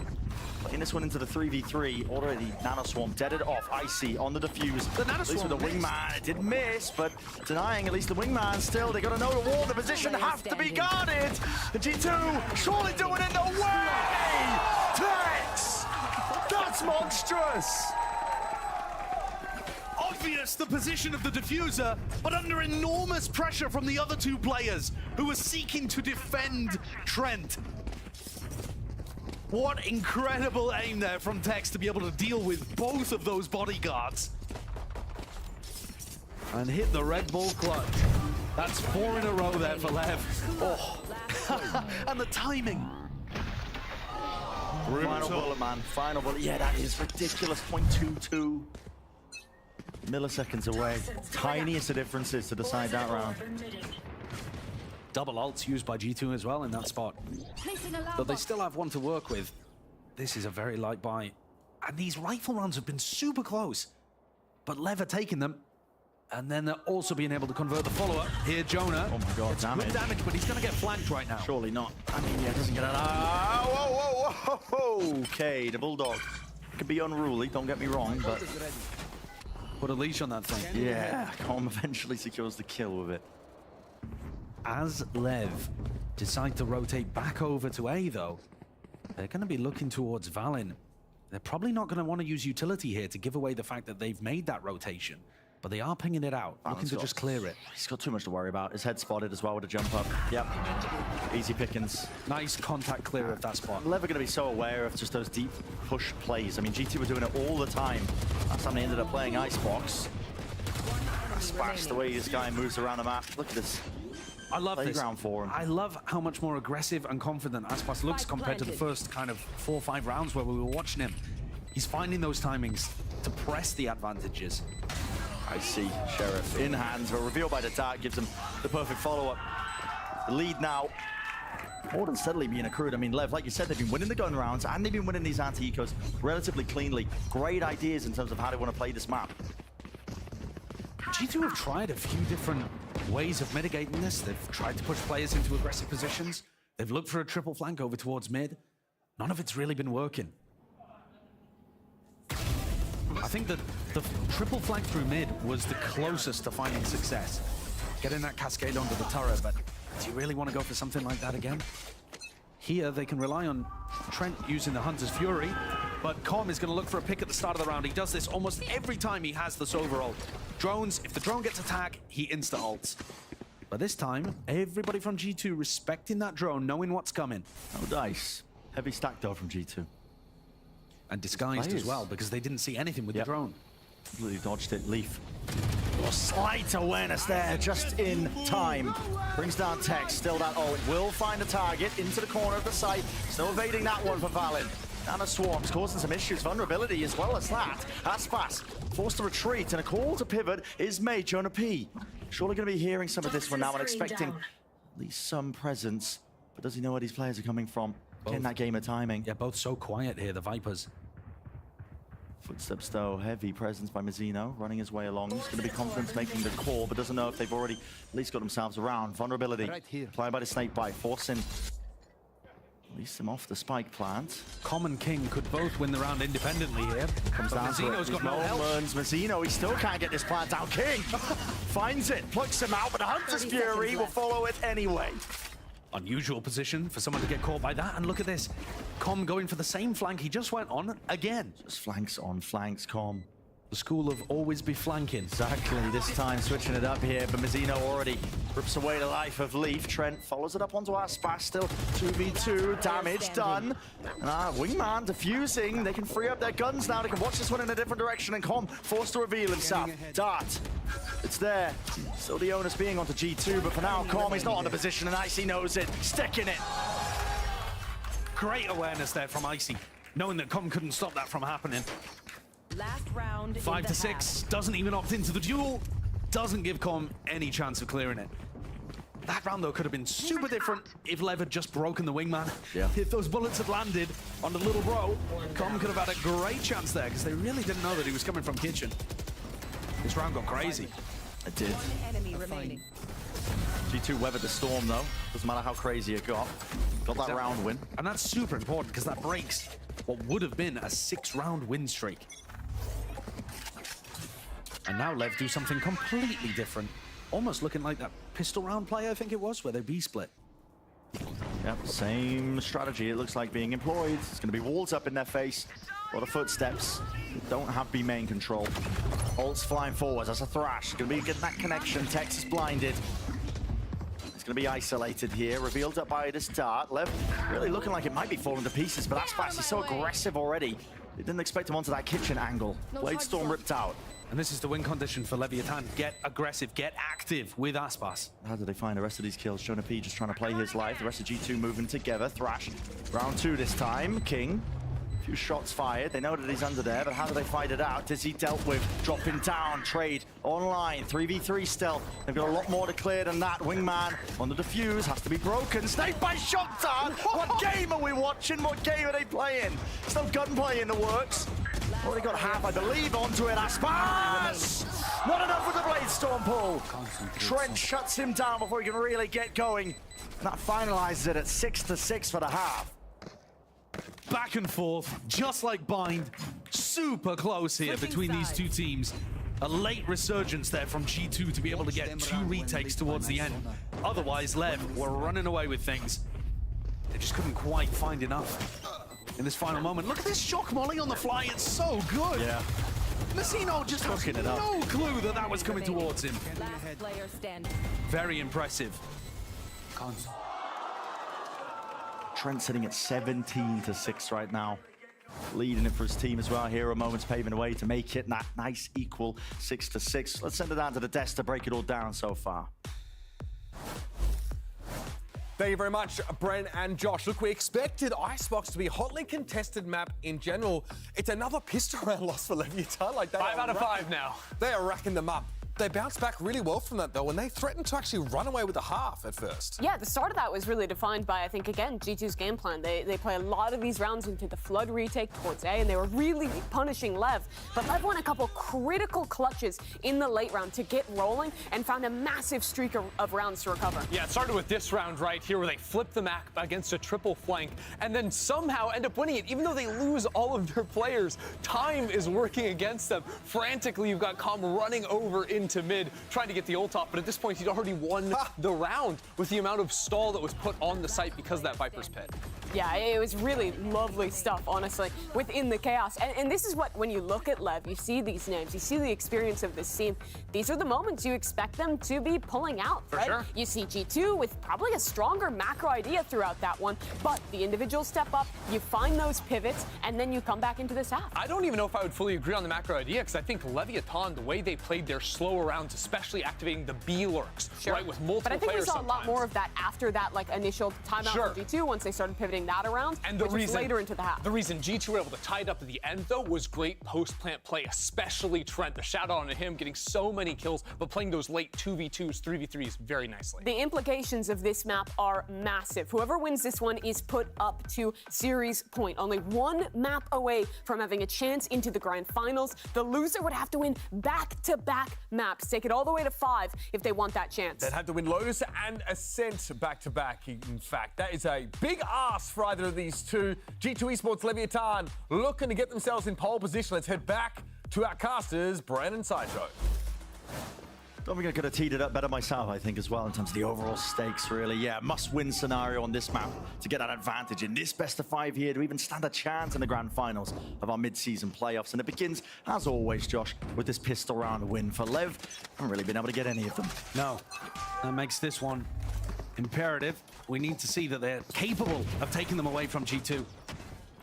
Putting this one into the 3v3. Already Nano Swarm deaded off. Icy on the defuse. The Nano at least Swarm with the wingman, it did miss, but denying at least the wingman still. They got to know the wall. The position have to be guarded. The G2 surely doing it. No way! Tex! That's monstrous! Obvious the position of the diffuser, but under enormous pressure from the other two players who are seeking to defend Trent. What incredible aim there from Tex to be able to deal with both of those bodyguards. And hit the Red Bull clutch. That's 4 in a row there for Lev. Oh, and the timing. Final bullet, man. Final bullet. Yeah, that is ridiculous. 0.22 milliseconds away. Tiniest of differences to decide that round. Double ults used by G2 as well in that spot. But they still have one to work with. This is a very light buy. And these rifle rounds have been super close. But Lev are taking them. And then they're also being able to convert the follow-up. Here, Jonah. Oh my god, it's damage. good damage, but he's going to get flanked right now. Surely not. I mean, yeah, doesn't get it. Whoa. Okay, the Bulldog could be unruly, don't get me wrong, but... Put a leash on that thing. Yeah, Com eventually secures the kill with it. As Lev decide to rotate back over to A, though, they're going to be looking towards Valen. They're probably not going to want to use utility here to give away the fact that they've made that rotation, but they are pinging it out, looking to just clear it. He's got too much to worry about. His head spotted as well with a jump up. Yep. Easy pickings. Nice contact clear of that spot. Lev are going to be so aware of just those deep push plays. I mean, G2 were doing it all the time. Last time they ended up playing Icebox. Splash the way this guy moves around the map. Look at this. I love playground this. for him. I love how much more aggressive and confident Aspas looks compared to the first kind of 4 or 5 rounds where we were watching him. He's finding those timings to press the advantages. I see Sheriff in hands, but revealed by the dart gives him the perfect follow-up. The lead now more than steadily being accrued. I mean, Lev, like you said, they've been winning the gun rounds and they've been winning these anti-ecos relatively cleanly. Great ideas in terms of how they want to play this map. G2 have tried a few different ways of mitigating this. They've tried to push players into aggressive positions. They've looked for a triple flank over towards mid. None of it's really been working. I think that the triple flank through mid was the closest to finding success. Getting that cascade onto the turret, but do you really want to go for something like that again? Here, they can rely on Trent using the Hunter's Fury, but Com is going to look for a pick at the start of the round. He does this almost every time he has this overall. Drones, if the drone gets attacked, he insta-ults. But this time, everybody from G2 respecting that drone, knowing what's coming. No dice. Heavy stack though from G2. And disguised as well, because they didn't see anything with the drone. Completely dodged it. Leaf. Oh, slight awareness there, just in time. Brings down Tex. Still that ult. Will find a target into the corner of the site. Still evading that one for Valen. Nano Swarms causing some issues. Vulnerability as well as that. Aspas forced to retreat, and a call to pivot is made. Jonah P. Surely going to be hearing some of this one now and expecting at least some presence. But does he know where these players are coming from? Getting that game of timing. Yeah, both so quiet here, the Vipers. Footsteps though, heavy presence by Mazzino, running his way along. He's going to be confident making the call, but doesn't know if they've already at least got themselves around. Vulnerability applied by the snake bite, forcing release him off the spike plant. Com and King could both win the round independently here. Comes down to it. Mazzino's got no help. Learns Mazzino, he still can't get this plant down. King finds it, plucks him out, but the Hunter's Fury will follow it anyway. Unusual position for someone to get caught by that, and look at this. Com going for the same flank he just went on again. Just flanks on flanks, Com. The school of always be flanking. Exactly, this time switching it up here, but Mazzino already rips away the life of Leaf. Trent follows it up onto Aspas, still 2v2, damage done. Wingman defusing, they can free up their guns now, they can watch this one in a different direction, and Com forced to reveal himself. Dart, it's there. Still the onus being onto G2, but for now, Com is not on the position, and Icy knows it, sticking it. Great awareness there from Icy, knowing that Com couldn't stop that from happening. Last round. 5 to 6, doesn't even opt into the duel, doesn't give Com any chance of clearing it. That round though could have been super different if Lev had just broken the wingman. Yeah. If those bullets had landed on the little bro, Com could have had a great chance there because they really didn't know that he was coming from kitchen. This round got crazy. It did. Enemy remaining. G2 weathered the storm though, doesn't matter how crazy it got. Got that round win. And that's super important because that breaks what would have been a 6-round win streak. And now Lev do something completely different. Almost looking like that pistol round play, I think it was, where they B-split. Yep, same strategy it looks like being employed. It's going to be walls up in their face. A lot of footsteps. Don't have B main control. Ults flying forwards. That's a thrash. Going to be getting that connection. Tex is blinded. It's going to be isolated here. Revealed up by this dart. Lev really looking like it might be falling to pieces, but Aspas is so aggressive already. They didn't expect him onto that kitchen angle. Blade Storm ripped out. And this is the win condition for Leviathan. Get aggressive, get active with Aspas. How do they find the rest of these kills? Jonah P just trying to play his life. The rest of G2 moving together. Thrash. Round 2 this time. King. A few shots fired. They know that he's under there, but how do they fight it out? Is he dealt with? Dropping down. Trade online. 3v3 still. They've got a lot more to clear than that. Wingman on the defuse. Has to be broken. Snake by Shotdown. What game are we watching? What game are they playing? Still gunplay in the works. Already got half, I believe, onto it. Aspas! Not enough with the Blade Storm pull. Trent shuts him down before he can really get going. That finalizes it at 6 to 6 for the half. Back and forth, just like Bind. Super close here between these two teams. A late resurgence there from G2 to be able to get 2 retakes towards the end. Otherwise, Lev were running away with things. They just couldn't quite find enough in this final moment. Look at this shock molly on the fly, it's so good. Yeah. Mazzino just has no clue that that was coming towards him. Last player standing. Very impressive. Trent sitting at 17 to 6 right now. Leading it for his team as well. Hero Moments paving the way to make it that nice equal 6 to 6. Let's send it down to the desk to break it all down so far. Thank you very much, Bren and Josh. Look, we expected Icebox to be a hotly contested map in general. It's another pistol round loss for Leviathan. Like 5 out of 5 now. They are racking them up. They bounced back really well from that, though, and they threatened to actually run away with the half at first. Yeah, the start of that was really defined by, I think, again, G2's game plan. They play a lot of these rounds into the Flood retake towards A, and they were really punishing Lev. But Lev won a couple critical clutches in the late round to get rolling and found a massive streak of rounds to recover. Yeah, it started with this round right here where they flipped the map against a triple flank and then somehow end up winning it, even though they lose all of their players. Time is working against them. Frantically, you've got Com running over into mid, trying to get the ult off, but at this point, he'd already won the round with the amount of stall that was put on the site because of that Viper's Pit. Yeah, it was really lovely stuff, honestly, within the chaos. And this is what, when you look at Lev, you see these names, you see the experience of this team. These are the moments you expect them to be pulling out, right? Sure. You see G2 with probably a stronger macro idea throughout that one, but the individuals step up, you find those pivots, and then you come back into this half. I don't even know if I would fully agree on the macro idea, because I think Leviathan, the way they played their slower rounds, especially activating the B lurks, right, with multiple players. But I think we saw a lot more of that after that, like, initial timeout for G2, once they started pivoting that around, and the reason later into the half. The reason G2 were able to tie it up at the end, though, was great post-plant play, especially Trent. The shout out on him, getting so many kills, but playing those late 2v2s, 3v3s very nicely. The implications of this map are massive. Whoever wins this one is put up to series point. Only one map away from having a chance into the grand finals. The loser would have to win back-to-back maps, take it all the way to 5 if they want that chance. They'd have to win Lotus and Ascent back-to-back, in fact. That is a big ask for either of these two. G2 Esports Leviathan looking to get themselves in pole position. Let's head back to our casters, Brandon Sideshow. Don't think I could have teed it up better myself, I think, as well, in terms of the overall stakes, really. Yeah, must-win scenario on this map to get that advantage in this best-of-5 here to even stand a chance in the grand finals of our mid-season playoffs. And it begins, as always, Josh, with this pistol round win for Lev. Haven't really been able to get any of them. No, that makes this one imperative. We need to see that they're capable of taking them away from G2.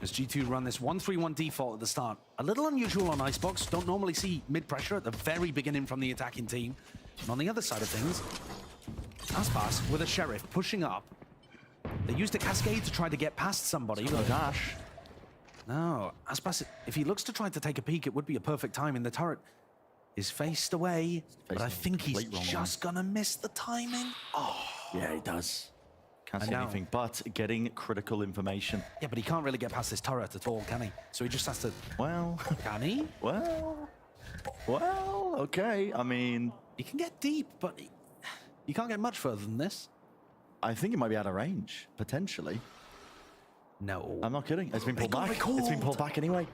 As G2 run this 1-3-1 default at the start. A little unusual on Icebox. Don't normally see mid-pressure at the very beginning from the attacking team. And on the other side of things, Aspas with a Sheriff pushing up. They used a Cascade to try to get past somebody. No dash. No, Aspas, if he looks to try to take a peek, it would be a perfect time. And the turret is faced away. But I think he's just gonna miss the timing. Oh, yeah, he does. Can't see now, anything but getting critical information. Yeah, but he can't really get past this turret at all, can he? So he just has to... Well... Can he? Well, okay. I mean... He can get deep, but you can't get much further than this. I think it might be out of range, potentially. No. I'm not kidding. It's been pulled back. It's been pulled back anyway.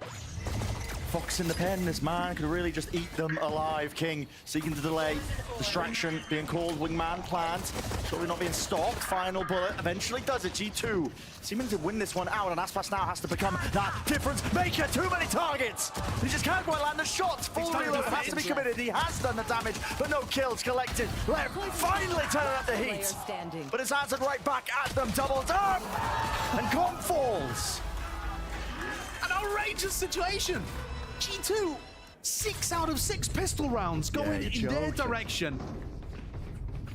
Fox in the pen, this man could really just eat them alive. King seeking to delay. Distraction being called, wingman plant. Surely not being stopped. Final bullet eventually does it. G2 seeming to win this one out, and Aspas now has to become that difference maker. Too many targets. He just can't quite land the shots. Full reload has to be committed. He has done the damage, but no kills collected. Lev finally turning up the heat. But it's answered right back at them. Doubled up. And Comp falls. An outrageous situation. G2, 6 out of 6 pistol rounds going in their direction.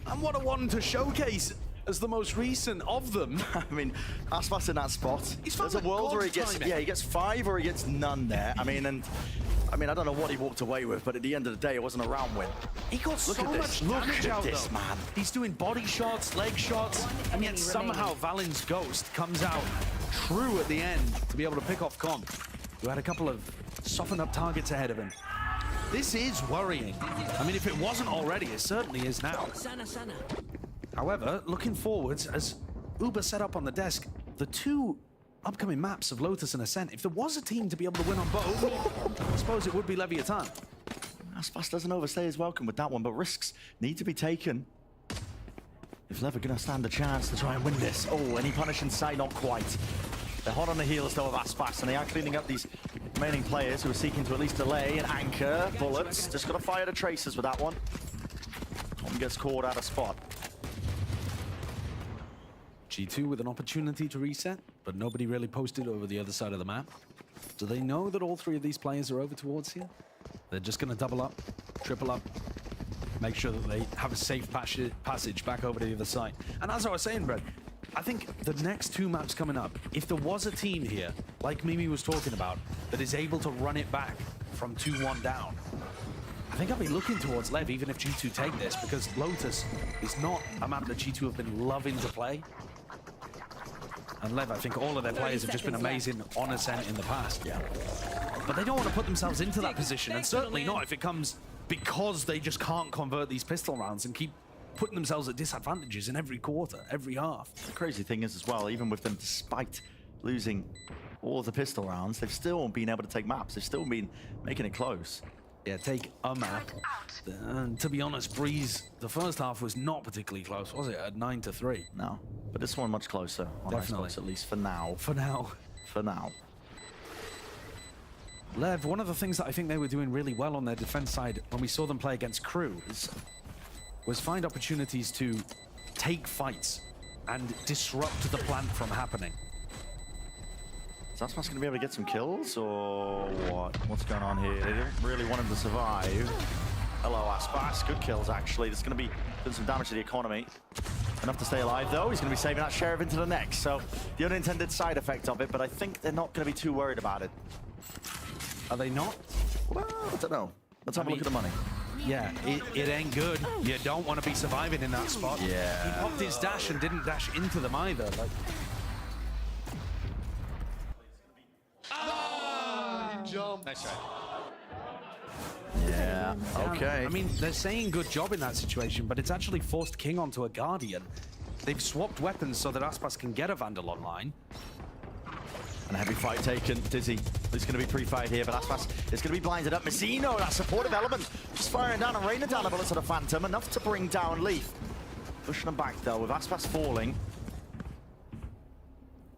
And what a one to showcase as the most recent of them. I mean, Aspas in that spot. There's a world where he gets, he gets 5 or he gets none there. I mean, I don't know what he walked away with, but at the end of the day, it wasn't a round win. He got so much damage out, though. Man. He's doing body shots, leg shots, and yet somehow Valen's Ghost comes out true at the end to be able to pick off Comp, who had a couple of softened up targets ahead of him. This is worrying. I mean, if it wasn't already, it certainly is now. However, looking forwards, as Uber set up on the desk, the 2 upcoming maps of Lotus and Ascent, if there was a team to be able to win on both, I suppose it would be Leviathan. Aspas doesn't overstay his welcome with that one, but risks need to be taken. If Lev are going to stand a chance to try and win this. Oh, any punish in sight? Not quite. They're hot on the heels, though, of Aspas, and they are cleaning up these remaining players who are seeking to at least delay and anchor bullets. Just got to fire the tracers with that one. One gets caught out of spot. G2 with an opportunity to reset, but nobody really posted over the other side of the map. Do they know that all 3 of these players are over towards here? They're just going to double up, triple up, make sure that they have a safe passage back over to the other side. And as I was saying, Brett, I think the next 2 maps coming up, if there was a team here, like Mimi was talking about, that is able to run it back from 2-1 down, I think I'll be looking towards Lev, even if G2 take this, because Lotus is not a map that G2 have been loving to play. And Lev, I think all of their players have just been amazing on Ascent in the past. Yeah. But they don't want to put themselves into that position, and certainly not if it comes because they just can't convert these pistol rounds and keep putting themselves at disadvantages in every quarter, every half. The crazy thing is as well, even with them, despite losing all of the pistol rounds, they've still been able to take maps. They've still been making it close. Yeah, take a map. And to be honest, Breeze, the first half was not particularly close, was it? At 9-3. No, but this one much closer. On Definitely. Xbox, at least for now. For now. For now. Lev, one of the things that I think they were doing really well on their defense side when we saw them play against Crew was find opportunities to take fights and disrupt the plant from happening. Is Aspas going to be able to get some kills, or what? What's going on here? They didn't really want him to survive. Hello, Aspas. Good kills, actually. That's going to be doing some damage to the economy. Enough to stay alive, though. He's going to be saving that Sheriff into the next, so the unintended side effect of it, but I think they're not going to be too worried about it. Are they not? Well, I don't know. Let's have a look at the money. Yeah, it ain't good. You don't want to be surviving in that spot. Yeah. He popped his dash and didn't dash into them either. Like... Jump. Nice try. Yeah, okay. I mean, they're saying good job in that situation, but it's actually forced King onto a Guardian. They've swapped weapons so that Aspas can get a Vandal online. And a heavy fight taken. Dizzy is going to be pre-fired here, but Aspas is going to be blinded up. Messino, that supportive element, just firing down and raining down the bullets at a Phantom, enough to bring down Leaf. Pushing them back though, with Aspas falling.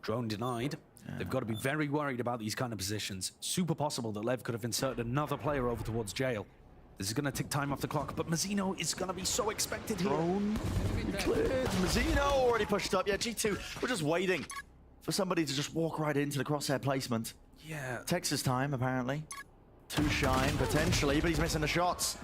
Drone denied. They've got to be very worried about these kind of positions. Super possible that Lev could have inserted another player over towards jail. This is going to take time off the clock, but Mazzino is going to be so expected here. Drone cleared. Mazzino already pushed up. Yeah, G2, we're just waiting for somebody to just walk right into the crosshair placement. Yeah. Texas time, apparently. Two shine, potentially, but he's missing the shots.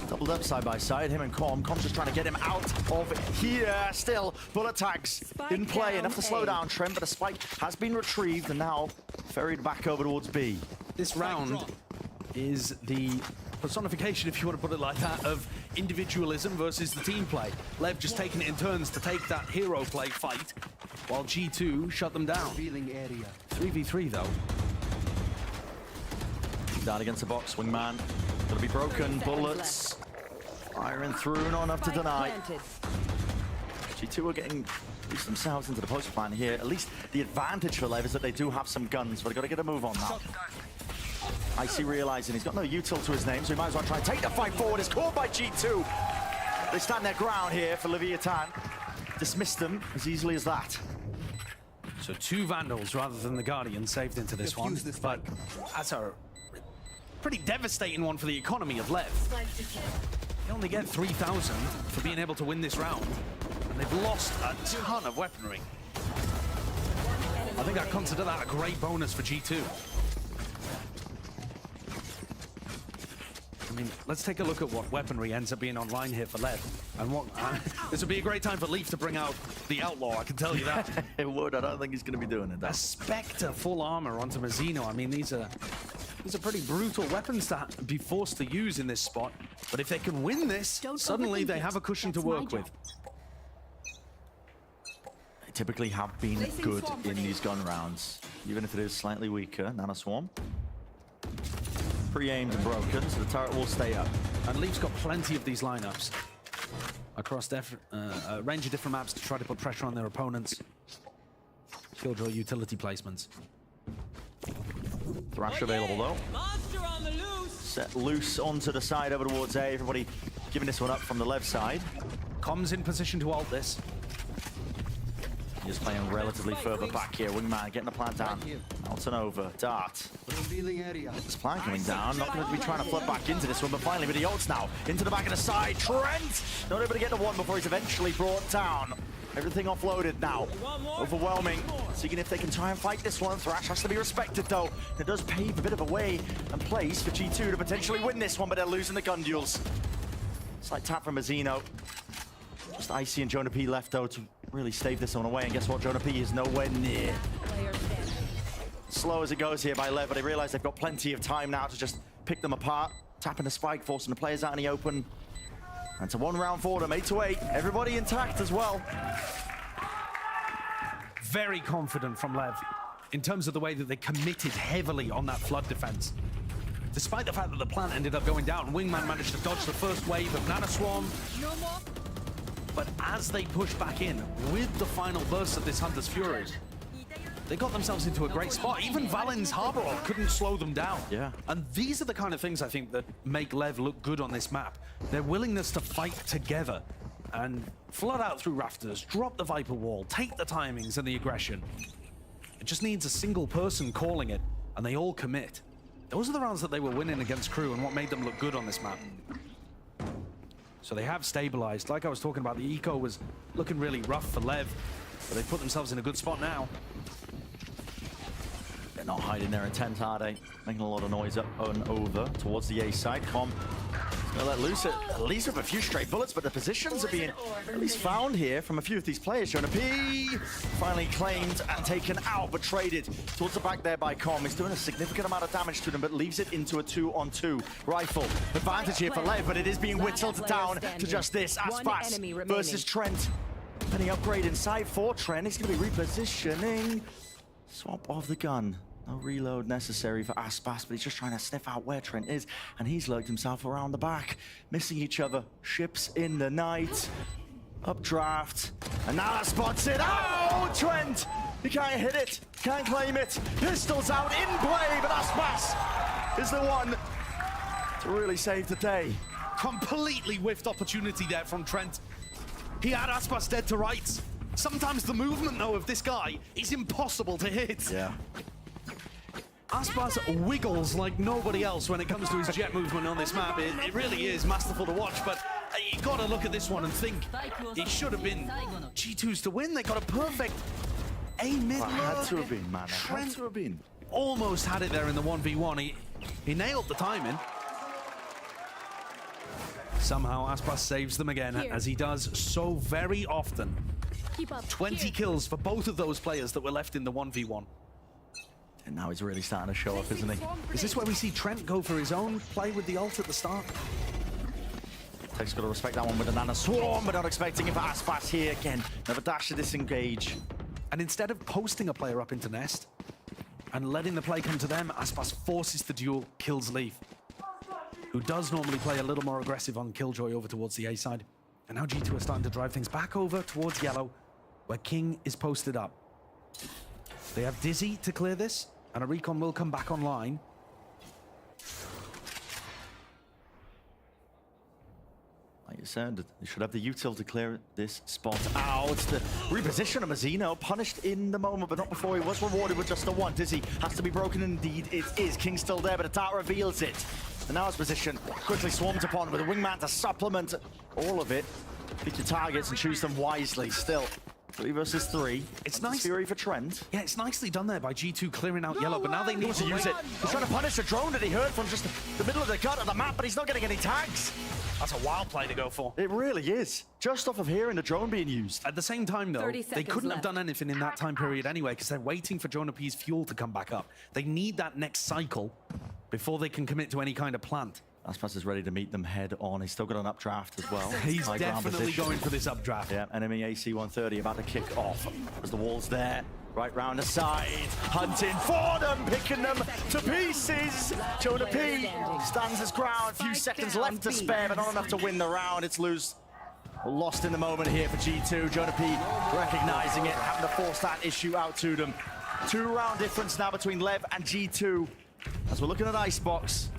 Doubled up side by side, him and Com. Com's just trying to get him out of here. Still, bullet tags in play. Enough to slow down Trent, but a spike has been retrieved and now ferried back over towards B. This round is the personification, if you want to put it like that, of individualism versus the team play. Lev just taking it in turns to take that hero play fight, while G2 shut them down. 3v3 though. Down against the box, Wingman. Gonna be broken, bullets. Firing through, not enough to deny. G2 are getting themselves into the post plan here. At least the advantage for Lev is that they do have some guns, but they've got to get a move on now. Icy realizing he's got no util to his name, so he might as well try and take the fight forward. It's caught by G2. They stand their ground here for Leviathan. Dismissed them as easily as that. So 2 Vandals rather than the Guardian saved into this one. But that's a pretty devastating one for the economy of Lev. They only get 3,000 for being able to win this round, and they've lost a ton of weaponry. I think I'd consider that a great bonus for G2. I mean, let's take a look at what weaponry ends up being online here for Lev. And what this would be a great time for Leaf to bring out the Outlaw, I can tell you that. It would, I don't think he's going to be doing it though. A Spectre full armor onto Mazzino. I mean, these are pretty brutal weapons to be forced to use in this spot. But if they can win this, suddenly they have a cushion to work with. They typically have been good in these gun rounds, even if it is slightly weaker. Nano Swarm. Pre-aimed and broken, so the turret will stay up. And Leaf's got plenty of these lineups across a range of different maps to try to put pressure on their opponents. Killjoy utility placements. Thrash available though. Set loose onto the side over towards A. Everybody giving this one up from the left side. Comms in position to ult this. He's playing relatively further back here. Wingman getting the plant down. Out and over. Dart. This plant coming down. Not going to be trying to flip back into this one, but finally with the ults now. Into the back of the side. Trent! Not able to get the one before he's eventually brought down. Everything offloaded now. Overwhelming. Seeing if they can try and fight this one. Thrash has to be respected though. It does pave a bit of a way and place for G2 to potentially win this one, but they're losing the gun duels. Slight tap from Mazzino. Just Icy and Jonah P left though to really stave this one away, and guess what? Jonah P is nowhere near. Slow as it goes here by Lev, but they realize they've got plenty of time now to just pick them apart. Tapping the spike, forcing the players out in the open. And it's a 1 round for them, 8-8. Everybody intact as well. Very confident from Lev in terms of the way that they committed heavily on that flood defense. Despite the fact that the plant ended up going down, Wingman managed to dodge the first wave of Nano Swarm. But as they push back in with the final burst of this Hunter's Fury, they got themselves into a great spot. Even Valen's Harbor couldn't slow them down. Yeah. And these are the kind of things I think that make Lev look good on this map. Their willingness to fight together and flood out through rafters, drop the Viper wall, take the timings and the aggression. It just needs a single person calling it, and they all commit. Those are the rounds that they were winning against Crew and what made them look good on this map. So they have stabilized. Like I was talking about, the eco was looking really rough for Lev, but they put themselves in a good spot now. They're not hiding their intent, are they? Making a lot of noise up and over towards the A side. Com gonna let loose at least with a few straight bullets, but the positions are being at least found here from a few of these players. Jonah P finally claimed and taken out, but traded towards the back there by Com. He's doing a significant amount of damage to them, but leaves it into a 2-on-2 rifle. Advantage here for Lev, but it is being whittled down to just this. Aspas versus Trent. Any upgrade inside for Trent. He's going to be repositioning. Swap of the gun. No reload necessary for Aspas, but he's just trying to sniff out where Trent is, and he's lurked himself around the back. Missing each other. Ships in the night. Updraft. And now that spots it. Oh, Trent He can't hit it, can't claim it. Pistol's out in play, but Aspas is the one to really save the day. Completely whiffed opportunity there from Trent. He had Aspas dead to rights. Sometimes the movement, though, of this guy is impossible to hit. Yeah. Aspas wiggles like nobody else when it comes to his jet movement on this map. It really is masterful to watch, but you got to look at this one and think it should have been G2's to win. They got a perfect A mid Well, had to have been, man. Had to have been. Almost had it there in the 1v1. He nailed the timing. Somehow Aspas saves them again, as he does so very often. 20 kills for both of those players that were left in the 1v1. And now he's really starting to show up, isn't he? Is this where we see Trent go for his own play with the ult at the start? Tech's got to respect that one with a Nana Swarm, but not expecting it for Aspas here again. Never dash to disengage. And instead of posting a player up into Nest and letting the play come to them, Aspas forces the duel, kills Leaf, who does normally play a little more aggressive on Killjoy over towards the A side. And now G2 are starting to drive things back over towards yellow, where King is posted up. They have Dizzy to clear this, and a recon will come back online. Like you said, they should have the util to clear this spot out. The reposition of Mazzino, punished in the moment, but not before he was rewarded with just the one. Dizzy has to be broken indeed. It is. King's still there, but the dart reveals it. And now his position quickly swarmed upon with a wingman to supplement all of it. Pick your targets and choose them wisely. Still, 3 versus 3. It's nice. Fury for Trent. Yeah, it's nicely done there by G2 clearing out yellow, but now they need to use it. He's trying to punish a drone that he heard from just the middle of the gut of the map, but he's not getting any tags. That's a wild play to go for. It really is. Just off of hearing the drone being used. At the same time, though, they couldn't have left. done anything in that time period anyway, because they're waiting for Jonah P's fuel to come back up. They need that next cycle before they can commit to any kind of plant. Aspas is ready to meet them head on. He's still got an updraft as well. He's High ground definitely position. going for this updraft. Yeah, enemy AC 130 about to kick off. As the wall's there, right round the side, hunting for them, picking them to pieces. Jonah P stands his ground. Few seconds left to spare, but not enough to win the round. It's lost in the moment here for G2. Jonah P recognizing it, having to force that issue out to them. 2-round difference now between Lev and G2. As we're looking at Icebox.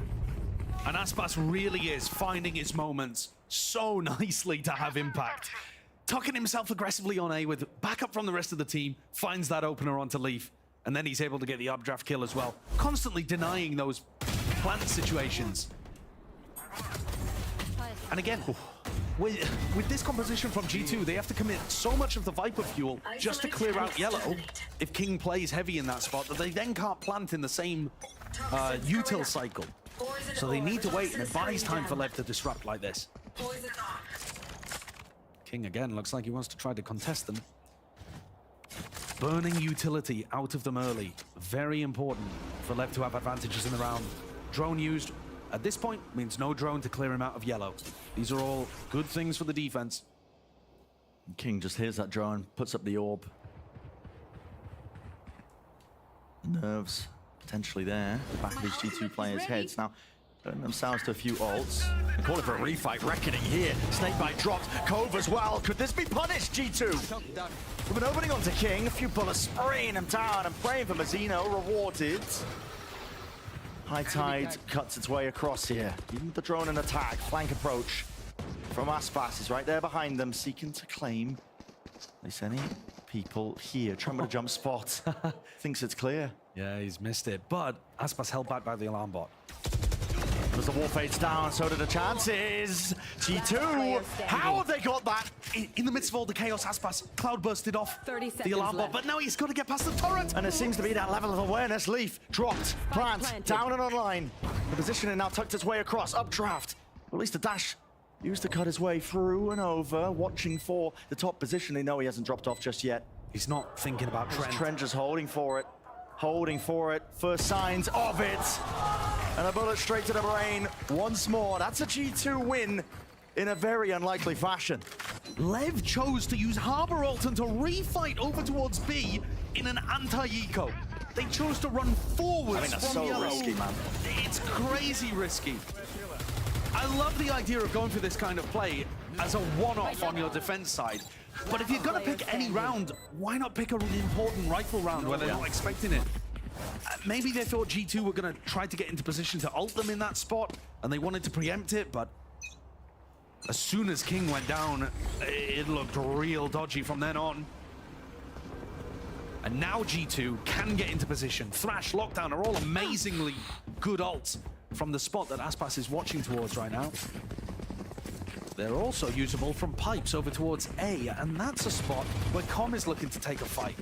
And Aspas really is finding his moments so nicely to have impact. Tucking himself aggressively on A with backup from the rest of the team, finds that opener onto Leaf, and then he's able to get the updraft kill as well. Constantly denying those plant situations. And again, with this composition from G2, they have to commit so much of the Viper fuel just to clear out yellow if King plays heavy in that spot that they then can't plant in the same util cycle. So they need to wait, and it buys time for Lev to disrupt like this. King again looks like he wants to try to contest them. Burning utility out of them early. Very important for Lev to have advantages in the round. Drone used at this point means no drone to clear him out of yellow. These are all good things for the defense. King just hears that drone, puts up the orb. Nerves potentially there. The back of these G2 players' heads. Now, turning themselves to a few ults. And calling for a refight. Reckoning here. Snakebite dropped. Cove as well. Could this be punished, G2? With an opening onto King. A few bullets spraying him down and praying for Mazzino. Rewarded. High Tide cuts its way across here. Even with the drone and attack. Flank approach from Aspas is right there behind them, seeking to claim. There's any people here. Trying to jump spot. Thinks it's clear. Yeah, he's missed it, but Aspas held back by the alarm bot. As the wall fades down, so do the chances. G2, how have they got that? In the midst of all the chaos, Aspas cloud bursted off 30 the seconds alarm bot, left. but now he's got to get past the turret. And there seems to be that level of awareness. Leaf dropped, plant, down and online. The positioning now tucked its way across, updraft. At least the dash used to cut his way through and over, watching for the top position. They know he hasn't dropped off just yet. He's not thinking about Trent. Trent just holding for it. Holding for it. First signs of it. And a bullet straight to the brain once more. That's a G2 win in a very unlikely fashion. Lev chose to use Harbor Alton to refight over towards B in an anti-eco. They chose to run forwards I mean, that's from so yellow. risky, man. It's crazy risky. I love the idea of going for this kind of play as a one-off on your defense side. But if you're gonna pick any round, why not pick an important rifle round where they're not expecting it? Maybe they thought G2 were gonna try to get into position to ult them in that spot, and they wanted to preempt it, but as soon as King went down, it looked real dodgy from then on. And now G2 can get into position. Thrash, Lockdown are all amazingly good ults from the spot that Aspas is watching towards right now. They're also usable from pipes over towards A, and that's a spot where Com is looking to take a fight.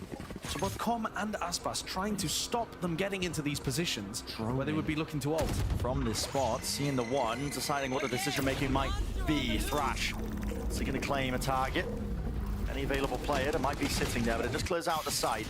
So both Com and Aspas trying to stop them getting into these positions where they would be looking to ult. From this spot, seeing the one, deciding what the decision-making might be. Thrash, is he going to claim a target? Any available player that might be sitting there, but it just clears out the side.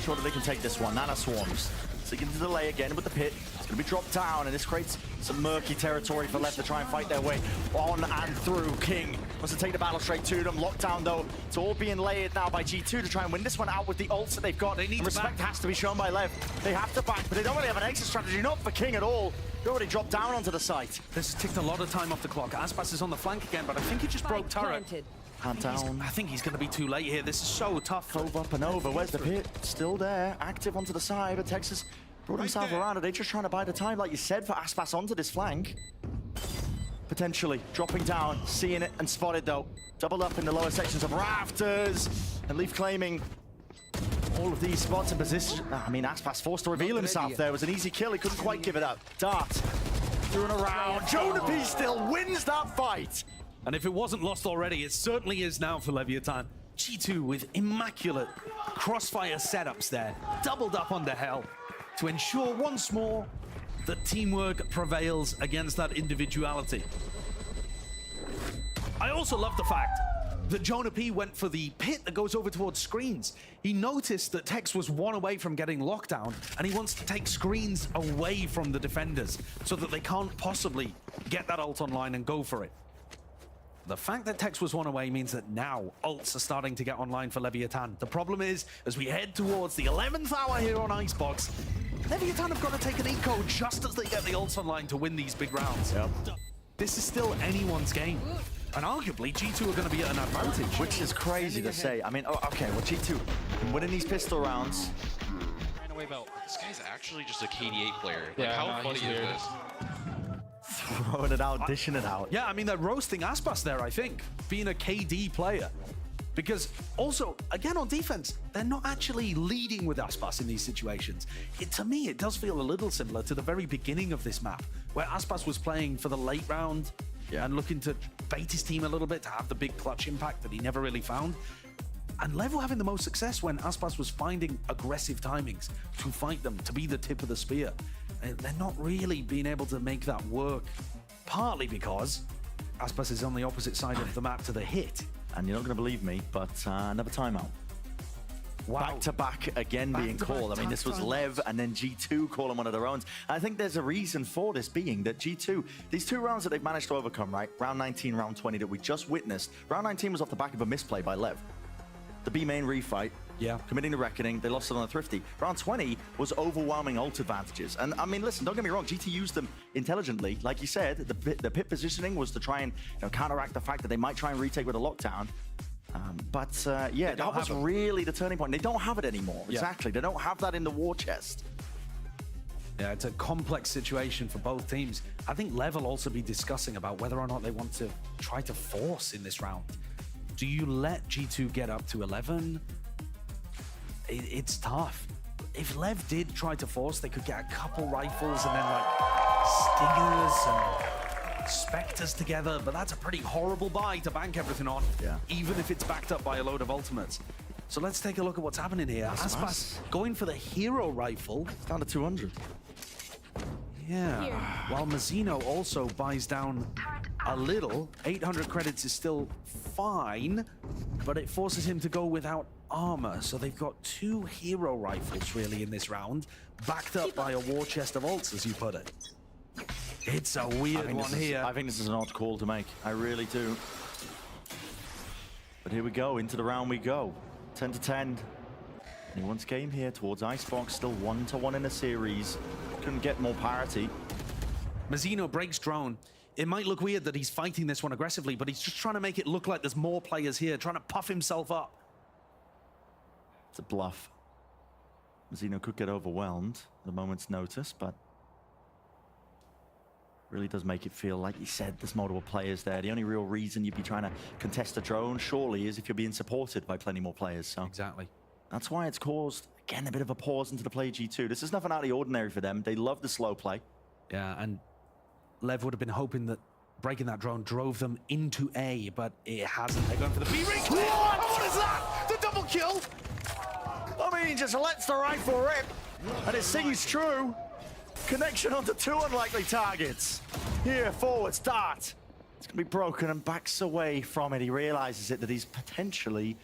Sure that they can take this one. Nana swarms. Seeking to delay again with the pit. It's going to be dropped down, and this creates some murky territory for Lev to try and fight their way on and through. King wants to take the battle straight to them. Lockdown, though, it's all being layered now by G2 to try and win this one out with the ults that they've got. They need and respect has to be shown by Lev. They have to back, but they don't really have an exit strategy. Not for King at all. They already dropped down onto the site. This has ticked a lot of time off the clock. Aspas is on the flank again, but I think he just broke turret. Hand down. I think he's going to be too late here. This is so tough. Cove up and over. Where's the pit? Still there. Active onto the side, but Texas brought himself around. Are they just trying to buy the time, like you said, for Aspas onto this flank? Potentially dropping down, seeing it and spotted though. Doubled up in the lower sections of rafters. And Leaf claiming all of these spots in position. I mean, Aspas forced to reveal himself there. It was an easy kill. He couldn't quite give it up. Dart through and around. Jonapi still wins that fight. And if it wasn't lost already, it certainly is now for Leviathan. G2 with immaculate crossfire setups there. Doubled up on the hell to ensure once more that teamwork prevails against that individuality. I also love the fact that Jonah P went for the pit that goes over towards screens. He noticed that Tex was one away from getting lockdown, and he wants to take screens away from the defenders so that they can't possibly get that ult online and go for it. The fact that Tex was one away means that now ults are starting to get online for Leviathan. The problem is, as we head towards the 11th hour here on Icebox, Leviathan have got to take an eco just as they get the ults online to win these big rounds. Yep. This is still anyone's game. And arguably, G2 are going to be at an advantage. Which is crazy to say. I mean, okay, well, G2 winning these pistol rounds. This guy's actually just a KD8 player. Like, how funny is this? Throwing it out, dishing it out. Yeah, I mean, they're roasting Aspas there, I think, being a KD player. Because also, again, on defense, they're not actually leading with Aspas in these situations. To me, it does feel a little similar to the very beginning of this map, where Aspas was playing for the late round and looking to bait his team a little bit to have the big clutch impact that he never really found. And Lev were having the most success when Aspas was finding aggressive timings to fight them, to be the tip of the spear. And they're not really being able to make that work, partly because Aspas is on the opposite side of the map to the hit. And you're not going to believe me, but another timeout. Wow. Back-to-back again being called. I mean, this was Lev and then G2 calling one of their own. I think there's a reason for this being that G2, these two rounds that they've managed to overcome, right? Round 19, round 20 that we just witnessed. Round 19 was off the back of a misplay by Lev. The B main refight, committing the reckoning, they lost it on a thrifty. Round 20 was overwhelming ult advantages. And I mean, listen, don't get me wrong, GT used them intelligently. Like you said, the pit positioning was to try and counteract the fact that they might try and retake with a lockdown. Yeah, that was really the turning point. They don't have it anymore. Exactly, they don't have that in the war chest. Yeah, it's a complex situation for both teams. I think Lev will also be discussing about whether or not they want to try to force in this round. Do you let G2 get up to 11? It's tough. If Lev did try to force, they could get a couple rifles and then like Stingers and Spectres together, but that's a pretty horrible buy to bank everything on, even if it's backed up by a load of ultimates. So let's take a look at what's happening here. Aspas going for the hero rifle. It's down to 200. Yeah, while Mazzino also buys down a little. 800 credits is still fine, but it forces him to go without armor. So they've got two hero rifles really in this round, backed up by a war chest of ults, as you put it. It's a weird one here. I think this is an odd call to make. I really do. But here we go, into the round we go. 10 to 10. Anyone's game here towards Icebox, still 1-1 in a series. Couldn't get more parity. Mazzino breaks drone. It might look weird that he's fighting this one aggressively, but he's just trying to make it look like there's more players here, trying to puff himself up. It's a bluff. Mazzino could get overwhelmed at a moment's notice, but really does make it feel like you said there's multiple players there. The only real reason you'd be trying to contest a drone surely is if you're being supported by plenty more players. So exactly. That's why it's caused, again, a bit of a pause into the play G2. This is nothing out of the ordinary for them. They love the slow play. Yeah, and Lev would have been hoping that breaking that drone drove them into A, but it hasn't. They're going for the B ring. What is that? The double kill? I mean, he just lets the rifle rip, and it sings true. Connection onto 2 unlikely targets. Here, forward, start. It's going to be broken and backs away from it. He realizes it, that he's potentially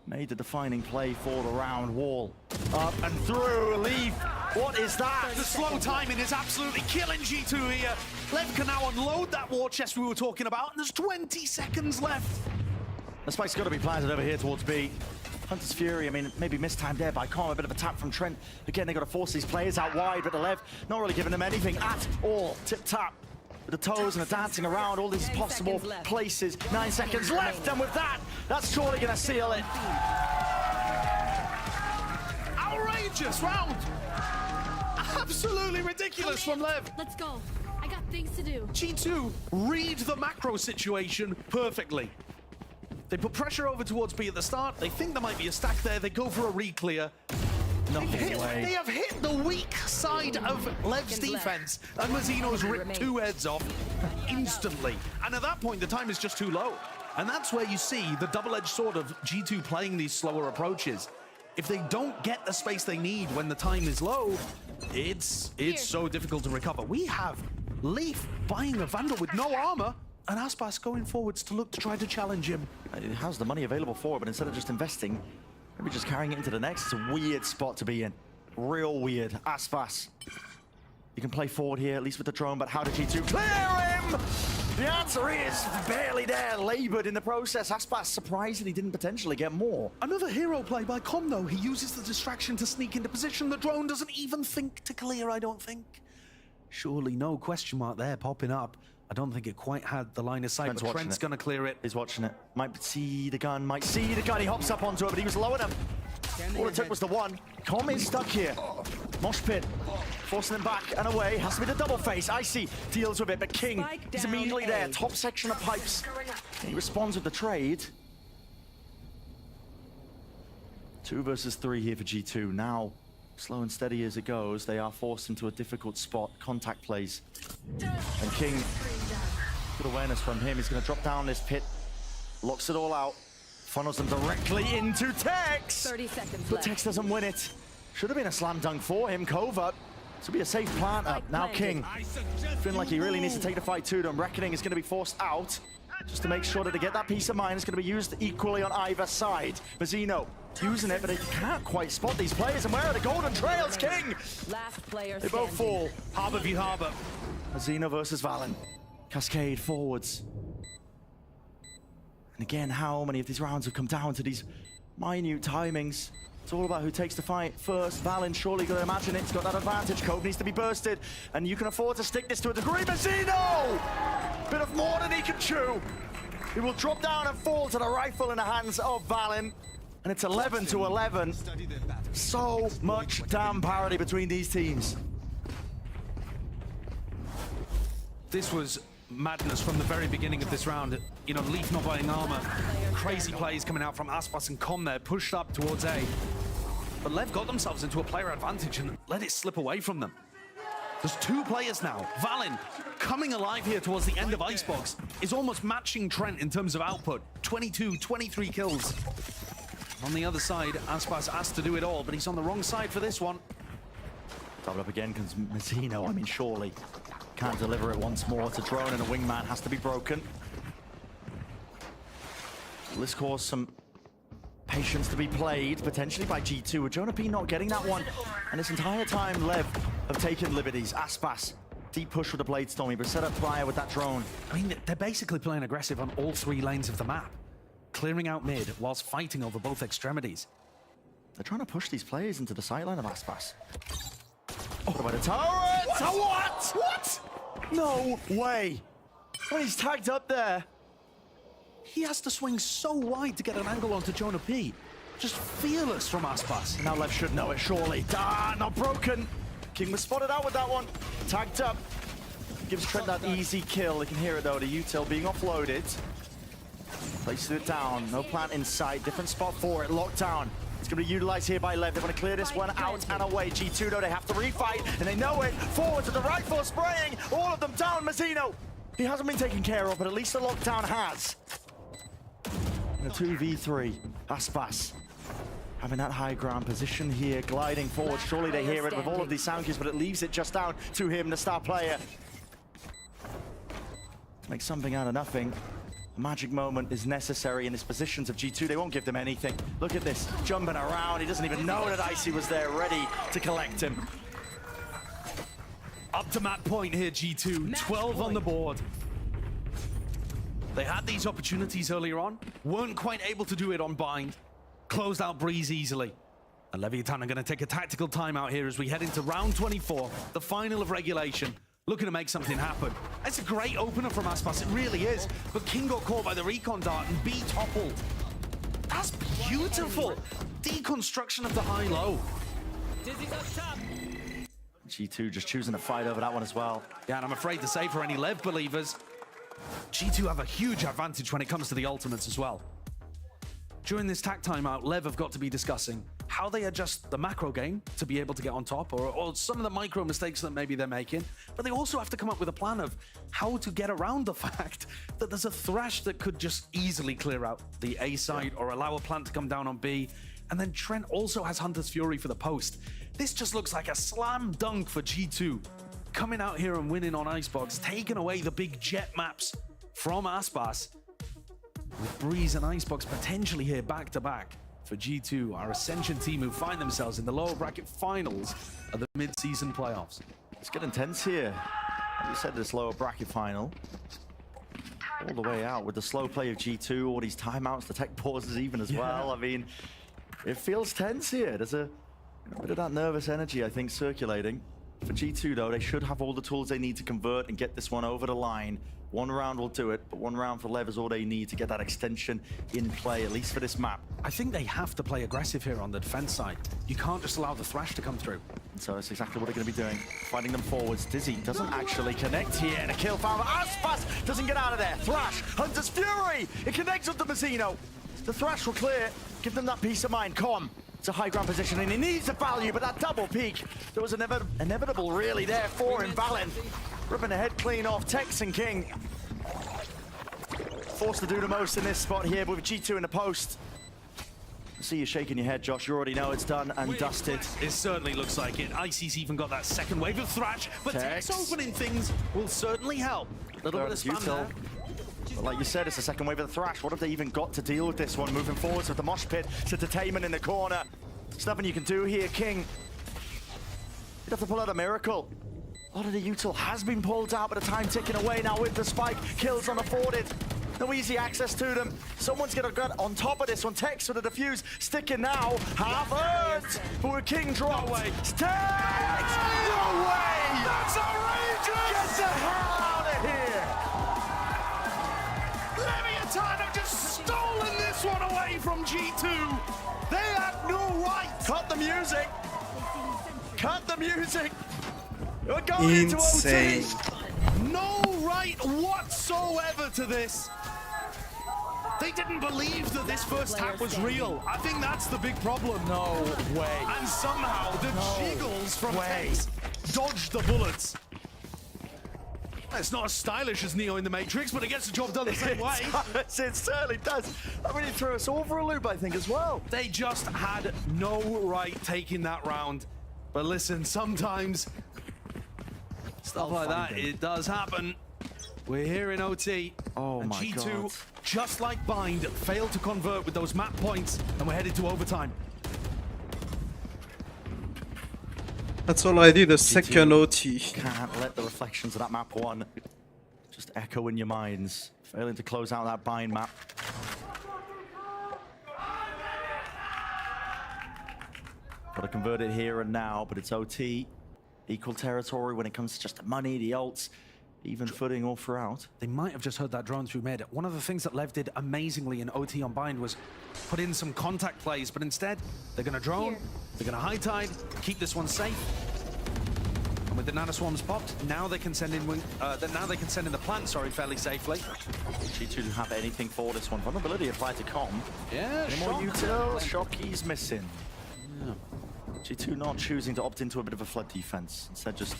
made the defining play for the round. Wall up and through. Leaf. What is that? The slow timing is absolutely killing G2 here. Lev can now unload that war chest we were talking about, and there's 20 seconds left. The spike's got to be planted over here towards B. Hunter's Fury, I mean, maybe mistimed there by Com, a bit of a tap from Trent. Again, they've got to force these players out wide, but the Lev not really giving them anything at all. Tip-tap with the toes and the dancing around all these possible places. 9 seconds left, and with that, that's surely going to seal it. Outrageous round. Absolutely ridiculous from Lev. Let's go. I got things to do. G2 read the macro situation perfectly. They put pressure over towards B at the start. They think there might be a stack there. They go for a re-clear. They have hit the weak side of Lev's defense, and Mazzino's ripped 2 heads off instantly. And at that point, the time is just too low. And that's where you see the double-edged sword of G2 playing these slower approaches. If they don't get the space they need when the time is low, it's so difficult to recover. We have Leaf buying a Vandal with no armor, and Aspas going forwards to look to try to challenge him. He has the money available for it, but instead of just investing, maybe just carrying it into the next. It's a weird spot to be in. Real weird. Aspas. You can play forward here, at least with the drone, but how did G2 clear him? The answer is barely there, labored in the process. Aspas surprised that he didn't potentially get more. Another hero play by Com, though. He uses the distraction to sneak into position. The drone doesn't even think to clear, I don't think. Surely no question mark there popping up. I don't think it quite had the line of sight, but Trent's going to clear it. He's watching it. Might see the gun, might see the gun. He hops up onto it, but he was low enough. All it took was the one. Com is stuck here. Mosh pit. Forcing them back and away. Has to be the double face. Icy deals with it, but King, he's immediately there. Top section of pipes. He responds with the trade. 2 versus 3 here for G2. Now, slow and steady as it goes, they are forced into a difficult spot. Contact plays. And King, good awareness from him. He's going to drop down this pit. Locks it all out. Funnels them directly into Tex. 30 seconds but left. Tex doesn't win it. Should have been a slam dunk for him. Covert. This will be a safe plant up. Now King, feeling like he really needs to take the fight to them. Reckoning is going to be forced out. Just to make sure that they get that peace of mind. It's going to be used equally on either side. Mazzino using it, but they can't quite spot these players. And where are the golden trails, King? Last player They both fall. Harbor v Harbor. Mazzino versus Valen. Cascade forwards. And again, how many of these rounds have come down to these minute timings? It's all about who takes the fight first. Valen, surely going to imagine it's got that advantage. Code needs to be bursted, and you can afford to stick this to a degree. Mazzino! Bit of more than he can chew. He will drop down and fall to the rifle in the hands of Valen. And it's 11 to 11. So much damn parity between these teams. This was madness from the very beginning of this round. You know, Leaf not buying armor. Crazy plays coming out from Aspas and Com there, pushed up towards A. But Lev got themselves into a player advantage and let it slip away from them. There's 2 players now. Valen, coming alive here towards the end of Icebox, is almost matching Trent in terms of output. 22, 23 kills. On the other side, Aspas asked to do it all, but he's on the wrong side for this one. Double up again comes Mazzino. I mean, surely can't deliver it once more. It's a drone and a wingman has to be broken. Will this cause some patience to be played, potentially by G2, with Jonah P not getting that one. And this entire time, Lev have taken liberties. Aspas, deep push with the Blade Stormy, but set up prior with that drone. I mean, they're basically playing aggressive on all 3 lanes of the map, clearing out mid whilst fighting over both extremities. They're trying to push these players into the sideline of Aspas. What about the turret? What? No way! Well, he's tagged up there. He has to swing so wide to get an angle onto Jonah P. Just fearless from Aspas. Now Lev should know it, surely. Ah, not broken. King was spotted out with that one. Tagged up. Gives Trent that easy kill. You can hear it though, the util being offloaded. Places it down, no plant in sight. Different spot for it, locked down. It's going to be utilized here by Lev. They want to clear this one out and away. G2 though, they have to refight, and they know it. Forward to the right for spraying. All of them down, Mazzino. He hasn't been taken care of, but at least the lockdown has. And a 2v3. Aspas having that high ground position here, gliding forward. Surely they hear it with all of these sound cues, but it leaves it just down to him, the star player. To make something out of nothing. A magic moment is necessary in this positions of G2. They won't give them anything. Look at this, jumping around. He doesn't even know that Icy was there, ready to collect him. Up to match point here, G2. 12 on the board. They had these opportunities earlier on, weren't quite able to do it on Bind. Closed out Breeze easily. And Leviathan are going to take a tactical timeout here as we head into round 24, the final of regulation. Looking to make something happen. It's a great opener from Aspas, it really is. But King got caught by the recon dart and B toppled. That's beautiful. Deconstruction of the high-low. G2 just choosing to fight over that one as well. Yeah, and I'm afraid to say for any Lev believers, G2 have a huge advantage when it comes to the ultimates as well. During this tac timeout, Lev have got to be discussing how they adjust the macro game to be able to get on top, or some of the micro mistakes that maybe they're making. But they also have to come up with a plan of how to get around the fact that there's a Thresh that could just easily clear out the A side or allow a plant to come down on B. And then Trent also has Hunter's Fury for the post. This just looks like a slam dunk for G2. Coming out here and winning on Icebox, taking away the big jet maps from Aspas. With Breeze and Icebox potentially here back-to-back for G2, our Ascension team who find themselves in the lower bracket finals of the mid-season playoffs. It's getting intense here. As you said, this lower bracket final. All the way out with the slow play of G2, all these timeouts, the tech pauses even as well. I mean, it feels tense here. There's a bit of that nervous energy, I think, circulating. For G2, though, they should have all the tools they need to convert and get this one over the line. One round will do it, but one round for Lev is all they need to get that extension in play, at least for this map. I think they have to play aggressive here on the defense side. You can't just allow the Thresh to come through. And so that's exactly what they're going to be doing. Fighting them forwards. Dizzy doesn't actually connect here. And a kill found. Aspas doesn't get out of there. Thrash, Hunter's Fury. It connects up to Mazzino. The Thrash will clear. Give them that peace of mind. Com. It's a high ground position and he needs the value, but that double peak, there was inevitable really there for him. Valen ripping the head clean off Tex and King. Forced to do the most in this spot here, but with G2 in the post. I see you shaking your head, Josh. You already know it's done and dusted. It certainly looks like it. Icy's even got that second wave of Thrash, but Tex opening things will certainly help. A little bit of spam there. But like you said, it's the second wave of the Thrash. What have they even got to deal with this one? Moving forwards with the mosh pit to Detainment in the corner. There's nothing you can do here, King. You'd have to pull out a miracle. A lot of the util has been pulled out, but the time ticking away now with the spike. Kills unafforded. No easy access to them. Someone's gonna get on top of this one. Tex with a defuse. Sticking now. Half earned. But with King dropped. No way. Tex! No way! That's outrageous! Get the hell out of here! Leviathan have just stolen this one away from G2. They had no right. Cut the music. Cut the music. We're going Insane. into OT. No right whatsoever to this. They didn't believe that this first tap was real. I think that's the big problem. No way. And somehow the jiggles from Tex dodged the bullets. It's not as stylish as Neo in the Matrix, but it gets the job done the same way. It certainly does. I mean, it threw us all for a loop, I think, as well. They just had no right taking that round. But listen, sometimes stuff like that, it does happen. We're here in OT. Oh and my G2, God. just like Bind, failed to convert with those map points, and we're headed to overtime. That's already the second OT. Can't let the reflections of that map one just echo in your minds. Failing to close out that Bind map. Got to convert it here and now, but it's OT. Equal territory when it comes to just the money, the ults. even footing all throughout. They might have just heard that drone through mid. One of the things that Lev did amazingly in OT on Bind was put in some contact plays, but instead they're going to drone, they're going to high tide, keep this one safe. And with the nanoswarms popped, now they can send in the plant, fairly safely. G2 don't have anything for this one. Vulnerability applied to Com. Yeah, any more util? Shockey's missing. Yeah. G2 not choosing to opt into a bit of a flood defense, instead just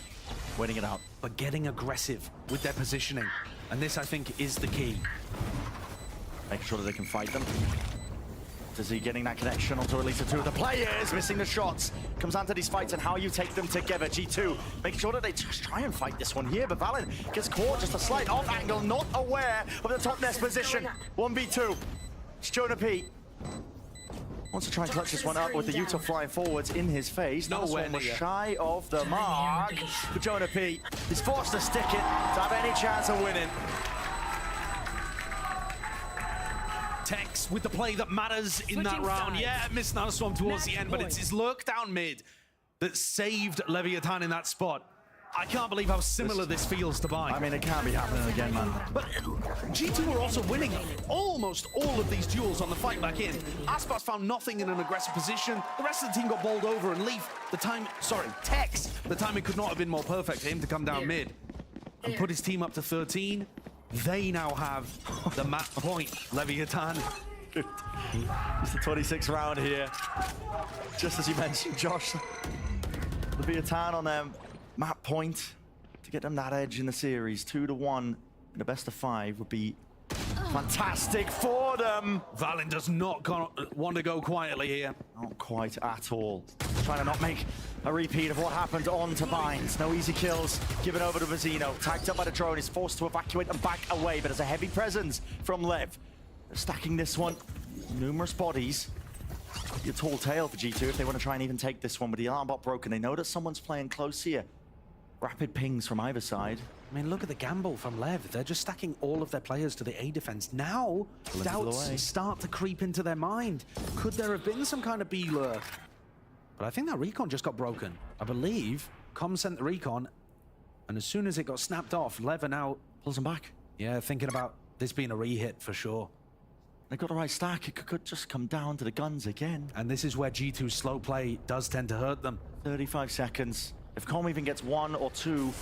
waiting it out. But getting aggressive with their positioning. And this, I think, is the key. Making sure that they can fight them. Is he getting that connection onto at least two of the players? Missing the shots. Comes down to these fights and how you take them together. G2 making sure that they just try and fight this one here, but Valen gets caught just a slight off angle, not aware of the top nest position. 1v2. It's Jonah P. Wants to try and clutch this one up with the util flying forwards in his face. Nowhere was shy of the mark. But Jonah P is forced to stick it to have any chance of winning. Tex with the play that matters in that round. Yeah, missed Nanoswarm towards the end, but it's his lurk down mid that saved Leviathan in that spot. I can't believe how similar this feels to Bind. I mean, it can't be happening again, man. But G2 were also winning almost all of these duels on the fight back in. Aspas found nothing in an aggressive position. The rest of the team got bowled over, and Leaf, Tex, the timing could not have been more perfect for him to come down mid and put his team up to 13. They now have the map point, Leviathan. It's the 26th round here. Just as you mentioned, Josh. Leviathan on them. Map point to get them that edge in the series. 2-1 in a best of 5 would be fantastic for them. Valen does not want to go quietly here. Not quite at all. Trying to not make a repeat of what happened on to Binds. No easy kills given over to Vizino. Tagged up by the drone, is forced to evacuate and back away, but there's a heavy presence from Lev. They're stacking this one. Numerous bodies. Be a tall tale for G2 if they want to try and even take this one, with the alarm bot broken. They know that someone's playing close here. Rapid pings from either side. I mean, look at the gamble from Lev. They're just stacking all of their players to the A defense. Now, doubts start to creep into their mind. Could there have been some kind of B lurk? But I think that recon just got broken. I believe Com sent the recon, and as soon as it got snapped off, Lev now pulls him back. Yeah, thinking about this being a re-hit for sure. They got the right stack. It could just come down to the guns again. And this is where G2's slow play does tend to hurt them. 35 seconds. If Com even gets 1 or 2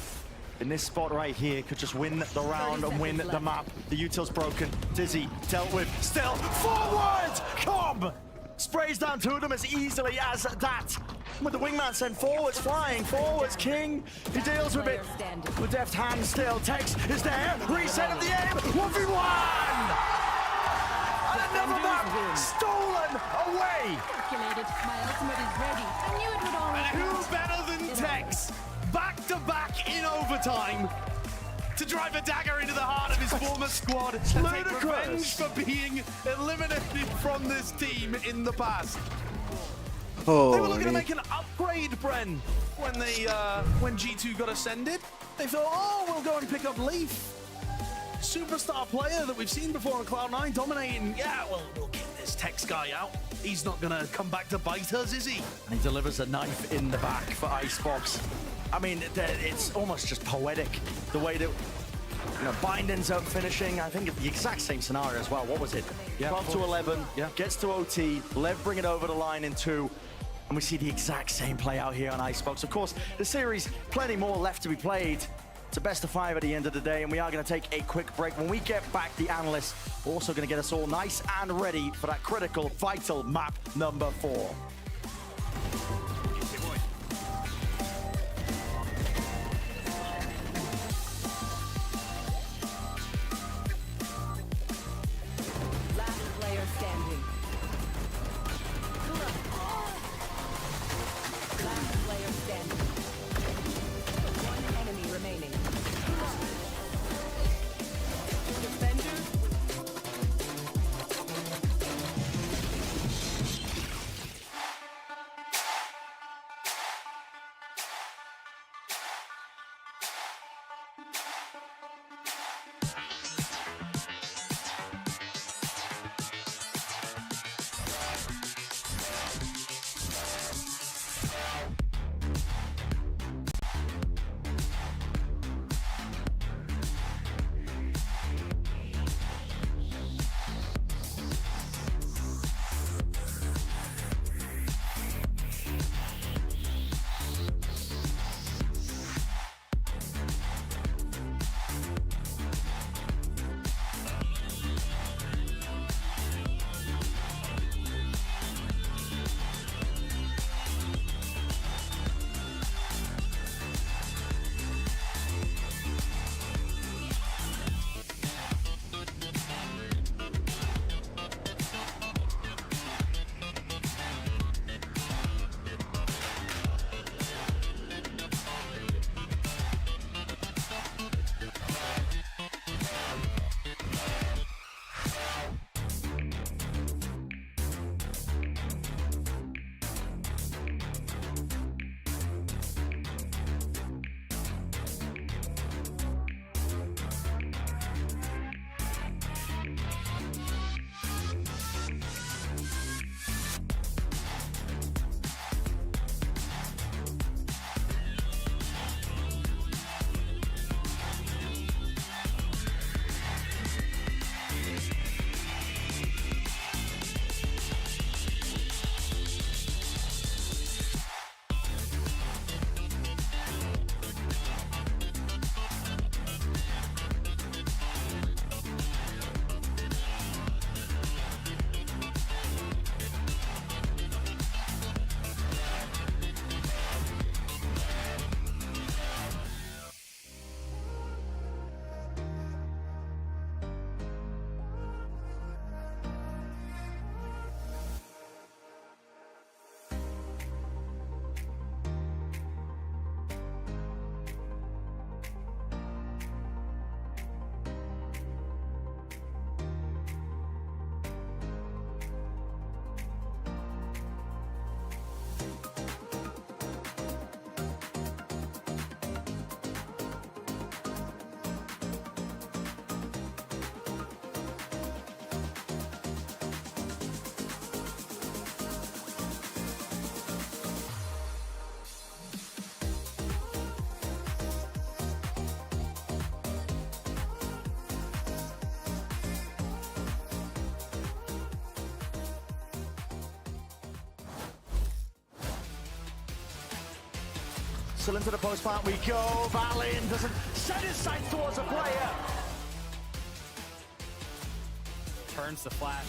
in this spot right here, could just win the round and win the map. The util's broken. Dizzy dealt with. Still forward! Com sprays down 2 of them as easily as that. With the wingman sent forwards, flying forwards. King, he deals with it with deft hands still. Tex is there. Reset of the aim. 1v1! And another map stolen away! Calculated. My ultimate is ready. I knew it would all And who better than Tex? Back to back in overtime to drive a dagger into the heart of his former squad and take revenge for being eliminated from this team in the past. They were looking to make an upgrade, Bren, when G2 got ascended. They thought, oh, we'll go and pick up Leaf. Superstar player that we've seen before on Cloud9 dominating. Yeah, well, we'll get this Tex guy out. He's not gonna come back to bite us, is he? And he delivers a knife in the back for Icebox. I mean, it's almost just poetic, the way that, Bind ends up finishing, I think, the exact same scenario as well. What was it? Yeah, 12 to 11, gets to OT, Lev bring it over the line in 2, and we see the exact same play out here on Icebox. Of course, the series, plenty more left to be played. It's a best of 5 at the end of the day, and we are going to take a quick break. When we get back, the analysts are also going to get us all nice and ready for that critical, vital map number 4. Last player standing. Last player standing. One enemy remaining. Still into the post plant we go. Valin doesn't set his sights towards a player. Turns the flash.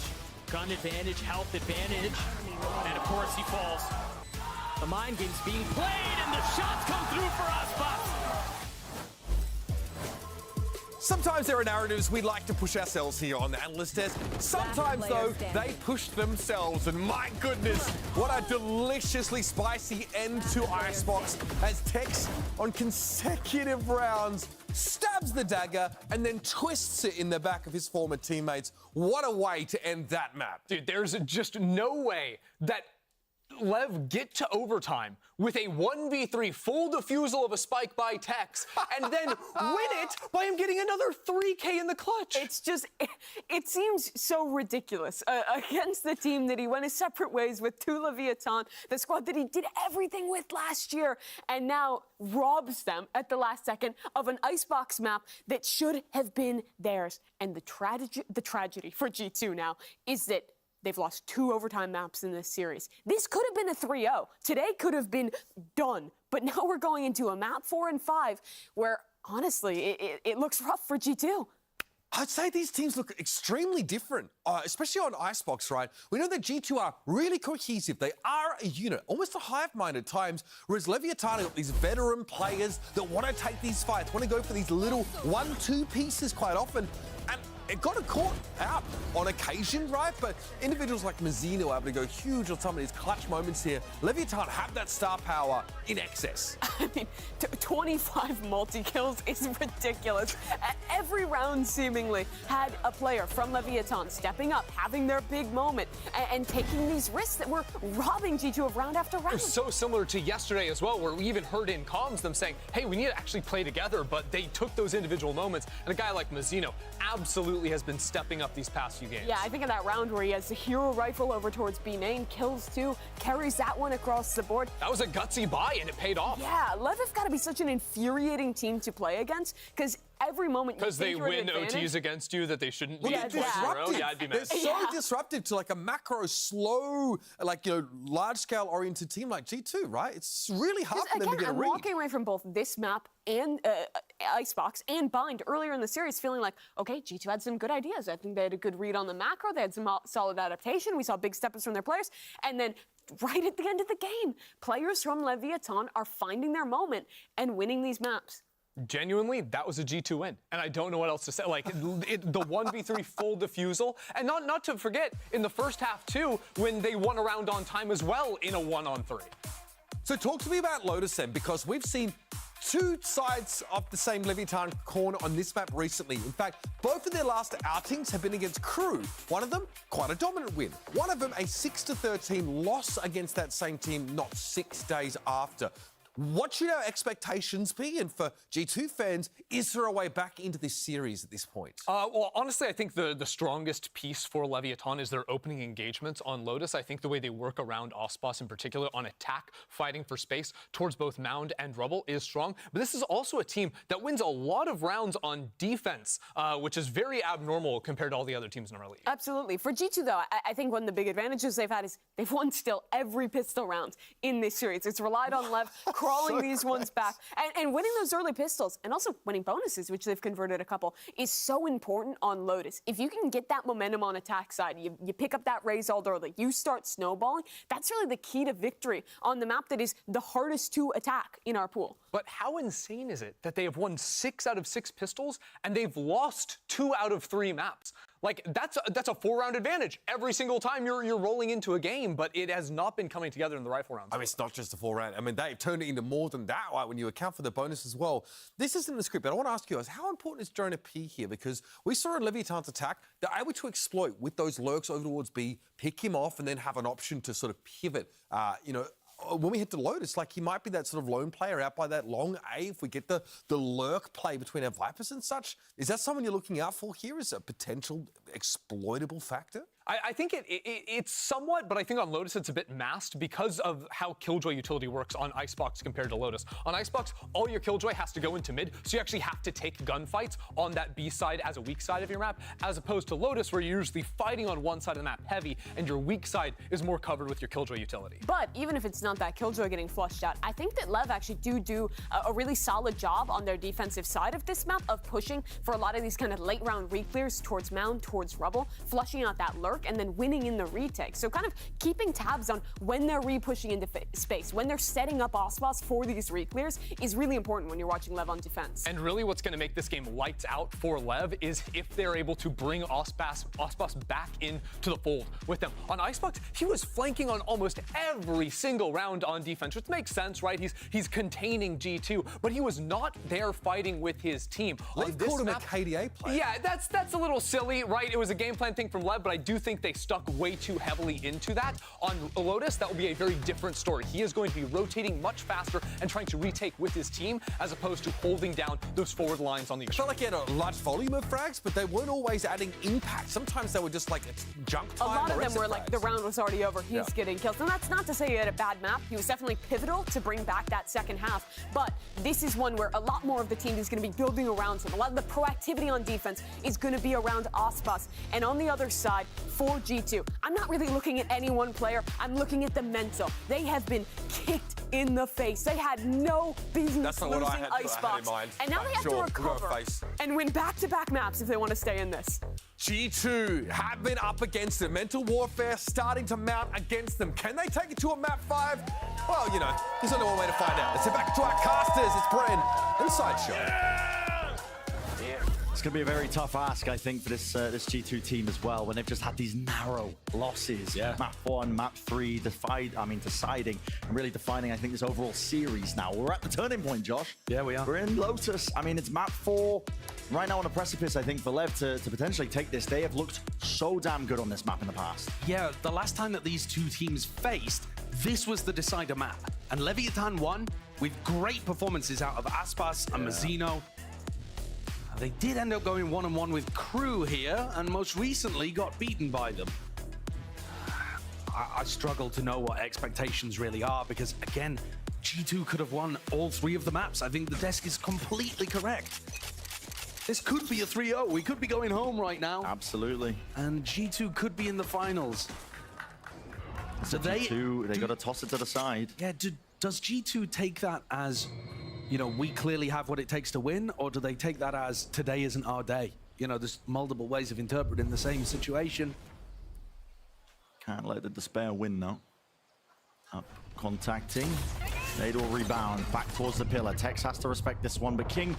Gun advantage, health advantage. And of course he falls. The mind game's being played and the shots come through for us, Bots. Sometimes there are narratives we like to push ourselves here on the analyst desk. Sometimes, though, they push themselves. And my goodness, what a deliciously spicy end to Icebox as Tex, on consecutive rounds, stabs the dagger and then twists it in the back of his former teammates. What a way to end that map. Dude, there's just no way that Lev get to overtime with a 1v3 full defusal of a spike by Tex and then win it by him getting another 3K in the clutch. It's just, it seems so ridiculous against the team that he went his separate ways with to Leviathan, the squad that he did everything with last year, and now robs them at the last second of an Icebox map that should have been theirs. And the tragedy for G2 now is that they've lost 2 overtime maps in this series. This could have been a 3-0. Today could have been done. But now we're going into a map 4 and 5 where, honestly, it looks rough for G2. I'd say these teams look extremely different, especially on Icebox, right? We know that G2 are really cohesive. They are a unit, almost a hive mind at times, whereas Leviathan have got these veteran players that want to take these fights, want to go for these little 1-2 pieces quite often. And it got caught out on occasion, right? But individuals like Mazzino are able to go huge on some of these clutch moments here. Leviathan have that star power in excess. I mean, 25 multi-kills is ridiculous. Every round seemingly had a player from Leviathan stepping up, having their big moment, and taking these risks that were robbing G2 of round after round. It was so similar to yesterday as well, where we even heard in comms them saying, hey, we need to actually play together, but they took those individual moments, and a guy like Mazzino absolutely has been stepping up these past few games. Yeah, I think of that round where he has the hero rifle over towards B main, kills 2, carries that one across the board. That was a gutsy buy, and it paid off. Yeah, Lev have got to be such an infuriating team to play against, because every moment you because they think you're win at advantage, OTs against you that they shouldn't Well, be. they're disruptive. Yeah, I'd be mad. They're so disruptive to like a macro, slow, like, you know, large-scale oriented team like G2, right? It's really hard for them to get a read. I'm walking away from both this map and Icebox and Bind earlier in the series feeling like, okay, G2 had some good ideas. I think they had a good read on the macro. They had some solid adaptation. We saw big step-ups from their players. And then right at the end of the game, players from Leviathan are finding their moment and winning these maps. Genuinely, that was a G2 win, and I don't know what else to say. Like, the 1v3 full defusal, and not to forget, in the first half, too, when they won a round on time as well in a 1-on-3. So talk to me about Lotus then, because we've seen 2 sides of the same Leviathan corner on this map recently. In fact, both of their last outings have been against Crew. One of them, quite a dominant win. One of them, a 6-13 loss against that same team not 6 days after. What should our expectations be? And for G2 fans, is there a way back into this series at this point? Well, honestly, I think the strongest piece for Leviathan is their opening engagements on Lotus. I think the way they work around Ospas in particular on attack, fighting for space towards both Mound and Rubble is strong. But this is also a team that wins a lot of rounds on defense, which is very abnormal compared to all the other teams in our league. Absolutely. For G2, though, I think one of the big advantages they've had is they've won still every pistol round in this series. It's relied on Lev crawling these ones back and winning those early pistols and also winning bonuses, which they've converted a couple, is so important on Lotus. If you can get that momentum on attack side, you pick up that raise all early, you start snowballing, that's really the key to victory on the map that is the hardest to attack in our pool. But how insane is it that they have won 6 out of 6 pistols and they've lost 2 out of 3 maps? Like, that's a 4-round advantage every single time you're rolling into a game, but it has not been coming together in the rifle rounds. I mean, it's not just a 4-round. I mean, they've turned it into more than that, right, when you account for the bonus as well. This isn't in the script, but I want to ask you guys, how important is Jonah P here? Because we saw in Leviathan's attack, they're able to exploit with those lurks over towards B, pick him off, and then have an option to sort of pivot, you know, when we hit the Lotus, like he might be that sort of lone player out by that long A. If we get the lurk play between our Vipers and such, is that someone you're looking out for here as a potential exploitable factor? I think it's somewhat, but I think on Lotus it's a bit masked because of how Killjoy utility works on Icebox compared to Lotus. On Icebox, all your Killjoy has to go into mid, so you actually have to take gunfights on that B side as a weak side of your map, as opposed to Lotus, where you're usually fighting on one side of the map heavy, and your weak side is more covered with your Killjoy utility. But even if it's not that Killjoy getting flushed out, I think that Lev actually do a really solid job on their defensive side of this map of pushing for a lot of these kind of late round reclears towards Mound, towards Rubble, flushing out that lurk, and then winning in the retake. So kind of keeping tabs on when they're re-pushing into space, when they're setting up Ospas for these reclears is really important when you're watching Lev on defense. And really what's going to make this game lights out for Lev is if they're able to bring Ospas back into the fold with them. On Icebox, he was flanking on almost every single round on defense, which makes sense, right? He's containing G2, but he was not there fighting with his team. Lev called him a KDA player. Yeah, that's a little silly, right? It was a game plan thing from Lev, but I do think they stuck way too heavily into that. On Lotus, that will be a very different story. He is going to be rotating much faster and trying to retake with his team as opposed to holding down those forward lines on the extreme. It's not like he had a large volume of frags, but they weren't always adding impact. Sometimes they were just like junk time. A lot of them were like the round was already over, he's getting killed. And that's not to say he had a bad map. He was definitely pivotal to bring back that second half. But this is one where a lot more of the team is going to be building around him. A lot of the proactivity on defense is going to be around Ospas. And on the other side, for G2, I'm not really looking at any one player. I'm looking at the mental. They have been kicked in the face. They had no business losing Icebox. And now they have to recover and win back-to-back maps if they want to stay in this. G2 have been up against it. Mental warfare starting to mount against them. Can they take it to a map 5? Well, you know, there's only one way to find out. Let's head back to our casters. It's Bren inside show. It's going to be a very tough ask, I think, for this G2 team as well, when they've just had these narrow losses. Map 1, map 3, deciding and really defining, I think, this overall series now. We're at the turning point, Josh. Yeah, we are. We're in Lotus. I mean, it's map 4. Right now on a precipice, I think, for Lev to potentially take this. They have looked so damn good on this map in the past. Yeah, the last time that these two teams faced, this was the decider map. And Leviathan won with great performances out of Aspas and Mazzino. They did end up going 1-1 with Crew here, and most recently got beaten by them. I struggle to know what expectations really are, because again, G2 could have won all 3 of the maps. I think the desk is completely correct. This could be a 3-0. We could be going home right now. Absolutely. And G2 could be in the finals. So G2, they got to toss it to the side. Yeah, does G2 take that as, you know, we clearly have what it takes to win, or do they take that as today isn't our day? You know, there's multiple ways of interpreting the same situation. Can't let the despair win, though. Up, contacting. Nadal rebound, back towards the pillar. Tex has to respect this one, but King,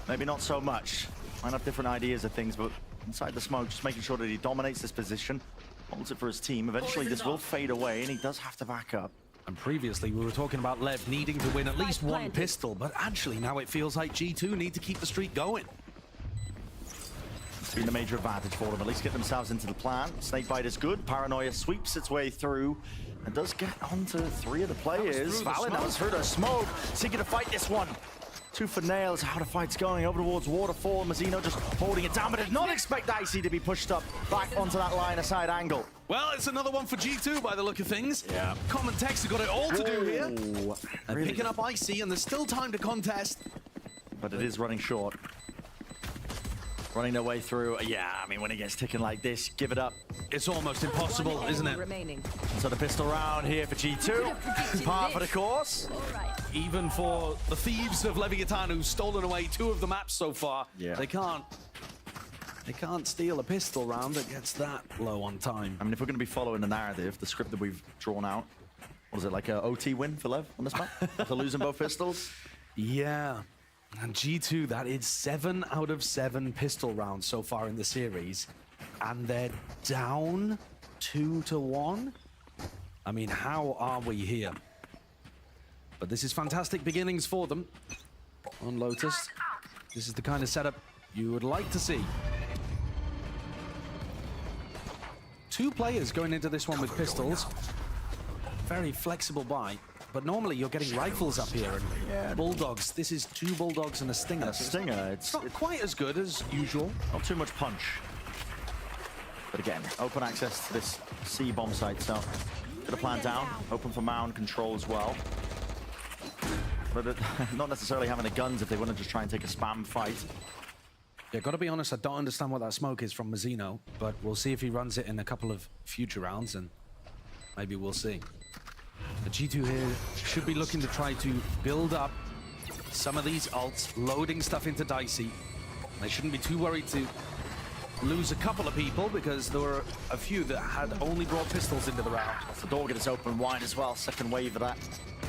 maybe not so much. Might have different ideas of things, but inside the smoke, just making sure that he dominates this position, holds it for his team. Eventually, this will fade away, and he does have to back up. And previously, we were talking about Lev needing to win at least one pistol, but actually now it feels like G2 need to keep the streak going. It's been a major advantage for them. At least get themselves into the plan. Snakebite is good. Paranoia sweeps its way through and does get onto 3 of the players. Valen now is through the smoke, seeking to fight this one. 2 for Nails. How the fight's going over towards Waterfall. Mazzino just holding it down, but did not expect Icy to be pushed up back onto that line-of-sight angle. Well, it's another one for G2 by the look of things. Yeah. Common Tex have got it all to do here. They're really picking up Icy, and there's still time to contest. But it is running short. Running their way through. Yeah, I mean, when it gets ticking like this, give it up. It's almost impossible, isn't it? So the pistol round here for G2. Par for the course. Even for the thieves of Leviathan, who've stolen away 2 of the maps so far, they can't steal a pistol round that gets that low on time. I mean, if we're going to be following the narrative, the script that we've drawn out, what is it, like a OT win for Lev on this map? After losing both pistols? Yeah. And G2, that is 7 out of 7 pistol rounds so far in the series. And they're down 2-1. I mean, how are we here? But this is fantastic beginnings for them on Lotus. This is the kind of setup you would like to see. 2 players going into this one with pistols. Very flexible buy. But normally you're getting rifles up here and bulldogs. This is 2 bulldogs and a stinger. A stinger. It's not quite as good as usual. Not too much punch. But again, open access to this C bomb site, so get a plan down. Open for mound control as well. But not necessarily having the guns if they want to just try and take a spam fight. Yeah, gotta be honest, I don't understand what that smoke is from Mazzino, but we'll see if he runs it in a couple of future rounds, and maybe we'll see. The G2 here should be looking to try to build up some of these ults, loading stuff into Dicey. They shouldn't be too worried to lose a couple of people, because there were a few that had only brought pistols into the round. The door gets open wide as well. Second wave of that.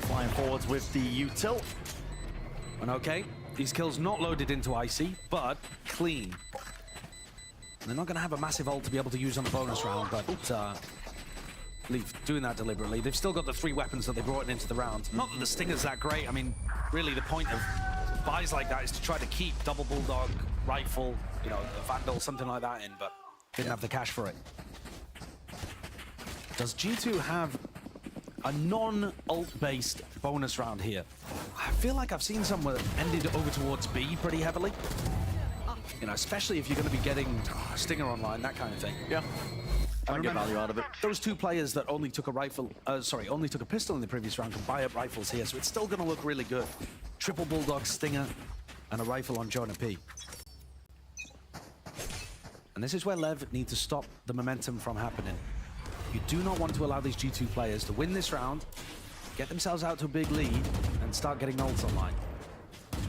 Flying forwards with the util. And okay, these kills not loaded into Icy, but clean. They're not going to have a massive ult to be able to use on the bonus round, but Leaf doing that deliberately. They've still got the 3 weapons that they brought into the round. Not that the Stinger's that great. I mean, really the point of buys like that is to try to keep double bulldog, rifle, you know, the Vandal, something like that in, but didn't have the cash for it. Does G2 have a non-ult-based bonus round here? I feel like I've seen some that ended over towards B pretty heavily. You know, especially if you're going to be getting Stinger online, that kind of thing. Yeah. I get value out of it. Those 2 players that only took a rifle, only took a pistol in the previous round can buy up rifles here, so it's still going to look really good. Triple Bulldog, Stinger, and a rifle on Jonah P. And this is where Lev need to stop the momentum from happening. You do not want to allow these G2 players to win this round, get themselves out to a big lead, and start getting ults online.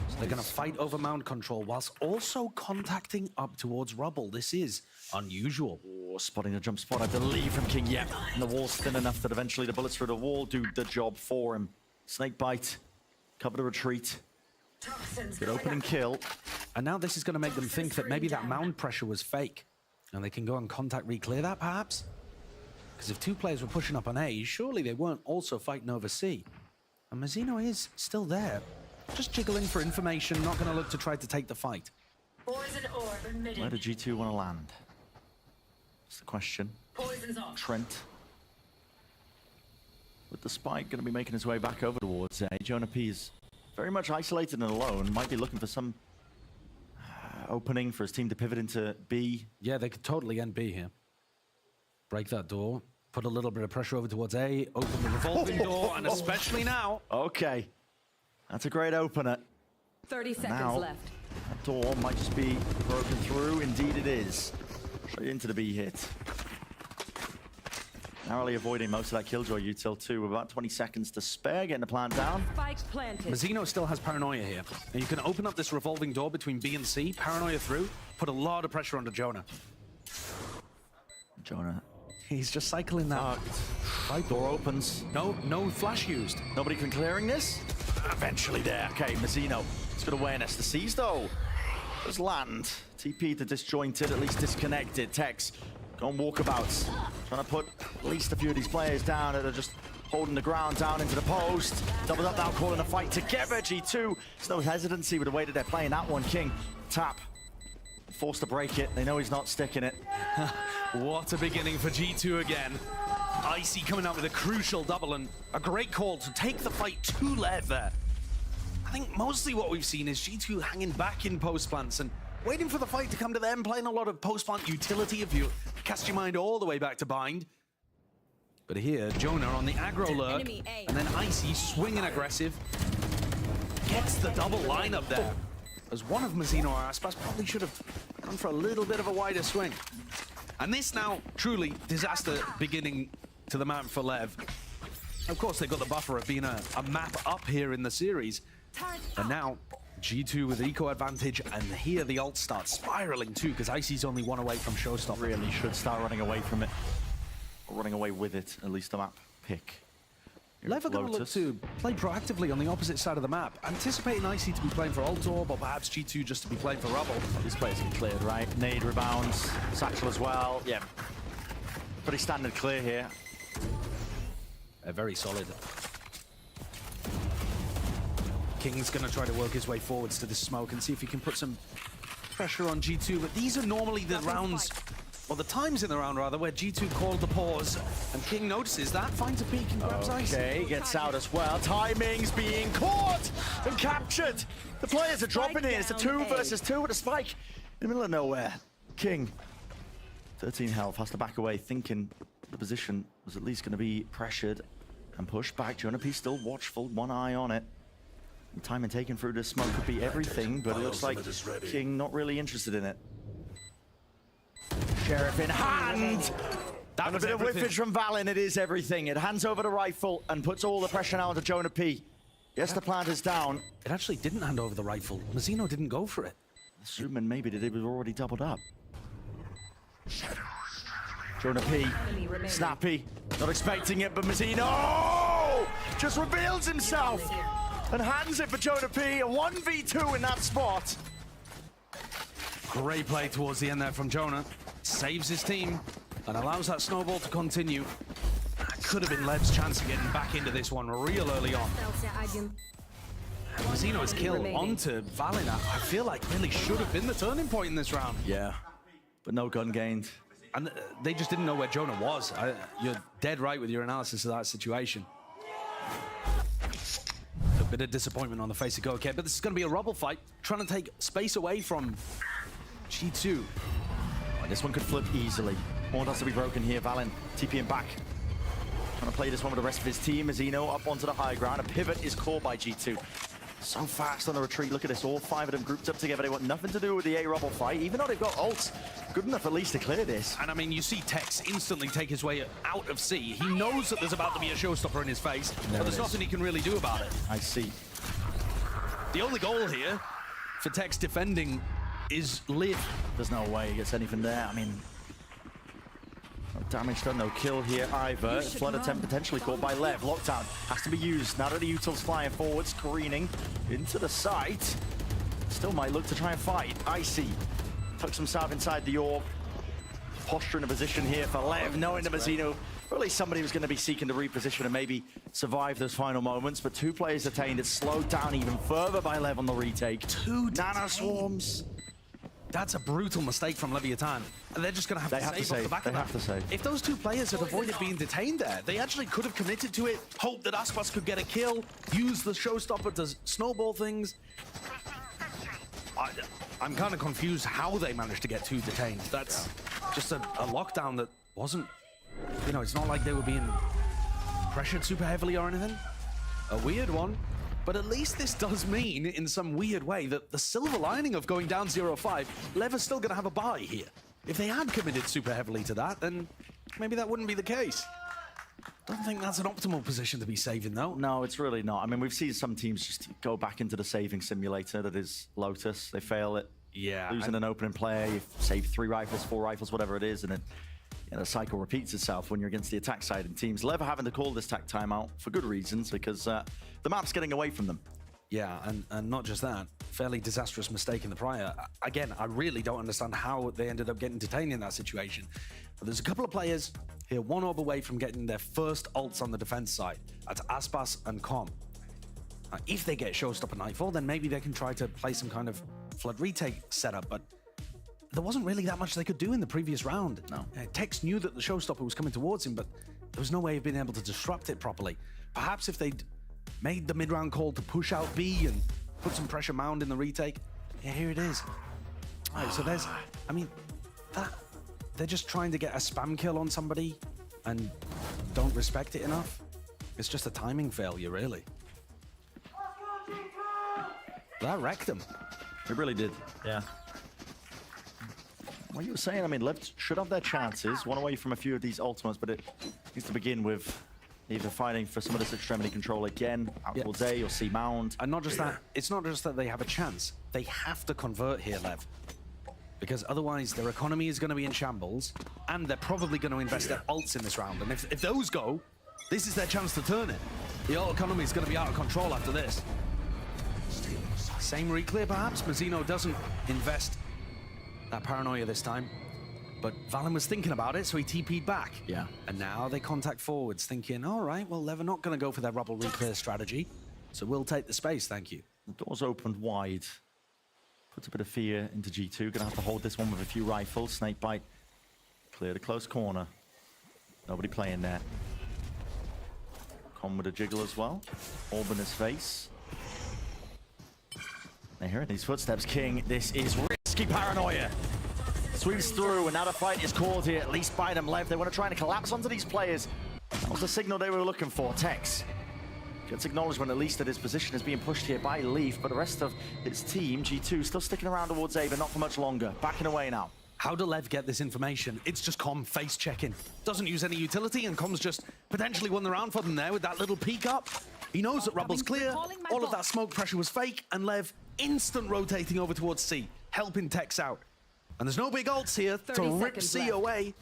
So they're going to fight over mound control whilst also contacting up towards rubble. This is unusual. Oh, spotting a jump spot, I believe, from King. Yeah, and the wall's thin enough that eventually the bullets through the wall do the job for him. Snake bite, cover the retreat. Good opening kill. And now this is going to make them think that maybe that mound pressure was fake. And they can go and contact re-clear that, perhaps? Because if 2 players were pushing up on A, surely they weren't also fighting over C. And Mazzino is still there. Just jiggling for information, not going to look to try to take the fight. Where did G2 want to land? That's the question. Trent. With the spike going to be making his way back over towards A. Jonah P is very much isolated and alone. Might be looking for some opening for his team to pivot into B. Yeah, they could totally end B here. Break that door. Put a little bit of pressure over towards A. Open the revolving door, and especially now. Okay. That's a great opener. 30 seconds now, left. That door might just be broken through. Indeed it is. Straight into the B hit. Narrowly avoiding most of that Killjoy util too. With about 20 seconds to spare, getting the plan down. Spike planted. Mazzino still has Paranoia here. And you can open up this revolving door between B and C, Paranoia through, put a lot of pressure onto Jonah. Jonah. He's just cycling that. Right, door opens. No flash used. Nobody can clearing this? Eventually there. Okay, Mazzino. It's good awareness. The C's though. Does land. TP to disjointed, at least disconnected. Tex on walkabouts. Trying to put at least a few of these players down that are just holding the ground down into the post. Doubled up now, calling a fight together. G2. There's no hesitancy with the way that they're playing that one. King. Tap. Forced to break it. They know he's not sticking it. What a beginning for G2 again. Icy coming out with a crucial double and a great call to take the fight to Lev there. I think mostly what we've seen is G2 hanging back in post plants and waiting for the fight to come to them, playing a lot of post plant utility if you cast your mind all the way back to Bind. But here, Jonah on the aggro lurk, and then Icy swinging aggressive. Gets the double lineup there. As one of Mazzino or Aspas probably should have gone for a little bit of a wider swing. And this now, truly, disaster beginning to the map for Lev. Of course, they've got the buffer of being a map up here in the series. And now, G2 with eco advantage, and here the ult starts spiraling too, because Icy's only 1 away from Showstopper. Really should start running away from it. Or running away with it, at least the map pick. Lev are going to look to play proactively on the opposite side of the map, anticipating Icy to be playing for ult orb, or perhaps G2 just to be playing for rubble. These players get cleared, right? Nade rebounds, Satchel as well. Yeah, pretty standard clear here. Very solid. King's going to try to work his way forwards to the smoke and see if he can put some pressure on G2, but these are normally the rounds, or the times in the round rather, where G2 called the pause, and King notices that, finds a peek and grabs Icy. Okay, gets out as well. Timing's being caught and captured. The players are dropping in. It's a 2 versus 2 with a spike in the middle of nowhere. King 13 health, has to back away, thinking the position was at least going to be pressured and pushed back. Jonah P still watchful, one eye on it. The timing taken through this smoke could be everything, but it looks like King not really interested in it. Sheriff in hand! And a bit of whiffage from Valen, it is everything. It hands over the rifle and puts all the pressure now onto Jonah P. Yes, the plant is down. It actually didn't hand over the rifle. Mazzino didn't go for it. Assuming maybe that it was already doubled up. Jonah P, snappy, not expecting it, but Mazzino just reveals himself and hands it for Jonah P. A 1v2 in that spot. Great play towards the end there from Jonah. Saves his team and allows that snowball to continue. That could have been Lev's chance of getting back into this one real early on. Mazzino's kill onto Valen, I feel like really should have been the turning point in this round. Yeah, but no gun gained. And they just didn't know where Jonah was. You're dead right with your analysis of that situation. A bit of disappointment on the face of GoK, but this is going to be a rubble fight, trying to take space away from G2. Oh, this one could flip easily. More has to be broken here. Valen TPing back. Trying to play this one with the rest of his team. Mazzino up onto the high ground. A pivot is called by G2. So fast on the retreat. Look at this, all 5 of them grouped up together. They want nothing to do with the A-Rubble fight, even though they've got ults. Good enough at least to clear this. And I mean, you see Tex instantly take his way out of C. He knows that there's about to be a showstopper in his face, but there's nothing he can really do about it. I see. The only goal here for Tex defending is live. There's no way he gets anything there. I mean, no damage done, no kill here either. Flood attempt potentially caught by Lev. Lockdown has to be used. Now that the Util's flying forwards, careening into the site. Still might look to try and fight. Icy tucks himself inside the orb. Posture in a position here for Lev, knowing that Mazzino, really somebody was going to be seeking to reposition and maybe survive those final moments. But 2 players detained. It's slowed down even further by Lev on the retake. 2 nano swarms. That's a brutal mistake from Leviathan. And they're just going to have to save off the back of that. They have to save. If those 2 players had avoided being detained there, they actually could have committed to it, hoped that Aspas could get a kill, use the showstopper to snowball things. I'm kind of confused how they managed to get 2 detained. That's just a lockdown that wasn't, you know, it's not like they were being pressured super heavily or anything. A weird one. But at least this does mean, in some weird way, that the silver lining of going down 0-5, Lev is still going to have a bye here. If they had committed super heavily to that, then maybe that wouldn't be the case. Don't think that's an optimal position to be saving, though. No, it's really not. I mean, we've seen some teams just go back into the saving simulator that is Lotus. They fail it. Yeah. Losing an opening player, you save 3 rifles, 4 rifles, whatever it is, and then the cycle repeats itself when you're against the attack side and teams. Lev are having to call this tack timeout for good reasons, because the map's getting away from them. Yeah, and not just that, fairly disastrous mistake in the prior. Again, I really don't understand how they ended up getting detained in that situation. But there's a couple of players here, 1 orb away from getting their first ults on the defense side. That's Aspas and Com. If they get Showstopper Nightfall, then maybe they can try to play some kind of Flood retake setup, but there wasn't really that much they could do in the previous round. No. Tex knew that the Showstopper was coming towards him, but there was no way of being able to disrupt it properly. Perhaps if they'd made the mid-round call to push out B and put some pressure mound in the retake. Yeah, here it is. All right, so there's, I mean, they're just trying to get a spam kill on somebody and don't respect it enough. It's just a timing failure, really. That wrecked them. It really did. Yeah. What you were saying, I mean, Lev should have their chances, 1 away from a few of these ultimates, but it needs to begin with either fighting for some of this extremity control again, out towards A or C mound. And not just that, it's not just that they have a chance, they have to convert here, Lev. Because otherwise their economy is going to be in shambles, and they're probably going to invest their ults in this round. And if those go, this is their chance to turn it. The ult economy is going to be out of control after this. Same reclear perhaps, Mazzino doesn't invest that paranoia this time. But Valen was thinking about it, so he TP'd back. Yeah. And now they contact forwards, thinking, all right, well, they're not going to go for their rubble reclear strategy, so we'll take the space, thank you. The door's opened wide. Puts a bit of fear into G2. Gonna have to hold this one with a few rifles. Snakebite. Clear the close corner. Nobody playing there. Con with a jiggle as well. Orb in his face. They hear these footsteps, King. This is risky paranoia. Sweeps through, and now the fight is called here, at least by them left. They want to try and collapse onto these players. That was the signal they were looking for. Tex gets acknowledgement at least that his position is being pushed here by Leaf, but the rest of his team, G2, still sticking around towards A, but not for much longer. Backing away now. How do Lev get this information? It's just Com face checking. Doesn't use any utility, and Com's just potentially won the round for them there with that little peek up. He knows that Rubble's clear, all of that smoke pressure was fake, and Lev instant rotating over towards C, helping Tex out. And there's no big ults here to rip C away.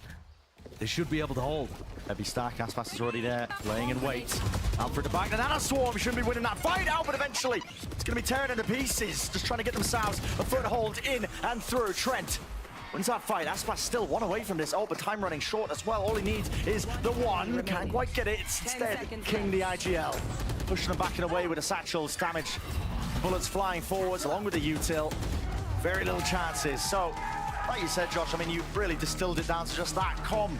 They should be able to hold. Heavy stack, Aspas is already there, laying in wait. Alfred the back, and Anna Swarm shouldn't be winning that fight out, but eventually it's going to be tearing into pieces, just trying to get themselves a foothold in and through. Trent wins that fight. Aspas still one away from this. Oh, but time running short as well. All he needs is the one. Can't quite get it. It's instead King the IGL. Pushing them back and away with the satchels. Damage. Bullets flying forwards along with the util. Very little chances. So, like you said, Josh, I mean, you really distilled it down to just that. Com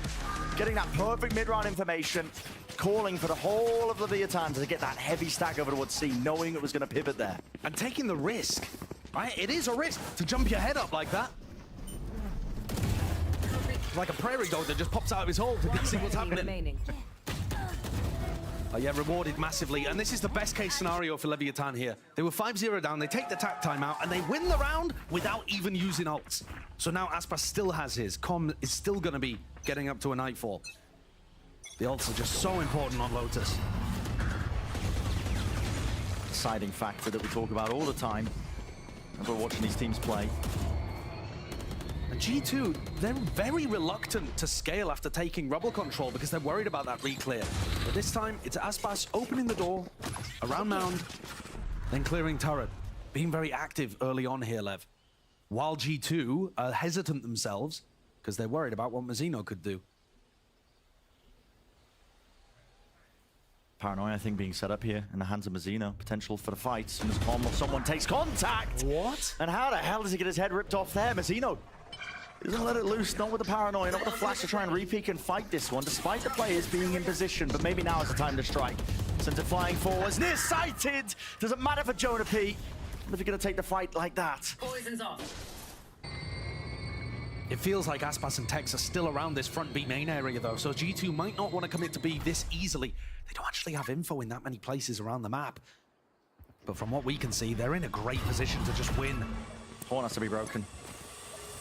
getting that perfect mid-round information, calling for the whole of Leviathan to get that heavy stack over towards C, knowing it was going to pivot there. And taking the risk, right? It is a risk to jump your head up like that. Like a prairie dog that just pops out of his hole to see what's happening. Yeah, rewarded massively, and this is the best case scenario for Leviathan here. They were 5-0 down, they take the tack time out, and they win the round without even using ults. So now Aspas still has his. Com is still going to be getting up to a nightfall. The ults are just so important on Lotus. Deciding factor that we talk about all the time when we're watching these teams play. And G2, they're very reluctant to scale after taking Rubble control because they're worried about that reclear. But this time, it's Aspas opening the door, around Mound, then clearing turret. Being very active early on here, Lev. While G2 are hesitant themselves because they're worried about what Mazzino could do. Paranoia, I think, being set up here in the hands of Mazzino. Potential for the fight as soon as someone takes contact. What? And how the hell does he get his head ripped off there? Mazzino doesn't let it loose, not with the paranoia, not with the flash to try and re-peek and fight this one, despite the players being in position, but maybe now is the time to strike. Sends it flying forwards, near-sighted! Doesn't matter for Jonah P. If you're going to take the fight like that. Poison's off. It feels like Aspas and Tex are still around this front B main area though, so G2 might not want to commit to B this easily. They don't actually have info in that many places around the map. But from what we can see, they're in a great position to just win. Horn has to be broken.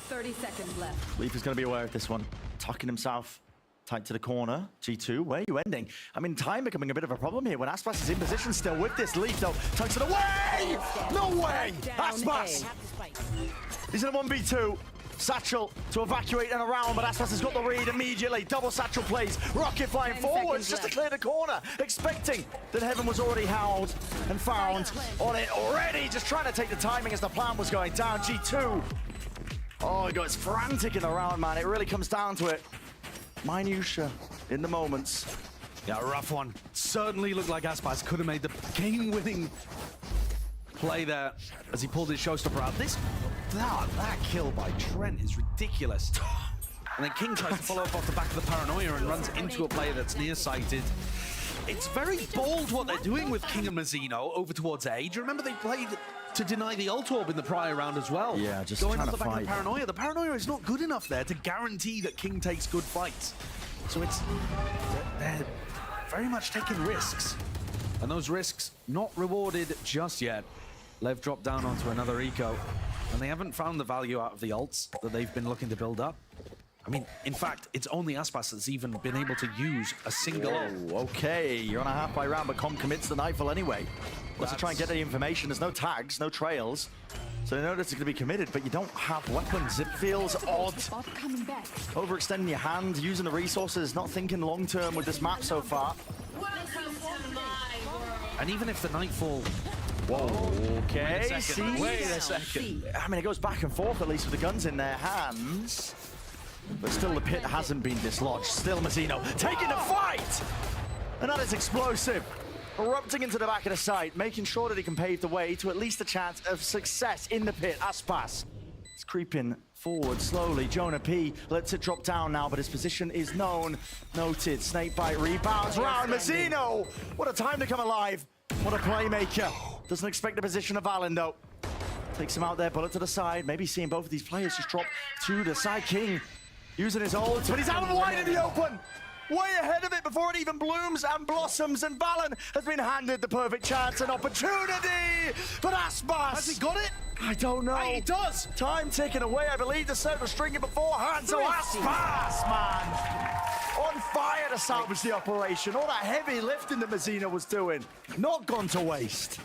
30 seconds left. Leaf is going to be aware of this one. Tucking himself tight to the corner. G2, where are you ending? I mean, time becoming a bit of a problem here when Aspas is in position still with this. Leaf, though, tucks it away! No way! Aspas! He's in a 1v2. Satchel to evacuate and around, but Aspas has got the read immediately. Double satchel plays. Rocket flying forwards just to clear the corner, expecting that Heaven was already howled and found on it already. Just trying to take the timing as the plan was going down. G2. Oh, he got frantic in the round, man. It really comes down to it. Minutia in the moments. Yeah, a rough one. Certainly looked like Aspas could have made the game-winning play there as he pulled his showstopper out. That kill by Trent is ridiculous. And then King tries to follow up off the back of the paranoia and runs into a player that's nearsighted. It's very bold what they're doing with King and Mazzino over towards A. Do you remember they played to deny the ult orb in the prior round as well? Yeah, just going trying off the to back fight. of the paranoia. The paranoia is not good enough there to guarantee that King takes good fights. So they're very much taking risks. And those risks not rewarded just yet. Lev dropped down onto another eco. And they haven't found the value out of the ults that they've been looking to build up. I mean, in fact, it's only Aspas that's even been able to use a single ult. Okay, you're on a half-by round, but Com commits the Nightfall anyway. Let's try and get the information. There's no tags, no trails. So they know that it's going to be committed, but you don't have weapons. It feels odd. Overextending your hand, using the resources, not thinking long-term with this map so far. And even if the Nightfall... Whoa, okay, Wait a second. I mean, it goes back and forth, at least with the guns in their hands. But still, the pit hasn't been dislodged. Still, Mazzino taking the fight! And that is explosive. Erupting into the back of the site, making sure that he can pave the way to at least a chance of success in the pit. Aspas is creeping forward slowly. Jonah P lets it drop down now, but his position is known. Noted. Snakebite rebounds round. Mazzino! What a time to come alive. What a playmaker. Doesn't expect the position of Valen, though. Takes him out there, bullet to the side. Maybe seeing both of these players just drop to the side. King using his ult, but he's out wide in the open. Way ahead of it before it even blooms and blossoms, and Valen has been handed the perfect chance and opportunity. But Aspas, has he got it? I don't know. He does. Time ticking away. I believe the set was stringing beforehand. So Aspas, man, on fire to salvage the operation. All that heavy lifting that Mazzino was doing, not gone to waste.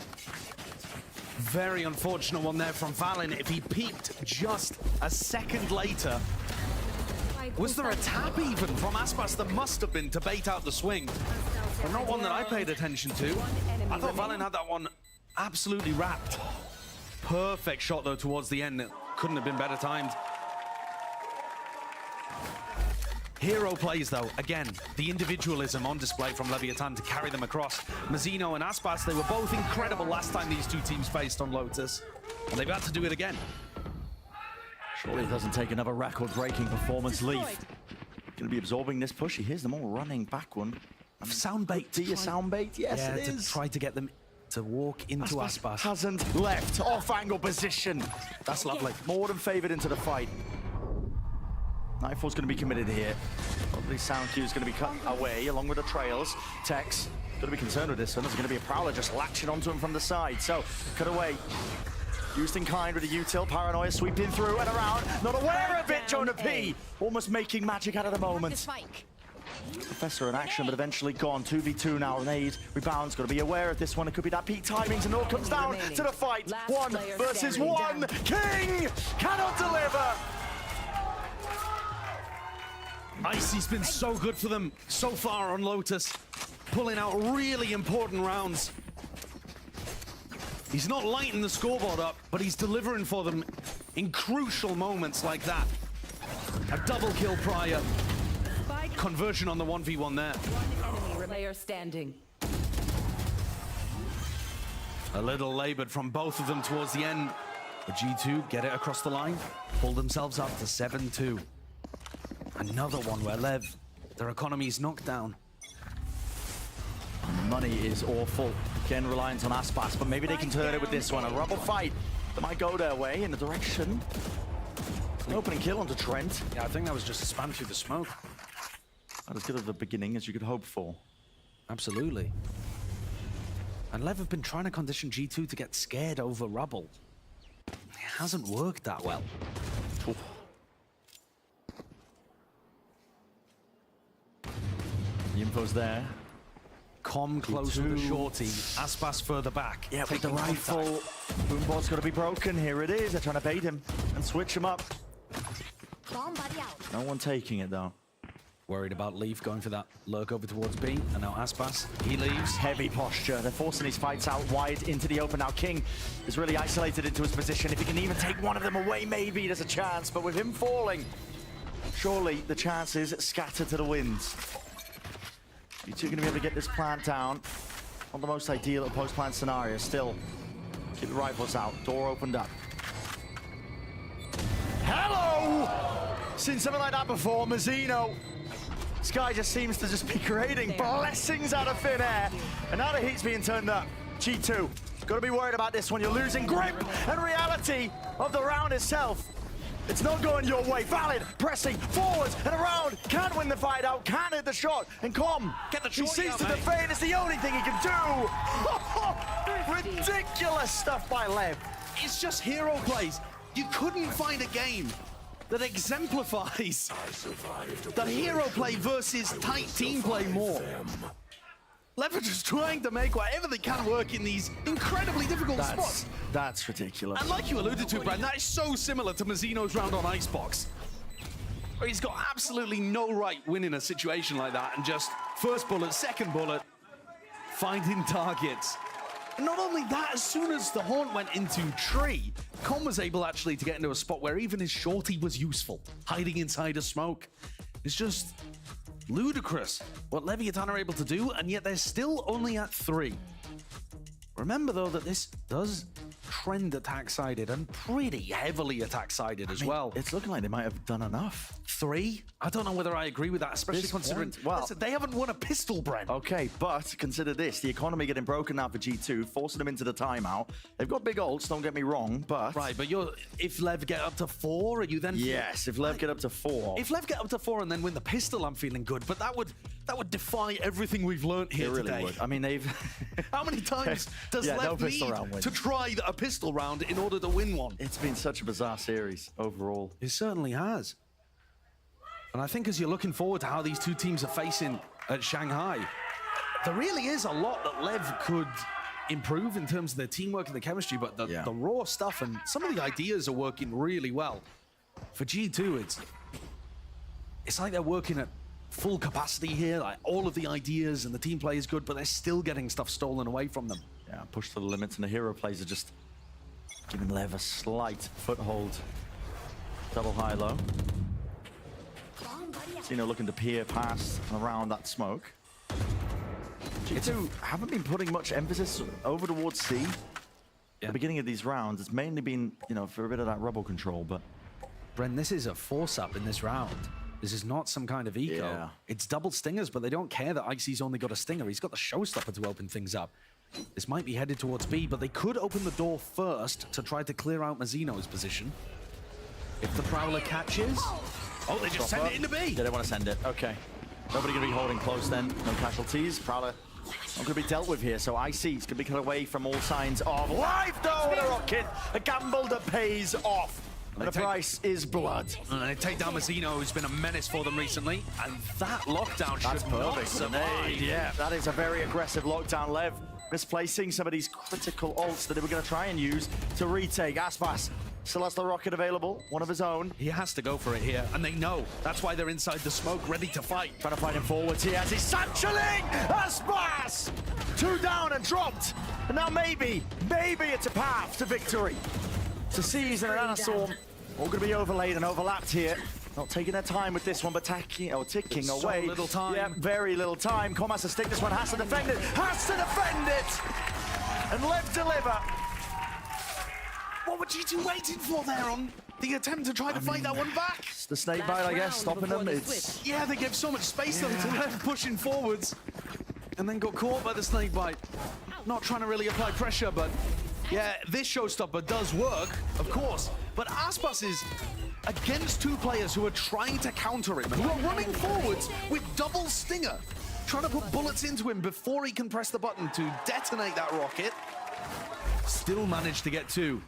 Very unfortunate one there from Valen. If he peaked just a second later, was there a tap even from Aspas? There must have been to bait out the swing, but not one that I paid attention to. I thought Valen had that one absolutely wrapped. Perfect shot though towards the end. It couldn't have been better timed. Hero plays though, again, the individualism on display from Leviathan to carry them across. Mazzino and Aspas, they were both incredible last time these two teams faced on Lotus, and they've had to do it again. Surely it doesn't take another record-breaking performance. Leaf going to be absorbing this push. He hears them all running back one. Sound bait. Do you sound bait? Yes, yeah, it is. To try to get them to walk into Aspas. Hasn't left. Off-angle position. That's lovely. More than favored into the fight. Nightfall's going to be committed here. Probably sound cue is going to be cut away along with the trails. Tex going to be concerned with this one. There's going to be a Prowler just latching onto him from the side. So, cut away. Used in kind with a util. Paranoia sweeping through and around. Not aware of it, Jonah P. Almost making magic out of the moment. Professor in action, but eventually gone. 2v2 now. Nade rebounds. Got to be aware of this one. It could be that peak timings, and it all comes down to the fight. 1 versus 1. King cannot deliver. Icy's been so good for them so far on Lotus, pulling out really important rounds. He's not lighting the scoreboard up, but he's delivering for them in crucial moments like that. A double kill prior. Conversion on the 1v1 there. One enemy player standing. A little labored from both of them towards the end. The G2 get it across the line, pull themselves up to 7-2. Another one where Lev, their economy's knocked down. And the money is awful. Again, reliant on Aspas, but maybe they can turn it with this one. A rubble fight that might go their way in the direction. An opening kill onto Trent. Yeah, I think that was just a spam through the smoke. Not as good of a beginning as you could hope for. Absolutely. And Lev have been trying to condition G2 to get scared over rubble. It hasn't worked that well. Oof. The info's there. Com close with the shorty. Aspas further back. Yeah, with the rifle. Boombot's got to be broken. Here it is. They're trying to bait him and switch him up. No one taking it though. Worried about Leaf going for that lurk over towards B, and now Aspas, he leaves. Heavy posture. They're forcing his fights out wide into the open. Now King is really isolated into his position. If he can even take one of them away, maybe there's a chance. But with him falling, surely the chances scatter to the winds. You two are going to be able to get this plant down. Not the most ideal post-plant scenario. Still, keep the rifles out. Door opened up. Hello! Seen something like that before. Mazzino. This guy just seems to just be creating blessings out of thin air. And now the heat's being turned up. G2, got to be worried about this one. You're losing grip and reality of the round itself. It's not going your way. Valid, pressing forwards and around. Can win the fight out, can hit the shot. And Com, he sees to the fade. It's the only thing he can do. Ridiculous stuff by Lev. It's just hero plays. You couldn't find a game that exemplifies the hero play versus tight team play more. Lev are just trying to make whatever they can work in these incredibly difficult spots. That's ridiculous. And like you alluded to, Brad, that is so similar to Mazzino's round on Icebox, where he's got absolutely no right winning a situation like that and just first bullet, second bullet, finding targets. And not only that, as soon as the Haunt went into tree, Com was able actually to get into a spot where even his shorty was useful, hiding inside a smoke. It's just ludicrous what Leviathan are able to do, and yet they're still only at 3. Remember though that this does trend attack-sided and pretty heavily attack-sided as well. It's looking like they might have done enough. 3? I don't know whether I agree with that, especially This considering point, well, listen, they haven't won a pistol, Brent. Okay, but consider this. The economy getting broken now for G2, forcing them into the timeout. They've got big ults, don't get me wrong, but... Right, but if Lev get up to 4, are you then... Yes, if Lev get up to 4. If Lev get up to 4 and then win the pistol, I'm feeling good, but that would defy everything we've learned here It really today. would. I mean, they've... How many times does Lev need to try a pistol round in order to win one? It's been such a bizarre series overall. It certainly has. And I think as you're looking forward to how these two teams are facing at Shanghai, there really is a lot that Lev could improve in terms of their teamwork and the chemistry, but the raw stuff and some of the ideas are working really well. For G2, it's like they're working at full capacity here, like all of the ideas and the team play is good, but they're still getting stuff stolen away from them. Yeah, push to the limits, and the hero plays are just giving Lev a slight foothold. Double high-low. Zeno looking to peer past and around that smoke. G2 haven't been putting much emphasis over towards C. At the beginning of these rounds, it's mainly been, you know, for a bit of that rubble control, but... Bren, this is a force-up in this round. This is not some kind of eco. Yeah. It's double stingers, but they don't care that Icy's only got a stinger. He's got the showstopper to open things up. This might be headed towards B, but they could open the door first to try to clear out Mazzino's position. If the Prowler catches... Oh, they just send it into B! Yeah, they want to send it. Okay. Nobody going to be holding close then. No casualties. Prowler not going to be dealt with here, so Icy's going to be cut away from all signs of life, though, with a rocket. A gamble that pays off. And the price is blood. And they take down Mazzino, who's been a menace for them recently. And that lockdown should not survive. Yeah, that is a very aggressive lockdown. Lev misplacing some of these critical ults that they were going to try and use to retake. Aspas still has the rocket available, one of his own. He has to go for it here, and they know. That's why they're inside the smoke, ready to fight. Trying to fight him forwards here as he's satcheling! Aspas! 2 down and dropped. And now maybe it's a path to victory. To Seize and an Anastorm, all going to be overlaid and overlapped here. Not taking their time with this one, but ticking away. So little time. Yeah, very little time. Com has to stick this one, has to defend it, And Lev deliver. What were G2 waiting for there on the attempt to try to fight that one back? It's the snake bite, I guess, stopping them. Yeah, they gave so much space though to Lev pushing forwards. And then got caught by the snake bite. Not trying to really apply pressure, but yeah, this showstopper does work, of course. But Aspas is against 2 players who are trying to counter him, who are running forwards with double stinger, trying to put bullets into him before he can press the button to detonate that rocket. Still managed to get 2.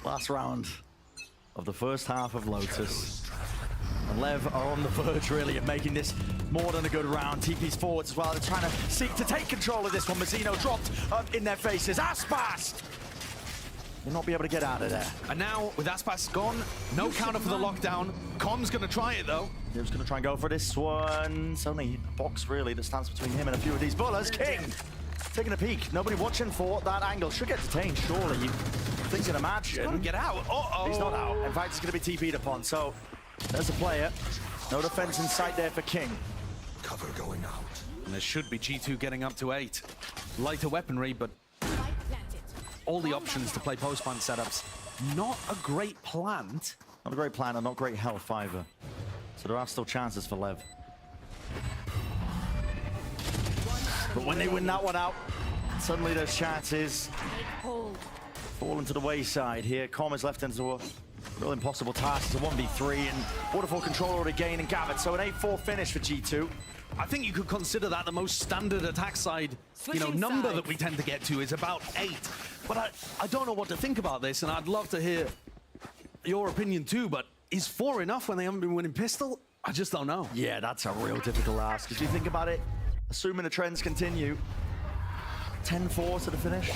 Last round of the first half of Lotus. And Lev are on the verge, really, of making this more than a good round. TP's forwards as well. They're trying to seek to take control of this one. Mazzino dropped up in their faces. Aspas will not be able to get out of there. And now, with Aspas gone, no counter for the lockdown. Com's going to try it, though. He was going to try and go for this one. It's only a box, really, that stands between him and a few of these bullets. King taking a peek. Nobody watching for that angle. Should get detained, surely. You think and imagine. He's got to get out. Uh-oh. He's not out. In fact, he's going to be TP'd upon. So there's a player. No defense in sight there for King. Cover going out. And there should be G2 getting up to 8. Lighter weaponry, but all the options to play post-plant setups. Not a great plant. Not a great plan and not great health either. So there are still chances for Lev. But when they win that one out, suddenly those chances fall into the wayside here. Com is left into a real impossible task. It's a 1v3 and Waterfall control already gained and gathered. So an 8-4 finish for G2. I think you could consider that the most standard attack side, number that we tend to get to is about 8. But I don't know what to think about this, and I'd love to hear your opinion too, but is 4 enough when they haven't been winning pistol? I just don't know. Yeah, that's a real difficult ask. If you think about it, assuming the trends continue, 10-4 to the finish.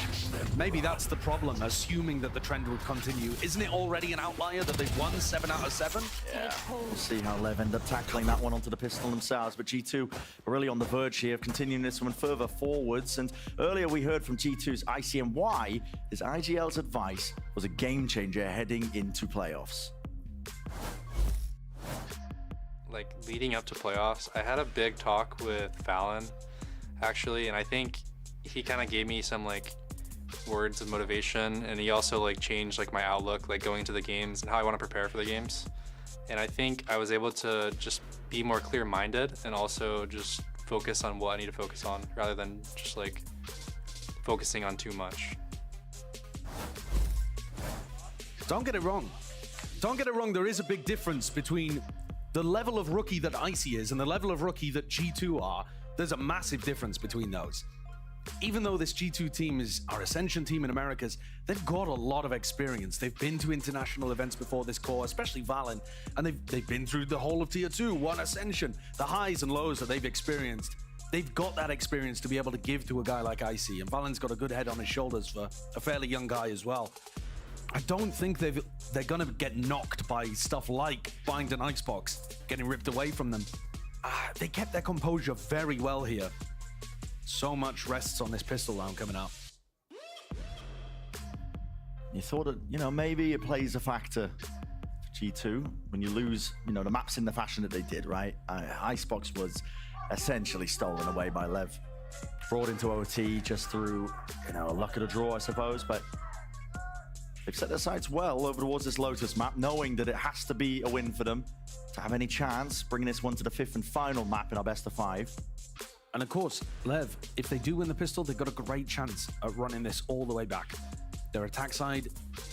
Maybe that's the problem, assuming that the trend would continue. Isn't it already an outlier that they've won 7 out of 7? Yeah, we'll see how Lev end up tackling that one onto the pistol themselves. But G2 are really on the verge here of continuing this one further forwards. And earlier we heard from G2's ICMY, his IGL's advice was a game changer heading into playoffs. Like leading up to playoffs, I had a big talk with Fallon, actually, and I think he kind of gave me some like words of motivation, and he also like changed like my outlook, like going to the games and how I want to prepare for the games. And I think I was able to just be more clear-minded and also just focus on what I need to focus on rather than just like focusing on too much. Don't get it wrong. Don't get it wrong, there is a big difference between the level of rookie that Icy is and the level of rookie that G2 are. There's a massive difference between those. Even though this G2 team is our Ascension team in Americas, they've got a lot of experience. They've been to international events before this core, especially Valen, and they've been through the whole of Tier 2, won Ascension, the highs and lows that they've experienced. They've got that experience to be able to give to a guy like Icy, and Valen's got a good head on his shoulders for a fairly young guy as well. I don't think they're gonna get knocked by stuff like Bind and Icebox getting ripped away from them. They kept their composure very well here. So much rests on this pistol round coming up. You thought that, you know, maybe it plays a factor for G2 when you lose, you know, the maps in the fashion that they did, right? Icebox was essentially stolen away by Lev. Brought into OT just through, you know, luck of the draw, I suppose, but they've set their sights well over towards this Lotus map, knowing that it has to be a win for them to have any chance, bringing this one to the 5th and final map in our best of 5. And of course, Lev, if they do win the pistol, they've got a great chance at running this all the way back. Their attack side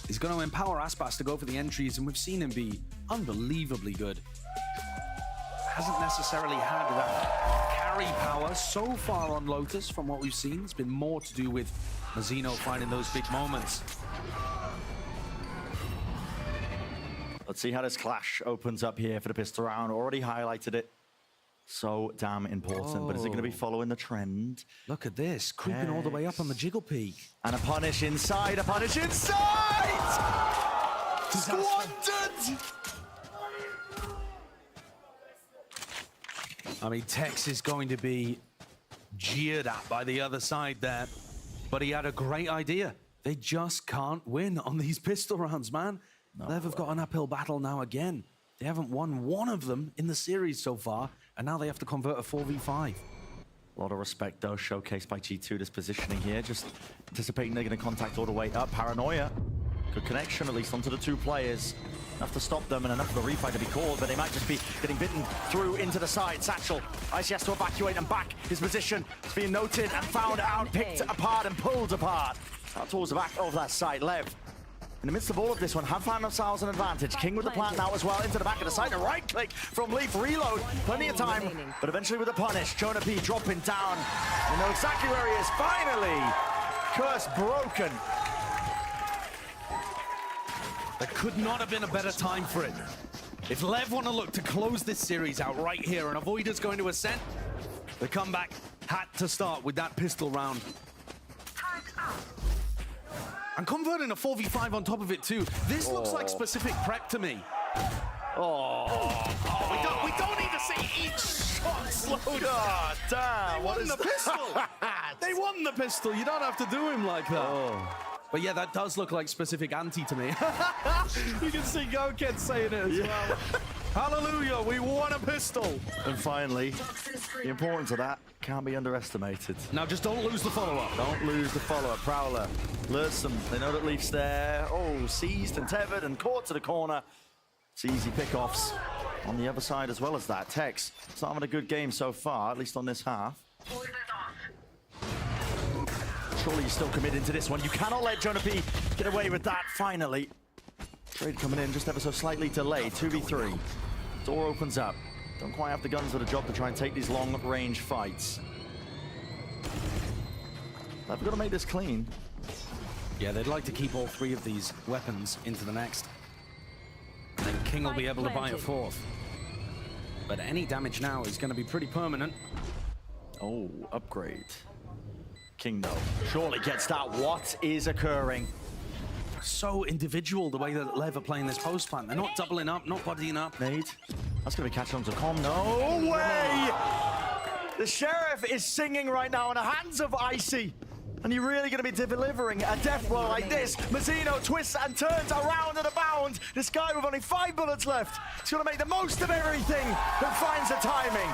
is going to empower Aspas to go for the entries, and we've seen him be unbelievably good. Hasn't necessarily had that carry power so far on Lotus from what we've seen. It's been more to do with Mazino finding those big moments. Let's see how this clash opens up here for the pistol round. Already highlighted it. So damn important, but is it going to be following the trend? Look at this, creeping all the way up on the jiggle peak. And a punish inside, a punish inside! Squandered! I mean, Tex is going to be jeered at by the other side there, but he had a great idea. They just can't win on these pistol rounds, man. Lev have got an uphill battle now again. They haven't won one of them in the series so far, and now they have to convert a 4v5. A lot of respect, though, showcased by G2, this positioning here. Just anticipating they're going to contact all the way up. Paranoia. Good connection, at least, onto the two players. Enough to stop them and enough for the refight to be called, but they might just be getting bitten through into the side. Satchel. Icy has to evacuate and back. His position is being noted and found out, picked apart and pulled apart. Out towards the back of that side. Lev, in the midst of all of this one, have found themselves an advantage. King with the plant now as well, into the back of the side. A right click from Leaf, reload, plenty of time, but eventually with the punish. Jonah P dropping down. You know exactly where he is. Finally, curse broken. There could not have been a better time for it. If Lev want to look to close this series out right here and avoid us going to Ascent, the comeback had to start with that pistol round. And converting a 4v5 on top of it too. This looks like specific prep to me. We don't need to see each shot slowed. God damn. They won the pistol. They won the pistol. You don't have to do him like that. But yeah, that does look like specific anti to me. You can see GoKed saying it as well. Hallelujah, we won a pistol. And finally, the importance of that can't be underestimated. Now just don't lose the follow-up. Don't lose the follow-up. Prowler lures them. They know that Leaf's there. Oh, seized and tethered and caught to the corner. It's easy pickoffs on the other side as well as that. Tex, it's not having a good game so far, at least on this half. Surely you're still committed to this one. You cannot let Jonah P get away with that, finally. Trade coming in just ever so slightly delayed. 2v3. Door opens up. Don't quite have the guns for the job to try and take these long-range fights. They've got to make this clean. Yeah, they'd like to keep all three of these weapons into the next. And then King will be able to buy a fourth. But any damage now is going to be pretty permanent. Oh, upgrade. King, though, surely gets that. What is occurring? So individual the way that Lev are playing this post plant. They're not doubling up, not bodying up. Nade. That's going to be catching on to Com. No way! The Sheriff is singing right now in the hands of Icy. And you're really going to be delivering a death blow like this. Mazino twists and turns around and abound. This guy with only 5 bullets left. He's going to make the most of everything that finds the timing.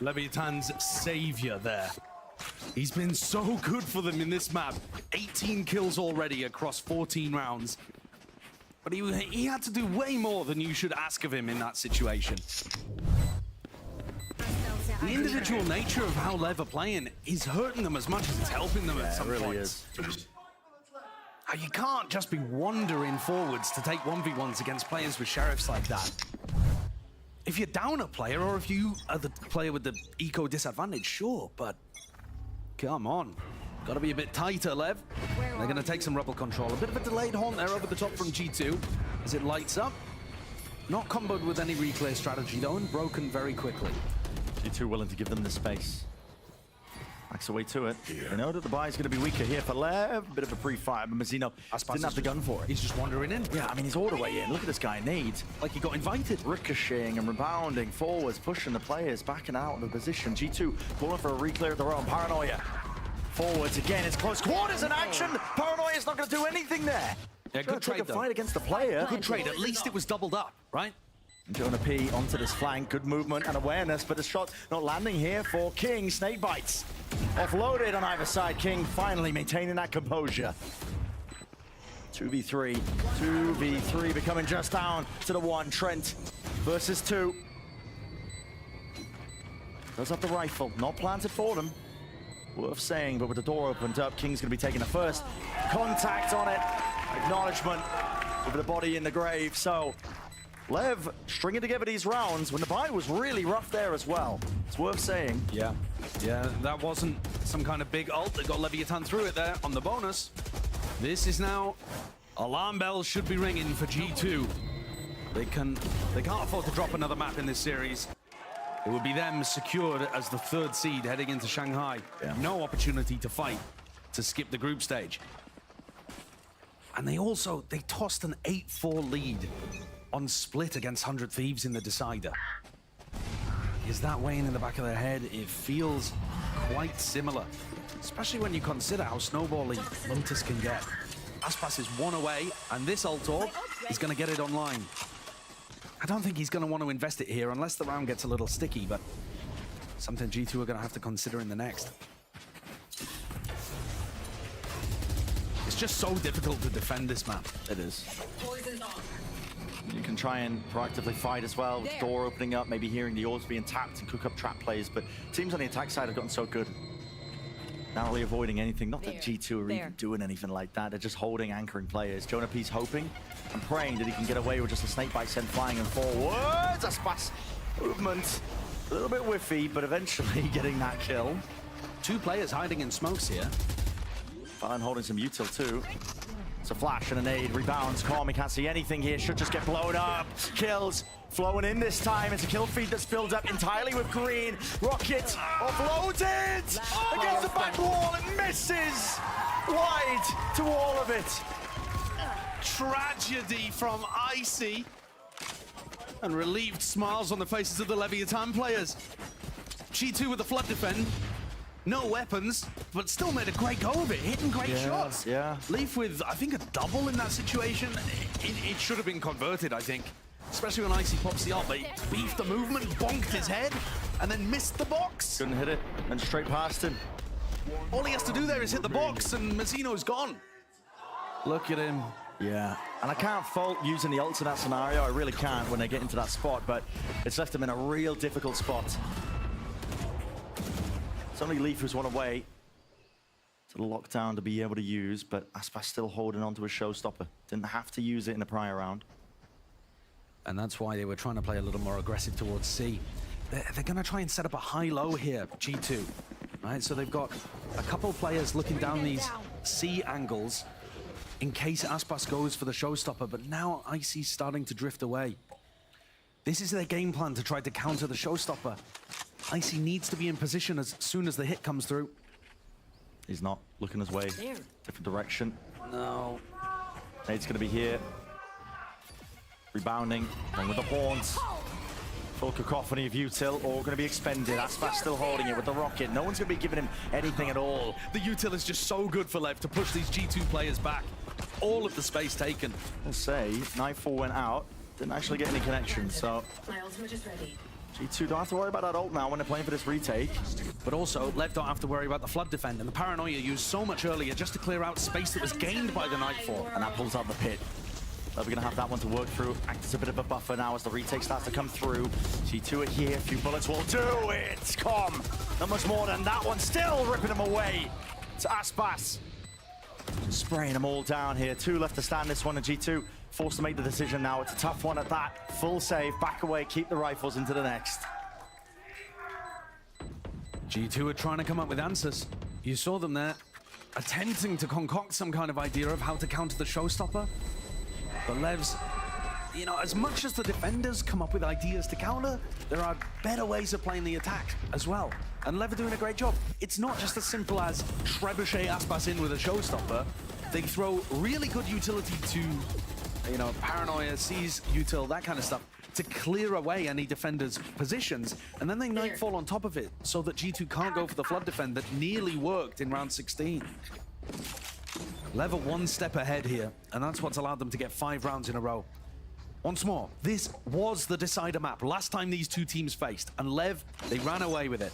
Leviathan's savior there. He's been so good for them in this map. 18 kills already across 14 rounds. But he had to do way more than you should ask of him in that situation. The individual nature of how Lev are playing is hurting them as much as it's helping them at some points. You can't just be wandering forwards to take 1v1s against players with sheriffs like that. If you're down a player, or if you are the player with the eco disadvantage, sure, but come on. Gotta be a bit tighter, Lev. They're gonna take some rebel control. A bit of a delayed haunt there over the top from G2 as it lights up. Not comboed with any reclear strategy though, and broken very quickly. G2 willing to give them the space. Backs away to it. They know that the buy is going to be weaker here for Lev. Bit of a pre-fire, but Mazzino didn't have the gun for it. He's just wandering in. Yeah, I mean, he's all the way in. Look at this guy, Nade. Like he got invited. Ricocheting and rebounding forwards, pushing the players backing out of the position. G2 calling for a reclear of their own. Paranoia. Forwards again. It's close quarters in action. Paranoia's not going to do anything there. Yeah, good trade though. Fight against the player. Good trade. At least it was doubled up, right? Jonah P onto this flank. Good movement and awareness, but the shot not landing here for King. Snake bites. Offloaded on either side. King finally maintaining that composure. 2v3. 2v3 becoming just down to the one. Trent versus 2. Does have the rifle. Not planted for them. Worth saying, but with the door opened up, King's going to be taking the first contact on it. Acknowledgement with the body in the grave. So Lev stringing together these rounds when the buy was really rough there as well. It's worth saying. Yeah, that wasn't some kind of big ult that got Leviathan through it there on the bonus. This is now, alarm bells should be ringing for G2. They can't afford to drop another map in this series. It would be them secured as the 3rd seed heading into Shanghai. Yeah. No opportunity to fight, to skip the group stage. And they tossed an 8-4 lead on split against 100 Thieves in the decider. Is that weighing in the back of their head? It feels quite similar, especially when you consider how snowbally Lotus can get. Aspas is 1 away, and this ult orb is going to get it online. I don't think he's going to want to invest it here unless the round gets a little sticky, but something G2 are going to have to consider in the next. It's just so difficult to defend this map. It is. You can try and proactively fight as well, with the door opening up, maybe hearing the orbs being tapped and cook up trap plays, but teams on the attack side have gotten so good. Narrowly avoiding anything. Not that G2 are even doing anything like that. They're just holding, anchoring players. Jonah P's hoping and praying that he can get away with just a snake bite sent flying and forwards. A splash movement. A little bit whiffy, but eventually getting that kill. 2 players hiding in smokes here. Fallon holding some util too. It's a flash and a nade. Rebounds. Calm. He can't see anything here. Should just get blown up. Kills. Flowing in this time. It's a kill feed that's filled up entirely with green. Rocket offloaded against the back wall and misses wide to all of it. Tragedy from Icy. And relieved smiles on the faces of the Leviathan players. G2 with the flood defend. No weapons, but still made a great go of it, hitting great shots. Yeah. Leaf with, I think, a double in that situation. It should have been converted, I think. Especially when Icy pops the ult, but he beefed the movement, bonked his head, and then missed the box. Couldn't hit it, and straight past him. All he has to do there is hit the box, and Mazzino's gone. Look at him. Yeah, and I can't fault using the ults in that scenario. I really can't when they get into that spot, but it's left them in a real difficult spot. It's only Leaf who's 1 away to the lockdown to be able to use, but Aspas still holding on to a showstopper. Didn't have to use it in the prior round. And that's why they were trying to play a little more aggressive towards C. They're going to try and set up a high-low here, G2. Right, so they've got a couple players looking down these C angles in case Aspas goes for the showstopper, but now Icy's starting to drift away. This is their game plan to try to counter the showstopper. Icy needs to be in position as soon as the hit comes through. He's not looking his way. Different direction. No. Nade's going to be here. Rebounding. And with the horns. Full cacophony of util, all going to be expended. Aspas still holding it with the rocket. No one's going to be giving him anything at all. The util is just so good for Lev to push these G2 players back. All of the space taken. I'll say, 9-4 went out. Didn't actually get any connection, so... My ultimate is ready. G2 don't have to worry about that ult now when they're playing for this retake. But also, Lev don't have to worry about the flood defend, and the paranoia used so much earlier just to clear out space that was gained by the Nightfall. And that pulls out the pit. Lev are going to have that one to work through. Act as a bit of a buffer now as the retake starts to come through. G2 are here, a few bullets will do it. Com, not much more than that one, still ripping them away. It's Aspas. Spraying them all down here. 2 left to stand this one, and G2 forced to make the decision now. It's a tough one at that. Full save, back away, keep the rifles into the next. G2 are trying to come up with answers. You saw them there, attempting to concoct some kind of idea of how to counter the showstopper. But Levs, you know, as much as the defenders come up with ideas to counter, there are better ways of playing the attack as well. And Lev are doing a great job. It's not just as simple as trebuchet Aspas in with a showstopper. They throw really good utility to, you know, paranoia, seize util, that kind of stuff, to clear away any defender's positions, and then they nightfall on top of it so that G2 can't go for the flood defend that nearly worked in round 16. Lev are 1 step ahead here, and that's what's allowed them to get 5 rounds in a row. Once more, this was the decider map last time these 2 teams faced, and Lev, they ran away with it.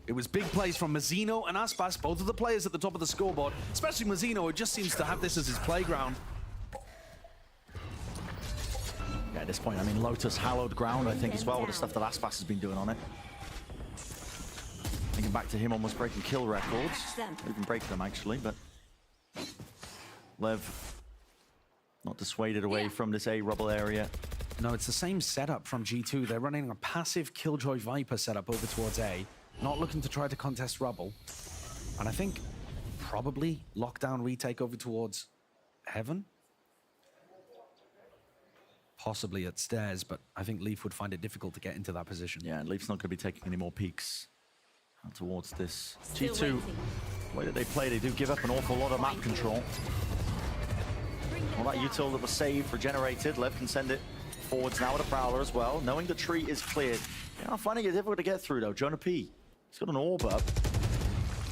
It was big plays from Mazzino and Aspas, both of the players at the top of the scoreboard, especially Mazzino, who just seems to have this as his playground. Yeah, at this point, I mean, Lotus hallowed ground, I think, as well, with the stuff that Aspas has been doing on it. Thinking back to him almost breaking kill records. Even break them, actually, but Lev not dissuaded away from this A rubble area. No, it's the same setup from G2. They're running a passive Killjoy Viper setup over towards A, not looking to try to contest rubble. And I think probably lockdown retake over towards Heaven. Possibly at stairs, but I think Leaf would find it difficult to get into that position. Yeah, and Leaf's not going to be taking any more peeks out towards this. G2, the way that they play, they do give up an awful lot of map control. All that util that was saved, regenerated. Lev can send it forwards now with a Prowler as well, knowing the tree is cleared. They are finding it difficult to get through, though. Jonah P, he's got an orb up.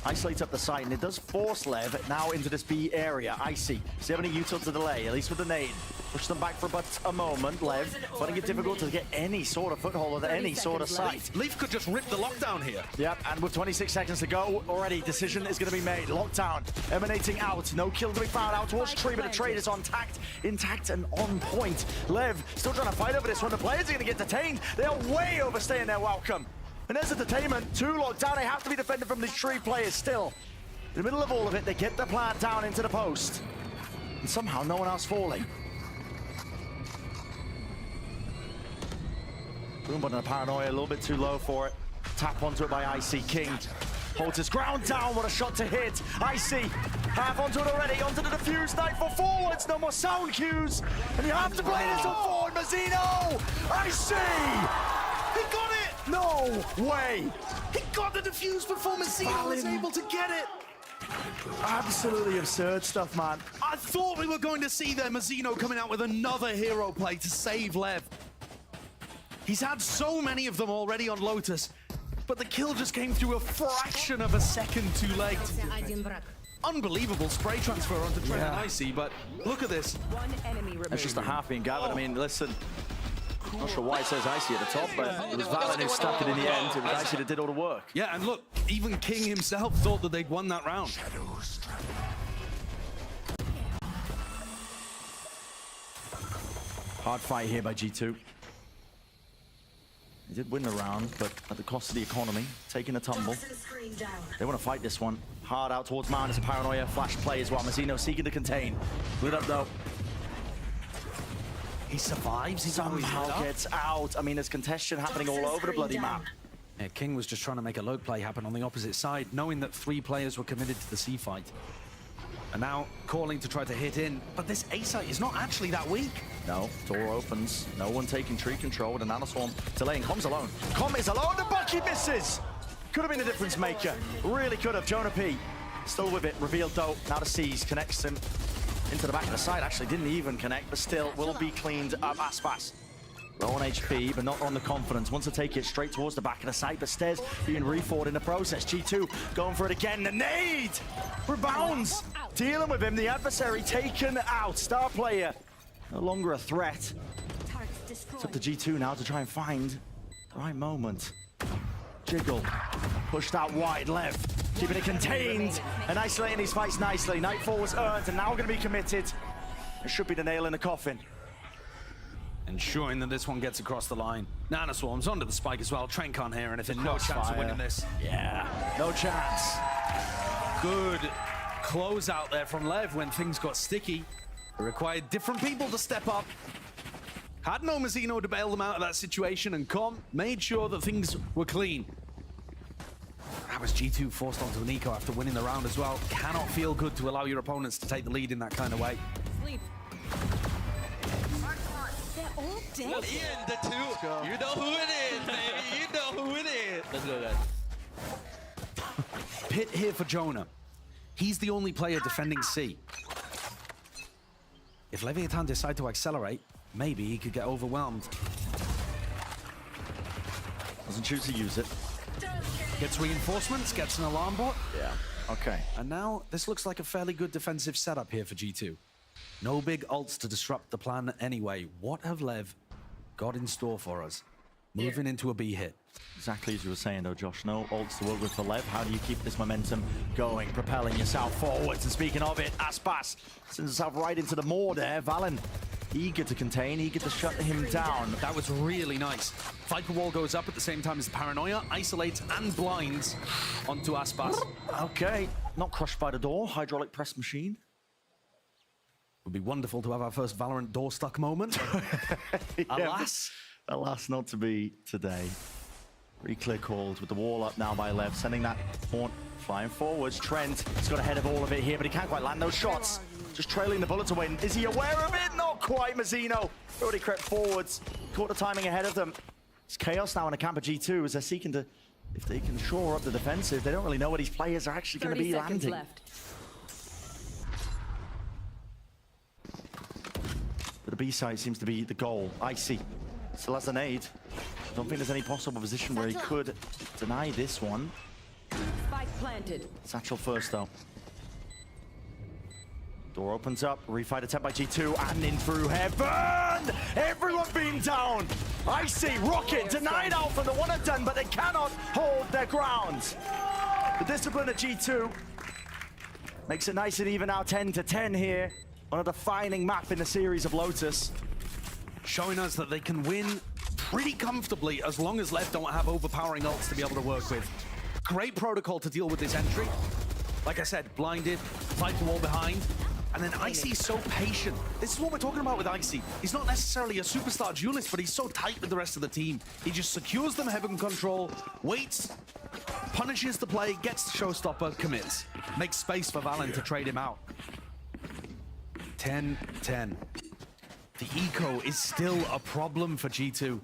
Isolates up the site, and it does force Lev now into this B area. Icy, does he have any util to delay, at least with the nade? Push them back for but a moment. Lev finding it difficult to get any sort of foothold or any sort of sight. Leaf could just rip the lockdown here. Yep, and with 26 seconds to go already, decision is going to be made. Lockdown emanating out. No kill to be found out towards tree, but the trade is on intact and on point. Lev still trying to fight over this one. The players are going to get detained. They are way overstaying their welcome. And there's a detainment. 2 locked down. They have to be defended from these tree players still. In the middle of all of it, they get the plant down into the post. And somehow no one else falling. Boom, but the paranoia a little bit too low for it. Tap onto it by Icy. King holds his ground down. What a shot to hit. Icy half onto it already. Onto the defuse. Nightfall forwards. No more sound cues. And you have to play this one forward. Mazzino. Icy. He got it! No way. He got the defuse before Mazzino was able to get it. Absolutely absurd stuff, man. I thought we were going to see there Mazzino coming out with another hero play to save Lev. He's had so many of them already on Lotus, but the kill just came through a fraction of a second too late. Unbelievable spray transfer onto Trent and Icy, but look at this. That's just a half being gathered. I mean, listen, not sure why it says Icy at the top, but it was Valen who stuck it in the end. It was Icy that did all the work. Yeah, and look, even King himself thought that they'd won that round. Hard fight here by G2. They did win the round, but at the cost of the economy, taking a tumble. They want to fight this one. Hard out towards Mount as a paranoia flash play as well. Mazzino seeking to contain. Lit up though. He survives. He somehow gets out. I mean, there's contention happening all over the bloody map. Yeah, King was just trying to make a low play happen on the opposite side, knowing that 3 players were committed to the C fight. And now calling to try to hit in, but this A site is not actually that weak. No, door opens. No one taking tree control with a nanoswarm delaying. Com's alone. Com is alone. The Bucky misses. Could have been a difference maker. Really could have. Jonah P still with it. Revealed though. Now the C's connects him into the back of the side. Actually didn't even connect, but still will be cleaned up. Aspas low on HP, but not on the confidence. Wants to take it straight towards the back of the site, but Stairs being reforward in the process. G2 going for it again. The nade rebounds. Dealing with him. The adversary taken out. Star player no longer a threat. It's up to G2 now to try and find Right moment. Jiggle. Pushed out wide left. Keeping it contained and isolating these fights nicely. Nightfall was earned and now going to be committed. It should be the nail in the coffin. Ensuring that this one gets across the line. Nana Swarm's onto the spike as well. Trent can't hear anything. No chance of winning this. Yeah, no chance. Good close out there from Lev when things got sticky. It required different people to step up. Had no Mazzino to bail them out of that situation, and Com made sure that things were clean. That was G2 forced onto an eco after winning the round as well. Cannot feel good to allow your opponents to take the lead in that kind of way. Sleep. They're all dead. Ian, the two. You know who it is, baby. You know who it is. Let's go, guys. Pit here for Jonah. He's the only player defending C. If Leviathan decide to accelerate, maybe he could get overwhelmed. Doesn't choose to use it. Gets reinforcements, gets an alarm bot. Yeah, okay. And now this looks like a fairly good defensive setup here for G2. No big ults to disrupt the plan anyway. What have Lev got in store for us? Moving into a B hit. Exactly as you were saying though, Josh. No ults to work with for Lev. How do you keep this momentum going, propelling yourself forwards? And speaking of it, Aspas sends himself right into the maw there. Valen eager to contain, eager to shut him down. That was really nice. Viper Wall goes up at the same time as the Paranoia, isolates and blinds onto Aspas. Okay, not crushed by the door. Hydraulic press machine. Would be wonderful to have our first Valorant door stuck moment. Yeah, Alas. Alas, not to be today. Re-clear called with the wall up now by Lev, sending that haunt flying forwards. Trent has got ahead of all of it here, but he can't quite land those shots. Just trailing the bullets away. Is he aware of it? Not quite, Mazzino. Already crept forwards. Caught the timing ahead of them. It's chaos now in a camp of G2 as they're seeking to, if they can shore up the defensive, they don't really know where these players are actually going to be landing. Left. But the B side seems to be the goal. Icy still has a nade. Don't think there's any possible position where he could deny this one. Spike planted. Satchel first though. Door opens up, refight attempt by G2 and in through heaven! Everyone being down! Icy, Rocket, denied out from the one and done, but they cannot hold their ground. The discipline at G2 makes it nice and even now, 10-10 here on a defining map in the series of Lotus. Showing us that they can win pretty comfortably as long as Lev don't have overpowering ults to be able to work with. Great protocol to deal with this entry. Like I said, blinded, Viper Wall behind, and then Icy's so patient. This is what we're talking about with Icy. He's not necessarily a superstar duelist, but he's so tight with the rest of the team. He just secures them heaven control, waits, punishes the play, gets the showstopper, commits. Makes space for Valen to trade him out. 10-10. The eco is still a problem for G2.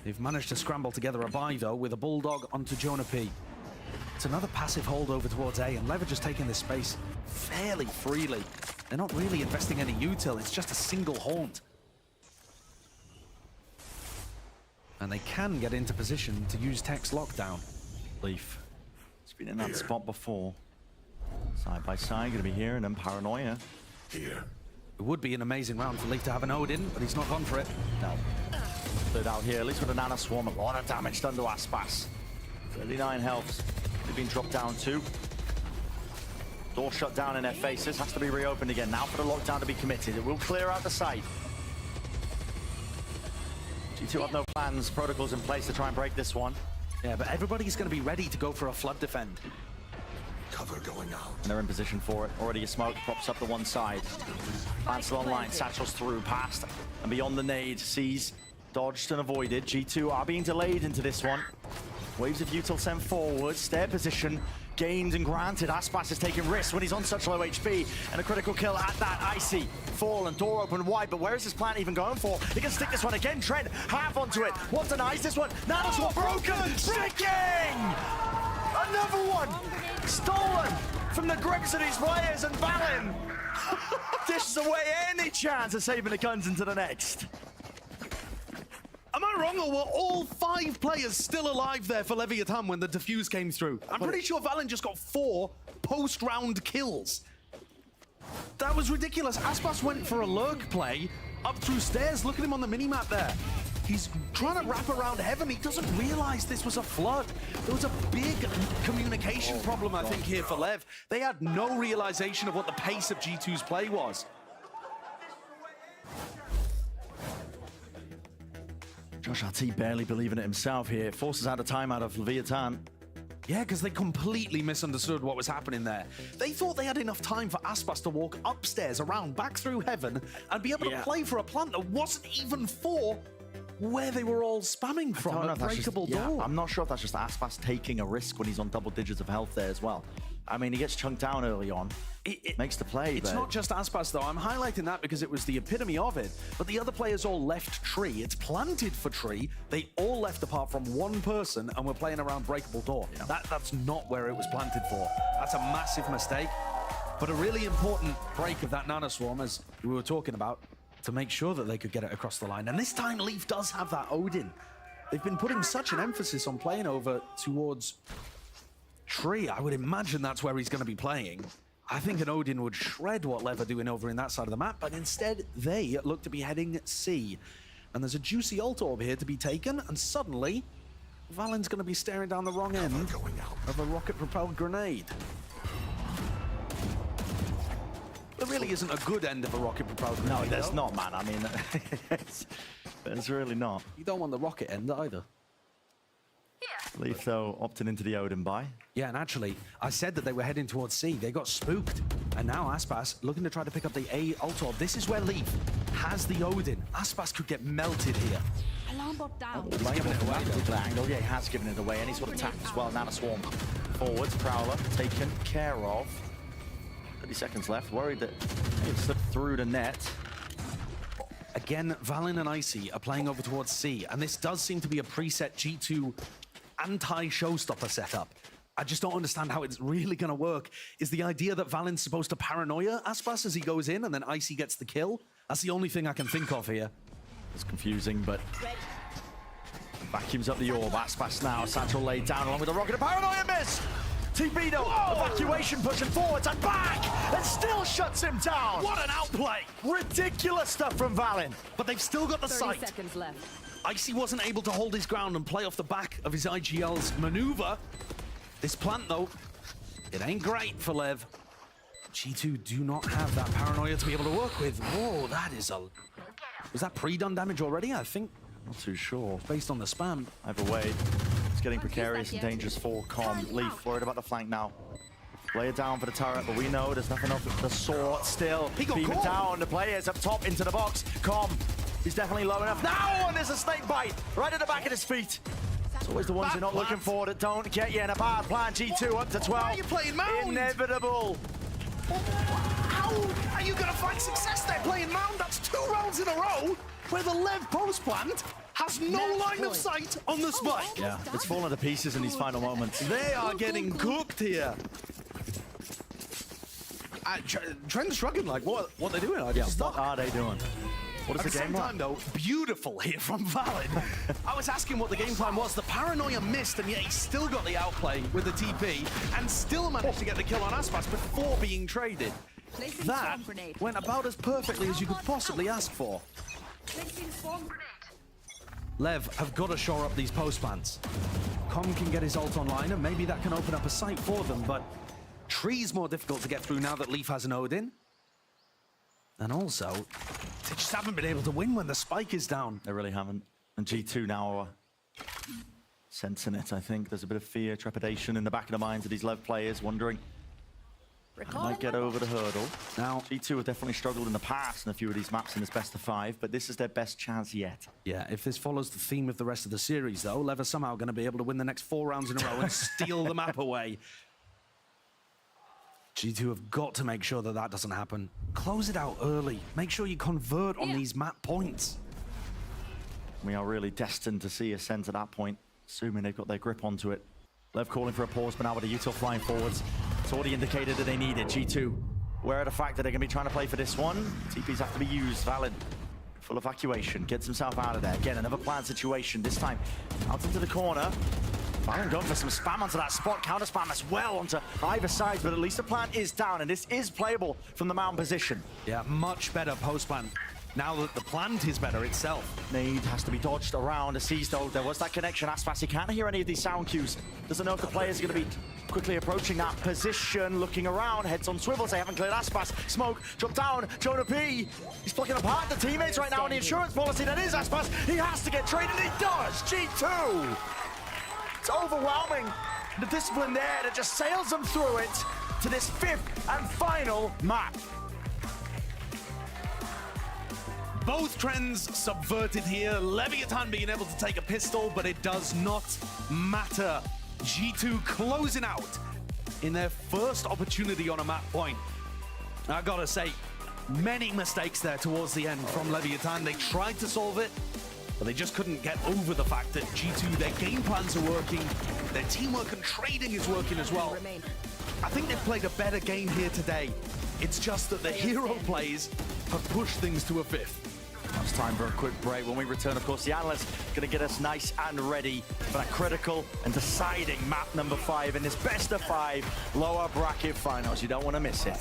They've managed to scramble together a buy, though, with a Bulldog onto Jonah P. It's another passive hold over towards A, and Lev are just taking this space fairly freely. They're not really investing any util, it's just a single haunt. And they can get into position to use Tech's lockdown. Leaf. He's been in that spot before. Side by side, gonna be here, and then Paranoia. Here. It would be an amazing round for Leaf to have an Odin, but he's not gone for it. No. Cleared out here, at least with a Nana Swarm, a lot of damage done to Aspas. 39 health. They've been dropped down too. Door shut down in their faces, has to be reopened again. Now for the lockdown to be committed. It will clear out the site. G2 have no plans, protocols in place to try and break this one. Yeah, but everybody's going to be ready to go for a flood defend. Cover going out. And they're in position for it. Already a smoke props up the one side. Lancel online, Satchel's through, past and beyond the nade. Sees, dodged and avoided. G2 are being delayed into this one. Waves of util sent forward. Stair position gained and granted. Aspas is taking risks when he's on such low HP. And a critical kill at that. Icy, fall and door open wide. But where is this plant even going for? He can stick this one again. Trent half onto it. What denies this one? Nanos one broken. Breaking! Another one! Stolen from the grips of these players, and Valen dishes away any chance of saving the guns into the next. Am I wrong, or were all 5 players still alive there for Leviathan when the defuse came through? I'm pretty sure Valen just got 4 post-round kills. That was ridiculous. Aspas went for a lurk play up through stairs. Look at him on the minimap there. He's trying to wrap around Heaven. He doesn't realize this was a flood. There was a big communication problem, I think, here for Lev. They had no realization of what the pace of G2's play was. Josh RT barely believing it himself here. Forces out a timeout of Leviathan. Yeah, because they completely misunderstood what was happening there. They thought they had enough time for Aspas to walk upstairs, around, back through Heaven, and be able to play for a plant that wasn't even for where they were all spamming from, a breakable door. I'm not sure if that's just Aspas taking a risk when he's on double digits of health there as well. I mean, he gets chunked down early on. It makes the play. It's not just Aspas, though. I'm highlighting that because it was the epitome of it. But the other players all left tree. It's planted for tree. They all left apart from one person and were playing around breakable door. Yeah. That's not where it was planted for. That's a massive mistake. But a really important break of that Nanoswarm, as we were talking about, to make sure that they could get it across the line. And this time, Leaf does have that Odin. They've been putting such an emphasis on playing over towards tree. I would imagine that's where he's going to be playing. I think an Odin would shred what Lev are doing over in that side of the map, but instead they look to be heading C. And there's a juicy ult orb here to be taken, and suddenly Valen's going to be staring down the wrong end of a rocket-propelled grenade. There really isn't a good end of a rocket-propelled grenade. No, there's not, man. I mean, there's really not. You don't want the rocket end either. Leaf, though, opting into the Odin buy. Yeah, and actually, I said that they were heading towards C. They got spooked. And now Aspas looking to try to pick up the A ult orb. This is where Leaf has the Odin. Aspas could get melted here. Alarm bot down. He's giving it away. Particular angle. Yeah, he has given it away. Any sort of attack as well. Nanoswarm forwards. Prowler taken care of. 30 seconds left. Worried that he'll slip through the net. Again, Valen and Icy are playing over towards C. And this does seem to be a preset G2 anti-showstopper setup. I just don't understand how it's really going to work. Is the idea that Valen's supposed to paranoia Aspas as he goes in and then Icy gets the kill? That's the only thing I can think of here. It's confusing, but vacuums up the orb. Aspas now. Satchel laid down along with the rocket. A paranoia miss! Tibido, evacuation pushing forwards and back, and still shuts him down. What an outplay! Ridiculous stuff from Valen. But they've still got the 30 sight. seconds left. Icy wasn't able to hold his ground and play off the back of his IGL's maneuver. This plant, though, it ain't great for Lev. G2 do not have that paranoia to be able to work with. Whoa, that is a... Was that pre-done damage already? I think. Not too sure. Based on the spam. Either way, it's getting precarious and dangerous for Com. Leaf worried about the flank now. Lay it down for the turret, but we know there's nothing else with the sword still. He got beaming down the players up top into the box. Com. He's definitely low enough now, and there's a snake bite right at the back of his feet. It's always the ones you're not looking for that don't get you in a bad plan. G2 up to 12. Why are you playing Mound? Inevitable. How are you going to find success there playing Mound? That's 2 rounds in a row where the Lev post plant has no line of sight on the spike. Yeah, it's falling to pieces in these final moments. They are getting cooked here. Trent's shrugging like, what are they doing? What are they doing? What is the game plan? Though, beautiful here from Valen. I was asking what the game plan was. The paranoia missed, and yet he still got the outplay with the TP, and still managed to get the kill on Aspas before being traded. That went about as perfectly as you could possibly ask for. Lev have got to shore up these post plants. Com can get his ult online, and maybe that can open up a sight for them, but Tree's more difficult to get through now that Leaf has an Odin. And also, they just haven't been able to win when the spike is down. They really haven't. And G2 now are sensing it, I think. There's a bit of fear, trepidation in the back of the minds of these Lev players, wondering they might get over the hurdle. Now, G2 have definitely struggled in the past in a few of these maps in this best of 5, but this is their best chance yet. Yeah, if this follows the theme of the rest of the series, though, Lev are somehow going to be able to win the next 4 rounds in a row and steal the map away. G2 have got to make sure that that doesn't happen. Close it out early. Make sure you convert on these map points. We are really destined to see Ascent at that point, assuming they've got their grip onto it. Lev calling for a pause, but now with the util flying forwards. It's already indicated that they need it. G2, aware of the fact that they're going to be trying to play for this one. TPs have to be used. Valen, full evacuation, gets himself out of there. Again, another planned situation. This time, out into the corner. Valen going for some spam onto that spot, counter spam as well onto either side, but at least the plant is down, and this is playable from the mound position. Yeah, much better post plant now that the plant is better itself. Nade has to be dodged around. Sees though there was that connection. Aspas, he can't hear any of these sound cues. Doesn't know if the players are going to be quickly approaching that position, looking around, heads on swivels. They haven't cleared Aspas. Smoke, drop down. Jonah P. He's plucking apart the teammates right now on the insurance policy. That is Aspas. He has to get traded. He does. G2. It's overwhelming. The discipline there that just sails them through it to this 5th and final map. Both trends subverted here. Leviathan being able to take a pistol, but it does not matter. G2 closing out in their first opportunity on a map point. I gotta say, many mistakes there towards the end from Leviathan. They tried to solve it, but they just couldn't get over the fact that G2, their game plans are working, their teamwork and trading is working as well. I think they've played a better game here today. It's just that the hero plays have pushed things to a 5th. It's time for a quick break. When we return, of course, the analyst going to get us nice and ready for that critical and deciding map number 5 in this best of 5 lower bracket finals. You don't want to miss it.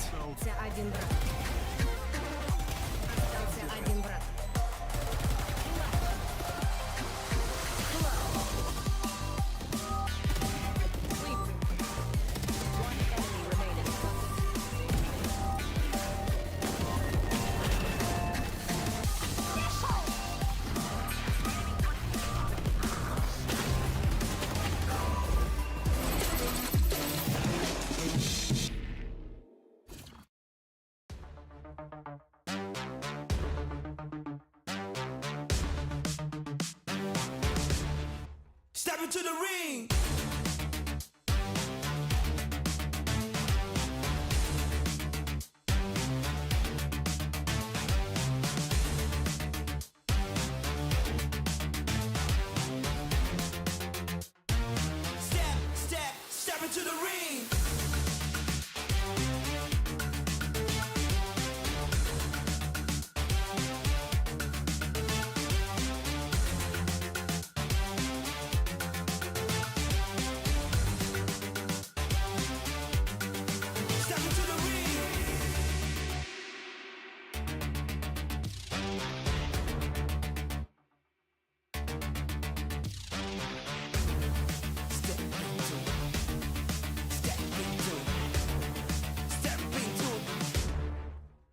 Step into the ring. Step into the ring.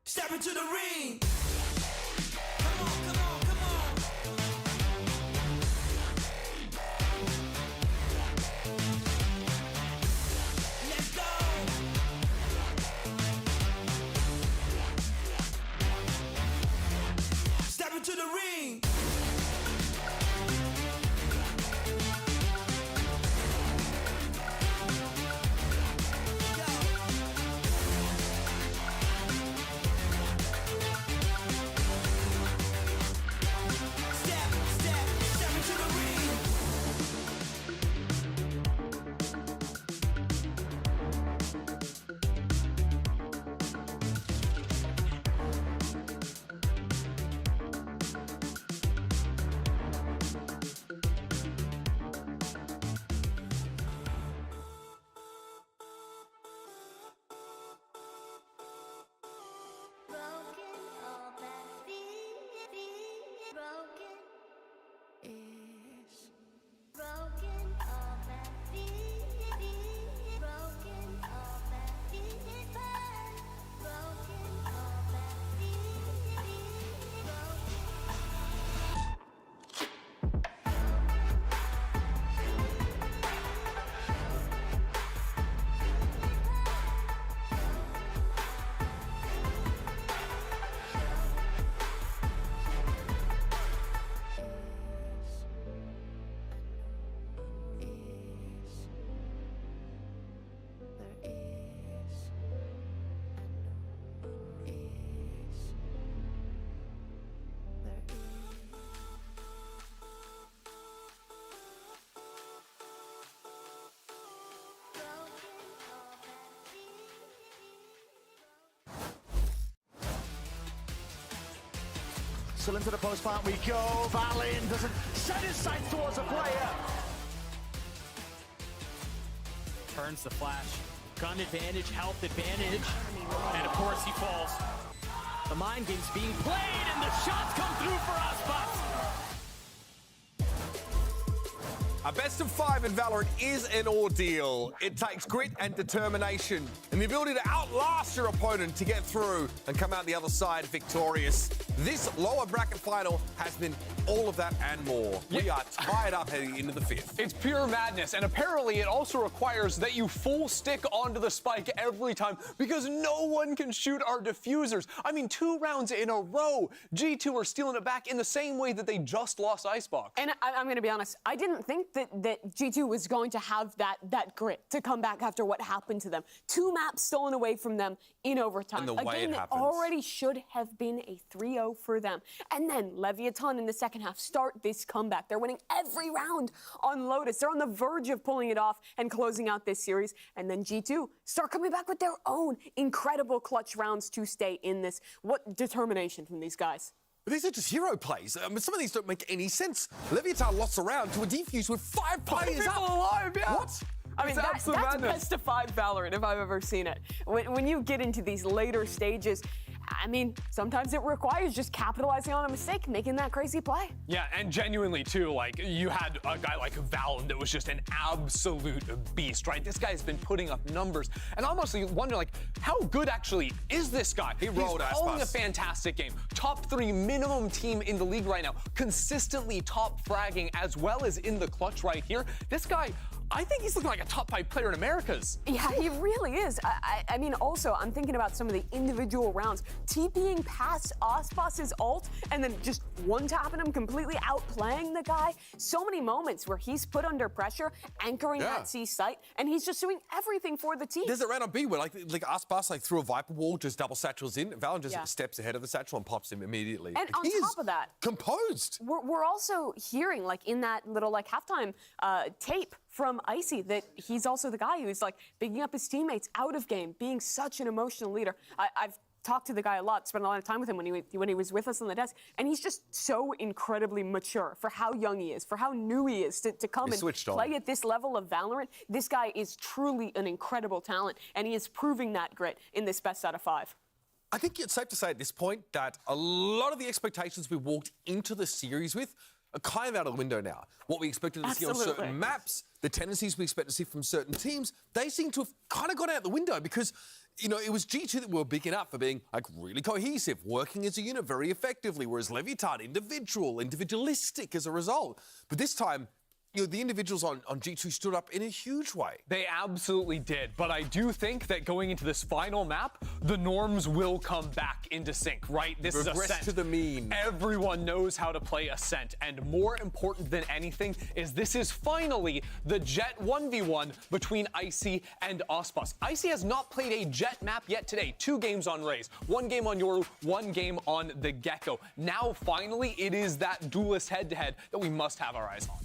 Step into the ring. Come on, come on, come on. Let's go. Step into the ring. Still into the post part we go. Valin doesn't set his sights towards a player. Turns the flash. Gun advantage, health advantage. And of course he falls. The mind game's being played, and the shots come through for us, bots. A best of 5 in Valorant is an ordeal. It takes grit and determination and the ability to outlast your opponent to get through and come out the other side victorious. This lower bracket final has been all of that and more. We are tied up heading into the 5th. It's pure madness, and apparently it also requires that you full stick onto the spike every time because no one can shoot our diffusers. I mean, 2 rounds in a row. G2 are stealing it back in the same way that they just lost Icebox. And I'm going to be honest, I didn't think that G2 was going to have that grit to come back after what happened to them. 2 maps stolen away from them in overtime. And the a way game it that happens. already should have been a 3-0 for them. And then Leviathan in the second half start this comeback. They're winning every round on Lotus. They're on the verge of pulling it off and closing out this series. And then G2 start coming back with their own incredible clutch rounds to stay in this. What determination from these guys. But these are just hero plays. Some of these don't make any sense. Leviathan lost around to a defuse with 5 players people up. alive, yeah. What? I mean, that's best of 5 Valorant if I've ever seen it. When you get into these later stages, I mean, sometimes it requires just capitalizing on a mistake, making that crazy play. Yeah, and genuinely, too, like, you had a guy like Valen that was just an absolute beast, right? This guy's been putting up numbers, and I'm honestly wondering, like, how good actually is this guy? He rolled He's playing a fantastic game. Top 3 minimum team in the league right now. Consistently top fragging as well as in the clutch right here. This guy, I think he's looking like a top 5 player in Americas. Yeah, he really is. I mean, also, I'm thinking about some of the individual rounds. TPing past Ospas's ult and then just one-tapping him, completely outplaying the guy. So many moments where he's put under pressure, anchoring that C site, and he's just doing everything for the team. There's a round on B where like Aspas through a Viper wall, just double satchels in. Valen just steps ahead of the satchel and pops him immediately. And on top of that, composed. We're also hearing, like, in that little, like, halftime tape from Icy that he's also the guy who's, like, bigging up his teammates out of game, being such an emotional leader. I've talked to the guy a lot, spent a lot of time with him when he was with us on the desk, and he's just so incredibly mature for how young he is, for how new he is to come and play at this level of Valorant. This guy is truly an incredible talent, and he is proving that grit in this best out of 5. I think it's safe to say at this point that a lot of the expectations we walked into the series with are kind of out of the window now. What we expected to see on certain maps, the tendencies we expect to see from certain teams, they seem to have kind of gone out the window because, you know, it was G2 that we were bigging up for being, like, really cohesive, working as a unit very effectively, whereas Leviathan, individualistic as a result. But this time, you know, the individuals on G2 stood up in a huge way. They absolutely did, but I do think that going into this final map, the norms will come back into sync, right? This is Ascent. To the mean. Everyone knows how to play Ascent, and more important than anything is this is finally the Jet 1v1 between Icy and Ospas. Icy has not played a Jet map yet today. 2 games on Raze, 1 game on Yoru, 1 game on the Gecko. Now, finally, it is that duelist head-to-head that we must have our eyes on.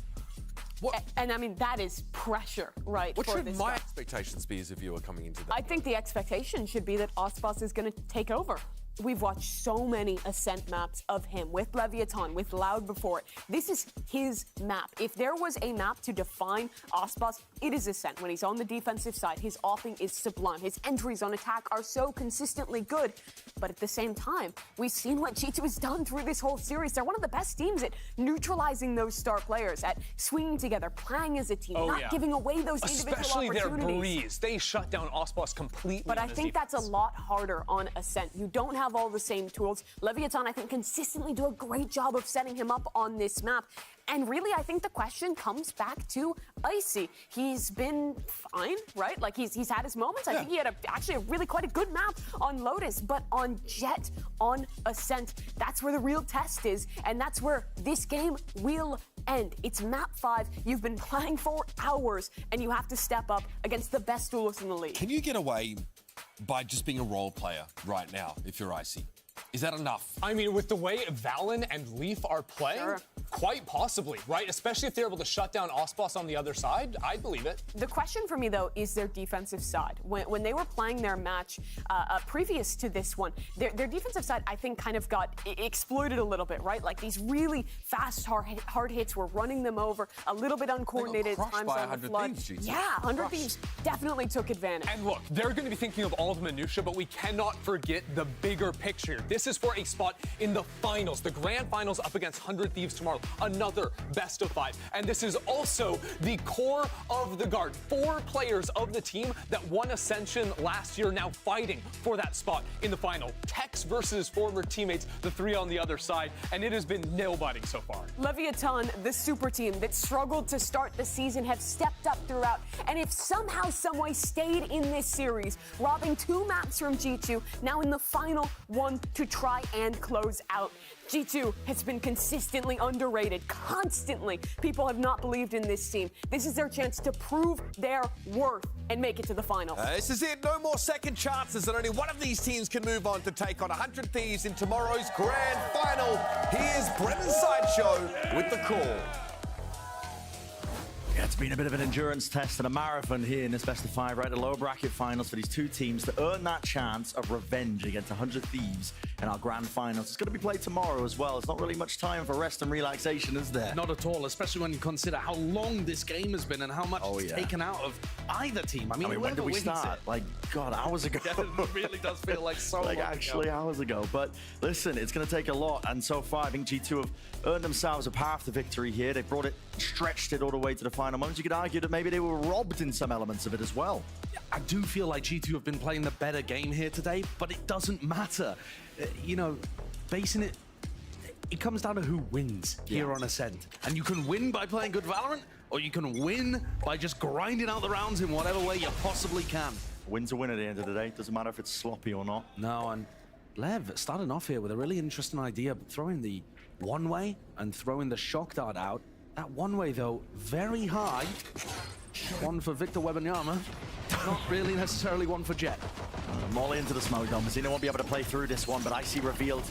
And I mean, that is pressure, right? What should my expectations be as a viewer coming into that? I think the expectation should be that Ospas is going to take over. We've watched so many Ascent maps of him with Leviathan, with Loud before it. This is his map. If there was a map to define Ospas, it is Ascent. When he's on the defensive side, his offing is sublime. His entries on attack are so consistently good. But at the same time, we've seen what G2 has done through this whole series. They're one of the best teams at neutralizing those star players, at swinging together, playing as a team, not giving away those individual opportunities. Especially their breeze. They shut down Ospas completely. But I think that's a lot harder on Ascent. You don't have all the same tools. Leviathan, I think, consistently do a great job of setting him up on this map. And really, I think the question comes back to Icy. He's been fine, right? Like, he's had his moments. I think he had actually a really quite a good map on Lotus, but on Jet, on Ascent, that's where the real test is, and that's where this game will end. It's map 5. You've been playing for hours, and you have to step up against the best duelists in the league. Can you get away by just being a role player right now if you're Icy? Is that enough? I mean, with the way Valen and Leaf are playing, quite possibly, right? Especially if they're able to shut down Ospas on the other side, I believe it. The question for me, though, is their defensive side. When they were playing their match previous to this one, their defensive side, I think, kind of got exploited a little bit, right? Like, these really fast, hard hits were running them over, a little bit uncoordinated at times on the flood. Thieves, yeah, 100 Thieves definitely took advantage. And look, they're going to be thinking of all the minutia, but we cannot forget the bigger picture. This is for a spot in the finals, the grand finals up against 100 Thieves tomorrow. Another best of 5. And this is also the core of the guard. 4 players of the team that won Ascension last year now fighting for that spot in the final. Tex versus former teammates, the 3 on the other side, and it has been nail-biting so far. Leviathan, the super team that struggled to start the season, have stepped up throughout, and if somehow, someway stayed in this series, robbing 2 maps from G2, now in the final one to try and close out. G2 has been consistently underrated, constantly. People have not believed in this team. This is their chance to prove their worth and make it to the final. This is it. No more second chances, and only one of these teams can move on to take on 100 Thieves in tomorrow's grand final. Here's Brennan Sideshow with the call. Yeah, it's been a bit of an endurance test and a marathon here in this best of 5, right? The lower bracket finals for these 2 teams to earn that chance of revenge against 100 Thieves in our grand finals. It's going to be played tomorrow as well. It's not really much time for rest and relaxation, is there? Not at all, especially when you consider how long this game has been and how much it's taken out of either team. I mean when did we start? Like, God, hours ago. Yeah, it really does feel like so like long actually ago. hours ago. But listen, it's going to take a lot. And so far, I think G2 have earned themselves a path to victory here. They brought it, stretched it all the way to the final moments. You could argue that maybe they were robbed in some elements of it as well. I do feel like G2 have been playing the better game here today, but it doesn't matter. You know, basing it comes down to who wins here on Ascent. And you can win by playing good Valorant, or you can win by just grinding out the rounds in whatever way you possibly can. Win's a win at the end of the day. Doesn't matter if it's sloppy or not. No, and Lev starting off here with a really interesting idea, throwing the one-way and throwing the shock dart out. That one-way, though, very high. One for Victor Wembanyama. Not really necessarily one for Jet. Molly into the smoke dome. Mazino won't be able to play through this one, but I see revealed.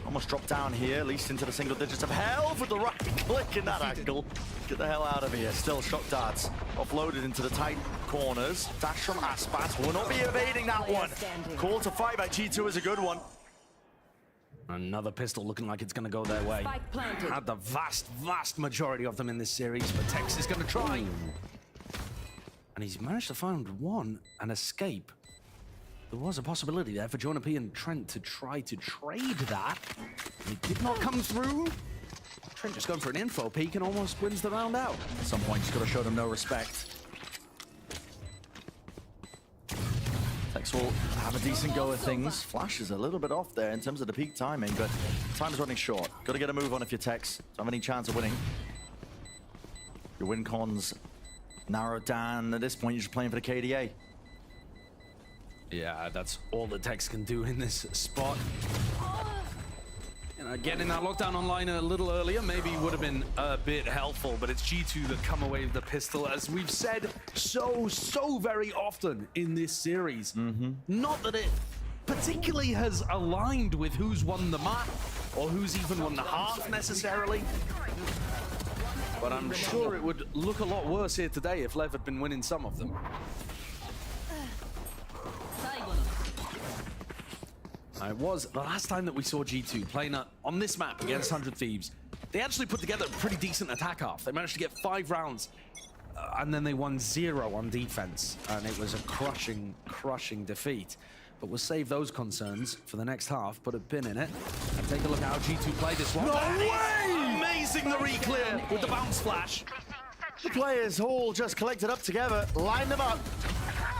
Almost dropped down here, at least into the single digits of hell with the right click in that angle. Get the hell out of here. Still shock darts offloaded into the tight corners. Dash from Aspat will not be evading that one. Call to fight by G2 is a good one. Another pistol looking like it's going to go their way. Had the vast majority of them in this series, but Tex is going to try. And he's managed to find one and escape. There was a possibility there for Jonah P and Trent to try to trade that. It did not come through. Trent just going for an info peek and almost wins the round out. At some point, he's got to show them no respect. Tex will have a decent go at things. Flash is a little bit off there in terms of the peak timing, but time's running short. Got to get a move on if you're Tex. Don't have any chance of winning. Your win cons narrowed down. At this point, you're just playing for the KDA. Yeah, that's all that Tex can do in this spot. You know, getting that lockdown online a little earlier maybe would have been a bit helpful, but it's G2 that come away with the pistol, as we've said so very often in this series. Not that it particularly has aligned with who's won the map or who's even won the half necessarily. But I'm sure it would look a lot worse here today if Lev had been winning some of them. It was the last time that we saw G2 playing on this map against 100 Thieves. They actually put together a pretty decent attack half. They managed to get 5 rounds, and then they won 0 on defense, and it was a crushing defeat. But we'll save those concerns for the next half, put a pin in it, and take a look at how G2 play this one. No way! Amazing the re-clear with the bounce flash. The players all just collected up together, lined them up.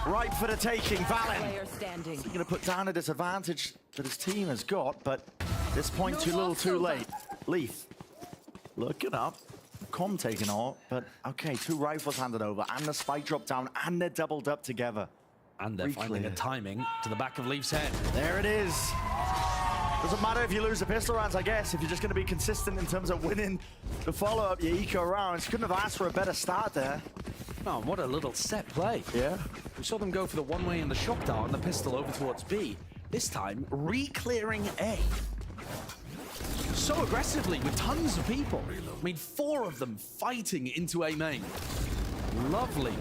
Right for the taking, Valen. He's going to put down a disadvantage that his team has got, but at this point, too little, too late. Leaf, looking up. Com taking all, but okay, 2 rifles handed over, and the spike dropped down, and they're doubled up together. And they're finding a timing to the back of Leaf's head. There it is. Doesn't matter if you lose the pistol rounds, I guess, if you're just going to be consistent in terms of winning the follow-up, your eco rounds. Couldn't have asked for a better start there. Oh, what a little set play. Yeah. We saw them go for the one-way and the shock dart and the pistol over towards B. This time, re-clearing A. So aggressively with tons of people. I mean, 4 of them fighting into A main. Lovely.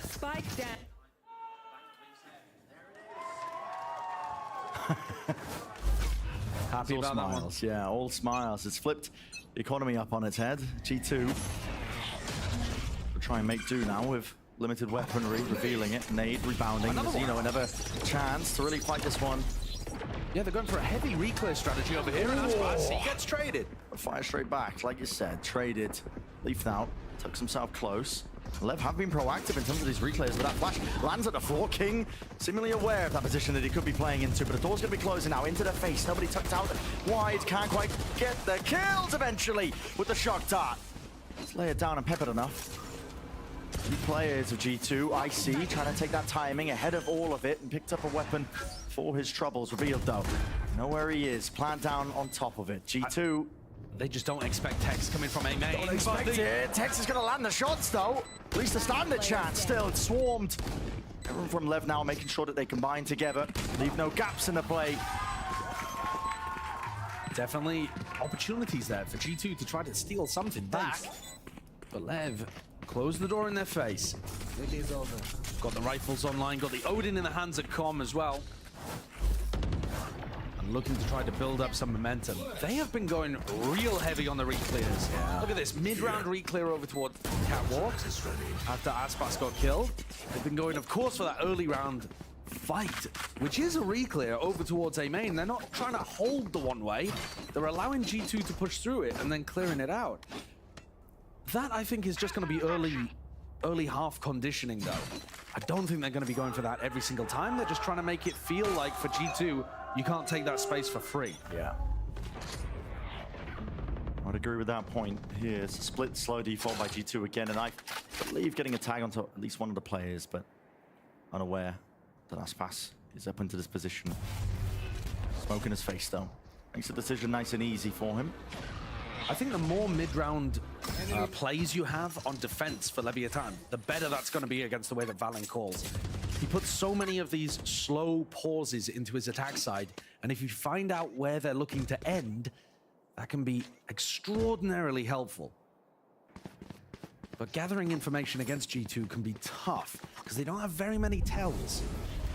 Spike down. Happy about smiles. That one. Yeah, all smiles. It's flipped the economy up on its head. G2 will try and make do now with limited weaponry, revealing it. Nade rebounding. Mazino another chance to really fight this one Yeah, they're going for a heavy reclear strategy over here, and Aspas, he gets traded. Fire straight back, like you said, traded. Leaf now tucks himself close. Lev have been proactive in terms of these reclays, but that flash lands at the floor. King seemingly aware of that position that he could be playing into, but the door's going to be closing now into their face. Nobody tucked out wide, can't quite get the kills eventually with the shock dart. Let's lay it down and pep it enough. 3 players of G2, IC trying to take that timing ahead of all of it and picked up a weapon for his troubles. Revealed though, know where he is, plant down on top of it. G2. They just don't expect Tex coming from a main. Don't expect it. Tex is going to land the shots though. At least a standard chance. Still, it's swarmed. Everyone from Lev now making sure that they combine together. Leave no gaps in the play. Definitely opportunities there for G2 to try to steal something back. But Lev closed the door in their face. It is over. Got the rifles online, got the Odin in the hands of Com as well. And looking to try to build up some momentum. They have been going real heavy on the reclears. Yeah. Look at this, mid-round reclear over towards Catwalk after Aspas got killed. They've been going, of course, for that early round fight, which is a reclear over towards A main. They're not trying to hold the one way. They're allowing G2 to push through it and then clearing it out. That, I think, is just going to be early half conditioning, though. I don't think they're going to be going for that every single time. They're just trying to make it feel like for G2, you can't take that space for free. Yeah. I would agree with that point here. It's a split slow default by G2 again, and I believe getting a tag onto at least one of the players, but unaware that Aspas is up into this position. Smoke in his face, though. Makes the decision nice and easy for him. I think the more mid-round plays you have on defense for Leviathan, the better that's going to be against the way that Valen calls. He puts so many of these slow pauses into his attack side, and if you find out where they're looking to end, that can be extraordinarily helpful. But gathering information against G2 can be tough, because they don't have very many tells.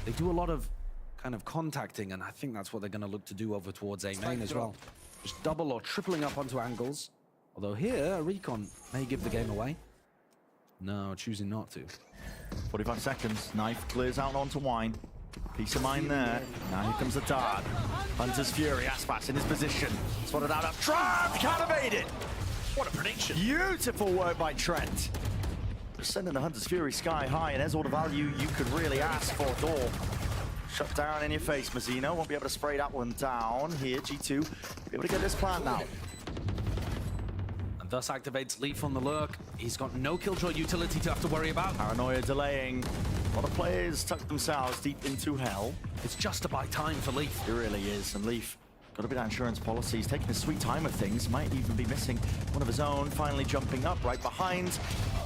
They do a lot of kind of contacting, and I think that's what they're going to look to do over towards A main as well. Just double or tripling up onto angles. Although here, a recon may give the game away. No, choosing not to. 45 seconds. Knife clears out onto Wine. Peace of mind there. Now here comes the dart. Hunter's Fury. Aspas in his position. Spotted out up. Trapped! Can't evade it! What a prediction. Beautiful work by Trent. Just sending the Hunter's Fury sky high, and there's all the value you could really ask for door. Shut down in your face, Mazzino. Won't be able to spray that one down. Here, G2 be able to get this plan now. And thus activates Leaf on the lurk. He's got no Killjoy utility to have to worry about. Paranoia delaying. A lot of players tuck themselves deep into hell. It's just to buy time for Leaf. It really is. And Leaf got a bit of insurance policy. He's taking his sweet time with things. Might even be missing one of his own. Finally jumping up right behind.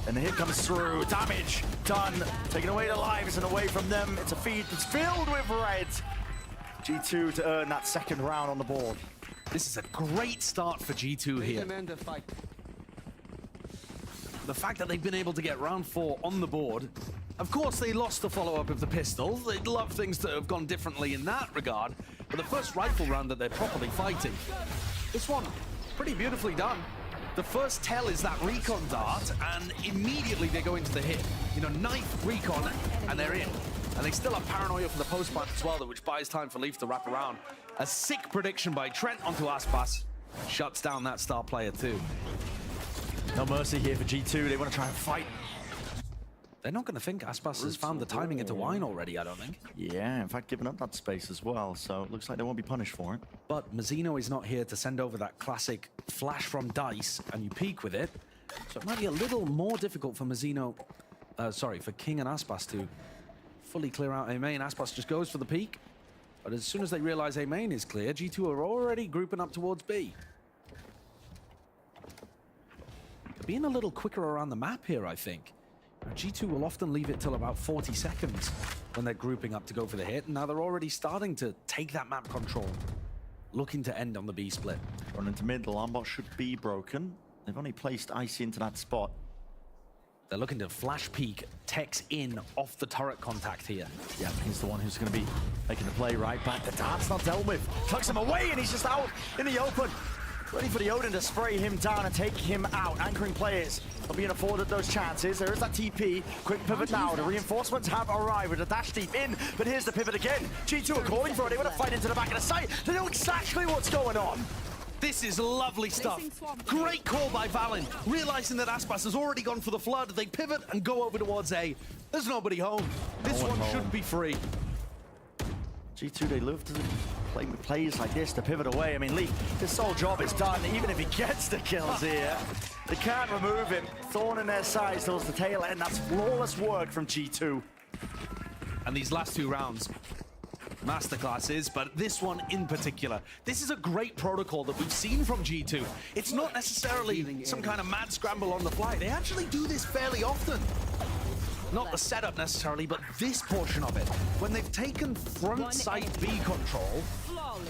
And the hit comes through. Damage done. Taking away the lives and away from them. It's a feed that's filled with red. G2 to earn that second round on the board. This is a great start for G2 here. The fact that they've been able to get round 4 on the board. Of course, they lost the follow-up of the pistol. They'd love things to have gone differently in that regard. But the first rifle round that they're properly fighting, this one, pretty beautifully done. The first tell is that recon dart, and immediately they go into the hit. You know, knife, recon, and they're in. And they still have Paranoia for the post-plant as well, which buys time for Leaf to wrap around. A sick prediction by Trent onto Aspas. Shuts down that star player too. No mercy here for G2. They want to try and fight. They're not going to think Aspas has found the timing into Wine already, I don't think. Yeah, in fact, giving up that space as well, so it looks like they won't be punished for it. But Mazzino is not here to send over that classic flash from Dice, and you peek with it. So it might be a little more difficult for Mazzino, for King and Aspas to fully clear out A main. Aspas just goes for the peek, but as soon as they realize A main is clear, G2 are already grouping up towards B. They're being a little quicker around the map here, I think. G2 will often leave it till about 40 seconds when they're grouping up to go for the hit, and now they're already starting to take that map control, looking to end on the B split. Run into mid, the alarm bot should be broken. They've only placed Icy into that spot. They're looking to flash peek Tex in off the turret contact here. Yeah, he's the one who's going to be making the play right back. The dart's not dealt with. Tucks him away, and he's just out in the open. Ready for the Odin to spray him down and take him out. Anchoring players are being afforded those chances. There is that TP. Quick pivot now. The reinforcements have arrived with a dash deep in. But here's the pivot again. G2 are calling for it. They want to fight into the back of the site. They know exactly what's going on. This is lovely stuff. Great call by Valen. Realizing that Aspas has already gone for the flood, they pivot and go over towards A. There's nobody home. This one should be free. G2, they love to play with plays like this to pivot away. I mean, Leaf, his sole job is done. Even if he gets the kills here, they can't remove him. Thorn in their sides towards the tail end. That's flawless work from G2. And these last 2 rounds, masterclasses, but this one in particular. This is a great protocol that we've seen from G2. It's not necessarily some kind of mad scramble on the fly. They actually do this fairly often. Not the setup necessarily, but this portion of it. When they've taken front side B control,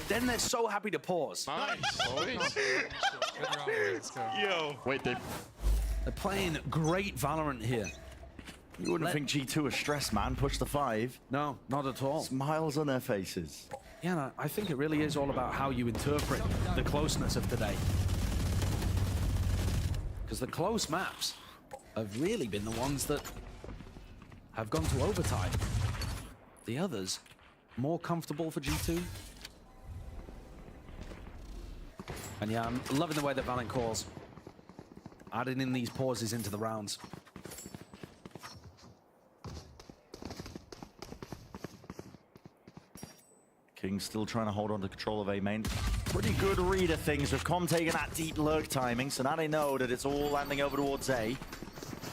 then they're so happy to pause. Nice. Yo. Wait, they're playing great Valorant here. You wouldn't think G2 are stressed, man. Push the 5. No, not at all. Smiles on their faces. Yeah, no, I think it really is all about how you interpret the closeness of today. Because the close maps have really been the ones that have gone to overtime. The others, more comfortable for G2. And yeah, I'm loving the way that Valen calls. Adding in these pauses into the rounds. King still trying to hold on to control of A main. Pretty good read of things with Com taking that deep lurk timing, so now they know that it's all landing over towards A.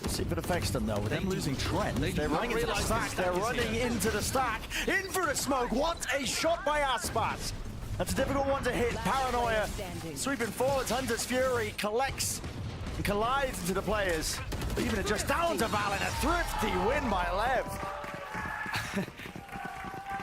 We'll see if it affects them though. With them losing trend, they're running into the stack. They're running into the stack. In for a smoke. What a shot by Aspas. That's a difficult one to hit. Paranoia sweeping forwards. Hunter's Fury collects and collides into the players. But even just down to Valen. A thrifty win by Lev.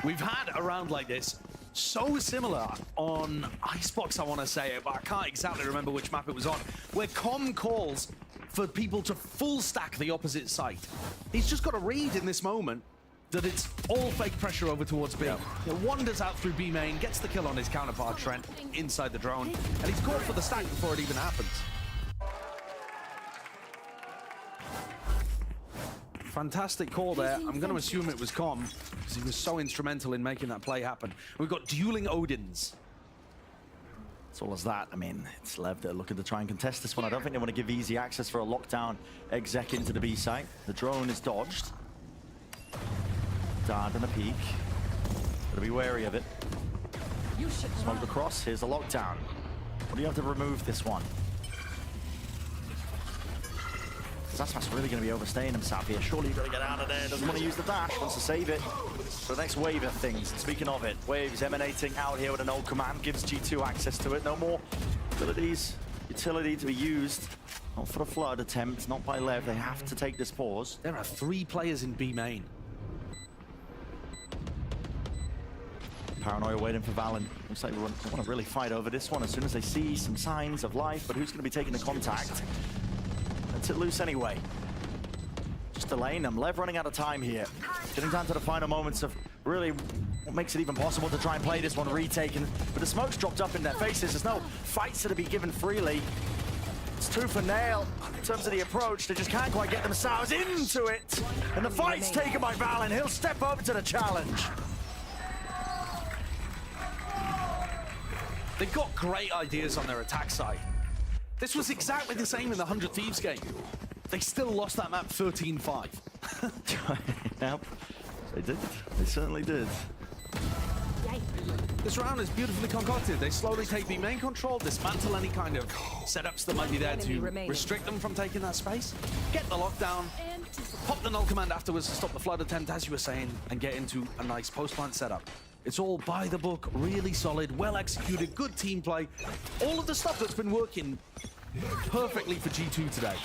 We've had a round like this, so similar on Icebox, I want to say it, but I can't exactly remember which map it was on, where Com calls for people to full stack the opposite site. He's just got to read in this moment that it's all fake pressure over towards B. He wanders out through B main, gets the kill on his counterpart Trent inside the drone, and he's called for the stack before it even happens. Fantastic call there. I'm going to assume it was Com, because he was so instrumental in making that play happen. We've got dueling Odins. As well as that, I mean, it's Lev that are looking to try and contest this one. I don't think they want to give easy access for a lockdown exec into the B site. The drone is dodged. Dart and a peek. Gotta be wary of it. Smoke across, here's the lockdown. What do you have to remove this one? Zasmas really going to be overstaying himself here. Surely you've got to get out of there. Doesn't want to use the dash. Wants to save it for the next wave of things. Speaking of it, waves emanating out here with an old command. Gives G2 access to it. No more abilities. Utility to be used. Not for the flood attempt. Not by Lev. They have to take this pause. There are 3 players in B main. Paranoia waiting for Valen. Looks like they want to really fight over this one as soon as they see some signs of life. But who's going to be taking the contact? It's it loose anyway. Just delaying them. Lev running out of time here. Getting down to the final moments of really what makes it even possible to try and play this one retaken. But the smoke's dropped up in their faces. There's no fights to be given freely. It's tooth and nail in terms of the approach. They just can't quite get themselves into it. And the fight's taken by Valen. He'll step up to the challenge. They've got great ideas on their attack side. This was exactly the same in the 100 Thieves game. They still lost that map 13-5. Yep, they did. They certainly did. This round is beautifully concocted. They slowly take the main control, dismantle any kind of setups that might be there to restrict them from taking that space, get the lockdown, pop the null command afterwards to stop the flood attempt, as you were saying, and get into a nice post-plant setup. It's all by the book, really solid, well executed, good team play. All of the stuff that's been working perfectly for G2 today.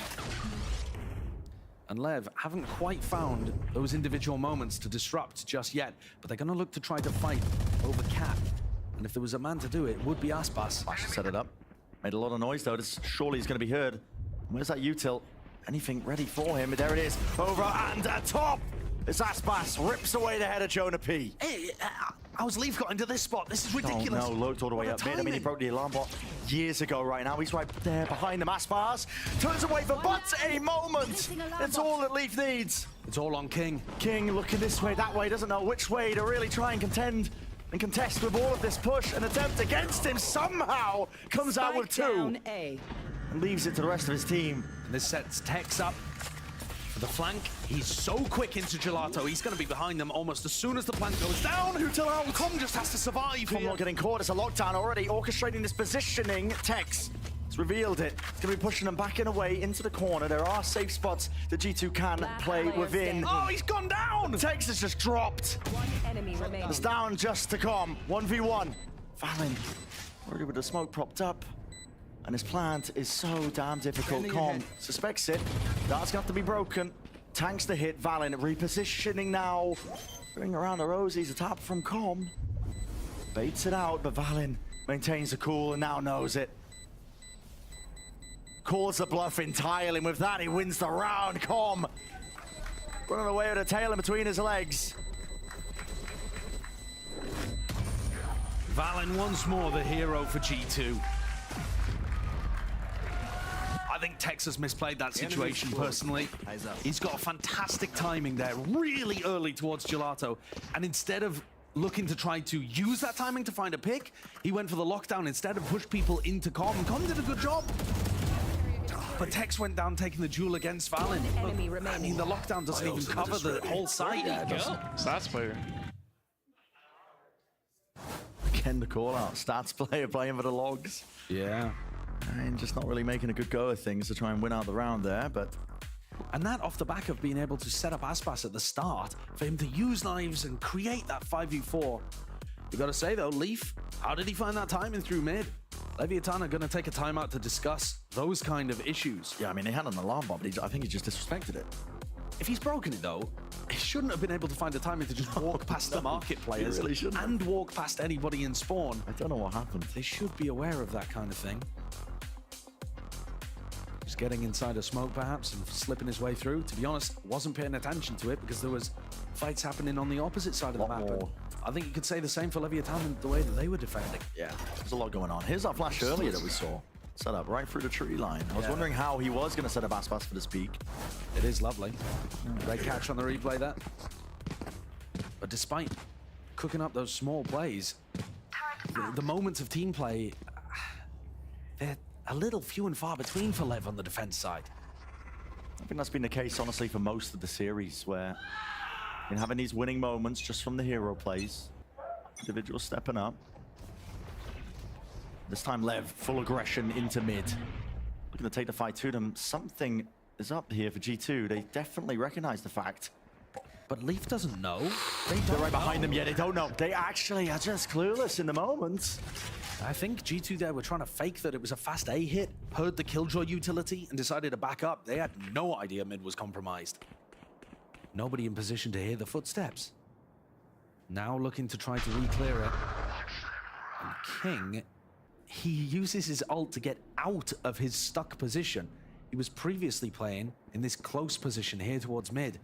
And Lev haven't quite found those individual moments to disrupt just yet, but they're going to look to try to fight over Cap. And if there was a man to do it, it would be Aspas. Flash set it up. Made a lot of noise though. Surely he's going to be heard. Where's that util? Anything ready for him? There it is. Over and atop. It's Aspas rips away the head of Jonah P. Hey, How's Leaf got into this spot? This is ridiculous. Oh no, looked all the way What up a mid. I mean, he timing. broke the alarm bot years ago right now. He's right there behind the mass bars. Turns away for but a moment. It's all that Leaf needs. It's all on King. King looking this way, that way, doesn't know which way to really try and contend and contest with all of this push. An attempt against him somehow comes out with 2. Down A. And leaves it to the rest of his team. And this sets Tex up for the flank. He's so quick into Gelato. He's going to be behind them almost as soon as the plant goes down. Com just has to survive I'm here. not getting caught. It's a lockdown already. Orchestrating this positioning. Tex has revealed it. It's going to be pushing them back and away into the corner. There are safe spots that G2 can play within. Oh, he's gone down! Tex has just dropped. One enemy remaining. It's down just to come. 1v1. Valen already with the smoke propped up. And his plant is so damn difficult. Com suspects it. That's got to be broken. Tanks the hit. Valen repositioning now. Bring around the rosies. A tap from Com. Baits it out, but Valen maintains the cool and now knows it. Calls the bluff entirely. And with that, he wins the round. Com running away with a tail in between his legs. Valen once more the hero for G2. I think Texas misplayed that situation personally. He's got a fantastic timing there, really early towards Gelato. And instead of looking to try to use that timing to find a pick, he went for the lockdown instead and pushed people into Com. Com did a good job. But Tex went down taking the duel against Valen. Enemy I remaining. mean, the lockdown doesn't even cover the whole side. Stats player. Again, the call out. Stats player playing for the logs. Yeah. And just not really making a good go of things to try and win out the round there, but... And that off the back of being able to set up Aspas at the start, for him to use knives and create that 5v4. You gotta say though, Leaf, how did he find that timing through mid? Leviathan are gonna take a timeout to discuss those kind of issues. Yeah, I mean, they had an alarm bomb, but I think he just disrespected it. If he's broken it though, he shouldn't have been able to find the timing to just walk past the market players really shouldn't. and walk past anybody in spawn. I don't know what happened. They should be aware of that kind of thing. Just getting inside a smoke perhaps and slipping his way through. To be honest, wasn't paying attention to it because there was fights happening on the opposite side of the map. And I think you could say the same for Leviathan and the way that they were defending. Yeah, there's a lot going on. Here's that flash earlier that we saw. Set up right through the tree line. I was wondering how he was going to set up Aspas for this peak. It is lovely. Great catch on the replay there. But despite cooking up those small plays, the moments of team play, they're a little few and far between for Lev on the defense side. I think that's been the case, honestly, for most of the series, where in having these winning moments just from the hero plays, individuals stepping up. This time, Lev, full aggression into mid. Looking to take the fight to them. Something is up here for G2. They definitely recognize the fact. But Leaf doesn't know. They're right behind them, yet they don't know. They actually are just clueless in the moment. I think G2 there were trying to fake that it was a fast A hit, heard the Killjoy utility, and decided to back up. They had no idea mid was compromised. Nobody in position to hear the footsteps. Now looking to try to re-clear it. And King, he uses his ult to get out of his stuck position. He was previously playing in this close position here towards mid.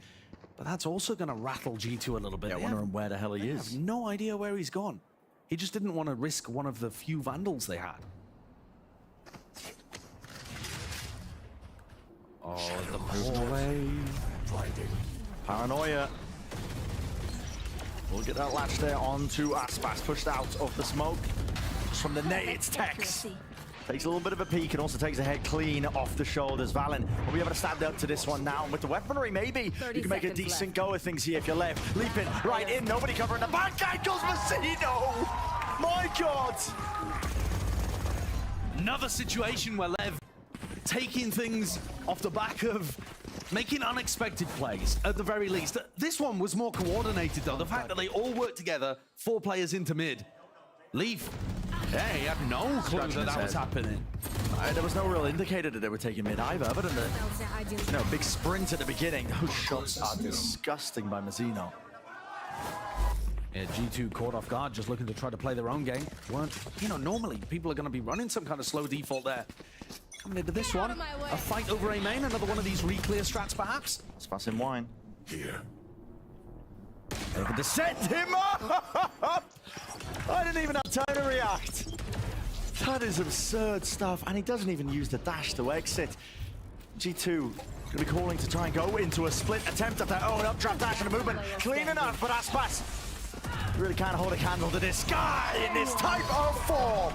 But that's also going to rattle G2 a little bit. Yeah, wondering where the hell he is. I have no idea where he's gone. He just didn't want to risk one of the few Vandals they had. Oh, the hallway. Paranoia. We'll get that latch there onto Aspas, pushed out of the smoke. Just from the nade, it's Tex. Takes a little bit of a peek and also takes a head clean off the shoulders. Valen will be able to stand up to this one now. And with the weaponry, maybe you can make a decent go of things here if you're left. Leaping right in, nobody covering the back. Ankles Vecino! My God! Another situation where Lev taking things off the back of making unexpected plays, at the very least. This one was more coordinated, though. The fact that they all worked together, 4 players into mid. Leaf, yeah, he had no clue that that was happening. There was no real indicator that they were taking mid either, other than the big sprint at the beginning. Those shots are disgusting by Mazzino. Yeah, G2 caught off guard, just looking to try to play their own game. Normally people are going to be running some kind of slow default there. Coming into this one, a fight over A main, another one of these re-clear strats perhaps. Spas in wine. Here. Able to send him up! I didn't even have time to react. That is absurd stuff, and he doesn't even use the dash to exit. G2 gonna be calling to try and go into a split attempt at their own uptrap dash and a movement. Clean enough, but Aspas really can't hold a candle to this guy in this type of form.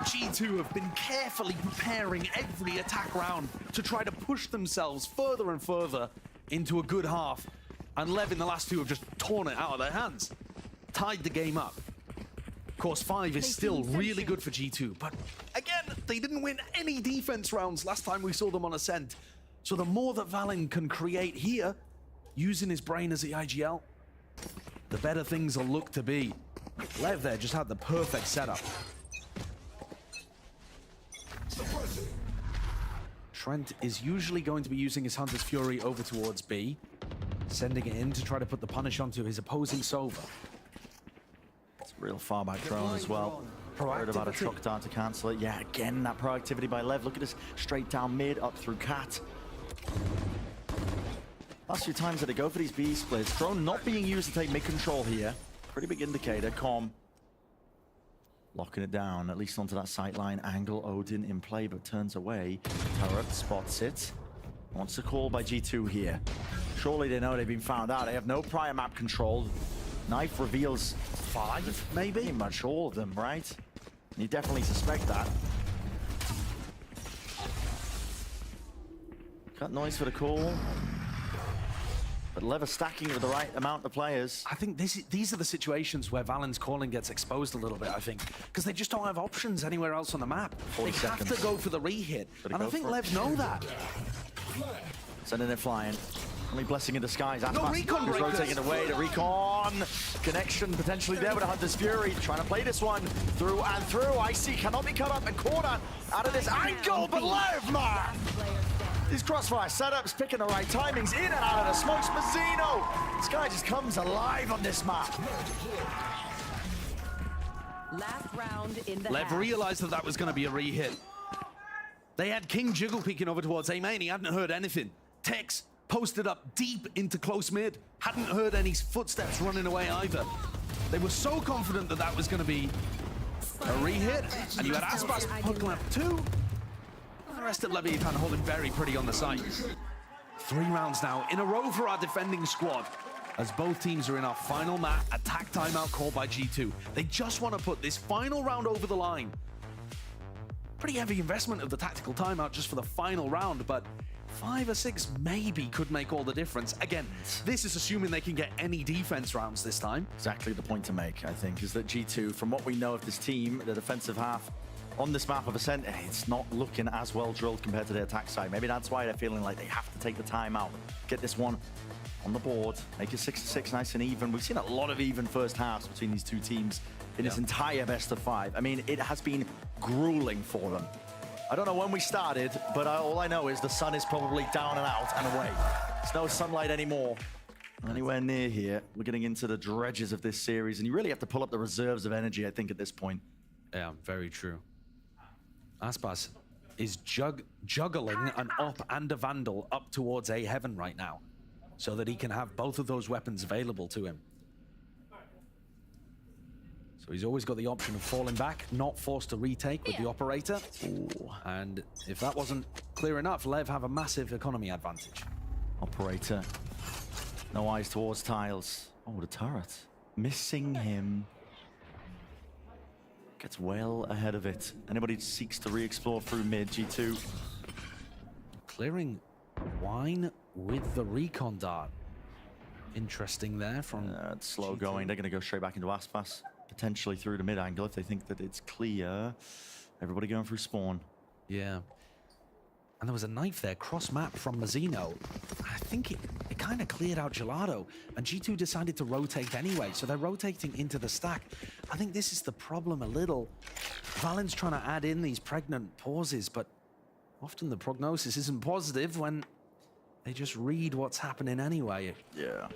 G2 have been carefully preparing every attack round to try to push themselves further and further into a good half. And Lev in the last two have just torn it out of their hands. Tied the game up. Of course, 5 is still really good for G2, but again, they didn't win any defense rounds last time we saw them on Ascent. So the more that Valen can create here, using his brain as the IGL, the better things will look to be. Lev there just had the perfect setup. Trent is usually going to be using his Hunter's Fury over towards B, sending it in to try to put the punish onto his opposing Sova. It's a real far back drone as well. Worried about a shock dart to cancel it. Yeah, again, that proactivity by Lev. Look at this straight down mid, up through Cat. Last few times that they go for these B splits. Drone not being used to take mid control here. Pretty big indicator. Com locking it down, at least onto that sightline angle. Odin in play, but turns away. Turret spots it. Wants a call by G2 here. Surely they know they've been found out. They have no prior map control. Knife reveals 5, maybe? Pretty much all of them, right? And you definitely suspect that. Cut noise for the call. But Lever stacking with the right amount of players. I think these are the situations where Valen's calling gets exposed a little bit, I think. Because they just don't have options anywhere else on the map. They have to go for the re-hit. And I think Lev know that. Sending it flying. Only blessing in disguise. No recon breakers. Rotating away. The recon connection potentially there with a Hunter's Fury. Trying to play this one through and through. Icy cannot be cut up and corner out of this angle. But Lev, man! These crossfire setups, picking the right timings, in and out of the smokes. Mazzino! This guy just comes alive on this map. Last round in the Lev realized that was going to be a re-hit. They had King jiggle peeking over towards EMEA and he hadn't heard anything. Tex posted up deep into close mid. Hadn't heard any footsteps running away either. They were so confident that that was going to be a re-hit. And you had Aspas puckling up 2. The rest of Leviathan holding very pretty on the site. 3 rounds now in a row for our defending squad, as both teams are in our final map. Attack timeout called by G2. They just want to put this final round over the line. Pretty heavy investment of the tactical timeout just for the final round, but 5 or 6 maybe could make all the difference. Again, this is assuming they can get any defense rounds this time. Exactly the point to make, I think, is that G2, from what we know of this team, the defensive half on this map of Ascent, it's not looking as well drilled compared to the attack side. Maybe that's why they're feeling like they have to take the time out, get this one on the board, make it 6-6 nice and even. We've seen a lot of even first halves between these two teams in this entire best of 5. I mean, it has been grueling for them. I don't know when we started, but all I know is the sun is probably down and out and away. There's no sunlight anymore anywhere near here. We're getting into the dredges of this series, and you really have to pull up the reserves of energy, I think, at this point. Yeah, very true. Aspas is juggling an up and a Vandal up towards A Heaven right now, so that he can have both of those weapons available to him. So he's always got the option of falling back, not forced to retake with the operator. Ooh. And if that wasn't clear enough, Lev have a massive economy advantage. Operator, no eyes towards tiles. Oh, the turret, missing him. Gets well ahead of it. Anybody seeks to re-explore through mid, G2. Clearing Wine with the recon dart. Interesting there from it's slow G2 going. They're going to go straight back into Aspas. Potentially through the mid angle if they think that it's clear. Everybody going through spawn. Yeah. And there was a knife there, cross map from Mazzino. I think it kind of cleared out Gelato, and G2 decided to rotate anyway, so they're rotating into the stack. I think this is the problem a little. Valen's trying to add in these pregnant pauses, but often the prognosis isn't positive when they just read what's happening anyway. Yeah.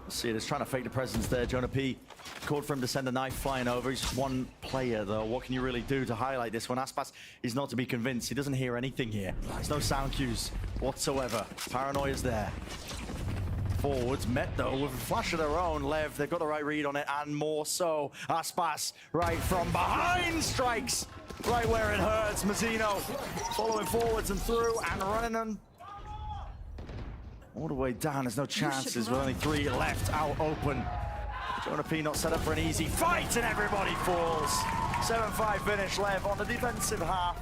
See it, it's trying to fake the presence there. Jonah P called for him to send a knife flying over. He's just one player, though. What can you really do to highlight this one? Aspas is not to be convinced. He doesn't hear anything here. There's no sound cues whatsoever. Paranoia's there. Forwards met, though, with a flash of their own. Lev, they've got the right read on it, and more so. Aspas, right from behind, strikes right where it hurts. Mazzino following forwards and through and running them all the way down. There's no chances with only 3 left out open. Jonah P not set up for an easy fight, and everybody falls. 7-5 finish. Lev on the defensive half.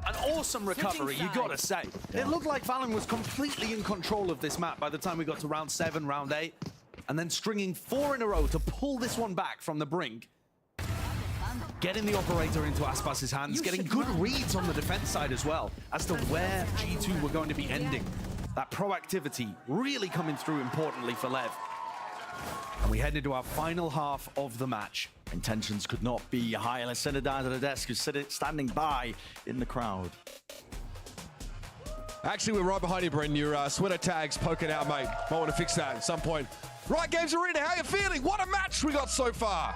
An awesome recovery, you gotta say. Yeah. It looked like Valen was completely in control of this map by the time we got to round 7, round 8, and then stringing 4 in a row to pull this one back from the brink. Getting the operator into Aspas's hands, getting good reads on the defense side as well as to where G2 were going to be ending. That proactivity really coming through importantly for Lev. And we head into our final half of the match. Intentions could not be higher. Let's send it down to the desk who's standing by in the crowd. Actually, we're right behind you, Brendan. Your sweater tag's poking out, mate. Might want to fix that at some point. Right, Games Arena, how you feeling? What a match we got so far.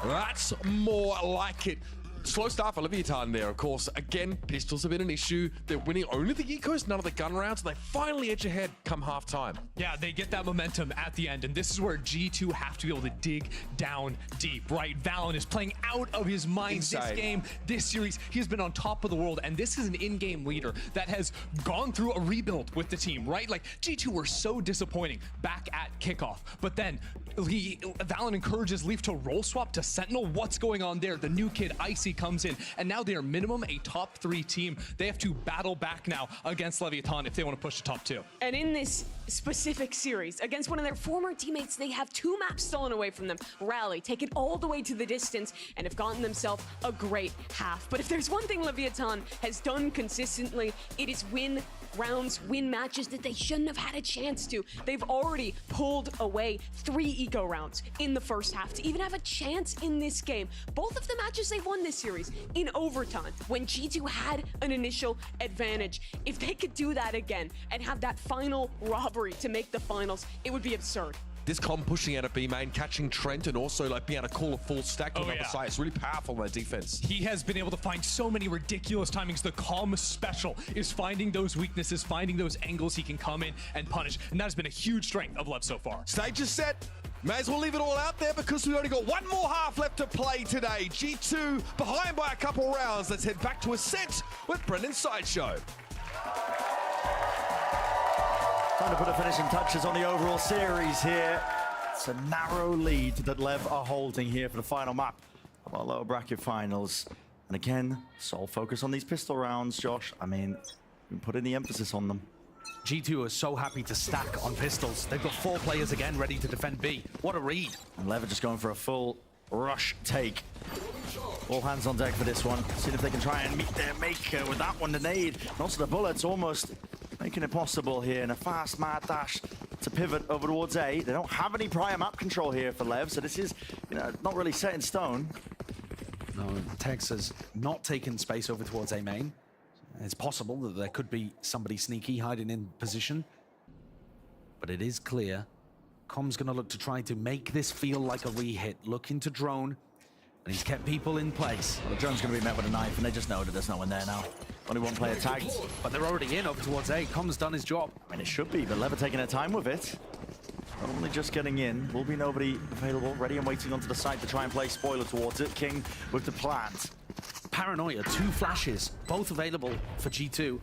That's more like it. Slow start for Leviathan there, of course. Again, pistols have been an issue. They're winning only the ecos, none of the gun rounds. They finally edge ahead come half-time. Yeah, they get that momentum at the end, and this is where G2 have to be able to dig down deep, right? Valen is playing out of his mind this game, this series. He's been on top of the world, and this is an in-game leader that has gone through a rebuild with the team, right? Like, G2 were so disappointing back at kickoff, but then Valen encourages Leaf to roll swap to Sentinel. What's going on there? The new kid, Icy, comes in, and now they are minimum a top 3 team. They have to battle back now against Leviathan if they want to push to top 2. And in this specific series, against one of their former teammates, they have 2 maps stolen away from them. Rally, take it all the way to the distance, and have gotten themselves a great half. But if there's one thing Leviathan has done consistently, it is win rounds, win matches that they shouldn't have had a chance to. They've already pulled away 3 eco rounds in the first half to even have a chance in this game. Both of the matches they won this series in overtime when G2 had an initial advantage. If they could do that again and have that final robbery to make the finals, it would be absurd. This comp pushing out of B main, catching Trent, and also like being able to call a full stack to another side. It's really powerful on their defense. He has been able to find so many ridiculous timings. The calm special is finding those weaknesses, finding those angles he can come in and punish, and that has been a huge strength of Lev so far. Stage is set. May as well leave it all out there because we've only got 1 more half left to play today. G2 behind by a couple rounds. Let's head back to Ascent with Brendan's Sideshow. Time to put the finishing touches on the overall series here. It's a narrow lead that Lev are holding here for the final map of our lower bracket finals. And again, sole focus on these pistol rounds, Josh. I mean, we put in the emphasis on them. G2 are so happy to stack on pistols. They've got 4 players again ready to defend B. What a read. And Lev are just going for a full rush take. All hands on deck for this one. See if they can try and meet their maker with that one, the nade. And also the bullets almost making it possible here in a fast mad dash to pivot over towards A. They don't have any prior map control here for Lev, so this is, you know, not really set in stone. No, Tex has not taken space over towards A main. It's possible that there could be somebody sneaky hiding in position. But it is clear. Com's gonna look to try to make this feel like a re-hit. Looking to drone, and he's kept people in place. Well, the drone's gonna be met with a knife, and they just know that there's no one there now. Only 1 player tagged. But they're already in over towards A. Com's done his job. I mean, it should be, but Lev are taking their time with it. Not only just getting in, will be nobody available, ready and waiting onto the side to try and play spoiler towards it. King with the plant. Paranoia, 2 flashes, both available for G2.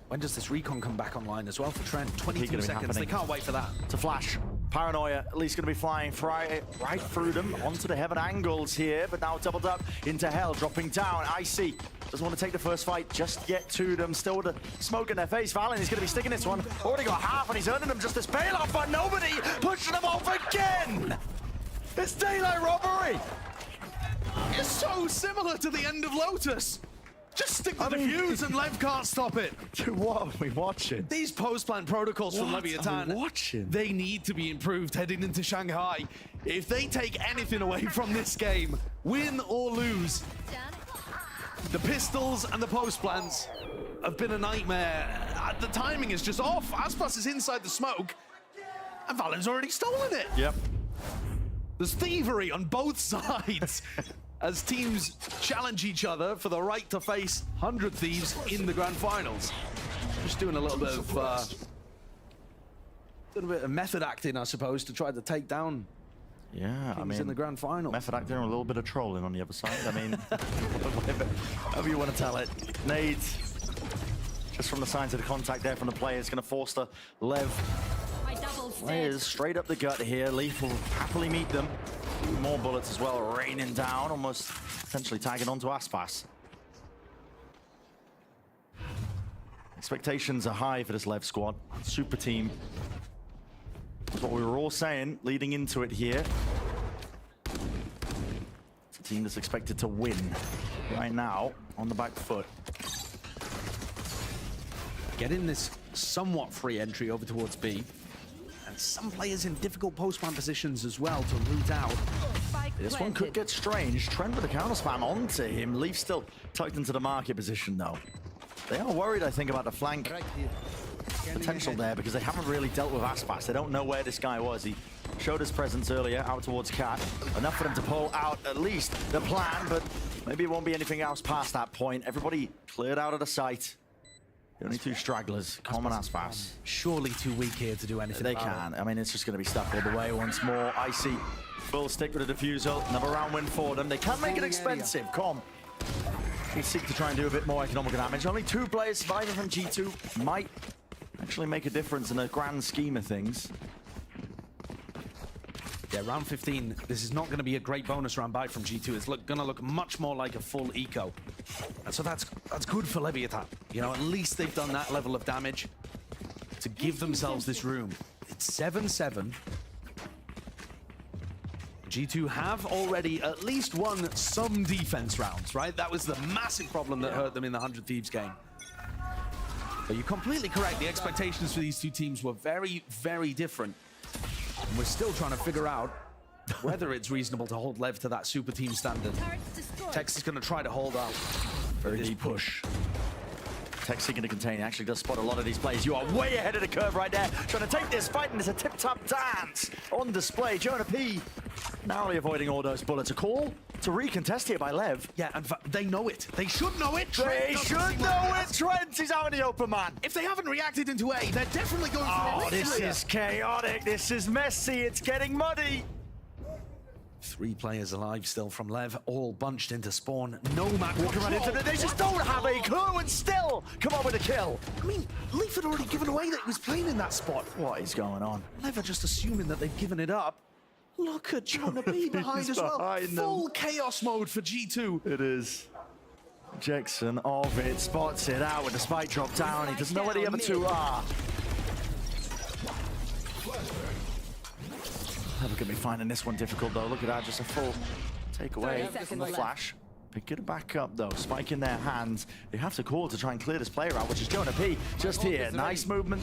When does this recon come back online as well for Trent? 22 seconds, they can't wait for that. It's a flash. Paranoia at least going to be flying right through them onto the heaven angles here, but now doubled up into hell, dropping down. Icy doesn't want to take the first fight just yet to them, still with the smoke in their face. Valen is going to be sticking this one. Already got half, and he's earning them just this bailout, but nobody pushing them off again. It's daylight robbery. It's so similar to the end of Lotus. Just stick with the fuse and Lev can't stop it. What are we watching? These post-plant protocols from Leviathan, they need to be improved heading into Shanghai. If they take anything away from this game, win or lose, the pistols and the post-plants have been a nightmare. the timing is just off. Aspas is inside the smoke, and Valen's already stolen it. Yep. There's thievery on both sides as teams challenge each other for the right to face 100 Thieves in the grand finals. Just doing a little bit of method acting, I suppose, to try to take down I mean, in the grand final. Method acting and a little bit of trolling on the other side. I mean, however you want to tell it. Nades, just from the signs of the contact there from the players, going to force the Lev players straight up the gut here. Leaf will happily meet them. More bullets as well, raining down, almost potentially tagging onto Aspas. Expectations are high for this Lev squad. Super team. That's what we were all saying leading into it here. It's a team that's expected to win right now on the back foot. Getting this somewhat free entry over towards B. And some players in difficult post-man positions as well to root out. This one could get strange. Trent with the counter spam onto him. Leaf still tucked into the market position though. They are worried, I think, about the flank potential there because they haven't really dealt with Aspas. They don't know where this guy was. He showed his presence earlier out towards Cat. Enough for them to pull out at least the plan, but maybe it won't be anything else past that point. Everybody cleared out of the site. The only two stragglers, Com and Aspas. Surely too weak here to do anything. They can. I mean, it's just going to be stuck all the way once more. Icy full stick with a defusal. Another round win for them. They can make it expensive. Com. They seek to try and do a bit more economical damage. Only 2 players surviving from G2 might actually make a difference in the grand scheme of things. Yeah, round 15, this is not going to be a great bonus round by from G2. It's going to look much more like a full eco. And so that's good for Leviathan. You know, at least they've done that level of damage to give themselves this room. It's 7-7. G2 have already at least won some defense rounds, right? That was the massive problem that hurt them in the 100 Thieves game. But you're completely correct. The expectations for these two teams were very, very different. And we're still trying to figure out whether it's reasonable to hold Lev to that super team standard. Tex is going to try to hold out. Very deep push. Tex seeking to contain. He actually does spot a lot of these plays. You are way ahead of the curve right there. Trying to take this fight, and there's a tip-top dance on display. Jonah P narrowly avoiding all those bullets. A call to recontest here by Lev. Yeah, and they know it. They should know it. They should know it. Trent is out in the open, man. If they haven't reacted into A, they're definitely going for it. This is chaotic. This is messy. It's getting muddy. 3 players alive still from Lev, all bunched into spawn. No map walking right into it. They just don't have a clue and still come up with a kill. I mean, Leaf had already given away that he was playing in that spot. What is going on? Lev are just assuming that they've given it up. Look at Jonah B behind as well. Full chaos mode for G2. It is. Jackson of it spots it out with the spike drop down. He doesn't know where the other 2 are. Never going to be finding this one difficult though. Look at that, just a full takeaway from the flash. Pick it back up though, spike in their hands. They have to call to try and clear this player out, which is Jonah P just here. Nice movement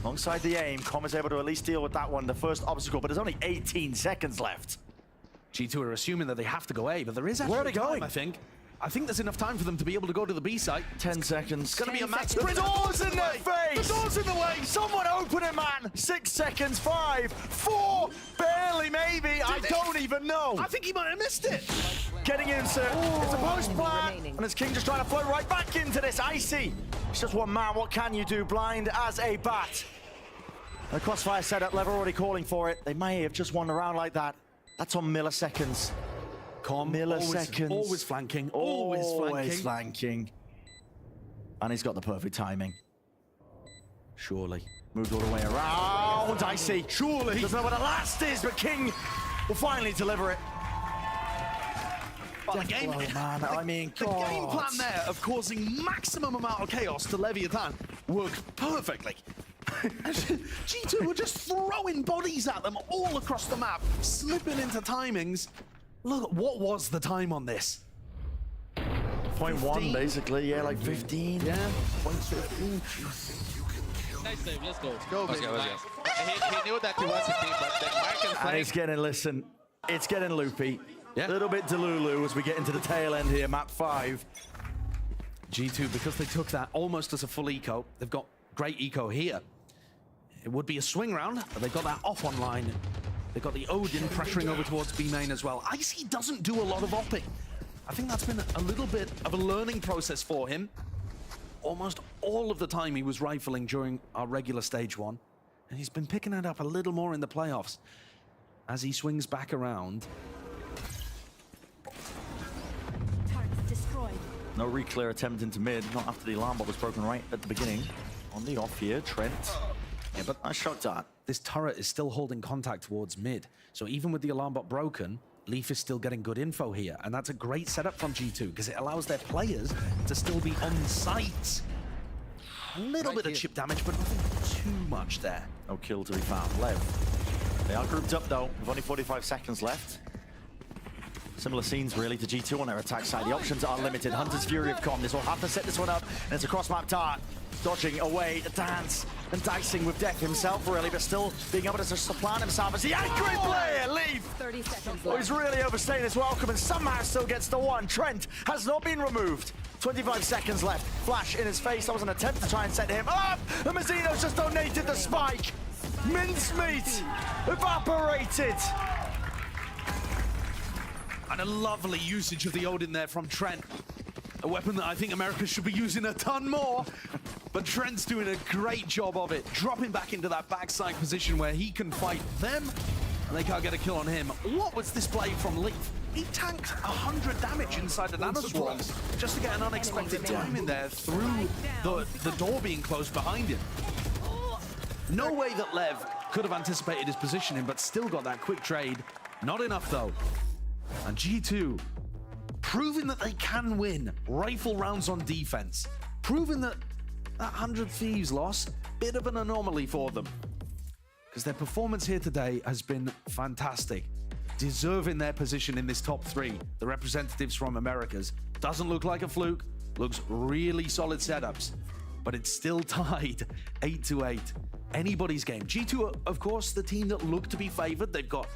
alongside the aim. Com is able to at least deal with that one, the first obstacle, but there's only 18 seconds left. G2 are assuming that they have to go A, but there is actually where are they going? time, I think there's enough time for them to be able to go to the B site. 10 seconds. It's going to be a match. The door's in their face! The door's in the way! Someone open it, man! 6 seconds, 5, 4, barely, maybe. I don't even know. I think he might have missed it. Getting into it's a post plant, and it's King just trying to float right back into this. Icy. It's just one man. What can you do? Blind as a bat. The crossfire setup, Lev already calling for it. They may have just won the round like that. That's on milliseconds. Com, milliseconds. Always flanking. Always flanking. And he's got the perfect timing. Surely. Moved all the way around. Icy. Surely. Doesn't know what the last is, but King will finally deliver it. But the game, man. I mean, the game plan there of causing maximum amount of chaos to Leviathan worked perfectly. G2 were just throwing bodies at them all across the map, slipping into timings. Look, what was the time on this? 0.1 basically, yeah, like 15. Yeah, 0.15. Nice save, let's go. Let's go. He knew that he was a team, but then Mike and it's getting, listen, it's getting loopy. Yeah. A little bit Delulu as we get into the tail end here, map 5. G2, because they took that almost as a full eco, they've got great eco here. It would be a swing round, but they got that off online. They got the Odin pressuring over towards B main as well. Icy doesn't do a lot of opping. I think that's been a little bit of a learning process for him. Almost all of the time he was rifling during our regular stage 1. And he's been picking it up a little more in the playoffs. As he swings back around. Destroyed. No re-clear attempt into mid, not after the alarm bot was broken right at the beginning. On the off here, Trent. Yeah, but I shot dart. This turret is still holding contact towards mid. So even with the alarm bot broken, Leaf is still getting good info here. And that's a great setup from G2 because it allows their players to still be on site. A little bit of chip damage, but nothing too much there. No kill to be found. Lev. They are grouped up though, with only 45 seconds left. Similar scenes really to G2 on their attack side. The options are limited. Hunter's Fury have come. This will have to set this one up. And it's a cross-map dart. Dodging away, the dance, and dicing with death himself really, but still being able to supplant himself as the angry player. Leaf! 30 seconds Oh, he's really overstaying his welcome and somehow still gets the one. Trent has not been removed. 25 seconds left. Flash in his face. That was an attempt to try and set him up. And Mazzino's just donated the spike. Mincemeat evaporated. And a lovely usage of the Odin there from Trent. A weapon that I think America should be using a ton more. But Trent's doing a great job of it, dropping back into that backside position where he can fight them, and they can't get a kill on him. What was this play from Leaf? He tanked 100 damage inside the nanoswarms just to get an unexpected time in there through the door being closed behind him. No way that Lev could have anticipated his positioning, but still got that quick trade. Not enough though. And G2 proving that they can win rifle rounds on defense, proving that 100 Thieves loss, bit of an anomaly for them. Because their performance here today has been fantastic. Deserving their position in this top 3, the representatives from Americas. Doesn't look like a fluke, looks really solid setups. But it's still tied 8-8. Anybody's game. G2 are, of course, the team that look to be favored. They've got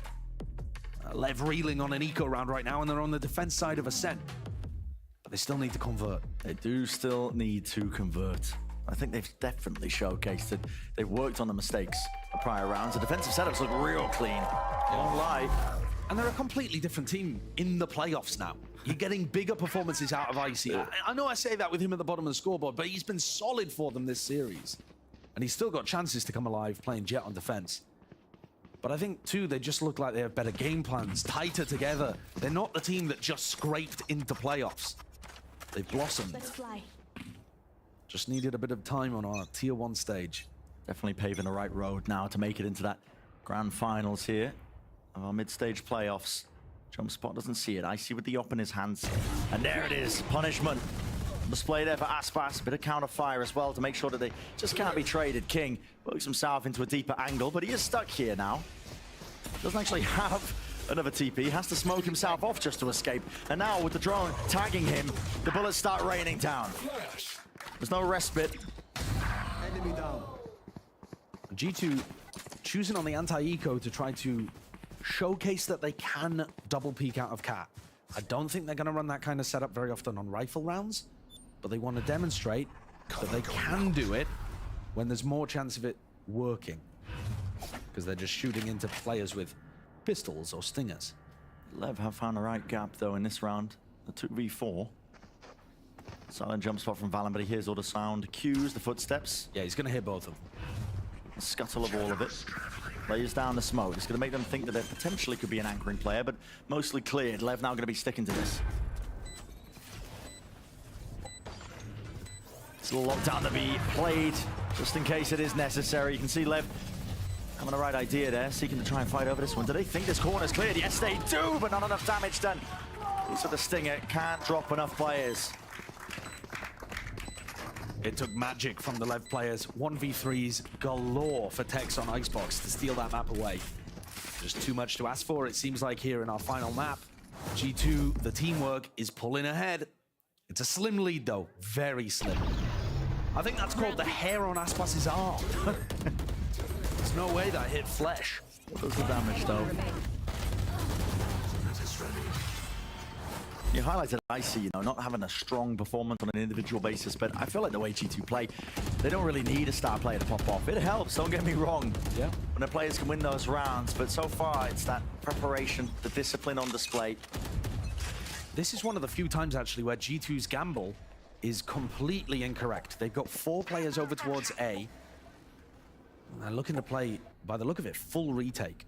Lev reeling on an eco round right now, and they're on the defense side of Ascent. But they still need to convert. They do still need to convert. I think they've definitely showcased it. They've worked on the mistakes of prior rounds. The defensive setups look real clean. Don't lie. And they're a completely different team in the playoffs now. You're getting bigger performances out of Icy. I know I say that with him at the bottom of the scoreboard, but he's been solid for them this series. And he's still got chances to come alive playing Jet on defense. But I think, too, they just look like they have better game plans, tighter together. They're not the team that just scraped into playoffs. They've blossomed. Let's fly. Just needed a bit of time on our Tier 1 stage. Definitely paving the right road now to make it into that grand finals here of our mid-stage playoffs. Jump spot doesn't see it. Icy with the op in his hands. And there it is. Punishment. Display there for Aspas. A bit of counter fire as well to make sure that they just can't be traded. King works himself into a deeper angle, but he is stuck here now. Doesn't actually have another TP. Has to smoke himself off just to escape. And now with the drone tagging him, the bullets start raining down. There's no respite. Enemy down. G2 choosing on the anti-eco to try to showcase that they can double peek out of Cat. I don't think they're going to run that kind of setup very often on rifle rounds, but they want to demonstrate that they can do it when there's more chance of it working. Because they're just shooting into players with pistols or stingers. Lev have found the right gap though in this round. The 2v4. Silent jump spot from Valen, but he hears all the sound cues, the footsteps. Yeah, he's going to hear both of them. The scuttle of all of it. Lays down the smoke. It's going to make them think that there potentially could be an anchoring player, but mostly cleared. Lev now going to be sticking to this. It's a little lockdown to be played, just in case it is necessary. You can see Lev having the right idea there, seeking to try and fight over this one. Do they think this corner's cleared? Yes, they do, but not enough damage done. So the Stinger can't drop enough players. It took magic from the Lev players. 1v3s galore for Tex on Icebox to steal that map away. Just too much to ask for, it seems like, here in our final map. G2, the teamwork is pulling ahead. It's a slim lead, though. Very slim. I think that's called the hair on Aspas's arm. There's no way that hit flesh. What does the damage, though? You highlighted Icy, you know, not having a strong performance on an individual basis, but I feel like the way G2 play, they don't really need a star player to pop off. It helps, don't get me wrong. Yeah. When the players can win those rounds, but so far it's that preparation, the discipline on display. This is one of the few times actually where G2's gamble is completely incorrect. They've got 4 players over towards A. And they're looking to play, by the look of it, full retake.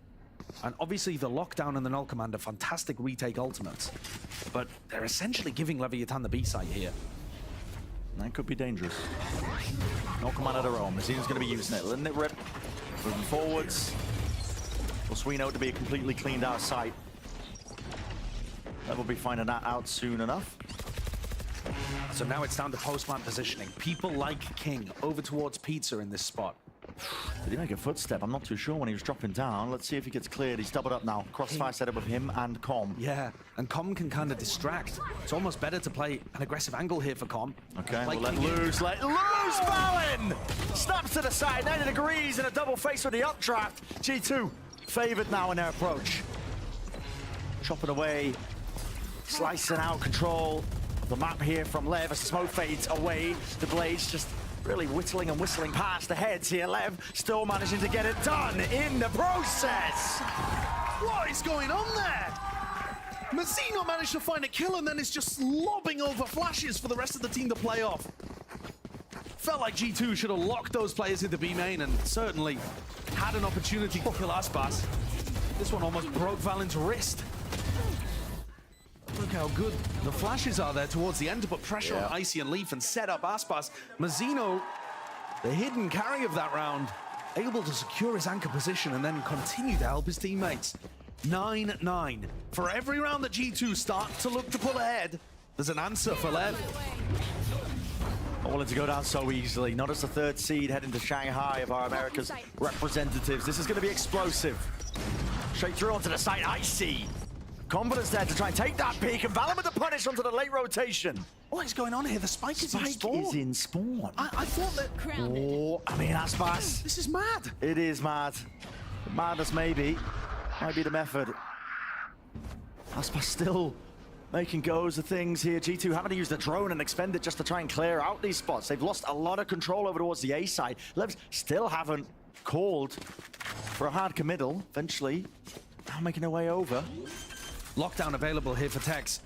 And obviously the lockdown and the null command are fantastic retake ultimates, but they're essentially giving Leviathan the B site here. That could be dangerous. No command of their own. Mazino's going to be using it, letting it rip, moving forwards. For Swino to be a completely cleaned out site. That will be finding that out soon enough. So now it's down to post-plant positioning. People like King over towards Pizza in this spot. Did he make a footstep? I'm not too sure when he was dropping down. Let's see if he gets cleared. He's doubled up now. Crossfire set up with him and Com. Yeah, and Com can kind of distract. It's almost better to play an aggressive angle here for Com. Okay, like we'll let loose. Valen! Snaps to the side, 90 degrees in a double face with the updraft. G2 favored now in their approach. Chopping away, slicing out control of the map here from Lev as the smoke fades away. The Blades just really whittling and whistling past the heads here. Lev still managing to get it done in the process. What is going on there? Mazzino managed to find a kill and then is just lobbing over flashes for the rest of the team to play off. Felt like G2 should have locked those players into B main and certainly had an opportunity to kill Aspas. This one almost broke Valen's wrist. Look how good the flashes are there towards the end to put pressure on Icy and Leaf and set up Aspas. Mazzino, the hidden carry of that round, able to secure his anchor position and then continue to help his teammates. 9-9. For every round that G2 start to look to pull ahead, there's an answer for Lev. Not willing to go down so easily. Not as the 3rd seed heading to Shanghai of our America's representatives. This is going to be explosive. Straight through onto the site, Icy. Confidence there to try and take that peak, and Valen with the punish onto the late rotation. What is going on here? The spike is in spawn. Is in spawn. I thought that... Oh, I mean, Aspas. This is mad. It is mad. Madness maybe. Might be the method. Aspas still making goes of things here. G2 having to use the drone and expend it just to try and clear out these spots. They've lost a lot of control over towards the A side. Levs still haven't called for a hard committal. Eventually, now making their way over. Lockdown available here for Tex.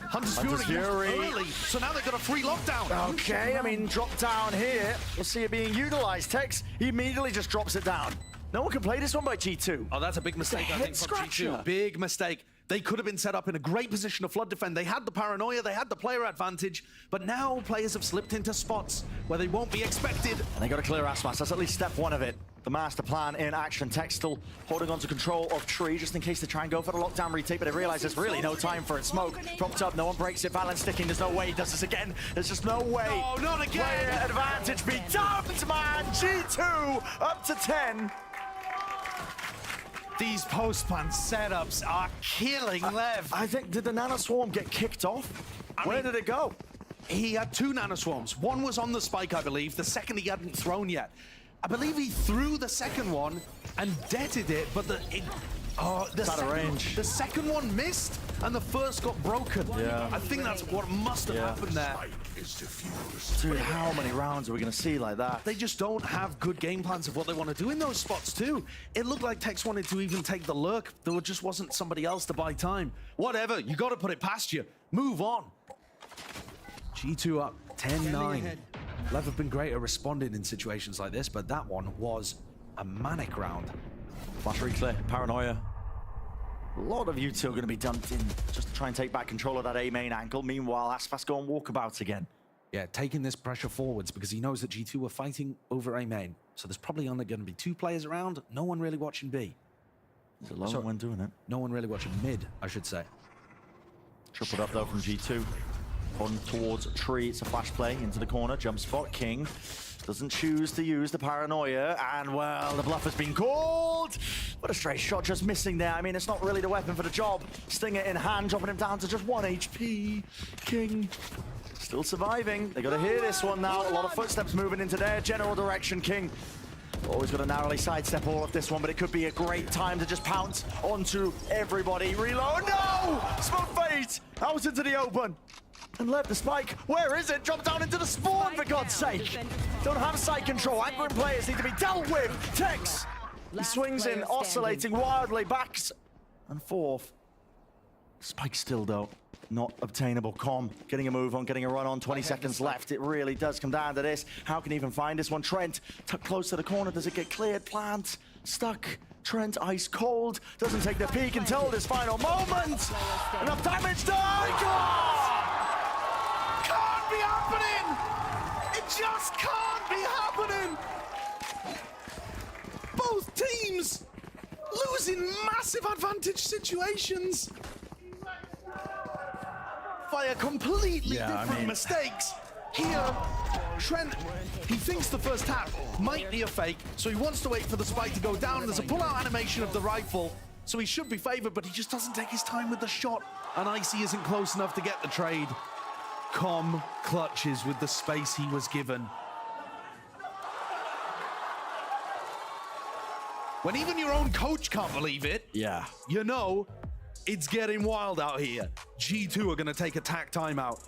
Hunter's Fury. Early, so now they've got a free lockdown. Okay, I mean, drop down here. We'll see it being utilized. Tex, he immediately just drops it down. No one can play this one by G2. Oh, that's a big mistake, I think, from G2. Big mistake. They could have been set up in a great position to flood defend. They had the paranoia, they had the player advantage, but now players have slipped into spots where they won't be expected. And they got to clear Aspas. That's at least step 1 of it. The master plan in action. Tex still holding on to control of Tree just in case they try and go for the lockdown retake, but they realize there's really no time for it. Smoke dropped up, no one breaks it. Valen sticking, there's no way he does this again. There's just no way. Oh, not again! Player advantage be dumped, man! G2 up to 10. These post-plant setups are killing Lev. I think, did the Nano Swarm get kicked off? Where did it go? He had 2 Nano Swarms. One was on the spike, I believe. The second he hadn't thrown yet. I believe he threw the second one and deaded it, but the second one missed and the first got broken. Yeah. I think that's what must have happened there. Dude, how many rounds are we going to see like that? They just don't have good game plans of what they want to do in those spots too. It looked like Tex wanted to even take the lurk. There just wasn't somebody else to buy time. Whatever, you got to put it past you. Move on. G2 up 10-9. Lev have been great at responding in situations like this, but that one was a manic round. Flash clear, paranoia. A lot of U2 are going to be dumped in just to try and take back control of that A main angle. Meanwhile, Aspas go on walkabout again. Yeah, taking this pressure forwards because he knows that G2 were fighting over A main. So there's probably only going to be 2 players around. No one really watching B. He's alone when doing it. No one really watching mid, I should say. Tripled up though from G2. On towards Tree, it's a flash play into the corner, jump spot, King doesn't choose to use the paranoia, and well, the bluff has been called. What a straight shot, just missing there. I mean, it's not really the weapon for the job. Stinger in hand, dropping him down to just 1 HP. King still surviving. They got to hear this one now. A lot of footsteps moving into their general direction. King always got to narrowly sidestep all of this one, but it could be a great time to just pounce onto everybody. Reload, no! Smoke fade! right out into the open. And left the spike. Where is it? Drop down into the spawn, for God's sake. Don't have side control. Hyper players need to be dealt with. Tex. He swings in, oscillating wildly, backs and forth. Spike still, though, not obtainable. Com getting a move on, getting a run on. 20 seconds left. It really does come down to this. How can he even find this one? Trent tucked close to the corner. Does it get cleared? Plant stuck. Trent ice cold. Doesn't take the peek until this final moment. Enough damage done. Can't be happening! It just can't be happening! Both teams losing massive advantage situations via completely different mistakes. Here, Trent, he thinks the first tap might be a fake, so he wants to wait for the spike to go down. There's a pull-out animation of the rifle, so he should be favored, but he just doesn't take his time with the shot, and Icy isn't close enough to get the trade. Com clutches with the space he was given. When even your own coach can't believe it, you know it's getting wild out here. G2 are going to take a tack timeout.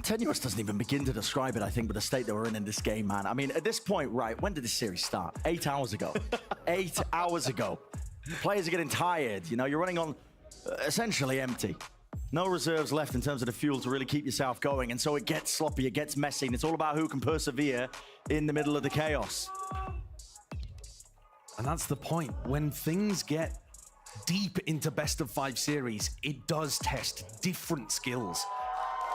Tenuous doesn't even begin to describe it, I think, with the state that we're in this game, man. I mean, at this point, right, when did this series start? 8 hours ago. 8 hours ago. Players are getting tired. You know, you're running on essentially empty. No reserves left in terms of the fuel to really keep yourself going, and so it gets sloppy, it gets messy, and it's all about who can persevere in the middle of the chaos. And that's the point. When things get deep into best-of-5 series, it does test different skills.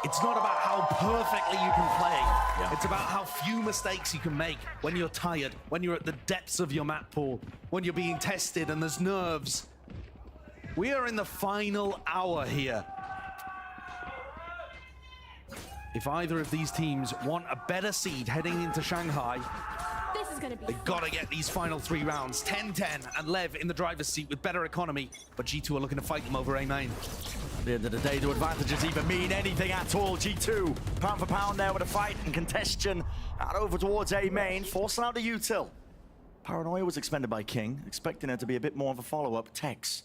It's not about how perfectly you can play. It's about how few mistakes you can make when you're tired, when you're at the depths of your map pool, when you're being tested and there's nerves. We are in the final hour here. If either of these teams want a better seed heading into Shanghai, This is gonna be they've got to get these final 3 rounds. 10-10 and Lev in the driver's seat with better economy, but G2 are looking to fight them over A main. At the end of the day, do advantages even mean anything at all? G2, pound for pound there with a fight and congestion. Out over towards A main, forcing out the util. Paranoia was expended by King, expecting it to be a bit more of a follow-up. Tex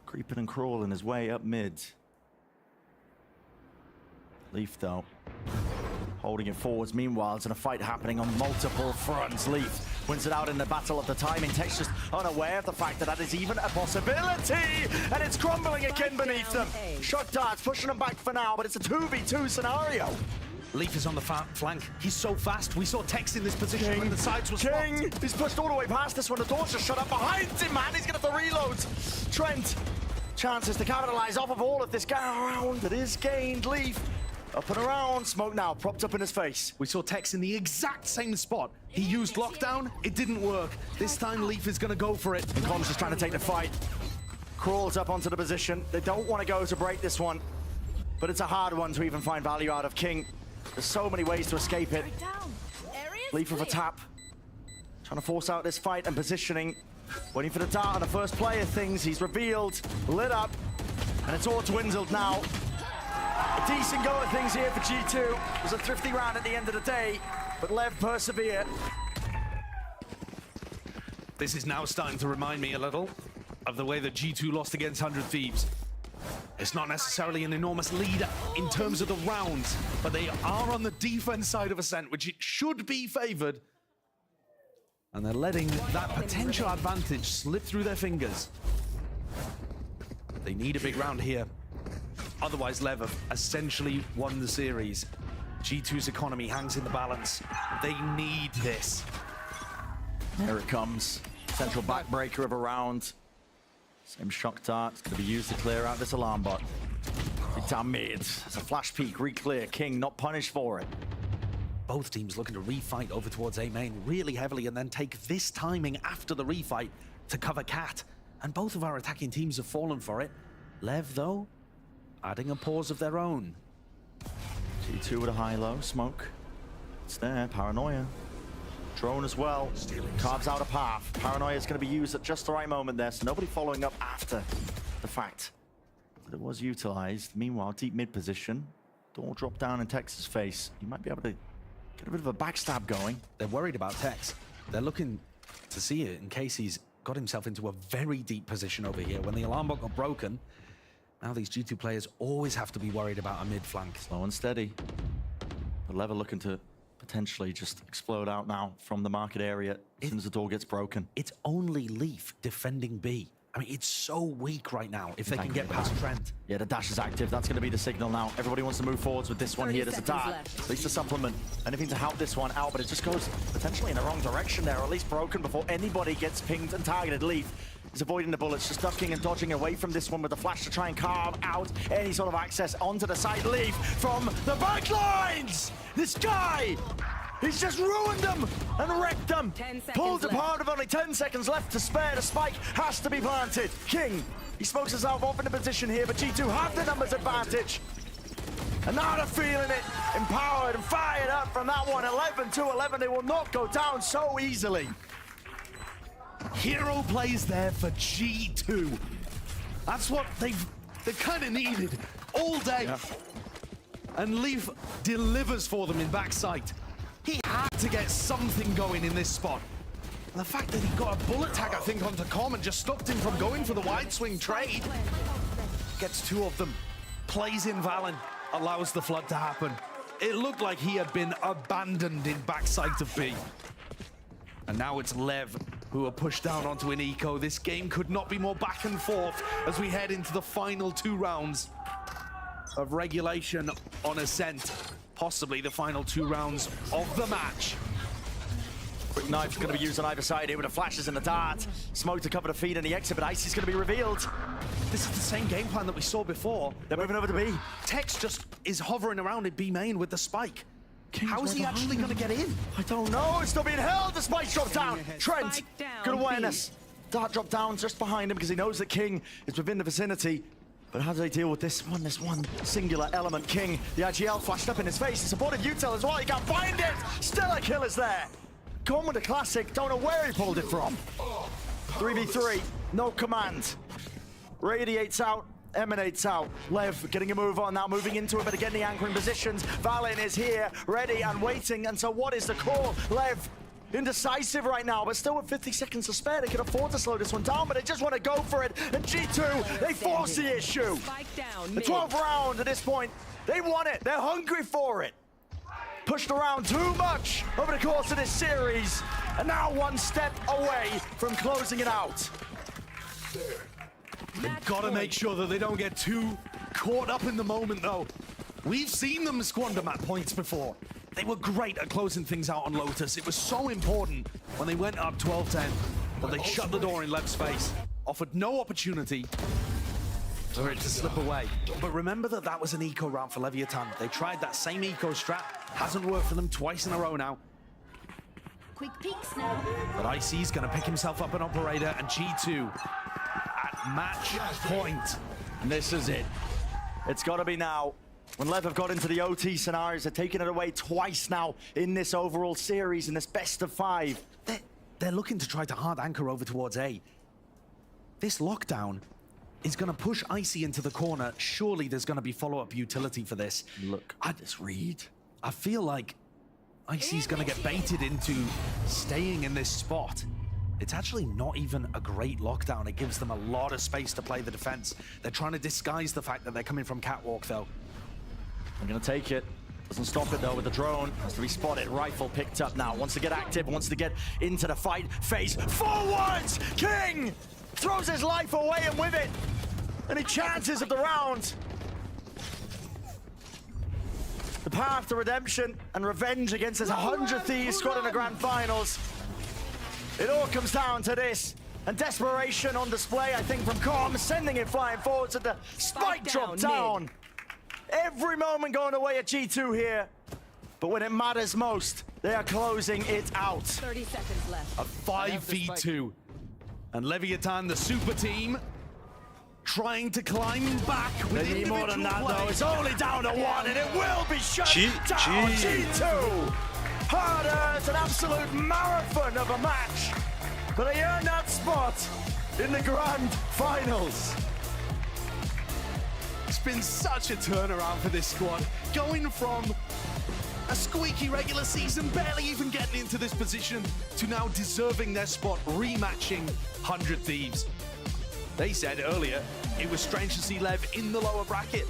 creeping and crawling his way up mid. Leaf, though, holding it forwards. Meanwhile, there's a fight happening on multiple fronts. Leaf wins it out in the battle of the timing. Tex just unaware of the fact that that is even a possibility, and it's crumbling again beneath them. Shot darts pushing them back for now, but it's a 2v2 scenario. Leaf is on the flank. He's so fast. We saw Tex in this position when the sides were swapped. He's pushed all the way past this one. The door's just shut up behind him, man. He's going to have to reload. Trent, chances to capitalize off of all of this ground that is gained. Leaf up and around. Smoke now propped up in his face. We saw Tex in the exact same spot. He used lockdown. It didn't work. This time Leaf is going to go for it. And Com's just trying to take the fight. Crawls up onto the position. They don't want to go to break this one, but it's a hard one to even find value out of King. There's so many ways to escape it. Leaf with a tap. Trying to force out this fight and positioning. Waiting for the dart on the first play of things. He's revealed, lit up, and it's all dwindled now. A decent go at things here for G2. It was a thrifty round at the end of the day, but Lev persevere. This is now starting to remind me a little of the way that G2 lost against 100 Thieves. It's not necessarily an enormous lead in terms of the rounds, but they are on the defense side of Ascent, which it should be favored. And they're letting that potential advantage slip through their fingers. They need a big round here. Otherwise, Lev have essentially won the series. G2's economy hangs in the balance. They need this. Here it comes. Central backbreaker of a round. Same shock dart. It's going to be used to clear out this alarm bot. Big down mid. It's a flash peek. Re-clear. King not punished for it. Both teams looking to refight over towards A main really heavily and then take this timing after the refight to cover Cat. And both of our attacking teams have fallen for it. Lev, though, adding a pause of their own. G2 with a high-low. Smoke. It's there. Paranoia. Drone as well. Carves out a path. Paranoia is going to be used at just the right moment there, so nobody following up after the fact that it was utilized. Meanwhile, deep mid position. Door drop down in Tex's face. You might be able to get a bit of a backstab going. They're worried about Tex. They're looking to see it in case he's got himself into a very deep position over here. When the alarm bot got broken, now these G2 players always have to be worried about a mid flank. Slow and steady. The lever looking to potentially just explode out now from the market area as soon as the door gets broken. It's only Leaf defending B. I mean, it's so weak right now if they can get past Trent. Yeah, the dash is active. That's going to be the signal now. Everybody wants to move forwards with this one here. There's a dart. At least a supplement. Anything to help this one out, but it just goes potentially in the wrong direction there, or at least broken before anybody gets pinged and targeted. Leaf is avoiding the bullets, just ducking and dodging away from this one with the flash to try and carve out any sort of access onto the side. Leaf from the back lines! This guy! He's just ruined them and wrecked them. Pulled apart with only 10 seconds left to spare. The spike has to be planted. King, he smokes himself off in a position here, but G2 have the numbers advantage. And now they're feeling it, empowered and fired up from that one. 11-11, they will not go down so easily. Hero plays there for G2. That's what they've kind of needed all day. Yeah. And Leaf delivers for them in backside. He had to get something going in this spot. And the fact that he got a bullet tag, I think, onto Com and just stopped him from going for the wide swing trade. Gets two of them, plays in Valen, allows the flood to happen. It looked like he had been abandoned in backside of B. And now it's Lev who are pushed down onto an eco. This game could not be more back and forth as we head into the final 2 rounds of regulation on Ascent. Possibly the final 2 rounds of the match. Quick knife's going to be used on either side here with the flashes and the dart. Smoke to cover the feed and the exit, but Icy's going to be revealed. This is the same game plan that we saw before. They're moving over to B. Tex just is hovering around in B main with the spike. How is he actually going to get in? I don't know. It's still being held. The spike's dropped down. Trent, good awareness. Dart dropped down just behind him because he knows that King is within the vicinity. But how do they deal with this one singular element? King, the IGL flashed up in his face. He supported Utel as well. He can't find it. Still a kill is there. Gone with the classic. Don't know where he pulled it from. 3v3, no command. Radiates out, emanates out. Lev getting a move on now, moving into it, but again the anchoring positions. Valen is here, ready and waiting. And so what is the call? Lev, indecisive right now, but still with 50 seconds to spare. They can afford to slow this one down, but they just want to go for it. And G2, they force the issue. The 12th round at this point, they want it. They're hungry for it. Pushed around too much over the course of this series, and now one step away from closing it out. They've got to make sure that they don't get too caught up in the moment, though. We've seen them squander map points before. They were great at closing things out on Lotus. It was so important when they went up 12-10 that they shut the door in Lev's face, offered no opportunity for it to slip away. But remember that that was an eco round for Leviathan. They tried that same eco strat. Hasn't worked for them twice in a row now. Quick peeks now. But IC's going to pick himself up an operator, and G2 at match point. And this is it. It's got to be now. When Lev have got into the OT scenarios, they're taking it away twice now in this overall series, in this best of 5. They're looking to try to hard anchor over towards A. This lockdown is going to push Icy into the corner. Surely there's going to be follow-up utility for this. Look at this read. I feel like Icy's going to get baited into staying in this spot. It's actually not even a great lockdown. It gives them a lot of space to play the defense. They're trying to disguise the fact that they're coming from Catwalk, though. I'm going to take it. Doesn't stop it, though, with the drone. Has to be spotted. Rifle picked up now. Wants to get active. Wants to get into the fight. Face forwards! King throws his life away, and with it, any chances of the round. The path to redemption and revenge against this 100 Thieves squad in the grand finals. It all comes down to this. And desperation on display, I think, from Com, sending it flying forwards at the spike drop down. Every moment going away at G2 here. But when it matters most, they are closing it out. 30 seconds left. A 5v2. And Leviathan, the super team, trying to climb back with they need more than that, though. It's only down to 1, and it will be shut down. G2. Harder. It's an absolute marathon of a match. But they earned that spot in the grand finals. It's been such a turnaround for this squad. Going from A squeaky regular season, barely even getting into this position, to now deserving their spot, rematching 100 Thieves. They said earlier it was strange to see Lev in the lower bracket.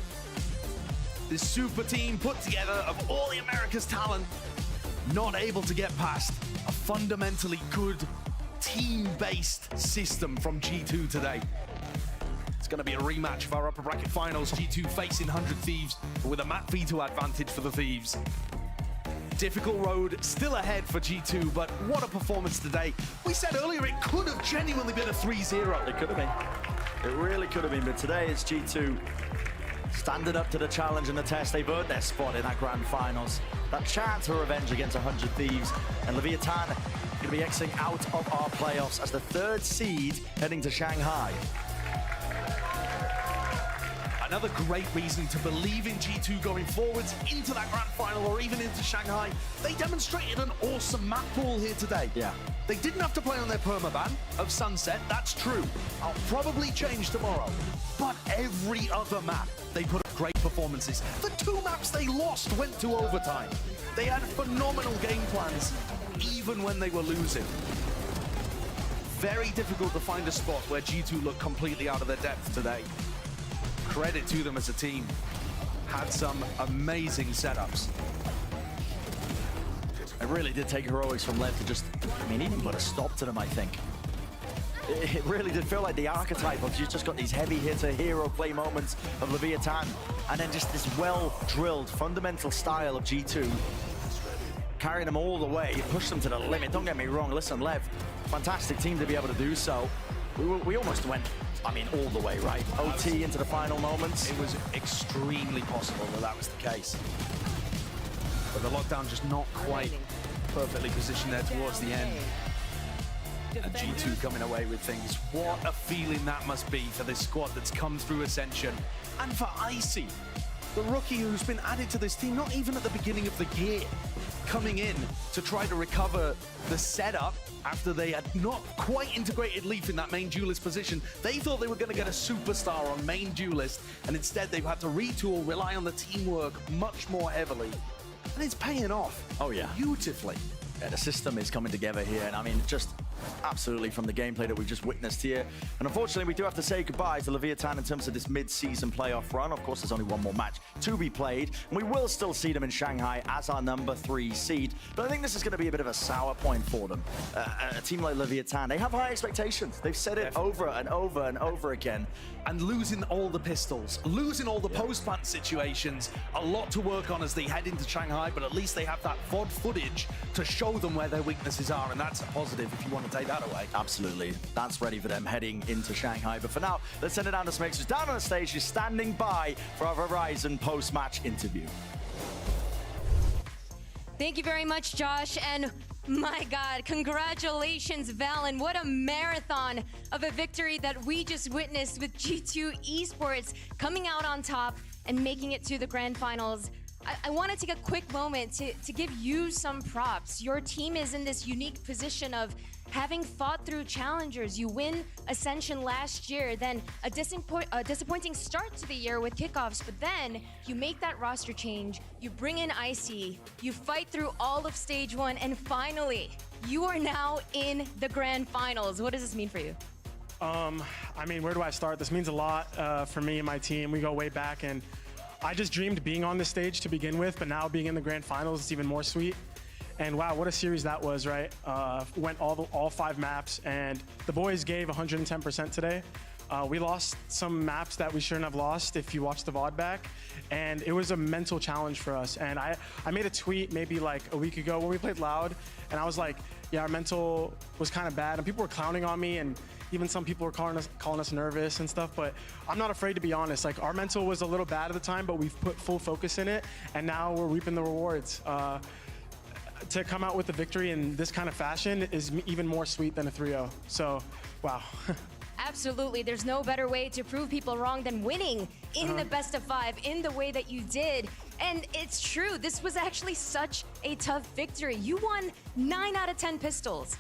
This super team put together of all the America's talent, not able to get past a fundamentally good team-based system from G2 today. It's going to be a rematch of our upper bracket finals. G2 facing 100 Thieves, but with a map veto advantage for the Thieves. Difficult road still ahead for G2, but what a performance today. We said earlier it could have genuinely been a 3-0. It could have been. It really could have been, but today it's G2 standing up to the challenge and the test. They've earned their spot in that grand finals. That chance for revenge against 100 Thieves, and Leviathan going to be exiting out of our playoffs as the 3rd seed heading to Shanghai. Another great reason to believe in G2 going forwards into that grand final or even into Shanghai. They demonstrated an awesome map pool here today. Yeah. They didn't have to play on their permaban of Sunset, that's true. I'll probably change tomorrow. But every other map, they put up great performances. The 2 maps they lost went to overtime. They had phenomenal game plans, even when they were losing. Very difficult to find a spot where G2 looked completely out of their depth today. Credit to them as a team. Had some amazing setups. It really did take heroics from Lev to just, I mean, even put a stop to them, I think. It really did feel like the archetype of, you've just got these heavy hitter hero play moments of Leviathan, and then just this well-drilled fundamental style of G2, carrying them all the way, push them to the limit. Don't get me wrong, listen, Lev, fantastic team to be able to do so. We almost went, I mean, all the way, right? OT into the final moments. It was extremely possible that that was the case. But the lockdown just not quite perfectly positioned there towards the end. And G2 coming away with things. What a feeling that must be for this squad that's come through Ascension. And for Icy, the rookie who's been added to this team, not even at the beginning of the year, coming in to try to recover the setup after they had not quite integrated Leaf in that main duelist position. They thought they were going to get a superstar on main duelist, and instead they've had to retool, rely on the teamwork much more heavily. And it's paying off. Oh, yeah. Beautifully. Yeah, the system is coming together here, and I mean, just absolutely from the gameplay that we've just witnessed here. And unfortunately, we do have to say goodbye to Leviathan in terms of this mid-season playoff run. Of course, there's only one more match to be played, and we will still see them in Shanghai as our number 3 seed. But I think this is going to be a bit of a sour point for them. A team like Leviathan, they have high expectations. They've said it over and over and over again. And losing all the pistols, losing all the post-plant situations, a lot to work on as they head into Shanghai, but at least they have that VOD footage to show them where their weaknesses are, and that's a positive if you want to take that away. Absolutely. That's ready for them heading into Shanghai. But for now, let's send it down to Smix, who's down on the stage. She's standing by for our Verizon post-match interview. Thank you very much, Josh, and my God, congratulations, Valen. What a marathon of a victory that we just witnessed with G2 Esports coming out on top and making it to the grand finals. I want to take a quick moment to give you some props. Your team is in this unique position of having fought through challengers. You win Ascension last year, then a disappointing start to the year with kickoffs, but then you make that roster change, you bring in Icy, you fight through all of stage 1, and finally, you are now in the grand finals. What does this mean for you? I mean, where do I start? This means a lot for me and my team. We go way back, and I just dreamed being on this stage to begin with, but now being in the grand finals, it's even more sweet. And wow, what a series that was, right? Went all 5 maps, and the boys gave 110% today. We lost some maps that we shouldn't have lost if you watch the VOD back, and it was a mental challenge for us. And I made a tweet maybe like a week ago when we played Loud, and I was like, yeah, our mental was kind of bad, and people were clowning on me, and even some people were calling us nervous and stuff, but I'm not afraid to be honest. Like, our mental was a little bad at the time, but we've put full focus in it, and now we're reaping the rewards. To come out with the victory in this kind of fashion is even more sweet than a 3-0. So, wow. Absolutely. There's no better way to prove people wrong than winning in the best of 5 in the way that you did. And it's true. This was actually such a tough victory. You won 9 out of 10 pistols.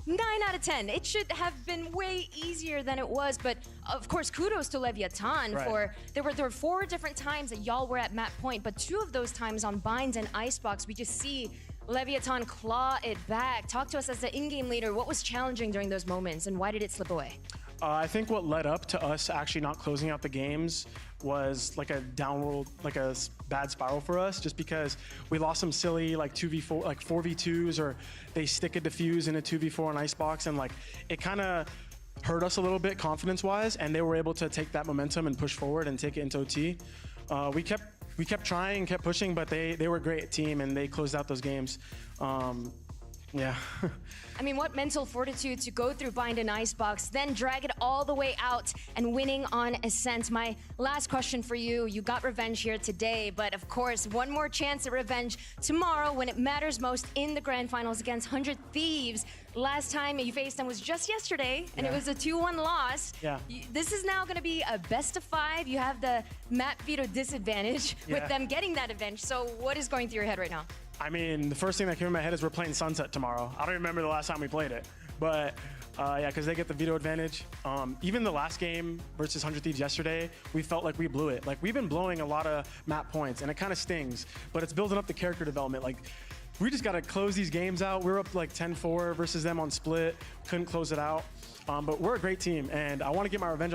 9 out of 10. It should have been way easier than it was, but of course, kudos to Leviathan for there were 4 different times that y'all were at map point, but 2 of those times on Binds and Icebox, we just see Leviathan claw it back. Talk to us as the in-game leader. What was challenging during those moments, and why did it slip away? I think what led up to us actually not closing out the games was like a downward, like a bad spiral for us, just because we lost some silly like 2v4, like 4v2s, or they stick a defuse in a 2v4 on Icebox, and like it kind of hurt us a little bit confidence-wise, and they were able to take that momentum and push forward and take it into OT. We kept trying, kept pushing, but they were a great team and they closed out those games. Yeah. I mean, what mental fortitude to go through Bind and Icebox, then drag it all the way out and winning on Ascent. My last question for you. You got revenge here today, but of course, one more chance at revenge tomorrow when it matters most in the grand finals against 100 Thieves. Last time you faced them was just yesterday, and it was a 2-1 loss. Yeah. This is now going to be a best of 5. You have the map veto disadvantage with them getting that revenge. So what is going through your head right now? I mean, the first thing that came in my head is we're playing Sunset tomorrow. I don't remember the last time we played it, but yeah, because they get the veto advantage. Even the last game versus 100 Thieves yesterday, we felt like we blew it. Like, we've been blowing a lot of map points, and it kind of stings, but it's building up the character development. Like, we just got to close these games out. We're up like 10-4 versus them on split. Couldn't close it out, but we're a great team, and I want to get my revenge